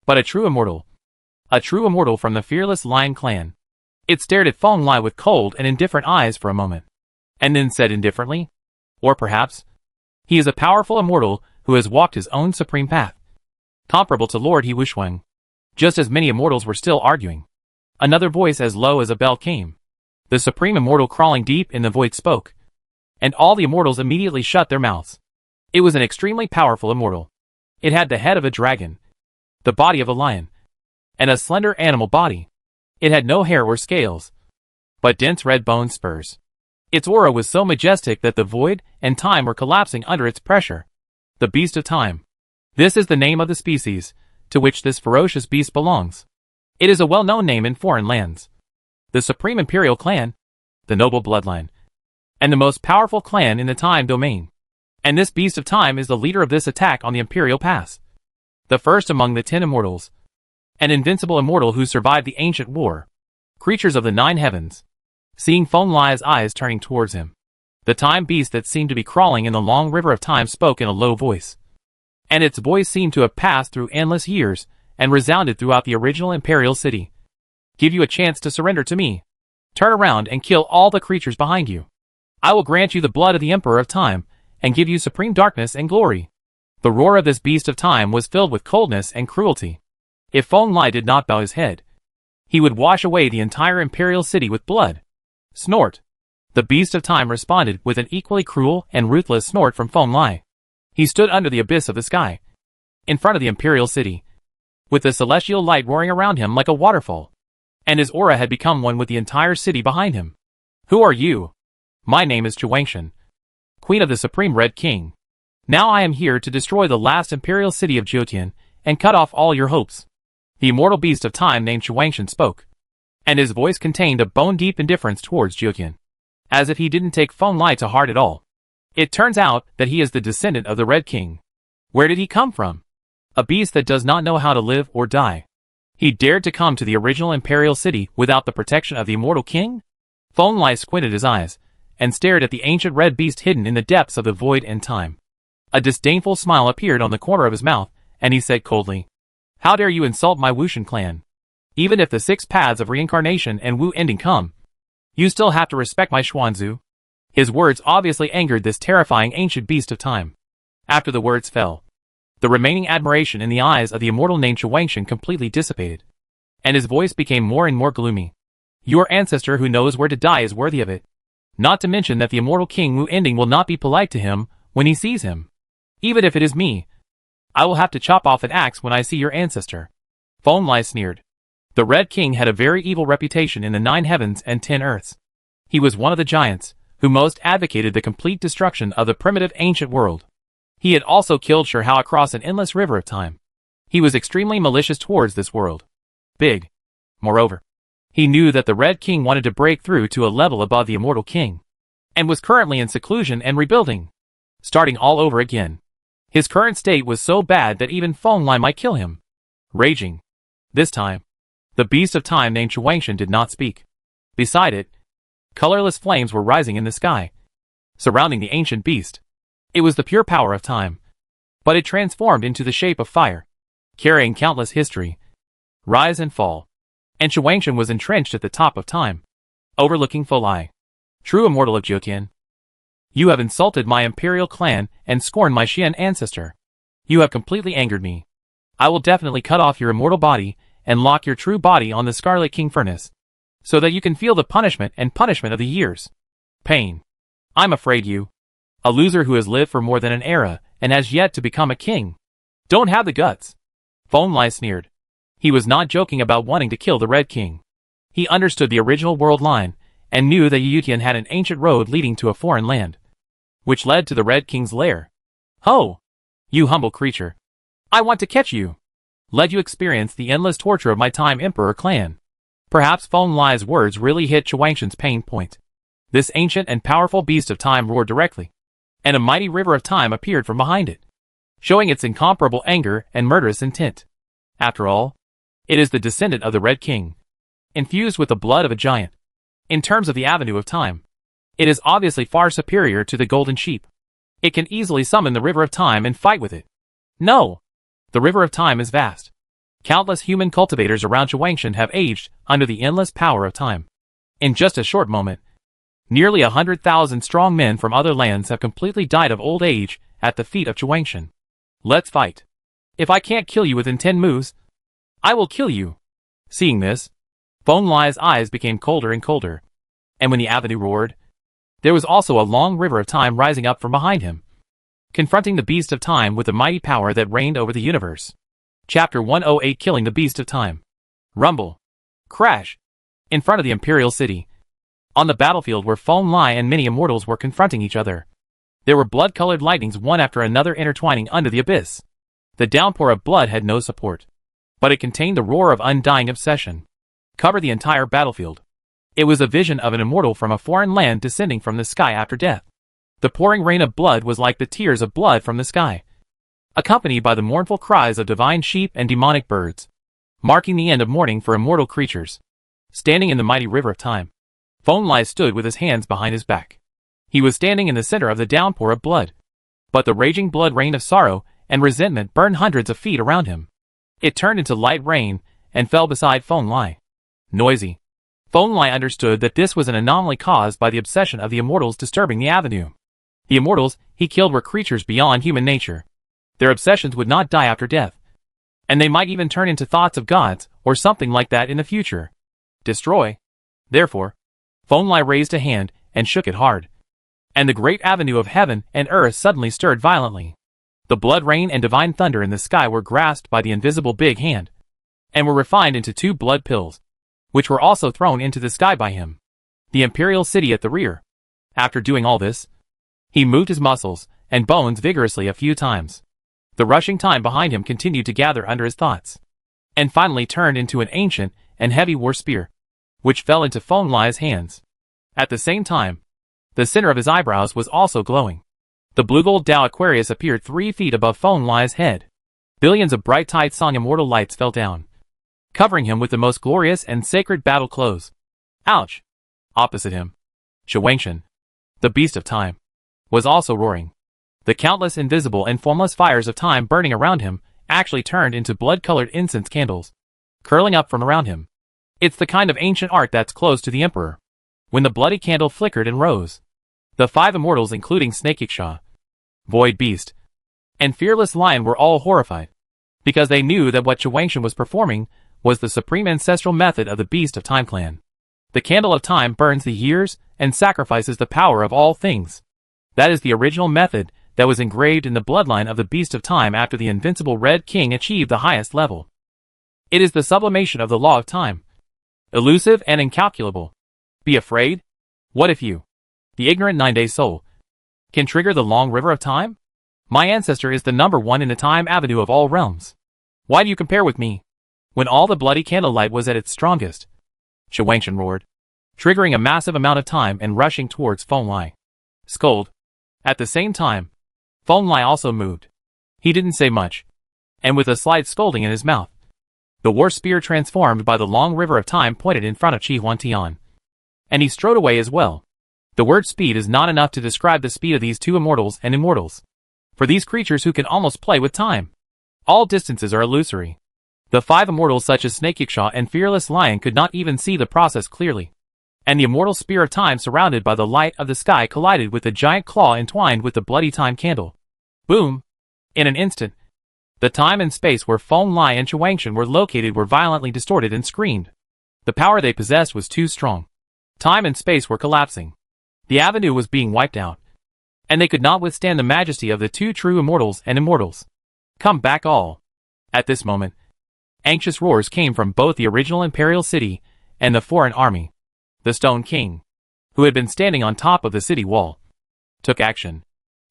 but a true immortal. A true immortal from the fearless lion clan. It stared at Feng Lai with cold and indifferent eyes for a moment, and then said indifferently, or perhaps, he is a powerful immortal who has walked his own supreme path, comparable to Lord He Wusheng. Just as many immortals were still arguing, another voice as low as a bell came. The supreme immortal crawling deep in the void spoke, and all the immortals immediately shut their mouths. It was an extremely powerful immortal. It had the head of a dragon, the body of a lion, and a slender animal body. It had no hair or scales, but dense red bone spurs. Its aura was so majestic that the void and time were collapsing under its pressure. The Beast of Time. This is the name of the species to which this ferocious beast belongs. It is a well-known name in foreign lands. The Supreme Imperial Clan, the noble bloodline, and the most powerful clan in the Time domain. And this Beast of Time is the leader of this attack on the Imperial Pass. The first among the 10 immortals. An invincible immortal who survived the ancient war. Creatures of the 9 heavens. Seeing Feng Lai's eyes turning towards him, the time beast that seemed to be crawling in the long river of time spoke in a low voice. And its voice seemed to have passed through endless years and resounded throughout the original imperial city. Give you a chance to surrender to me. Turn around and kill all the creatures behind you. I will grant you the blood of the Emperor of Time and give you supreme darkness and glory. The roar of this Beast of Time was filled with coldness and cruelty. If Feng Lai did not bow his head, he would wash away the entire imperial city with blood. Snort. The Beast of Time responded with an equally cruel and ruthless snort from Feng Lai. He stood under the abyss of the sky, in front of the imperial city, with the celestial light roaring around him like a waterfall, and his aura had become one with the entire city behind him. Who are you? My name is Chuangshan. queen of the supreme Red King. Now I am here to destroy the last imperial city of Jiotian and cut off all your hopes. The immortal beast of time named Shuangshan spoke, and his voice contained a bone-deep indifference towards Jiotian, as if he didn't take Feng Lai to heart at all. It turns out that he is the descendant of the Red King. Where did he come from? A beast that does not know how to live or die. He dared to come to the original imperial city without the protection of the immortal king? Feng Lai squinted his eyes and stared at the ancient red beast hidden in the depths of the void and time. A disdainful smile appeared on the corner of his mouth, and he said coldly, "How dare you insult my Wushan clan? Even if the 6 paths of reincarnation and Wu ending come, you still have to respect my Xuanzu." His words obviously angered this terrifying ancient beast of time. After the words fell, the remaining admiration in the eyes of the immortal named Shuangshan completely dissipated, and his voice became more and more gloomy. "Your ancestor who knows where to die is worthy of it. Not to mention that the immortal King Wu ending will not be polite to him when he sees him. Even if it is me, I will have to chop off an axe when I see your ancestor." Feng Lai sneered. The Red King had a very evil reputation in the 9 heavens and 10 earths. He was one of the giants who most advocated the complete destruction of the primitive ancient world. He had also killed Shirhao across an endless river of time. He was extremely malicious towards this world. Big. Moreover, he knew that the Red King wanted to break through to a level above the immortal king, and was currently in seclusion and rebuilding, starting all over again. His current state was so bad that even Feng Lai might kill him. Raging. This time, the beast of time named Shuangshan did not speak. Beside it, colorless flames were rising in the sky, surrounding the ancient beast. It was the pure power of time, but it transformed into the shape of fire, carrying countless history, rise and fall. And Shuangshan was entrenched at the top of time, overlooking Feng Lai. "True immortal of Jiotian, you have insulted my imperial clan and scorned my Xian ancestor. You have completely angered me. I will definitely cut off your immortal body and lock your true body on the Scarlet King furnace, so that you can feel the punishment of the years. Pain. I'm afraid you, a loser who has lived for more than an era and has yet to become a king, don't have the guts." Feng Lai sneered. He was not joking about wanting to kill the Red King. He understood the original world line and knew that Jiotian had an ancient road leading to a foreign land, which led to the Red King's lair. "Ho! You humble creature. I want to catch you. Let you experience the endless torture of my Time Emperor clan." Perhaps Feng Lai's words really hit Shuangshan's pain point. This ancient and powerful beast of time roared directly, and a mighty river of time appeared from behind it, showing its incomparable anger and murderous intent. After all, it is the descendant of the Red King, infused with the blood of a giant. In terms of the avenue of time, it is obviously far superior to the golden sheep. It can easily summon the river of time and fight with it. No! The river of time is vast. Countless human cultivators around Shuangshan have aged under the endless power of time. In just a short moment, nearly 100,000 strong men from other lands have completely died of old age at the feet of Shuangshan. Let's fight. If I can't kill you within 10 moves, I will kill you. Seeing this, Feng Lai's eyes became colder and colder, and when the avenue roared, there was also a long river of time rising up from behind him, confronting the beast of time with the mighty power that reigned over the universe. Chapter 108, Killing the Beast of Time. Rumble. Crash. In front of the Imperial City, on the battlefield where Feng Lai and many immortals were confronting each other, there were blood-colored lightnings one after another intertwining under the abyss. The downpour of blood had no support, but it contained the roar of undying obsession, covered the entire battlefield. It was a vision of an immortal from a foreign land descending from the sky after death. The pouring rain of blood was like the tears of blood from the sky, accompanied by the mournful cries of divine sheep and demonic birds, marking the end of mourning for immortal creatures. Standing in the mighty river of time, Feng Lai stood with his hands behind his back. He was standing in the center of the downpour of blood, but the raging blood rain of sorrow and resentment burned hundreds of feet around him. It turned into light rain and fell beside Feng Lai. Noisy. Feng Lai understood that this was an anomaly caused by the obsession of the immortals disturbing the avenue. The immortals he killed were creatures beyond human nature. Their obsessions would not die after death, and they might even turn into thoughts of gods or something like that in the future. Destroy. Therefore, Feng Lai raised a hand and shook it hard, and the great avenue of heaven and earth suddenly stirred violently. The blood rain and divine thunder in the sky were grasped by the invisible big hand, and were refined into 2 blood pills, which were also thrown into the sky by him. The imperial city at the rear. After doing all this, He moved his muscles and bones vigorously a few times. The rushing time behind him continued to gather under his thoughts, and finally turned into an ancient and heavy war spear, which fell into Feng Lai's hands. At the same time, the center of his eyebrows was also glowing. The blue-gold Tao Aquarius appeared 3 feet above Feng Lai's head. Billions of bright tide song immortal lights fell down, covering him with the most glorious and sacred battle clothes. Ouch! Opposite him, Shuangshan, the beast of time, was also roaring. The countless invisible and formless fires of time burning around him actually turned into blood-colored incense candles, curling up from around him. It's the kind of ancient art that's close to the Emperor. When the bloody candle flickered and rose, the 5 immortals including Snake-Iksha, Void Beast, and Fearless Lion were all horrified, because they knew that what Shuangshan was performing was the supreme ancestral method of the Beast of Time clan. The candle of time burns the years and sacrifices the power of all things. That is the original method that was engraved in the bloodline of the Beast of Time after the invincible Red King achieved the highest level. It is the sublimation of the law of time, elusive and incalculable. Be afraid? What if you, the ignorant 9-day soul, can trigger the long river of time? My ancestor is the #1 in the time avenue of all realms. Why do you compare with me? When all the bloody candlelight was at its strongest, Shuangshan roared, triggering a massive amount of time and rushing towards Feng Lai. Scold. At the same time, Feng Lai also moved. He didn't say much, and with a slight scolding in his mouth, the war spear transformed by the long river of time pointed in front of Qi Huangtian. And he strode away as well. The word speed is not enough to describe the speed of these 2 immortals and immortals. For these creatures who can almost play with time, all distances are illusory. The 5 immortals such as Snake-Iksha and Fearless Lion could not even see the process clearly. And the immortal spear of time surrounded by the light of the sky collided with the giant claw entwined with the bloody time candle. Boom! In an instant, the time and space where Feng Lai and Shuangshan were located were violently distorted and screamed. The power they possessed was too strong. Time and space were collapsing. The avenue was being wiped out, and they could not withstand the majesty of the 2 true immortals and immortals. Come back all! At this moment, anxious roars came from both the original imperial city and the foreign army. The Stone King, who had been standing on top of the city wall, took action.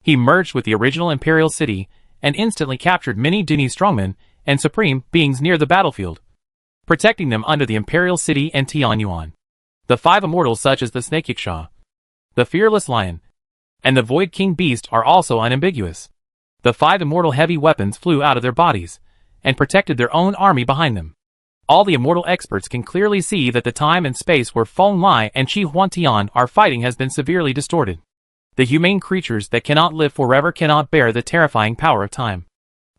He merged with the original imperial city and instantly captured many Dini strongmen and supreme beings near the battlefield, protecting them under the imperial city and Tianyuan. The 5 immortals such as the Snake-Iksha, the Fearless Lion, and the Void King Beast are also unambiguous. The 5 immortal heavy weapons flew out of their bodies and protected their own army behind them. All the immortal experts can clearly see that the time and space where Feng Lai and Qi Huangtian are fighting has been severely distorted. The humane creatures that cannot live forever cannot bear the terrifying power of time.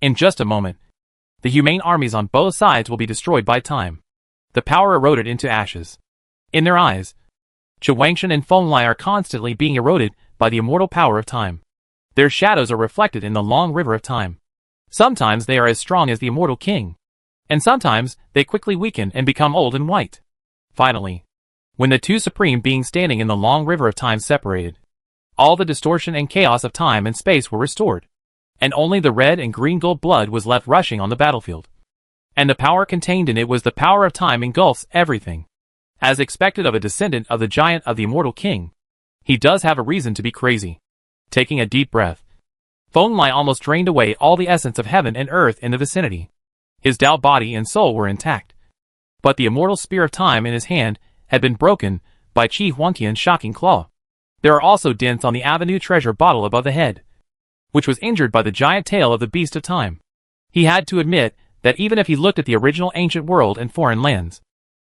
In just a moment, the humane armies on both sides will be destroyed by time. The power eroded into ashes. In their eyes, Shuangshan and Feng Lai are constantly being eroded by the immortal power of time. Their shadows are reflected in the long river of time. Sometimes they are as strong as the immortal king, and sometimes they quickly weaken and become old and white. Finally, when the 2 supreme beings standing in the long river of time separated, all the distortion and chaos of time and space were restored, and only the red and green gold blood was left rushing on the battlefield. And the power contained in it was the power of time engulfs everything. As expected of a descendant of the giant of the immortal king, he does have a reason to be crazy. Taking a deep breath, Feng Lai almost drained away all the essence of heaven and earth in the vicinity. His Tao body and soul were intact, but the immortal spear of time in his hand had been broken by Qi Huangtian's shocking claw. There are also dents on the Avenue treasure bottle above the head, which was injured by the giant tail of the Beast of Time. He had to admit that even if he looked at the original ancient world and foreign lands,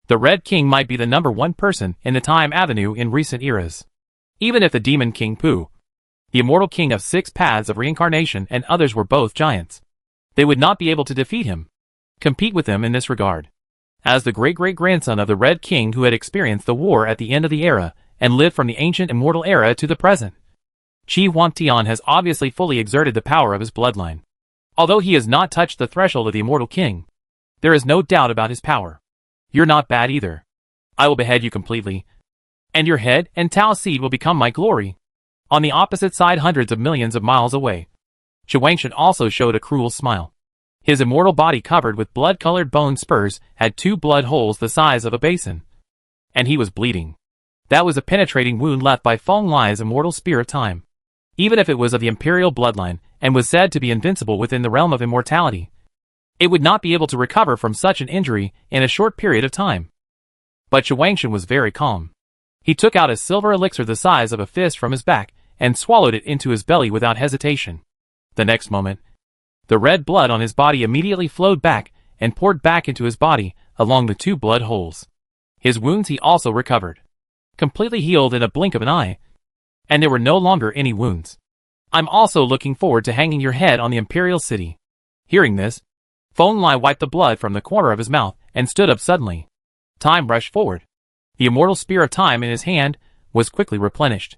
the Red King might be the #1 person in the Time Avenue in recent eras. Even if the Demon King Pu, the immortal king of 6 paths of reincarnation, and others were both giants, they would not be able to defeat him, compete with him in this regard. As the great-great-grandson of the Red King who had experienced the war at the end of the era and lived from the ancient immortal era to the present, Qi Huangtian has obviously fully exerted the power of his bloodline. Although he has not touched the threshold of the immortal king, there is no doubt about his power. You're not bad either. I will behead you completely, and your head and Tao seed will become my glory. On the opposite side, hundreds of millions of miles away, Shuangshan also showed a cruel smile. His immortal body covered with blood-colored bone spurs had 2 blood holes the size of a basin, and he was bleeding. That was a penetrating wound left by Feng Lai's immortal spear of time. even if it was of the imperial bloodline and was said to be invincible within the realm of immortality. It would not be able to recover from such an injury in a short period of time. But Shuangshan was very calm. He took out a silver elixir the size of a fist from his back and swallowed it into his belly without hesitation. The next moment, the red blood on his body immediately flowed back and poured back into his body along the 2 blood holes. His wounds he also recovered, completely healed in a blink of an eye, and there were no longer any wounds. I'm also looking forward to hanging your head on the Imperial City. Hearing this, Feng Lai wiped the blood from the corner of his mouth and stood up suddenly. Time rushed forward. The immortal spear of time in his hand was quickly replenished.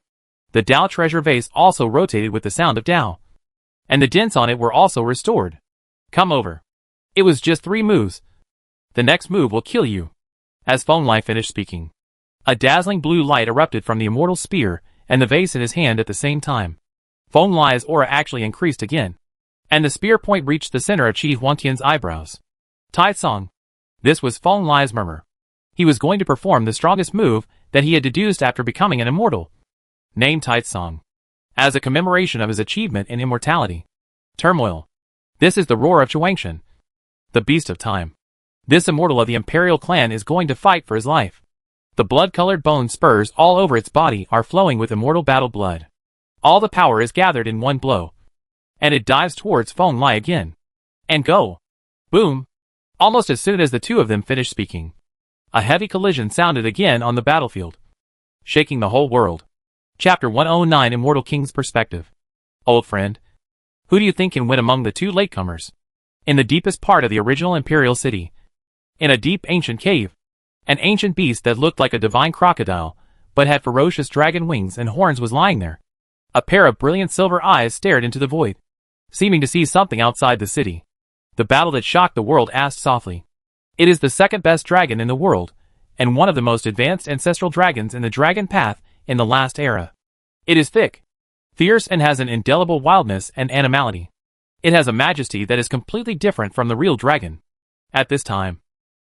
The Dao treasure vase also rotated with the sound of Dao, and the dents on it were also restored. Come over. It was just 3 moves. The next move will kill you. As Feng Lai finished speaking, a dazzling blue light erupted from the immortal spear and the vase in his hand at the same time. Feng Lai's aura actually increased again, and the spear point reached the center of Qi Huangtian's eyebrows. Tai Song. This was Feng Lai's murmur. He was going to perform the strongest move that he had deduced after becoming an immortal. Named Tai Song, as a commemoration of his achievement in immortality. Turmoil. This is the roar of Shuangshan, the beast of time. This immortal of the imperial clan is going to fight for his life. The blood-colored bone spurs all over its body are flowing with immortal battle blood. All the power is gathered in one blow, and it dives towards Feng Lai again. And go! Boom! Almost as soon as the 2 of them finished speaking, a heavy collision sounded again on the battlefield, shaking the whole world. Chapter 109 Immortal King's Perspective. Old friend, who do you think can win among the 2 latecomers? In the deepest part of the original imperial city, in a deep ancient cave, an ancient beast that looked like a divine crocodile, but had ferocious dragon wings and horns was lying there. A pair of brilliant silver eyes stared into the void, seeming to see something outside the city. The battle that shocked the world asked softly. It is the 2nd best dragon in the world, and one of the most advanced ancestral dragons in the dragon path in the last era. It is thick, fierce, and has an indelible wildness and animality. It has a majesty that is completely different from the real dragon. At this time,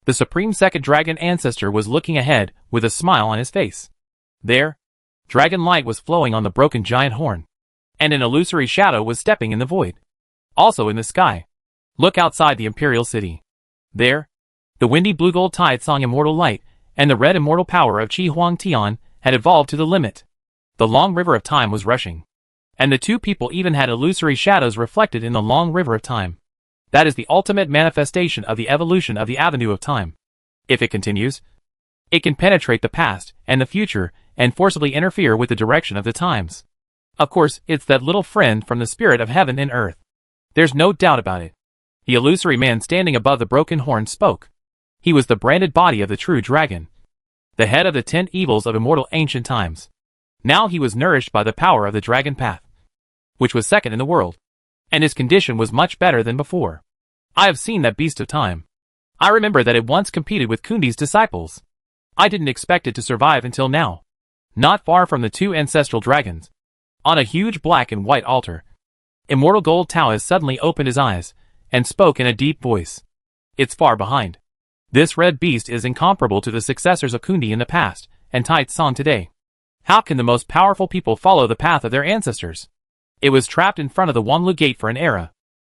the supreme 2nd dragon ancestor was looking ahead with a smile on his face. There, dragon light was flowing on the broken giant horn, and an illusory shadow was stepping in the void. Also in the sky, look outside the imperial city. There, the windy blue gold tide song immortal light and the red immortal power of Qi Huangtian had evolved to the limit. The long river of time was rushing, and the 2 people even had illusory shadows reflected in the long river of time. That is the ultimate manifestation of the evolution of the avenue of time. If it continues, it can penetrate the past and the future and forcibly interfere with the direction of the times. Of course, it's that little friend from the spirit of heaven and earth. There's no doubt about it. The illusory man standing above the broken horn spoke. He was the branded body of the true dragon, the head of the 10 evils of immortal ancient times. Now he was nourished by the power of the dragon path, which was 2nd in the world, and his condition was much better than before. I have seen that beast of time. I remember that it once competed with Kundi's disciples. I didn't expect it to survive until now. Not far from the 2 ancestral dragons, on a huge black and white altar, Immortal Gold Taoist suddenly opened his eyes and spoke in a deep voice. It's far behind. This red beast is incomparable to the successors of Kundi in the past and Tai Tsong today. How can the most powerful people follow the path of their ancestors? It was trapped in front of the Wanlu Gate for an era.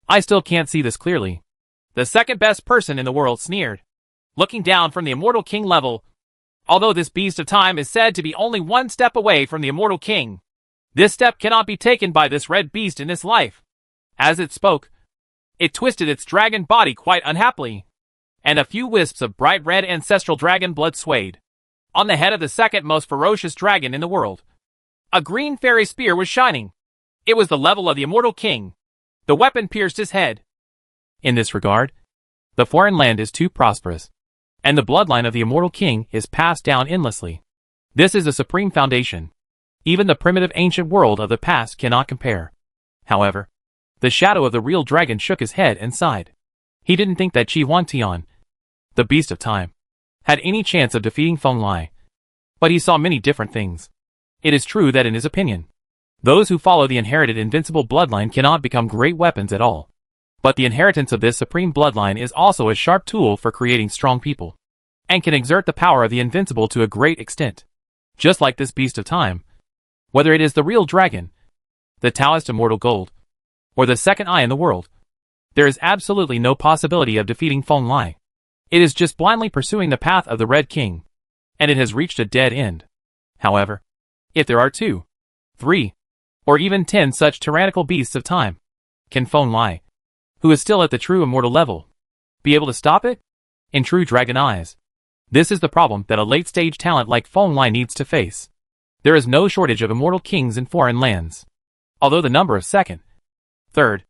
I still can't see this clearly. The 2nd best person in the world sneered, looking down from the Immortal King level. Although this beast of time is said to be only 1 step away from the Immortal King, this step cannot be taken by this red beast in this life. As it spoke, it twisted its dragon body quite unhappily, and a few wisps of bright red ancestral dragon blood swayed on the head of the 2nd most ferocious dragon in the world. A green fairy spear was shining. It was the level of the Immortal King. The weapon pierced his head. In this regard, the foreign land is too prosperous, and the bloodline of the Immortal King is passed down endlessly. This is the supreme foundation. Even the primitive ancient world of the past cannot compare. However, the shadow of the real dragon shook his head and sighed. He didn't think that Qi Huangtian, the beast of time, had any chance of defeating Feng Lai. But he saw many different things. It is true that in his opinion, those who follow the inherited invincible bloodline cannot become great weapons at all. But the inheritance of this supreme bloodline is also a sharp tool for creating strong people, and can exert the power of the invincible to a great extent. Just like this beast of time, whether it is the real dragon, the Taoist immortal gold, or the second eye in the world. There is absolutely no possibility of defeating Feng Lai. It is just blindly pursuing the path of the Red King, and it has reached a dead end. However, if there are 2, 3, or even 10 such tyrannical beasts of time, can Feng Lai, who is still at the true immortal level, be able to stop it? In true dragon eyes, this is the problem that a late-stage talent like Feng Lai needs to face. There is no shortage of immortal kings in foreign lands. Although the number of second, third,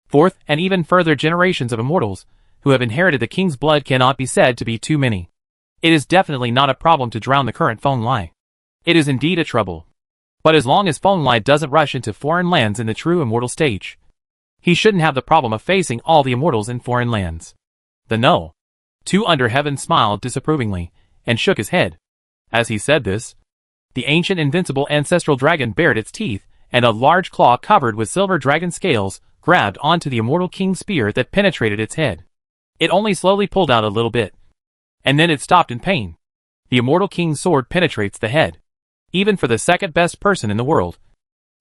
fourth, and even further generations of immortals who have inherited the king's blood cannot be said to be too many, it is definitely not a problem to drown the current Feng Lai. It is indeed a trouble. But as long as Feng Lai doesn't rush into foreign lands in the true immortal stage, he shouldn't have the problem of facing all the immortals in foreign lands. The No. 2 Under Heaven smiled disapprovingly and shook his head. As he said this, the ancient invincible ancestral dragon bared its teeth, and a large claw covered with silver dragon scales grabbed onto the immortal king's spear that penetrated its head. It only slowly pulled out a little bit, and then it stopped in pain. The immortal king's sword penetrates the head, even for the second best person in the world.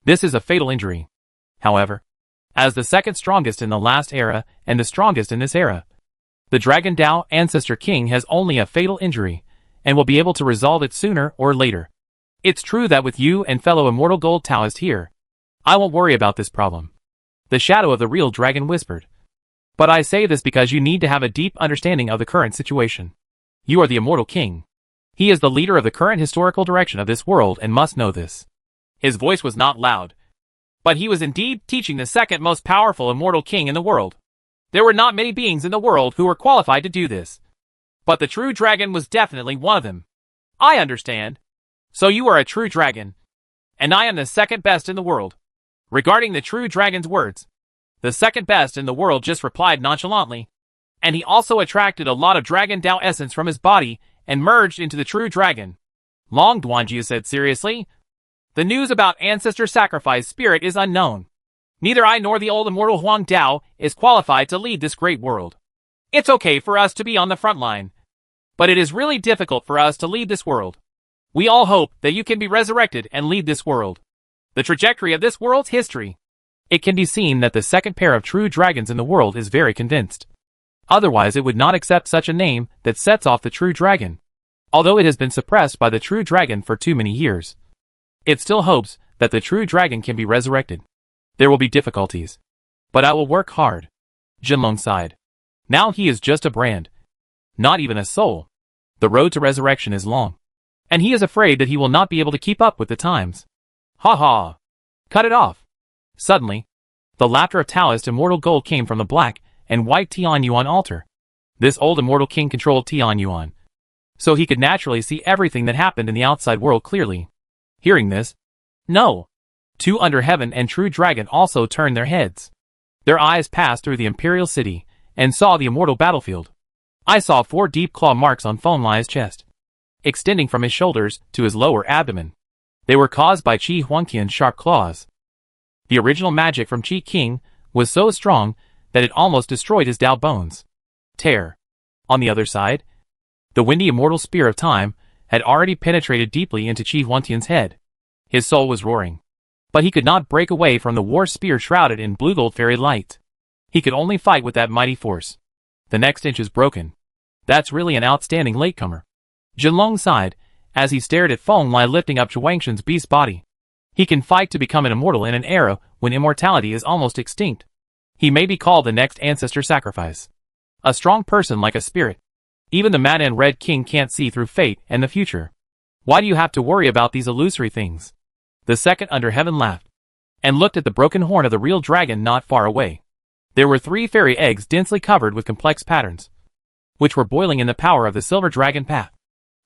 This is a fatal injury. However, as the second strongest in the last era and the strongest in this era, the Dragon Dao Ancestor King has only a fatal injury, and will be able to resolve it sooner or later. It's true that with you and fellow Immortal Gold Taoist here, I won't worry about this problem. The shadow of the real dragon whispered. But I say this because you need to have a deep understanding of the current situation. You are the Immortal King. He is the leader of the current historical direction of this world and must know this. His voice was not loud, but he was indeed teaching the second most powerful Immortal King in the world. There were not many beings in the world who were qualified to do this, but the true dragon was definitely one of them. I understand. So you are a true dragon, and I am the second best in the world. Regarding the true dragon's words, the second best in the world just replied nonchalantly, and he also attracted a lot of Dragon Dao essence from his body and merged into the true dragon. Long Duanjie said seriously, the news about ancestor sacrifice spirit is unknown. Neither I nor the old immortal Huang Dao is qualified to lead this great world. It's okay for us to be on the front line, but it is really difficult for us to lead this world. We all hope that you can be resurrected and lead this world. The trajectory of this world's history. It can be seen that the second pair of true dragons in the world is very convinced. Otherwise it would not accept such a name that sets off the true dragon. Although it has been suppressed by the true dragon for too many years, it still hopes that the true dragon can be resurrected. There will be difficulties, but I will work hard. Jinlong sighed. Now he is just a brand, not even a soul. The road to resurrection is long, and he is afraid that he will not be able to keep up with the times. Ha ha! Cut it off! Suddenly, the laughter of Taoist Immortal Gold came from the black and white Tianyuan altar. This old Immortal King controlled Tianyuan, so he could naturally see everything that happened in the outside world clearly. Hearing this, No. 2 Under Heaven and True Dragon also turned their heads. Their eyes passed through the Imperial City and saw the immortal battlefield. I saw 4 deep claw marks on Feng Lai's chest, extending from his shoulders to his lower abdomen. They were caused by Qi Huangtian's sharp claws. The original magic from Qi King was so strong that it almost destroyed his Dao bones. Tear. On the other side, the windy immortal spear of time had already penetrated deeply into Qi Huangtian's head. His soul was roaring, but he could not break away from the war spear shrouded in blue gold fairy light. He could only fight with that mighty force. The next inch is broken. That's really an outstanding latecomer. Jinlong sighed as he stared at Feng Lai lifting up Zhuangshan's beast body. He can fight to become an immortal in an era when immortality is almost extinct. He may be called the next ancestor sacrifice. A strong person like a spirit. Even the Mad and Red King can't see through fate and the future. Why do you have to worry about these illusory things? The second Under Heaven laughed, and looked at the broken horn of the real dragon not far away. There were 3 fairy eggs densely covered with complex patterns, which were boiling in the power of the silver dragon path.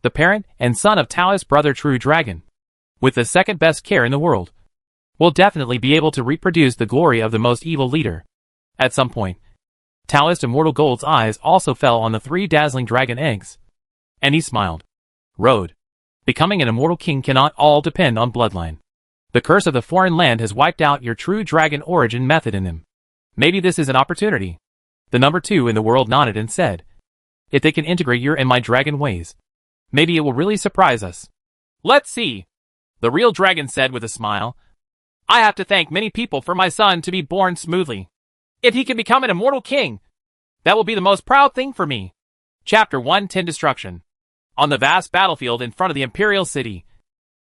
The parent and son of Taoist brother True Dragon, with the second best care in the world, will definitely be able to reproduce the glory of the most evil leader. At some point, Taoist Immortal Gold's eyes also fell on the 3 dazzling dragon eggs, and he smiled. Road. Becoming an immortal king cannot all depend on bloodline. The curse of the foreign land has wiped out your true dragon origin method in them. Maybe this is an opportunity. The number 2 in the world nodded and said, if they can integrate your and my dragon ways, maybe it will really surprise us. Let's see. The real dragon said with a smile. I have to thank many people for my son to be born smoothly. If he can become an immortal king, that will be the most proud thing for me. Chapter 110 Destruction. On the vast battlefield in front of the Imperial City,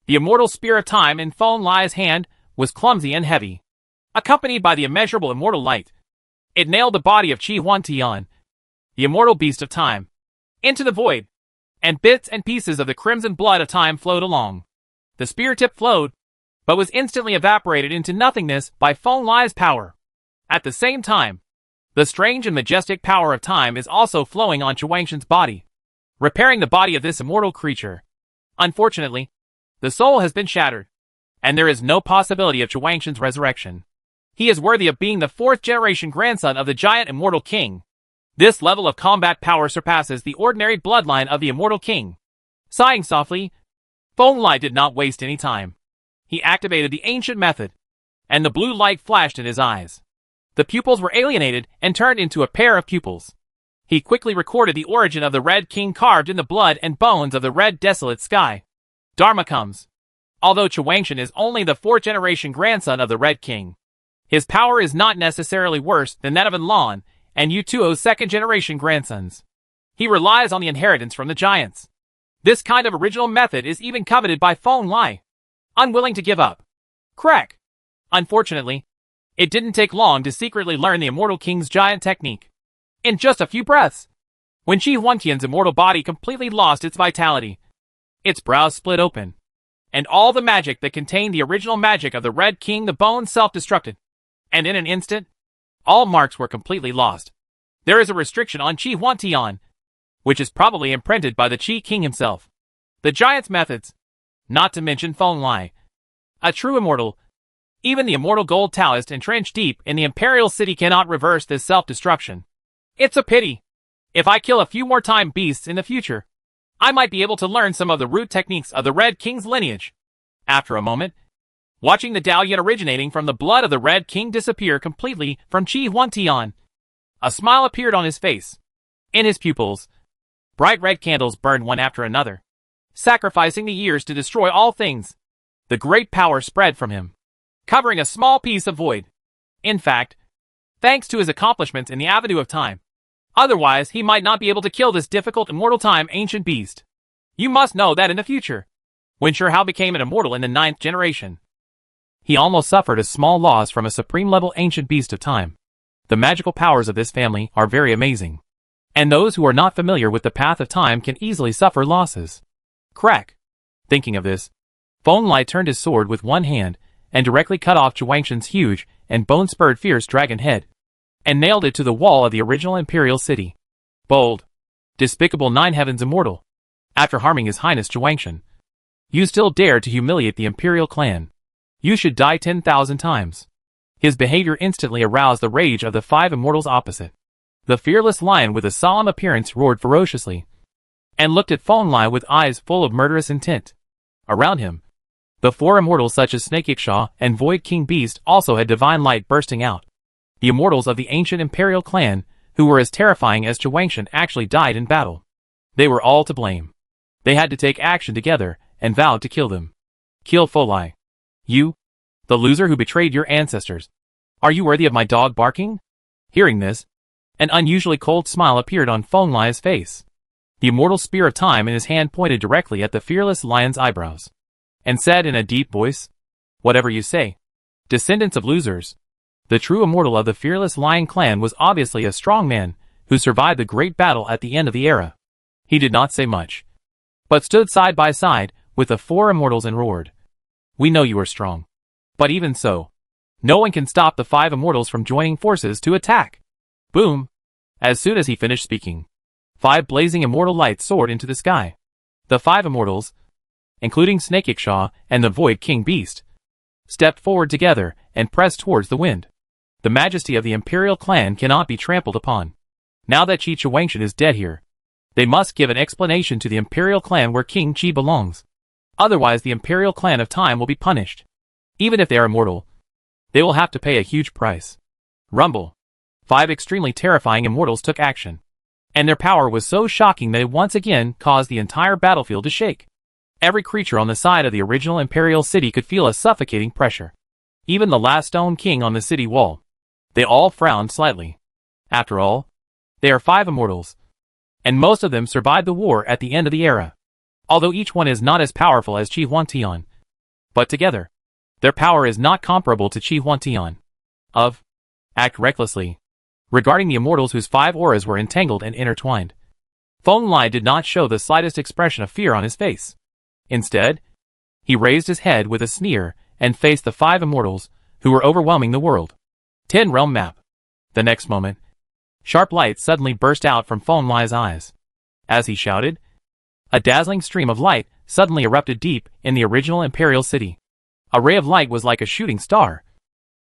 the immortal spear of time in Feng Lai's hand was clumsy and heavy. Accompanied by the immeasurable immortal light, it nailed the body of Qi Huangtian, the immortal beast of time, into the void, and bits and pieces of the crimson blood of time flowed along. The spear tip flowed, but was instantly evaporated into nothingness by Feng Lai's power. At the same time, the strange and majestic power of time is also flowing on Chuangshan's body, repairing the body of this immortal creature. Unfortunately, the soul has been shattered, and there is no possibility of Chuangshan's resurrection. He is worthy of being the fourth-generation grandson of the giant immortal king. This level of combat power surpasses the ordinary bloodline of the immortal king. Sighing softly, Feng Lai did not waste any time. He activated the ancient method, and the blue light flashed in his eyes. The pupils were alienated and turned into a pair of pupils. He quickly recorded the origin of the Red King carved in the blood and bones of the red desolate sky. Dharma comes. Although Chuangshan is only the fourth-generation grandson of the Red King, his power is not necessarily worse than that of Enlon and Yutuo's second-generation grandsons. He relies on the inheritance from the giants. This kind of original method is even coveted by Feng Lai, unwilling to give up. Crack! Unfortunately, it didn't take long to secretly learn the immortal king's giant technique. In just a few breaths, when Qi Huangtian's immortal body completely lost its vitality, its brows split open, and all the magic that contained the original magic of the Red King the Bone self-destructed, and in an instant, all marks were completely lost. There is a restriction on Qi Huangtian, which is probably imprinted by the Qi King himself. The giant's methods, not to mention Feng Lai, a true immortal. Even the immortal gold Taoist entrenched deep in the Imperial City cannot reverse this self-destruction. It's a pity. If I kill a few more time beasts in the future, I might be able to learn some of the root techniques of the Red King's lineage. After a moment, watching the Dalian originating from the blood of the Red King disappear completely from Qi Huangtian, a smile appeared on his face. In his pupils, bright red candles burned one after another, sacrificing the years to destroy all things. The great power spread from him, covering a small piece of void. In fact, thanks to his accomplishments in the Avenue of Time, otherwise he might not be able to kill this difficult immortal time ancient beast. You must know that in the future, when Shihao became an immortal in the 9th generation, he almost suffered a small loss from a supreme-level ancient beast of time. The magical powers of this family are very amazing, and those who are not familiar with the path of time can easily suffer losses. Crack! Thinking of this, Feng Lai turned his sword with one hand and directly cut off Chuangshan's huge and bone-spurred fierce dragon head, and nailed it to the wall of the original Imperial City. Bold, despicable Nine Heavens Immortal! After harming His Highness Chuangshan, you still dare to humiliate the Imperial clan. You should die 10,000 times. His behavior instantly aroused the rage of the 5 immortals opposite. The fearless lion with a solemn appearance roared ferociously, and looked at Feng Lai with eyes full of murderous intent. Around him, the 4 immortals such as Snake Iksha and Void King Beast also had divine light bursting out. The immortals of the ancient Imperial clan, who were as terrifying as Chuangshan, actually died in battle. They were all to blame. They had to take action together, and vowed to kill them. Kill Feng Lai. You, the loser who betrayed your ancestors. Are you worthy of my dog barking? Hearing this, an unusually cold smile appeared on Feng Lai's face. The immortal spear of time in his hand pointed directly at the fearless lion's eyebrows, and said in a deep voice, "Whatever you say, descendants of losers." The true immortal of the fearless lion clan was obviously a strong man who survived the great battle at the end of the era. He did not say much, but stood side by side with the 4 immortals and roared, "We know you are strong. But even so, no one can stop the 5 immortals from joining forces to attack." Boom! As soon as he finished speaking, 5 blazing immortal lights soared into the sky. The 5 immortals, including Snake Iksha and the Void King Beast, stepped forward together and pressed towards the wind. The majesty of the Imperial clan cannot be trampled upon. Now that Qi Chuangshan is dead here, they must give an explanation to the Imperial clan where King Qi belongs. Otherwise the Imperial clan of time will be punished. Even if they are immortal, they will have to pay a huge price. Rumble. 5 extremely terrifying immortals took action, and their power was so shocking that it once again caused the entire battlefield to shake. Every creature on the side of the original Imperial City could feel a suffocating pressure. even the last stone king on the city wall. They all frowned slightly. After all, they are 5 immortals, and most of them survived the war at the end of the era. Although each one is not as powerful as Chi Huantian, but together, their power is not comparable to Chi Huantian. Act recklessly. Regarding the immortals whose 5 auras were entangled and intertwined, Feng Lai did not show the slightest expression of fear on his face. Instead, he raised his head with a sneer and faced the 5 immortals who were overwhelming the world. 10 realm map. The next moment, sharp light suddenly burst out from Feng Lai's eyes. As he shouted, a dazzling stream of light suddenly erupted deep in the original Imperial City. A ray of light was like a shooting star,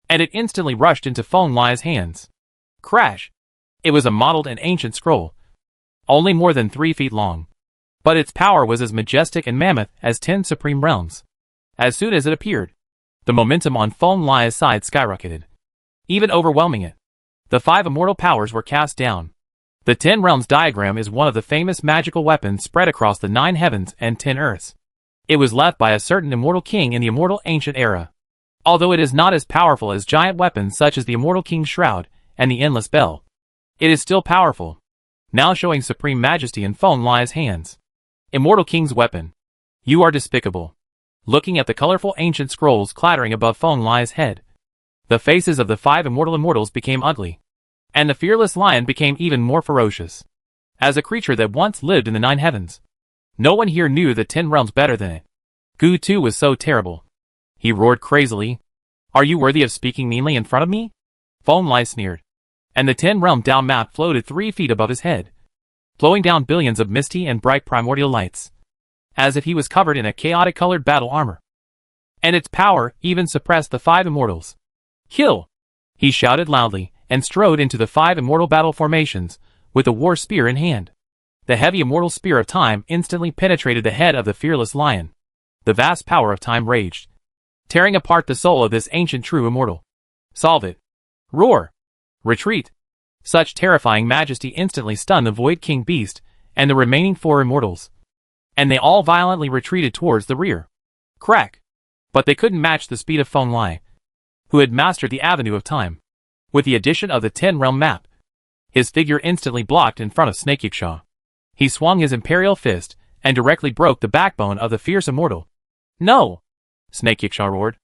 and it instantly rushed into Feng Lai's hands. Crash! It was a mottled and ancient scroll, only more than 3 feet long, but its power was as majestic and mammoth as 10 supreme realms. As soon as it appeared, the momentum on Feng Lai's side skyrocketed, even overwhelming it. The 5 immortal powers were cast down. The 10 realms diagram is one of the famous magical weapons spread across the 9 heavens and 10 earths. It was left by a certain immortal king in the immortal ancient era. Although it is not as powerful as giant weapons such as the immortal king's shroud and the endless bell, it is still powerful, now showing supreme majesty in Feng Lai's hands. Immortal King's weapon. You are despicable. Looking at the colorful ancient scrolls clattering above Feng Lai's head, the faces of the 5 immortals became ugly, and the fearless lion became even more ferocious. As a creature that once lived in the 9 heavens, no one here knew the 10 realms better than it. Gu Tu was so terrible. He roared crazily. Are you worthy of speaking meanly in front of me? Feng Lai sneered, and the 10 realm down map floated 3 feet above his head, flowing down billions of misty and bright primordial lights, as if he was covered in a chaotic colored battle armor. And its power even suppressed the 5 immortals. Kill! He shouted loudly, and strode into the 5 immortal battle formations, with a war spear in hand. The heavy immortal spear of time instantly penetrated the head of the fearless lion. The vast power of time raged, tearing apart the soul of this ancient true immortal. Solve it! Roar! Retreat! Such terrifying majesty instantly stunned the Void King Beast and the remaining 4 immortals, and they all violently retreated towards the rear. Crack! But they couldn't match the speed of Feng Lai, who had mastered the avenue of time. With the addition of the 10 realm map, his figure instantly blocked in front of Snake Yiksha. He swung his imperial fist and directly broke the backbone of the fierce immortal. No! Snake Yiksha roared.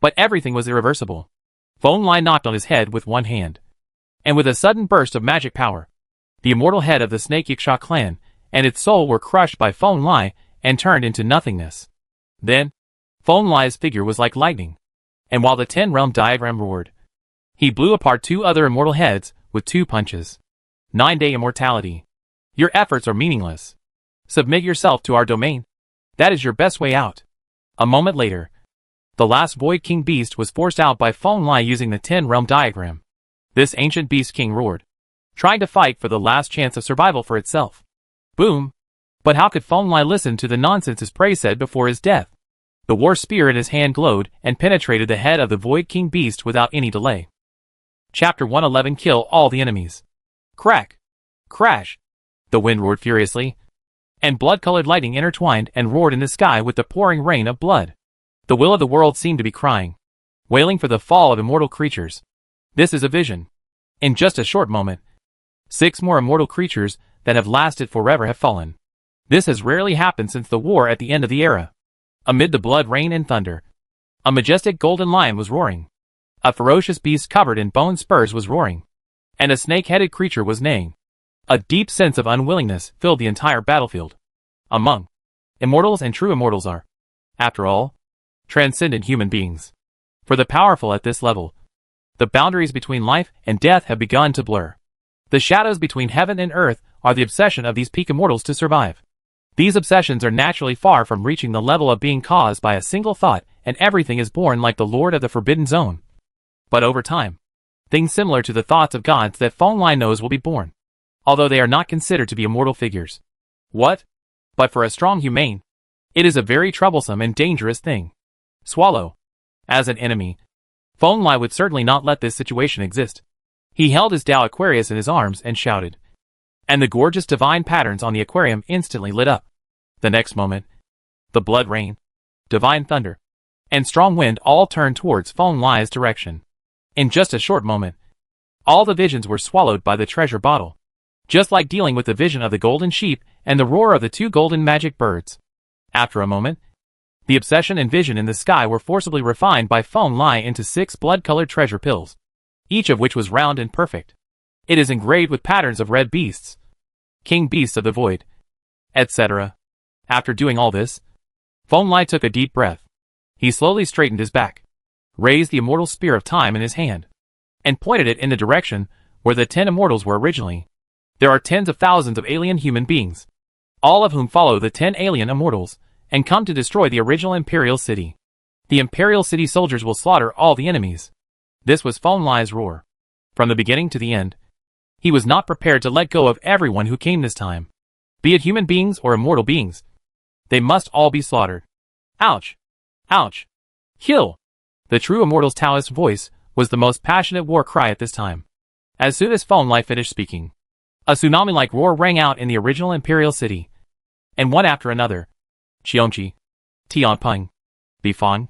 But everything was irreversible. Feng Lai knocked on his head with one hand, and with a sudden burst of magic power, the immortal head of the Snake Yiksha clan and its soul were crushed by Feng Lai and turned into nothingness. Then, Feng Lai's figure was like lightning, and while the 10 realm diagram roared, he blew apart 2 other immortal heads with 2 punches. 9-day immortality. Your efforts are meaningless. Submit yourself to our domain. That is your best way out. A moment later, the last Void King Beast was forced out by Feng Lai using the 10 realm diagram. This ancient beast king roared, trying to fight for the last chance of survival for itself. Boom! But how could Feng Lai listen to the nonsense his prey said before his death? The war spear in his hand glowed and penetrated the head of the Void King Beast without any delay. Chapter 111. Kill all the enemies. Crack! Crash! The wind roared furiously, and blood-colored lightning intertwined and roared in the sky with the pouring rain of blood. The will of the world seemed to be crying, wailing for the fall of immortal creatures. This is a vision. In just a short moment, 6 more immortal creatures that have lasted forever have fallen. This has rarely happened since the war at the end of the era. Amid the blood, rain, and thunder, a majestic golden lion was roaring. A ferocious beast covered in bone spurs was roaring, and a snake-headed creature was neighing. A deep sense of unwillingness filled the entire battlefield. Among immortals and true immortals are, after all, transcendent human beings. For the powerful at this level, the boundaries between life and death have begun to blur. The shadows between heaven and earth are the obsession of these peak immortals to survive. These obsessions are naturally far from reaching the level of being caused by a single thought, and everything is born like the Lord of the Forbidden Zone. But over time, things similar to the thoughts of gods that Feng Lai knows will be born, although they are not considered to be immortal figures. What? But for a strong humane, it is a very troublesome and dangerous thing. Swallow. As an enemy, Feng Lai would certainly not let this situation exist. He held his Tao Aquarius in his arms and shouted, and the gorgeous divine patterns on the aquarium instantly lit up. The next moment, the blood rain, divine thunder, and strong wind all turned towards Feng Lai's direction. In just a short moment, all the visions were swallowed by the treasure bottle. Just like dealing with the vision of the golden sheep and the roar of the two golden magic birds. After a moment, the obsession and vision in the sky were forcibly refined by Feng Lai into 6 blood-colored treasure pills, each of which was round and perfect. It is engraved with patterns of red beasts, king beasts of the void, etc. After doing all this, Feng Lai took a deep breath. He slowly straightened his back, raised the immortal spear of time in his hand, and pointed it in the direction where the 10 immortals were originally. There are tens of thousands of alien human beings, all of whom follow the 10 alien immortals, and come to destroy the original Imperial City. The Imperial City soldiers will slaughter all the enemies. This was Feng Lai's roar. From the beginning to the end, he was not prepared to let go of everyone who came this time. Be it human beings or immortal beings, they must all be slaughtered. Ouch! Ouch! Kill! The true immortal's Taoist voice was the most passionate war cry at this time. As soon as Feng Lai finished speaking, a tsunami-like roar rang out in the original Imperial City, and one after another, Qiongqi, Tianpeng, Bifan,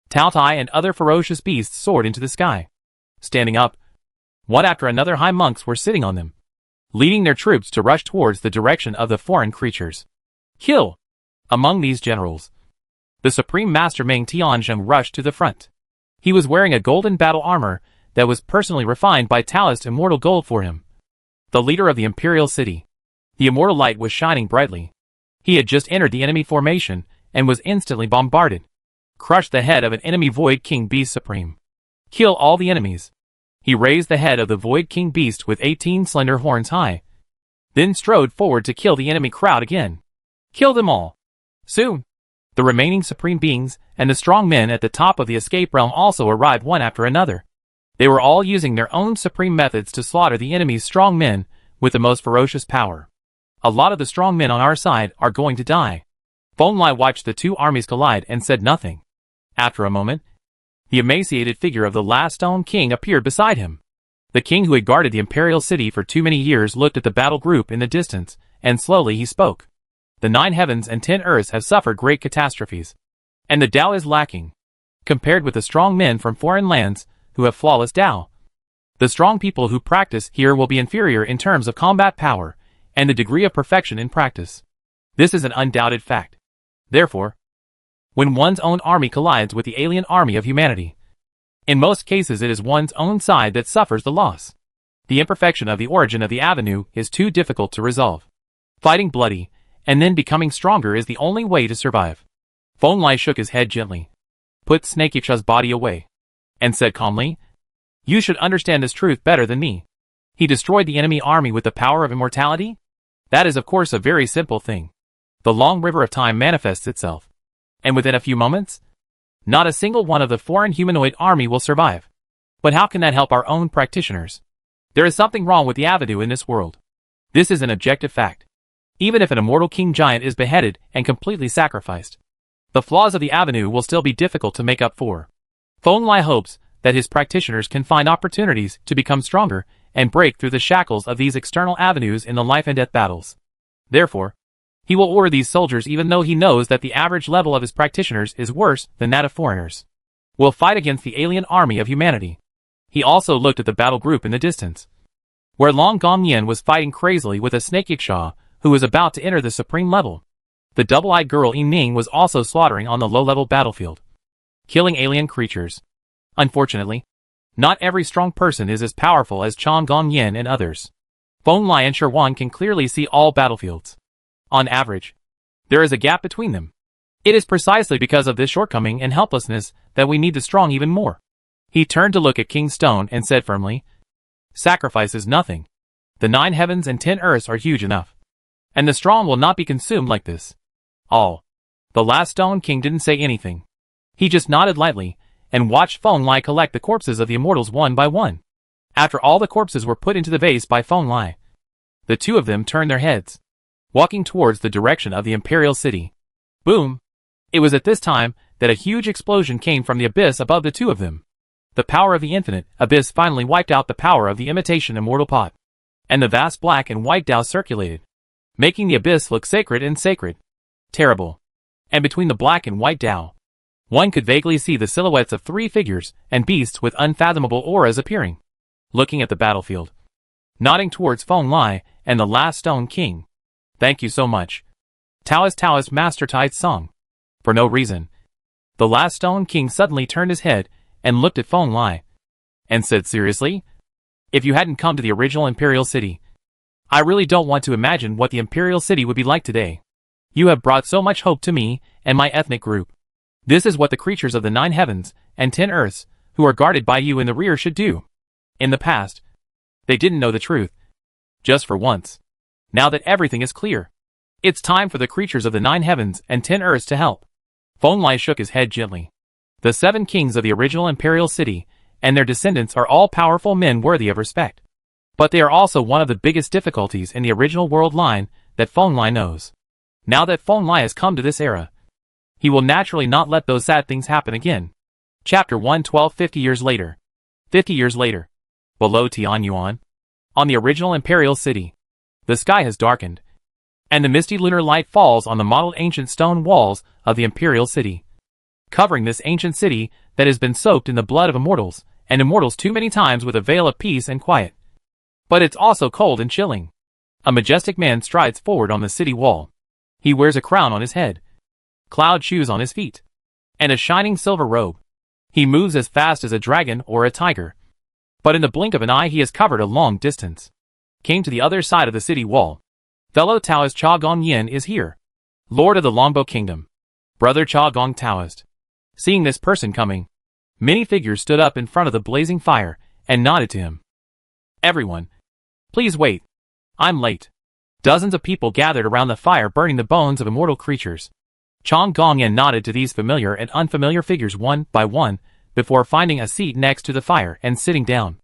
Tao Tai and other ferocious beasts soared into the sky. Standing up, one after another high monks were sitting on them, leading their troops to rush towards the direction of the foreign creatures. Kill! Among these generals, the Supreme Master Meng Tianzheng rushed to the front. He was wearing a golden battle armor that was personally refined by Taoist immortal gold for him. The leader of the Imperial City. The immortal light was shining brightly. He had just entered the enemy formation and was instantly bombarded. Crush the head of an enemy Void King Beast Supreme. Kill all the enemies. He raised the head of the Void King Beast with 18 slender horns high, then strode forward to kill the enemy crowd again. Kill them all. Soon, the remaining supreme beings and the strong men at the top of the escape realm also arrived one after another. They were all using their own supreme methods to slaughter the enemy's strong men with the most ferocious power. A lot of the strong men on our side are going to die. Feng Lai watched the two armies collide and said nothing. After a moment, the emaciated figure of the last Stone King appeared beside him. The king who had guarded the Imperial City for too many years looked at the battle group in the distance, and slowly he spoke. The 9 heavens and 10 earths have suffered great catastrophes, and the Tao is lacking, compared with the strong men from foreign lands who have flawless Tao. The strong people who practice here will be inferior in terms of combat power and the degree of perfection in practice. This is an undoubted fact. Therefore, when one's own army collides with the alien army of humanity, in most cases it is one's own side that suffers the loss. The imperfection of the origin of the avenue is too difficult to resolve. Fighting bloody, and then becoming stronger is the only way to survive. Feng Lai shook his head gently, put Snake Yiksha's body away, and said calmly, "You should understand this truth better than me. He destroyed the enemy army with the power of immortality? That is of course a very simple thing. The long river of time manifests itself, and within a few moments, not a single one of the foreign humanoid army will survive. But how can that help our own practitioners? There is something wrong with the avenue in this world. This is an objective fact. Even if an immortal king giant is beheaded and completely sacrificed, the flaws of the avenue will still be difficult to make up for." Feng Lai hopes that his practitioners can find opportunities to become stronger and break through the shackles of these external avenues in the life and death battles. Therefore, he will order these soldiers even though he knows that the average level of his practitioners is worse than that of foreigners. Will fight against the alien army of humanity. He also looked at the battle group in the distance, where Long Gongyan was fighting crazily with a Snake Yiksha who was about to enter the supreme level. The double-eyed girl Yi Ning was also slaughtering on the low-level battlefield, killing alien creatures. Unfortunately, not every strong person is as powerful as Chang Gongyan and others. Feng Lai and Sherwan can clearly see all battlefields. On average, there is a gap between them. It is precisely because of this shortcoming and helplessness that we need the strong even more. He turned to look at King Stone and said firmly, "Sacrifice is nothing. The 9 heavens and 10 earths are huge enough, and the strong will not be consumed like this." All. The last Stone King didn't say anything. He just nodded lightly and watched Feng Lai collect the corpses of the immortals one by one. After all the corpses were put into the vase by Feng Lai, the two of them turned their heads, walking towards the direction of the Imperial City. Boom! It was at this time that a huge explosion came from the abyss above the two of them. The power of the infinite abyss finally wiped out the power of the imitation immortal pot, and the vast black and white Tao circulated, making the abyss look sacred and sacred. Terrible. And between the black and white Tao, One could vaguely see the silhouettes of 3 figures and beasts with unfathomable auras appearing, looking at the battlefield, nodding towards Feng Lai and the last Stone King. "Thank you so much." Taoist Master Tai's song. For no reason, the last Stone King suddenly turned his head and looked at Feng Lai, and said seriously, "If you hadn't come to the original Imperial City, I really don't want to imagine what the Imperial City would be like today. You have brought so much hope to me and my ethnic group. This is what the creatures of the 9 heavens and 10 earths, who are guarded by you in the rear, should do. In the past, they didn't know the truth. Just for once, now that everything is clear, it's time for the creatures of the 9 heavens and 10 earths to help." Feng Lai shook his head gently. The 7 kings of the original Imperial City and their descendants are all powerful men worthy of respect. But they are also one of the biggest difficulties in the original world line that Feng Lai knows. Now that Feng Lai has come to this era, he will naturally not let those sad things happen again. Chapter 112. 50 years later. 50 years later. Below Tianyuan, on the original Imperial City, the sky has darkened, and the misty lunar light falls on the modeled ancient stone walls of the Imperial City, covering this ancient city that has been soaked in the blood of immortals, and immortals too many times, with a veil of peace and quiet. But it's also cold and chilling. A majestic man strides forward on the city wall. He wears a crown on his head, cloud shoes on his feet, and a shining silver robe. He moves as fast as a dragon or a tiger, but in the blink of an eye he has covered a long distance. Came to the other side of the city wall. Fellow Taoist Cha Gong Yin is here, Lord of the Longbow Kingdom, Brother Cha Gong Taoist. Seeing this person coming, many figures stood up in front of the blazing fire and nodded to him. "Everyone, please wait. I'm late." Dozens of people gathered around the fire, burning the bones of immortal creatures. Cha Gong Yin nodded to these familiar and unfamiliar figures one by one, before finding a seat next to the fire and sitting down.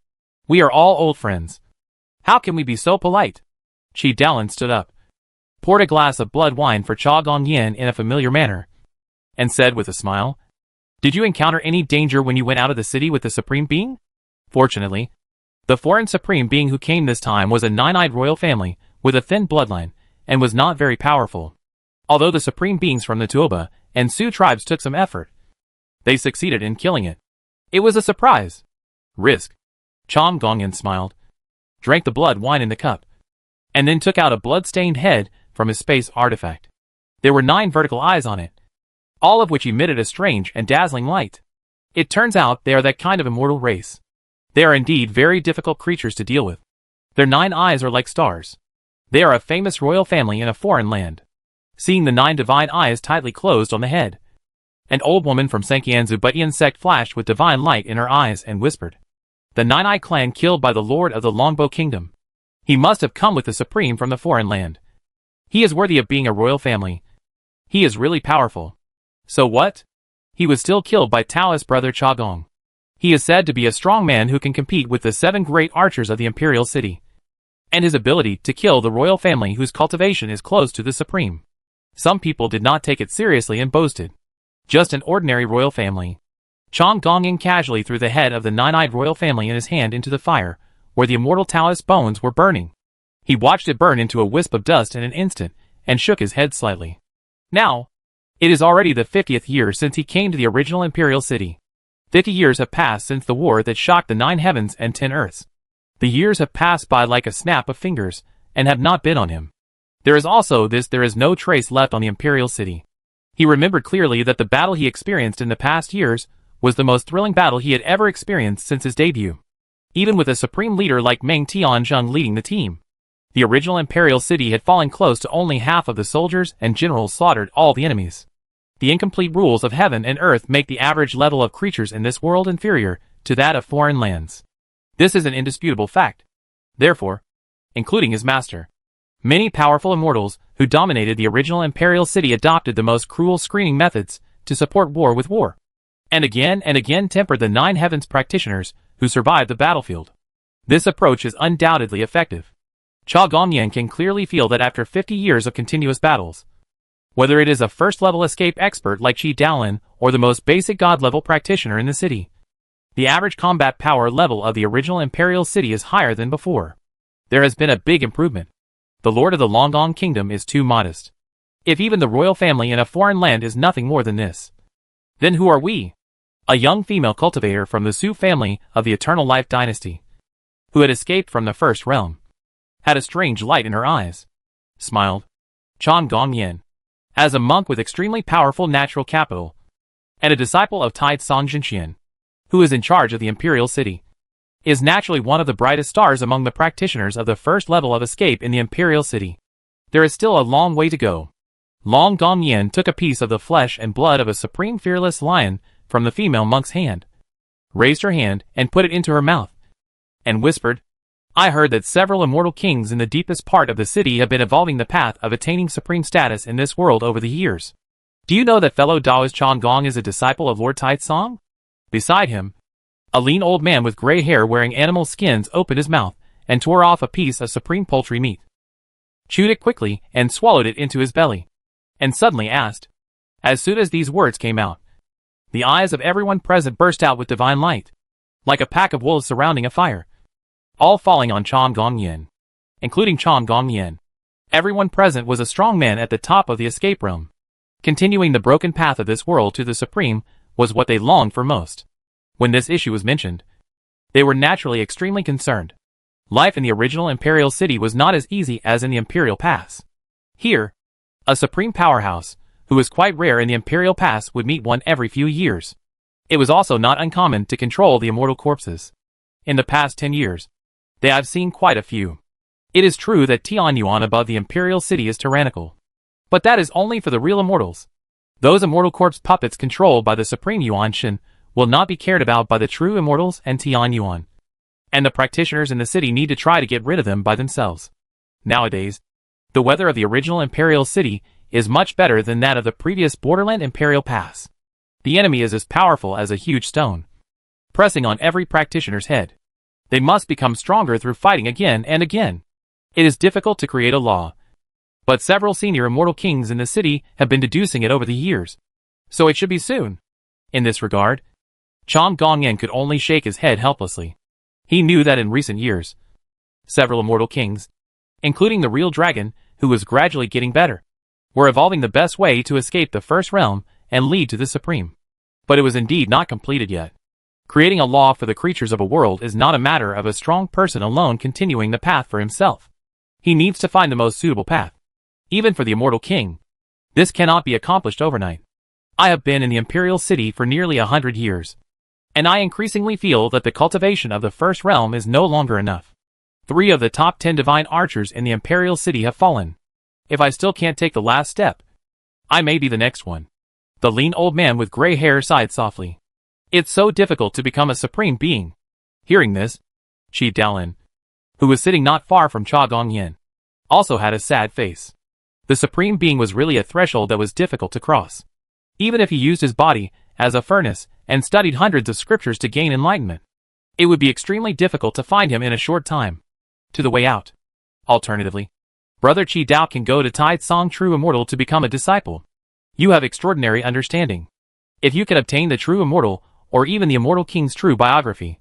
"We are all old friends. How can we be so polite?" Chi Dallin stood up, poured a glass of blood wine for Cha Gong Yin in a familiar manner, and said with a smile, "Did you encounter any danger when you went out of the city with the Supreme Being?" Fortunately, the foreign Supreme Being who came this time was a 9-eyed royal family with a thin bloodline, and was not very powerful. Although the Supreme Beings from the Tuoba and Sioux tribes took some effort, they succeeded in killing it. It was a surprise. Risk. Cha Gong Yin smiled, drank the blood wine in the cup, and then took out a blood-stained head from his space artifact. There were 9 vertical eyes on it, all of which emitted a strange and dazzling light. It turns out they are that kind of immortal race. They are indeed very difficult creatures to deal with. Their 9 eyes are like stars. They are a famous royal family in a foreign land. Seeing the 9 divine eyes tightly closed on the head, an old woman from Sankian Zubutian sect flashed with divine light in her eyes and whispered, "The 9-Eye clan killed by the Lord of the Longbow Kingdom. He must have come with the Supreme from the foreign land. He is worthy of being a royal family. He is really powerful." "So what?" "He was still killed by Taoist brother Cha Gong. He is said to be a strong man who can compete with the 7 great archers of the Imperial City, and his ability to kill the royal family whose cultivation is close to the Supreme." Some people did not take it seriously and boasted, "Just an ordinary royal family." Cha Gong Yin casually threw the head of the 9-eyed royal family in his hand into the fire, where the immortal Taoist bones were burning. He watched it burn into a wisp of dust in an instant, and shook his head slightly. Now, it is already the 50th year since he came to the original Imperial City. 50 years have passed since the war that shocked the 9 heavens and 10 earths. The years have passed by like a snap of fingers, and have not been on him. There is no trace left on the Imperial City. He remembered clearly that the battle he experienced in the past years was the most thrilling battle he had ever experienced since his debut. Even with a supreme leader like Meng Tianzheng leading the team, the original Imperial City had fallen close to only half of the soldiers, and generals slaughtered all the enemies. The incomplete rules of heaven and earth make the average level of creatures in this world inferior to that of foreign lands. This is an indisputable fact. Therefore, including his master, many powerful immortals who dominated the original Imperial City adopted the most cruel screening methods to support war with war, and again tempered the 9 heavens practitioners who survived the battlefield. This approach is undoubtedly effective. Cha Gong Yin can clearly feel that after 50 years of continuous battles, whether it is a first-level escape expert like Chi Dallin or the most basic god-level practitioner in the city, the average combat power level of the original Imperial City is higher than before. There has been a big improvement. The Lord of the Longbow Kingdom is too modest. If even the royal family in a foreign land is nothing more than this, Then who are we? A young female cultivator from the Su family of the Eternal Life dynasty, who had escaped from the First Realm, had a strange light in her eyes, smiled. Chan Gongyan, as a monk with extremely powerful natural capital, and a disciple of Tide Song Jinxian, who is in charge of the Imperial City, is naturally one of the brightest stars among the practitioners of the first level of escape in the Imperial City. There is still a long way to go. Long Gongyan took a piece of the flesh and blood of a supreme fearless lion from the female monk's hand, raised her hand and put it into her mouth, and whispered, I heard that several immortal kings in the deepest part of the city have been evolving the path of attaining supreme status in this world over the years. Do you know that fellow Daoist Chan Gong is a disciple of Lord Tai Song? Beside him, a lean old man with gray hair wearing animal skins opened his mouth and tore off a piece of supreme poultry meat, chewed it quickly and swallowed it into his belly, and suddenly asked. As soon as these words came out, the eyes of everyone present burst out with divine light, like a pack of wolves surrounding a fire, all falling on Chan Gongyan, including Chan Gongyan. Everyone present was a strong man at the top of the escape realm. Continuing the broken path of this world to the supreme was what they longed for most. When this issue was mentioned, they were naturally extremely concerned. Life in the original Imperial City was not as easy as in the Imperial Pass. Here, a supreme powerhouse, who was quite rare in the Imperial Pass, would meet one every few years. It was also not uncommon to control the immortal corpses. In the past 10 years, they have seen quite a few. It is true that Tianyuan above the Imperial City is tyrannical. But that is only for the real immortals. Those immortal corpse puppets controlled by the Supreme Yuan Shin will not be cared about by the true immortals and Tianyuan. And the practitioners in the city need to try to get rid of them by themselves. Nowadays, the weather of the original Imperial City is much better than that of the previous Borderland Imperial Pass. The enemy is as powerful as a huge stone, pressing on every practitioner's head. They must become stronger through fighting again and again. It is difficult to create a law, but several senior immortal kings in the city have been deducing it over the years, so it should be soon. In this regard, Chan Gongyan could only shake his head helplessly. He knew that in recent years, several immortal kings, including the real dragon, who was gradually getting better, were evolving the best way to escape the First Realm and lead to the Supreme. But it was indeed not completed yet. Creating a law for the creatures of a world is not a matter of a strong person alone continuing the path for himself. He needs to find the most suitable path. Even for the immortal king, this cannot be accomplished overnight. I have been in the Imperial City for nearly 100 years, and I increasingly feel that the cultivation of the First Realm is no longer enough. 3 of the top 10 divine archers in the Imperial City have fallen. If I still can't take the last step, I may be the next one. The lean old man with gray hair sighed softly. It's so difficult to become a supreme being. Hearing this, Chi Daolin, who was sitting not far from Cha Gongyan, also had a sad face. The supreme being was really a threshold that was difficult to cross. Even if he used his body as a furnace and studied hundreds of scriptures to gain enlightenment, it would be extremely difficult to find him in a short time. To the way out. Alternatively, Brother Chi Dao can go to Tide Song True Immortal to become a disciple. You have extraordinary understanding. If you can obtain the True Immortal, or even the Immortal King's true biography,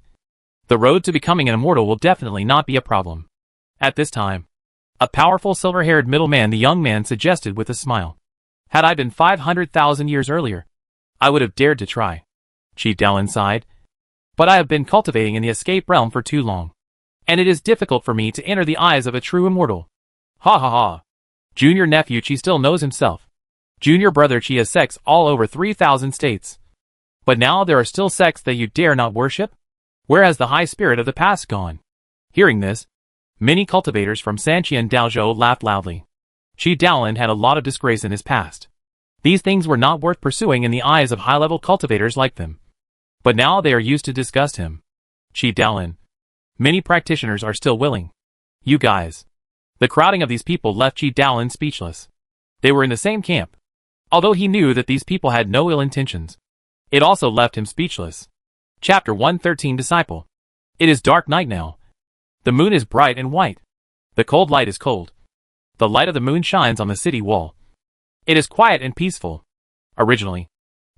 the road to becoming an immortal will definitely not be a problem. At this time, a powerful silver-haired middleman, the young man suggested with a smile. Had I been 500,000 years earlier, I would have dared to try. Chi Daolin sighed. But I have been cultivating in the escape realm for too long, and it is difficult for me to enter the eyes of a true immortal. Ha ha ha. Junior nephew Chi still knows himself. Junior brother Chi has sects all over 3,000 states. But now there are still sects that you dare not worship? Where has the high spirit of the past gone? Hearing this, many cultivators from Sanqian Daozhou laughed loudly. Chi Daolin had a lot of disgrace in his past. These things were not worth pursuing in the eyes of high-level cultivators like them. But now they are used to disgust him. Chi Daolin. Many practitioners are still willing. You guys. The crowding of these people left Chi Daolin speechless. They were in the same camp. Although he knew that these people had no ill intentions, it also left him speechless. Chapter 113 Disciple. It is dark night now. The moon is bright and white. The cold light is cold. The light of the moon shines on the city wall. It is quiet and peaceful. Originally,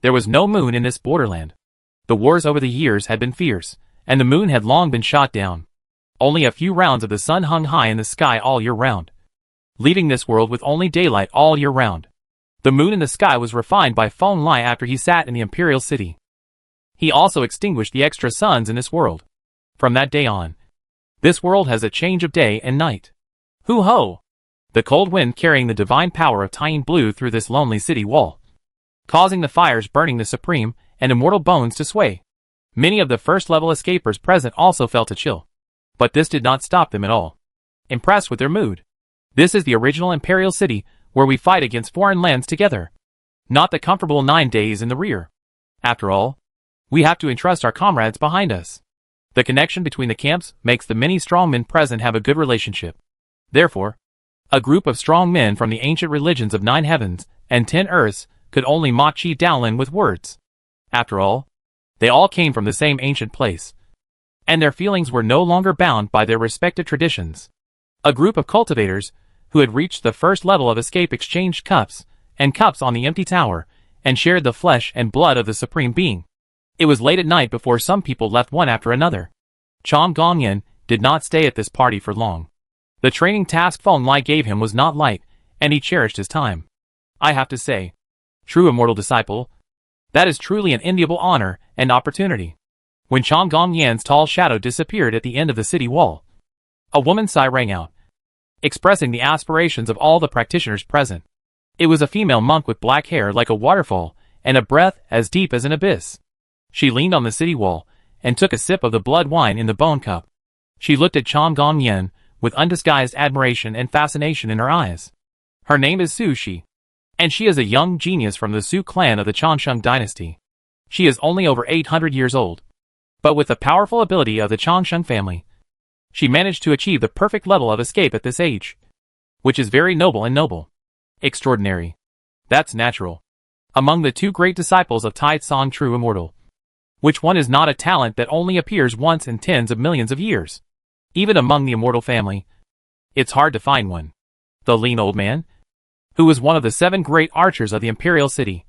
there was no moon in this borderland. The wars over the years had been fierce, and the moon had long been shot down. Only a few rounds of the sun hung high in the sky all year round, leaving this world with only daylight all year round. The moon in the sky was refined by Feng Lai after he sat in the imperial city. He also extinguished the extra suns in this world. From that day on, this world has a change of day and night. Hoo-ho! The cold wind carrying the divine power of Tying blew through this lonely city wall, causing the fires burning the supreme and immortal bones to sway. Many of the first-level escapers present also felt a chill. But this did not stop them at all. Impressed with their mood. This is the original imperial city, where we fight against foreign lands together. Not the comfortable 9 days in the rear. After all, we have to entrust our comrades behind us. The connection between the camps makes the many strong men present have a good relationship. Therefore, a group of strong men from the ancient religions of 9 heavens and 10 earths could only mock Chi Daolin with words. After all, they all came from the same ancient place, and their feelings were no longer bound by their respective traditions. A group of cultivators, who had reached the first level of escape, exchanged cups and cups on the empty tower, and shared the flesh and blood of the Supreme Being. It was late at night before some people left one after another. Chang Gongyan did not stay at this party for long. The training task Feng Lai gave him was not light, and he cherished his time. I have to say, true immortal disciple, that is truly an enviable honor and opportunity. When Chang Gongyan's tall shadow disappeared at the end of the city wall, a woman's sigh rang out, expressing the aspirations of all the practitioners present. It was a female monk with black hair like a waterfall and a breath as deep as an abyss. She leaned on the city wall and took a sip of the blood wine in the bone cup. She looked at Chang Gongyan with undisguised admiration and fascination in her eyes. Her name is Su Shi, and she is a young genius from the Su clan of the Changsheng dynasty. She is only over 800 years old, but with the powerful ability of the Changsheng family, she managed to achieve the perfect level of escape at this age, which is very noble and noble. Extraordinary. That's natural. Among the 2 great disciples of Tai Tsong True Immortal, which one is not a talent that only appears once in tens of millions of years? Even among the immortal family, it's hard to find one. The lean old man, who was one of the 7 great archers of the imperial city,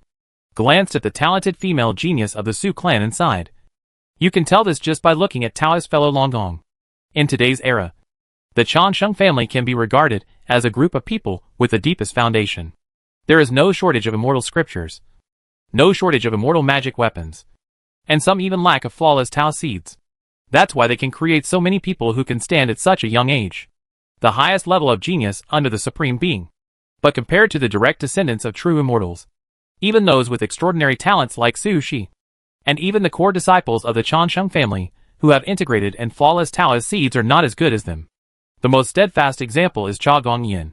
glanced at the talented female genius of the Su clan and sighed. You can tell this just by looking at Taoist fellow Longgong. In today's era, the Changsheng family can be regarded as a group of people with the deepest foundation. There is no shortage of immortal scriptures, no shortage of immortal magic weapons, and some even lack of flawless Tao seeds. That's why they can create so many people who can stand at such a young age. The highest level of genius under the Supreme Being. But compared to the direct descendants of true immortals, even those with extraordinary talents like Su Shi, and even the core disciples of the Changsheng family, who have integrated and flawless Taoist seeds, are not as good as them. The most steadfast example is Cha Gongyin.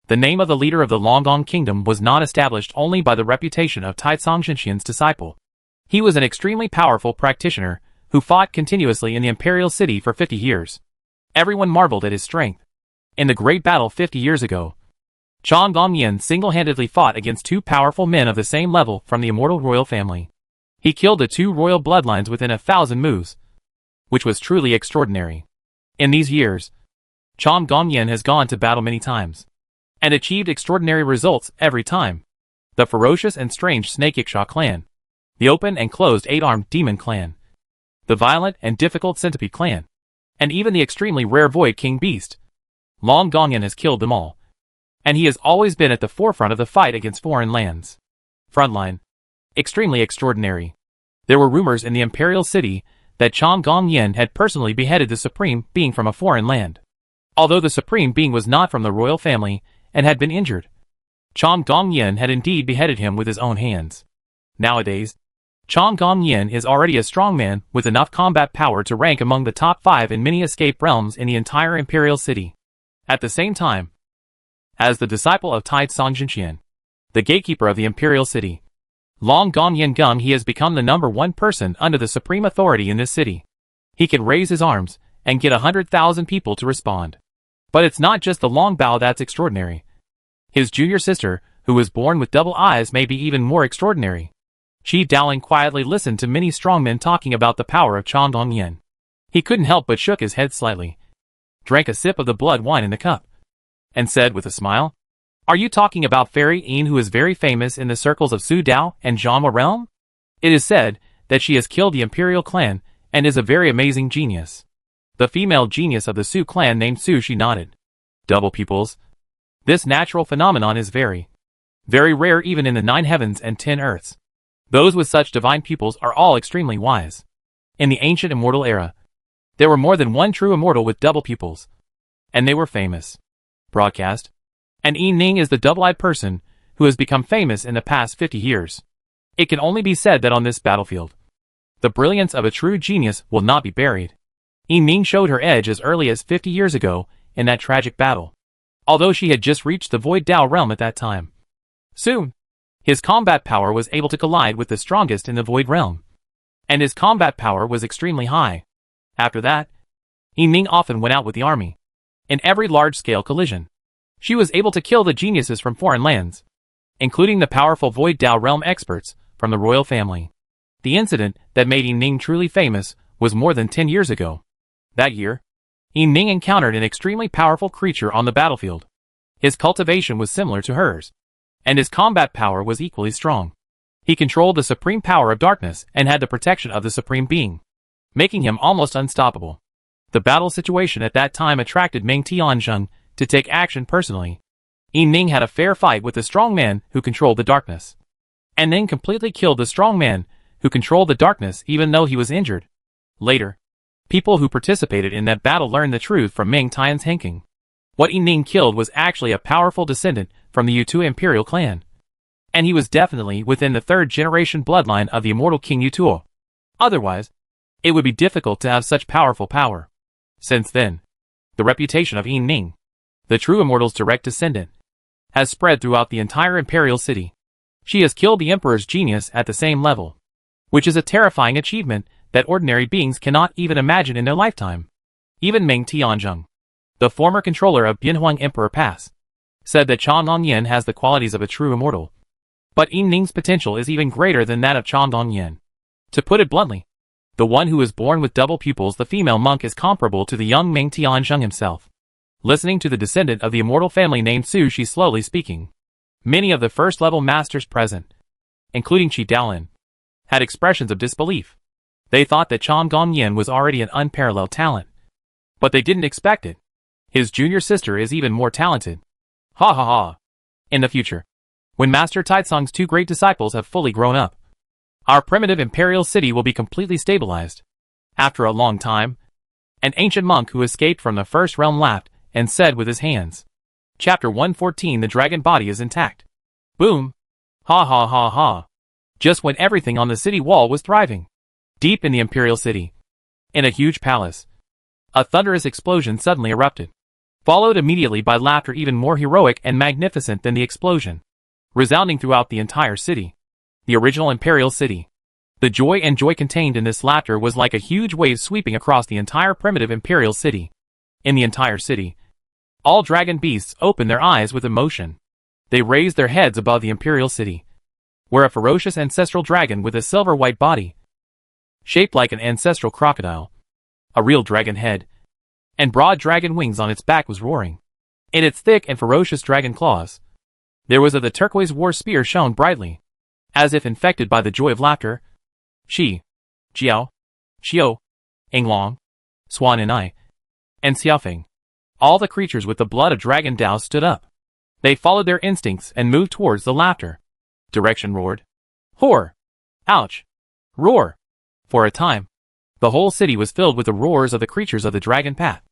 The name of the leader of the Longgong kingdom was not established only by the reputation of Tai Tsong Shenxian's disciple. He was an extremely powerful practitioner who fought continuously in the imperial city for 50 years. Everyone marveled at his strength. In the great battle 50 years ago, Chang Gongyin single-handedly fought against 2 powerful men of the same level from the immortal royal family. He killed the 2 royal bloodlines within 1,000 moves, which was truly extraordinary. In these years, Chang Gongyin has gone to battle many times, and achieved extraordinary results every time. The ferocious and strange Snake Iksha clan, the open and closed 8-armed demon clan, the violent and difficult centipede clan, and even the extremely rare void king beast. Long Gongyin has killed them all, and he has always been at the forefront of the fight against foreign lands. Frontline. Extremely extraordinary. There were rumors in the imperial city that Chang Gongyin had personally beheaded the Supreme Being from a foreign land. Although the Supreme Being was not from the royal family and had been injured, Chang Gongyin had indeed beheaded him with his own hands. Nowadays, Chang Gongyin is already a strong man with enough combat power to rank among the top 5 in many escape realms in the entire imperial city. At the same time, as the disciple of Tai Tsong Shenxian, the gatekeeper of the imperial city, Long Gongyin Gung, he has become the #1 person under the supreme authority in this city. He can raise his arms and get 100,000 people to respond. But it's not just the long bow that's extraordinary. His junior sister, who was born with double eyes, may be even more extraordinary. Chi Daolin quietly listened to many strongmen talking about the power of Chang Gongyin. He couldn't help but shook his head slightly, drank a sip of the blood wine in the cup, and said with a smile, "Are you talking about Fairy Yin, who is very famous in the circles of Su Dao and Zhangma realm? It is said that she has killed the imperial clan and is a very amazing genius." The female genius of the Su clan named Su Shi nodded. Double pupils. This natural phenomenon is very very rare even in the 9 heavens and 10 earths. Those with such divine pupils are all extremely wise. In the ancient immortal era, there were more than one true immortal with double pupils, and they were famous. Broadcast. And Yi Ning is the double-eyed person who has become famous in the past 50 years. It can only be said that on this battlefield, the brilliance of a true genius will not be buried. Yi Ning showed her edge as early as 50 years ago in that tragic battle, although she had just reached the Void Dao realm at that time. Soon, his combat power was able to collide with the strongest in the Void realm, and his combat power was extremely high. After that, Yi Ning often went out with the army. In every large-scale collision, she was able to kill the geniuses from foreign lands, including the powerful Void Dao realm experts from the royal family. The incident that made Yi Ning truly famous was more than 10 years ago. That year, Yi Ning encountered an extremely powerful creature on the battlefield. His cultivation was similar to hers, and his combat power was equally strong. He controlled the supreme power of darkness and had the protection of the Supreme Being, making him almost unstoppable. The battle situation at that time attracted Meng Tianzheng to take action personally. Yi Ning had a fair fight with the strong man who controlled the darkness, and then completely killed the strong man who controlled the darkness even though he was injured. Later, people who participated in that battle learned the truth from Meng Tianzheng. What Yi Ning killed was actually a powerful descendant from the Yutu imperial clan, and he was definitely within the 3rd generation bloodline of the immortal King Yutuo. Otherwise, it would be difficult to have such powerful power. Since then, the reputation of Yi Ning, the true immortal's direct descendant, has spread throughout the entire imperial city. She has killed the emperor's genius at the same level, which is a terrifying achievement that ordinary beings cannot even imagine in their lifetime. Even Meng Tianzheng, the former controller of Bianhuang Emperor Pass, said that Chen Dongyan has the qualities of a true immortal. But Yi Ning's potential is even greater than that of Chen Dongyan. To put it bluntly, the one who is born with double pupils, the female monk, is comparable to the young Meng Tianzheng himself. Listening to the descendant of the immortal family named Su, she slowly speaking. Many of the first-level masters present, including Qi Daolin, had expressions of disbelief. They thought that Chen Dongyan was already an unparalleled talent, but they didn't expect it. His junior sister is even more talented. Ha ha ha. In the future, when Master Taizong's 2 great disciples have fully grown up, our primitive imperial city will be completely stabilized. After a long time, an ancient monk who escaped from the first realm laughed and said with his hands, Chapter 114, the dragon body is intact. Boom. Ha ha ha ha. Just when everything on the city wall was thriving. Deep in the imperial city, in a huge palace, a thunderous explosion suddenly erupted, followed immediately by laughter even more heroic and magnificent than the explosion, resounding throughout the entire city. The original imperial city. The joy contained in this laughter was like a huge wave sweeping across the entire primitive imperial city. In the entire city, all dragon beasts opened their eyes with emotion. They raised their heads above the imperial city, where a ferocious ancestral dragon with a silver-white body, shaped like an ancestral crocodile, a real dragon head, and broad dragon wings on its back was roaring. In its thick and ferocious dragon claws, there was the turquoise war spear shone brightly, as if infected by the joy of laughter. Shi, Jiao, Xiao, Englong, Swan and I, and Xiaofeng, all the creatures with the blood of Dragon Dao stood up. They followed their instincts and moved towards the laughter. Direction roared. Horror! Ouch! Roar! For a time, the whole city was filled with the roars of the creatures of the dragon path.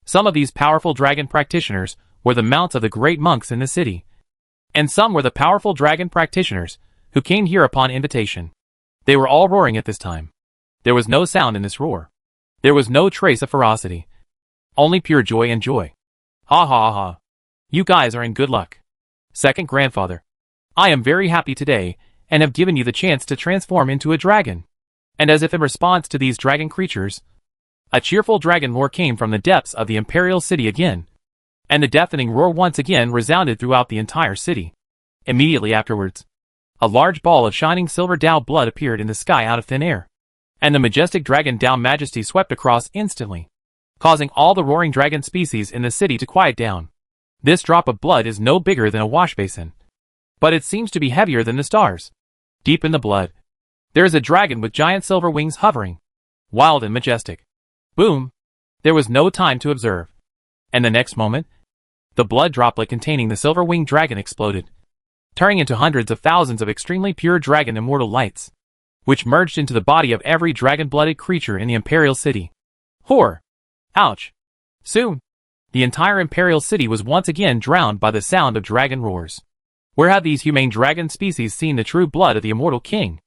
Some of these powerful dragon practitioners were the mounts of the great monks in the city, and some were the powerful dragon practitioners who came here upon invitation. They were all roaring at this time. There was no sound in this roar. There was no trace of ferocity. Only pure joy and joy. Ha ha ha. You guys are in good luck. Second grandfather, I am very happy today and have given you the chance to transform into a dragon. And as if in response to these dragon creatures, a cheerful dragon roar came from the depths of the imperial city again, and the deafening roar once again resounded throughout the entire city. Immediately afterwards, a large ball of shining silver Dao blood appeared in the sky out of thin air, and the majestic dragon Dao majesty swept across instantly, causing all the roaring dragon species in the city to quiet down. This drop of blood is no bigger than a wash basin, but it seems to be heavier than the stars. Deep in the blood, there is a dragon with giant silver wings hovering, wild and majestic. Boom! There was no time to observe, and the next moment, the blood droplet containing the silver-winged dragon exploded, turning into hundreds of thousands of extremely pure dragon immortal lights, which merged into the body of every dragon-blooded creature in the Imperial City. Horror! Ouch! Soon, the entire Imperial City was once again drowned by the sound of dragon roars. Where had these humane dragon species seen the true blood of the immortal king?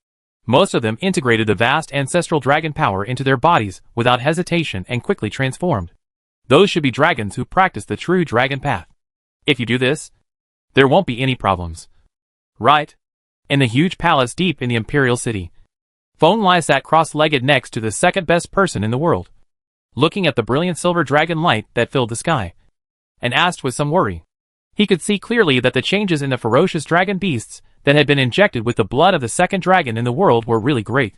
Most of them integrated the vast ancestral dragon power into their bodies without hesitation and quickly transformed. Those should be dragons who practice the true dragon path. If you do this, there won't be any problems. Right? In the huge palace deep in the Imperial City, Feng Lai sat cross-legged next to the second best person in the world, looking at the brilliant silver dragon light that filled the sky, and asked with some worry. He could see clearly that the changes in the ferocious dragon beasts that had been injected with the blood of the second dragon in the world were really great.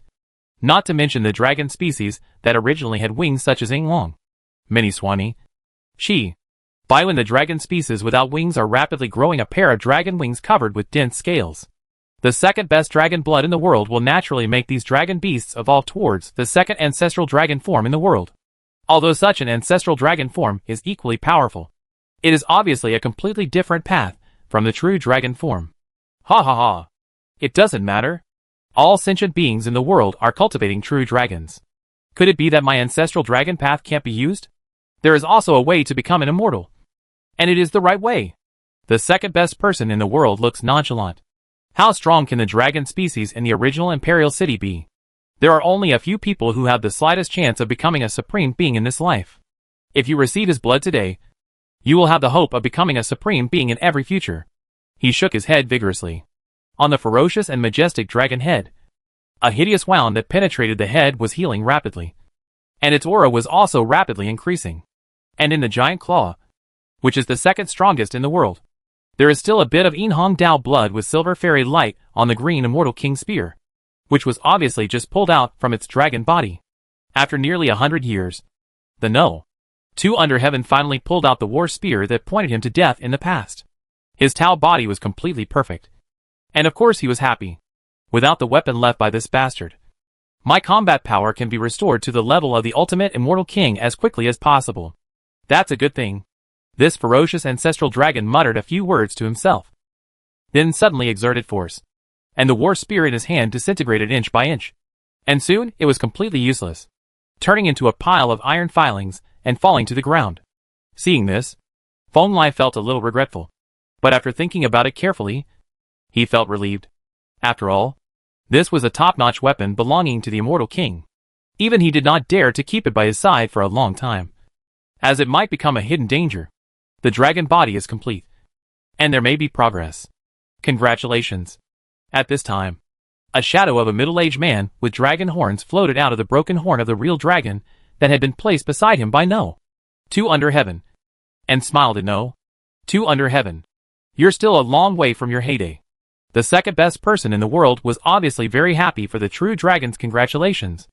Not to mention the dragon species that originally had wings such as Yinglong, Mini Swanee, Shi, Bai when the dragon species without wings are rapidly growing a pair of dragon wings covered with dense scales. The second best dragon blood in the world will naturally make these dragon beasts evolve towards the second ancestral dragon form in the world. Although such an ancestral dragon form is equally powerful, it is obviously a completely different path from the true dragon form. Ha ha ha. It doesn't matter. All sentient beings in the world are cultivating true dragons. Could it be that my ancestral dragon path can't be used? There is also a way to become an immortal. And it is the right way. The second best person in the world looks nonchalant. How strong can the dragon species in the original Imperial City be? There are only a few people who have the slightest chance of becoming a supreme being in this life. If you receive his blood today, you will have the hope of becoming a supreme being in every future. He shook his head vigorously. On the ferocious and majestic dragon head, a hideous wound that penetrated the head was healing rapidly, and its aura was also rapidly increasing. And in the giant claw, which is the second strongest in the world, there is still a bit of Yinhong Dao blood with silver fairy light on the green immortal king spear, which was obviously just pulled out from its dragon body. After nearly 100 years, the No. 2 under heaven finally pulled out the war spear that pointed him to death in the past. His Tao body was completely perfect. And of course he was happy. Without the weapon left by this bastard, my combat power can be restored to the level of the ultimate immortal king as quickly as possible. That's a good thing. This ferocious ancestral dragon muttered a few words to himself, then suddenly exerted force, and the war spear in his hand disintegrated inch by inch. And soon it was completely useless, turning into a pile of iron filings and falling to the ground. Seeing this, Feng Lai felt a little regretful, but after thinking about it carefully, he felt relieved. After all, this was a top-notch weapon belonging to the immortal king. Even he did not dare to keep it by his side for a long time, as it might become a hidden danger. The dragon body is complete, and there may be progress. Congratulations. At this time, a shadow of a middle-aged man with dragon horns floated out of the broken horn of the real dragon that had been placed beside him by No. 2 under heaven, and smiled at No. 2 under heaven. You're still a long way from your heyday. The second best person in the world was obviously very happy for the true dragon's congratulations.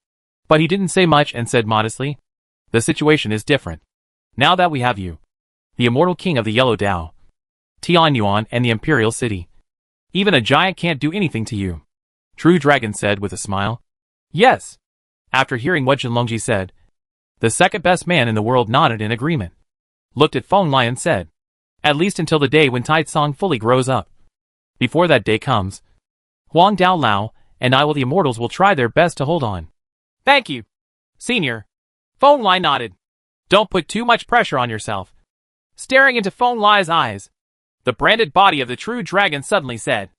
But he didn't say much and said modestly, the situation is different. Now that we have you, the immortal king of the Yellow Dao, Tianyuan and the Imperial City, even a giant can't do anything to you. True Dragon said with a smile. Yes. After hearing what Jinlongji said, the second best man in the world nodded in agreement, looked at Feng Lai and said, at least until the day when Taitsong fully grows up. Before that day comes, Huang Dao Lao and the immortals will try their best to hold on. Thank you, Senior. Feng Lai nodded. Don't put too much pressure on yourself. Staring into Feng Lai's eyes, the branded body of the true dragon suddenly said,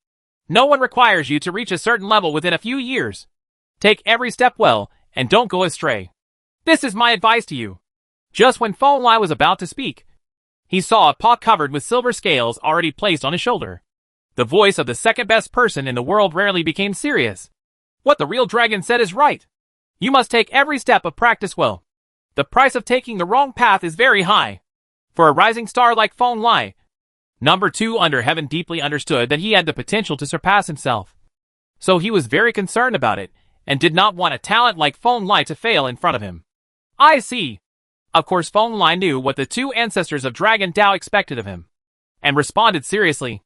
no one requires you to reach a certain level within a few years. Take every step well, and don't go astray. This is my advice to you. Just when Feng Lai was about to speak, he saw a paw covered with silver scales already placed on his shoulder. The voice of the second best person in the world rarely became serious. What the real dragon said is right. You must take every step of practice well. The price of taking the wrong path is very high. For a rising star like Feng Lai, number 2 under heaven deeply understood that he had the potential to surpass himself. So he was very concerned about it, and did not want a talent like Feng Lai to fail in front of him. I see. Of course Feng Lai knew what the 2 ancestors of Dragon Dao expected of him, and responded seriously.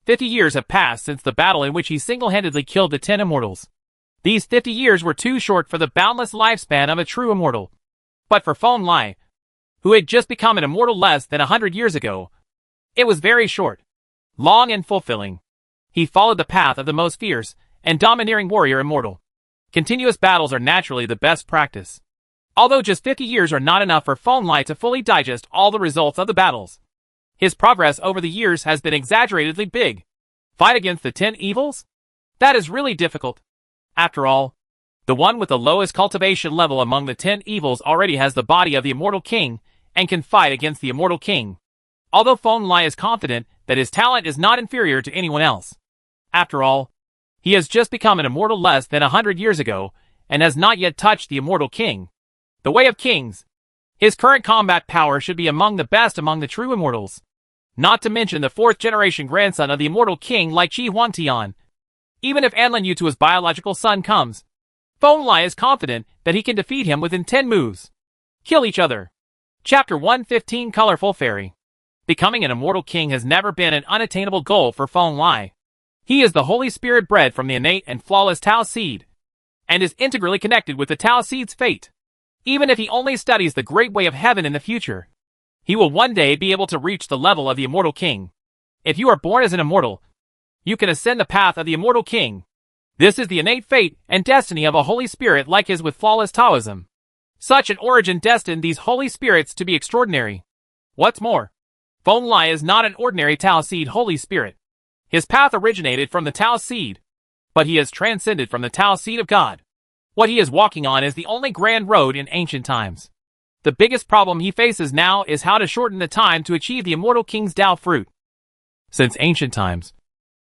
50 years have passed since the battle in which he single-handedly killed the 10 immortals. These 50 years were too short for the boundless lifespan of a true immortal. But for Feng Lai, who had just become an immortal less than 100 years ago, it was very short, long and fulfilling. He followed the path of the most fierce and domineering warrior immortal. Continuous battles are naturally the best practice. Although just 50 years are not enough for Feng Lai to fully digest all the results of the battles. His progress over the years has been exaggeratedly big. Fight against the 10 evils? That is really difficult. After all, the one with the lowest cultivation level among the 10 evils already has the body of the immortal king and can fight against the immortal king. Although Feng Lai is confident that his talent is not inferior to anyone else. After all, he has just become an immortal less than 100 years ago and has not yet touched the immortal king. The way of kings. His current combat power should be among the best among the true immortals. Not to mention the 4th generation grandson of the immortal king like Qi Huangtian. Even if Anlin Yutua's biological son comes, Feng Lai is confident that he can defeat him within 10 moves. Kill each other. Chapter 115 Colorful Fairy. Becoming an immortal king has never been an unattainable goal for Feng Lai. He is the Holy Spirit bred from the innate and flawless Tao seed, and is integrally connected with the Tao seed's fate. Even if he only studies the great way of heaven in the future, he will one day be able to reach the level of the immortal king. If you are born as an immortal, you can ascend the path of the immortal king. This is the innate fate and destiny of a Holy Spirit like his with flawless Taoism. Such an origin destined these Holy Spirits to be extraordinary. What's more, Feng Lai is not an ordinary Tao seed Holy Spirit. His path originated from the Tao seed, but he has transcended from the Tao seed of God. What he is walking on is the only grand road in ancient times. The biggest problem he faces now is how to shorten the time to achieve the immortal king's Tao fruit. Since ancient times,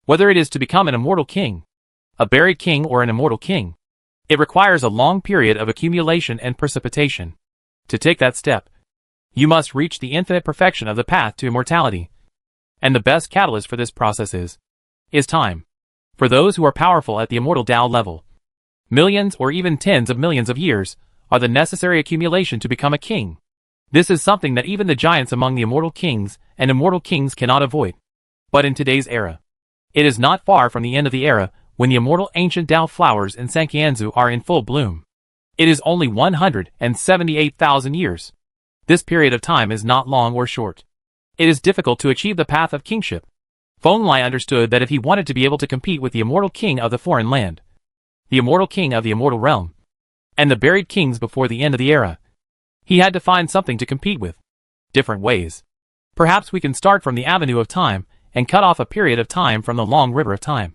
whether it is to become an immortal king, a buried king or an immortal king, it requires a long period of accumulation and precipitation. To take that step, you must reach the infinite perfection of the path to immortality. And the best catalyst for this process is time. For those who are powerful at the immortal Tao level, millions or even tens of millions of years are the necessary accumulation to become a king. This is something that even the giants among the immortal kings and immortal kings cannot avoid. But in today's era, it is not far from the end of the era when the immortal ancient Tao flowers in Sanqianzu are in full bloom. It is only 178,000 years. This period of time is not long or short. It is difficult to achieve the path of kingship. Feng Lai understood that if he wanted to be able to compete with the immortal king of the foreign land, the immortal king of the immortal realm, and the buried kings before the end of the era, he had to find something to compete with. Different ways. Perhaps we can start from the avenue of time and cut off a period of time from the long river of time.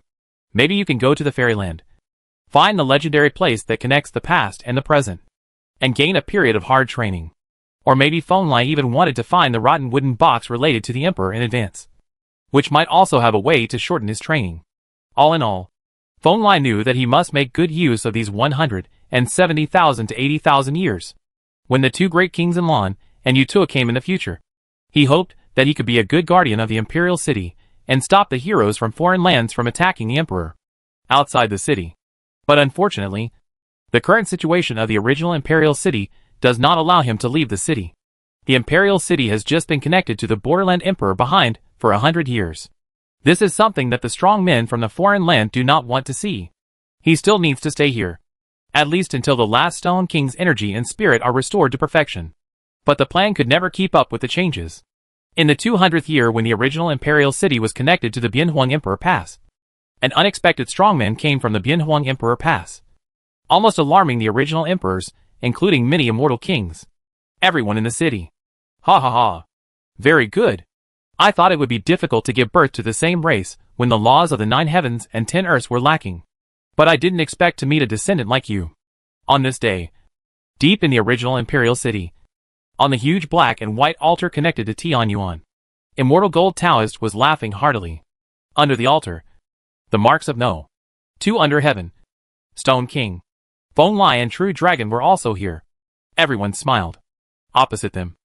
Maybe you can go to the fairyland, find the legendary place that connects the past and the present, and gain a period of hard training. Or maybe Feng Lai even wanted to find the rotten wooden box related to the emperor in advance, which might also have a way to shorten his training. All in all, Feng Lai knew that he must make good use of these 170,000 to 80,000 years, when the two great kings Lan and Yutua came in the future. He hoped that he could be a good guardian of the imperial city and stop the heroes from foreign lands from attacking the emperor outside the city. But unfortunately, the current situation of the original imperial city does not allow him to leave the city. The imperial city has just been connected to the borderland emperor behind for 100 years. This is something that the strong men from the foreign land do not want to see. He still needs to stay here, at least until the last Stone King's energy and spirit are restored to perfection. But the plan could never keep up with the changes. In the 200th year when the original imperial city was connected to the Bianhuang Emperor Pass, an unexpected strongman came from the Bianhuang Emperor Pass, almost alarming the original emperors, including many immortal kings. Everyone in the city. Ha ha ha. Very good. I thought it would be difficult to give birth to the same race when the laws of the 9 heavens and 10 earths were lacking. But I didn't expect to meet a descendant like you. On this day, deep in the original imperial city, on the huge black and white altar connected to Tianyuan, immortal gold Taoist was laughing heartily. Under the altar, the marks of No. 2 under heaven, Stone King, Feng Lai and True Dragon were also here. Everyone smiled. Opposite them,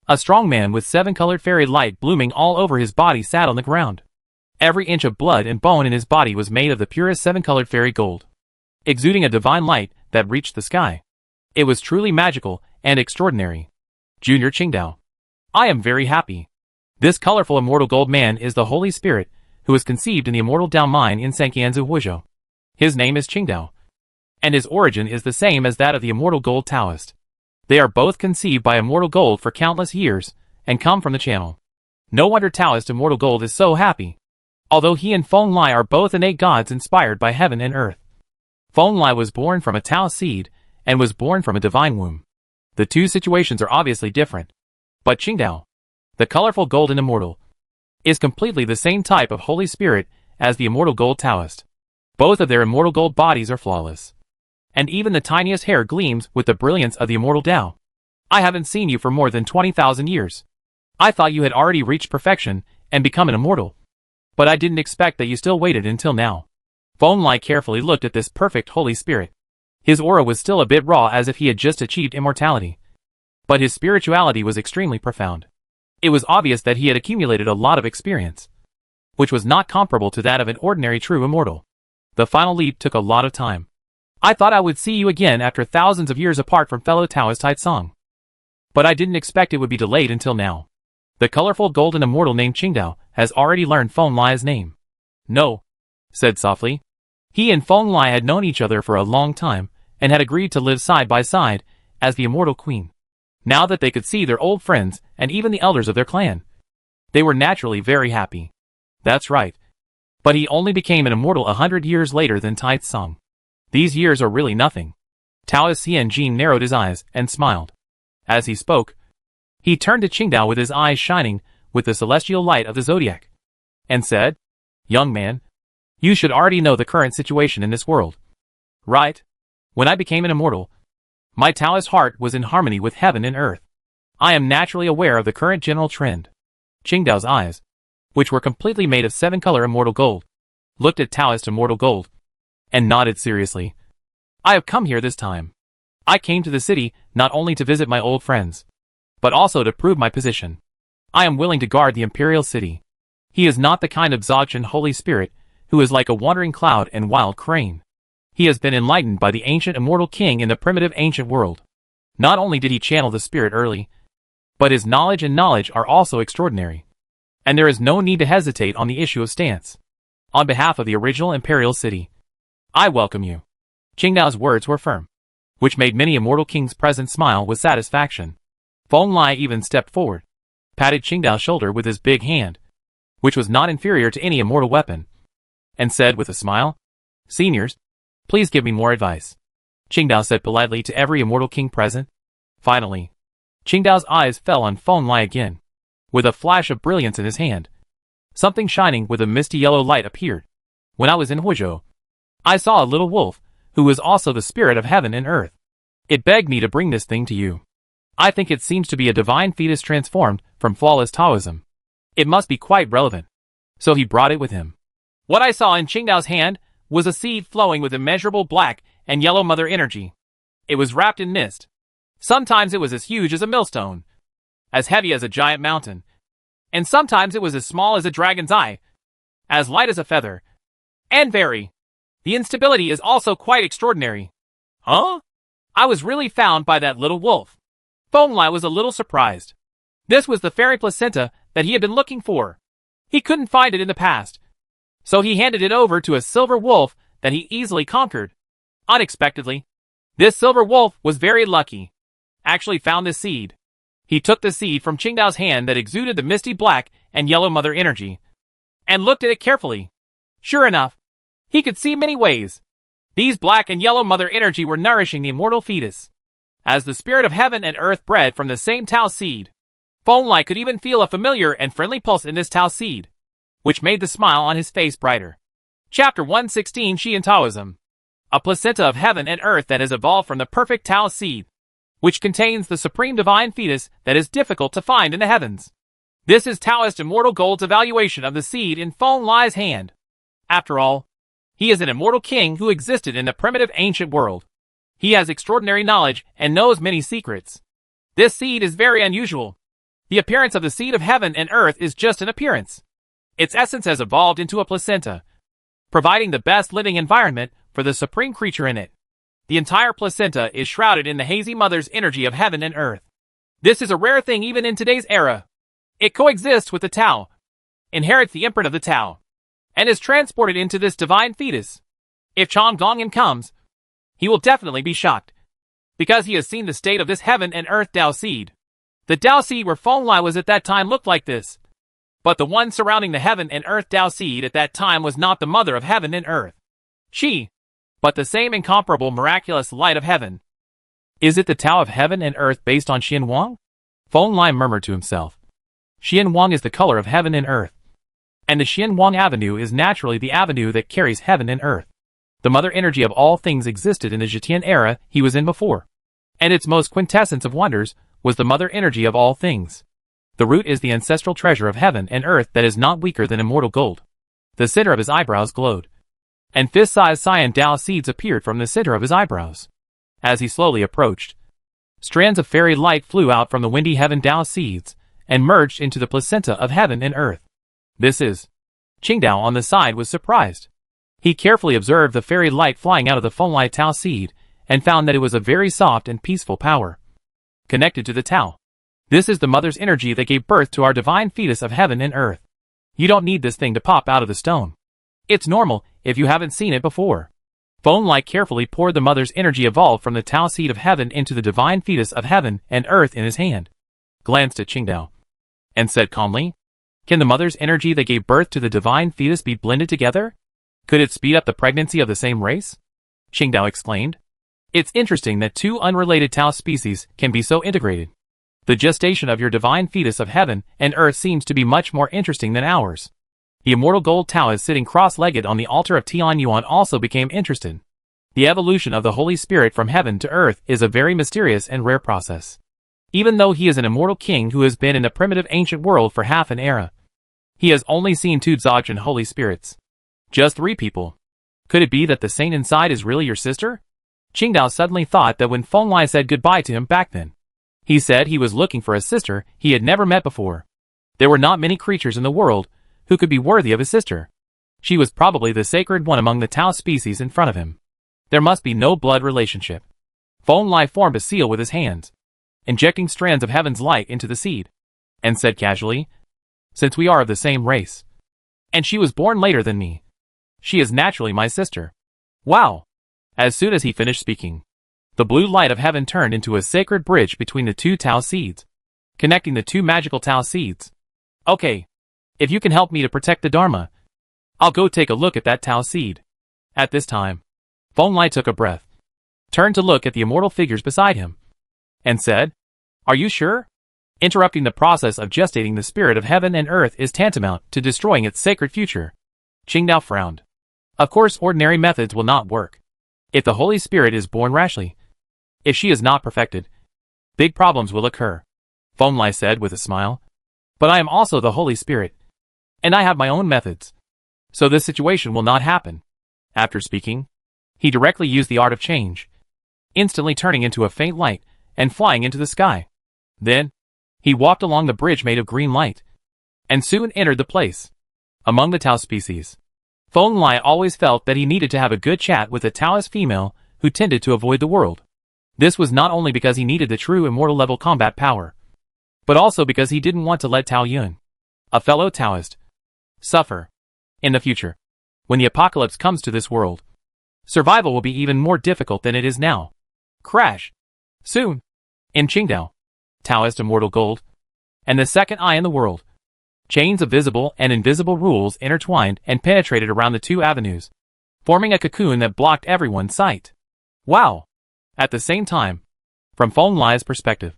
a strong man with 7-colored fairy light blooming all over his body sat on the ground. Every inch of blood and bone in his body was made of the purest 7-colored fairy gold, exuding a divine light that reached the sky. It was truly magical and extraordinary. Junior Qingdao. I am very happy. This colorful immortal gold man is the Holy Spirit, who was conceived in the immortal Dao mine in Sanqianzu Huzhou. His name is Qingdao, and his origin is the same as that of the immortal gold Taoist. They are both conceived by immortal gold for countless years, and come from the channel. No wonder Taoist immortal gold is so happy. although he and Feng Lai are both innate gods inspired by heaven and earth. Feng Lai was born from a Tao seed, and was born from a divine womb. The two situations are obviously different. But Qingdao, the colorful golden immortal, is completely the same type of Holy Spirit as the immortal gold Taoist. Both of their immortal gold bodies are flawless. And even the tiniest hair gleams with the brilliance of the immortal Tao. I haven't seen you for more than 20,000 years. I thought you had already reached perfection and become an immortal. But I didn't expect that you still waited until now. Feng Lai carefully looked at this perfect Holy Spirit. His aura was still a bit raw, as if he had just achieved immortality. But his spirituality was extremely profound. It was obvious that he had accumulated a lot of experience, which was not comparable to that of an ordinary true immortal. The final leap took a lot of time. I thought I would see you again after thousands of years apart from fellow Taoist Taitsong. But I didn't expect it would be delayed until now. The colorful golden immortal named Qingdao has already learned Feng Lai's name. No, said softly. He and Feng Lai had known each other for a long time, and had agreed to live side by side as the immortal queen. Now that they could see their old friends and even the elders of their clan, they were naturally very happy. That's right. But he only became an immortal 100 years later than Taitsong. These years are really nothing. Taoist Xian Jin narrowed his eyes and smiled. As he spoke, he turned to Qingdao with his eyes shining with the celestial light of the zodiac, and said, "Young man, you should already know the current situation in this world. Right? When I became an immortal, my Taoist heart was in harmony with heaven and earth. I am naturally aware of the current general trend." Qingdao's eyes, which were completely made of 7-color immortal gold, looked at Taoist immortal gold, and nodded seriously. "I have come here this time. I came to the city not only to visit my old friends, but also to prove my position. I am willing to guard the imperial city. He is not the kind of Dzogchen Holy Spirit who is like a wandering cloud and wild crane. He has been enlightened by the ancient immortal king in the primitive ancient world. Not only did he channel the spirit early, but his knowledge and knowledge are also extraordinary. And there is no need to hesitate on the issue of stance. On behalf of the original imperial city, I welcome you." Qingdao's words were firm, which made many immortal kings present smile with satisfaction. Feng Lai even stepped forward, patted Qingdao's shoulder with his big hand, which was not inferior to any immortal weapon, and said with a smile, "Seniors, please give me more advice." Qingdao said politely to every immortal king present. Finally, Qingdao's eyes fell on Feng Lai again. With a flash of brilliance in his hand, something shining with a misty yellow light appeared. "When I was in Huizhou, I saw a little wolf, who was also the spirit of heaven and earth. It begged me to bring this thing to you. I think it seems to be a divine fetus transformed from flawless Taoism. It must be quite relevant." So he brought it with him. What I saw in Qingdao's hand was a seed flowing with immeasurable black and yellow mother energy. It was wrapped in mist. Sometimes it was as huge as a millstone, as heavy as a giant mountain, and sometimes it was as small as a dragon's eye, as light as a feather, and the instability is also quite extraordinary. Huh? I was really found by that little wolf. Feng Lai was a little surprised. This was the fairy placenta that he had been looking for. He couldn't find it in the past, so he handed it over to a silver wolf that he easily conquered. Unexpectedly, this silver wolf was very lucky. Actually found this seed. He took the seed from Qingdao's hand that exuded the misty black and yellow mother energy, and looked at it carefully. Sure enough, he could see many ways. These black and yellow mother energy were nourishing the immortal fetus, as the spirit of heaven and earth bred from the same Tao seed. Feng Lai could even feel a familiar and friendly pulse in this Tao seed, which made the smile on his face brighter. Chapter 116 Xian Taoism. A placenta of heaven and earth that has evolved from the perfect Tao seed, which contains the supreme divine fetus that is difficult to find in the heavens. This is Taoist Immortal Gold's evaluation of the seed in Feng Lai's hand. After all, he is an immortal king who existed in the primitive ancient world. He has extraordinary knowledge and knows many secrets. This seed is very unusual. The appearance of the seed of heaven and earth is just an appearance. Its essence has evolved into a placenta, providing the best living environment for the supreme creature in it. The entire placenta is shrouded in the hazy mother's energy of heaven and earth. This is a rare thing even in today's era. It coexists with the Tao, inherits the imprint of the Tao, and is transported into this divine fetus. If Chong Gongan comes, he will definitely be shocked, because he has seen the state of this heaven and earth Tao seed. The Tao seed where Feng Lai was at that time looked like this. But the one surrounding the heaven and earth Tao seed at that time was not the mother of heaven and earth. But the same incomparable miraculous light of heaven. Is it the Tao of heaven and earth based on Xian Wang? Feng Lai murmured to himself. Xian Wang is the color of heaven and earth. And the Xian Wang Avenue is naturally the avenue that carries heaven and earth. The mother energy of all things existed in the Zhetian era he was in before. And its most quintessence of wonders was the mother energy of all things. The root is the ancestral treasure of heaven and earth that is not weaker than immortal gold. The center of his eyebrows glowed. And fist-sized cyan Tao seeds appeared from the center of his eyebrows. As he slowly approached, strands of fairy light flew out from the windy heaven Tao seeds and merged into the placenta of heaven and earth. This is. Qingdao on the side was surprised. He carefully observed the fairy light flying out of the Feng Lai Tao seed and found that it was a very soft and peaceful power. Connected to the Tao. This is the mother's energy that gave birth to our divine fetus of heaven and earth. You don't need this thing to pop out of the stone. It's normal if you haven't seen it before. Feng Lai carefully poured the mother's energy evolved from the Tao seed of heaven into the divine fetus of heaven and earth in his hand. Glanced at Qingdao. And said calmly, "Can the mother's energy that gave birth to the divine fetus be blended together? Could it speed up the pregnancy of the same race?" Qingdao explained. "It's interesting that two unrelated Tao species can be so integrated. The gestation of your divine fetus of heaven and earth seems to be much more interesting than ours." The immortal gold Taoist sitting cross-legged on the altar of Tian Yuan also became interested. The evolution of the Holy Spirit from heaven to earth is a very mysterious and rare process. Even though he is an immortal king who has been in the primitive ancient world for half an era, he has only seen two Dzogchen Holy Spirits. Just 3 people. Could it be that the saint inside is really your sister? Qingdao suddenly thought that when Feng Lai said goodbye to him back then, he said he was looking for a sister he had never met before. There were not many creatures in the world who could be worthy of his sister. She was probably the sacred one among the Tao species in front of him. There must be no blood relationship. Feng Lai formed a seal with his hands, injecting strands of heaven's light into the seed, and said casually, "Since we are of the same race, and she was born later than me, she is naturally my sister." Wow! As soon as he finished speaking, the blue light of heaven turned into a sacred bridge between the two Tao seeds, connecting the two magical Tao seeds. "Okay. If you can help me to protect the Dharma, I'll go take a look at that Tao seed." At this time, Feng Lai took a breath, turned to look at the immortal figures beside him, and said, "Are you sure? Interrupting the process of gestating the spirit of heaven and earth is tantamount to destroying its sacred future." Qingdao frowned. Of course ordinary methods will not work. If the Holy Spirit is born rashly, if she is not perfected, big problems will occur. Feng Lai said with a smile. "But I am also the Holy Spirit, and I have my own methods, so this situation will not happen." After speaking, he directly used the art of change, instantly turning into a faint light and flying into the sky. Then, he walked along the bridge made of green light, and soon entered the place. Among the Tao species, Feng Lai always felt that he needed to have a good chat with a Taoist female who tended to avoid the world. This was not only because he needed the true immortal level combat power, but also because he didn't want to let Tao Yun, a fellow Taoist, suffer. In the future, when the apocalypse comes to this world, survival will be even more difficult than it is now. Crash. Soon. In Qingdao, Taoist immortal gold, and the second eye in the world, chains of visible and invisible rules intertwined and penetrated around the two avenues, forming a cocoon that blocked everyone's sight. Wow! At the same time, from Feng Lai's perspective,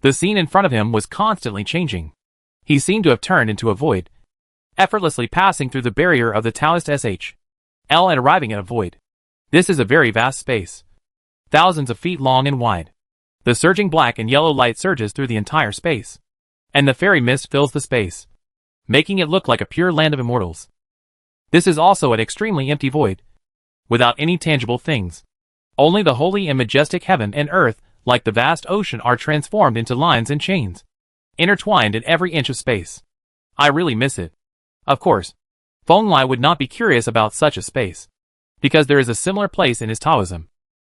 the scene in front of him was constantly changing. He seemed to have turned into a void, effortlessly passing through the barrier of the Taoist SHL and arriving at a void. This is a very vast space, thousands of feet long and wide. The surging black and yellow light surges through the entire space, and the fairy mist fills the space, making it look like a pure land of immortals. This is also an extremely empty void, without any tangible things. Only the holy and majestic heaven and earth, like the vast ocean, are transformed into lines and chains, intertwined in every inch of space. I really miss it. Of course, Feng Lai would not be curious about such a space, because there is a similar place in his Taoism,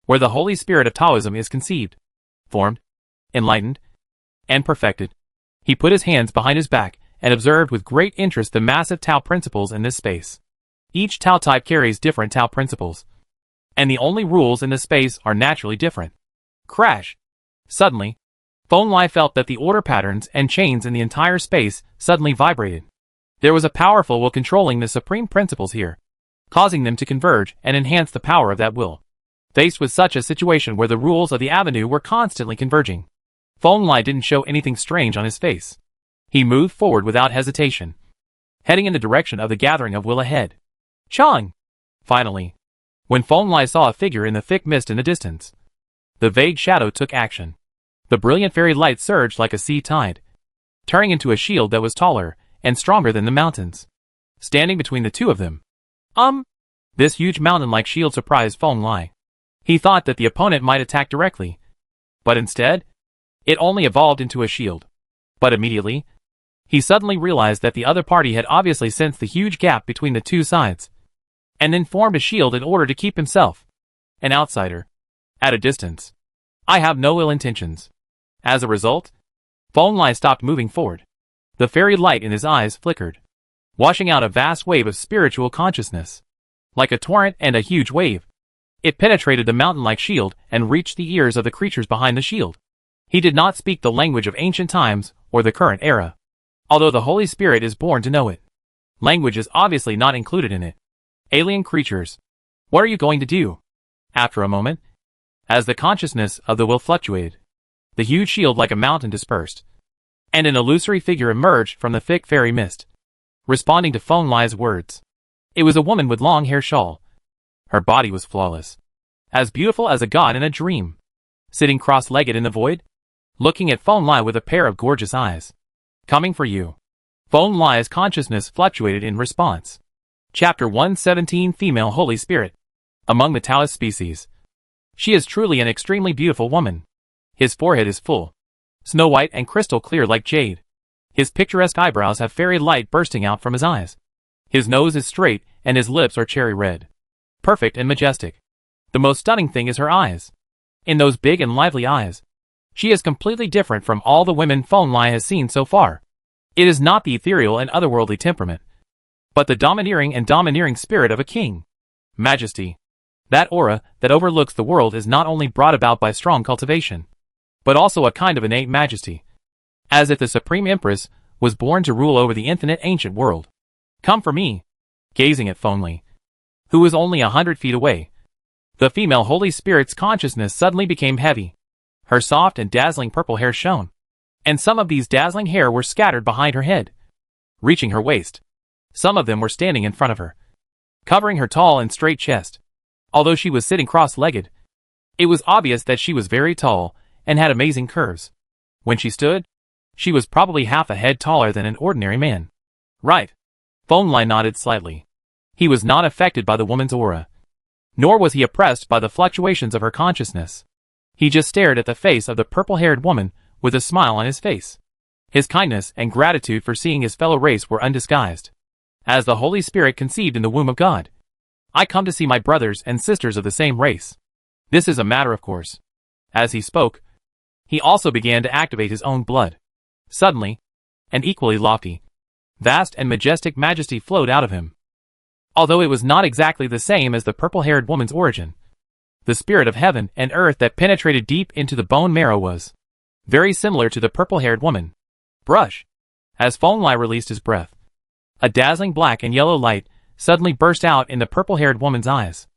where the Holy Spirit of Taoism is conceived, formed, enlightened, and perfected. He put his hands behind his back and observed with great interest the massive Tao principles in this space. Each Tao type carries different Tao principles, and the only rules in this space are naturally different. Crash! Suddenly, Feng Lai felt that the order patterns and chains in the entire space suddenly vibrated. There was a powerful will controlling the supreme principles here, causing them to converge and enhance the power of that will. Faced with such a situation where the rules of the avenue were constantly converging, Feng Lai didn't show anything strange on his face. He moved forward without hesitation, heading in the direction of the gathering of will ahead. Chang! Finally, when Feng Lai saw a figure in the thick mist in the distance, the vague shadow took action. The brilliant fairy light surged like a sea tide, turning into a shield that was taller and stronger than the mountains. Standing between the two of them, this huge mountain-like shield surprised Feng Lai. He thought that the opponent might attack directly, but instead, it only evolved into a shield. But immediately, he suddenly realized that the other party had obviously sensed the huge gap between the two sides, and then formed a shield in order to keep himself, an outsider, at a distance. I have no ill intentions. As a result, Feng Lai stopped moving forward. The fairy light in his eyes flickered, washing out a vast wave of spiritual consciousness. Like a torrent and a huge wave, it penetrated the mountain-like shield and reached the ears of the creatures behind the shield. He did not speak the language of ancient times or the current era, although the Holy Spirit is born to know it. Language is obviously not included in it. Alien creatures, what are you going to do? After a moment, as the consciousness of the will fluctuated, the huge shield like a mountain dispersed, and an illusory figure emerged from the thick fairy mist, responding to Feng Lai's words. It was a woman with long hair shawl. Her body was flawless, as beautiful as a god in a dream, sitting cross-legged in the void, looking at Feng Lai with a pair of gorgeous eyes. Coming for you. Feng Lai's consciousness fluctuated in response. Chapter 117 Female Holy Spirit. Among the Taoist species, she is truly an extremely beautiful woman. His forehead is full, snow white and crystal clear like jade. His picturesque eyebrows have fairy light bursting out from his eyes. His nose is straight and his lips are cherry red. Perfect and majestic. The most stunning thing is her eyes. In those big and lively eyes, she is completely different from all the women Feng Lai has seen so far. It is not the ethereal and otherworldly temperament, but the domineering spirit of a king. Majesty. That aura that overlooks the world is not only brought about by strong cultivation, but also a kind of innate majesty, as if the Supreme Empress was born to rule over the infinite ancient world. Come for me. Gazing at Feng Lai, who was only 100 feet away, the female Holy Spirit's consciousness suddenly became heavy. Her soft and dazzling purple hair shone, and some of these dazzling hair were scattered behind her head, reaching her waist. Some of them were standing in front of her, covering her tall and straight chest. Although she was sitting cross-legged, it was obvious that she was very tall and had amazing curves. When she stood, she was probably half a head taller than an ordinary man. Right. Feng Lai nodded slightly. He was not affected by the woman's aura, nor was he oppressed by the fluctuations of her consciousness. He just stared at the face of the purple-haired woman with a smile on his face. His kindness and gratitude for seeing his fellow race were undisguised. As the Holy Spirit conceived in the womb of God, I come to see my brothers and sisters of the same race. This is a matter of course. As he spoke, he also began to activate his own blood. Suddenly, an equally lofty, vast and majestic majesty flowed out of him. Although it was not exactly the same as the purple-haired woman's origin, the spirit of heaven and earth that penetrated deep into the bone marrow was very similar to the purple-haired woman. Brush. As Feng Lai released his breath, a dazzling black and yellow light suddenly burst out in the purple-haired woman's eyes.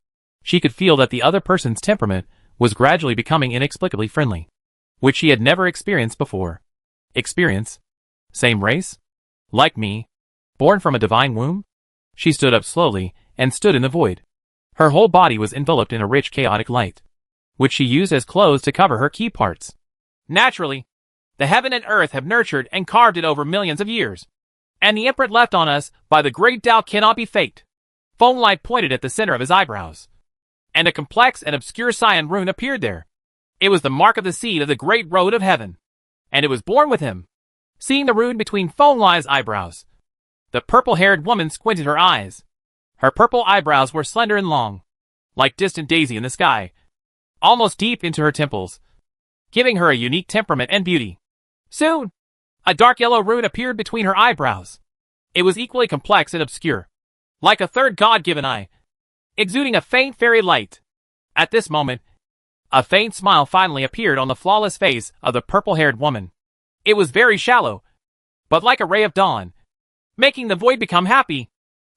She could feel that the other person's temperament was gradually becoming inexplicably friendly, which she had never experienced before. Experience? Same race? Like me? Born from a divine womb? She stood up slowly and stood in the void. Her whole body was enveloped in a rich chaotic light, which she used as clothes to cover her key parts. Naturally, the heaven and earth have nurtured and carved it over millions of years, and the imprint left on us by the great Tao cannot be faked. Feng Lai pointed at the center of his eyebrows, and a complex and obscure cyan rune appeared there. It was the mark of the seed of the great road of heaven, and it was born with him. Seeing the rune between Feng Lai's eyebrows, the purple-haired woman squinted her eyes. Her purple eyebrows were slender and long, like distant daisy in the sky, almost deep into her temples, giving her a unique temperament and beauty. Soon, a dark yellow rune appeared between her eyebrows. It was equally complex and obscure, like a third God-given eye, exuding a faint fairy light. At this moment, a faint smile finally appeared on the flawless face of the purple-haired woman. It was very shallow, but like a ray of dawn, making the void become happy.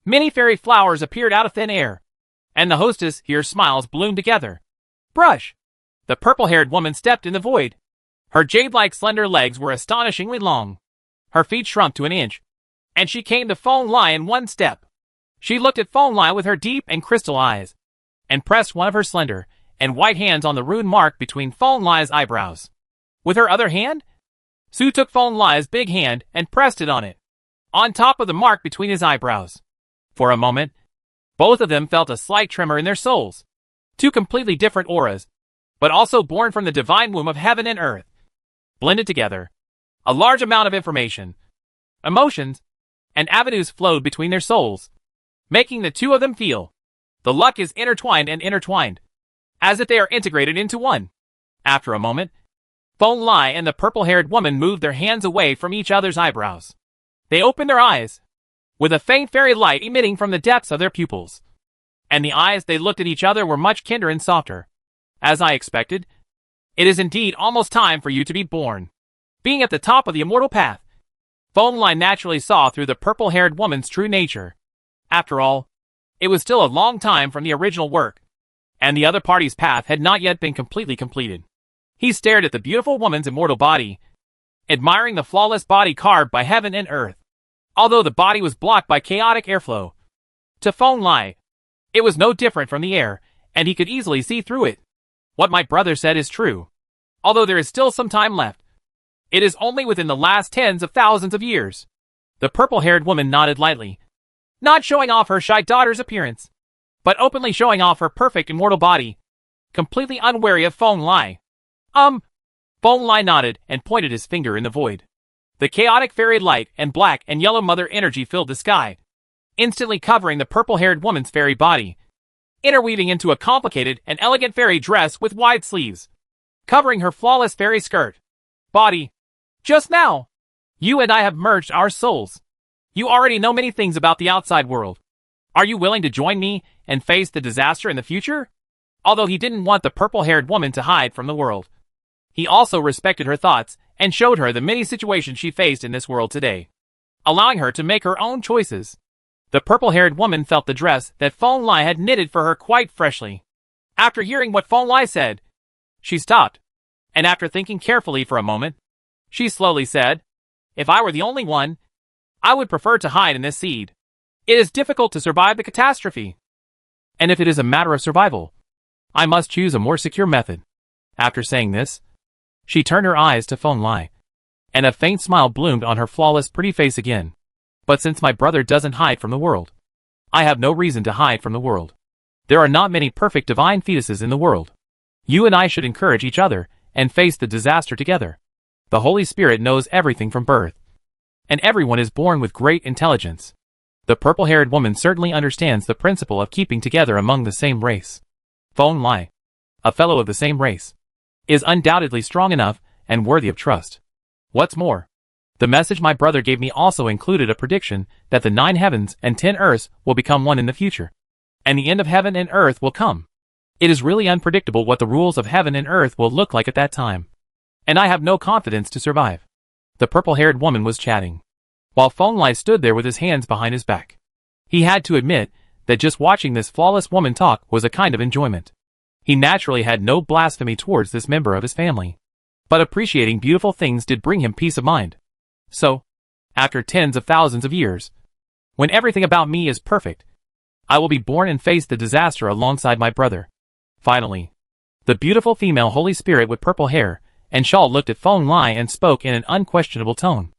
Many fairy flowers appeared out of thin air, and the hostess here smiles bloomed together. Brush! The purple-haired woman stepped in the void. Her jade-like slender legs were astonishingly long. Her feet shrunk to an inch, and she came to Feng Lai in one step. She looked at Feng Lai with her deep and crystal eyes, and pressed one of her slender and white hands on the rune mark between Feng Lai's eyebrows. With her other hand, Su took Feng Lai's big hand and pressed it on top of the mark between his eyebrows. For a moment, both of them felt a slight tremor in their souls. Two completely different auras, but also born from the divine womb of heaven and earth. Blended together, a large amount of information, emotions, and avenues flowed between their souls, making the two of them feel the luck is intertwined and intertwined, as if they are integrated into one. After a moment, Feng Lai and the purple-haired woman moved their hands away from each other's eyebrows. They opened their eyes, with a faint fairy light emitting from the depths of their pupils. And the eyes they looked at each other were much kinder and softer. As I expected, it is indeed almost time for you to be born. Being at the top of the immortal path, Feng Lai naturally saw through the purple-haired woman's true nature. After all, it was still a long time from the original work, and the other party's path had not yet been completely completed. He stared at the beautiful woman's immortal body, admiring the flawless body carved by heaven and earth. Although the body was blocked by chaotic airflow, to Feng Lai, it was no different from the air, and he could easily see through it. What my brother said is true. Although there is still some time left, it is only within the last tens of thousands of years. The purple-haired woman nodded lightly, not showing off her shy daughter's appearance, but openly showing off her perfect immortal body, completely unwary of Feng Lai. Feng Lai nodded and pointed his finger in the void. The chaotic fairy light and black and yellow mother energy filled the sky, instantly covering the purple-haired woman's fairy body, interweaving into a complicated and elegant fairy dress with wide sleeves, covering her flawless fairy skirt. Body. Just now, you and I have merged our souls. You already know many things about the outside world. Are you willing to join me and face the disaster in the future? Although he didn't want the purple-haired woman to hide from the world, he also respected her thoughts and showed her the many situations she faced in this world today, allowing her to make her own choices. The purple-haired woman felt the dress that Feng Lai had knitted for her quite freshly. After hearing what Feng Lai said, she stopped, and after thinking carefully for a moment, she slowly said, "If I were the only one, I would prefer to hide in this seed. It is difficult to survive the catastrophe. And if it is a matter of survival, I must choose a more secure method." After saying this, she turned her eyes to Feng Lai, and a faint smile bloomed on her flawless pretty face again. "But since my brother doesn't hide from the world, I have no reason to hide from the world. There are not many perfect divine fetuses in the world. You and I should encourage each other and face the disaster together. The Holy Spirit knows everything from birth, and everyone is born with great intelligence. The purple-haired woman certainly understands the principle of keeping together among the same race. Feng Lai, a fellow of the same race, is undoubtedly strong enough and worthy of trust. What's more, the message my brother gave me also included a prediction that the 9 heavens and 10 earths will become one in the future, and the end of heaven and earth will come. It is really unpredictable what the rules of heaven and earth will look like at that time, and I have no confidence to survive." The purple-haired woman was chatting, while Feng Lai stood there with his hands behind his back. He had to admit that just watching this flawless woman talk was a kind of enjoyment. He naturally had no blasphemy towards this member of his family, but appreciating beautiful things did bring him peace of mind. So, after tens of thousands of years, when everything about me is perfect, I will be born and face the disaster alongside my brother. Finally, the beautiful female Holy Spirit with purple hair and shawl looked at Feng Lai and spoke in an unquestionable tone.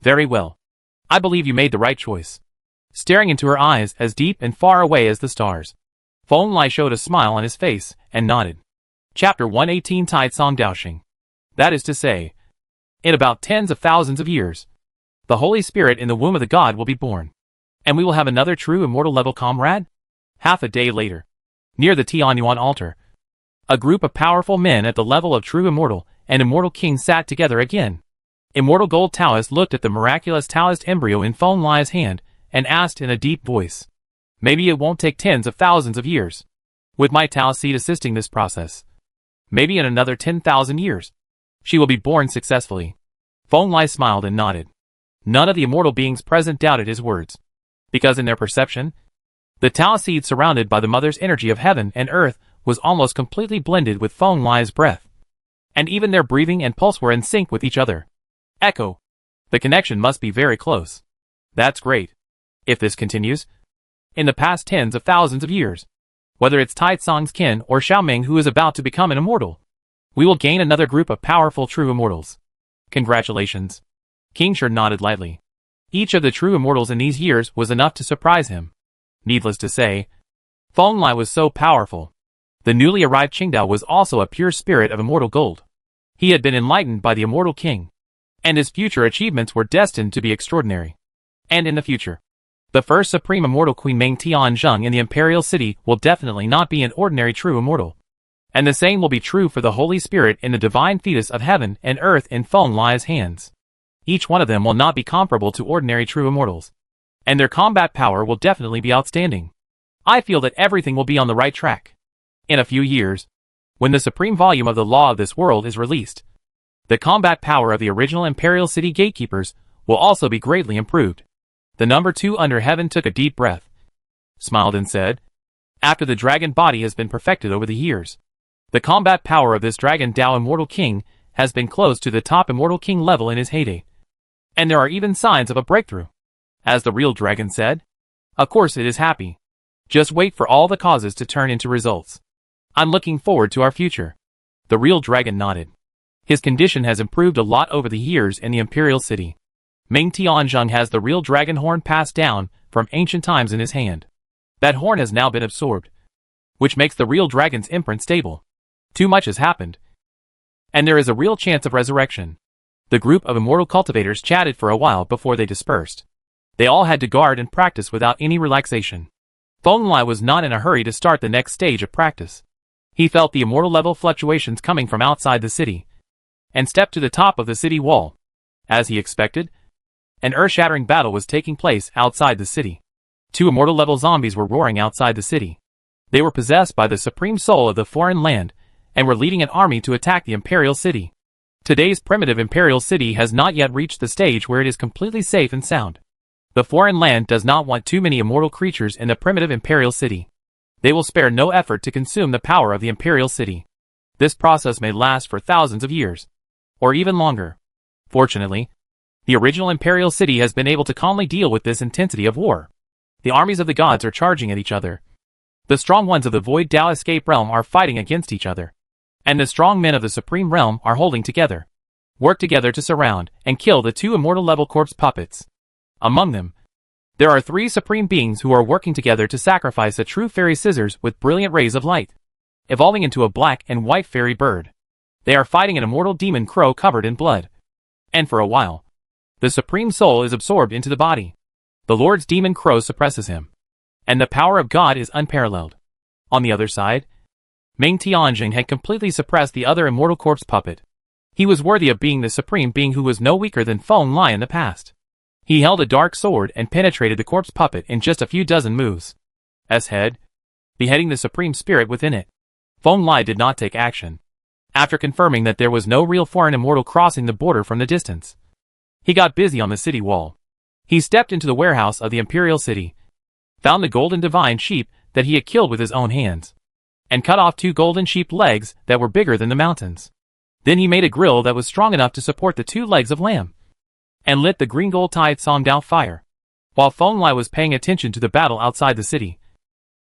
"Very well. I believe you made the right choice." Staring into her eyes as deep and far away as the stars, Feng Lai showed a smile on his face and nodded. Chapter 118 Tide Song Daoxing. That is to say, in about tens of thousands of years, the Holy Spirit in the womb of the God will be born, and we will have another true immortal level comrade? Half a day later, near the Tianyuan altar, a group of powerful men at the level of true immortal and immortal king sat together again. Immortal Gold Taoist looked at the miraculous Taoist embryo in Feng Lai's hand and asked in a deep voice, "Maybe it won't take tens of thousands of years, with my Tao seed assisting this process. Maybe in another 10,000 years, she will be born successfully." Feng Lai smiled and nodded. None of the immortal beings present doubted his words, because in their perception, the Tao seed surrounded by the mother's energy of heaven and earth was almost completely blended with Feng Lai's breath. And even their breathing and pulse were in sync with each other. Echo. The connection must be very close. That's great. If this continues, in the past tens of thousands of years, whether it's Tai Tsong's kin or Xiaoming who is about to become an immortal, we will gain another group of powerful true immortals. Congratulations. King Shi nodded lightly. Each of the true immortals in these years was enough to surprise him. Needless to say, Feng Lai was so powerful. The newly arrived Qingdao was also a pure spirit of immortal gold. He had been enlightened by the immortal king, and his future achievements were destined to be extraordinary. And in the future, the first supreme immortal queen Meng Tianzheng in the imperial city will definitely not be an ordinary true immortal. And the same will be true for the Holy Spirit in the divine fetus of heaven and earth in Feng Lai's hands. Each one of them will not be comparable to ordinary true immortals, and their combat power will definitely be outstanding. I feel that everything will be on the right track. In a few years, when the supreme volume of the law of this world is released, the combat power of the original imperial city gatekeepers will also be greatly improved. The number 2 under heaven took a deep breath, smiled and said, after the dragon body has been perfected over the years, the combat power of this dragon Dao Immortal King has been close to the top Immortal King level in his heyday. And there are even signs of a breakthrough. As the real dragon said, of course it is happy. Just wait for all the causes to turn into results. I'm looking forward to our future. The real dragon nodded. His condition has improved a lot over the years in the imperial city. Meng Tianzheng has the real dragon horn passed down from ancient times in his hand. That horn has now been absorbed, which makes the real dragon's imprint stable. Too much has happened, and there is a real chance of resurrection. The group of immortal cultivators chatted for a while before they dispersed. They all had to guard and practice without any relaxation. Feng Lai was not in a hurry to start the next stage of practice. He felt the immortal level fluctuations coming from outside the city, and stepped to the top of the city wall. As he expected, an earth-shattering battle was taking place outside the city. 2 immortal level zombies were roaring outside the city. They were possessed by the supreme soul of the foreign land, and were leading an army to attack the imperial city. Today's primitive imperial city has not yet reached the stage where it is completely safe and sound. The foreign land does not want too many immortal creatures in the primitive imperial city. They will spare no effort to consume the power of the imperial city. This process may last for thousands of years, or even longer. Fortunately, the original imperial city has been able to calmly deal with this intensity of war. The armies of the gods are charging at each other. The strong ones of the Void Dao Escape Realm are fighting against each other, and the strong men of the Supreme Realm are holding together. Work together to surround and kill the 2 immortal level corpse puppets. Among them, there are 3 supreme beings who are working together to sacrifice a true fairy scissors with brilliant rays of light, evolving into a black and white fairy bird. They are fighting an immortal demon crow covered in blood. And for a while, the supreme soul is absorbed into the body. The Lord's demon crow suppresses him, and the power of God is unparalleled. On the other side, Meng Tianzheng had completely suppressed the other immortal corpse puppet. He was worthy of being the supreme being who was no weaker than Feng Lai in the past. He held a dark sword and penetrated the corpse puppet in just a few dozen moves. Head, beheading the supreme spirit within it. Feng Lai did not take action. After confirming that there was no real foreign immortal crossing the border from the distance, he got busy on the city wall. He stepped into the warehouse of the imperial city, found the golden divine sheep that he had killed with his own hands, and cut off 2 golden sheep legs that were bigger than the mountains. Then he made a grill that was strong enough to support the 2 legs of lamb, and lit the green gold Tai Tsong Dao fire. While Feng Lai was paying attention to the battle outside the city,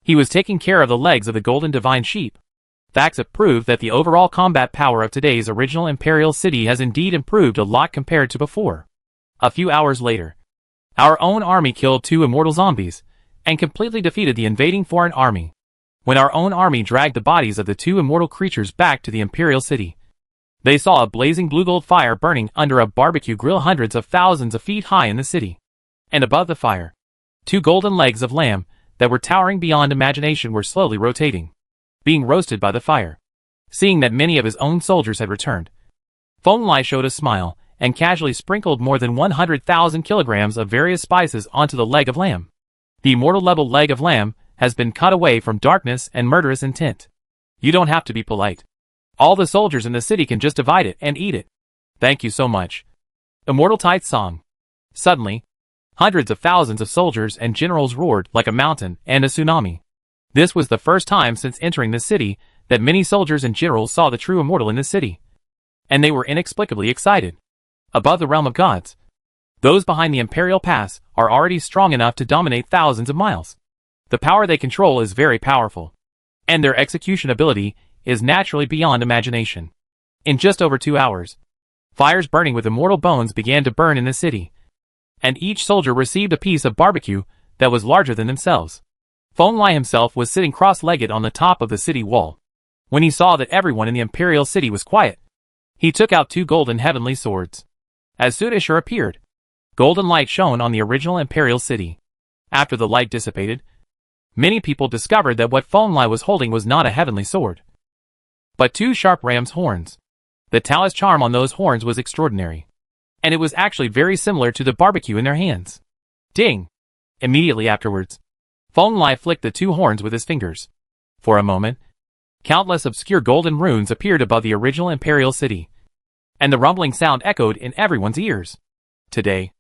he was taking care of the legs of the golden divine sheep. Facts have proved that the overall combat power of today's original imperial city has indeed improved a lot compared to before. A few hours later, our own army killed 2 immortal zombies, and completely defeated the invading foreign army. When our own army dragged the bodies of the 2 immortal creatures back to the imperial city, they saw a blazing blue gold fire burning under a barbecue grill hundreds of thousands of feet high in the city. And above the fire, 2 golden legs of lamb that were towering beyond imagination were slowly rotating, being roasted by the fire. Seeing that many of his own soldiers had returned, Feng Lai showed a smile and casually sprinkled more than 100,000 kilograms of various spices onto the leg of lamb. The immortal level leg of lamb has been cut away from darkness and murderous intent. You don't have to be polite. All the soldiers in the city can just divide it and eat it. Thank you so much. Immortal Tai Tsong. Suddenly, hundreds of thousands of soldiers and generals roared like a mountain and a tsunami. This was the first time since entering the city that many soldiers and generals saw the true immortal in the city. And they were inexplicably excited. Above the realm of gods, those behind the Imperial Pass are already strong enough to dominate thousands of miles. The power they control is very powerful, and their execution ability is naturally beyond imagination. In just over 2 hours, fires burning with immortal bones began to burn in the city, and each soldier received a piece of barbecue that was larger than themselves. Feng Lai himself was sitting cross-legged on the top of the city wall. When he saw that everyone in the Imperial City was quiet, he took out 2 golden heavenly swords. As soon as Shur appeared, golden light shone on the original Imperial City. After the light dissipated, many people discovered that what Feng Lai was holding was not a heavenly sword, but 2 sharp ram's horns. The Taoist charm on those horns was extraordinary, and it was actually very similar to the barbecue in their hands. Ding! Immediately afterwards, Feng Lai flicked the 2 horns with his fingers. For a moment, countless obscure golden runes appeared above the original Imperial City, and the rumbling sound echoed in everyone's ears. Today,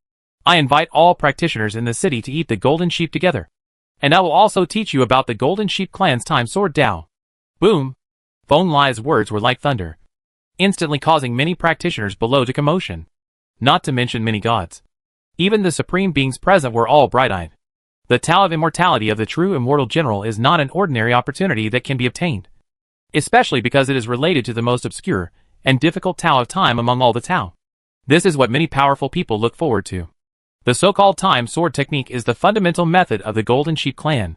I invite all practitioners in the city to eat the golden sheep together, and I will also teach you about the golden sheep clan's time sword Dao. Boom! Feng Lai's words were like thunder, instantly causing many practitioners below to commotion, not to mention many gods. Even the supreme beings present were all bright-eyed. The Tao of immortality of the true immortal general is not an ordinary opportunity that can be obtained, especially because it is related to the most obscure and difficult Tao of time among all the Tao. This is what many powerful people look forward to. The so-called time sword technique is the fundamental method of the Golden Sheep clan,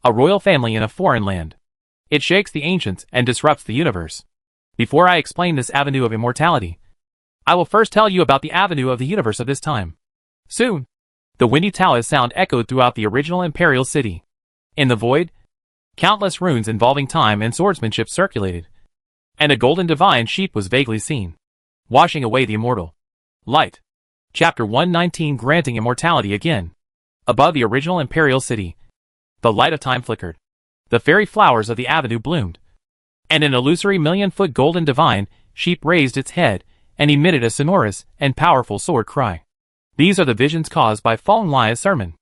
a royal family in a foreign land. It shakes the ancients and disrupts the universe. Before I explain this avenue of immortality, I will first tell you about the avenue of the universe of this time. Soon, the windy Taoist sound echoed throughout the original Imperial City. In the void, countless runes involving time and swordsmanship circulated, and a golden divine sheep was vaguely seen, washing away the immortal light. Chapter 119, Granting Immortality Again. Above the original Imperial City, the light of time flickered. The fairy flowers of the avenue bloomed, and an illusory million-foot golden divine sheep raised its head and emitted a sonorous and powerful sword cry. These are the visions caused by Feng Lai's sermon.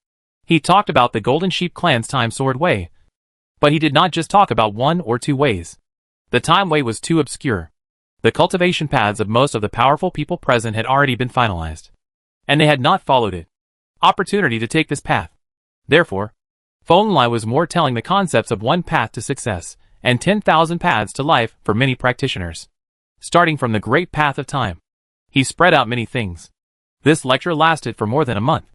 He talked about the Golden Sheep clan's time sword way, but he did not just talk about 1 or 2 ways. The time way was too obscure. The cultivation paths of most of the powerful people present had already been finalized, and they had not followed it. Opportunity to take this path. Therefore, Feng Lai was more telling the concepts of 1 path to success and 10,000 paths to life for many practitioners. Starting from the great path of time, he spread out many things. This lecture lasted for more than a month.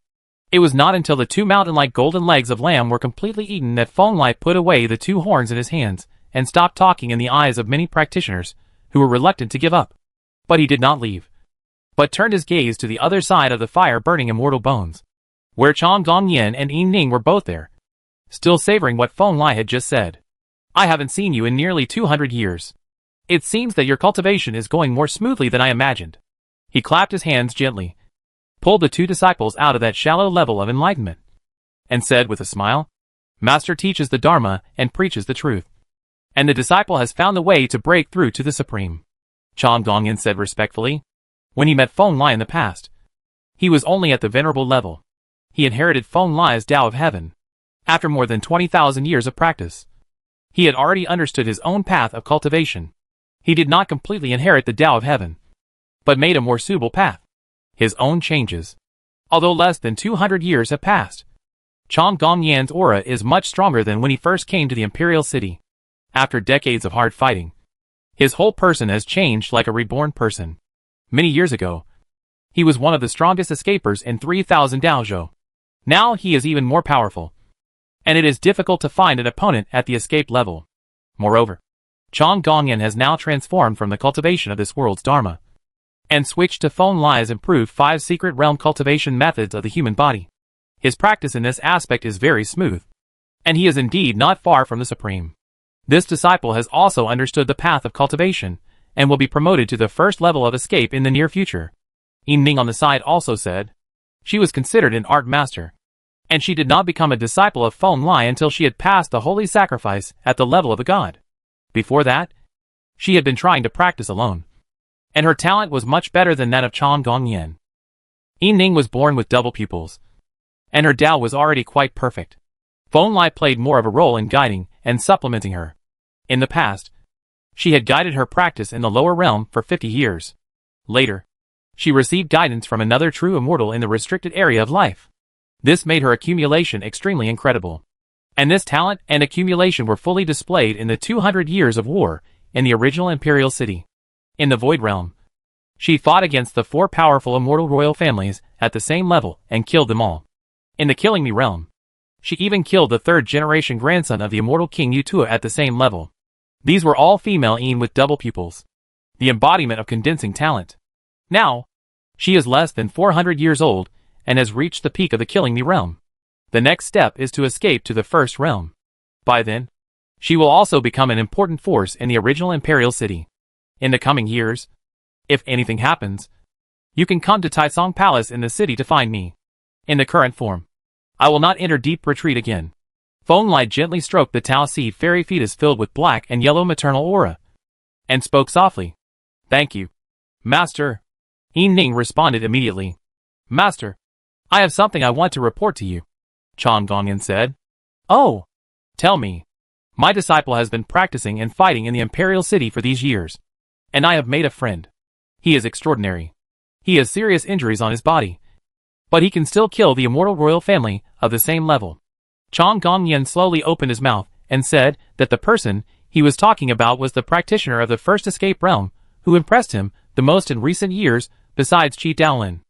It was not until the 2 mountain-like golden legs of lamb were completely eaten that Feng Lai put away the 2 horns in his hands and stopped talking in the eyes of many practitioners who were reluctant to give up. But he did not leave, but turned his gaze to the other side of the fire-burning immortal bones, where Chang Dongyan and Yin Ning were both there, still savoring what Feng Lai had just said. I haven't seen you in nearly 200 years. It seems that your cultivation is going more smoothly than I imagined. He clapped his hands gently, pulled the 2 disciples out of that shallow level of enlightenment, and said with a smile, Master teaches the Dharma and preaches the truth, and the disciple has found the way to break through to the Supreme. Chang Dongyan said respectfully. When he met Feng Lai in the past, he was only at the venerable level. He inherited Feng Lai's Tao of Heaven. After more than 20,000 years of practice, he had already understood his own path of cultivation. He did not completely inherit the Tao of Heaven, but made a more suitable path. His own changes. Although less than 200 years have passed, Chang Dongyan's aura is much stronger than when he first came to the Imperial City. After decades of hard fighting, his whole person has changed like a reborn person. Many years ago, he was one of the strongest escapers in 3,000 Daozhou. Now he is even more powerful, and it is difficult to find an opponent at the escape level. Moreover, Chang Dongyan has now transformed from the cultivation of this world's Dharma, and switched to Feng Lai's improved 5 secret realm cultivation methods of the human body. His practice in this aspect is very smooth, and he is indeed not far from the Supreme. This disciple has also understood the path of cultivation, and will be promoted to the first level of escape in the near future. Yin Ning on the side also said, she was considered an art master, and she did not become a disciple of Feng Lai until she had passed the holy sacrifice at the level of a god. Before that, she had been trying to practice alone, and her talent was much better than that of Chang Dongyan. Yi Ning was born with double pupils, and her Tao was already quite perfect. Feng Lai played more of a role in guiding and supplementing her. In the past, she had guided her practice in the lower realm for 50 years. Later, she received guidance from another true immortal in the restricted area of life. This made her accumulation extremely incredible. And this talent and accumulation were fully displayed in the 200 years of war in the original imperial city. In the Void Realm, she fought against the 4 powerful immortal royal families at the same level and killed them all. In the Killing Me realm, she even killed the 3rd-generation grandson of the immortal King Yutua at the same level. These were all female Yin with double pupils, the embodiment of condensing talent. Now, she is less than 400 years old and has reached the peak of the Killing Me realm. The next step is to escape to the 1st realm. By then, she will also become an important force in the original imperial city. In the coming years, if anything happens, you can come to Taisong Palace in the city to find me. In the current form, I will not enter deep retreat again. Feng Lai gently stroked the Tao Seed fairy fetus filled with black and yellow maternal aura, and spoke softly. Thank you, Master. Yi Ning responded immediately. Master, I have something I want to report to you, Chan Gongyan said. Oh, tell me. My disciple has been practicing and fighting in the imperial city for these years, and I have made a friend. He is extraordinary. He has serious injuries on his body, but he can still kill the immortal royal family of the same level. Chan Gongyan slowly opened his mouth and said that the person he was talking about was the practitioner of the first escape realm who impressed him the most in recent years besides Qi Daolin.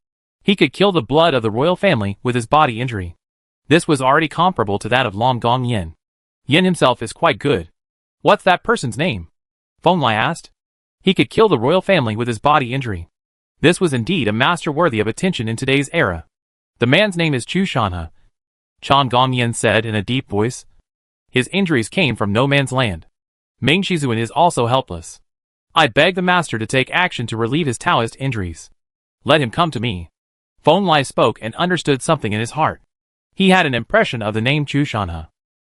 He could kill the blood of the royal family with his body injury. This was already comparable to that of Long Gong Yin. Yin himself is quite good. What's that person's name? Feng Lai asked. He could kill the royal family with his body injury. This was indeed a master worthy of attention in today's era. The man's name is Chu Shanhe, Chan Gongyan said in a deep voice. His injuries came from no man's land. Ming Shizuan is also helpless. I beg the master to take action to relieve his Taoist injuries. Let him come to me. Feng Lai spoke and understood something in his heart. He had an impression of the name Chu Shanhe.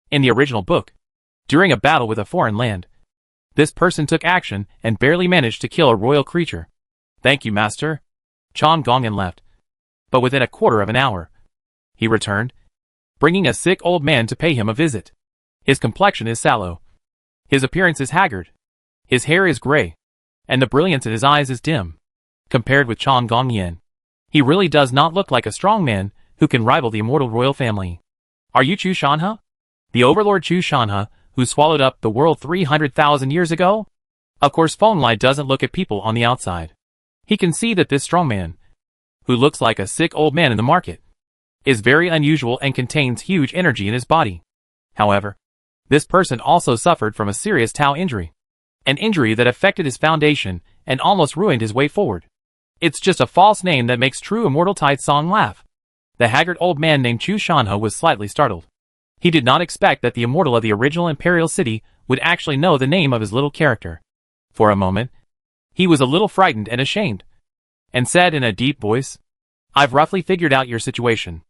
In the original book, during a battle with a foreign land, this person took action and barely managed to kill a royal creature. Thank you, master. Chan Gongyan left. But within a quarter of an hour, he returned, bringing a sick old man to pay him a visit. His complexion is sallow. His appearance is haggard. His hair is gray, and the brilliance in his eyes is dim. Compared with Chan Gongyan, he really does not look like a strong man who can rival the immortal royal family. Are you Chu Shanhe? The overlord Chu Shanhe, who swallowed up the world 300,000 years ago? Of course Feng Lai doesn't look at people on the outside. He can see that this strong man, who looks like a sick old man in the market, is very unusual and contains huge energy in his body. However, this person also suffered from a serious Tao injury. An injury that affected his foundation and almost ruined his way forward. It's just a false name that makes true immortal Tai Tsong laugh. The haggard old man named Chu Shanhe was slightly startled. He did not expect that the immortal of the original imperial city would actually know the name of his little character. For a moment, he was a little frightened and ashamed, and said in a deep voice, I've roughly figured out your situation.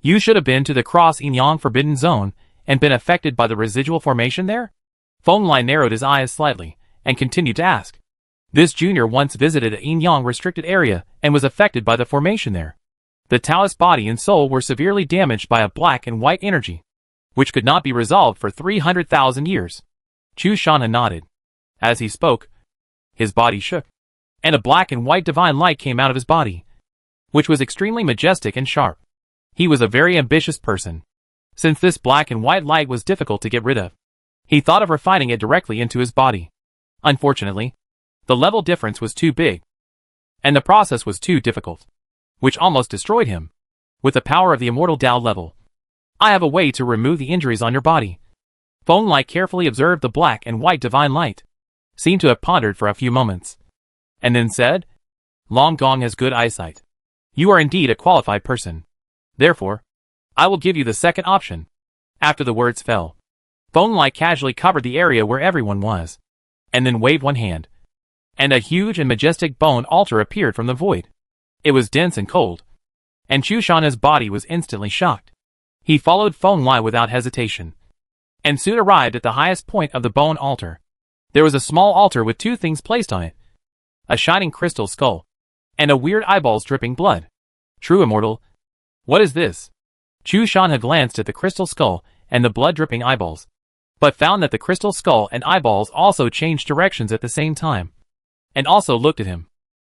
You should have been to the Cross-Inyang Forbidden Zone and been affected by the residual formation there? Feng Lai narrowed his eyes slightly and continued to ask. This junior once visited a Inyang restricted area and was affected by the formation there. The Taoist body and soul were severely damaged by a black and white energy, which could not be resolved for 300,000 years. Chu Shanhe nodded. As he spoke, his body shook, and a black and white divine light came out of his body, which was extremely majestic and sharp. He was a very ambitious person. Since this black and white light was difficult to get rid of, he thought of refining it directly into his body. Unfortunately, the level difference was too big, and the process was too difficult, which almost destroyed him. With the power of the immortal Tao level, I have a way to remove the injuries on your body. Feng Lai carefully observed the black and white divine light, seemed to have pondered for a few moments, and then said, Long Gong has good eyesight. You are indeed a qualified person. Therefore, I will give you the second option. After the words fell, Feng Lai casually covered the area where everyone was, and then waved one hand, and a huge and majestic bone altar appeared from the void. It was dense and cold, and Chu Shanhe's body was instantly shocked. He followed Feng Lai without hesitation, and soon arrived at the highest point of the bone altar. There was a small altar with two things placed on it, a shining crystal skull, and a weird eyeballs dripping blood. True immortal? What is this? Chu Shanha glanced at the crystal skull and the blood-dripping eyeballs, but found that the crystal skull and eyeballs also changed directions at the same time, and also looked at him.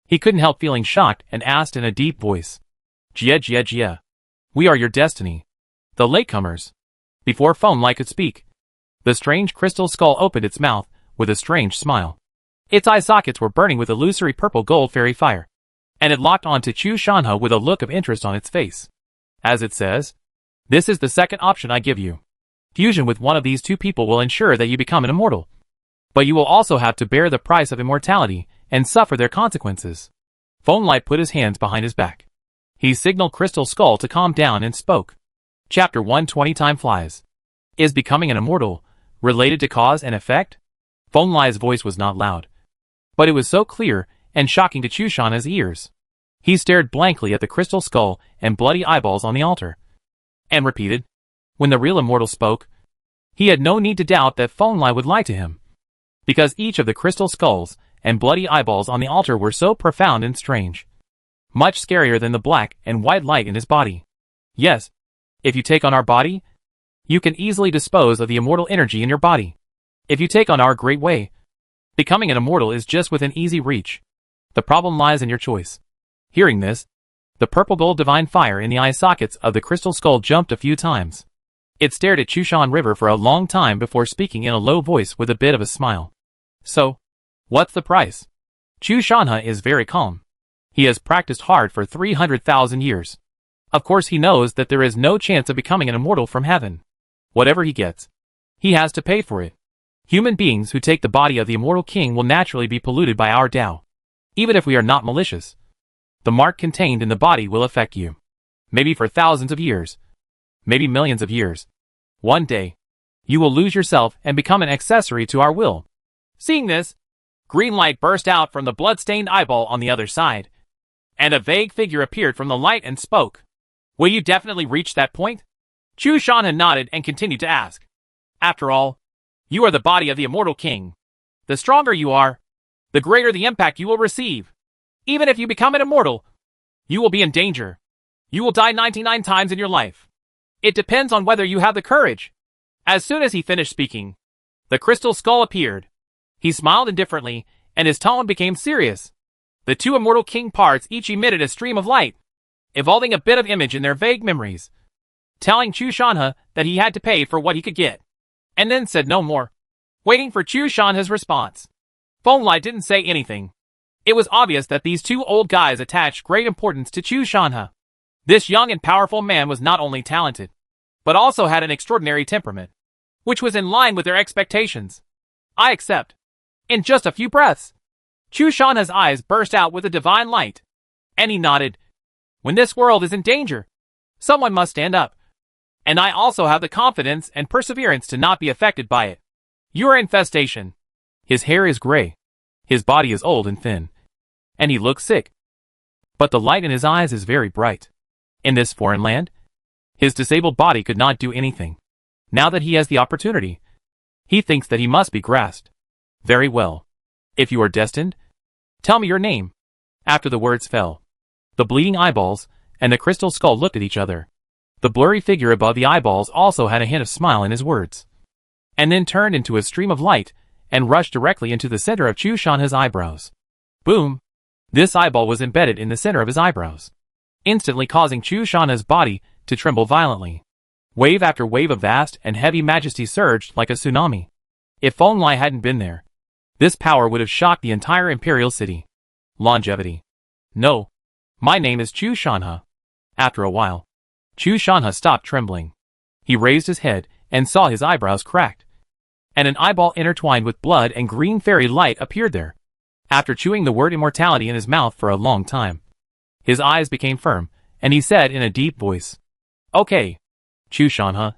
He couldn't help feeling shocked and asked in a deep voice, Jia Jia Jia. We are your destiny. The latecomers. Before Phone could speak, the strange crystal skull opened its mouth with a strange smile. Its eye sockets were burning with illusory purple gold fairy fire, and it locked onto Chu Shanha with a look of interest on its face. As it says, this is the second option I give you. Fusion with one of these two people will ensure that you become an immortal. But you will also have to bear the price of immortality and suffer their consequences. Phone put his hands behind his back. He signaled Crystal Skull to calm down and spoke. Chapter 120 Time flies. Is becoming an immortal related to cause and effect? Phone voice was not loud, but it was so clear and shocking to Chu Shanha's ears. He stared blankly at the crystal skull and bloody eyeballs on the altar, and repeated, when the real immortal spoke. He had no need to doubt that Phone would lie to him, because each of the crystal skulls and bloody eyeballs on the altar were so profound and strange, much scarier than the black and white light in his body. Yes, if you take on our body, you can easily dispose of the immortal energy in your body. If you take on our great way, becoming an immortal is just within easy reach. The problem lies in your choice. Hearing this, the purple gold divine fire in the eye sockets of the crystal skull jumped a few times. It stared at Chushan River for a long time before speaking in a low voice with a bit of a smile. So, what's the price? Chu Shanha is very calm. He has practiced hard for 300,000 years. Of course he knows that there is no chance of becoming an immortal from heaven. Whatever he gets, he has to pay for it. Human beings who take the body of the immortal king will naturally be polluted by our Tao. Even if we are not malicious, the mark contained in the body will affect you. Maybe for thousands of years. Maybe millions of years. One day, you will lose yourself and become an accessory to our will. Seeing this, green light burst out from the blood-stained eyeball on the other side, and a vague figure appeared from the light and spoke. Will you definitely reach that point? Chu Shanha nodded and continued to ask. After all, you are the body of the immortal king. The stronger you are, the greater the impact you will receive. Even if you become an immortal, you will be in danger. You will die 99 times in your life. It depends on whether you have the courage. As soon as he finished speaking, the crystal skull appeared. He smiled indifferently, and his tone became serious. The two immortal king parts each emitted a stream of light, evolving a bit of image in their vague memories, telling Chu Shanha that he had to pay for what he could get, and then said no more, waiting for Chu Shanha's response. Phone didn't say anything. It was obvious that these two old guys attached great importance to Chu Shanha. This young and powerful man was not only talented, but also had an extraordinary temperament, which was in line with their expectations. I accept. In just a few breaths, Chu Shanha's eyes burst out with a divine light, and he nodded. When this world is in danger, someone must stand up. And I also have the confidence and perseverance to not be affected by it. Your infestation. His hair is gray. His body is old and thin. And he looks sick. But the light in his eyes is very bright. In this foreign land, his disabled body could not do anything. Now that he has the opportunity, he thinks that he must be grasped. Very well. If you are destined, tell me your name. After the words fell, the bleeding eyeballs and the crystal skull looked at each other. The blurry figure above the eyeballs also had a hint of smile in his words, and then turned into a stream of light and rushed directly into the center of Chu Shanha's eyebrows. Boom! This eyeball was embedded in the center of his eyebrows, instantly causing Chu Shanha's body to tremble violently. Wave after wave of vast and heavy majesty surged like a tsunami. If Phone hadn't been there, this power would have shocked the entire imperial city. Longevity. No. My name is Chu Shanha. After a while, Chu Shanha stopped trembling. He raised his head and saw his eyebrows cracked, and an eyeball intertwined with blood and green fairy light appeared there. After chewing the word immortality in his mouth for a long time, his eyes became firm, and he said in a deep voice, Okay, Chu Shanha,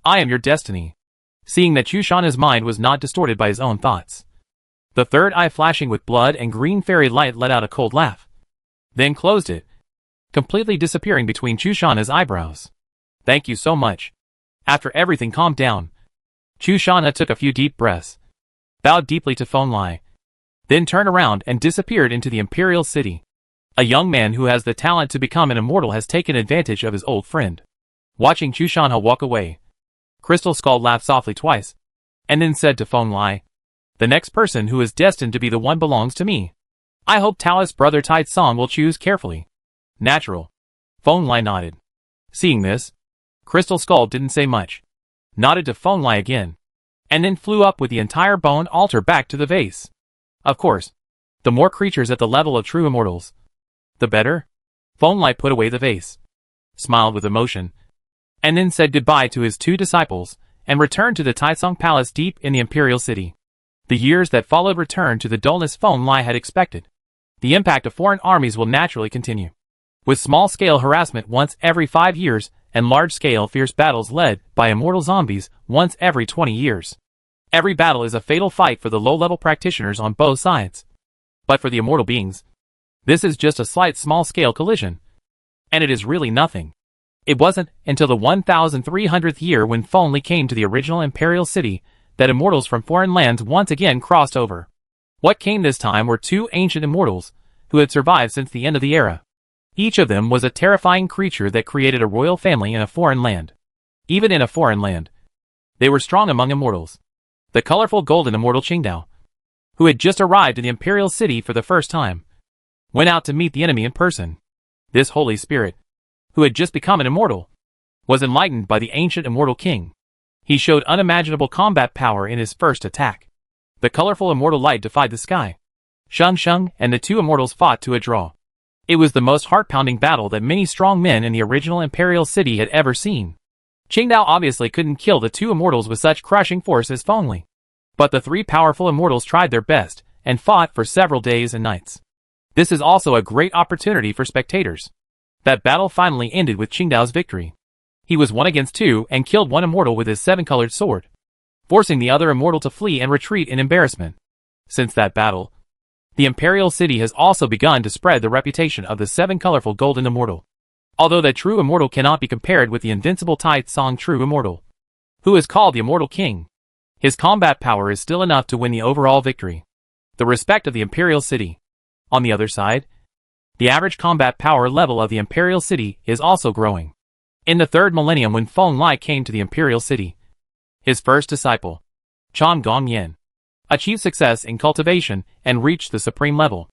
I am your destiny. Seeing that Chu Shanha's mind was not distorted by his own thoughts, the third eye flashing with blood and green fairy light let out a cold laugh, then closed it, completely disappearing between Chu Shanha's eyebrows. Thank you so much. After everything calmed down, Chu Shanha took a few deep breaths, bowed deeply to Phone, then turned around and disappeared into the imperial city. A young man who has the talent to become an immortal has taken advantage of his old friend. Watching Chu Shanhe walk away, Crystal Skull laughed softly twice, and then said to Feng Lai, "The next person who is destined to be the one belongs to me. I hope Taoist brother Tai Tsung will choose carefully." "Natural." Feng Lai nodded. Seeing this, Crystal Skull didn't say much, nodded to Feng Lai again, and then flew up with the entire bone altar back to the vase. Of course, the more creatures at the level of true immortals, the better. Feng Lai put away the vase, smiled with emotion, and then said goodbye to his two disciples, and returned to the Taisong Palace deep in the Imperial City. The years that followed returned to the dullness Feng Lai had expected. The impact of foreign armies will naturally continue, with small-scale harassment once every 5 years, and large-scale fierce battles led by immortal zombies once every 20 years. Every battle is a fatal fight for the low-level practitioners on both sides. But for the immortal beings, this is just a slight small-scale collision. And it is really nothing. It wasn't until the 1300th year when Feng Li came to the original Imperial City that immortals from foreign lands once again crossed over. What came this time were two ancient immortals who had survived since the end of the era. Each of them was a terrifying creature that created a royal family in a foreign land. Even in a foreign land, they were strong among immortals. The colorful golden immortal Qingdao, who had just arrived in the Imperial City for the first time, went out to meet the enemy in person. This holy spirit, who had just become an immortal, was enlightened by the ancient immortal king. He showed unimaginable combat power in his first attack. The colorful immortal light defied the sky. Sheng Sheng and the two immortals fought to a draw. It was the most heart-pounding battle that many strong men in the original Imperial City had ever seen. Qingdao obviously couldn't kill the two immortals with such crushing force as Feng Li. But the three powerful immortals tried their best, and fought for several days and nights. This is also a great opportunity for spectators. That battle finally ended with Qingdao's victory. He was 1 against 2 and killed one immortal with his 7-colored sword, forcing the other immortal to flee and retreat in embarrassment. Since that battle, the Imperial City has also begun to spread the reputation of the 7 colorful golden immortal. Although that true immortal cannot be compared with the invincible Tai Tsung true immortal, who is called the Immortal King, his combat power is still enough to win the overall victory. The respect of the Imperial City. On the other side, the average combat power level of the Imperial City is also growing. In the 3rd millennium when Feng Lai came to the Imperial City, his first disciple, Chan Gongyan, achieved success in cultivation and reached the supreme level.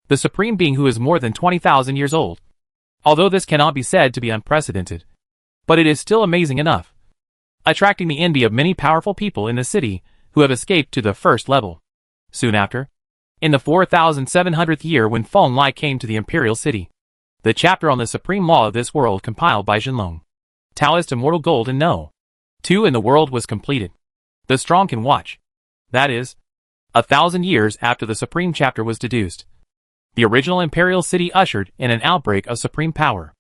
The supreme being who is more than 20,000 years old. Although this cannot be said to be unprecedented, but it is still amazing enough, attracting the envy of many powerful people in the city who have escaped to the first level. Soon after, in the 4700th year when Feng Lai came to the Imperial City, the chapter on the supreme law of this world compiled by Jinlong, Taoist Immortal Gold and No. 2 in the world was completed. The strong can watch. That is, 1,000 years after the supreme chapter was deduced. The original Imperial City ushered in an outbreak of supreme power,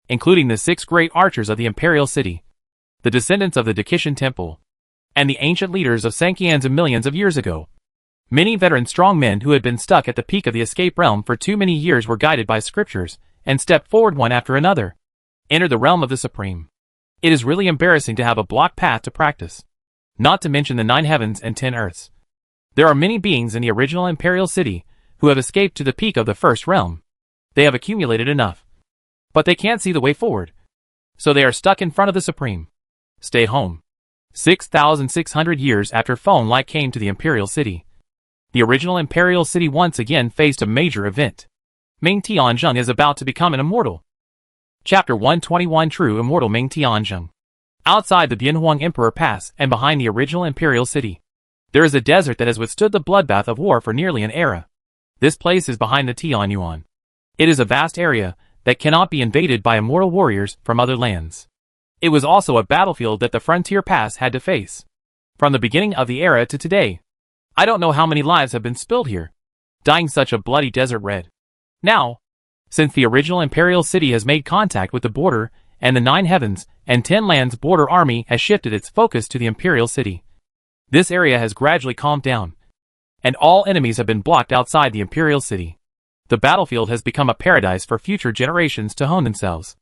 including the 6 great archers of the Imperial City, the descendants of the Dakishan Temple, and the ancient leaders of Sanqian's millions of years ago. Many veteran strong men who had been stuck at the peak of the escape realm for too many years were guided by scriptures, and stepped forward one after another, entered the realm of the Supreme. It is really embarrassing to have a blocked path to practice, not to mention the 9 heavens and 10 earths. There are many beings in the original Imperial City who have escaped to the peak of the first realm. They have accumulated enough, but they can't see the way forward, so they are stuck in front of the Supreme. Stay home. 6,600 years after Feng Lai came to the Imperial City, the original Imperial City once again faced a major event. Ming Tianzheng is about to become an immortal. Chapter 121 True Immortal Ming Tianzheng. Outside the Bianhuang Emperor Pass and behind the original Imperial City, there is a desert that has withstood the bloodbath of war for nearly an era. This place is behind the Tianyuan. It is a vast area that cannot be invaded by immortal warriors from other lands. It was also a battlefield that the Frontier Pass had to face. From the beginning of the era to today, I don't know how many lives have been spilled here, dyeing such a bloody desert red. Now, since the original Imperial City has made contact with the border, and the 9 heavens and 10 lands border army has shifted its focus to the Imperial City, this area has gradually calmed down, and all enemies have been blocked outside the Imperial City. The battlefield has become a paradise for future generations to hone themselves.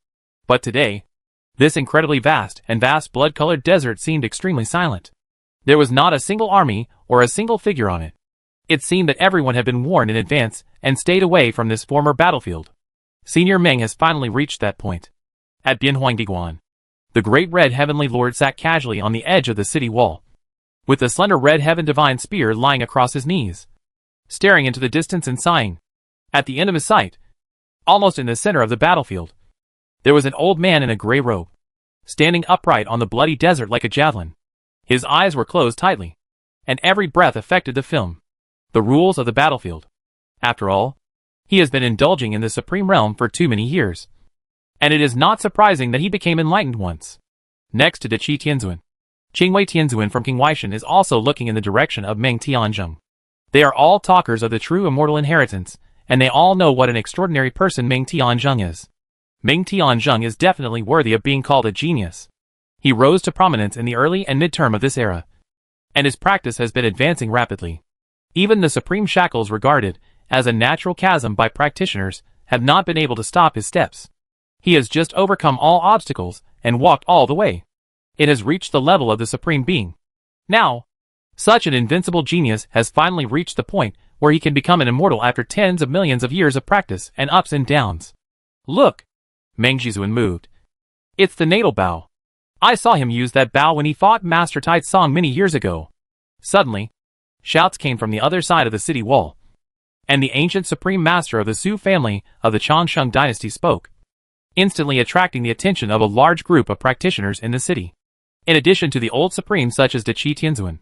But today, this incredibly vast blood-colored desert seemed extremely silent. There was not a single army or a single figure on it. It seemed that everyone had been warned in advance and stayed away from this former battlefield. Senior Meng has finally reached that point. At Bianhuangdiguan, the great red heavenly lord sat casually on the edge of the city wall, with the slender red heaven divine spear lying across his knees, staring into the distance and sighing. At the end of his sight, almost in the center of the battlefield, there was an old man in a gray robe, standing upright on the bloody desert like a javelin. His eyes were closed tightly, and every breath affected the film, the rules of the battlefield. After all, he has been indulging in the supreme realm for too many years, and it is not surprising that he became enlightened once. Next to Deqi Tianzuan, Qingwei Tianzuan from King Weishan is also looking in the direction of Meng Tianzheng. They are all talkers of the true immortal inheritance, and they all know what an extraordinary person Meng Tianzheng is. Meng Tianzheng is definitely worthy of being called a genius. He rose to prominence in the early and mid-term of this era, and his practice has been advancing rapidly. Even the supreme shackles regarded as a natural chasm by practitioners have not been able to stop his steps. He has just overcome all obstacles and walked all the way. It has reached the level of the supreme being. Now, such an invincible genius has finally reached the point where he can become an immortal after tens of millions of years of practice and ups and downs. Look! Meng Jizuan moved. It's the natal bow. I saw him use that bow when he fought Master Tai Song many years ago. Suddenly, shouts came from the other side of the city wall, and the ancient supreme master of the Su family of the Changsheng dynasty spoke, instantly attracting the attention of a large group of practitioners in the city. In addition to the old supremes such as Deqi Tianzuan,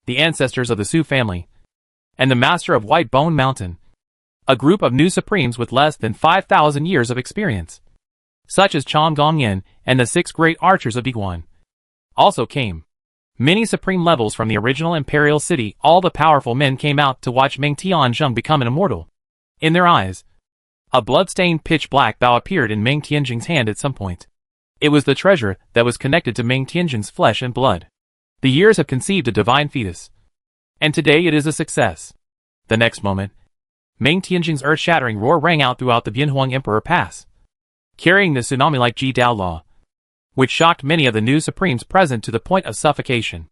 the ancestors of the Su family, and the master of White Bone Mountain, a group of new supremes with less than 5,000 years of experience, such as Chang Gongyan and the 6 great archers of Diguan, also came. Many supreme levels from the original imperial city, all the powerful men came out to watch Meng Tianzheng become an immortal. In their eyes, a blood-stained pitch-black bow appeared in Meng Tianzheng's hand at some point. It was the treasure that was connected to Meng Tianzheng's flesh and blood. The years have conceived a divine fetus, and today it is a success. The next moment, Meng Tianzheng's earth-shattering roar rang out throughout the Bianhuang Emperor Pass, carrying the tsunami-like Ji Dao Law, which shocked many of the new supremes present to the point of suffocation.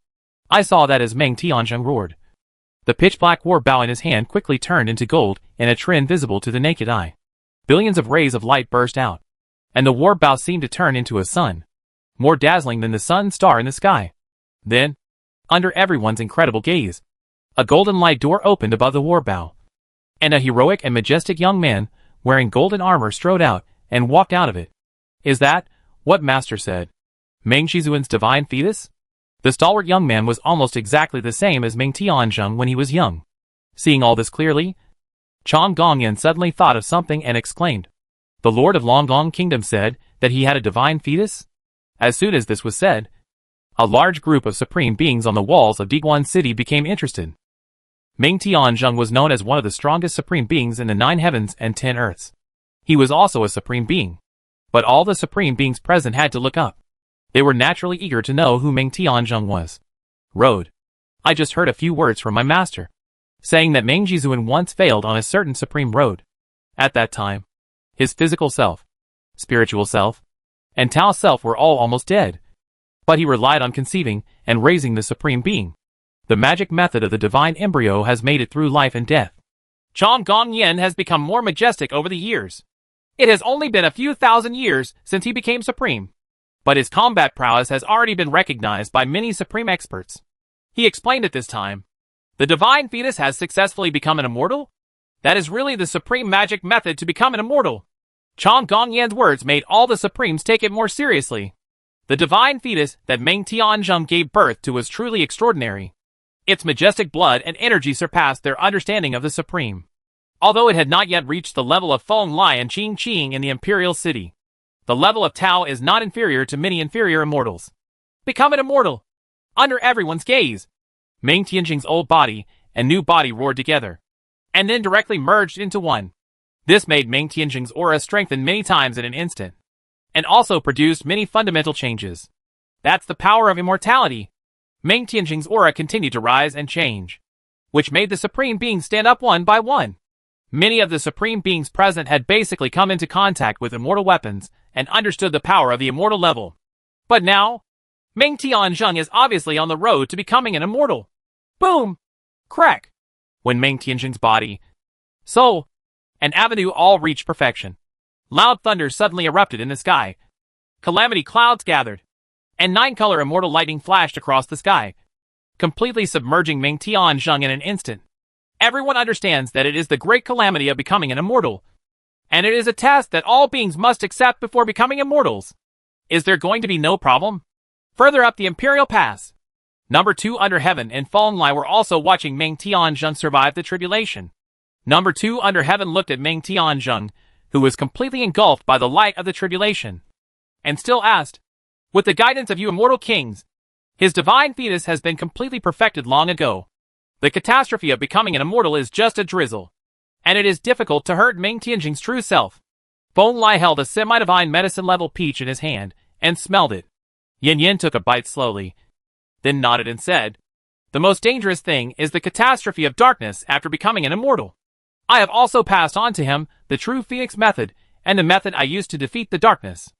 I saw that as Meng Tianzheng roared. The pitch-black war bow in his hand quickly turned into gold in a trend visible to the naked eye. Billions of rays of light burst out, and the war bow seemed to turn into a sun, more dazzling than the sun star in the sky. Then, under everyone's incredible gaze, a golden light door opened above the war bow, and a heroic and majestic young man, wearing golden armor, strode out and walked out of it. Is that what Master said? Meng Jizuan's divine fetus? The stalwart young man was almost exactly the same as Meng Tianzheng when he was young. Seeing all this clearly, Chang Gongyan suddenly thought of something and exclaimed. The Lord of Longgong Kingdom said that he had a divine fetus? As soon as this was said, a large group of supreme beings on the walls of Diguan City became interested. Meng Tianzheng was known as one of the strongest supreme beings in the 9 heavens and 10 earths. He was also a supreme being. But all the supreme beings present had to look up. They were naturally eager to know who Meng Tianzheng was. Road. I just heard a few words from my master, saying that Meng Jizuan once failed on a certain supreme road. At that time, his physical self, spiritual self, and Tao self were all almost dead. But he relied on conceiving and raising the supreme being. The magic method of the divine embryo has made it through life and death. Chang Gongyan has become more majestic over the years. It has only been a few thousand years since he became supreme, but his combat prowess has already been recognized by many supreme experts. He explained at this time, the divine fetus has successfully become an immortal? That is really the supreme magic method to become an immortal. Chang Gongyan's words made all the supremes take it more seriously. The divine fetus that Meng Tianzheng gave birth to was truly extraordinary. Its majestic blood and energy surpassed their understanding of the supreme. Although it had not yet reached the level of Feng Lai and Qing Qing in the imperial city, the level of Tao is not inferior to many inferior immortals. Become an immortal! Under everyone's gaze, Meng Tianzheng's old body and new body roared together, and then directly merged into one. This made Meng Tianzheng's aura strengthen many times in an instant, and also produced many fundamental changes. That's the power of immortality. Meng Tianzheng's aura continued to rise and change, which made the supreme beings stand up one by one. Many of the supreme beings present had basically come into contact with immortal weapons and understood the power of the immortal level. But now, Meng Tianzheng is obviously on the road to becoming an immortal. Boom! Crack! when Meng Tianjing's body, soul, and avenue all reached perfection. Loud thunder suddenly erupted in the sky. Calamity clouds gathered, and 9-color immortal lightning flashed across the sky, completely submerging Meng Tianjing in an instant. Everyone understands that it is the great calamity of becoming an immortal, and it is a test that all beings must accept before becoming immortals. Is there going to be no problem? Further up the Imperial Pass, Number 2 Under Heaven and Fallen Lai were also watching Meng Tianjing survive the tribulation. Number 2 Under Heaven looked at Meng Tianjing, who was completely engulfed by the light of the tribulation, and still asked, "With the guidance of you immortal kings, his divine fetus has been completely perfected long ago. The catastrophe of becoming an immortal is just a drizzle, and it is difficult to hurt Meng Tianjing's true self." Fallen Lai held a semi-divine medicine-level peach in his hand, and smelled it. Yin Yin took a bite slowly, then nodded and said, "The most dangerous thing is the catastrophe of darkness after becoming an immortal. I have also passed on to him the true Phoenix method and the method I used to defeat the darkness.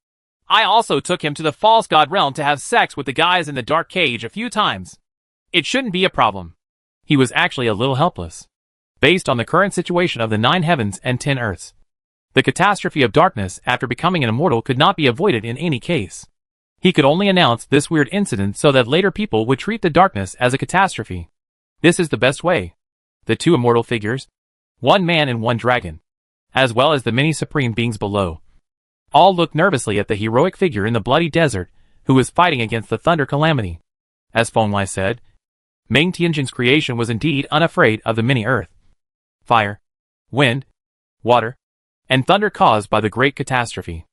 I also took him to the false god realm to have sex with the guys in the dark cage a few times. It shouldn't be a problem." He was actually a little helpless. Based on the current situation of the 9 heavens and 10 earths, the catastrophe of darkness after becoming an immortal could not be avoided in any case. He could only announce this weird incident so that later people would treat the darkness as a catastrophe. This is the best way. The 2 immortal figures, 1 man and 1 dragon, as well as the many supreme beings below, all looked nervously at the heroic figure in the bloody desert who was fighting against the thunder calamity. As Fallen Lai said, Meng Tianjing's creation was indeed unafraid of the many earth, fire, wind, water, and thunder caused by the great catastrophe.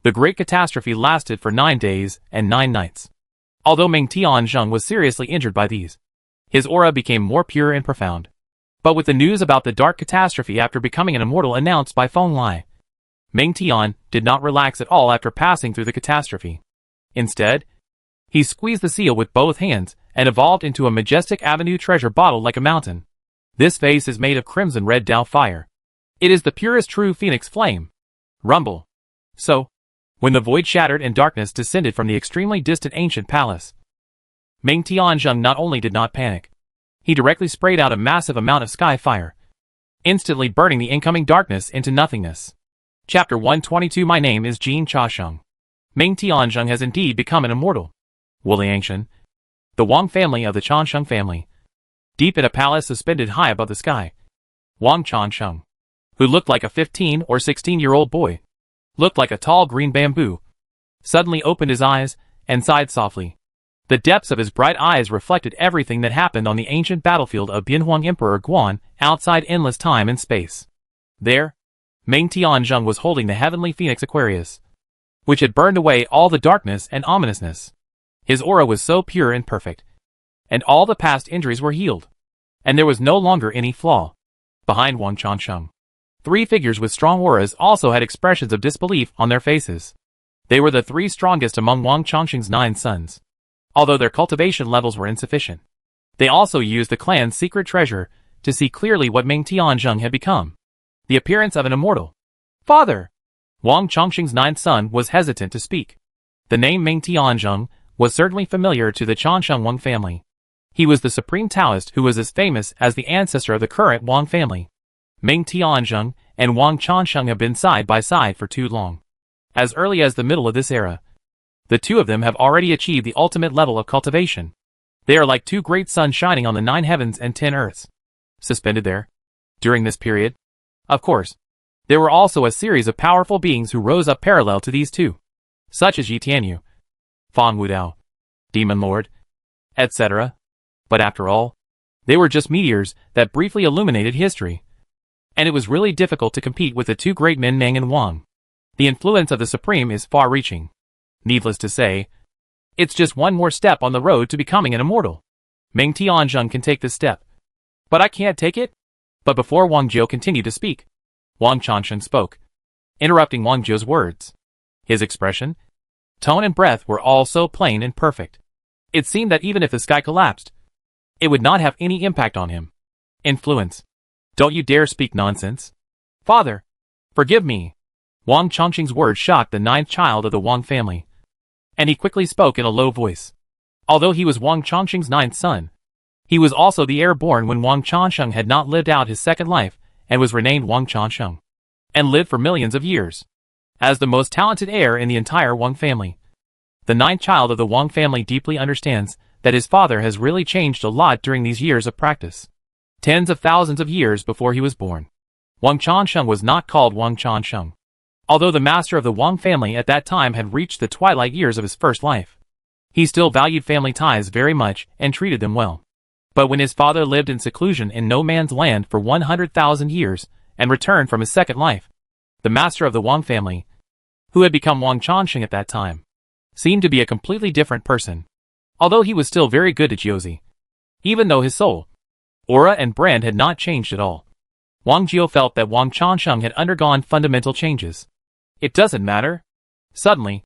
The great catastrophe lasted for 9 days and 9 nights. Although Meng Tianjing was seriously injured by these, his aura became more pure and profound. But with the news about the dark catastrophe after becoming an immortal announced by Fallen Lai, Meng Tian did not relax at all after passing through the catastrophe. Instead, he squeezed the seal with both hands and evolved into a majestic avenue treasure bottle like a mountain. This vase is made of crimson red Dao fire. It is the purest true phoenix flame. Rumble. So, when the void shattered and darkness descended from the extremely distant ancient palace, Meng Tianjing not only did not panic, he directly sprayed out a massive amount of sky fire, instantly burning the incoming darkness into nothingness. Chapter 122 My name is Jin Chasheng. Meng Tianjing has indeed become an immortal. Wuliangshan, the Wang family of the Changsheng family, deep in a palace suspended high above the sky, Wang Changsheng, who looked like a 15 or 16-year-old boy, looked like a tall green bamboo, suddenly opened his eyes and sighed softly. The depths of his bright eyes reflected everything that happened on the ancient battlefield of Bianhuang Emperor Guan outside endless time and space. There, Meng Tianjing was holding the heavenly phoenix Aquarius, which had burned away all the darkness and ominousness. His aura was so pure and perfect, and all the past injuries were healed, and there was no longer any flaw. Behind Wang Changsheng, 3 figures with strong auras also had expressions of disbelief on their faces. They were the 3 strongest among Wang Changsheng's 9 sons. Although their cultivation levels were insufficient, they also used the clan's secret treasure to see clearly what Meng Tianjing had become. The appearance of an immortal. "Father!" Wang Changsheng's 9th son was hesitant to speak. The name Meng Tianjing was certainly familiar to the Changsheng Wang family. He was the supreme Taoist who was as famous as the ancestor of the current Wang family. Meng Tianjing and Wang Changsheng have been side by side for too long. As early as the middle of this era, the 2 of them have already achieved the ultimate level of cultivation. They are like 2 great suns shining on the 9 heavens and 10 earths, suspended there. During this period, of course, there were also a series of powerful beings who rose up parallel to these 2, such as Yi Tianyu, Fan Wudao, Demon Lord, etc. But after all, they were just meteors that briefly illuminated history. And it was really difficult to compete with the 2 great men Meng and Wang. The influence of the Supreme is far-reaching. Needless to say, it's just one more step on the road to becoming an immortal. Meng Tianjing can take this step. But I can't take it? But before Wang Jiu continued to speak, Wang Changsheng spoke, interrupting Wang Jiu's words. His expression, tone and breath were all so plain and perfect. It seemed that even if the sky collapsed, it would not have any impact on him. Influence. Don't you dare speak nonsense. Father, forgive me. Wang Changsheng's words shocked the 9th child of the Wang family, and he quickly spoke in a low voice. Although he was Wang Changsheng's 9th son, He was also the heir born when Wang Changsheng had not lived out his second life and was renamed Wang Changsheng, and lived for millions of years as the most talented heir in the entire Wang family. The ninth child of the Wang family deeply understands that his father has really changed a lot during these years of practice. Tens of thousands of years before he was born, Wang Changsheng was not called Wang Changsheng. Although the master of the Wang family at that time had reached the twilight years of his first life, he still valued family ties very much and treated them well. But when his father lived in seclusion in no man's land for 100,000 years and returned from his second life, the master of the Wang family, who had become Wang Changsheng at that time, seemed to be a completely different person. Although he was still very good at Jiuzi, even though his soul, aura and brand had not changed at all, Wang Jiu felt that Wang Changsheng had undergone fundamental changes. It doesn't matter. Suddenly,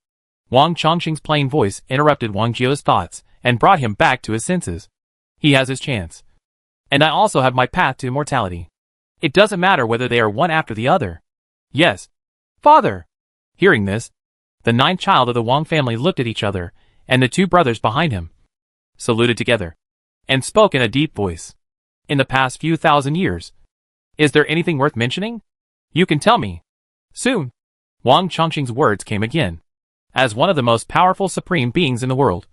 Wang Changsheng's plain voice interrupted Wang Jiu's thoughts and brought him back to his senses. He has his chance. And I also have my path to immortality. It doesn't matter whether they are one after the other. Yes. Father! Hearing this, the ninth child of the Wang family looked at each other, and the two brothers behind him saluted together and spoke in a deep voice. In the past few thousand years, is there anything worth mentioning? You can tell me. Soon. Wang Changsheng's words came again. As one of the most powerful supreme beings in the world,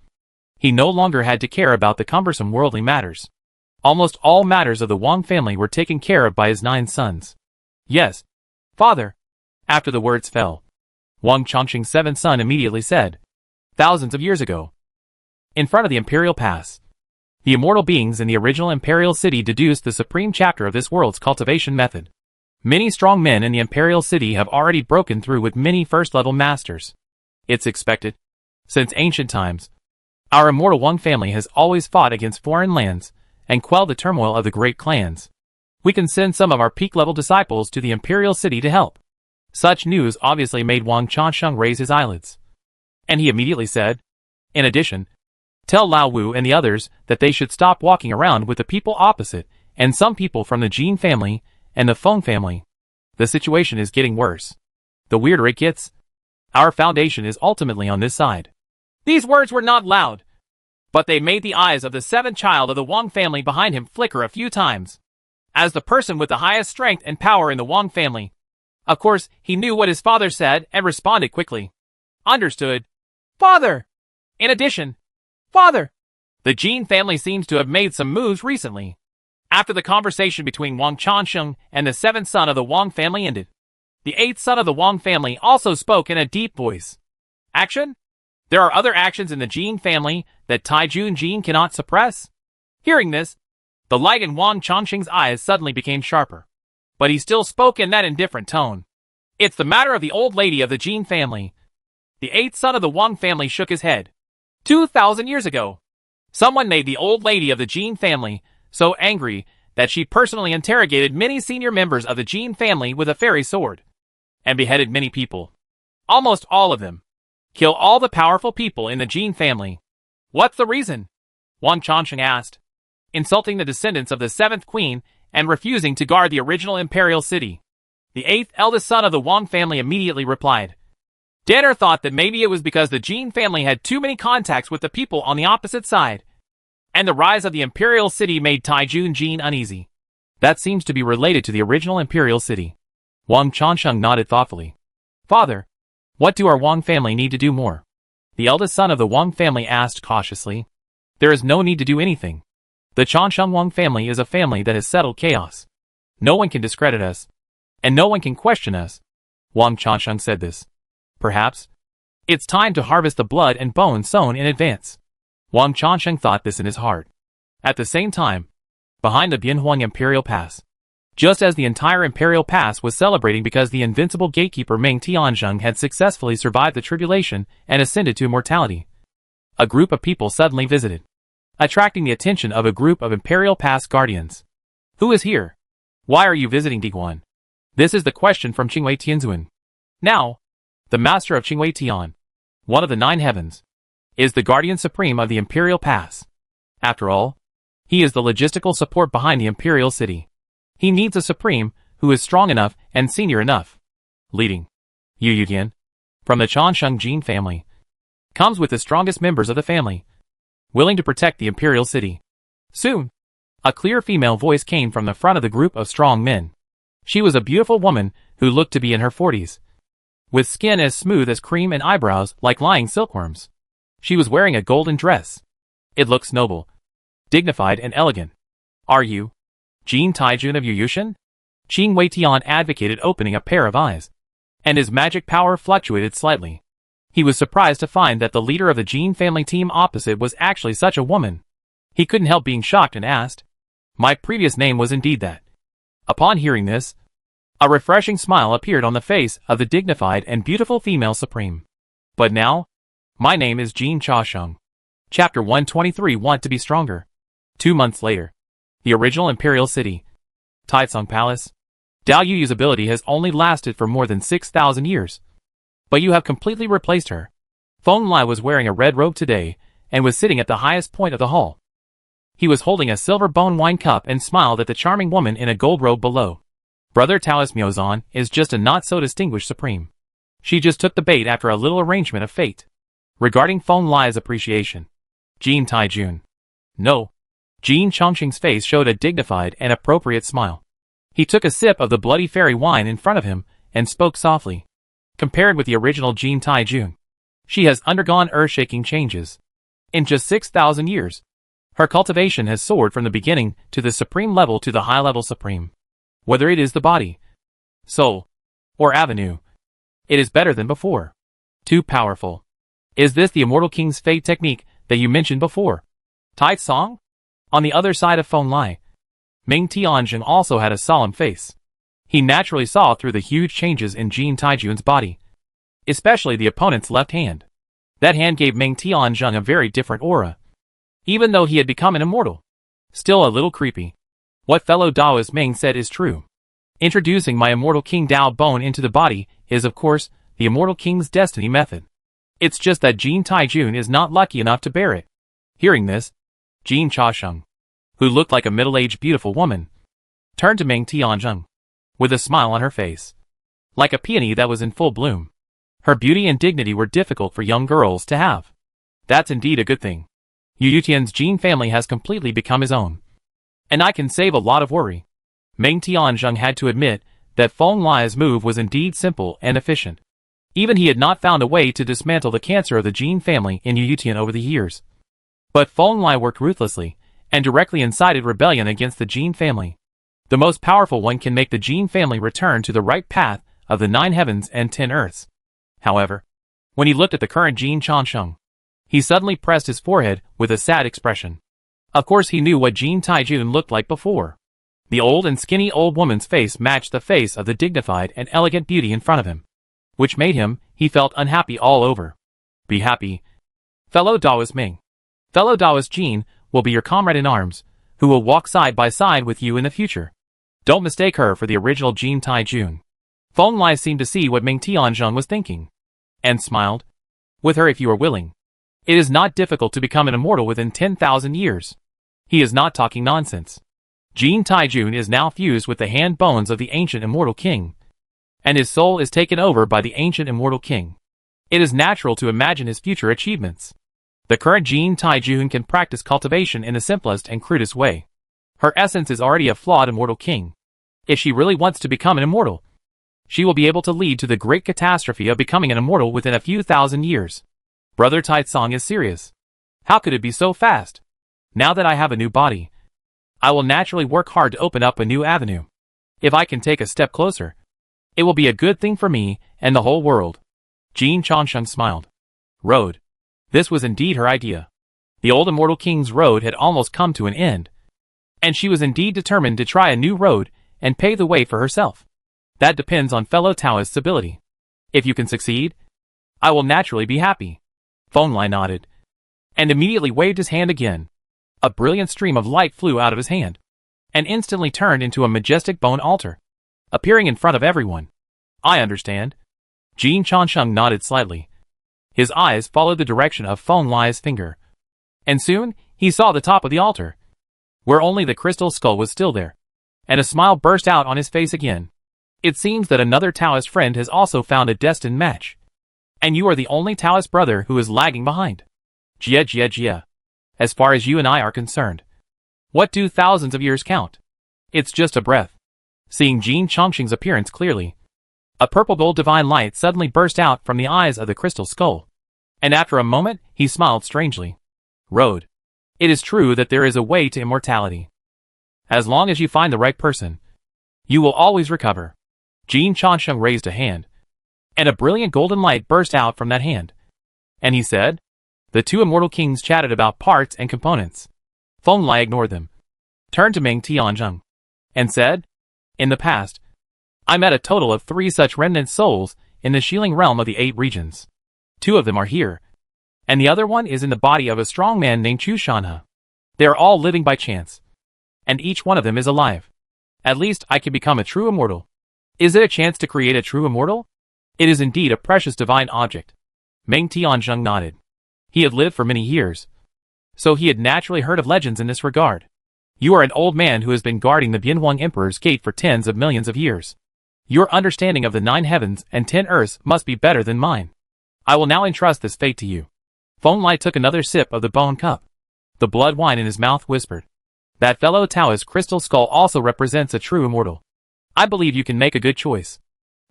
he no longer had to care about the cumbersome worldly matters. Almost all matters of the Wang family were taken care of by his 9 sons. Yes, father. After the words fell, Wang Changsheng's 7th son immediately said, thousands of years ago, in front of the imperial pass, the immortal beings in the original imperial city deduced the supreme chapter of this world's cultivation method. Many strong men in the imperial city have already broken through with many first-level masters. It's expected. Since ancient times, our immortal Wang family has always fought against foreign lands and quelled the turmoil of the great clans. We can send some of our peak-level disciples to the imperial city to help. Such news obviously made Wang Changsheng raise his eyelids. And he immediately said, in addition, tell Lao Wu and the others that they should stop walking around with the people opposite and some people from the Jin family and the Feng family. The situation is getting worse. The weirder it gets, our foundation is ultimately on this side. These words were not loud, but they made the eyes of the 7th child of the Wang family behind him flicker a few times. As the person with the highest strength and power in the Wang family, of course, he knew what his father said and responded quickly. Understood. Father! In addition, father! The Jin family seems to have made some moves recently. After the conversation between Wang Changsheng and the 7th son of the Wang family ended, the 8th son of the Wang family also spoke in a deep voice. Action? There are other actions in the Jin family that Taijun Jin cannot suppress. Hearing this, the light in Wang Changsheng's eyes suddenly became sharper. But he still spoke in that indifferent tone. It's the matter of the old lady of the Jin family. The 8th son of the Wang family shook his head. 2,000 years ago, someone made the old lady of the Jin family so angry that she personally interrogated many senior members of the Jin family with a fairy sword, and beheaded many people. Almost all of them. Kill all the powerful people in the Jin family. What's the reason? Wang Changsheng asked. Insulting the descendants of the 7th queen and refusing to guard the original imperial city. The 8th eldest son of the Wang family immediately replied. Danner thought that maybe it was because the Jin family had too many contacts with the people on the opposite side, and the rise of the imperial city made Taijun Jin uneasy. That seems to be related to the original imperial city. Wang Changsheng nodded thoughtfully. Father, what do our Wang family need to do more? The eldest son of the Wang family asked cautiously. There is no need to do anything. The Changsheng Wang family is a family that has settled chaos. No one can discredit us, and no one can question us. Wang Changsheng said this. Perhaps it's time to harvest the blood and bone sown in advance. Wang Changsheng thought this in his heart. At the same time, behind the Bianhuang Imperial Pass, just as the entire Imperial Pass was celebrating because the invincible gatekeeper Meng Tianzheng had successfully survived the tribulation and ascended to immortality, a group of people suddenly visited, attracting the attention of a group of Imperial Pass guardians. Who is here? Why are you visiting Diguan? This is the question from Qingwei Tianzuan. Now, the master of Qingwei Tian, one of the 9 heavens, is the guardian supreme of the Imperial Pass. After all, he is the logistical support behind the Imperial City. He needs a supreme who is strong enough and senior enough. Leading Yu Yudian, from the Changsheng Jin family, comes with the strongest members of the family, willing to protect the Imperial City. Soon, A clear female voice came from the front of the group of strong men. She was a beautiful woman who looked to be in her 40s, with skin as smooth as cream and eyebrows like lying silkworms. She was wearing a golden dress. It looks noble, dignified and elegant. Are you Jin Taijun of Yuyushan? Qing Weitian advocated, opening a pair of eyes, and his magic power fluctuated slightly. He was surprised to find that the leader of the Jin family team opposite was actually such a woman. He couldn't help being shocked and asked, "My previous name was indeed that?" Upon hearing this, a refreshing smile appeared on the face of the dignified and beautiful female supreme. "But now, my name is Jin Chaosheng." Chapter 123, Want to be Stronger. 2 months later. The original imperial city, Taicang Palace. Dao Yu's ability has only lasted for more than 6,000 years. But you have completely replaced her. Feng Lai was wearing a red robe today, and was sitting at the highest point of the hall. He was holding a silver bone wine cup and smiled at the charming woman in a gold robe below. Brother Taoist Miozan is just a not-so-distinguished supreme. She just took the bait after a little arrangement of fate. Regarding Feng Lai's appreciation, Jin Taijun. No. Jin Chongqing's face showed a dignified and appropriate smile. He took a sip of the bloody fairy wine in front of him and spoke softly. Compared with the original Jin Taijun, she has undergone earth-shaking changes. In just 6,000 years, her cultivation has soared from the beginning to the supreme level to the high-level supreme. Whether it is the body, soul, or avenue, it is better than before. Too powerful. Is this the Immortal King's fate technique that you mentioned before? Tai Song? On the other side of Feng Lai, Ming Tianjin also had a solemn face. He naturally saw through the huge changes in Jin Taijun's body, especially the opponent's left hand. That hand gave Ming Tianjin a very different aura. Even though he had become an immortal, still a little creepy. What fellow Daoist Ming said is true. Introducing my Immortal King Dao bone into the body is, of course, the Immortal King's destiny method. It's just that Jin Taijun is not lucky enough to bear it. Hearing this, Jin Chaosheng, who looked like a middle-aged beautiful woman, turned to Ming Tianjin with a smile on her face, like a peony that was in full bloom. Her beauty and dignity were difficult for young girls to have. That's indeed a good thing. Yutian's Jin family has completely become his own, and I can save a lot of worry. Ming Tianjin had to admit that Feng Lai's move was indeed simple and efficient. Even he had not found a way to dismantle the cancer of the Jin family in Yutian over the years. But Feng Lai worked ruthlessly, and directly incited rebellion against the Jin family. The most powerful one can make the Jin family return to the right path of the 9 heavens and 10 earths. However, when he looked at the current Jin Chaosheng, he suddenly pressed his forehead with a sad expression. Of course he knew what Jin Taijun looked like before. The old and skinny old woman's face matched the face of the dignified and elegant beauty in front of him, which made him, he felt, unhappy all over. Be happy, fellow Daoist Ming. Fellow Daoist Jin will be your comrade in arms, who will walk side by side with you in the future. Don't mistake her for the original Jin Taijun. Feng Lai seemed to see what Ming Tianjin was thinking, and smiled. With her if you are willing. It is not difficult to become an immortal within 10,000 years. He is not talking nonsense. Jin Taijun is now fused with the hand bones of the ancient immortal king, and his soul is taken over by the ancient immortal king. It is natural to imagine his future achievements. The current Jin Taijun can practice cultivation in the simplest and crudest way. Her essence is already a flawed immortal king. If she really wants to become an immortal, she will be able to lead to the great catastrophe of becoming an immortal within a few thousand years. Brother Taicang is serious. How could it be so fast? Now that I have a new body, I will naturally work hard to open up a new avenue. If I can take a step closer, it will be a good thing for me and the whole world. Jin Chaosheng smiled. Road. This was indeed her idea. The old immortal king's road had almost come to an end, and she was indeed determined to try a new road and pave the way for herself. That depends on fellow Taoist's ability. If you can succeed, I will naturally be happy. Feng Lai nodded, and immediately waved his hand again. A brilliant stream of light flew out of his hand, and instantly turned into a majestic bone altar, appearing in front of everyone. I understand. Jin Chaosheng nodded slightly. His eyes followed the direction of Feng Lai's finger, and soon he saw the top of the altar, where only the crystal skull was still there, and a smile burst out on his face again. It seems that another Taoist friend has also found a destined match, and you are the only Taoist brother who is lagging behind. Jia. As far as you and I are concerned, What do thousands of years count? It's just a breath. Seeing Jin Chongqing's appearance clearly, a purple gold divine light suddenly burst out from the eyes of the crystal skull. And after a moment, he smiled strangely. Road. It is true that there is a way to immortality. As long as you find the right person, you will always recover. Jin Chongqing raised a hand, and a brilliant golden light burst out from that hand. And he said, the two immortal kings chatted about parts and components. Feng Lai ignored them, turned to Meng Tianzheng, and said, in the past, I met a total of 3 such remnant souls in the Xiling realm of the 8 regions. 2 of them are here, and the other one is in the body of a strong man named Chu Shanhe. They are all living by chance, and each one of them is alive. At least I can become a true immortal. Is it a chance to create a true immortal? It is indeed a precious divine object. Meng Tianzheng nodded. He had lived for many years, so he had naturally heard of legends in this regard. You are an old man who has been guarding the Bianhuang Emperor's gate for tens of millions of years. Your understanding of the 9 heavens and 10 earths must be better than mine. I will now entrust this fate to you. Feng Lai took another sip of the bone cup. The blood wine in his mouth whispered, that fellow Taoist crystal skull also represents a true immortal. I believe you can make a good choice.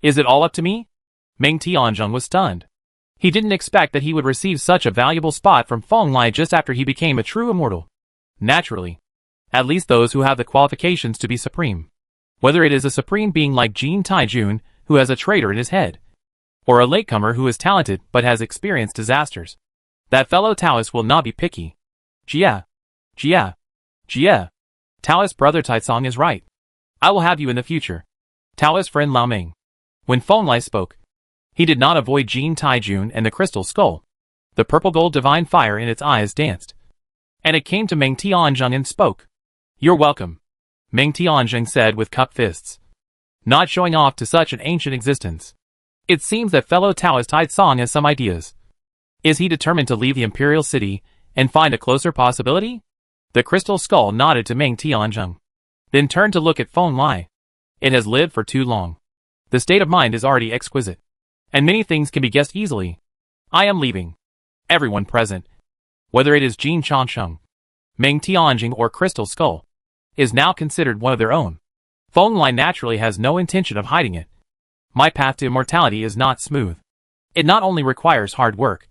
Is it all up to me? Meng Tianzheng was stunned. He didn't expect that he would receive such a valuable spot from Feng Lai just after he became a true immortal. Naturally. At least those who have the qualifications to be supreme. Whether it is a supreme being like Jin Taijun, who has a traitor in his head, or a latecomer who is talented but has experienced disasters. That fellow Taoist will not be picky. Jia. Taoist brother Taisong is right. I will have you in the future. Taoist friend Lao Ming. When Feng Lai spoke, he did not avoid Jin Taijun and the crystal skull. The purple gold divine fire in its eyes danced. And it came to Meng Tianzheng and spoke. You're welcome, Meng Tianzheng said with cupped fists, not showing off to such an ancient existence. It seems that fellow Taoist Taisong has some ideas. Is he determined to leave the imperial city and find a closer possibility? The crystal skull nodded to Meng Tianzheng, then turned to look at Feng Lai. It has lived for too long. The state of mind is already exquisite, and many things can be guessed easily. I am leaving. Everyone present, whether it is Jin Chongqing, Meng Tianzheng or Crystal Skull, is now considered one of their own. Feng Lai naturally has no intention of hiding it. My path to immortality is not smooth. It not only requires hard work,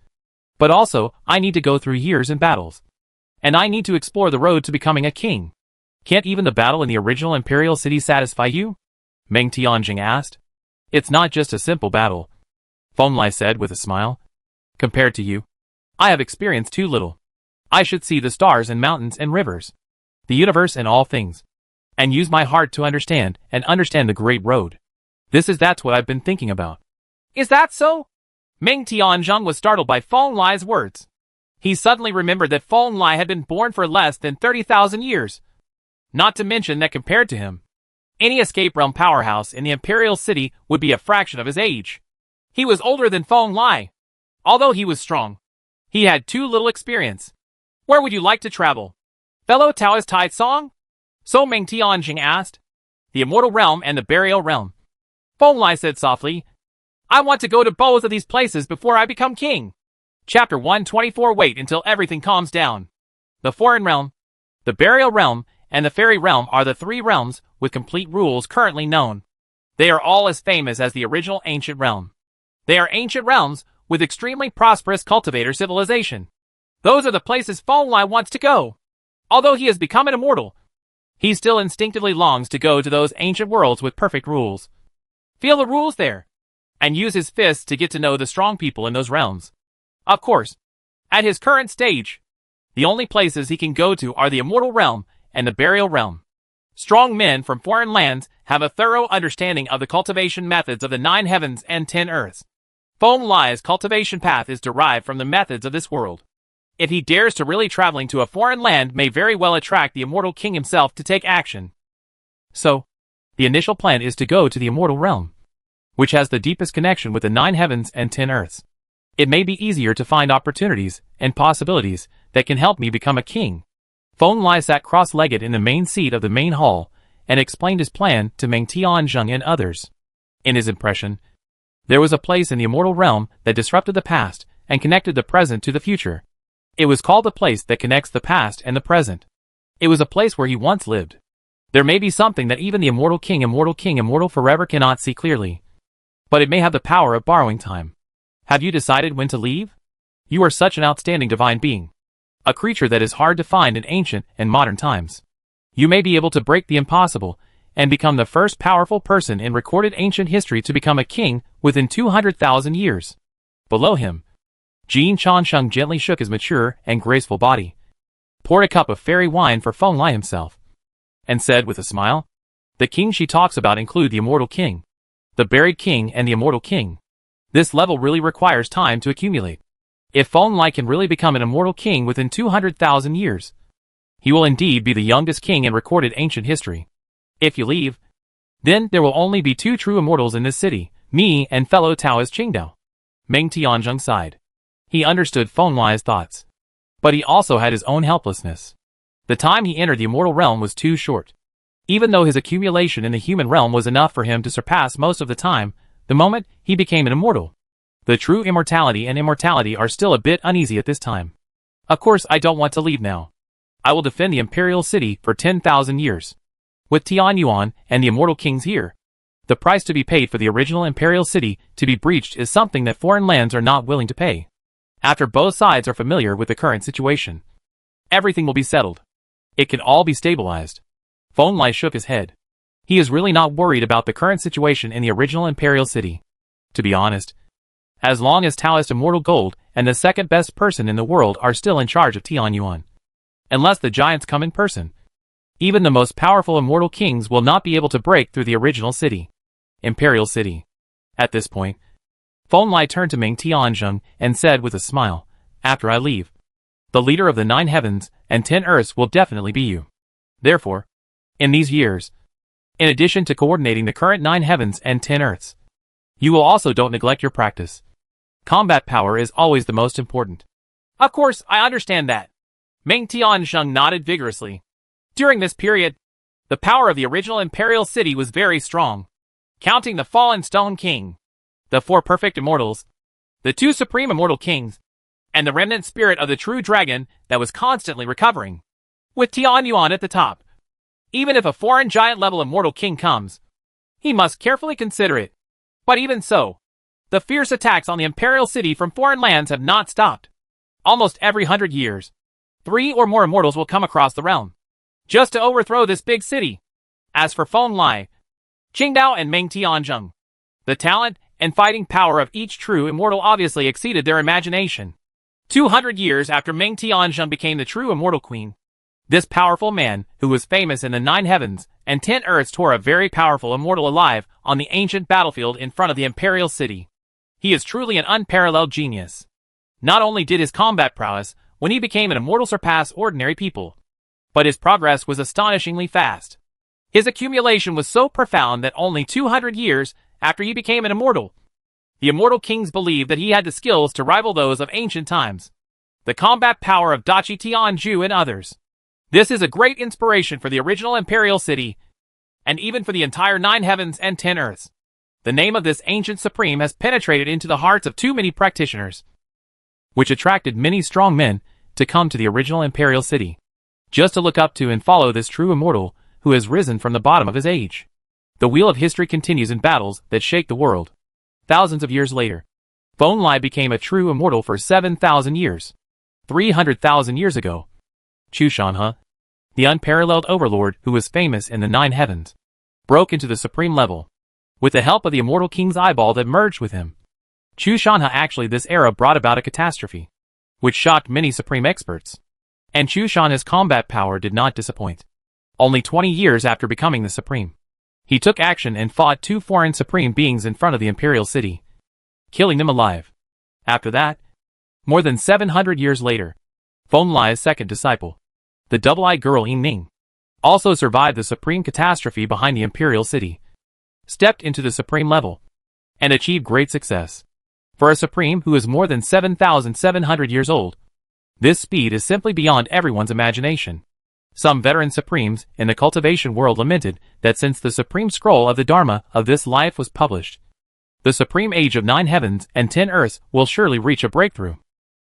but also I need to go through years and battles. And I need to explore the road to becoming a king. Can't even the battle in the original imperial city satisfy you? Meng Tianzheng asked. It's not just a simple battle, Feng Lai said with a smile. Compared to you, I have experienced too little. I should see the stars and mountains and rivers, the universe and all things, and use my heart to understand the great road. That's what I've been thinking about. Is that so? Meng Tianzheng was startled by Feng Lai's words. He suddenly remembered that Feng Lai had been born for less than 30,000 years. Not to mention that compared to him, any escape realm powerhouse in the imperial city would be a fraction of his age. He was older than Feng Lai. Although he was strong, he had too little experience. Where would you like to travel? Fellow Taoist Taisong? So Meng Tianzheng asked. The immortal realm and the burial realm. Feng Lai said softly, I want to go to both of these places before I become king. Chapter 124. Wait until everything calms down. The foreign realm, the burial realm, and the fairy realm are the 3 realms with complete rules currently known. They are all as famous as the original ancient realm. They are ancient realms with extremely prosperous cultivator civilization. Those are the places Feng Lai wants to go. Although he has become an immortal, he still instinctively longs to go to those ancient worlds with perfect rules. Feel the rules there, and use his fists to get to know the strong people in those realms. Of course, at his current stage, the only places he can go to are the immortal realm and the burial realm. Strong men from foreign lands have a thorough understanding of the cultivation methods of the 9 heavens and 10 earths. Feng Lai's cultivation path is derived from the methods of this world. If he dares to really traveling to a foreign land may very well attract the immortal king himself to take action. So, the initial plan is to go to the immortal realm, which has the deepest connection with the 9 heavens and 10 earths. It may be easier to find opportunities and possibilities that can help me become a king. Feng Lai sat cross-legged in the main seat of the main hall and explained his plan to Meng Tianzheng and others. In his impression, there was a place in the immortal realm that disrupted the past and connected the present to the future. It was called the place that connects the past and the present. It was a place where he once lived. There may be something that even the immortal king, immortal forever cannot see clearly. But it may have the power of borrowing time. Have you decided when to leave? You are such an outstanding divine being. A creature that is hard to find in ancient and modern times. You may be able to break the impossible and become the first powerful person in recorded ancient history to become a king within 200,000 years. Below him, Jin Changsheng gently shook his mature and graceful body, poured a cup of fairy wine for Feng Lai himself, and said with a smile, "The kings she talks about include the immortal king, the buried king and the immortal king. This level really requires time to accumulate. If Feng Lai can really become an immortal king within 200,000 years, he will indeed be the youngest king in recorded ancient history. If you leave, then there will only be 2 true immortals in this city, me and fellow Taoist Qingdao." Meng Tianzheng sighed. He understood Feng Lai's thoughts. But he also had his own helplessness. The time he entered the immortal realm was too short. Even though his accumulation in the human realm was enough for him to surpass most of the time, the moment he became an immortal, the true immortality and immortality are still a bit uneasy at this time. Of course I don't want to leave now. I will defend the imperial city for 10,000 years. With Tianyuan and the immortal kings here, the price to be paid for the original imperial city to be breached is something that foreign lands are not willing to pay. After both sides are familiar with the current situation, everything will be settled. It can all be stabilized. Feng Lai shook his head. He is really not worried about the current situation in the original imperial city. To be honest, as long as Taoist Immortal Gold and the second best person in the world are still in charge of Tianyuan, unless the giants come in person, even the most powerful immortal kings will not be able to break through the original city, imperial city. At this point, Feng Lai turned to Meng Tianzheng and said with a smile, "After I leave, the leader of the 9 heavens and 10 earths will definitely be you. Therefore, in these years, in addition to coordinating the current 9 heavens and 10 earths, you will also don't neglect your practice. Combat power is always the most important." "Of course, I understand that." Meng Tianzheng nodded vigorously. During this period, the power of the original imperial city was very strong. Counting the fallen stone king, the 4 perfect immortals, the 2 supreme immortal kings, and the remnant spirit of the true dragon that was constantly recovering. With Tianyuan at the top, even if a foreign giant-level immortal king comes, he must carefully consider it. But even so, the fierce attacks on the imperial city from foreign lands have not stopped. Almost every 100 years, 3 or more immortals will come across the realm, just to overthrow this big city. As for Feng Lai, Qingdao and Meng Tianzheng, the talent and fighting power of each true immortal obviously exceeded their imagination. 200 years after Meng Tianzheng became the true immortal queen, this powerful man, who was famous in the 9 heavens and 10 earths, tore a very powerful immortal alive on the ancient battlefield in front of the imperial city. He is truly an unparalleled genius. Not only did his combat prowess when he became an immortal surpass ordinary people, but his progress was astonishingly fast. His accumulation was so profound that only 200 years after he became an immortal, the immortal kings believed that he had the skills to rival those of ancient times, the combat power of Dachi Tianju and others. This is a great inspiration for the original imperial city, and even for the entire 9 heavens and 10 earths. The name of this ancient supreme has penetrated into the hearts of too many practitioners, which attracted many strong men to come to the original imperial city, just to look up to and follow this true immortal who has risen from the bottom of his age. The wheel of history continues in battles that shake the world. Thousands of years later, Feng Lai became a true immortal for 7,000 years. 300,000 years ago, Chu Shanhe, the unparalleled overlord who was famous in the 9 heavens, broke into the supreme level, with the help of the immortal king's eyeball that merged with him. Chu Shanhe actually this era brought about a catastrophe, which shocked many supreme experts. And Chu Shanhe's combat power did not disappoint. Only 20 years after becoming the supreme, he took action and fought 2 foreign supreme beings in front of the imperial city, killing them alive. After that, more than 700 years later, Feng Lai's second disciple, the double-eyed girl Ning, also survived the supreme catastrophe behind the imperial city, stepped into the supreme level, and achieved great success. For a supreme who is more than 7,700 years old, this speed is simply beyond everyone's imagination. Some veteran supremes in the cultivation world lamented that since the supreme scroll of the Dharma of this life was published, the supreme age of 9 heavens and 10 earths will surely reach a breakthrough.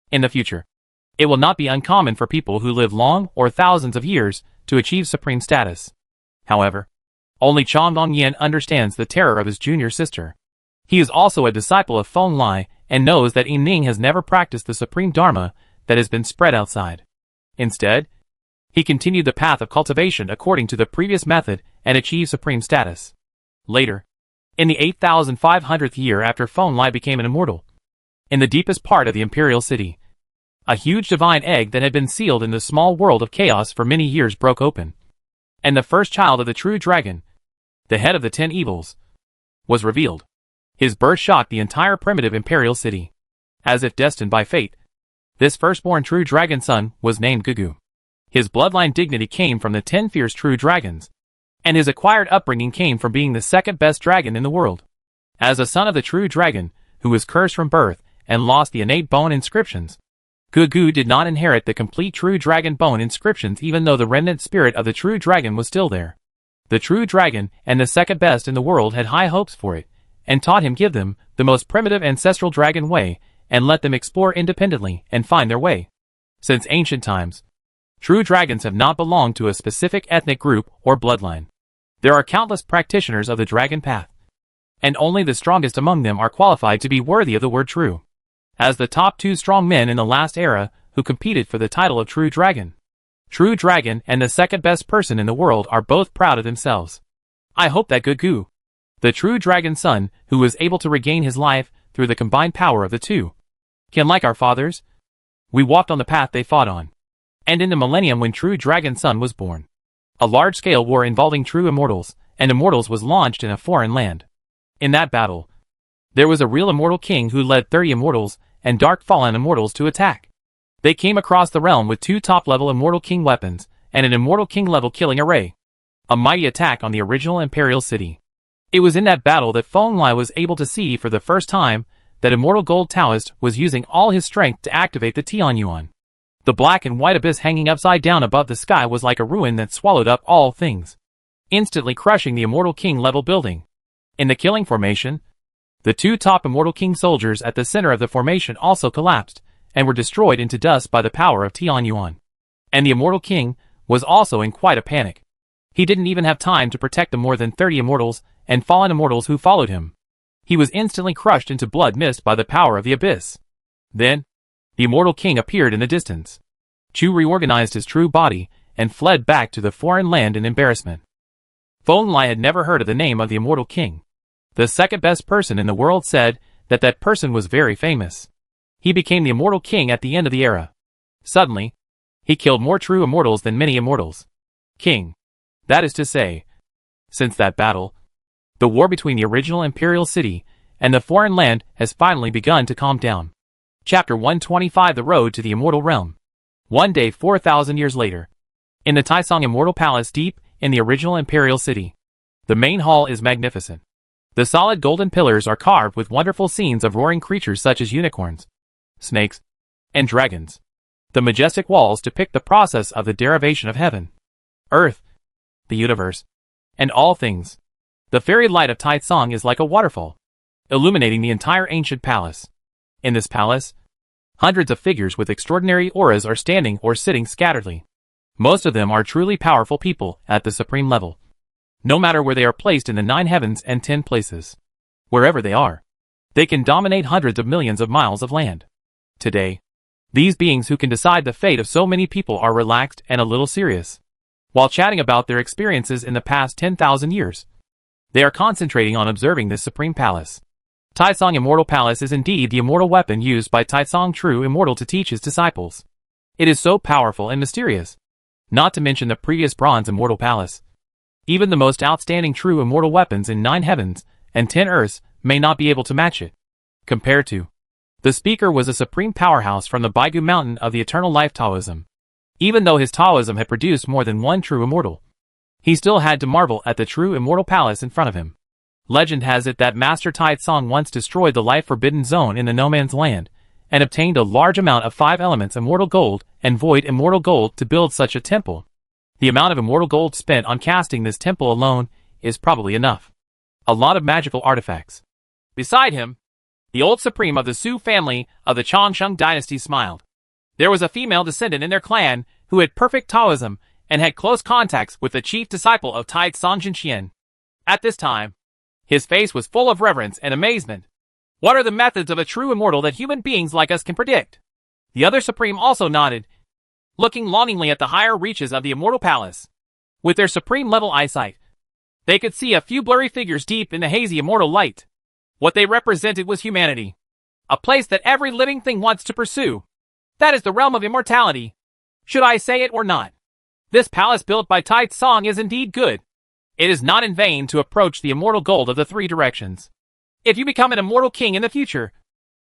In the future, it will not be uncommon for people who live long or thousands of years to achieve supreme status. However, only Chong Dongyan understands the terror of his junior sister. He is also a disciple of Feng Lai and knows that Yin Ning has never practiced the supreme dharma that has been spread outside. Instead, he continued the path of cultivation according to the previous method and achieved supreme status. Later, in the 8,500th year after Feng Lai became an immortal, in the deepest part of the imperial city, a huge divine egg that had been sealed in the small world of chaos for many years broke open, and the first child of the true dragon, the head of the 10 evils, was revealed. His birth shocked the entire primitive imperial city. As if destined by fate, this firstborn true dragon son was named Gugu. His bloodline dignity came from the 10 fierce true dragons, and his acquired upbringing came from being the second best dragon in the world. As a son of the true dragon, who was cursed from birth and lost the innate bone inscriptions, Gugu did not inherit the complete true dragon bone inscriptions even though the remnant spirit of the true dragon was still there. The true dragon and the second best in the world had high hopes for it, and taught him give them the most primitive ancestral dragon way, and let them explore independently and find their way. Since ancient times, true dragons have not belonged to a specific ethnic group or bloodline. There are countless practitioners of the dragon path, and only the strongest among them are qualified to be worthy of the word true. As the top 2 strong men in the last era who competed for the title of True Dragon and the second best person in the world are both proud of themselves. I hope that Gugu, the true dragon son who was able to regain his life through the combined power of the two, can like our fathers. We walked on the path they fought on. And in the millennium when True Dragon Son was born, a large-scale war involving true immortals and immortals was launched in a foreign land. In that battle, there was a real immortal king who led 30 immortals and dark fallen immortals to attack. They came across the realm with 2 top-level immortal king weapons and an immortal king-level killing array. A mighty attack on the original imperial city. It was in that battle that Feng Lai was able to see for the first time that immortal gold Taoist was using all his strength to activate the Tianyuan. The black and white abyss hanging upside down above the sky was like a ruin that swallowed up all things, instantly crushing the immortal king-level building. In the killing formation, the 2 top immortal king soldiers at the center of the formation also collapsed and were destroyed into dust by the power of Tianyuan. And the immortal king was also in quite a panic. He didn't even have time to protect the more than 30 immortals and fallen immortals who followed him. He was instantly crushed into blood mist by the power of the abyss. Then, the immortal king appeared in the distance. Chu reorganized his true body and fled back to the foreign land in embarrassment. Feng Lai had never heard of the name of the immortal king. The second best person in the world said that that person was very famous. He became the immortal king at the end of the era. Suddenly, he killed more true immortals than many immortals. King. That is to say, since that battle, the war between the original imperial city and the foreign land has finally begun to calm down. Chapter 125: The Road to the Immortal Realm. One day 4,000 years later, in the Taisong Immortal Palace deep in the original imperial city. The main hall is magnificent. The solid golden pillars are carved with wonderful scenes of roaring creatures such as unicorns, snakes, and dragons. The majestic walls depict the process of the derivation of heaven, earth, the universe, and all things. The fairy light of Taisong is like a waterfall, illuminating the entire ancient palace. In this palace, hundreds of figures with extraordinary auras are standing or sitting scatteredly. Most of them are truly powerful people at the supreme level. No matter where they are placed in the 9 heavens and 10 places. Wherever they are, they can dominate hundreds of millions of miles of land. Today, these beings who can decide the fate of so many people are relaxed and a little serious. While chatting about their experiences in the past 10,000 years, they are concentrating on observing this supreme palace. Taisong Immortal Palace is indeed the immortal weapon used by Taisong True Immortal to teach his disciples. It is so powerful and mysterious. Not to mention the previous Bronze Immortal Palace. Even the most outstanding true immortal weapons in 9 heavens and 10 earths may not be able to match it. Compared to, the speaker was a supreme powerhouse from the Baigu mountain of the eternal life Taoism. Even though his Taoism had produced more than one true immortal, he still had to marvel at the true immortal palace in front of him. Legend has it that Master Taisong once destroyed the life-forbidden zone in the no man's land, and obtained a large amount of 5 elements immortal gold and void immortal gold to build such a temple. The amount of immortal gold spent on casting this temple alone is probably enough. A lot of magical artifacts. Beside him, the old supreme of the Su family of the Chongsheng dynasty smiled. There was a female descendant in their clan who had perfect Taoism and had close contacts with the chief disciple of Tai Tsung. At this time, his face was full of reverence and amazement. What are the methods of a true immortal that human beings like us can predict? The other supreme also nodded, looking longingly at the higher reaches of the immortal palace. With their supreme level eyesight, they could see a few blurry figures deep in the hazy immortal light. What they represented was humanity, a place that every living thing wants to pursue. That is the realm of immortality. Should I say it or not? This palace built by Tai Tsung is indeed good. It is not in vain to approach the immortal gold of the three directions. If you become an immortal king in the future,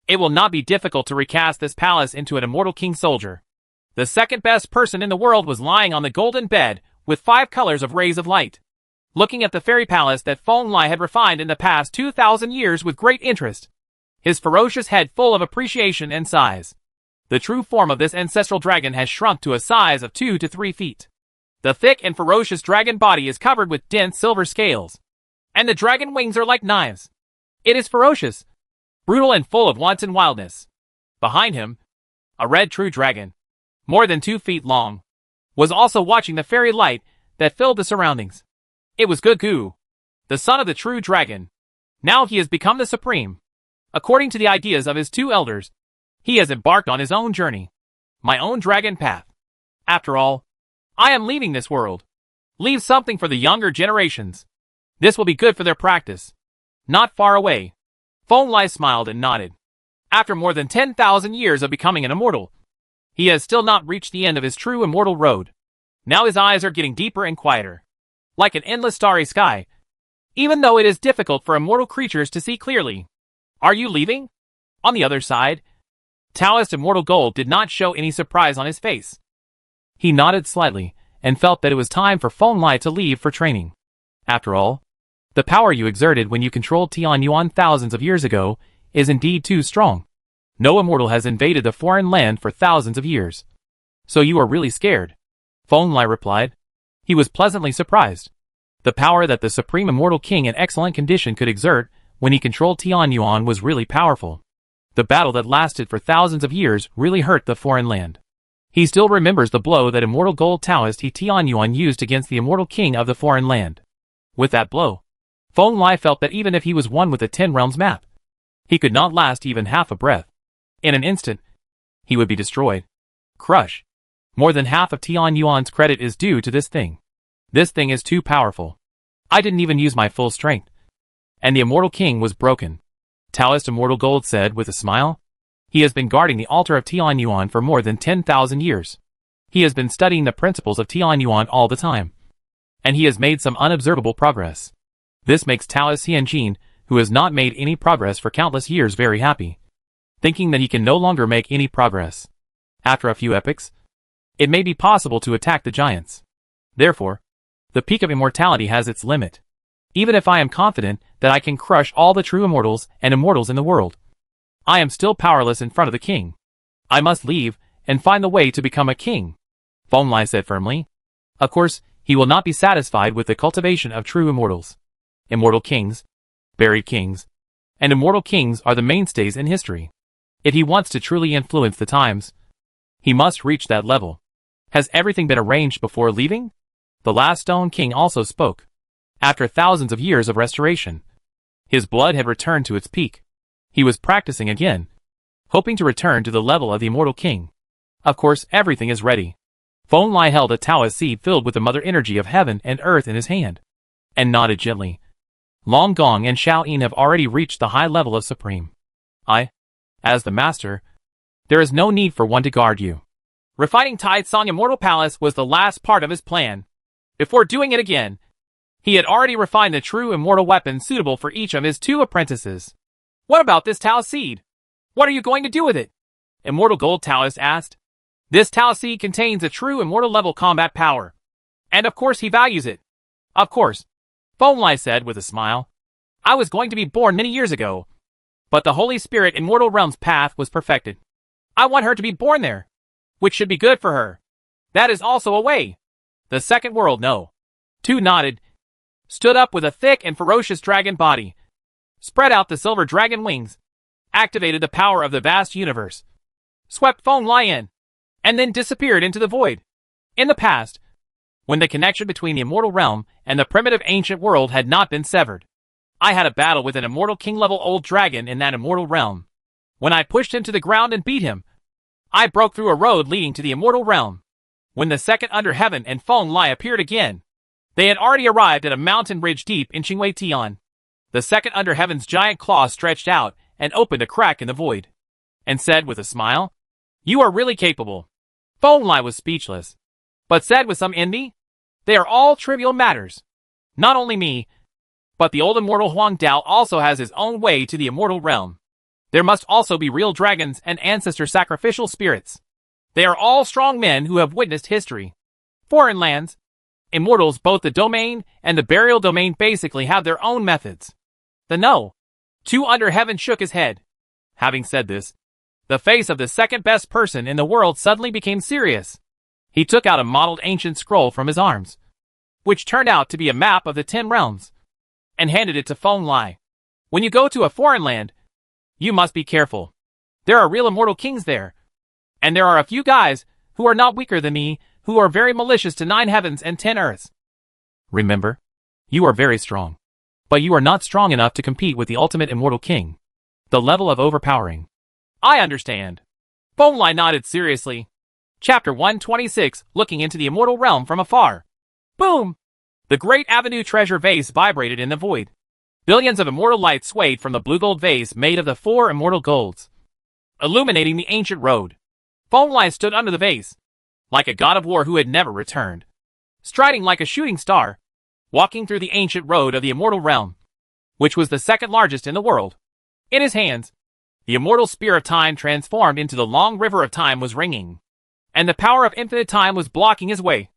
it will not be difficult to recast this palace into an immortal king soldier. The second best person in the world was lying on the golden bed with 5 colors of rays of light, looking at the fairy palace that Feng Lai had refined in the past 2,000 years with great interest, his ferocious head full of appreciation and size. The true form of this ancestral dragon has shrunk to a size of 2 to 3 feet. The thick and ferocious dragon body is covered with dense silver scales, and the dragon wings are like knives. It is ferocious, brutal and full of wanton wildness. Behind him, a red true dragon, more than 2 feet long, was also watching the fairy light that filled the surroundings. It was Gugu, the son of the true dragon. Now he has become the supreme. According to the ideas of his 2 elders, he has embarked on his own journey, my own dragon path. After all, I am leaving this world. Leave something for the younger generations. This will be good for their practice. Not far away, Feng Lai smiled and nodded. After more than 10,000 years of becoming an immortal, he has still not reached the end of his true immortal road. Now his eyes are getting deeper and quieter, like an endless starry sky, even though it is difficult for immortal creatures to see clearly. Are you leaving? On the other side, Taoist Immortal Gold did not show any surprise on his face. He nodded slightly and felt that it was time for Feng Lai to leave for training. After all, the power you exerted when you controlled Tianyuan thousands of years ago is indeed too strong. No immortal has invaded the foreign land for thousands of years. So you are really scared? Feng Lai replied. He was pleasantly surprised. The power that the Supreme Immortal King in excellent condition could exert when he controlled Tianyuan was really powerful. The battle that lasted for thousands of years really hurt the foreign land. He still remembers the blow that Immortal Gold Taoist Tianyuan used against the Immortal King of the foreign land. With that blow, Feng Lai felt that even if he was one with the 10 realms map, he could not last even half a breath. In an instant, he would be destroyed. Crush. More than half of Tianyuan's credit is due to this thing. This thing is too powerful. I didn't even use my full strength. And the Immortal King was broken. Taoist Immortal Gold said with a smile. He has been guarding the altar of Tianyuan for more than 10,000 years. He has been studying the principles of Tianyuan all the time. And he has made some unobservable progress. This makes Taoist Xianjin, who has not made any progress for countless years, very happy, thinking that he can no longer make any progress. After a few epochs, it may be possible to attack the giants. Therefore, the peak of immortality has its limit. Even if I am confident that I can crush all the true immortals and immortals in the world, I am still powerless in front of the king. I must leave and find the way to become a king, Feng Lai said firmly. Of course, he will not be satisfied with the cultivation of true immortals. Immortal kings, buried kings, and immortal kings are the mainstays in history. If he wants to truly influence the times, he must reach that level. Has everything been arranged before leaving? The last Stone King also spoke. After thousands of years of restoration, his blood had returned to its peak. He was practicing again, hoping to return to the level of the Immortal King. Of course, everything is ready. Feng Lai held a Taoist seed filled with the mother energy of heaven and earth in his hand, and nodded gently. Long Gong and Xiao Yin have already reached the high level of Supreme. As the master, there is no need for one to guard you. Refining Tai Tsung Immortal Palace was the last part of his plan. Before doing it again, he had already refined the true immortal weapon suitable for each of his 2 apprentices. What about this Tao seed? What are you going to do with it? Immortal Gold Taoist asked. This Tao seed contains a true immortal level combat power. And of course he values it. Of course, Feng Lai said with a smile. I was going to be born many years ago, but the Holy Spirit Immortal Realm's path was perfected. I want her to be born there, which should be good for her. That is also a way. The second world, no. 2 nodded, stood up with a thick and ferocious dragon body, spread out the silver dragon wings, activated the power of the vast universe, swept Feng Lai in, and then disappeared into the void. In the past, when the connection between the immortal realm and the primitive ancient world had not been severed. I had a battle with an immortal king-level old dragon in that immortal realm. When I pushed him to the ground and beat him, I broke through a road leading to the immortal realm. When the second Under Heaven and Feng Lai appeared again, they had already arrived at a mountain ridge deep in Qingwei Tian. The second Under Heaven's giant claws stretched out and opened a crack in the void, and said with a smile, "You are really capable." Feng Lai was speechless, but said with some envy, "They are all trivial matters. Not only me, but the old immortal Huang Dao also has his own way to the immortal realm. There must also be real dragons and ancestor sacrificial spirits. They are all strong men who have witnessed history. Foreign lands, immortals, both the domain and the burial domain basically have their own methods." The no. Two Under Heaven shook his head. Having said this, the face of the second best person in the world suddenly became serious. He took out a mottled ancient scroll from his arms, which turned out to be a map of the 10 realms, and handed it to Feng Lai. "When you go to a foreign land, you must be careful. There are real immortal kings there. And there are a few guys who are not weaker than me, who are very malicious to 9 heavens and 10 earths. Remember, you are very strong. But you are not strong enough to compete with the ultimate immortal king. The level of overpowering." "I understand." Feng Lai nodded seriously. Chapter 126, Looking into the Immortal Realm from Afar. Boom! The great avenue treasure vase vibrated in the void. Billions of immortal light swayed from the blue gold vase made of the 4 immortal golds, illuminating the ancient road. Feng Lai stood under the vase, like a god of war who had never returned, striding like a shooting star, walking through the ancient road of the immortal realm, which was the second largest in the world. In his hands, the immortal spear of time transformed into the long river of time was ringing, and the power of infinite time was blocking his way,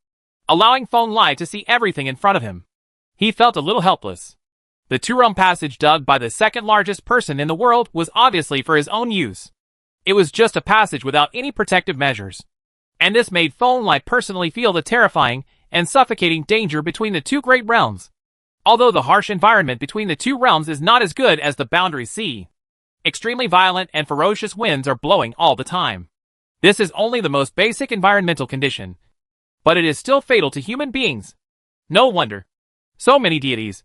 allowing Feng Lai to see everything in front of him. He felt a little helpless. The two-realm passage dug by the second largest person in the world was obviously for his own use. It was just a passage without any protective measures, and this made Feng Lai personally feel the terrifying and suffocating danger between the two great realms. Although the harsh environment between the two realms is not as good as the boundary sea, extremely violent and ferocious winds are blowing all the time. This is only the most basic environmental condition, but it is still fatal to human beings. No wonder so many deities,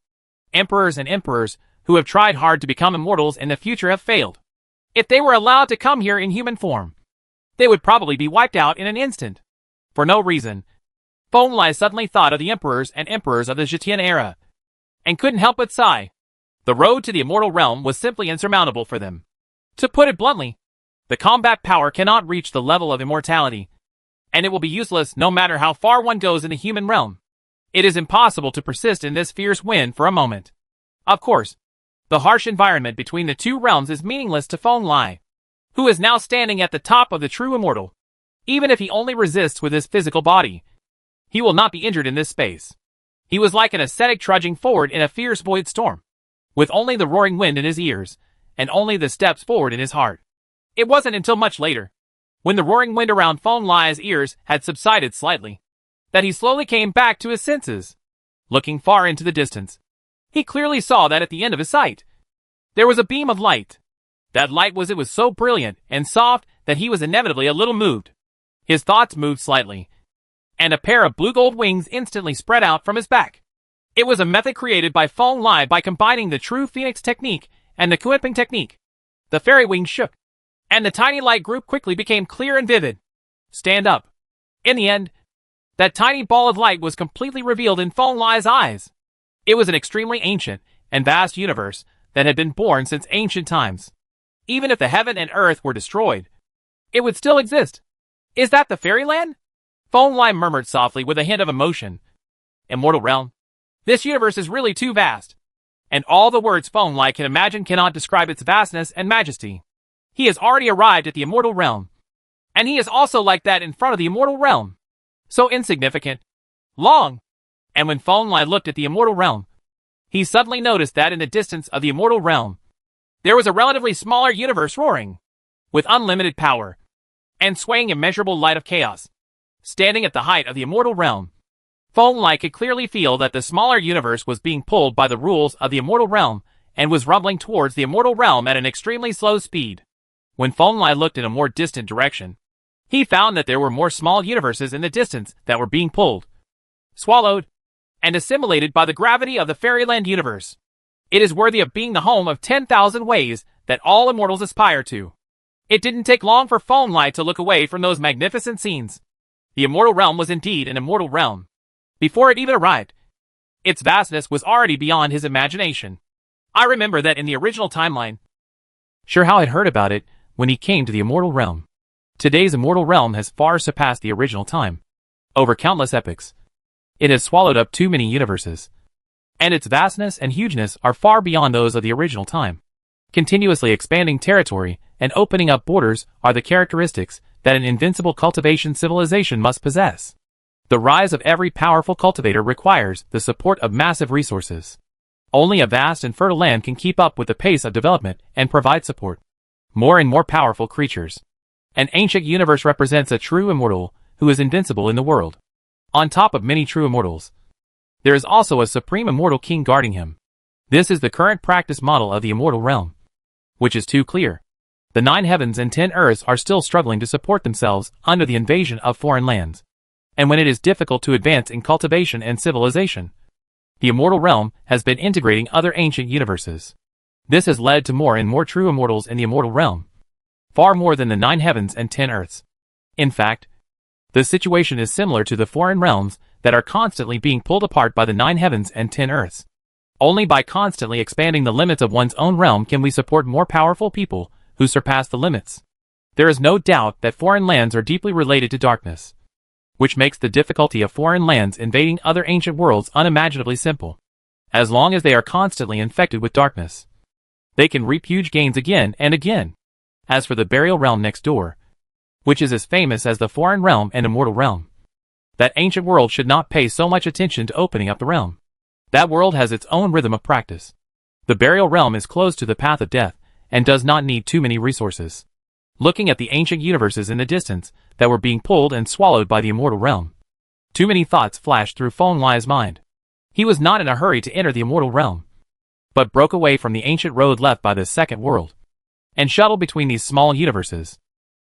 emperors and emperors, who have tried hard to become immortals in the future have failed. If they were allowed to come here in human form, they would probably be wiped out in an instant. For no reason, Feng Lai suddenly thought of the emperors and emperors of the Zhetian era, and couldn't help but sigh. The road to the immortal realm was simply insurmountable for them. To put it bluntly, the combat power cannot reach the level of immortality, and it will be useless no matter how far one goes in the human realm. It is impossible to persist in this fierce wind for a moment. Of course, the harsh environment between the two realms is meaningless to Feng Lai, who is now standing at the top of the true immortal. Even if he only resists with his physical body, he will not be injured in this space. He was like an ascetic trudging forward in a fierce void storm, with only the roaring wind in his ears, and only the steps forward in his heart. It wasn't until much later, when the roaring wind around Feng Lai's ears had subsided slightly, that he slowly came back to his senses. Looking far into the distance, he clearly saw that at the end of his sight, there was a beam of light. That light was so brilliant and soft that he was inevitably a little moved. His thoughts moved slightly, and a pair of blue gold wings instantly spread out from his back. It was a method created by Feng Lai by combining the true phoenix technique and the Kuiping technique. The fairy wings shook, and the tiny light group quickly became clear and vivid. Stand up. In the end, that tiny ball of light was completely revealed in Feng Lai's eyes. It was an extremely ancient and vast universe that had been born since ancient times. Even if the heaven and earth were destroyed, it would still exist. Is that the fairyland? Feng Lai murmured softly with a hint of emotion. Immortal realm. This universe is really too vast, and all the words Feng Lai can imagine cannot describe its vastness and majesty. He has already arrived at the immortal realm, and he is also like that in front of the immortal realm. So insignificant, long, and when Feng Lai looked at the immortal realm, he suddenly noticed that in the distance of the immortal realm, there was a relatively smaller universe roaring, with unlimited power, and swaying immeasurable light of chaos. Standing at the height of the immortal realm, Feng Lai could clearly feel that the smaller universe was being pulled by the rules of the immortal realm and was rumbling towards the immortal realm at an extremely slow speed. When Feng Lai looked in a more distant direction, he found that there were more small universes in the distance that were being pulled. swallowed, and assimilated by the gravity of the fairyland universe. It is worthy of being the home of 10,000 ways that all immortals aspire to. It didn't take long for Phone Light to look away from those magnificent scenes. The immortal realm was indeed an immortal realm. Before it even arrived, its vastness was already beyond his imagination. I remember that in the original timeline. Sure how I'd heard about it when he came to the immortal realm. Today's immortal realm has far surpassed the original time. Over countless epochs, it has swallowed up too many universes. And its vastness and hugeness are far beyond those of the original time. Continuously expanding territory and opening up borders are the characteristics that an invincible cultivation civilization must possess. The rise of every powerful cultivator requires the support of massive resources. Only a vast and fertile land can keep up with the pace of development and provide support. More and more powerful creatures. An ancient universe represents a true immortal who is invincible in the world. On top of many true immortals, there is also a supreme immortal king guarding him. This is the current practice model of the immortal realm, which is too clear. The 9 heavens and 10 earths are still struggling to support themselves under the invasion of foreign lands. And when it is difficult to advance in cultivation and civilization, the immortal realm has been integrating other ancient universes. This has led to more and more true immortals in the immortal realm, far more than the 9 heavens and 10 earths. In fact, the situation is similar to the foreign realms that are constantly being pulled apart by the 9 heavens and 10 earths. Only by constantly expanding the limits of one's own realm can we support more powerful people who surpass the limits. There is no doubt that foreign lands are deeply related to darkness, which makes the difficulty of foreign lands invading other ancient worlds unimaginably simple. As long as they are constantly infected with darkness, they can reap huge gains again and again. As for the burial realm next door, which is as famous as the foreign realm and immortal realm, that ancient world should not pay so much attention to opening up the realm. That world has its own rhythm of practice. The burial realm is close to the path of death and does not need too many resources. Looking at the ancient universes in the distance that were being pulled and swallowed by the immortal realm, too many thoughts flashed through Phone Lai's mind. He was not in a hurry to enter the immortal realm, but broke away from the ancient road left by the second world, and shuttled between these small universes.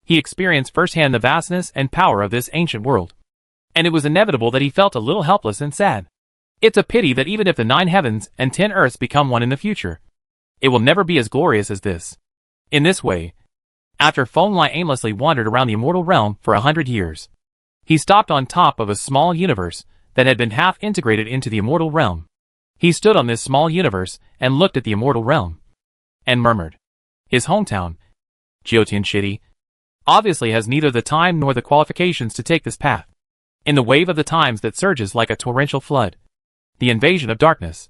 He experienced firsthand the vastness and power of this ancient world, and it was inevitable that he felt a little helpless and sad. It's a pity that even if the 9 heavens and 10 earths become one in the future, it will never be as glorious as this. In this way, after Phone Lai aimlessly wandered around the immortal realm for 100 years, he stopped on top of a small universe that had been half integrated into the immortal realm. He stood on this small universe and looked at the immortal realm, and murmured. His hometown, Jiotian City, obviously has neither the time nor the qualifications to take this path. In the wave of the times that surges like a torrential flood, the invasion of darkness,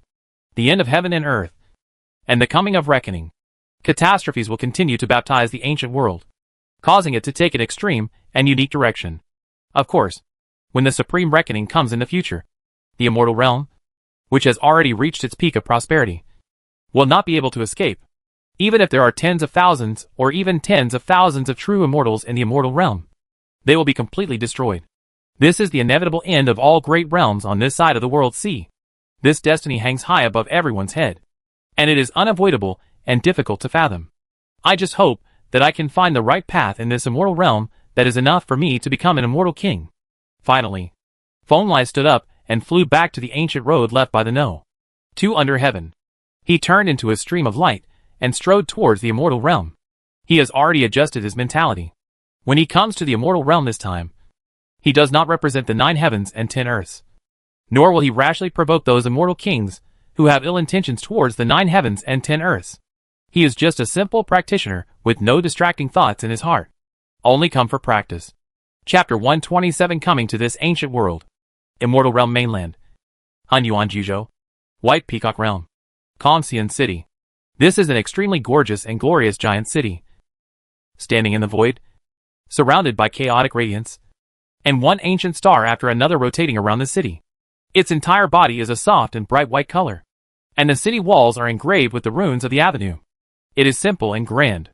the end of heaven and earth, and the coming of reckoning, catastrophes will continue to baptize the ancient world, causing it to take an extreme and unique direction. Of course, when the supreme reckoning comes in the future, the immortal realm, which has already reached its peak of prosperity, will not be able to escape, even if there are tens of thousands or even tens of thousands of true immortals in the immortal realm. They will be completely destroyed. This is the inevitable end of all great realms on this side of the world sea. This destiny hangs high above everyone's head, and it is unavoidable and difficult to fathom. I just hope that I can find the right path in this immortal realm that is enough for me to become an immortal king. Finally, Phone Lai stood up and flew back to the ancient road left by the No. 2 under heaven. He turned into a stream of light and strode towards the immortal realm. He has already adjusted his mentality. When he comes to the immortal realm this time, he does not represent the 9 heavens and 10 earths, nor will he rashly provoke those immortal kings who have ill intentions towards the 9 heavens and 10 earths. He is just a simple practitioner with no distracting thoughts in his heart. Only come for practice. Chapter 127 Coming to this ancient world. Immortal Realm Mainland. Hunyuan Juzhou. White Peacock Realm. Kongxian City. This is an extremely gorgeous and glorious giant city, standing in the void, surrounded by chaotic radiance, and one ancient star after another rotating around the city. Its entire body is a soft and bright white color, and the city walls are engraved with the runes of the avenue. It is simple and grand.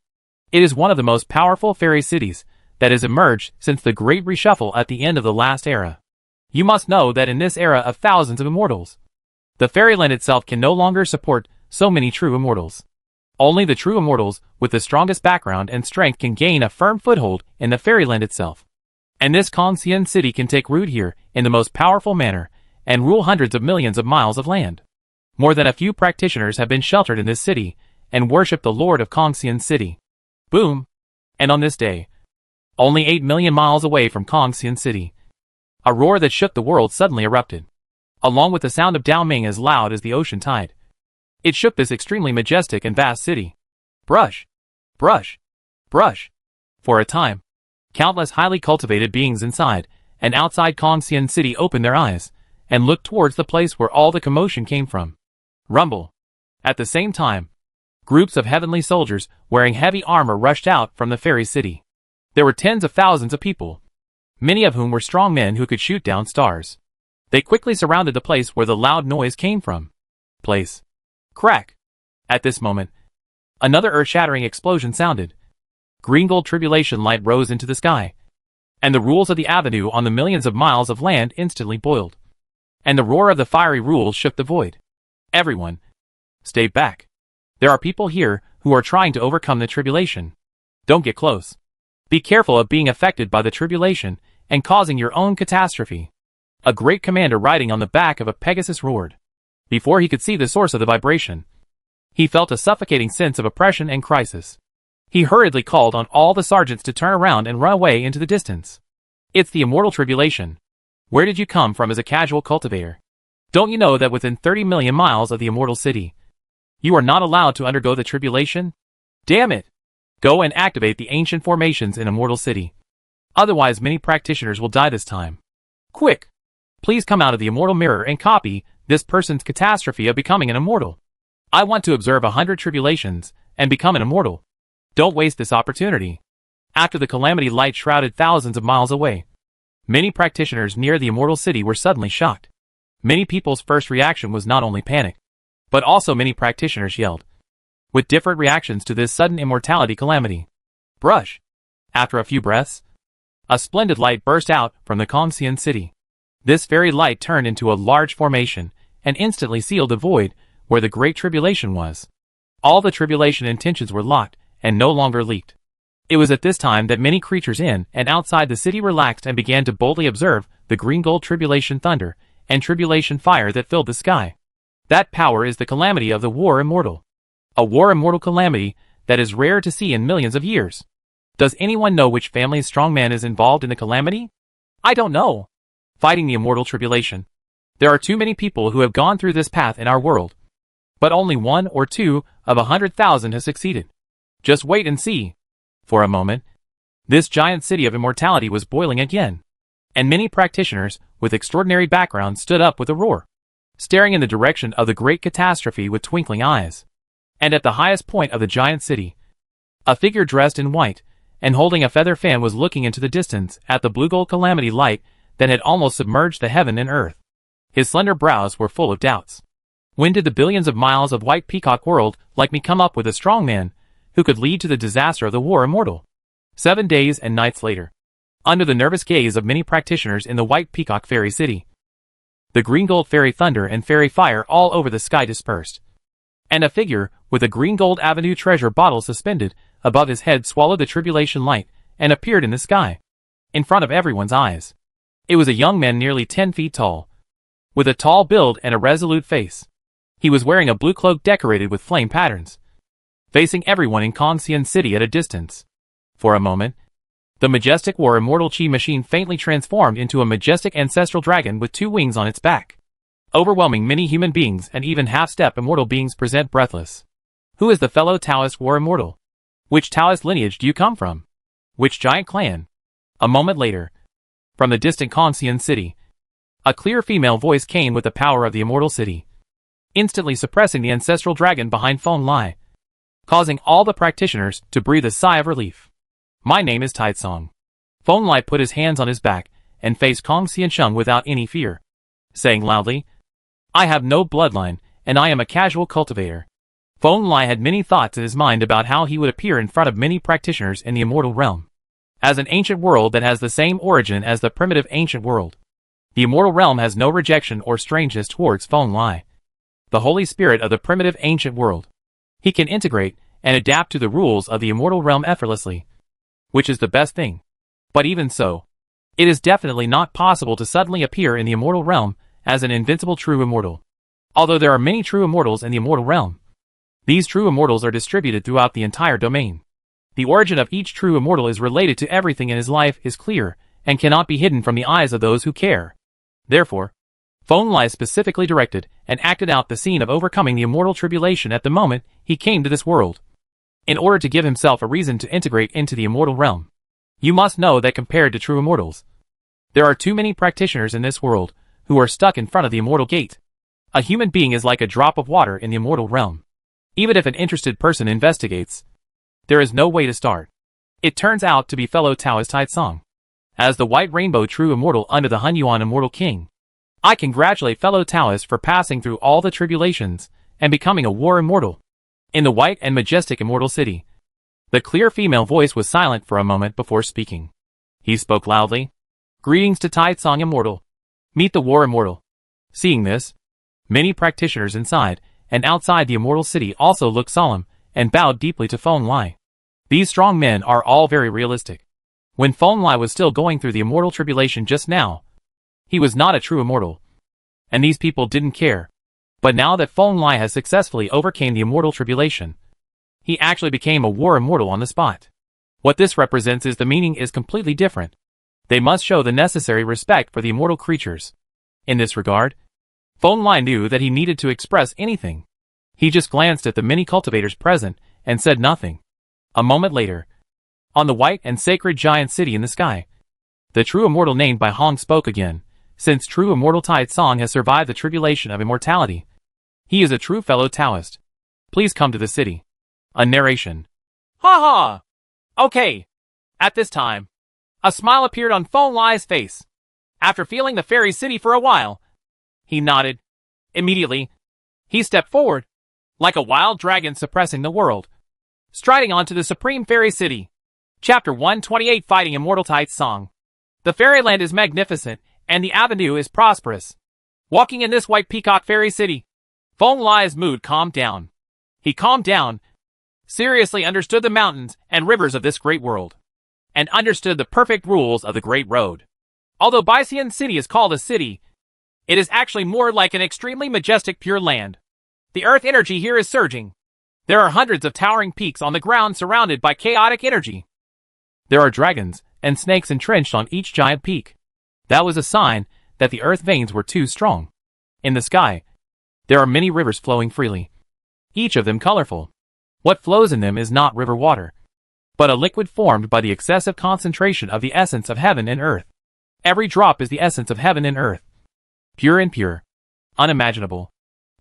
It is one of the most powerful fairy cities that has emerged since the great reshuffle at the end of the last era. You must know that in this era of thousands of immortals, the fairyland itself can no longer support so many true immortals. Only the true immortals with the strongest background and strength can gain a firm foothold in the fairyland itself. And this Kongxian city can take root here in the most powerful manner and rule hundreds of millions of miles of land. More than a few practitioners have been sheltered in this city, and worship the Lord of Kongxian City. Boom! And on this day, only 8 million miles away from Kongxian City, a roar that shook the world suddenly erupted, along with the sound of Dao Ming as loud as the ocean tide. It shook this extremely majestic and vast city. Brush! Brush! Brush! For a time, countless highly cultivated beings inside and outside Kongxian City opened their eyes and looked towards the place where all the commotion came from. Rumble! At the same time, groups of heavenly soldiers wearing heavy armor rushed out from the fairy city. There were tens of thousands of people, many of whom were strong men who could shoot down stars. They quickly surrounded the place where the loud noise came from. Place. Crack! At this moment, another earth-shattering explosion sounded. Green gold tribulation light rose into the sky, and the rules of the avenue on the millions of miles of land instantly boiled. And the roar of the fiery rules shook the void. Everyone, stay back. There are people here who are trying to overcome the tribulation. Don't get close. Be careful of being affected by the tribulation and causing your own catastrophe. A great commander riding on the back of a Pegasus roared. Before he could see the source of the vibration, he felt a suffocating sense of oppression and crisis. He hurriedly called on all the sergeants to turn around and run away into the distance. It's the immortal tribulation. Where did you come from as a casual cultivator? Don't you know that within 30 million miles of the immortal city, you are not allowed to undergo the tribulation? Damn it! Go and activate the ancient formations in Immortal City. Otherwise many practitioners will die this time. Quick! Please come out of the immortal mirror and copy this person's catastrophe of becoming an immortal. I want to observe 100 tribulations and become an immortal. Don't waste this opportunity. After the calamity light shrouded thousands of miles away, many practitioners near the immortal city were suddenly shocked. Many people's first reaction was not only panic, but also many practitioners yelled, with different reactions to this sudden immortality calamity. Brush! After a few breaths, a splendid light burst out from the Kongxian City. This very light turned into a large formation and instantly sealed the void where the Great Tribulation was. All the tribulation intentions were locked and no longer leaked. It was at this time that many creatures in and outside the city relaxed and began to boldly observe the green gold tribulation thunder and tribulation fire that filled the sky. That power is the calamity of the War Immortal. A War Immortal calamity that is rare to see in millions of years. Does anyone know which family's strong man is involved in the calamity? I don't know. Fighting the immortal tribulation. There are too many people who have gone through this path in our world. But only 1 or 2 of 100,000 have succeeded. Just wait and see. For a moment, this giant city of immortality was boiling again. And many practitioners with extraordinary backgrounds stood up with a roar, staring in the direction of the great catastrophe with twinkling eyes. And at the highest point of the giant city, a figure dressed in white and holding a feather fan was looking into the distance at the blue gold calamity light that had almost submerged the heaven and earth. His slender brows were full of doubts. When did the billions of miles of white peacock world like me come up with a strong man who could lead to the disaster of the War Immortal? 7 days and nights later, under the nervous gaze of many practitioners in the white peacock fairy city, the green gold fairy thunder and fairy fire all over the sky dispersed, and a figure with a green gold avenue treasure bottle suspended above his head swallowed the tribulation light and appeared in the sky, in front of everyone's eyes. It was a young man nearly 10 feet tall, with a tall build and a resolute face. He was wearing a blue cloak decorated with flame patterns, facing everyone in Kongxian City at a distance. For a moment, the majestic War Immortal Chi machine faintly transformed into a majestic ancestral dragon with 2 wings on its back, overwhelming many human beings and even half-step immortal beings present breathless. Who is the fellow Taoist War Immortal? Which Taoist lineage do you come from? Which giant clan? A moment later, from the distant Kongxian City, a clear female voice came with the power of the immortal city, instantly suppressing the ancestral dragon behind Feng Lai, causing all the practitioners to breathe a sigh of relief. My name is Taitsong. Feng Lai put his hands on his back and faced Kong Xiansheng without any fear, saying loudly, I have no bloodline, and I am a casual cultivator. Feng Lai had many thoughts in his mind about how he would appear in front of many practitioners in the immortal realm. As an ancient world that has the same origin as the primitive ancient world, the immortal realm has no rejection or strangeness towards Feng Lai, the holy spirit of the primitive ancient world. He can integrate and adapt to the rules of the immortal realm effortlessly, which is the best thing. But even so, it is definitely not possible to suddenly appear in the immortal realm as an invincible true immortal. Although there are many true immortals in the immortal realm, these true immortals are distributed throughout the entire domain. The origin of each true immortal is related to everything in his life is clear, and cannot be hidden from the eyes of those who care. Therefore, Feng specifically directed and acted out the scene of overcoming the immortal tribulation at the moment he came to this world, in order to give himself a reason to integrate into the immortal realm. You must know that compared to true immortals, there are too many practitioners in this world who are stuck in front of the immortal gate. A human being is like a drop of water in the immortal realm. Even if an interested person investigates, there is no way to start. It turns out to be fellow Taoist Taitsong. As the White Rainbow True Immortal under the Hunyuan Immortal King, I congratulate fellow Taoists for passing through all the tribulations and becoming a war immortal. In the white and majestic immortal city, the clear female voice was silent for a moment before speaking. He spoke loudly. Greetings to Taitsong Immortal. Meet the war immortal. Seeing this, many practitioners inside and outside the immortal city also looked solemn and bowed deeply to Feng. These strong men are all very realistic. When Feng was still going through the immortal tribulation just now, he was not a true immortal, and these people didn't care. But now that Feng has successfully overcame the immortal tribulation, he actually became a war immortal on the spot. What this represents is the meaning is completely different. They must show the necessary respect for the immortal creatures. In this regard, Feng knew that he needed to express anything. He just glanced at the many cultivators present and said nothing. A moment later, on the white and sacred giant city in the sky, the true immortal named by Hong spoke again. Since true immortal Taitsong has survived the tribulation of immortality, he is a true fellow Taoist. Please come to the city. A narration. Ha ha! Okay. At this time, a smile appeared on Feng face. After feeling the fairy city for a while, he nodded. Immediately, he stepped forward, like a wild dragon suppressing the world, striding onto the supreme fairy city. Chapter 128 Fighting Immortal Taitsong. The fairyland is magnificent, and the avenue is prosperous. Walking in this white peacock fairy city, Feng mood calmed down. He calmed down, seriously understood the mountains and rivers of this great world, and understood the perfect rules of the Great Road. Although Baixian City is called a city, it is actually more like an extremely majestic pure land. The earth energy here is surging. There are hundreds of towering peaks on the ground surrounded by chaotic energy. There are dragons and snakes entrenched on each giant peak. That was a sign that the earth veins were too strong. In the sky, there are many rivers flowing freely, each of them colorful. What flows in them is not river water, but a liquid formed by the excessive concentration of the essence of heaven and earth. Every drop is the essence of heaven and earth. Pure and pure. Unimaginable.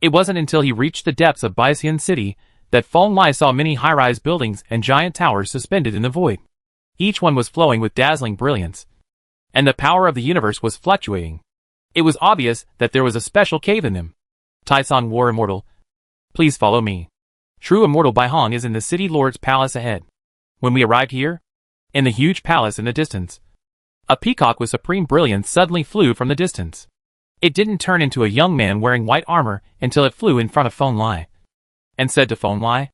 It wasn't until he reached the depths of Baixian City that Feng saw many high-rise buildings and giant towers suspended in the void. Each one was flowing with dazzling brilliance, and the power of the universe was fluctuating. It was obvious that there was a special cave in them. Taisong War Immortal. Please follow me. True Immortal Baihong is in the City Lord's palace ahead. When we arrived here, in the huge palace in the distance, a peacock with supreme brilliance suddenly flew from the distance. It didn't turn into a young man wearing white armor until it flew in front of Feng and said to Feng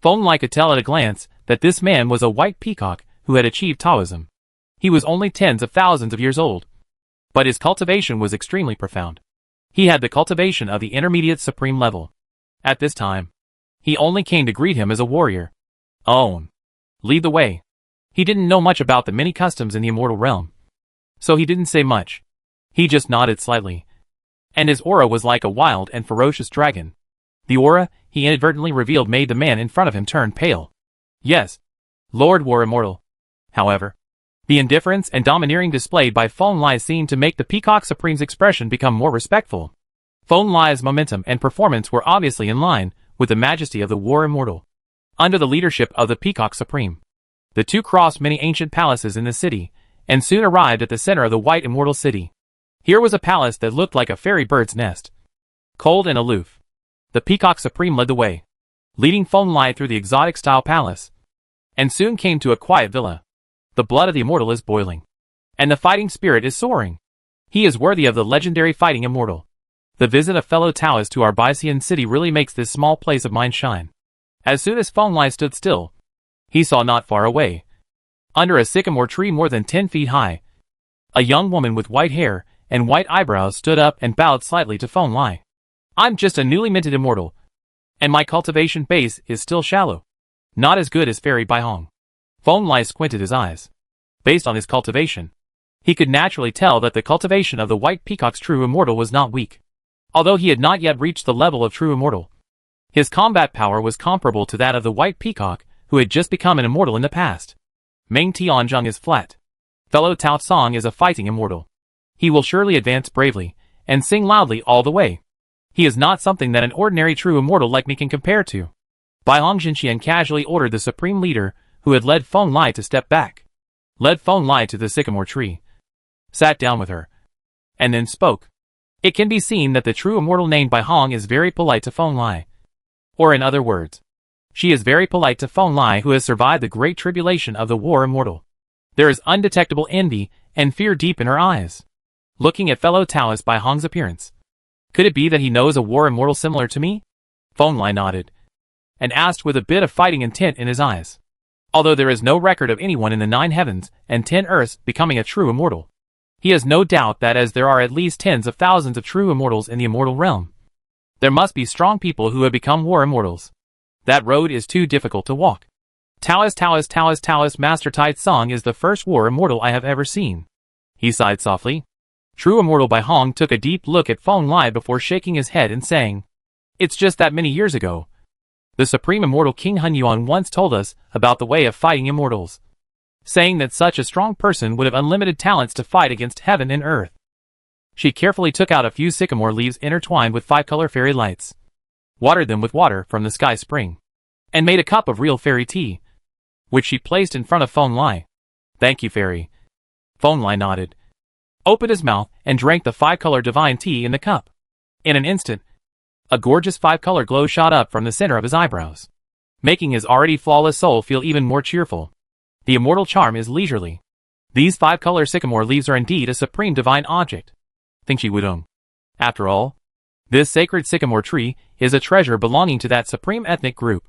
Feng could tell at a glance that this man was a white peacock who had achieved Taoism. He was only tens of thousands of years old, but his cultivation was extremely profound. He had the cultivation of the intermediate supreme level. At this time, he only came to greet him as a warrior. Lead the way. He didn't know much about the many customs in the immortal realm, so he didn't say much. He just nodded slightly, and his aura was like a wild and ferocious dragon. The aura he inadvertently revealed made the man in front of him turn pale. Yes, Lord War Immortal. However, the indifference and domineering displayed by Feng seemed to make the Peacock Supreme's expression become more respectful. Feng's momentum and performance were obviously in line with the majesty of the War Immortal. Under the leadership of the Peacock Supreme, the two crossed many ancient palaces in the city, and soon arrived at the center of the White Immortal City. Here was a palace that looked like a fairy bird's nest. Cold and aloof, the Peacock Supreme led the way, leading Feng through the exotic-style palace, and soon came to a quiet villa. The blood of the immortal is boiling, and the fighting spirit is soaring. He is worthy of the legendary fighting immortal. The visit of fellow Taoists to our Baixian city really makes this small place of mine shine. As soon as Feng stood still, he saw not far away, under a sycamore tree more than 10 feet high, a young woman with white hair and white eyebrows stood up and bowed slightly to Feng Lai. I'm just a newly minted immortal, and my cultivation base is still shallow. Not as good as Fairy Baihong. Feng Lai squinted his eyes. Based on his cultivation, he could naturally tell that the cultivation of the White Peacock's true immortal was not weak. Although he had not yet reached the level of true immortal, his combat power was comparable to that of the White Peacock, who had just become an immortal in the past. Meng Tianzhong is flat. Fellow Tao Tsong is a fighting immortal. He will surely advance bravely, and sing loudly all the way. He is not something that an ordinary true immortal like me can compare to. Baihong Jinxian casually ordered the supreme leader, who had led Feng Lai, to step back. Led Feng Lai to the sycamore tree. Sat down with her. And then spoke. It can be seen that the true immortal named Baihong is very polite to Feng Lai. Or in other words, she is very polite to Feng Lai, who has survived the great tribulation of the war immortal. There is undetectable envy and fear deep in her eyes. Looking at fellow Taoist Baihong's appearance. Could it be that he knows a war immortal similar to me? Feng Lai nodded. And asked with a bit of fighting intent in his eyes. Although there is no record of anyone in the 9 heavens and 10 earths becoming a true immortal, he has no doubt that as there are at least tens of thousands of true immortals in the immortal realm, there must be strong people who have become war immortals. That road is too difficult to walk. Taoist Master Tai Tsong is the first war immortal I have ever seen. He sighed softly. True immortal Baihong took a deep look at Feng Lai before shaking his head and saying, It's just that many years ago, the supreme immortal King Hunyuan once told us about the way of fighting immortals, saying that such a strong person would have unlimited talents to fight against heaven and earth. She carefully took out a few sycamore leaves intertwined with 5-color fairy lights, watered them with water from the sky spring, and made a cup of real fairy tea, which she placed in front of Feng Lai. Thank you, fairy. Feng Lai nodded, opened his mouth, and drank the 5-color divine tea in the cup. In an instant, a gorgeous 5-color glow shot up from the center of his eyebrows, making his already flawless soul feel even more cheerful. The immortal charm is leisurely. These 5-color sycamore leaves are indeed a supreme divine object. Think Shi Wudong. After all, this sacred sycamore tree is a treasure belonging to that supreme ethnic group.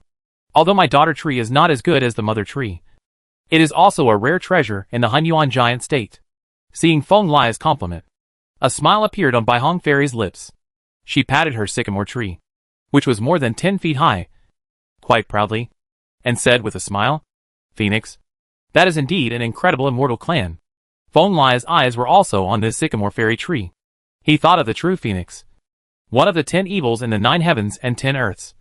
Although my daughter tree is not as good as the mother tree, it is also a rare treasure in the Hunyuan giant state. Seeing Feng Lai's compliment, a smile appeared on Baihong Fairy's lips. She patted her sycamore tree, which was more than 10 feet high, quite proudly, and said with a smile, Phoenix, that is indeed an incredible immortal clan. Feng Lai's eyes were also on this sycamore fairy tree. He thought of the true Phoenix, one of the 10 evils in the 9 heavens and 10 earths,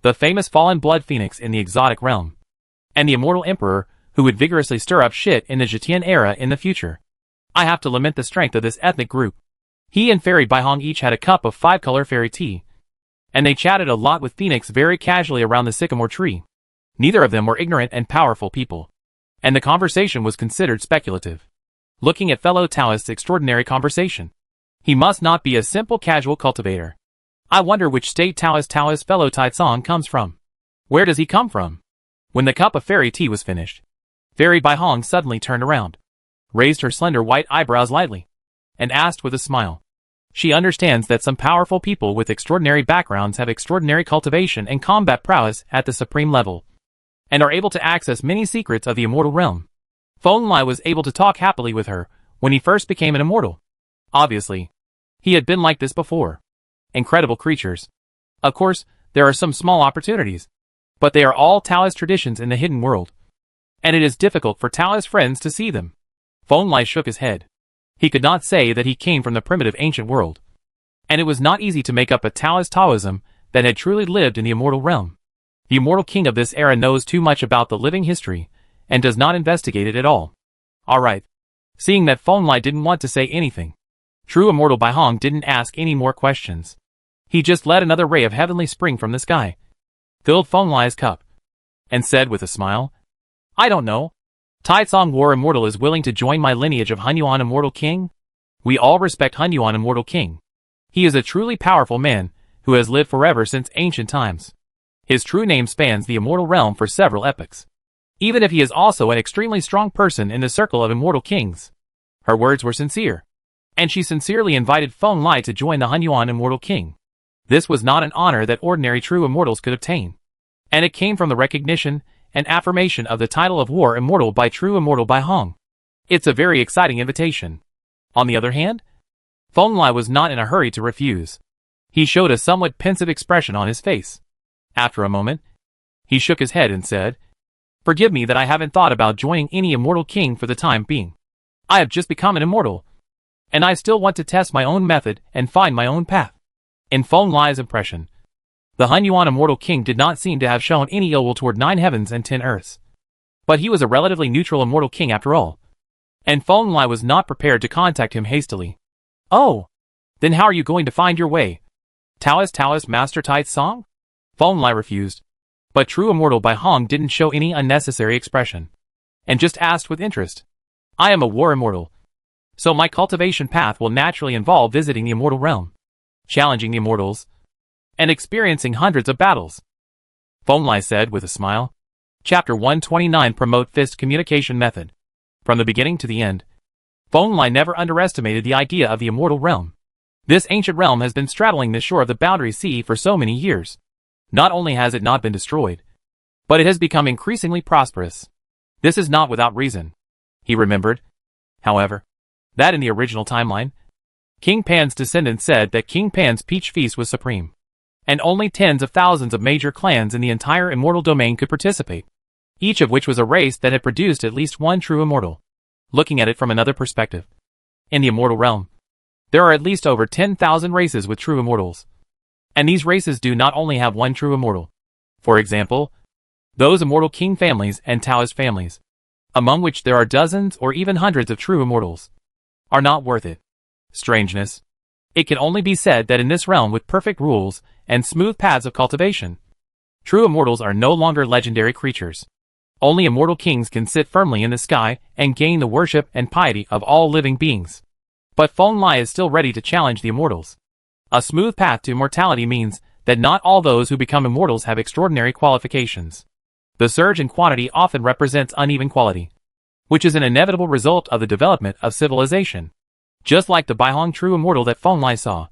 the famous fallen blood Phoenix in the exotic realm, and the immortal emperor who would vigorously stir up shit in the Zetian era in the future. I have to lament the strength of this ethnic group. He and Fairy Baihong each had a cup of 5-color fairy tea, and they chatted a lot with Phoenix very casually around the sycamore tree. Neither of them were ignorant and powerful people, and the conversation was considered speculative. Looking at fellow Taoist's extraordinary conversation, he must not be a simple casual cultivator. I wonder which state Taoist fellow Tai Tsong comes from. Where does he come from? When the cup of fairy tea was finished, Fairy Baihong suddenly turned around, raised her slender white eyebrows lightly, and asked with a smile. She understands that some powerful people with extraordinary backgrounds have extraordinary cultivation and combat prowess at the supreme level, and are able to access many secrets of the immortal realm. Feng Lai was able to talk happily with her when he first became an immortal. Obviously, he had been like this before. Incredible creatures. Of course, there are some small opportunities, but they are all Taoist traditions in the hidden world, and it is difficult for Taoist friends to see them. Feng Lai shook his head. He could not say that he came from the primitive ancient world, and it was not easy to make up a Taoist Taoism that had truly lived in the immortal realm. The immortal king of this era knows too much about the living history, and does not investigate it at all. Alright. Seeing that Feng Lai didn't want to say anything, true immortal Baihong didn't ask any more questions. He just let another ray of heavenly spring from the sky, filled Feng Lai's cup, and said with a smile, I don't know. Tai Tsong War Immortal is willing to join my lineage of Hunyuan Immortal King? We all respect Hunyuan Immortal King. He is a truly powerful man, who has lived forever since ancient times. His true name spans the immortal realm for several epochs. Even if he is also an extremely strong person in the circle of immortal kings. Her words were sincere, and she sincerely invited Feng Lai to join the Hunyuan Immortal King. This was not an honor that ordinary true immortals could obtain, and it came from the recognition and affirmation of the title of War Immortal by true immortal Baihong. It's a very exciting invitation. On the other hand, Feng was not in a hurry to refuse. He showed a somewhat pensive expression on his face. After a moment, he shook his head and said, "Forgive me that I haven't thought about joining any immortal king for the time being. I have just become an immortal, and I still want to test my own method and find my own path." In Feng's impression, the Hunyuan immortal king did not seem to have shown any ill will toward 9 heavens and 10 earths. But he was a relatively neutral immortal king after all, and Feng was not prepared to contact him hastily. "Oh, then how are you going to find your way? Taoist Master Tai's song?" Feng refused, but True Immortal Bai Hong didn't show any unnecessary expression, and just asked with interest, "I am a war immortal, so my cultivation path will naturally involve visiting the immortal realm, challenging the immortals, and experiencing hundreds of battles," Feng said with a smile. Chapter 129 Promote Fist Communication Method. From the beginning to the end, Feng never underestimated the idea of the immortal realm. This ancient realm has been straddling the shore of the Boundary Sea for so many years. Not only has it not been destroyed, but it has become increasingly prosperous. This is not without reason. He remembered, however, that in the original timeline, King Pan's descendants said that King Pan's peach feast was supreme, and only tens of thousands of major clans in the entire immortal domain could participate, each of which was a race that had produced at least one true immortal. Looking at it from another perspective, in the immortal realm, there are at least over 10,000 races with true immortals. And these races do not only have one true immortal. For example, those immortal king families and Taoist families, among which there are dozens or even hundreds of true immortals, are not worth it. Strangeness. It can only be said that in this realm with perfect rules and smooth paths of cultivation, true immortals are no longer legendary creatures. Only immortal kings can sit firmly in the sky and gain the worship and piety of all living beings. But Feng is still ready to challenge the immortals. A smooth path to immortality means that not all those who become immortals have extraordinary qualifications. The surge in quantity often represents uneven quality, which is an inevitable result of the development of civilization. Just like the Bai Hong true immortal that Feng saw.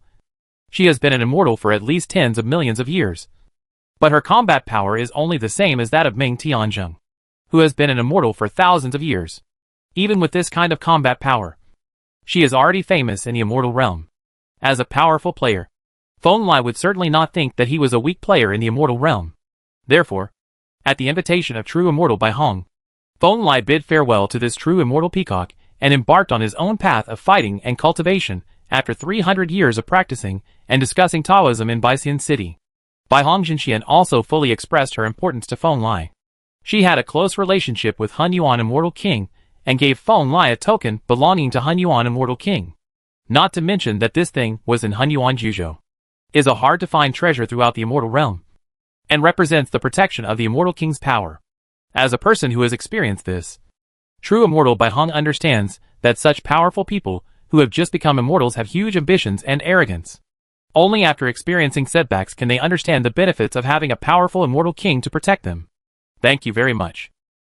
She has been an immortal for at least tens of millions of years. But her combat power is only the same as that of Ming Tianzheng, who has been an immortal for thousands of years. Even with this kind of combat power, she is already famous in the immortal realm. As a powerful player, Feng would certainly not think that he was a weak player in the immortal realm. Therefore, at the invitation of true immortal Bai Hong, Feng bid farewell to this true immortal peacock and embarked on his own path of fighting and cultivation after 300 years of practicing and discussing Taoism in Baixian City. Bai Hong Jinxian also fully expressed her importance to Feng. She had a close relationship with Hunyuan Immortal King and gave Feng a token belonging to Hunyuan Immortal King. Not to mention that this thing was in Hunyuan Juzhou, is a hard-to-find treasure throughout the immortal realm, and represents the protection of the immortal king's power. As a person who has experienced this, true immortal Bai Hong understands that such powerful people who have just become immortals have huge ambitions and arrogance. Only after experiencing setbacks can they understand the benefits of having a powerful immortal king to protect them. Thank you very much.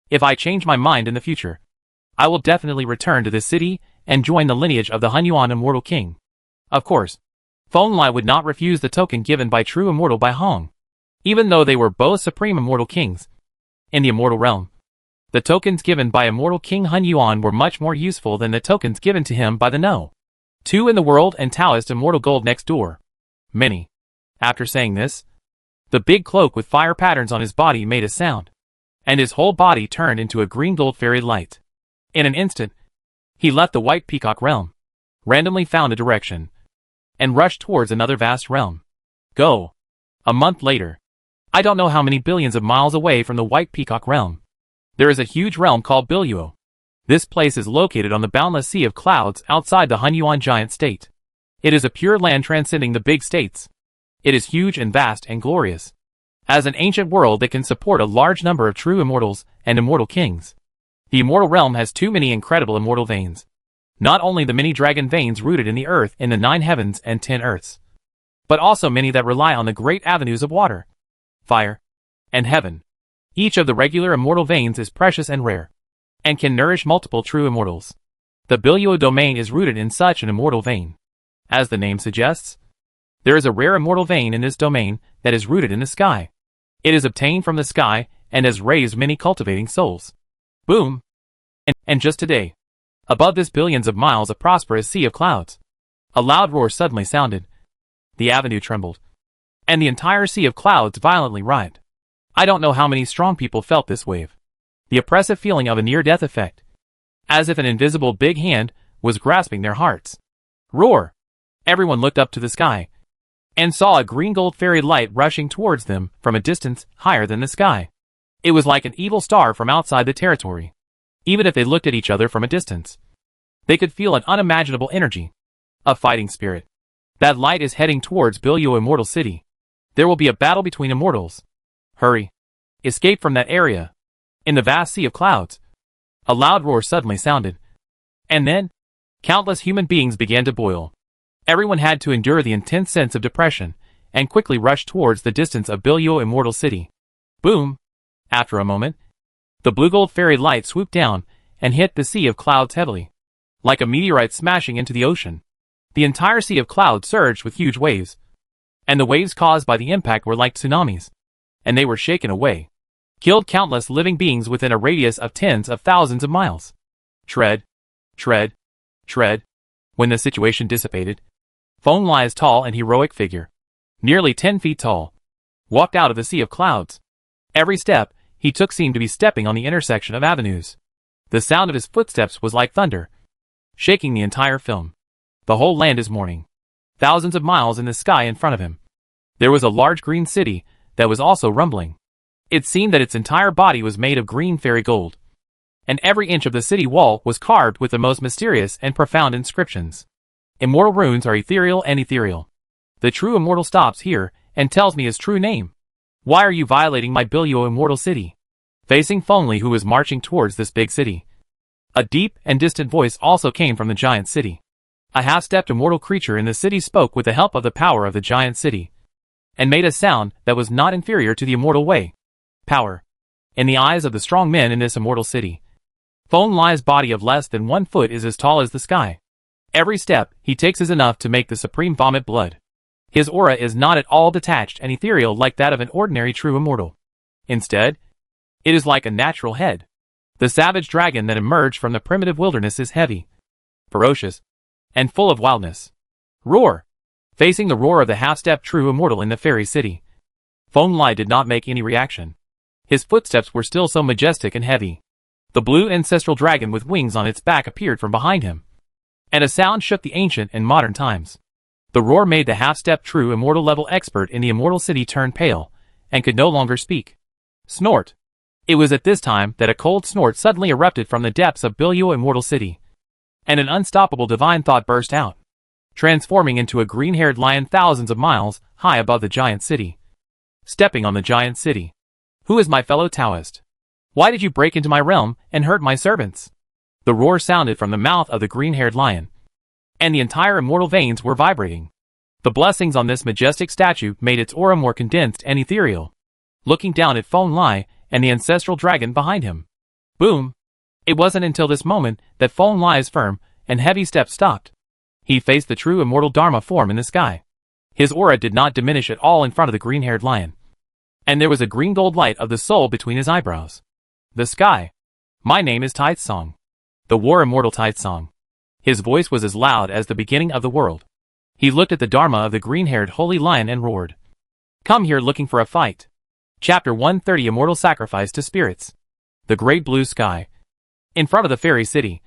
If I change my mind in the future, I will definitely return to this city and join the lineage of the Hunyuan Immortal King. Of course, Feng would not refuse the token given by true immortal Bai Hong, even though they were both supreme immortal kings. In the immortal realm, the tokens given by immortal King Hunyuan were much more useful than the tokens given to him by the No. 2 in the world and Taoist immortal gold next door. Many. After saying this, the big cloak with fire patterns on his body made a sound, and his whole body turned into a green gold fairy light. In an instant, he left the white peacock realm, randomly found a direction, and rushed towards another vast realm. Go. A month later, I don't know how many billions of miles away from the white peacock realm, there is a huge realm called Biluo. This place is located on the boundless sea of clouds outside the Hunyuan giant state. It is a pure land transcending the big states. It is huge and vast and glorious. As an ancient world that can support a large number of true immortals and immortal kings. The immortal realm has too many incredible immortal veins. Not only the many dragon veins rooted in the earth in the 9 heavens and 10 earths, but also many that rely on the great avenues of water, fire, and heaven. Each of the regular immortal veins is precious and rare, and can nourish multiple true immortals. The Biluo domain is rooted in such an immortal vein. As the name suggests, there is a rare immortal vein in this domain that is rooted in the sky. It is obtained from the sky and has raised many cultivating souls. Boom! And just today, above this billions of miles a prosperous sea of clouds, A loud roar suddenly sounded. The avenue trembled, and the entire sea of clouds violently writhed. I don't know how many strong people felt this wave. The oppressive feeling of a near-death effect. As if an invisible big hand was grasping their hearts. Roar! Everyone looked up to the sky, and saw a green gold fairy light rushing towards them from a distance higher than the sky. It was like an evil star from outside the territory. Even if they looked at each other from a distance, they could feel an unimaginable energy. A fighting spirit. That light is heading towards Billio Immortal City. There will be a battle between immortals. Hurry. Escape from that area. In the vast sea of clouds. A loud roar suddenly sounded. And then, countless human beings began to boil. Everyone had to endure the intense sense of depression, and quickly rush towards the distance of Billio Immortal City. Boom! After a moment, the blue gold fairy light swooped down and hit the sea of clouds heavily. Like a meteorite smashing into the ocean. The entire sea of clouds surged with huge waves. And the waves caused by the impact were like tsunamis. And they were shaken away. Killed countless living beings within a radius of tens of thousands of miles. Tread. Tread. Tread. When the situation dissipated, Feng Lai's tall and heroic figure, nearly 10 feet tall, walked out of the sea of clouds. Every step he took seemed to be stepping on the intersection of avenues. The sound of his footsteps was like thunder, shaking the entire film. The whole land is mourning. Thousands of miles in the sky in front of him. There was a large green city that was also rumbling. It seemed that its entire body was made of green fairy gold. And every inch of the city wall was carved with the most mysterious and profound inscriptions. Immortal runes are ethereal and ethereal. The true immortal stops here and tells me his true name. Why are you violating my Billio Immortal City? Facing Feng Li, who was marching towards this big city. A deep and distant voice also came from the giant city. A half-stepped immortal creature in the city spoke with the help of the power of the giant city, and made a sound that was not inferior to the immortal way. Power. In the eyes of the strong men in this immortal city, Feng Lai's body of less than 1 foot is as tall as the sky. Every step he takes is enough to make the supreme vomit blood. His aura is not at all detached and ethereal like that of an ordinary true immortal. Instead, it is like a natural head. The savage dragon that emerged from the primitive wilderness is heavy, ferocious, and full of wildness. Roar! Facing the roar of the half-stepped true immortal in the fairy city, Feng Lai did not make any reaction. His footsteps were still so majestic and heavy. The blue ancestral dragon with wings on its back appeared from behind him. And a sound shook the ancient and modern times. The roar made the half-stepped true immortal level expert in the immortal city turn pale, and could no longer speak. Snort! It was at this time that a cold snort suddenly erupted from the depths of Billio Immortal City. And an unstoppable divine thought burst out, transforming into a green-haired lion thousands of miles high above the giant city. Stepping on the giant city. Who is my fellow Taoist? Why did you break into my realm and hurt my servants? The roar sounded from the mouth of the green-haired lion, and the entire immortal veins were vibrating. The blessings on this majestic statue made its aura more condensed and ethereal. Looking down at Feng Lai and the ancestral dragon behind him. Boom! It wasn't until this moment that Feng Lai's firm and heavy steps stopped. He faced the true immortal Dharma form in the sky. His aura did not diminish at all in front of the green-haired lion. And there was a green gold light of the soul between his eyebrows. The sky. My name is Taitsong. The war immortal Taitsong. His voice was as loud as the beginning of the world. He looked at the Dharma of the green-haired holy lion and roared. Come here looking for a fight. Chapter 130 Immortal Sacrifice to Spirits. The great blue sky. In front of the fairy city,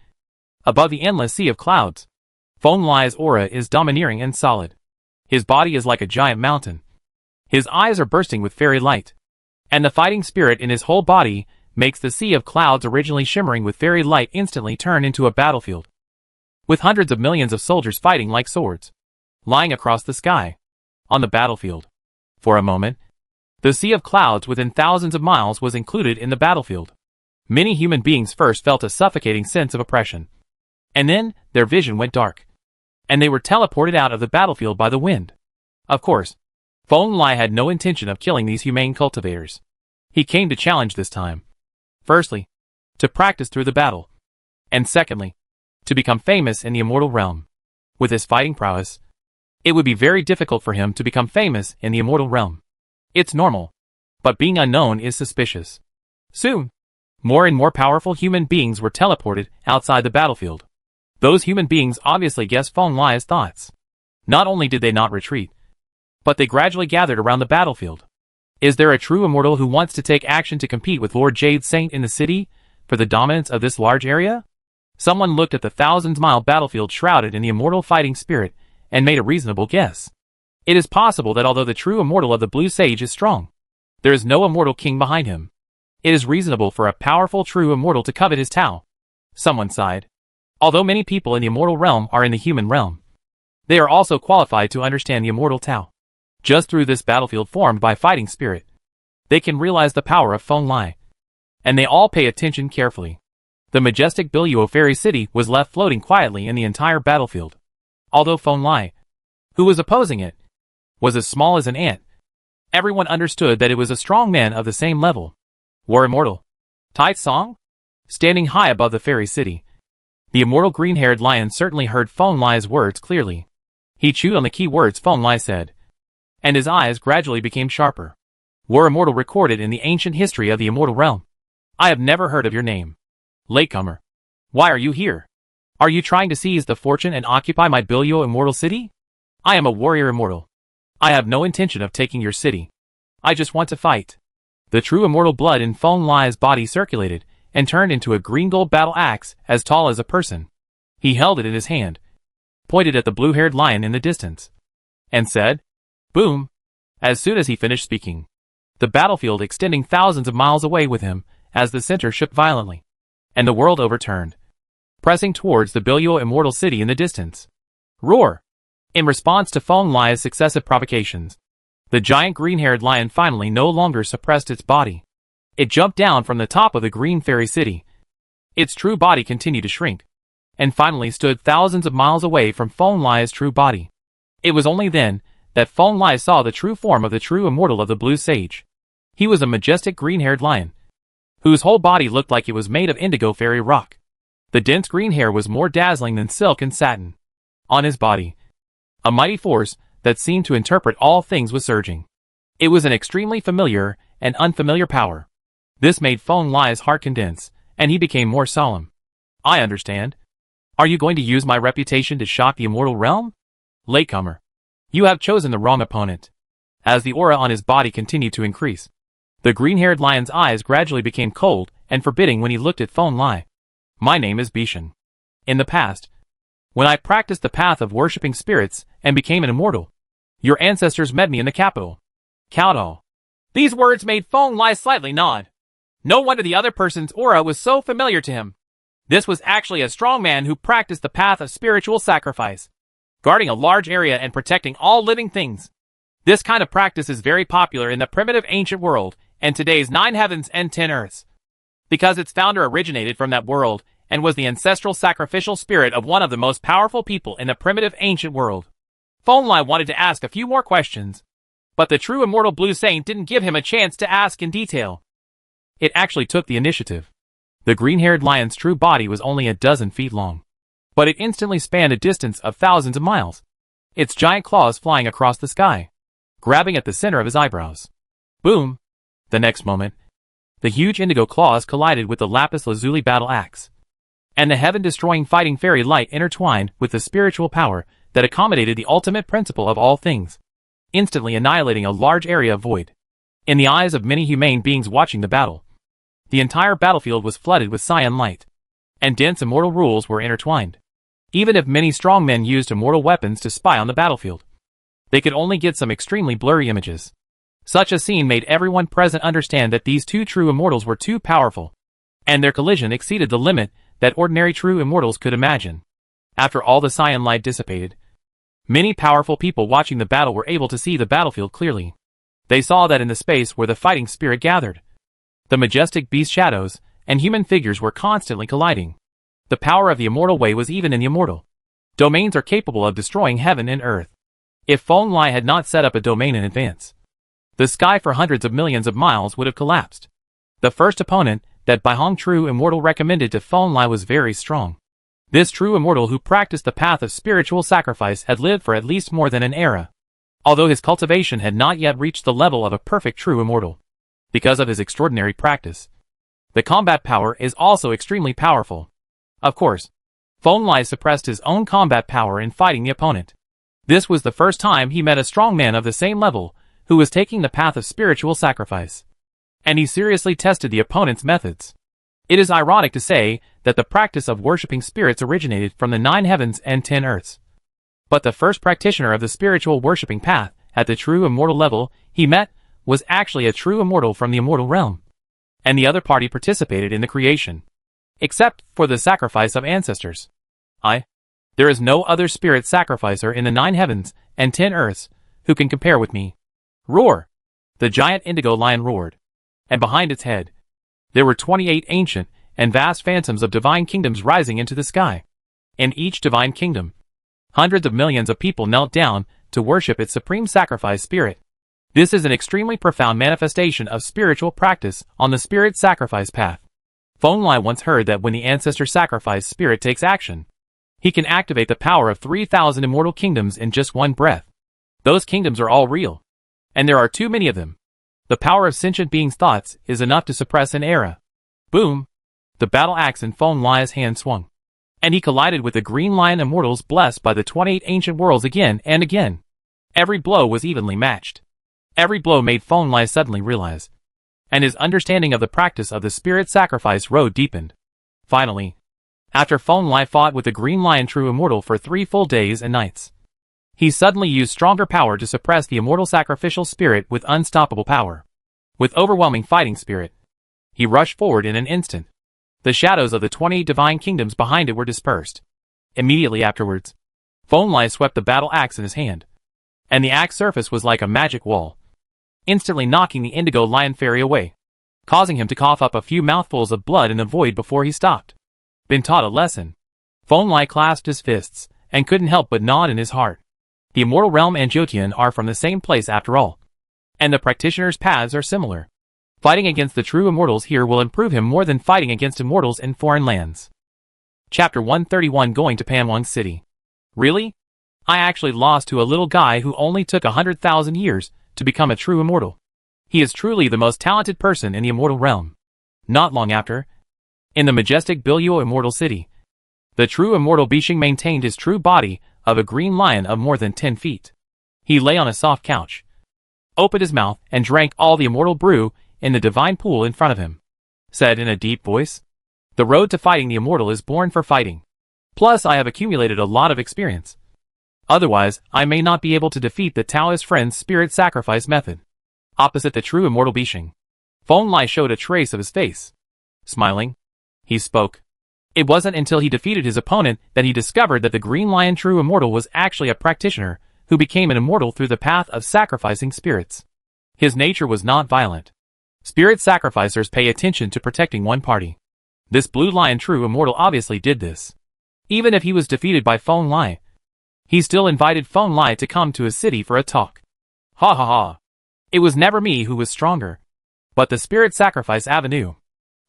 above the endless sea of clouds, Feng Lai's aura is domineering and solid. His body is like a giant mountain. His eyes are bursting with fairy light. And the fighting spirit in his whole body makes the sea of clouds originally shimmering with fairy light instantly turn into a battlefield. With hundreds of millions of soldiers fighting like swords, lying across the sky, on the battlefield. For a moment, the sea of clouds within thousands of miles was included in the battlefield. Many human beings first felt a suffocating sense of oppression. And then, their vision went dark. And they were teleported out of the battlefield by the wind. Of course, Feng Lai had no intention of killing these humane cultivators. He came to challenge this time. Firstly, to practice through the battle. And secondly, to become famous in the immortal realm. With his fighting prowess, it would be very difficult for him to become famous in the immortal realm. It's normal. But being unknown is suspicious. Soon, more and more powerful human beings were teleported outside the battlefield. Those human beings obviously guessed Feng Lai's thoughts. Not only did they not retreat, but they gradually gathered around the battlefield. Is there a true immortal who wants to take action to compete with Lord Jade Saint in the city for the dominance of this large area? Someone looked at the thousands-mile battlefield shrouded in the immortal fighting spirit and made a reasonable guess. It is possible that although the true immortal of the Blue Sage is strong, there is no immortal king behind him. It is reasonable for a powerful true immortal to covet his Tao. Someone sighed. Although many people in the immortal realm are in the human realm, they are also qualified to understand the immortal Tao. Just through this battlefield formed by fighting spirit, they can realize the power of Feng Lai. And they all pay attention carefully. The majestic Biluo Fairy City was left floating quietly in the entire battlefield. Although Feng Lai, who was opposing it, was as small as an ant, everyone understood that it was a strong man of the same level. War Immortal Tai Song? Standing high above the fairy city, the immortal green-haired lion certainly heard Feng Lai's words clearly. He chewed on the key words Feng Lai said, and his eyes gradually became sharper. War Immortal recorded in the ancient history of the immortal realm. I have never heard of your name. Latecomer. Why are you here? Are you trying to seize the fortune and occupy my Biluo immortal city? I am a warrior immortal. I have no intention of taking your city. I just want to fight. The true immortal blood in Feng Lai's body circulated and turned into a green-gold battle axe as tall as a person. He held it in his hand, pointed at the blue-haired lion in the distance, and said, "Boom!" As soon as he finished speaking, the battlefield extending thousands of miles away with him as the center shook violently, and the world overturned, pressing towards the Biluo immortal city in the distance. Roar! In response to Feng Lai's successive provocations, the giant green-haired lion finally no longer suppressed its body. It jumped down from the top of the green fairy city. Its true body continued to shrink, and finally stood thousands of miles away from Feng Lai's true body. It was only then that Feng Lai saw the true form of the true immortal of the Blue Sage. He was a majestic green-haired lion, whose whole body looked like it was made of indigo fairy rock. The dense green hair was more dazzling than silk and satin. On his body, a mighty force that seemed to interpret all things was surging. It was an extremely familiar and unfamiliar power. This made Feng Lai's heart condense, and he became more solemn. I understand. Are you going to use my reputation to shock the immortal realm? Latecomer. You have chosen the wrong opponent. As the aura on his body continued to increase, the green-haired lion's eyes gradually became cold and forbidding when he looked at Feng Lai. My name is Bishan. In the past, when I practiced the path of worshipping spirits and became an immortal, your ancestors met me in the capital, Caodao. These words made Feng Lai slightly nod. No wonder the other person's aura was so familiar to him. This was actually a strong man who practiced the path of spiritual sacrifice, guarding a large area and protecting all living things. This kind of practice is very popular in the primitive ancient world and today's 9 heavens and 10 earths, because its founder originated from that world and was the ancestral sacrificial spirit of one of the most powerful people in the primitive ancient world. Feng Lai wanted to ask a few more questions, but the true immortal Blue Saint didn't give him a chance to ask in detail. It actually took the initiative. The green-haired lion's true body was only a dozen feet long, but it instantly spanned a distance of thousands of miles, its giant claws flying across the sky, grabbing at the center of his eyebrows. Boom! The next moment, the huge indigo claws collided with the lapis lazuli battle axe, and the heaven-destroying fighting fairy light intertwined with the spiritual power that accommodated the ultimate principle of all things, instantly annihilating a large area of void. In the eyes of many humane beings watching the battle, the entire battlefield was flooded with cyan light, and dense immortal rules were intertwined. Even if many strong men used immortal weapons to spy on the battlefield, they could only get some extremely blurry images. Such a scene made everyone present understand that these two true immortals were too powerful, and their collision exceeded the limit that ordinary true immortals could imagine. After all the cyan light dissipated, many powerful people watching the battle were able to see the battlefield clearly. They saw that in the space where the fighting spirit gathered, the majestic beast shadows and human figures were constantly colliding. The power of the immortal way was even in the immortal domains are capable of destroying heaven and earth. If Feng Lai had not set up a domain in advance, the sky for hundreds of millions of miles would have collapsed. The first opponent that Baihong True Immortal recommended to Feng Lai was very strong. This true immortal who practiced the path of spiritual sacrifice had lived for at least more than an era, although his cultivation had not yet reached the level of a perfect true immortal. Because of his extraordinary practice, the combat power is also extremely powerful. Of course, Feng Lai suppressed his own combat power in fighting the opponent. This was the first time he met a strong man of the same level, who was taking the path of spiritual sacrifice. And he seriously tested the opponent's methods. It is ironic to say that the practice of worshipping spirits originated from the 9 heavens and 10 earths. But the first practitioner of the spiritual worshipping path, at the true immortal level, he met, was actually a true immortal from the immortal realm. And the other party participated in the creation. Except for the sacrifice of ancestors. There is no other spirit sacrificer in the 9 heavens and 10 earths who can compare with me. Roar! The giant indigo lion roared. And behind its head, there were 28 ancient and vast phantoms of divine kingdoms rising into the sky. In each divine kingdom, hundreds of millions of people knelt down to worship its supreme sacrifice spirit. This is an extremely profound manifestation of spiritual practice on the spirit sacrifice path. Feng Lai once heard that when the ancestor sacrifice spirit takes action, he can activate the power of 3,000 immortal kingdoms in just one breath. Those kingdoms are all real. And there are too many of them. The power of sentient beings' thoughts is enough to suppress an era. Boom! The battle axe in Feng Lai's hand swung. And he collided with the green lion immortals blessed by the 28 ancient worlds again and again. Every blow was evenly matched. Every blow made Feng Lai suddenly realize. And his understanding of the practice of the spirit sacrifice road deepened. Finally, after Feng Lai fought with the green lion true immortal for 3 full days and nights, he suddenly used stronger power to suppress the immortal sacrificial spirit with unstoppable power. With overwhelming fighting spirit, he rushed forward in an instant. The shadows of the 28 divine kingdoms behind it were dispersed. Immediately afterwards, Feng Lai swept the battle axe in his hand, and the axe surface was like a magic wall, instantly knocking the indigo lion fairy away, causing him to cough up a few mouthfuls of blood in the void before he stopped. Been taught a lesson. Feng Lai clasped his fists, and couldn't help but nod in his heart. The immortal realm and Jyotian are from the same place after all. And the practitioner's paths are similar. Fighting against the true immortals here will improve him more than fighting against immortals in foreign lands. Chapter 131 Going to Panwang City. Really? I actually lost to a little guy who only took 100,000 years to become a true immortal. He is truly the most talented person in the immortal realm. Not long after, in the majestic Biluo immortal city, the true immortal Bishing maintained his true body of a green lion of more than 10 feet. He lay on a soft couch, opened his mouth and drank all the immortal brew in the divine pool in front of him. Said in a deep voice, "The road to fighting the immortal is born for fighting. Plus I have accumulated a lot of experience. Otherwise, I may not be able to defeat the Taoist friend's spirit sacrifice method." Opposite the true immortal Bishing, Feng Lai showed a trace of his face. Smiling, he spoke. It wasn't until he defeated his opponent that he discovered that the green lion true immortal was actually a practitioner who became an immortal through the path of sacrificing spirits. His nature was not violent. Spirit sacrificers pay attention to protecting one party. This blue lion true immortal obviously did this. Even if he was defeated by Feng Lai, he still invited Feng Lai to come to his city for a talk. Ha ha ha. It was never me who was stronger, but the spirit sacrifice avenue.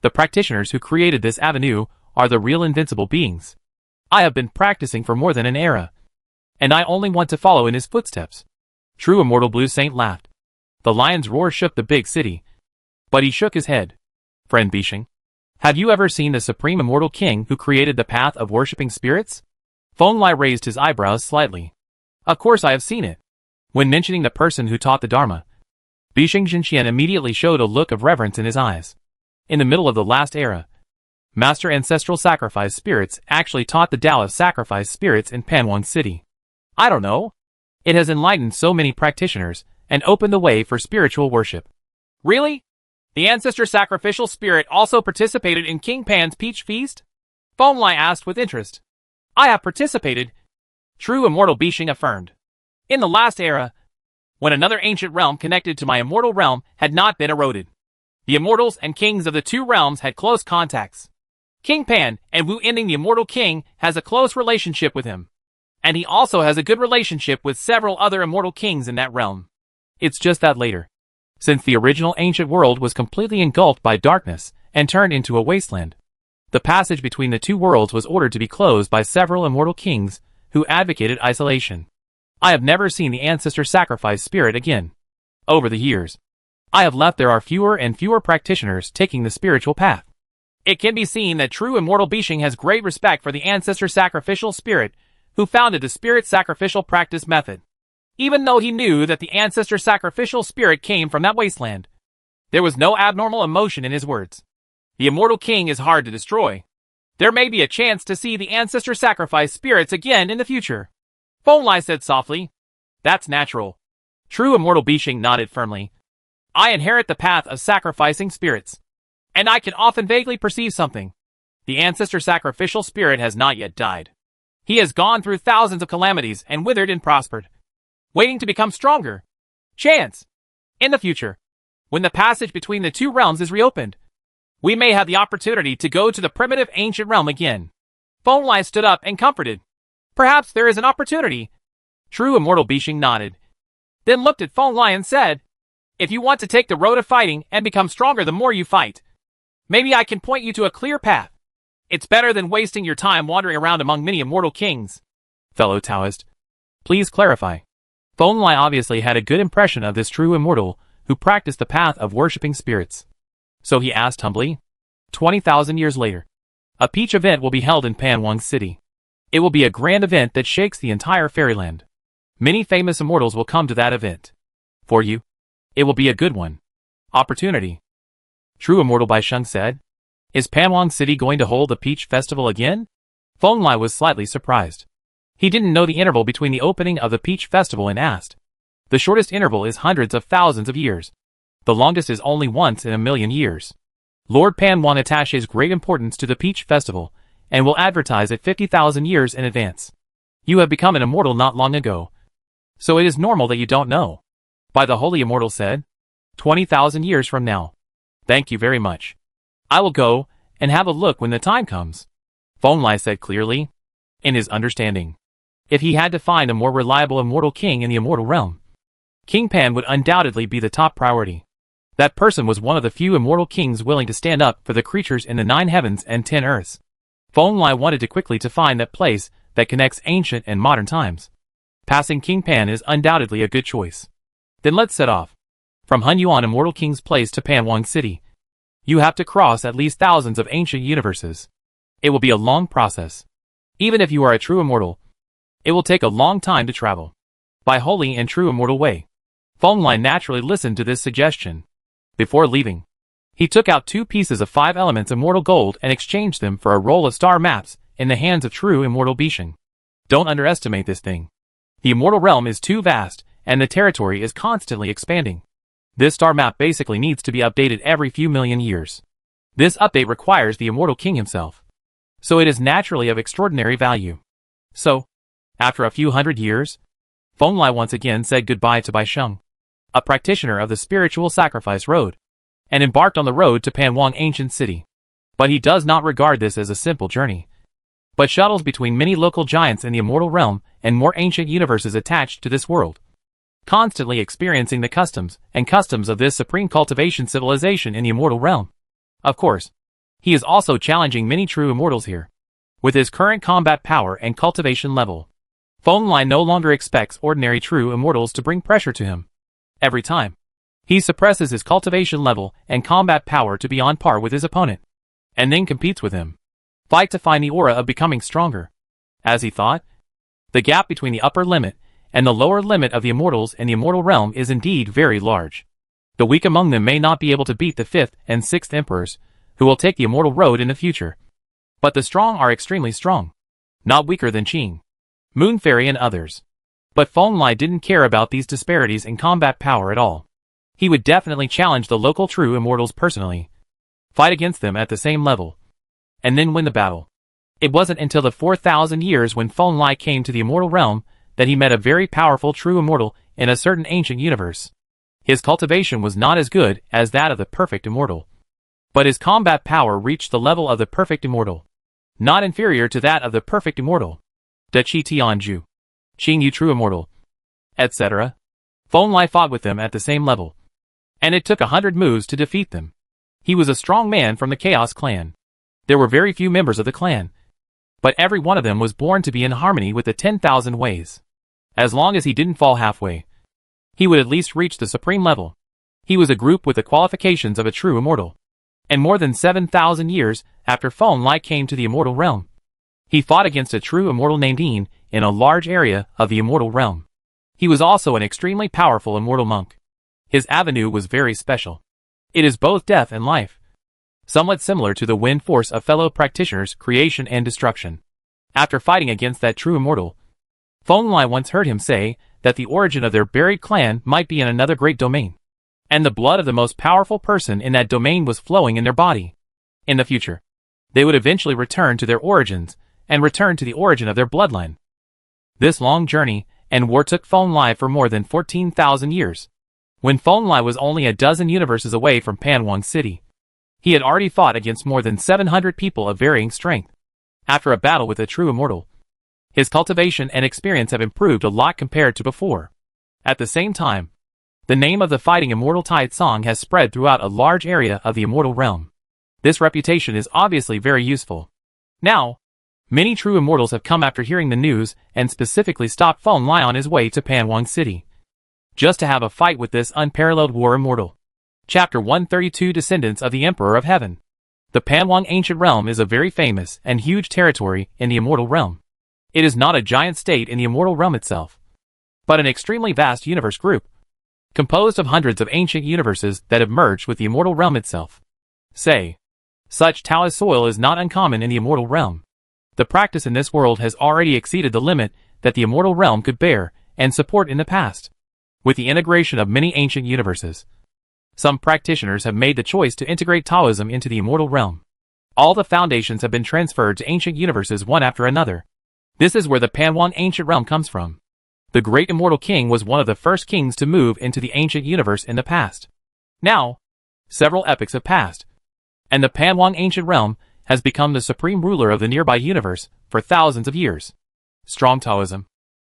The practitioners who created this avenue are the real invincible beings. I have been practicing for more than an era, and I only want to follow in his footsteps. True immortal Blue Saint laughed. The lion's roar shook the big city, but he shook his head. Friend Bishing, have you ever seen the supreme immortal king who created the path of worshipping spirits? Feng Lai raised his eyebrows slightly. Of course I have seen it. When mentioning the person who taught the Dharma, Bishing Jinxian immediately showed a look of reverence in his eyes. In the middle of the last era, Master Ancestral Sacrifice Spirits actually taught the Tao of Sacrifice Spirits in Panwang City. I don't know. It has enlightened so many practitioners and opened the way for spiritual worship. Really? The Ancestor Sacrificial Spirit also participated in King Pan's Peach Feast? Feng Lai asked with interest. I have participated, True Immortal Bishing affirmed. In the last era, when another ancient realm connected to my immortal realm had not been eroded, the immortals and kings of the two realms had close contacts. King Pan and Wu Ending the immortal king has a close relationship with him. And he also has a good relationship with several other immortal kings in that realm. It's just that later, since the original ancient world was completely engulfed by darkness and turned into a wasteland, the passage between the two worlds was ordered to be closed by several immortal kings who advocated isolation. I have never seen the ancestor sacrifice spirit again. Over the years, I have left there are fewer and fewer practitioners taking the spiritual path. It can be seen that true immortal Bishing has great respect for the ancestor sacrificial spirit, who founded the spirit sacrificial practice method. Even though he knew that the ancestor sacrificial spirit came from that wasteland, there was no abnormal emotion in his words. The immortal king is hard to destroy. There may be a chance to see the ancestor sacrifice spirits again in the future. Feng Lai said softly. That's natural. True immortal Bishing nodded firmly. I inherit the path of sacrificing spirits. And I can often vaguely perceive something. The ancestor sacrificial spirit has not yet died. He has gone through thousands of calamities and withered and prospered, waiting to become stronger. Chance. In the future, when the passage between the two realms is reopened, we may have the opportunity to go to the primitive ancient realm again. Feng Lai stood up and comforted. Perhaps there is an opportunity. True immortal Bishing nodded, then looked at Feng Lai and said, if you want to take the road of fighting and become stronger the more you fight, maybe I can point you to a clear path. It's better than wasting your time wandering around among many immortal kings. Fellow Taoist, please clarify. Feng Lai obviously had a good impression of this true immortal who practiced the path of worshipping spirits. So he asked humbly, 20,000 years later, a peach event will be held in Panwang City. It will be a grand event that shakes the entire fairyland. Many famous immortals will come to that event. For you, it will be a good one. Opportunity. True immortal Bai Sheng said. Is Panwang City going to hold the Peach Festival again? Feng Lai was slightly surprised. He didn't know the interval between the opening of the Peach Festival and asked. The shortest interval is hundreds of thousands of years. The longest is only once in a million years. Lord Panwang attaches great importance to the Peach Festival, and will advertise it 50,000 years in advance. You have become an immortal not long ago, so it is normal that you don't know. By the Holy Immortal said, 20,000 years from now. Thank you very much. I will go and have a look when the time comes. Feng Lai said clearly, in his understanding. If he had to find a more reliable immortal king in the immortal realm, King Pan would undoubtedly be the top priority. That person was one of the few immortal kings willing to stand up for the creatures in the 9 heavens and 10 earths. Feng Lai wanted to quickly to find that place that connects ancient and modern times. Passing King Pan is undoubtedly a good choice. Then let's set off. From Hun Yuan Immortal King's place to Panwang City, you have to cross at least thousands of ancient universes. It will be a long process. Even if you are a true immortal, it will take a long time to travel. By holy and true immortal way. Feng Lai naturally listened to this suggestion. Before leaving, he took out 2 pieces of 5 elements immortal gold and exchanged them for a roll of star maps in the hands of true immortal Bishing. Don't underestimate this thing. The immortal realm is too vast, and the territory is constantly expanding. This star map basically needs to be updated every few million years. This update requires the immortal king himself. So it is naturally of extraordinary value. So, after a few hundred years, Feng Lai once again said goodbye to Bai Sheng, a practitioner of the spiritual sacrifice road, and embarked on the road to Panwang Ancient City. But he does not regard this as a simple journey, but shuttles between many local giants in the immortal realm and more ancient universes attached to this world, constantly experiencing the customs of this supreme cultivation civilization in the immortal realm. Of course, he is also challenging many true immortals here. With his current combat power and cultivation level, Feng Lai no longer expects ordinary true immortals to bring pressure to him. Every time, he suppresses his cultivation level and combat power to be on par with his opponent, and then competes with him. Fight to find the aura of becoming stronger. As he thought, the gap between the upper limit and the lower limit of the immortals in the immortal realm is indeed very large. The weak among them may not be able to beat the 5th and 6th emperors, who will take the immortal road in the future. But the strong are extremely strong, not weaker than Qing, Moon Fairy and others. But Feng Lai didn't care about these disparities in combat power at all. He would definitely challenge the local true immortals personally, fight against them at the same level, and then win the battle. It wasn't until the 4,000 years when Feng Lai came to the immortal realm that he met a very powerful true immortal in a certain ancient universe. His cultivation was not as good as that of the perfect immortal, but his combat power reached the level of the perfect immortal, not inferior to that of the perfect immortal. Da Qi Tianju, Qing Yu true immortal, etc. Feng Lai fought with them at the same level, and it took 100 moves to defeat them. He was a strong man from the Chaos clan. There were very few members of the clan, but every one of them was born to be in harmony with the 10,000 ways. As long as he didn't fall halfway, he would at least reach the supreme level. He was a group with the qualifications of a true immortal. And more than 7,000 years after Feng Lai came to the immortal realm, he fought against a true immortal named Yin in a large area of the immortal realm. He was also an extremely powerful immortal monk. His avenue was very special. It is both death and life, somewhat similar to the wind force of fellow practitioners' creation and destruction. After fighting against that true immortal, Feng Lai once heard him say that the origin of their buried clan might be in another great domain, and the blood of the most powerful person in that domain was flowing in their body. In the future, they would eventually return to their origins and return to the origin of their bloodline. This long journey and war took Feng Lai for more than 14,000 years. When Feng Lai was only a dozen universes away from Panwang City, he had already fought against more than 700 people of varying strength. After a battle with a true immortal, his cultivation and experience have improved a lot compared to before. At the same time, the name of the fighting immortal Tai Song has spread throughout a large area of the immortal realm. This reputation is obviously very useful. Now, many true immortals have come after hearing the news and specifically stopped Feng Lai on his way to Panwang City, just to have a fight with this unparalleled war immortal. Chapter 132 Descendants of the Emperor of Heaven. The Panwang Ancient Realm is a very famous and huge territory in the immortal realm. It is not a giant state in the immortal realm itself, but an extremely vast universe group, composed of hundreds of ancient universes that have merged with the immortal realm itself. Such Taoist soil is not uncommon in the immortal realm. The practice in this world has already exceeded the limit that the immortal realm could bear and support in the past. With the integration of many ancient universes, some practitioners have made the choice to integrate Taoism into the immortal realm. All the foundations have been transferred to ancient universes one after another. This is where the Panwang Ancient Realm comes from. The great immortal king was one of the first kings to move into the ancient universe in the past. Now, several epochs have passed, and the Panwang Ancient Realm has become the supreme ruler of the nearby universe for thousands of years. Strong Taoism.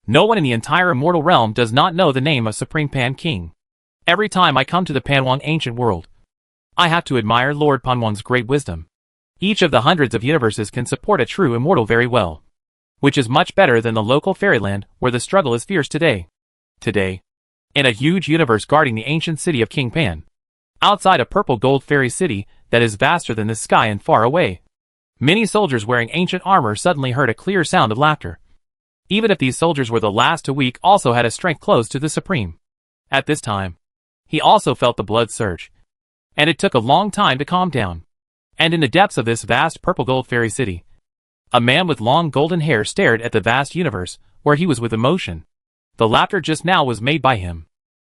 No one in the entire immortal realm does not know the name of Supreme Pan King. Every time I come to the Panwang Ancient World, I have to admire Lord Panwang's great wisdom. Each of the hundreds of universes can support a true immortal very well, which is much better than the local fairyland where the struggle is fierce today. In a huge universe guarding the ancient city of King Pan, outside a purple gold fairy city that is vaster than the sky and far away, many soldiers wearing ancient armor suddenly heard a clear sound of laughter. Even if these soldiers were the last to weak, also had a strength close to the supreme. At this time, he also felt the blood surge, and it took a long time to calm down. And in the depths of this vast purple gold fairy city, a man with long golden hair stared at the vast universe where he was with emotion. The laughter just now was made by him.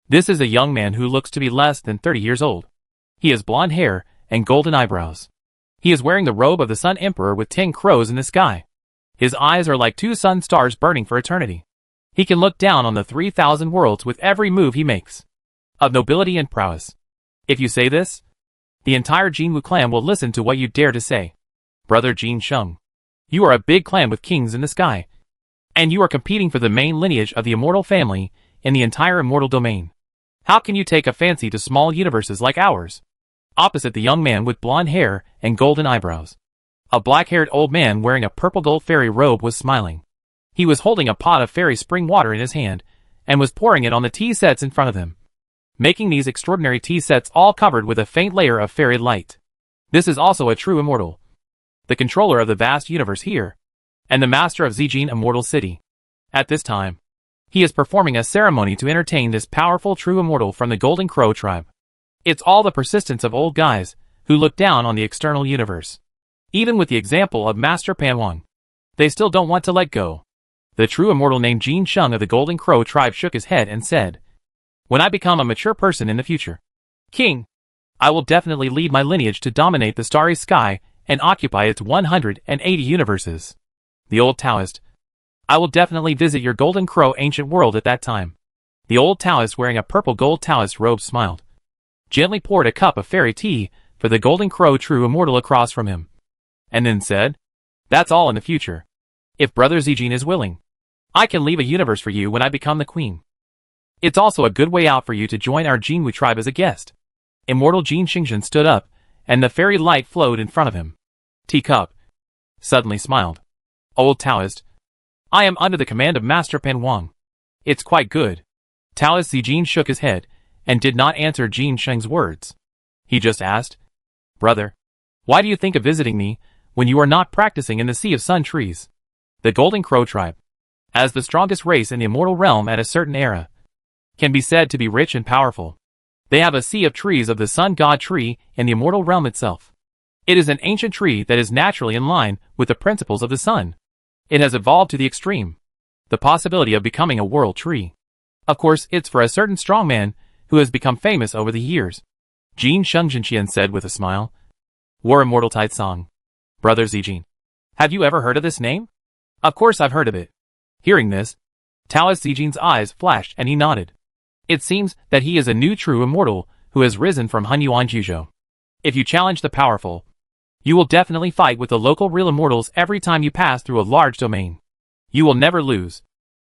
This is a young man who looks to be less than 30 years old. He has blonde hair and golden eyebrows. He is wearing the robe of the Sun Emperor with 10 crows in the sky. His eyes are like 2 sun stars burning for eternity. He can look down on the 3,000 worlds with every move he makes. Of nobility and prowess. If you say this, the entire Jinwu clan will listen to what you dare to say. Brother Jin Sheng, you are a big clan with kings in the sky, and you are competing for the main lineage of the immortal family in the entire immortal domain. How can you take a fancy to small universes like ours? Opposite the young man with blonde hair and golden eyebrows, a black-haired old man wearing a purple gold fairy robe was smiling. He was holding a pot of fairy spring water in his hand and was pouring it on the tea sets in front of him, making these extraordinary tea sets all covered with a faint layer of fairy light. This is also a true immortal, the controller of the vast universe here, and the master of Zijin Immortal City. At this time, he is performing a ceremony to entertain this powerful true immortal from the Golden Crow tribe. It's all the persistence of old guys who look down on the external universe. Even with the example of Master Panwang, they still don't want to let go. The true immortal named Jin Sheng of the Golden Crow tribe shook his head and said, "When I become a mature person in the future, King, I will definitely lead my lineage to dominate the starry sky and occupy its 180 universes. The old Taoist, I will definitely visit your Golden Crow ancient world at that time." The old Taoist wearing a purple gold Taoist robe smiled, gently poured a cup of fairy tea for the Golden Crow true immortal across from him, and then said, "That's all in the future. If Brother Zijin is willing, I can leave a universe for you when I become the queen. It's also a good way out for you to join our Jinwu tribe as a guest." Immortal Jin Xingzhen stood up, and the fairy light flowed in front of him. Teacup suddenly smiled. "Old Taoist, I am under the command of Master Panwang. It's quite good." Taoist Zijin shook his head and did not answer Jin Sheng's words. He just asked, "Brother, why do you think of visiting me when you are not practicing in the Sea of Sun Trees?" The Golden Crow tribe, as the strongest race in the immortal realm at a certain era, can be said to be rich and powerful. They have a sea of trees of the sun god tree in the immortal realm itself. It is an ancient tree that is naturally in line with the principles of the sun. It has evolved to the extreme, the possibility of becoming a world tree. Of course, it's for a certain strong man who has become famous over the years. Jin Shengzhenqian said with a smile. War Immortal Tide Song. Brother Zijin, have you ever heard of this name? Of course I've heard of it. Hearing this, Taoist Zijin's eyes flashed and he nodded. It seems that he is a new true immortal who has risen from Hunyuan Juzhou. If you challenge the powerful, you will definitely fight with the local real immortals every time you pass through a large domain. You will never lose,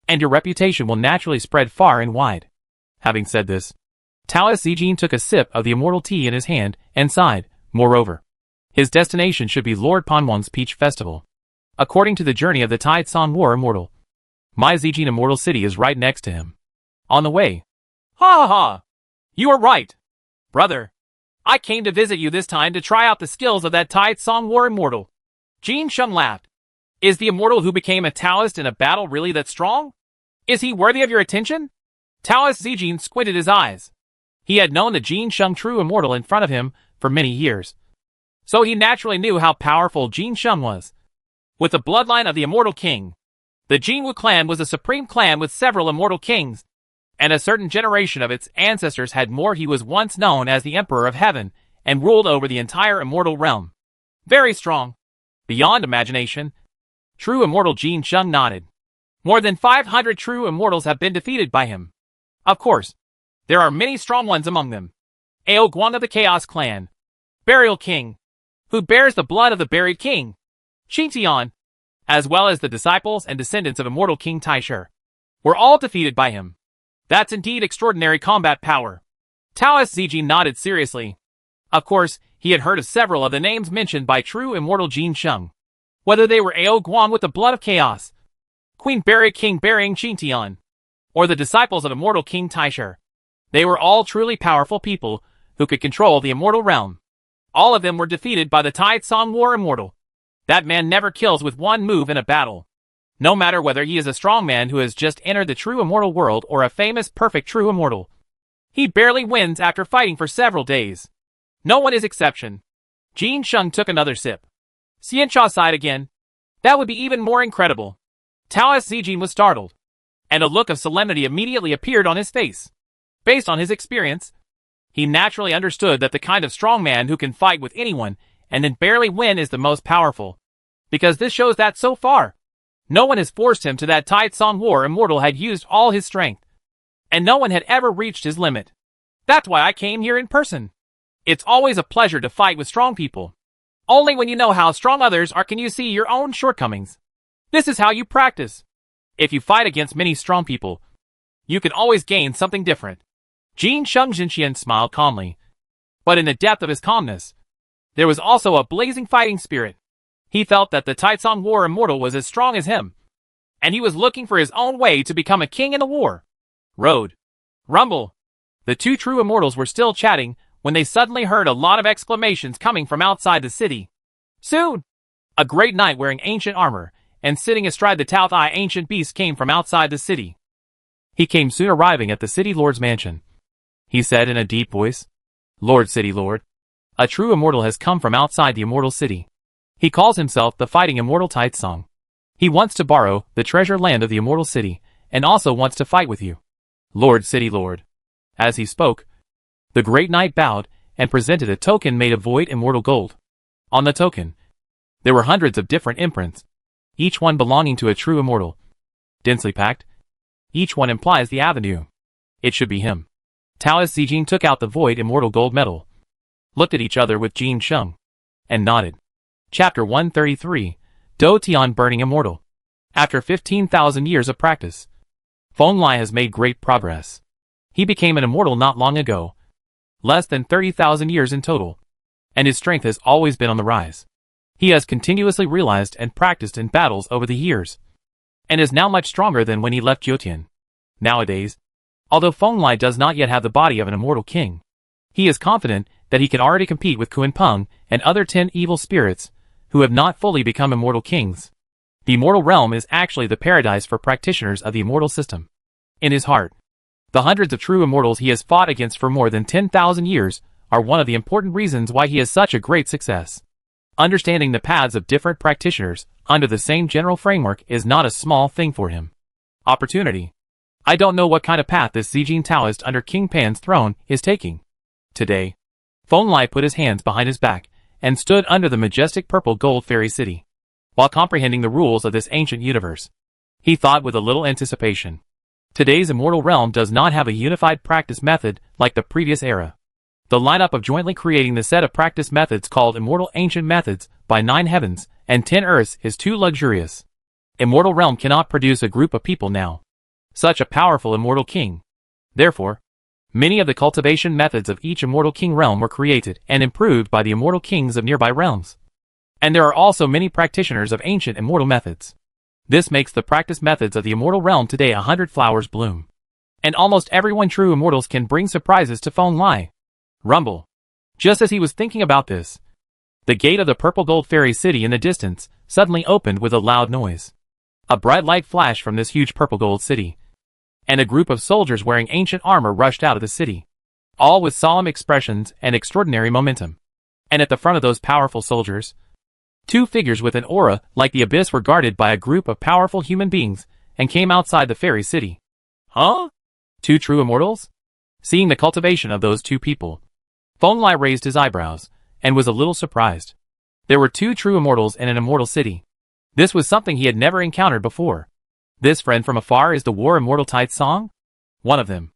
and your reputation will naturally spread far and wide. Having said this, Taoist Zijin took a sip of the immortal tea in his hand and sighed. Moreover, his destination should be Lord Panwang's Peach Festival. According to the journey of the Tide Song War Immortal, my Zijin Immortal City is right next to him. On the way. Ha ha ha! You are right, brother. I came to visit you this time to try out the skills of that Tide Song War Immortal. Jin Sheng laughed. Is the immortal who became a Taoist in a battle really that strong? Is he worthy of your attention? Taoist Zijin squinted his eyes. He had known the Jin Sheng true immortal in front of him for many years, so he naturally knew how powerful Jin Sheng was. With the bloodline of the immortal king, the Jinwu clan was a supreme clan with several immortal kings, and a certain generation of its ancestors had more. He was once known as the Emperor of Heaven and ruled over the entire immortal realm. Very strong. Beyond imagination. True immortal Jin Sheng nodded. More than 500 true immortals have been defeated by him. Of course, there are many strong ones among them. Ao Guang of the Chaos Clan, Burial King, who bears the blood of the buried king, Xingtian, as well as the disciples and descendants of immortal King Taisher, were all defeated by him. That's indeed extraordinary combat power. Taoist Zijin nodded seriously. Of course, he had heard of several of the names mentioned by true immortal Jin Sheng. Whether they were Ao Guang with the blood of chaos, Queen Buried King burying Xingtian, or the disciples of immortal King Taisher, they were all truly powerful people who could control the immortal realm. All of them were defeated by the Tide Song War Immortal. That man never kills with one move in a battle. No matter whether he is a strong man who has just entered the true immortal world or a famous perfect true immortal, he barely wins after fighting for several days. No one is exception. Jin Sheng took another sip. Xianxia sighed again. That would be even more incredible. Taoist Zijin was startled, and a look of solemnity immediately appeared on his face. Based on his experience, he naturally understood that the kind of strong man who can fight with anyone and then barely win is the most powerful. Because this shows that so far, no one has forced him to that Tide Song War Immortal had used all his strength, and no one had ever reached his limit. That's why I came here in person. It's always a pleasure to fight with strong people. Only when you know how strong others are can you see your own shortcomings. This is how you practice. If you fight against many strong people, you can always gain something different. Jin Shengzhenqian smiled calmly. But in the depth of his calmness, there was also a blazing fighting spirit. He felt that the Tide Song War Immortal was as strong as him, and he was looking for his own way to become a king in the war. Road. Rumble. The two true immortals were still chatting when they suddenly heard a lot of exclamations coming from outside the city. Soon, a great knight wearing ancient armor and sitting astride the Taotai ancient beast came from outside the city. He came soon arriving at the city lord's mansion. He said in a deep voice, Lord City Lord, a true immortal has come from outside the immortal city. He calls himself the Fighting Immortal Tide Song. He wants to borrow the treasure land of the immortal city and also wants to fight with you. Lord City Lord. As he spoke, the great knight bowed and presented a token made of void immortal gold. On the token, there were hundreds of different imprints, each one belonging to a true immortal. Densely packed, each one implies the avenue. It should be him. Taoist Zijin took out the void immortal gold medal, looked at each other with Jin Sheng, and nodded. Chapter 133, Do Tian Burning Immortal. After 15,000 years of practice, Feng Lai has made great progress. He became an immortal not long ago, less than 30,000 years in total, and his strength has always been on the rise. He has continuously realized and practiced in battles over the years, and is now much stronger than when he left Jotian. Nowadays, although Feng Lai does not yet have the body of an immortal king, he is confident that he can already compete with Kun Peng and other 10 evil spirits who have not fully become immortal kings. The immortal realm is actually the paradise for practitioners of the immortal system. In his heart, the hundreds of true immortals he has fought against for more than 10,000 years are one of the important reasons why he has such a great success. Understanding the paths of different practitioners under the same general framework is not a small thing for him. Opportunity. I don't know what kind of path this Zijin Taoist under King Pan's throne is taking. Today, Feng Lai put his hands behind his back and stood under the majestic purple gold fairy city. While comprehending the rules of this ancient universe, he thought with a little anticipation. Today's immortal realm does not have a unified practice method like the previous era. The lineup of jointly creating the set of practice methods called Immortal Ancient Methods by 9 heavens and 10 earths is too luxurious. Immortal realm cannot produce a group of people now. Such a powerful immortal king. Therefore, many of the cultivation methods of each immortal king realm were created and improved by the immortal kings of nearby realms. And there are also many practitioners of ancient immortal methods. This makes the practice methods of the immortal realm today 100 flowers bloom. And almost everyone true immortals can bring surprises to Feng Lai. Rumble. Just as he was thinking about this, the gate of the purple gold fairy city in the distance suddenly opened with a loud noise. A bright light flashed from this huge purple gold city, and a group of soldiers wearing ancient armor rushed out of the city, all with solemn expressions and extraordinary momentum. And at the front of those powerful soldiers, 2 figures with an aura like the abyss were guarded by a group of powerful human beings and came outside the fairy city. Huh? 2 true immortals? Seeing the cultivation of those 2 people, Feng Lai raised his eyebrows and was a little surprised. There were 2 true immortals in an immortal city. This was something he had never encountered before. This friend from afar is the war immortal Tai Tsong? One of them,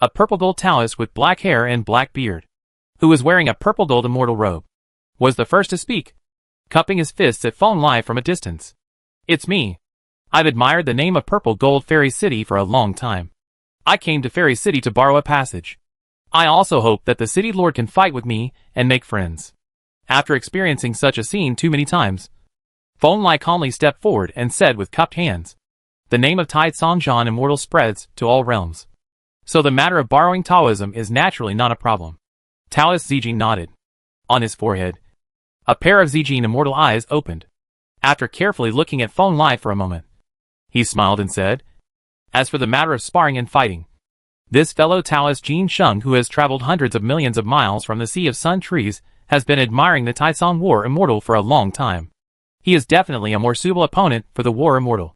a purple gold Taoist with black hair and black beard, who was wearing a purple gold immortal robe, was the first to speak, cupping his fists at Feng Lai from a distance. It's me. I've admired the name of Purple Gold Fairy City for a long time. I came to Fairy City to borrow a passage. I also hope that the city lord can fight with me and make friends. After experiencing such a scene too many times, Feng Lai calmly stepped forward and said with cupped hands, the name of Tai Tsong Zhan Immortal spreads to all realms. So the matter of borrowing Taoism is naturally not a problem. Taoist Zijin nodded. On his forehead, a pair of Zijin immortal eyes opened. After carefully looking at Feng Lai for a moment, he smiled and said, as for the matter of sparring and fighting, this fellow Taoist Jin Sheng, who has traveled hundreds of millions of miles from the Sea of Sun Trees, has been admiring the Tai Tsong War Immortal for a long time. He is definitely a more suitable opponent for the War Immortal.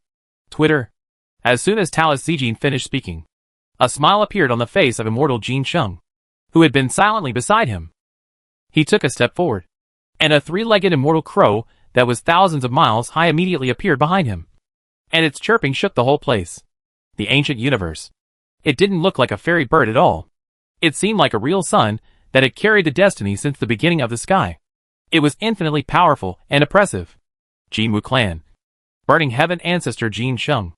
Twitter. As soon as Taoist Zijin finished speaking, a smile appeared on the face of immortal Jin Sheng, who had been silently beside him. He took a step forward, and a 3-legged immortal crow that was thousands of miles high immediately appeared behind him, and its chirping shook the whole place. The ancient universe. It didn't look like a fairy bird at all. It seemed like a real sun that had carried the destiny since the beginning of the sky. It was infinitely powerful and oppressive. Jinwu Clan. Burning Heaven ancestor Jin Sheng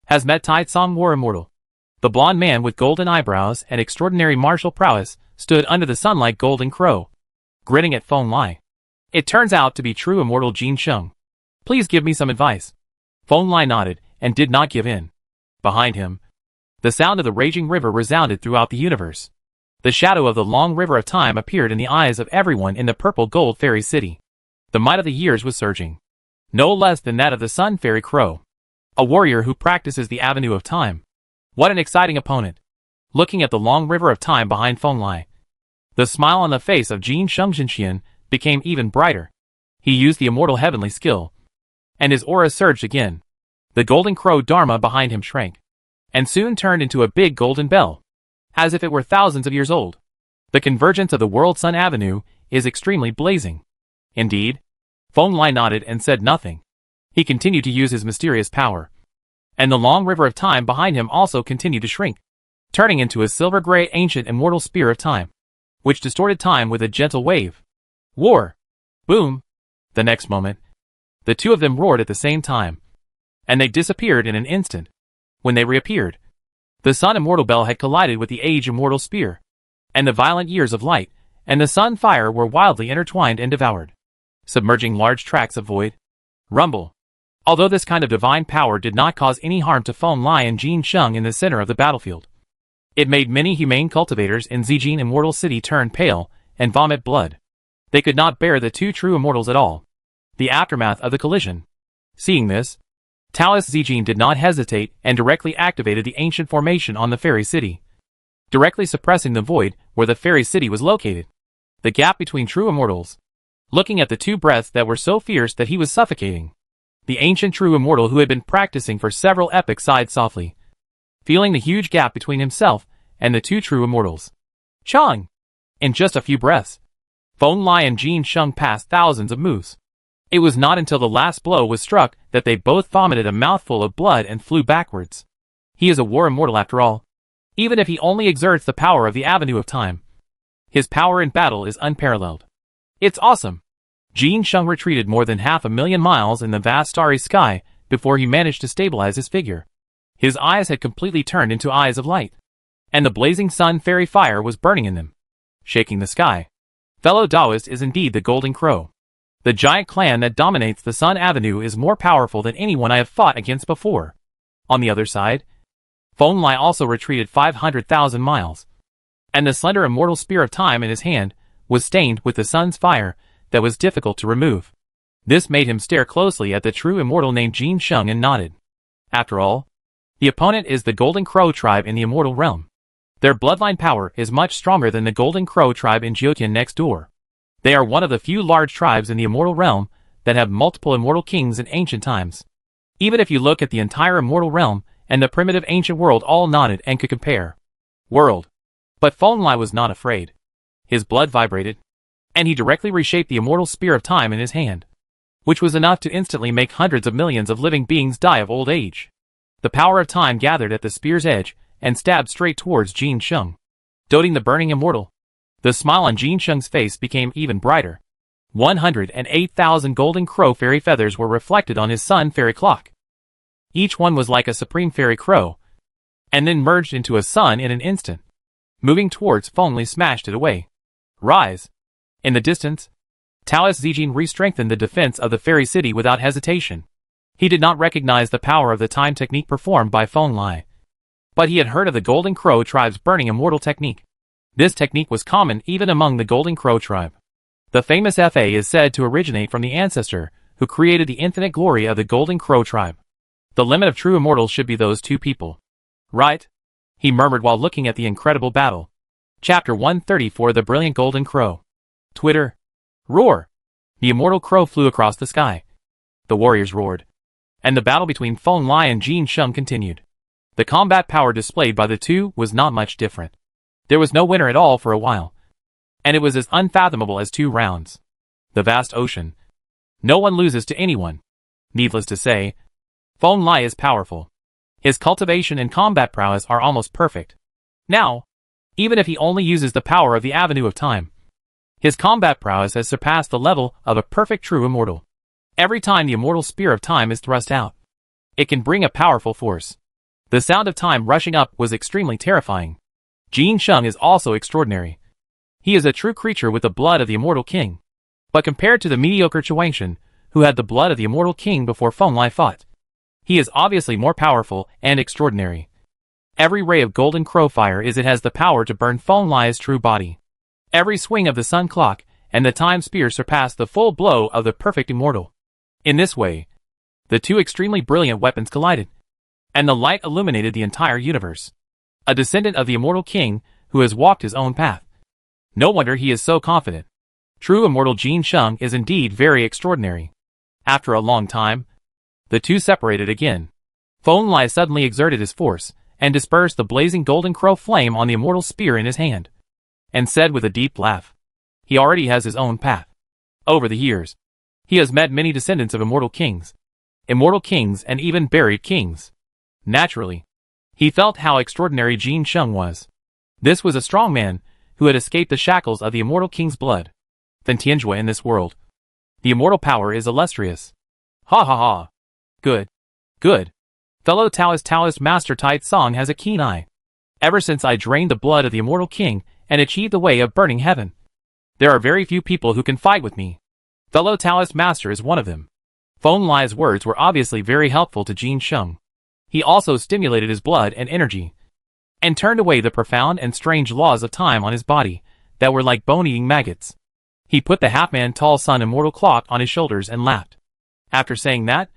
has met Tai Tsong War Immortal. The blond man with golden eyebrows and extraordinary martial prowess stood under the sunlight golden crow, grinning at Feng Lai. It turns out to be true immortal Jin Sheng. Please give me some advice. Feng Lai nodded and did not give in. Behind him, the sound of the raging river resounded throughout the universe. The shadow of the long river of time appeared in the eyes of everyone in the purple gold fairy city. The might of the years was surging, no less than that of the sun fairy crow, a warrior who practices the avenue of time. What an exciting opponent. Looking at the long river of time behind Feng Lai, the smile on the face of Jin Shengzhenxian became even brighter. He used the immortal heavenly skill, and his aura surged again. The golden crow Dharma behind him shrank, and soon turned into a big golden bell, as if it were thousands of years old. The convergence of the World Sun Avenue is extremely blazing. Indeed. Feng Lai nodded and said nothing. He continued to use his mysterious power, and the long river of time behind him also continued to shrink, turning into a silver-gray ancient immortal spear of time, which distorted time with a gentle wave. War! Boom! The next moment, the two of them roared at the same time, and they disappeared in an instant. When they reappeared, the Sun Immortal Bell had collided with the Age Immortal Spear, and the violent years of light and the Sun Fire were wildly intertwined and devoured, submerging large tracts of void. Rumble. Although this kind of divine power did not cause any harm to Feng Lai and Jin Sheng in the center of the battlefield, it made many humane cultivators in Zijin Immortal City turn pale and vomit blood. They could not bear the two true immortals at all. The aftermath of the collision. Seeing this, Taoist Zijin did not hesitate and directly activated the ancient formation on the fairy city, directly suppressing the void where the fairy city was located. The gap between true immortals. Looking at the two breaths that were so fierce that he was suffocating. The ancient true immortal who had been practicing for several epochs sighed softly, feeling the huge gap between himself and the two true immortals. Chang! In just a few breaths, Feng Lai and Jin Sheng passed thousands of moves. It was not until the last blow was struck that they both vomited a mouthful of blood and flew backwards. He is a war immortal after all. Even if he only exerts the power of the Avenue of Time, his power in battle is unparalleled. It's awesome. Jin Sheng retreated more than 500,000 miles in the vast starry sky before he managed to stabilize his figure. His eyes had completely turned into eyes of light, and the blazing sun fairy fire was burning in them, shaking the sky. Fellow Taoist is indeed the Golden Crow. The giant clan that dominates the Sun Avenue is more powerful than anyone I have fought against before. On the other side, Feng Lai also retreated 500,000 miles, and the slender immortal spear of time in his hand was stained with the sun's fire that was difficult to remove. This made him stare closely at the true immortal named Jin Sheng and nodded. After all, the opponent is the Golden Crow tribe in the immortal realm. Their bloodline power is much stronger than the Golden Crow tribe in Jiotian next door. They are one of the few large tribes in the immortal realm that have multiple immortal kings in ancient times. Even if you look at the entire immortal realm and the primitive ancient world, all nodded and could compare. World. But Feng Lai was not afraid. His blood vibrated, and he directly reshaped the immortal spear of time in his hand, which was enough to instantly make hundreds of millions of living beings die of old age. The power of time gathered at the spear's edge and stabbed straight towards Jin Sheng, doting the burning immortal. The smile on Jin Sheng's face became even brighter. 108,000 golden crow fairy feathers were reflected on his sun fairy clock. Each one was like a supreme fairy crow, and then merged into a sun in an instant. Moving towards Feng Lai smashed it away. Rise! In the distance, Taoist Zijin re-strengthened the defense of the fairy city without hesitation. He did not recognize the power of the time technique performed by Feng Lai, but he had heard of the Golden Crow tribe's burning immortal technique. This technique was common even among the Golden Crow tribe. The famous FA is said to originate from the ancestor who created the infinite glory of the Golden Crow tribe. The limit of true immortals should be those two people. Right? He murmured while looking at the incredible battle. Chapter 134 The Brilliant Golden Crow. Twitter. Roar! The immortal crow flew across the sky. The warriors roared, and the battle between Feng Lai and Jin Sheng continued. The combat power displayed by the two was not much different. There was no winner at all for a while, and it was as unfathomable as 2 rounds. The vast ocean. No one loses to anyone. Needless to say, Feng Lai is powerful. His cultivation and combat prowess are almost perfect. Now, even if he only uses the power of the Avenue of Time, his combat prowess has surpassed the level of a perfect true immortal. Every time the immortal spear of time is thrust out, it can bring a powerful force. The sound of time rushing up was extremely terrifying. Jin Sheng is also extraordinary. He is a true creature with the blood of the immortal king. But compared to the mediocre Chuangshan, who had the blood of the immortal king before Feng Lai fought, he is obviously more powerful and extraordinary. Every ray of golden crow fire has the power to burn Feng Lai's true body. Every swing of the sun clock and the time spear surpassed the full blow of the perfect immortal. In this way, the two extremely brilliant weapons collided, and the light illuminated the entire universe. A descendant of the immortal king who has walked his own path. No wonder he is so confident. True immortal Jin Sheng is indeed very extraordinary. After a long time, the two separated again. Feng Lai suddenly exerted his force and dispersed the blazing golden crow flame on the immortal spear in his hand, and said with a deep laugh, he already has his own path. Over the years, he has met many descendants of immortal kings and even buried kings. Naturally, he felt how extraordinary Jin Sheng was. This was a strong man who had escaped the shackles of the immortal king's blood. Than Tianjue in this world. The immortal power is illustrious. Ha ha ha. Good. Good. Fellow Taoist Master Tai Tsong has a keen eye. Ever since I drained the blood of the immortal king and achieved the way of burning heaven, there are very few people who can fight with me. Fellow Taoist Master is one of them. Feng Lai's words were obviously very helpful to Jin Sheng. He also stimulated his blood and energy, and turned away the profound and strange laws of time on his body that were like bone-eating maggots. He put the half-man-tall sun immortal clock on his shoulders and laughed. After saying that,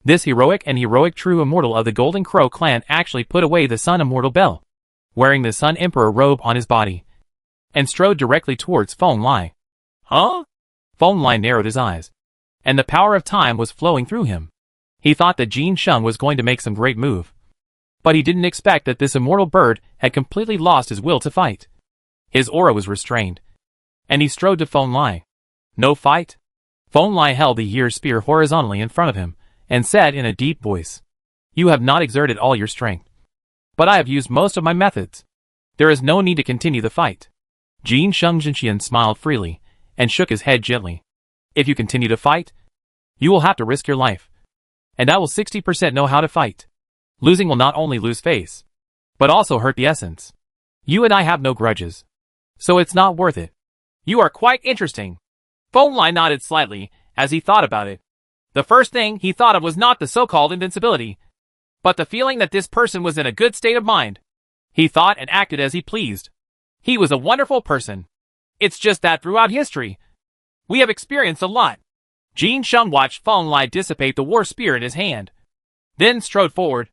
This heroic true immortal of the Golden Crow clan actually put away the Sun Immortal Bell, wearing the Sun Emperor robe on his body, and strode directly towards Feng Lai. Huh? Feng Lai narrowed his eyes, and the power of time was flowing through him. He thought that Jin Sheng was going to make some great move, but he didn't expect that this immortal bird had completely lost his will to fight. His aura was restrained, and he strode to Feng Lai. No fight? Feng Lai held the year's spear horizontally in front of him, and said in a deep voice, "You have not exerted all your strength, but I have used most of my methods. There is no need to continue the fight." Jin Sheng Jinxian smiled freely, and shook his head gently. "If you continue to fight, you will have to risk your life, and I will 60% know how to fight. Losing will not only lose face, but also hurt the essence. You and I have no grudges, so it's not worth it." "You are quite interesting." Feng Lai nodded slightly as he thought about it. The first thing he thought of was not the so-called invincibility, but the feeling that this person was in a good state of mind. He thought and acted as he pleased. He was a wonderful person. It's just that throughout history, we have experienced a lot. Jin Sheng watched Feng Lai dissipate the war spear in his hand, then strode forward.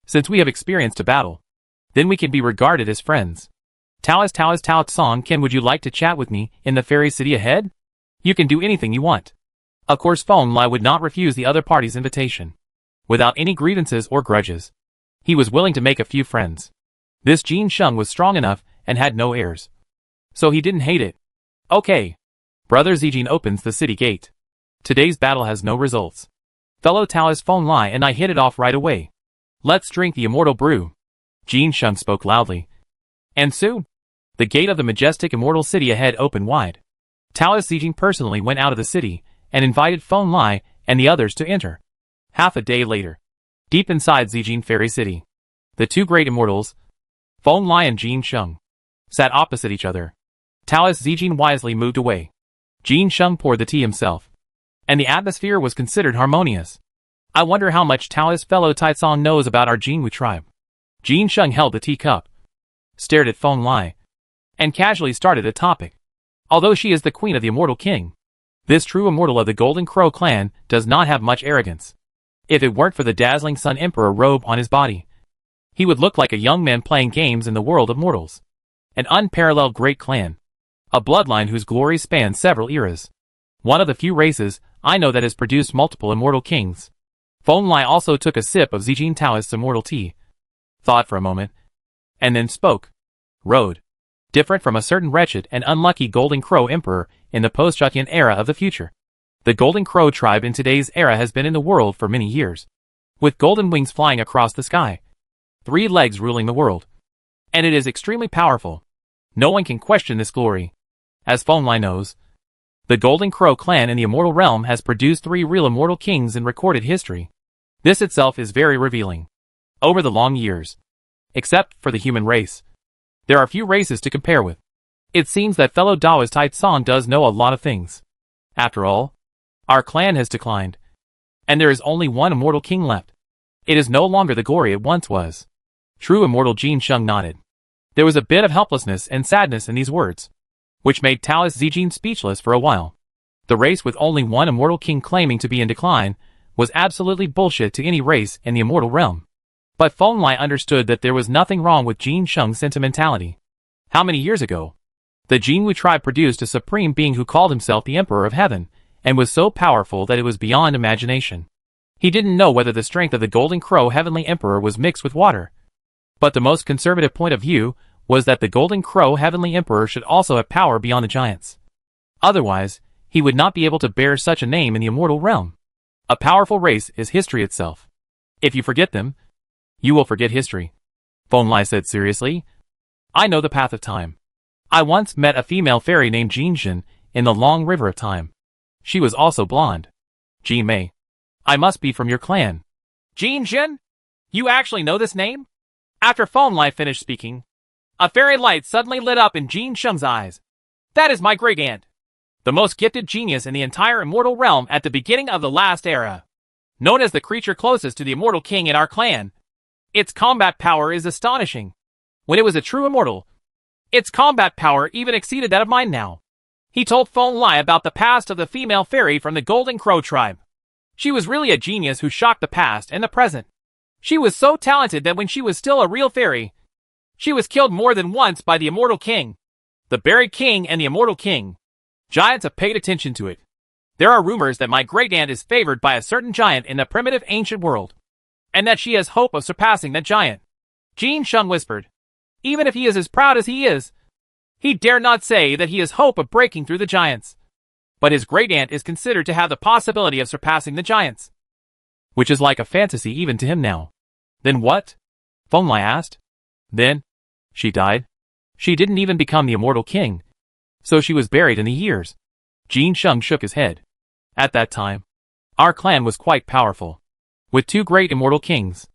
"Since we have experienced a battle, then we can be regarded as friends. Tao Tsong Ken, would you like to chat with me in the fairy city ahead? You can do anything you want." Of course Feng Lai would not refuse the other party's invitation. Without any grievances or grudges, he was willing to make a few friends. This Jin Sheng was strong enough and had no heirs, so he didn't hate it. "Okay. Brother Zijin opens the city gate. Today's battle has no results. Fellow Taoist Feng Lai and I hit it off right away. Let's drink the immortal brew." Jin Sheng spoke loudly, and soon, the gate of the majestic immortal city ahead opened wide. Taoist Zijin personally went out of the city and invited Feng Lai and the others to enter. Half a day later, deep inside Zijin Fairy City, the two great immortals, Feng Lai and Jin Sheng, sat opposite each other. Taoist Zijin wisely moved away. Jin Sheng poured the tea himself, and the atmosphere was considered harmonious. "I wonder how much Taoist fellow Taitsong knows about our Jinwu tribe." Jin Sheng held the teacup, stared at Feng Lai, and casually started a topic. "Although she is the queen of the immortal king, this true immortal of the Golden Crow clan does not have much arrogance. If it weren't for the dazzling Sun Emperor robe on his body, he would look like a young man playing games in the world of mortals. An unparalleled great clan, a bloodline whose glory spans several eras. One of the few races I know that has produced multiple immortal kings." Feng Lai also took a sip of Zijin Taoist's immortal tea, thought for a moment, and then spoke. "Road. Different from a certain wretched and unlucky Golden Crow Emperor in the post-Shutian era of the future. The Golden Crow tribe in today's era has been in the world for many years, with golden wings flying across the sky, 3 legs ruling the world, and it is extremely powerful. No one can question this glory. As Feng Lai knows, the Golden Crow clan in the immortal realm has produced 3 real immortal kings in recorded history. This itself is very revealing. Over the long years, except for the human race, there are few races to compare with. It seems that fellow Taoist Taitsong does know a lot of things. After all, our clan has declined, and there is only one immortal king left. It is no longer the glory it once was." True immortal Jin Sheng nodded. There was a bit of helplessness and sadness in these words, which made Taoist Zijin speechless for a while. The race with only one immortal king claiming to be in decline was absolutely bullshit to any race in the immortal realm. But Feng Lai understood that there was nothing wrong with Jin Sheng's sentimentality. How many years ago, the Jinwu tribe produced a supreme being who called himself the Emperor of Heaven, and was so powerful that it was beyond imagination. He didn't know whether the strength of the Golden Crow Heavenly Emperor was mixed with water. But the most conservative point of view was that the Golden Crow Heavenly Emperor should also have power beyond the giants. Otherwise, he would not be able to bear such a name in the immortal realm. A powerful race is history itself. If you forget them, you will forget history. Feng Lai said seriously. "I know the path of time. I once met a female fairy named Jinjin in the long river of time. She was also blonde. Ji Mei. I must be from your clan." "Jinjin? You actually know this name?" After Feng Lai finished speaking, a fairy light suddenly lit up in Jin Sheng's eyes. "That is my great-aunt. The most gifted genius in the entire immortal realm at the beginning of the last era. Known as the creature closest to the immortal king in our clan. Its combat power is astonishing. When it was a true immortal, its combat power even exceeded that of mine now." He told Feng Lai about the past of the female fairy from the Golden Crow tribe. She was really a genius who shocked the past and the present. She was so talented that when she was still a real fairy, she was killed more than once by the Immortal King. The Buried King and the Immortal King. Giants have paid attention to it. There are rumors that my great-aunt is favored by a certain giant in the primitive ancient world, and that she has hope of surpassing that giant. Jin Sheng whispered. Even if he is as proud as he is, he dare not say that he has hope of breaking through the giants. But his great-aunt is considered to have the possibility of surpassing the giants, which is like a fantasy even to him now. Then what? Feng Lai asked. Then, she died. She didn't even become the Immortal King, so she was buried in the years. Jin Sheng shook his head. At that time, our clan was quite powerful, with 2 great immortal kings.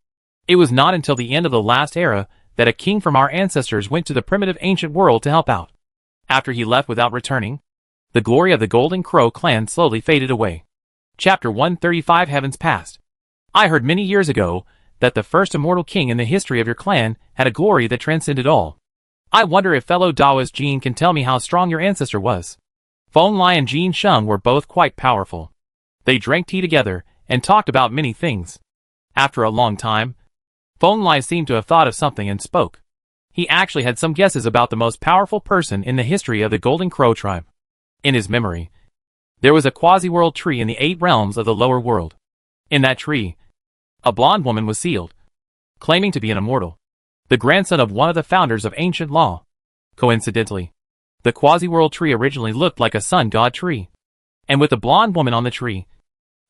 It was not until the end of the last era that a king from our ancestors went to the primitive ancient world to help out. After he left without returning, the glory of the Golden Crow clan slowly faded away. Chapter 135 Heavens Past. I heard many years ago that the first immortal king in the history of your clan had a glory that transcended all. I wonder if fellow Daoist Jin can tell me how strong your ancestor was. Feng Lai and Jin Sheng were both quite powerful. They drank tea together and talked about many things. After a long time, Feng Lai seemed to have thought of something and spoke. He actually had some guesses about the most powerful person in the history of the Golden Crow tribe. In his memory, there was a quasi-world tree in the 8 realms of the lower world. In that tree, a blonde woman was sealed, claiming to be an immortal, the grandson of one of the founders of ancient law. Coincidentally, the quasi-world tree originally looked like a sun god tree, and with the blonde woman on the tree,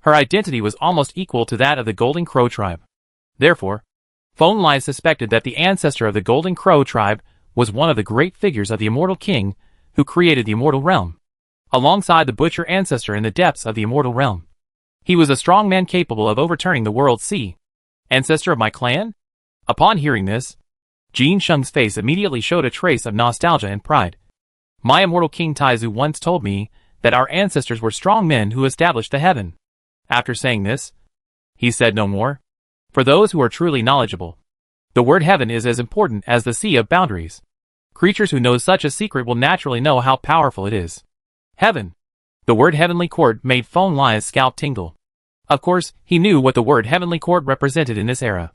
her identity was almost equal to that of the Golden Crow tribe. Therefore, Feng Lai suspected that the ancestor of the Golden Crow tribe was one of the great figures of the Immortal King who created the Immortal Realm, alongside the Butcher ancestor in the depths of the Immortal Realm. He was a strong man capable of overturning the world's sea. Ancestor of my clan? Upon hearing this, Jin Sheng's face immediately showed a trace of nostalgia and pride. My Immortal King Taizu once told me that our ancestors were strong men who established the heaven. After saying this, he said no more. For those who are truly knowledgeable, the word heaven is as important as the sea of boundaries. Creatures who know such a secret will naturally know how powerful it is. Heaven. The word heavenly court made Feng Lai's scalp tingle. Of course, he knew what the word heavenly court represented in this era.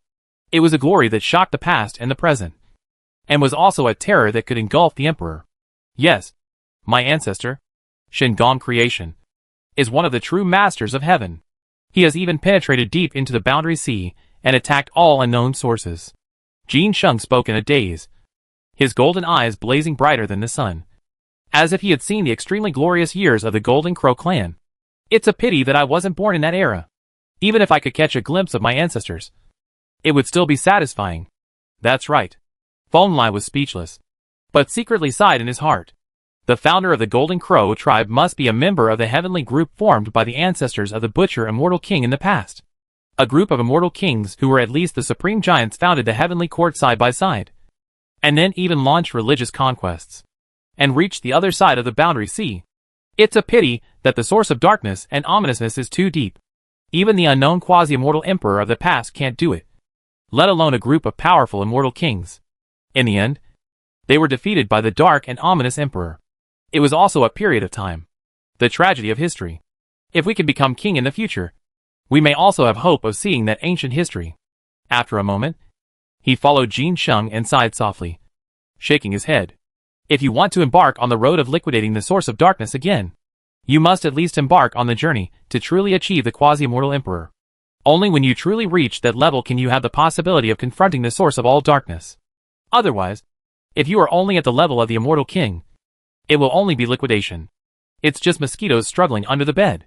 It was a glory that shocked the past and the present, and was also a terror that could engulf the emperor. Yes, my ancestor, Shen Gong creation, is one of the true masters of heaven. He has even penetrated deep into the boundary sea and attacked all unknown sources. Jin Sheng spoke in a daze, his golden eyes blazing brighter than the sun, as if he had seen the extremely glorious years of the Golden Crow clan. It's a pity that I wasn't born in that era. Even if I could catch a glimpse of my ancestors, it would still be satisfying. That's right. Feng Lai was speechless, but secretly sighed in his heart. The founder of the Golden Crow tribe must be a member of the heavenly group formed by the ancestors of the Butcher Immortal King in the past. A group of immortal kings who were at least the supreme giants founded the heavenly court side by side, and then even launched religious conquests, and reached the other side of the boundary sea. It's a pity that the source of darkness and ominousness is too deep. Even the unknown quasi-immortal emperor of the past can't do it, let alone a group of powerful immortal kings. In the end, they were defeated by the dark and ominous emperor. It was also a period of time, the tragedy of history. If we can become king in the future, we may also have hope of seeing that ancient history. After a moment, he followed Jin Sheng and sighed softly, shaking his head. If you want to embark on the road of liquidating the source of darkness again, you must at least embark on the journey to truly achieve the quasi-immortal emperor. Only when you truly reach that level can you have the possibility of confronting the source of all darkness. Otherwise, if you are only at the level of the immortal king, it will only be liquidation. It's just mosquitoes struggling under the bed.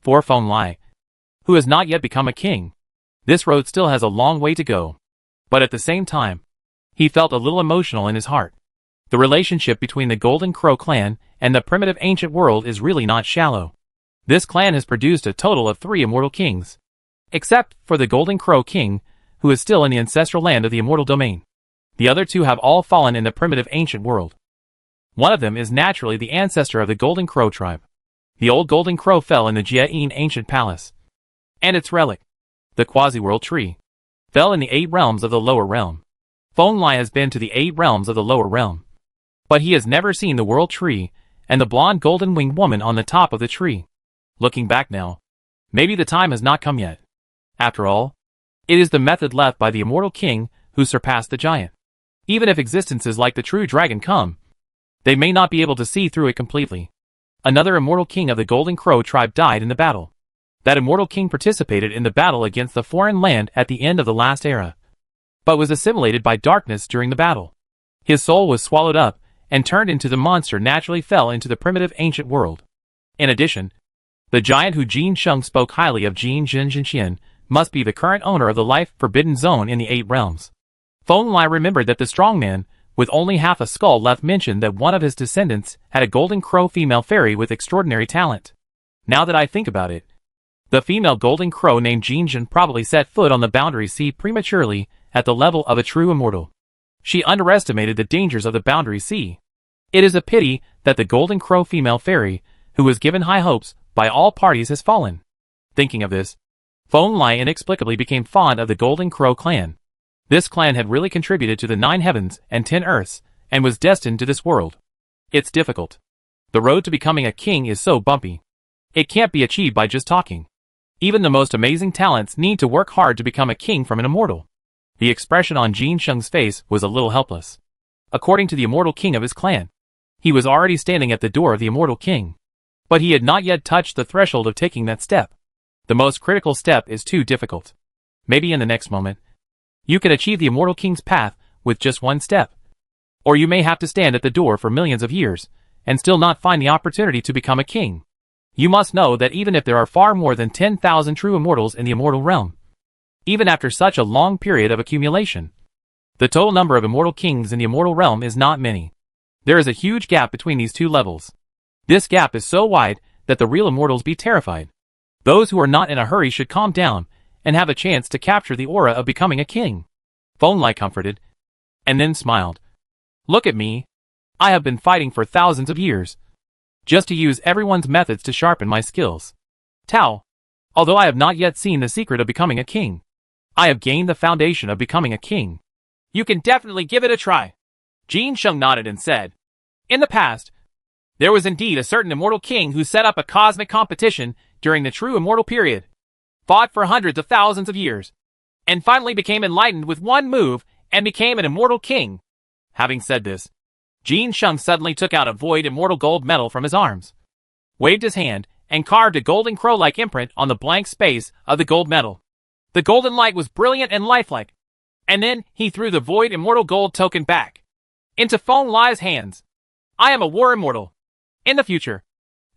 For Feng Lai, who has not yet become a king, this road still has a long way to go. But at the same time, he felt a little emotional in his heart. The relationship between the Golden Crow clan and the primitive ancient world is really not shallow. This clan has produced a total of 3 immortal kings, except for the Golden Crow king, who is still in the ancestral land of the immortal domain. The other 2 have all fallen in the primitive ancient world. One of them is naturally the ancestor of the Golden Crow tribe. The old Golden Crow fell in the Jiayin ancient palace, and its relic, the quasi-world tree, fell in the 8 realms of the lower realm. Feng Lai has been to the 8 realms of the lower realm, but he has never seen the world tree and the blonde golden-winged woman on the top of the tree. Looking back now, Maybe the time has not come yet. After all, it is the method left by the immortal king who surpassed the giant. Even if existences like the true dragon come, they may not be able to see through it completely. Another immortal king of the Golden Crow tribe died in the battle. That immortal king participated in the battle against the foreign land at the end of the last era, but was assimilated by darkness during the battle. His soul was swallowed up, and turned into the monster naturally fell into the primitive ancient world. In addition, the giant who Jin Sheng spoke highly of, Jin Zhenxian, must be the current owner of the life forbidden zone in the 8 realms. Feng Lai remembered that the strong man, with only half a skull left, mentioned that one of his descendants had a golden crow female fairy with extraordinary talent. Now that I think about it, the female golden crow named Jinjin probably set foot on the boundary sea prematurely at the level of a true immortal. She underestimated the dangers of the boundary sea. It is a pity that the golden crow female fairy, who was given high hopes by all parties, has fallen. Thinking of this, Feng Lai inexplicably became fond of the Golden Crow clan. This clan had really contributed to the 9 heavens and 10 earths, and was destined to this world. It's difficult. The road to becoming a king is so bumpy. It can't be achieved by just talking. Even the most amazing talents need to work hard to become a king from an immortal. The expression on Jin Sheng's face was a little helpless. According to the immortal king of his clan, he was already standing at the door of the immortal king. But he had not yet touched the threshold of taking that step. The most critical step is too difficult. Maybe in the next moment, you can achieve the immortal king's path with just one step. Or you may have to stand at the door for millions of years, and still not find the opportunity to become a king. You must know that even if there are far more than 10,000 true immortals in the immortal realm, even after such a long period of accumulation, the total number of immortal kings in the immortal realm is not many. There is a huge gap between these two levels. This gap is so wide that the real immortals be terrified. Those who are not in a hurry should calm down and have a chance to capture the aura of becoming a king. Feng Lai comforted, and then smiled. Look at me. I have been fighting for thousands of years, just to use everyone's methods to sharpen my skills. Tao, although I have not yet seen the secret of becoming a king, I have gained the foundation of becoming a king. You can definitely give it a try. Jin Sheng nodded and said, in the past, there was indeed a certain immortal king who set up a cosmic competition during the true immortal period, fought for hundreds of thousands of years, and finally became enlightened with one move and became an immortal king. Having said this, Jin Sheng suddenly took out a void immortal gold medal from his arms, waved his hand, and carved a golden crow-like imprint on the blank space of the gold medal. The golden light was brilliant and lifelike, and then he threw the void immortal gold token back into Feng Lai's hands. I am a war immortal. In the future,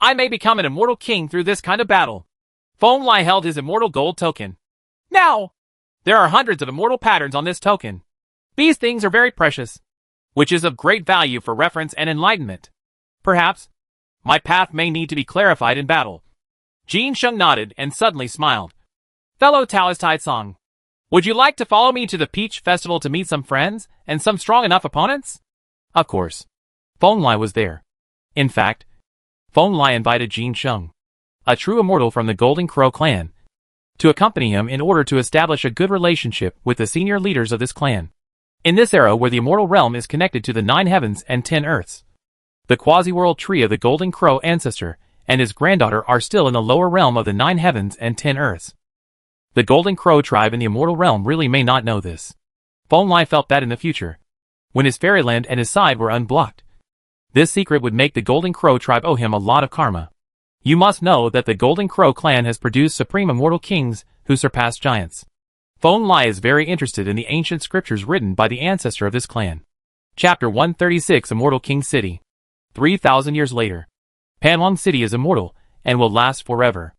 I may become an immortal king through this kind of battle. Feng Lai held his immortal gold token. Now, there are hundreds of immortal patterns on this token. These things are very precious, which is of great value for reference and enlightenment. Perhaps, my path may need to be clarified in battle. Jin Sheng nodded and suddenly smiled. Fellow Taoist Song, would you like to follow me to the Peach Festival to meet some friends and some strong enough opponents? Of course. Feng Lai was there. In fact, Feng Lai invited Jin Sheng, a true immortal from the Golden Crow clan, to accompany him in order to establish a good relationship with the senior leaders of this clan. In this era where the immortal realm is connected to the 9 heavens and 10 earths, the quasi-world tree of the Golden Crow ancestor and his granddaughter are still in the lower realm of the 9 heavens and 10 earths. The Golden Crow tribe in the immortal realm really may not know this. Feng Lai felt that in the future, when his fairyland and his side were unblocked, this secret would make the Golden Crow tribe owe him a lot of karma. You must know that the Golden Crow clan has produced supreme immortal kings who surpass giants. Feng Lai is very interested in the ancient scriptures written by the ancestor of this clan. Chapter 136 Immortal King City. 3,000 years later, Panlong City is immortal and will last forever.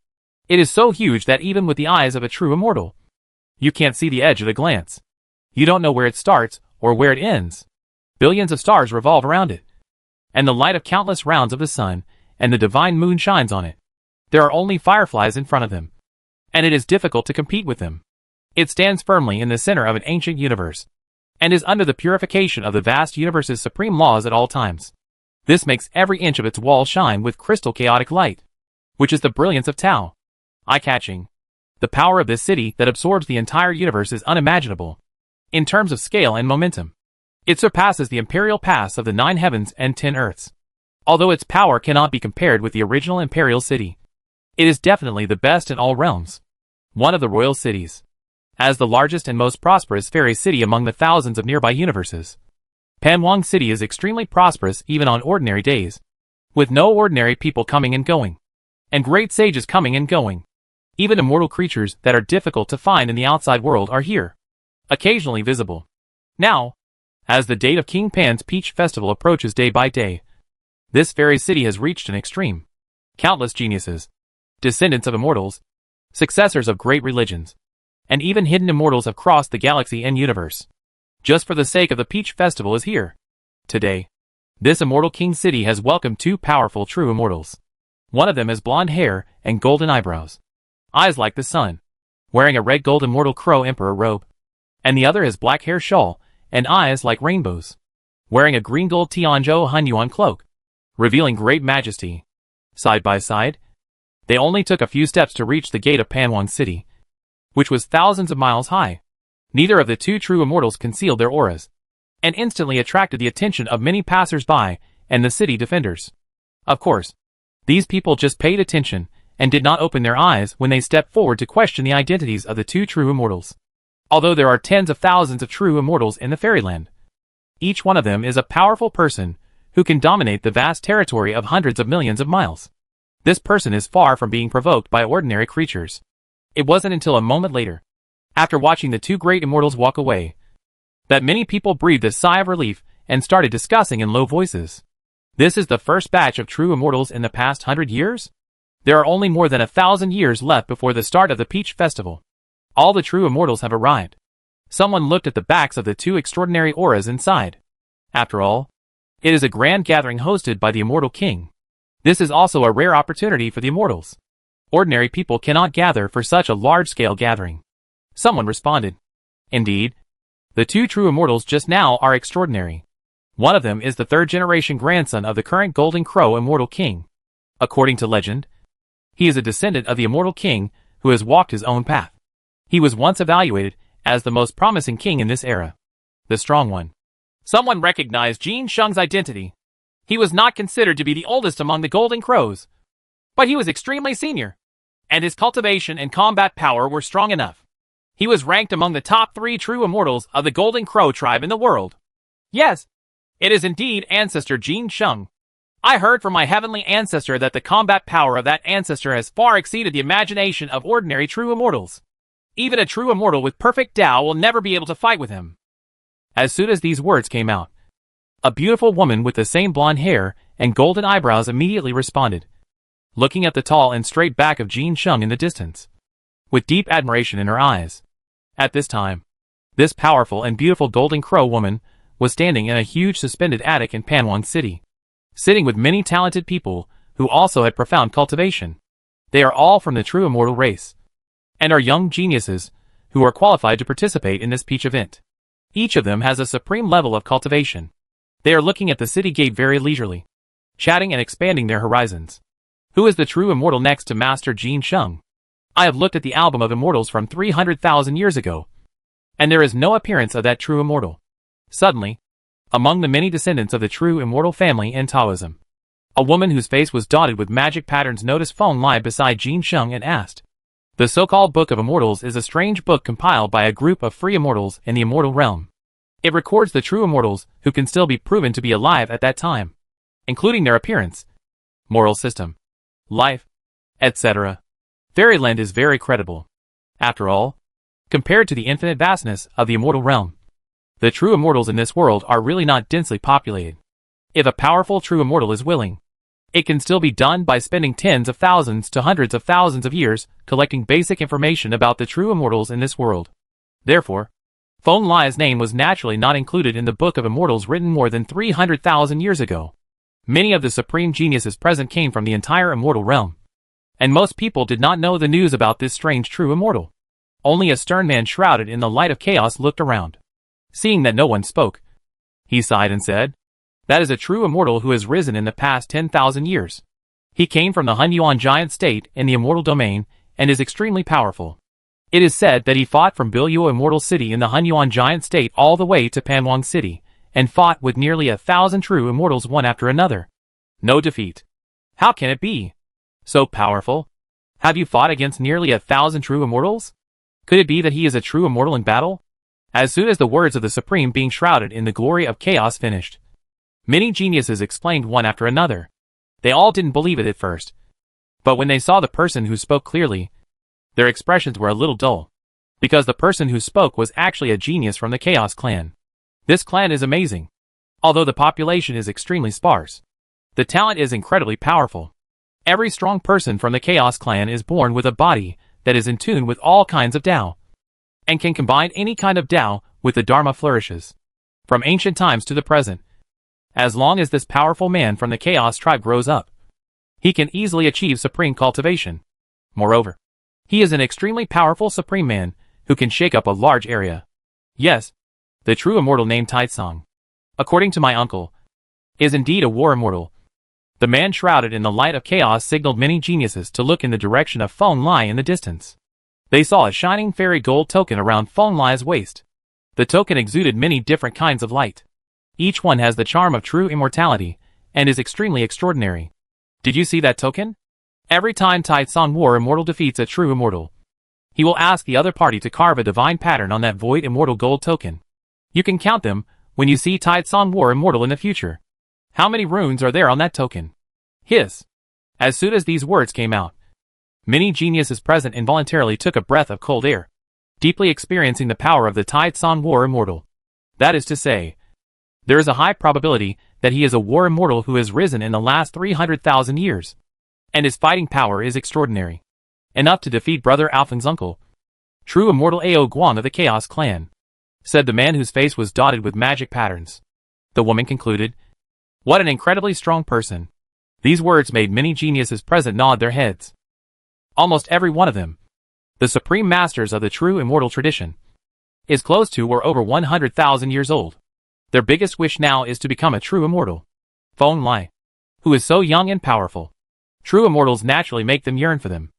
It is so huge that even with the eyes of a true immortal, you can't see the edge at a glance. You don't know where it starts or where it ends. Billions of stars revolve around it, and the light of countless rounds of the sun and the divine moon shines on it. There are only fireflies in front of them, and it is difficult to compete with them. It stands firmly in the center of an ancient universe, and is under the purification of the vast universe's supreme laws at all times. This makes every inch of its wall shine with crystal chaotic light, which is the brilliance of Tao. Eye-catching. The power of this city that absorbs the entire universe is unimaginable. In terms of scale and momentum, it surpasses the imperial pass of the 9 heavens and 10 earths. Although its power cannot be compared with the original imperial city, It is definitely the best in all realms. One of the royal cities. As the largest and most prosperous fairy city among the thousands of nearby universes, Panwang City is extremely prosperous even on ordinary days, with no ordinary people coming and going, and great sages coming and going. Even immortal creatures that are difficult to find in the outside world are here, occasionally visible. Now, as the date of King Pan's Peach Festival approaches day by day, this fairy city has reached an extreme. Countless geniuses, descendants of immortals, successors of great religions, and even hidden immortals have crossed the galaxy and universe, just for the sake of the Peach Festival is here. Today, this immortal king city has welcomed two powerful true immortals. One of them has blonde hair and golden eyebrows, eyes like the sun, wearing a red gold immortal crow emperor robe, and the other has black hair shawl and eyes like rainbows, wearing a green gold Tianzhou Hunyuan cloak, revealing great majesty. Side by side, they only took a few steps to reach the gate of Panwang City, which was thousands of miles high. Neither of the two true immortals concealed their auras, and instantly attracted the attention of many passers-by and the city defenders. Of course, these people just paid attention and did not open their eyes when they stepped forward to question the identities of the two true immortals. Although there are tens of thousands of true immortals in the fairyland, each one of them is a powerful person who can dominate the vast territory of hundreds of millions of miles. This person is far from being provoked by ordinary creatures. It wasn't until a moment later, after watching the two great immortals walk away, that many people breathed a sigh of relief and started discussing in low voices. This is the first batch of true immortals in the past 100 years? There are only more than 1,000 years left before the start of the Peach Festival. All the true immortals have arrived. Someone looked at the backs of the two extraordinary auras inside. After all, it is a grand gathering hosted by the Immortal King. This is also a rare opportunity for the immortals. Ordinary people cannot gather for such a large-scale gathering. Someone responded. Indeed, the two true immortals just now are extraordinary. One of them is the third-generation grandson of the current Golden Crow Immortal King. According to legend, he is a descendant of the Immortal King who has walked his own path. He was once evaluated as the most promising king in this era, the strong one. Someone recognized Jin Sheng's identity. He was not considered to be the oldest among the Golden Crows, but he was extremely senior, and his cultivation and combat power were strong enough. He was ranked among the top 3 true immortals of the Golden Crow tribe in the world. Yes, it is indeed ancestor Jin Sheng. I heard from my heavenly ancestor that the combat power of that ancestor has far exceeded the imagination of ordinary true immortals. Even a true immortal with perfect Tao will never be able to fight with him. As soon as these words came out, a beautiful woman with the same blonde hair and golden eyebrows immediately responded, looking at the tall and straight back of Jin Sheng in the distance, with deep admiration in her eyes. At this time, this powerful and beautiful Golden Crow woman was standing in a huge suspended attic in Panwang City, sitting with many talented people who also had profound cultivation. They are all from the true immortal race, and are young geniuses who are qualified to participate in this Peach event. Each of them has a supreme level of cultivation. They are looking at the city gate very leisurely, chatting and expanding their horizons. Who is the true immortal next to Master Jin Sheng? I have looked at the album of immortals from 300,000 years ago, and there is no appearance of that true immortal. Suddenly, among the many descendants of the true immortal family in Taoism, a woman whose face was dotted with magic patterns noticed Feng Lai beside Jin Sheng and asked, "The so-called Book of Immortals is a strange book compiled by a group of free immortals in the immortal realm. It records the true immortals who can still be proven to be alive at that time, including their appearance, moral system, life, etc. Fairyland is very credible. After all, compared to the infinite vastness of the immortal realm, the true immortals in this world are really not densely populated. If a powerful true immortal is willing, it can still be done by spending tens of thousands to hundreds of thousands of years collecting basic information about the true immortals in this world. Therefore, Feng Lai's name was naturally not included in the Book of Immortals written more than 300,000 years ago. Many of the supreme geniuses present came from the entire immortal realm, and most people did not know the news about this strange true immortal. Only a stern man shrouded in the light of chaos looked around. Seeing that no one spoke, he sighed and said, "That is a true immortal who has risen in the past 10,000 years. He came from the Hunyuan giant state in the immortal domain and is extremely powerful. It is said that he fought from Biluo Immortal City in the Hunyuan giant state all the way to Panwang City, and fought with nearly 1,000 true immortals one after another. No defeat. How can it be? So powerful? Have you fought against nearly 1,000 true immortals? Could it be that he is a true immortal in battle? As soon as the words of the Supreme being shrouded in the glory of chaos finished, many geniuses explained one after another. They all didn't believe it at first. But when they saw the person who spoke clearly, their expressions were a little dull. Because the person who spoke was actually a genius from the Chaos Clan. This clan is amazing. Although the population is extremely sparse, the talent is incredibly powerful. Every strong person from the Chaos Clan is born with a body that is in tune with all kinds of Tao, and can combine any kind of Tao with the Dharma flourishes, from ancient times to the present. As long as this powerful man from the Chaos tribe grows up, he can easily achieve supreme cultivation. Moreover, he is an extremely powerful supreme man who can shake up a large area. Yes, the true immortal named Taitsong, according to my uncle, is indeed a war immortal. The man shrouded in the light of chaos signaled many geniuses to look in the direction of Feng Lai in the distance. They saw a shining fairy gold token around Feng Lai's waist. The token exuded many different kinds of light. Each one has the charm of true immortality, and is extremely extraordinary. Did you see that token? Every time Taitsong War Immortal defeats a true immortal, he will ask the other party to carve a divine pattern on that void immortal gold token. You can count them when you see Taitsong War Immortal in the future. How many runes are there on that token? Hiss. As soon as these words came out, many geniuses present involuntarily took a breath of cold air, deeply experiencing the power of the Taitsong War Immortal. That is to say, there is a high probability that he is a war immortal who has risen in the last 300,000 years, and his fighting power is extraordinary. Enough to defeat Brother Alfeng's uncle, true immortal Ao Guang of the Chaos Clan, said the man whose face was dotted with magic patterns. The woman concluded, "What an incredibly strong person." These words made many geniuses present nod their heads. Almost every one of them, the supreme masters of the true immortal tradition, is close to or over 100,000 years old. Their biggest wish now is to become a true immortal. Feng Lai, who is so young and powerful, true immortals naturally make them yearn for them.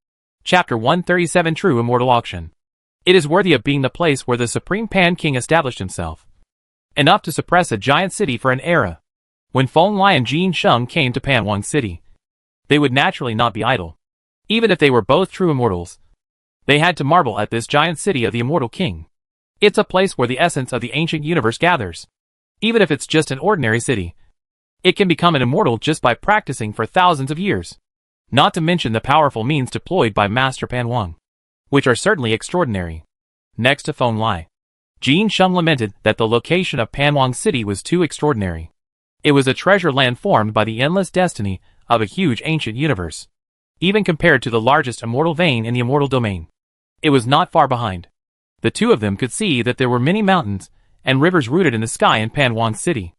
Chapter 137 True Immortal Auction. It is worthy of being the place where the Supreme Pan King established himself, enough to suppress a giant city for an era. When Feng Lai and Jin Sheng came to Panwang City, they would naturally not be idle. Even if they were both true immortals, they had to marvel at this giant city of the Immortal King. It's a place where the essence of the ancient universe gathers. Even if it's just an ordinary city, it can become an immortal just by practicing for thousands of years. Not to mention the powerful means deployed by Master Panwang, which are certainly extraordinary. Next to Feng Lai, Jin Sheng lamented that the location of Panwang City was too extraordinary. It was a treasure land formed by the endless destiny of a huge ancient universe. Even compared to the largest immortal vein in the immortal domain, it was not far behind. The two of them could see that there were many mountains and rivers rooted in the sky in Panwang City.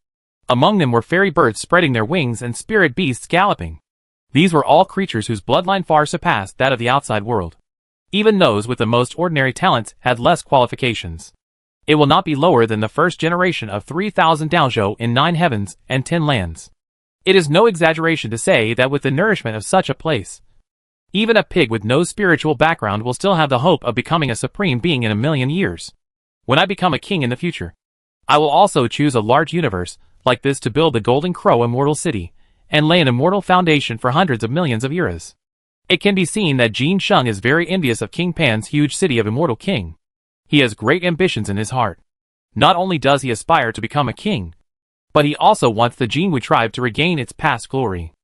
Among them were fairy birds spreading their wings and spirit beasts galloping. These were all creatures whose bloodline far surpassed that of the outside world. Even those with the most ordinary talents had less qualifications. It will not be lower than the first generation of 3,000 Daozhou in 9 heavens and 10 lands. It is no exaggeration to say that with the nourishment of such a place, even a pig with no spiritual background will still have the hope of becoming a supreme being in a million years. When I become a king in the future, I will also choose a large universe like this to build the Golden Crow Immortal City, and lay an immortal foundation for hundreds of millions of eras. It can be seen that Jin Sheng is very envious of King Pan's huge city of Immortal King. He has great ambitions in his heart. Not only does he aspire to become a king, but he also wants the Jinwu tribe to regain its past glory.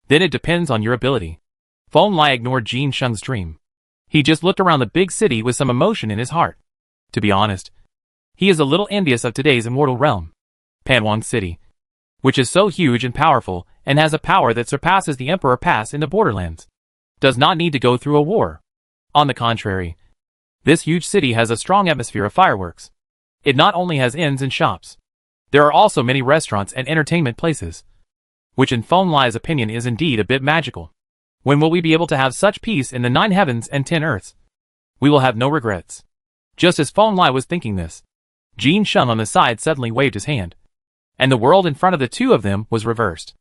Then it depends on your ability. Feng Lai ignored Jin Sheng's dream. He just looked around the big city with some emotion in his heart. To be honest, he is a little envious of today's immortal realm, Panwang City, which is so huge and powerful and has a power that surpasses the Emperor Pass in the Borderlands. Does not need to go through a war. On the contrary, this huge city has a strong atmosphere of fireworks. It not only has inns and shops, there are also many restaurants and entertainment places, which in Feng Lai's opinion is indeed a bit magical. When will we be able to have such peace in the 9 heavens and 10 earths? We will have no regrets. Just as Feng Lai was thinking this, Jin Sheng on the side suddenly waved his hand, and the world in front of the two of them was reversed.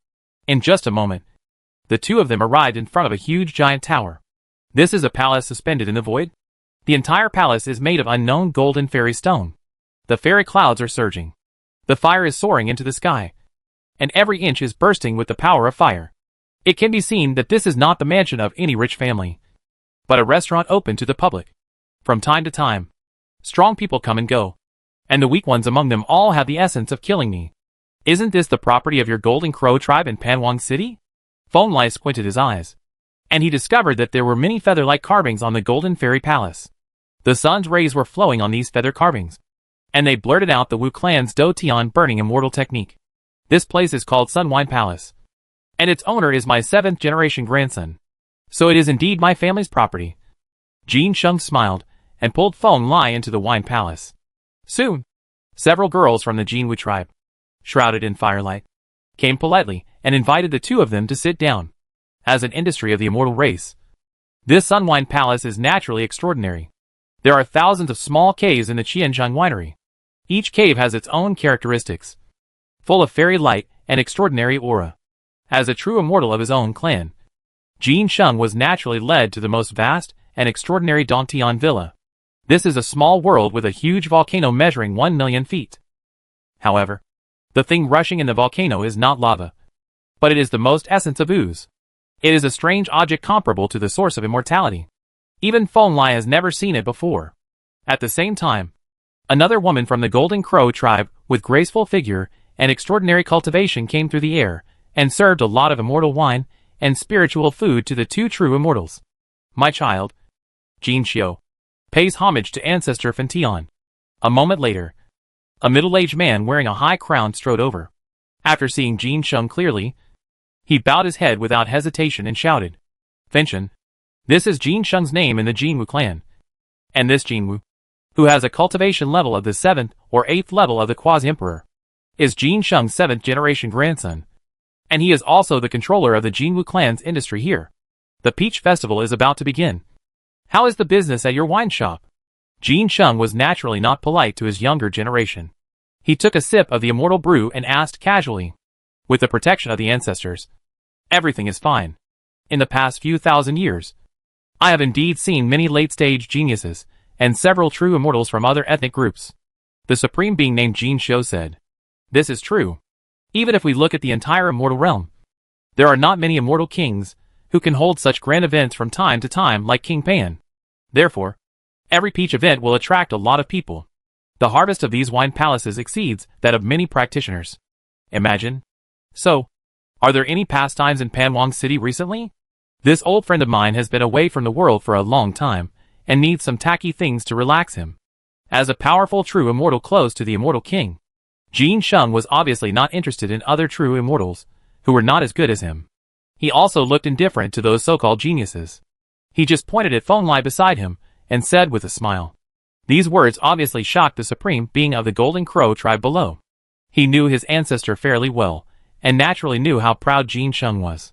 In just a moment, the two of them arrived in front of a huge giant tower. This is a palace suspended in the void. The entire palace is made of unknown golden fairy stone. The fairy clouds are surging. The fire is soaring into the sky, and every inch is bursting with the power of fire. It can be seen that this is not the mansion of any rich family. but a restaurant open to the public. From time to time, strong people come and go, and the weak ones among them all have the essence of killing me. Isn't this the property of your Golden Crow tribe in Panwang City? Feng Lai squinted his eyes, and he discovered that there were many feather-like carvings on the Golden Fairy Palace. The sun's rays were flowing on these feather carvings, and they blurted out the Wu clan's Do Tian burning immortal technique. This place is called Sunwine Palace, and its owner is my 7th-generation grandson. So it is indeed my family's property. Jin Sheng smiled and pulled Feng Lai into the wine palace. Soon, several girls from the Jinwu tribe, shrouded in firelight, came politely and invited the two of them to sit down. As an industry of the immortal race, this Sunwine Palace is naturally extraordinary. There are thousands of small caves in the Qianzhang winery. Each cave has its own characteristics, full of fairy light and extraordinary aura. As a true immortal of his own clan, Jin Sheng was naturally led to the most vast and extraordinary Dongtian Villa. This is a small world with a huge volcano measuring 1 million feet. However, the thing rushing in the volcano is not lava, but it is the most essence of ooze. It is a strange object comparable to the source of immortality. Even Feng Lai has never seen it before. At the same time, another woman from the Golden Crow tribe with graceful figure and extraordinary cultivation came through the air and served a lot of immortal wine and spiritual food to the two true immortals. My child, Jin Xiu, pays homage to ancestor Fentian. A moment later, a middle-aged man wearing a high crown strode over. After seeing Jin Sheng clearly, he bowed his head without hesitation and shouted, Fentian, this is Jin Sheng's name in the Jinwu clan. And this Jinwu, who has a cultivation level of the 7th or 8th level of the Quasi-Emperor, is Jin Sheng's 7th-generation grandson. And he is also the controller of the Jinwu clan's industry here. The Peach Festival is about to begin. How is the business at your wine shop? Jin Sheng was naturally not polite to his younger generation. He took a sip of the immortal brew and asked casually, with the protection of the ancestors, everything is fine. In the past few thousand years, I have indeed seen many late-stage geniuses and several true immortals from other ethnic groups. The supreme being named Jin Xiu said, this is true. Even if we look at the entire immortal realm, there are not many immortal kings who can hold such grand events from time to time like King Pan. Therefore, every peach event will attract a lot of people. The harvest of these wine palaces exceeds that of many practitioners. Imagine. So, are there any pastimes in Panwang City recently? This old friend of mine has been away from the world for a long time and needs some tacky things to relax him. As a powerful true immortal close to the immortal king, Jin Sheng was obviously not interested in other true immortals who were not as good as him. He also looked indifferent to those so-called geniuses. He just pointed at Feng Lai beside him and said with a smile. These words obviously shocked the supreme being of the Golden Crow tribe below. He knew his ancestor fairly well and naturally knew how proud Jin Sheng was.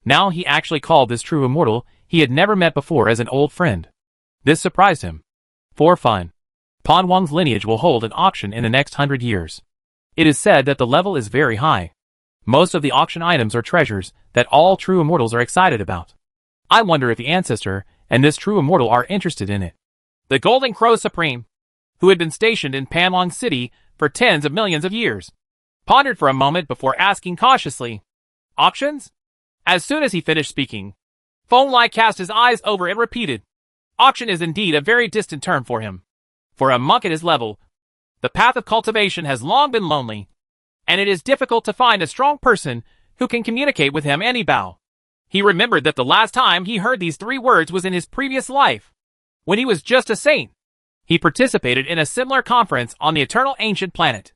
Now he actually called this true immortal he had never met before as an old friend. This surprised him. For fun, Panwang's lineage will hold an auction in the next 100 years. It is said that the level is very high. Most of the auction items are treasures that all true immortals are excited about. I wonder if the ancestor and this true immortal are interested in it. The Golden Crow Supreme, who had been stationed in Panwang City for tens of millions of years, pondered for a moment before asking cautiously, auctions? As soon as he finished speaking, Feng Lai cast his eyes over and repeated, auction is indeed a very distant term for him. For a monk at his level, the path of cultivation has long been lonely, and it is difficult to find a strong person who can communicate with him any bow. He remembered that the last time he heard these 3 words was in his previous life, when he was just a saint. He participated in a similar conference on the eternal ancient planet.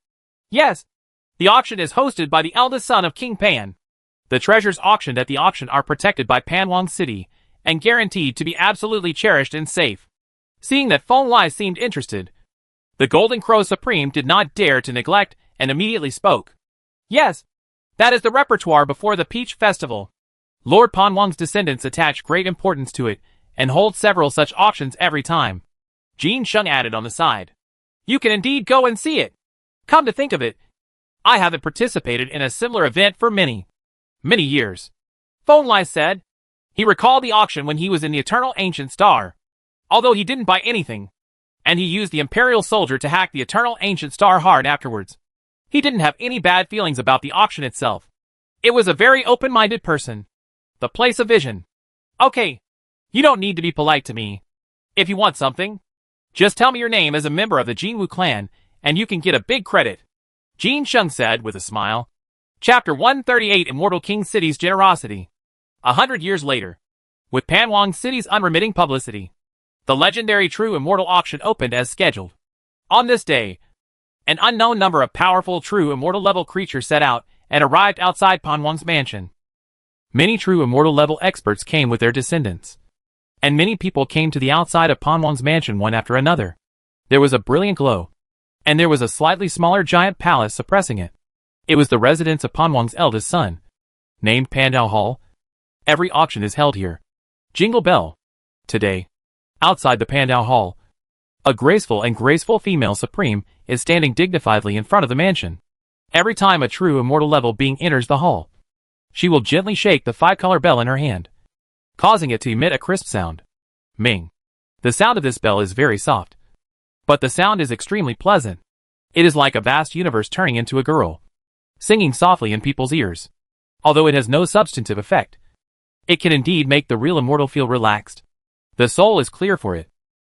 Yes, the auction is hosted by the eldest son of King Pan. The treasures auctioned at the auction are protected by Panwang City and guaranteed to be absolutely cherished and safe. Seeing that Feng Lai seemed interested, the Golden Crow Supreme did not dare to neglect and immediately spoke. Yes, that is the repertoire before the Peach Festival. Lord Panwang's descendants attach great importance to it and hold several such auctions every time. Jin Sheng added on the side. You can indeed go and see it. Come to think of it, I haven't participated in a similar event for many years. Feng Lai said. He recalled the auction when he was in the Eternal Ancient Star. Although he didn't buy anything, and he used the Imperial Soldier to hack the Eternal Ancient Star hard afterwards. He didn't have any bad feelings about the auction itself. It was a very open-minded person. The place of vision. Okay. You don't need to be polite to me. If you want something, just tell me your name as a member of the Jinwoo clan, and you can get a big credit. Jin Sheng said with a smile. Chapter 138 Immortal King City's Generosity. 100 years later. With Panwang City's unremitting publicity, the legendary True Immortal auction opened as scheduled. On this day, an unknown number of powerful True Immortal level creatures set out and arrived outside Panwang's mansion. Many True Immortal level experts came with their descendants. And many people came to the outside of Panwang's mansion one after another. There was a brilliant glow. And there was a slightly smaller giant palace suppressing it. It was the residence of Panwang's eldest son, named Pandao Hall. Every auction is held here. Jingle bell. Today, outside the Pandao Hall, a graceful female supreme is standing dignifiedly in front of the mansion. Every time a true immortal level being enters the hall, she will gently shake the 5-color bell in her hand, causing it to emit a crisp sound. Ming. The sound of this bell is very soft, but the sound is extremely pleasant. It is like a vast universe turning into a girl, singing softly in people's ears. Although it has no substantive effect, it can indeed make the real immortal feel relaxed. The soul is clear for it.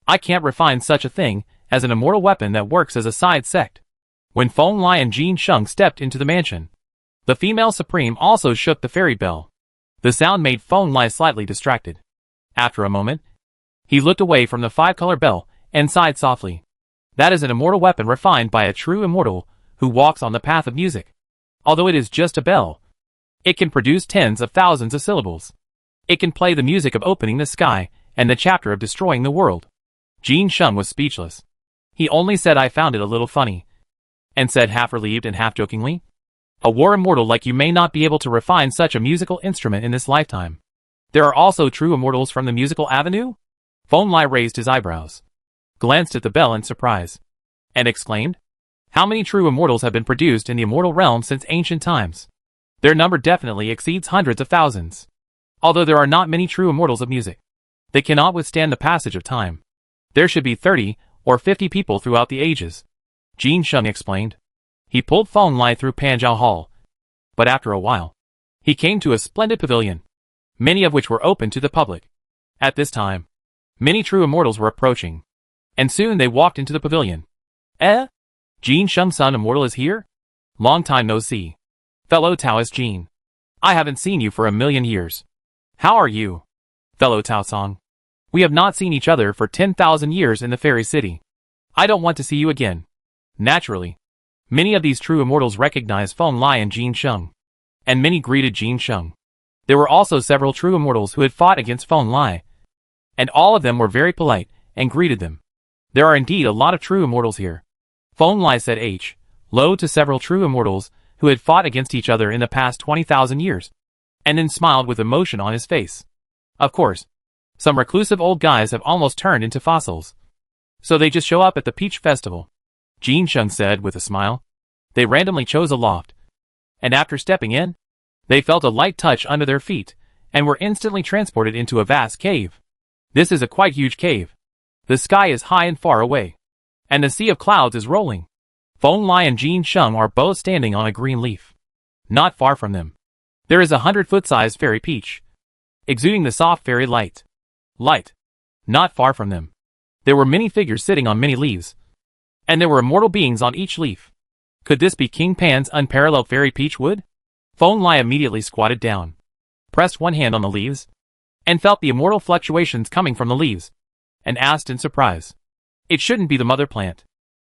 I can't refine such a thing as an immortal weapon that works as a side sect. When Feng Lai and Jin Sheng stepped into the mansion, the female supreme also shook the fairy bell. The sound made Feng Lai slightly distracted. After a moment, he looked away from the 5-color bell and sighed softly. That is an immortal weapon refined by a true immortal who walks on the path of music. Although it is just a bell, it can produce tens of thousands of syllables. It can play the music of opening the sky and the chapter of destroying the world. Jin Sheng was speechless. He only said, I found it a little funny. And said half relieved and half jokingly, a war immortal like you may not be able to refine such a musical instrument in this lifetime. There are also true immortals from the musical avenue? Feng Lai raised his eyebrows, glanced at the bell in surprise, and exclaimed, how many true immortals have been produced in the immortal realm since ancient times? Their number definitely exceeds hundreds of thousands. Although there are not many true immortals of music, they cannot withstand the passage of time. There should be 30 or 50 people throughout the ages. Jin Sheng explained. He pulled Feng Lai through Panjiao Hall. But after a while, he came to a splendid pavilion, many of which were open to the public. At this time, many true immortals were approaching. And soon they walked into the pavilion. Jin Sheng's son immortal is here? Long time no see. Fellow Taoist Jin. I haven't seen you for a million years. How are you? Fellow Tao Song. We have not seen each other for 10,000 years in the fairy city. I don't want to see you again. Naturally, many of these true immortals recognized Feng Lai and Jin Sheng, and many greeted Jin Sheng. There were also several true immortals who had fought against Feng Lai, and all of them were very polite and greeted them. There are indeed a lot of true immortals here. Feng Lai said low to several true immortals who had fought against each other in the past 20,000 years, and then smiled with emotion on his face. Of course, some reclusive old guys have almost turned into fossils, so they just show up at the Peach Festival. Jin Sheng said with a smile. They randomly chose a loft, and after stepping in, they felt a light touch under their feet, and were instantly transported into a vast cave. This is a quite huge cave. The sky is high and far away, and the sea of clouds is rolling. Feng Lai and Jin Sheng are both standing on a green leaf. Not far from them, there is a 100-foot-sized fairy peach, exuding the soft fairy light. Not far from them, there were many figures sitting on many leaves, and there were immortal beings on each leaf. Could this be King Pan's unparalleled fairy peach wood? Feng Lai immediately squatted down, pressed one hand on the leaves, and felt the immortal fluctuations coming from the leaves, and asked in surprise. It shouldn't be the mother plant.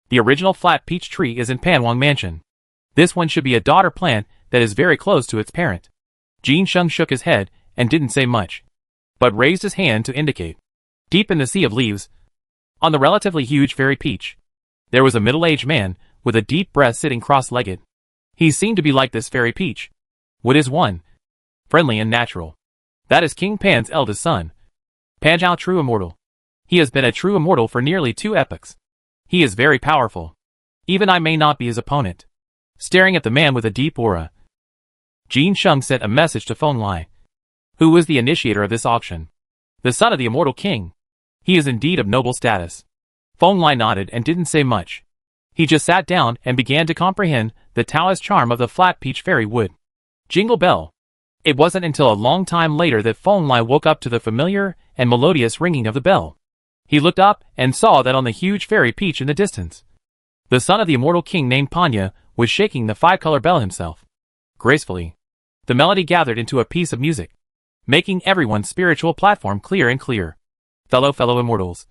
The original flat peach tree is in Panwang Mansion. This one should be a daughter plant that is very close to its parent. Jin Sheng shook his head and didn't say much, but raised his hand to indicate. Deep in the sea of leaves, on the relatively huge fairy peach, there was a middle-aged man with a deep breath sitting cross-legged. He seemed to be like this fairy peach. What is one? Friendly and natural. That is King Pan's eldest son, Panjiao True Immortal. He has been a true immortal for nearly 2 epochs. He is very powerful. Even I may not be his opponent. Staring at the man with a deep aura, Jin Sheng sent a message to Feng Lai, who was the initiator of this auction. The son of the immortal king. He is indeed of noble status. Feng Lai nodded and didn't say much. He just sat down and began to comprehend the Taoist charm of the flat peach fairy wood. Jingle bell. It wasn't until a long time later that Feng Lai woke up to the familiar and melodious ringing of the bell. He looked up and saw that on the huge fairy peach in the distance, the son of the immortal king named Panya was shaking the five-color bell himself. Gracefully, the melody gathered into a piece of music, making everyone's spiritual platform clear and clear. Fellow immortals,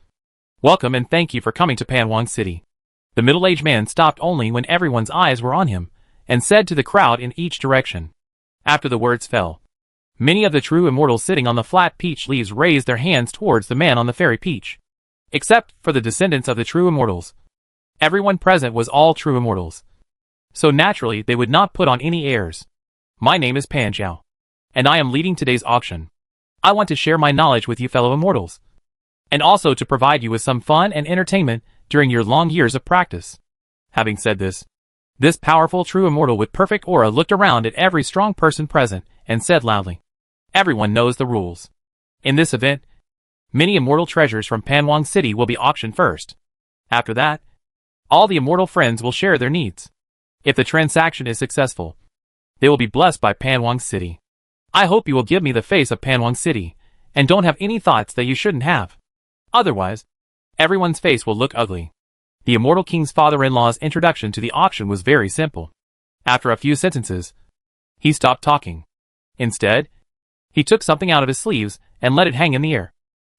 welcome and thank you for coming to Panwang City. The middle-aged man stopped only when everyone's eyes were on him, and said to the crowd in each direction. After the words fell, many of the true immortals sitting on the flat peach leaves raised their hands towards the man on the fairy peach. Except for the descendants of the true immortals. Everyone present was all true immortals. So naturally they would not put on any airs. My name is Pan Zhao, and I am leading today's auction. I want to share my knowledge with you fellow immortals, and also to provide you with some fun and entertainment during your long years of practice. Having said this powerful true immortal with perfect aura looked around at every strong person present and said loudly, everyone knows the rules. In this event, many immortal treasures from Panwang City will be auctioned first. After that, all the immortal friends will share their needs. If the transaction is successful, they will be blessed by Panwang City. I hope you will give me the face of Panwang City, and don't have any thoughts that you shouldn't have. Otherwise, everyone's face will look ugly. The immortal king's father-in-law's introduction to the auction was very simple. After a few sentences, he stopped talking. Instead, he took something out of his sleeves and let it hang in the air,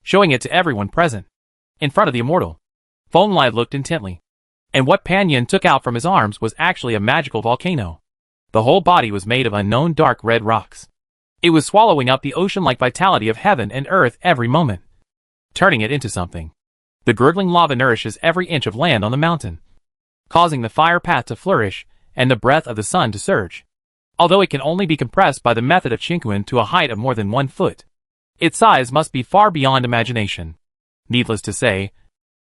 showing it to everyone present. In front of the immortal, Feng Lai looked intently, and what Pan Yin took out from his arms was actually a magical volcano. The whole body was made of unknown dark red rocks. It was swallowing up the ocean-like vitality of heaven and earth every moment, turning it into something. The gurgling lava nourishes every inch of land on the mountain, causing the fire path to flourish and the breath of the sun to surge. Although it can only be compressed by the method of Qingquan to a height of more than 1 foot, its size must be far beyond imagination. Needless to say,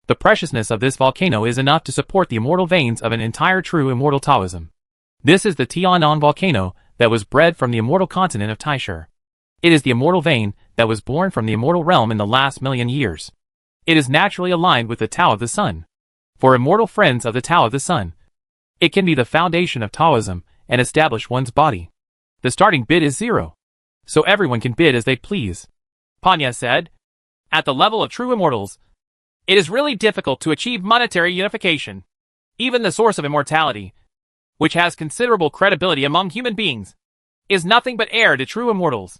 the preciousness of this volcano is enough to support the immortal veins of an entire true immortal Taoism. This is the Tianan volcano that was bred from the immortal continent of Taishur. It is the immortal vein that was born from the immortal realm in the last million years. It is naturally aligned with the Tao of the Sun. For immortal friends of the Tao of the Sun, it can be the foundation of Taoism and establish one's body. The starting bid is 0, so everyone can bid as they please. Panya said, at the level of true immortals, it is really difficult to achieve monetary unification. Even the source of immortality, which has considerable credibility among human beings, is nothing but heir to true immortals.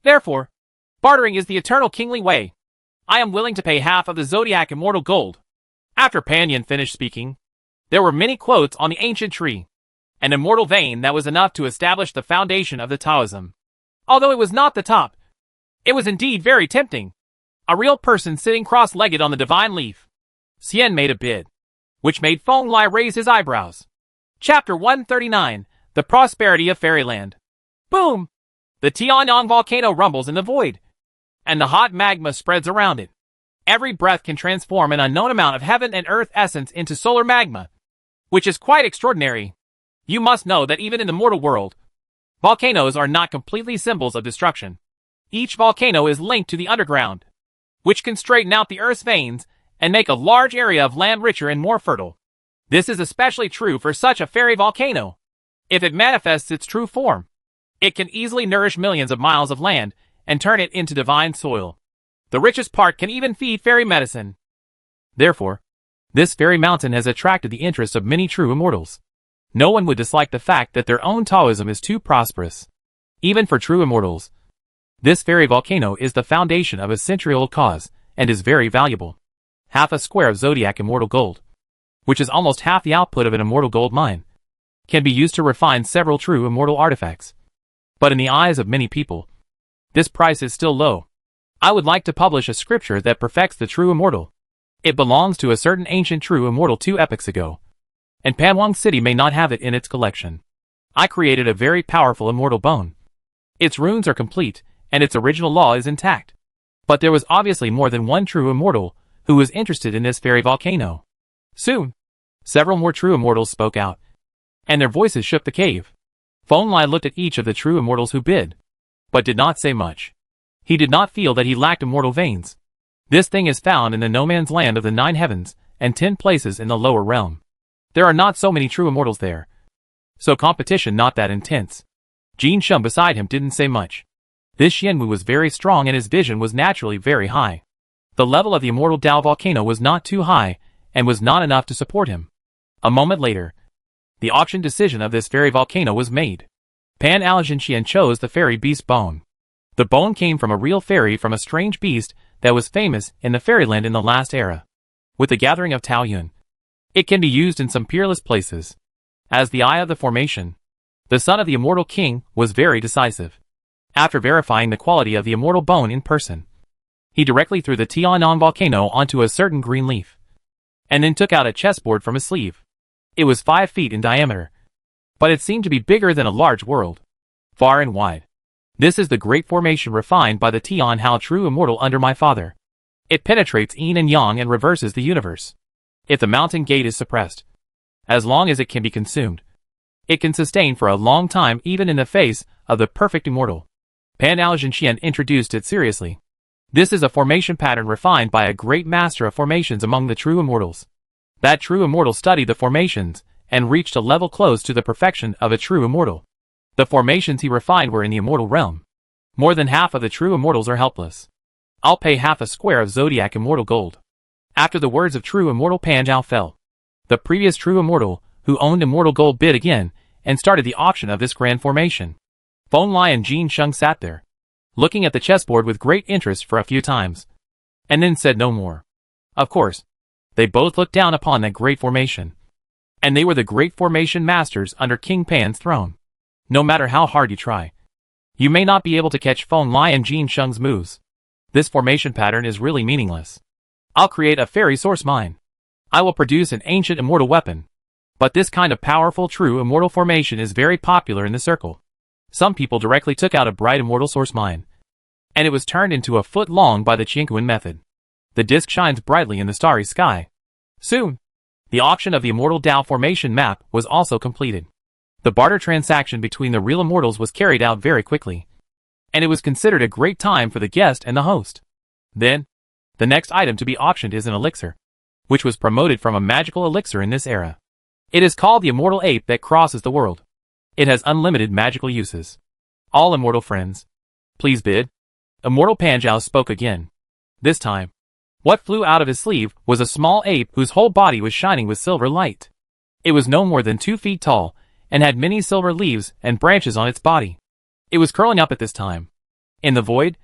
Therefore, bartering is the eternal kingly way. I am willing to pay half of the zodiac immortal gold. After Pan Yin finished speaking, there were many quotes on the ancient tree, an immortal vein that was enough to establish the foundation of the Taoism. Although it was not the top, it was indeed very tempting. A real person sitting cross-legged on the divine leaf. Xian made a bid, which made Feng Lai raise his eyebrows. Chapter 139, The Prosperity of Fairyland. Boom! The Tianyang volcano rumbles in the void, and the hot magma spreads around it. Every breath can transform an unknown amount of heaven and earth essence into solar magma, which is quite extraordinary. You must know that even in the mortal world, volcanoes are not completely symbols of destruction. Each volcano is linked to the underground, which can straighten out the earth's veins and make a large area of land richer and more fertile. This is especially true for such a fairy volcano. If it manifests its true form, it can easily nourish millions of miles of land and turn it into divine soil. The richest part can even feed fairy medicine. Therefore, this fairy mountain has attracted the interest of many true immortals. No one would dislike the fact that their own Taoism is too prosperous. Even for true immortals, this fairy volcano is the foundation of a century-old cause and is very valuable. Half a square of zodiac immortal gold, which is almost half the output of an immortal gold mine, can be used to refine several true immortal artifacts. But in the eyes of many people, this price is still low. I would like to publish a scripture that perfects the true immortal. It belongs to a certain ancient true immortal 2 epochs ago, and Panwang City may not have it in its collection. I created a very powerful immortal bone. Its runes are complete, and its original law is intact. But there was obviously more than one true immortal who was interested in this fairy volcano. Soon, several more true immortals spoke out, and their voices shook the cave. Feng Lai looked at each of the true immortals who bid, but did not say much. He did not feel that he lacked immortal veins. This thing is found in the no-man's land of the 9 heavens and 10 places in the lower realm. There are not so many true immortals there, so competition not that intense. Jin Sheng beside him didn't say much. This Xianwu was very strong and his vision was naturally very high. The level of the immortal Dao volcano was not too high, and was not enough to support him. A moment later, the auction decision of this fairy volcano was made. Pan Aljinshian chose the fairy beast bone. The bone came from a real fairy from a strange beast that was famous in the fairyland in the last era. With the gathering of Taoyuan, it can be used in some peerless places. As the eye of the formation, the son of the immortal king was very decisive. After verifying the quality of the immortal bone in person, he directly threw the Tianan volcano onto a certain green leaf, and then took out a chessboard from his sleeve. It was 5 feet in diameter, but it seemed to be bigger than a large world, far and wide. This is the great formation refined by the Tian Hao true immortal under my father. It penetrates yin and yang and reverses the universe. If the mountain gate is suppressed, as long as it can be consumed, it can sustain for a long time even in the face of the perfect immortal. Pan Aljinshian introduced it seriously. This is a formation pattern refined by a great master of formations among the true immortals. That true immortal studied the formations and reached a level close to the perfection of a true immortal. The formations he refined were in the immortal realm. More than half of the true immortals are helpless. I'll pay half a square of zodiac immortal gold. After the words of true immortal Pan Zhao fell, the previous true immortal who owned immortal gold bid again and started the auction of this grand formation. Feng Lai and Jin Sheng sat there, looking at the chessboard with great interest for a few times, and then said no more. Of course, they both looked down upon that great formation, and they were the great formation masters under King Pan's throne. No matter how hard you try, you may not be able to catch Feng Lai and Jin Sheng's moves. This formation pattern is really meaningless. I'll create a fairy source mine. I will produce an ancient immortal weapon. But this kind of powerful true immortal formation is very popular in the circle. Some people directly took out a bright immortal source mine, and it was turned into a foot long by the Qingquan method. The disk shines brightly in the starry sky. Soon, the auction of the immortal Dao formation map was also completed. The barter transaction between the real immortals was carried out very quickly, and it was considered a great time for the guest and the host. Then, the next item to be auctioned is an elixir, which was promoted from a magical elixir in this era. It is called the immortal ape that crosses the world. It has unlimited magical uses. All immortal friends, please bid. Immortal Pan Zhao spoke again. This time, what flew out of his sleeve was a small ape whose whole body was shining with silver light. It was no more than 2 feet tall, and had many silver leaves and branches on its body. It was curling up at this time, in the void,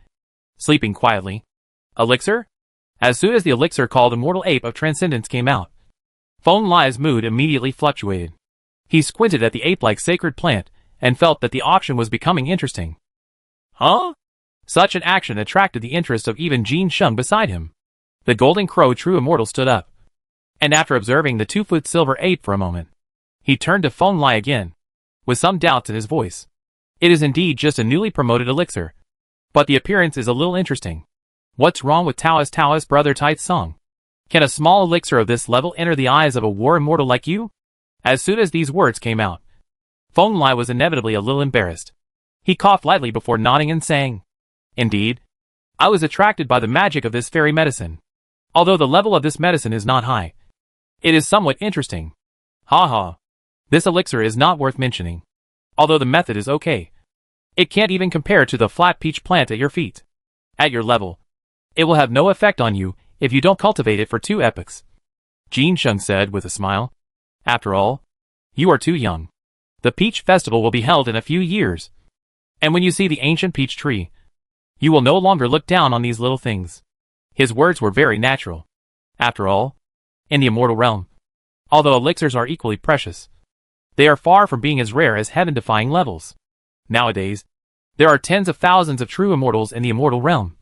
sleeping quietly. Elixir? As soon as the elixir called Immortal Ape of Transcendence came out, Feng Lai's mood immediately fluctuated. He squinted at the ape-like sacred plant, and felt that the auction was becoming interesting. Huh? Such an action attracted the interest of even Jin Sheng beside him. The Golden Crow True Immortal stood up, and after observing the 2-foot silver ape for a moment, he turned to Feng Lai again, with some doubts in his voice. It is indeed just a newly promoted elixir, but the appearance is a little interesting. What's wrong with Taoist brother Tai's song? Can a small elixir of this level enter the eyes of a war immortal like you? As soon as these words came out, Feng Lai was inevitably a little embarrassed. He coughed lightly before nodding and saying, Indeed, I was attracted by the magic of this fairy medicine. Although the level of this medicine is not high, it is somewhat interesting. Ha ha. This elixir is not worth mentioning. Although the method is okay, it can't even compare to the flat peach plant at your feet. At your level, it will have no effect on you if you don't cultivate it for 2 epochs. Jin Sheng said with a smile. After all, you are too young. The peach festival will be held in a few years, and when you see the ancient peach tree, you will no longer look down on these little things. His words were very natural. After all, in the immortal realm, although elixirs are equally precious, they are far from being as rare as heaven-defying levels. Nowadays, there are tens of thousands of true immortals in the immortal realm,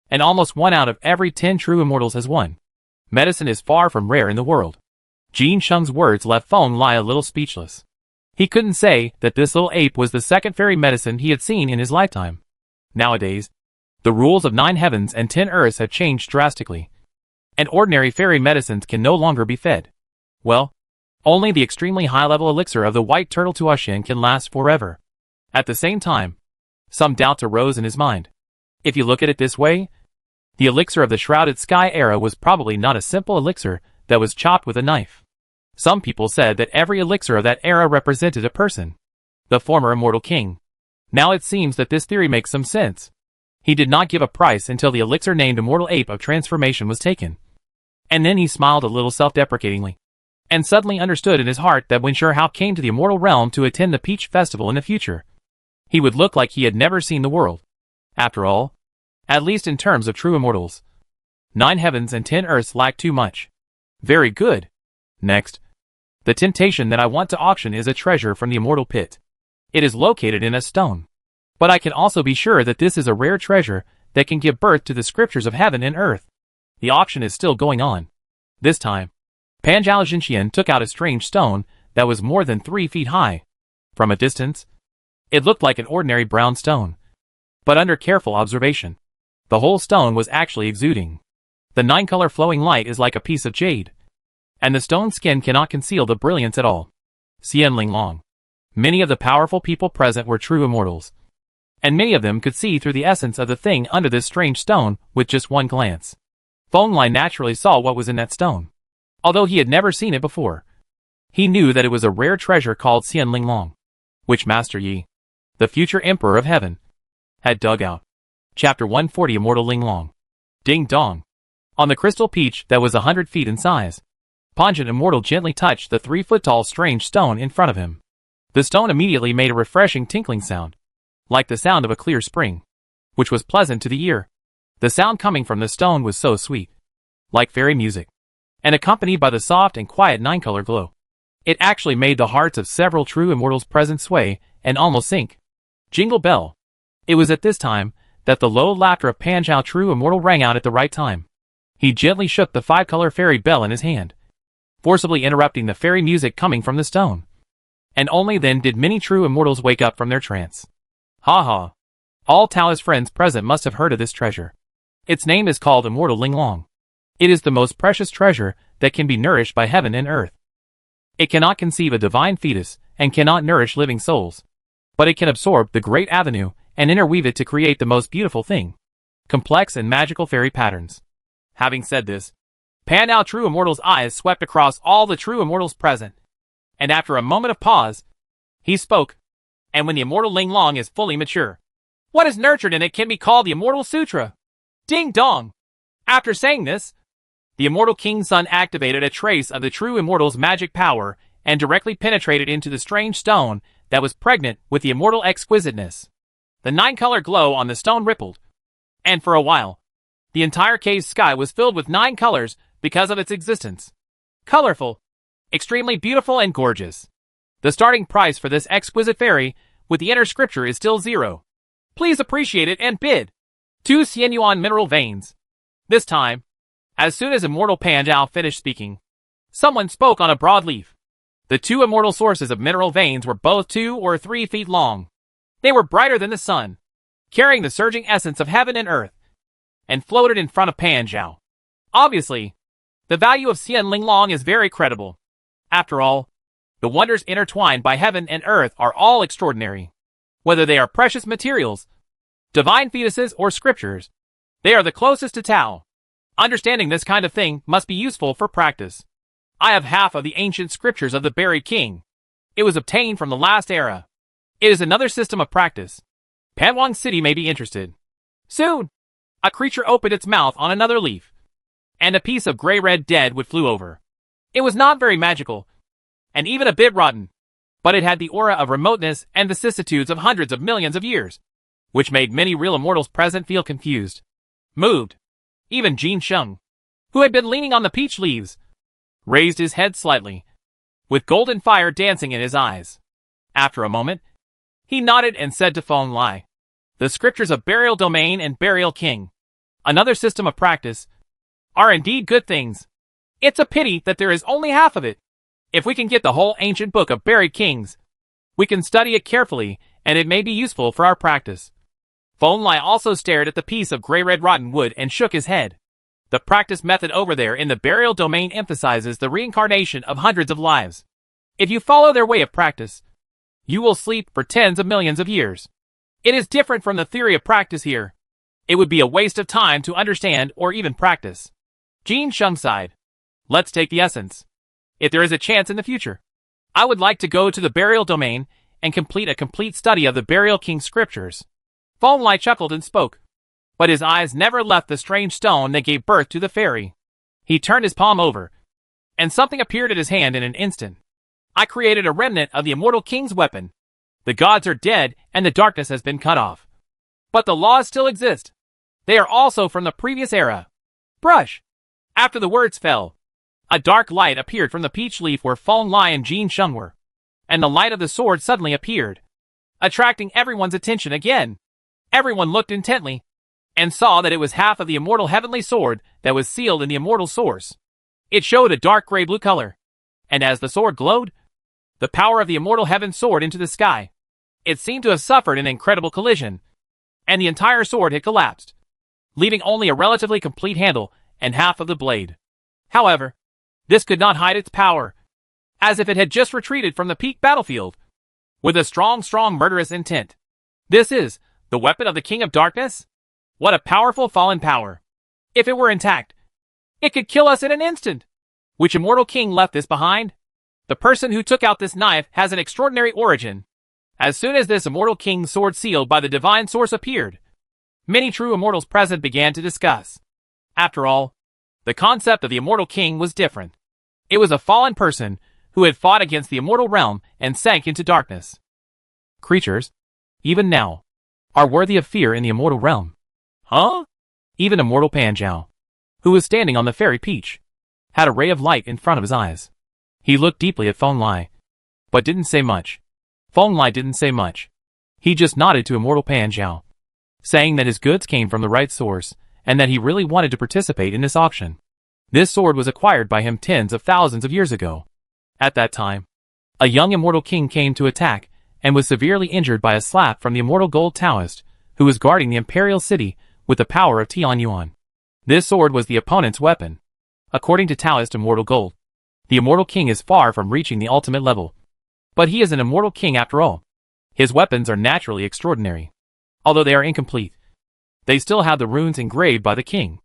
and almost 1 out of every 10 true immortals has one. Medicine is far from rare in the world. Jin Sheng's words left Feng Lai a little speechless. He couldn't say that this little ape was the second fairy medicine he had seen in his lifetime. Nowadays, the rules of 9 heavens and 10 earths have changed drastically, and ordinary fairy medicines can no longer be fed. Well, only the extremely high-level elixir of the white turtle Tuoshan can last forever. At the same time, some doubts arose in his mind. If you look at it this way, the elixir of the Shrouded Sky era was probably not a simple elixir that was chopped with a knife. Some people said that every elixir of that era represented a person. The former immortal king, Now it seems that this theory makes some sense. He did not give a price until the elixir named Immortal Ape of Transformation was taken. And then he smiled a little self-deprecatingly, and suddenly understood in his heart that when Hao came to the Immortal Realm to attend the Peach Festival in the future, he would look like he had never seen the world. After all, at least in terms of true immortals, 9 heavens and 10 earths lack too much. Very good. Next, the temptation that I want to auction is a treasure from the Immortal Pit. It is located in a stone. But I can also be sure that this is a rare treasure that can give birth to the scriptures of heaven and earth. The auction is still going on. This time, Pan Zhao Jinxian took out a strange stone that was more than 3 feet high. From a distance, it looked like an ordinary brown stone. But under careful observation, the whole stone was actually exuding. The 9-color flowing light is like a piece of jade, and the stone skin cannot conceal the brilliance at all. Xian Linglong. Many of the powerful people present were true immortals, and many of them could see through the essence of the thing under this strange stone with just one glance. Feng Lai naturally saw what was in that stone. Although he had never seen it before, he knew that it was a rare treasure called Xian Linglong, which Master Yi, the future Emperor of Heaven, had dug out. Chapter 140 Immortal Linglong. Ding dong. On the crystal peach that was 100 feet in size, Pungent Immortal gently touched the 3-foot-tall strange stone in front of him. The stone immediately made a refreshing tinkling sound, like the sound of a clear spring, which was pleasant to the ear. The sound coming from the stone was so sweet, like fairy music, and accompanied by the soft and quiet 9-color glow. It actually made the hearts of several true immortals present sway and almost sink. Jingle bell. It was at this time that the low laughter of Pan Zhao True Immortal rang out at the right time. He gently shook the 5-color fairy bell in his hand, forcibly interrupting the fairy music coming from the stone. And only then did many true immortals wake up from their trance. Ha ha. All Taoist friends present must have heard of this treasure. Its name is called Immortal Linglong. It is the most precious treasure that can be nourished by heaven and earth. It cannot conceive a divine fetus and cannot nourish living souls, but it can absorb the great avenue and interweave it to create the most beautiful thing, complex and magical fairy patterns. Having said this, Pan Zhao True Immortal's eyes swept across all the true immortals present, and after a moment of pause, he spoke. And when the Immortal Linglong is fully mature, what is nurtured in it can be called the Immortal Sutra. Ding dong! After saying this, the Immortal King's son activated a trace of the true immortal's magic power and directly penetrated into the strange stone that was pregnant with the immortal exquisiteness. The 9-color glow on the stone rippled, and for a while, the entire cave's sky was filled with 9 colors because of its existence. Colorful, extremely beautiful and gorgeous. The starting price for this exquisite fairy with the inner scripture is still 0. Please appreciate it and bid 2 Xianyuan mineral veins. This time, as soon as Immortal Pan Zhao finished speaking, someone spoke on a broad leaf. The 2 immortal sources of mineral veins were both 2 or 3 feet long. They were brighter than the sun, carrying the surging essence of heaven and earth, and floated in front of Pan Zhao. Obviously, the value of Xian Linglong is very credible. After all, the wonders intertwined by heaven and earth are all extraordinary. Whether they are precious materials, divine fetuses, or scriptures, they are the closest to Tao. Understanding this kind of thing must be useful for practice. I have half of the ancient scriptures of the Buried King. It was obtained from the last era. It is another system of practice. Panwang City may be interested. Soon, a creature opened its mouth on another leaf, and a piece of gray-red dead wood flew over. It was not very magical, and even a bit rotten, but it had the aura of remoteness and vicissitudes of hundreds of millions of years, which made many real immortals present feel confused, moved. Even Jin Sheng, who had been leaning on the peach leaves, raised his head slightly, with golden fire dancing in his eyes. After a moment, he nodded and said to Feng Lai, "The scriptures of Burial Domain and Burial King, another system of practice, are indeed good things. It's a pity that there is only half of it. If we can get the whole ancient book of Buried Kings, we can study it carefully, and it may be useful for our practice." Feng Lai also stared at the piece of gray-red rotten wood and shook his head. The practice method over there in the Burial Domain emphasizes the reincarnation of hundreds of lives. If you follow their way of practice, you will sleep for tens of millions of years. It is different from the theory of practice here. It would be a waste of time to understand or even practice. Jin Sheng sighed. Let's take the essence. If there is a chance in the future, I would like to go to the Burial Domain and complete a complete study of the Burial King's scriptures. Fong Lai chuckled and spoke, but his eyes never left the strange stone that gave birth to the fairy. He turned his palm over, and something appeared at his hand in an instant. I created a remnant of the Immortal King's weapon. The gods are dead and the darkness has been cut off. But the laws still exist. They are also from the previous era. Brush. After the words fell, a dark light appeared from the peach leaf where Fong Lai and Jin Sheng were, and the light of the sword suddenly appeared, attracting everyone's attention again. Everyone looked intently, and saw that it was half of the immortal heavenly sword that was sealed in the immortal source. It showed a dark gray-blue color, and as the sword glowed, the power of the immortal heaven soared into the sky. It seemed to have suffered an incredible collision, and the entire sword had collapsed, leaving only a relatively complete handle and half of the blade. However, this could not hide its power, as if it had just retreated from the peak battlefield, with a strong murderous intent. This is the weapon of the King of Darkness? What a powerful fallen power. If it were intact, it could kill us in an instant. Which immortal king left this behind? The person who took out this knife has an extraordinary origin. As soon as this immortal king's sword sealed by the divine source appeared, many true immortals present began to discuss. After all, the concept of the immortal king was different. It was a fallen person who had fought against the immortal realm and sank into darkness. Creatures, even now, are worthy of fear in the immortal realm. Huh? Even immortal Panjiao, who was standing on the fairy peach, had a ray of light in front of his eyes. He looked deeply at Fong Lai, but didn't say much. Fong Lai didn't say much. He just nodded to immortal Panjiao, saying that his goods came from the right source, and that he really wanted to participate in this auction. This sword was acquired by him tens of thousands of years ago. At that time, a young immortal king came to attack, and was severely injured by a slap from the immortal gold Taoist, who was guarding the imperial city with the power of Tianyuan. This sword was the opponent's weapon. According to Taoist immortal gold, the immortal king is far from reaching the ultimate level. But he is an immortal king after all. His weapons are naturally extraordinary. Although they are incomplete, they still have the runes engraved by the king.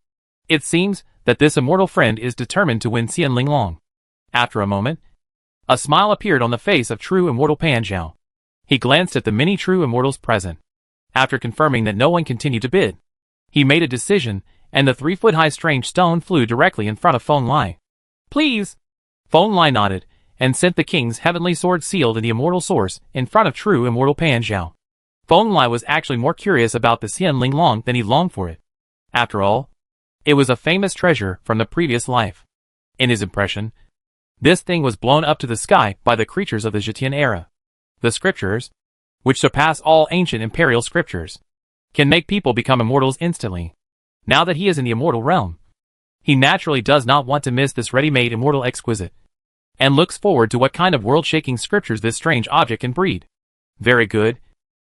It seems that this immortal friend is determined to win Xian Linglong. After a moment, a smile appeared on the face of true immortal Panjiao. He glanced at the many true immortals present. After confirming that no one continued to bid, he made a decision, and the 3-foot-high strange stone flew directly in front of Fong Lai. Please! Fong Lai nodded, and sent the king's heavenly sword sealed in the immortal source in front of true immortal Panjiao. Fong Lai was actually more curious about the Xian Linglong than he longed for it. After all, it was a famous treasure from the previous life. In his impression, this thing was blown up to the sky by the creatures of the Zhetian era. The scriptures, which surpass all ancient imperial scriptures, can make people become immortals instantly. Now that he is in the immortal realm, he naturally does not want to miss this ready-made immortal exquisite, and looks forward to what kind of world-shaking scriptures this strange object can breed. Very good.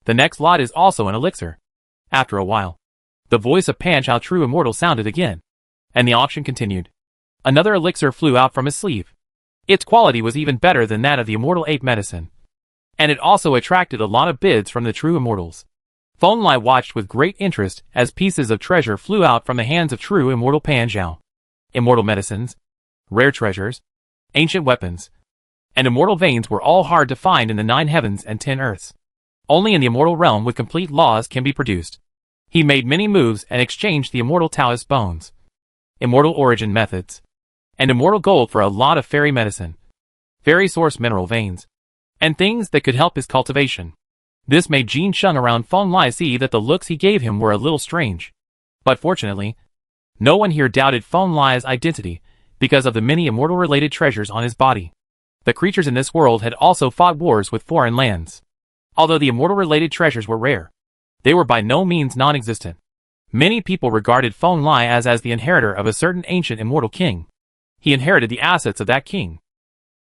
The next lot is also an elixir. After a while, the voice of Panjiao True Immortal sounded again, and the auction continued. Another elixir flew out from his sleeve. Its quality was even better than that of the immortal ape medicine, and it also attracted a lot of bids from the true immortals. Fong Lai watched with great interest as pieces of treasure flew out from the hands of true immortal Panjiao. Immortal medicines, rare treasures, ancient weapons, and immortal veins were all hard to find in the 9 heavens and 10 earths. Only in the immortal realm with complete laws can be produced. He made many moves and exchanged the immortal Taoist bones, immortal origin methods, and immortal gold for a lot of fairy medicine, fairy source mineral veins, and things that could help his cultivation. This made Jin Sheng around Fong Lai see that the looks he gave him were a little strange. But fortunately, no one here doubted Fong Lai's identity because of the many immortal-related treasures on his body. The creatures in this world had also fought wars with foreign lands. Although the immortal-related treasures were rare, they were by no means non-existent. Many people regarded Fong Lai as the inheritor of a certain ancient immortal king. He inherited the assets of that king.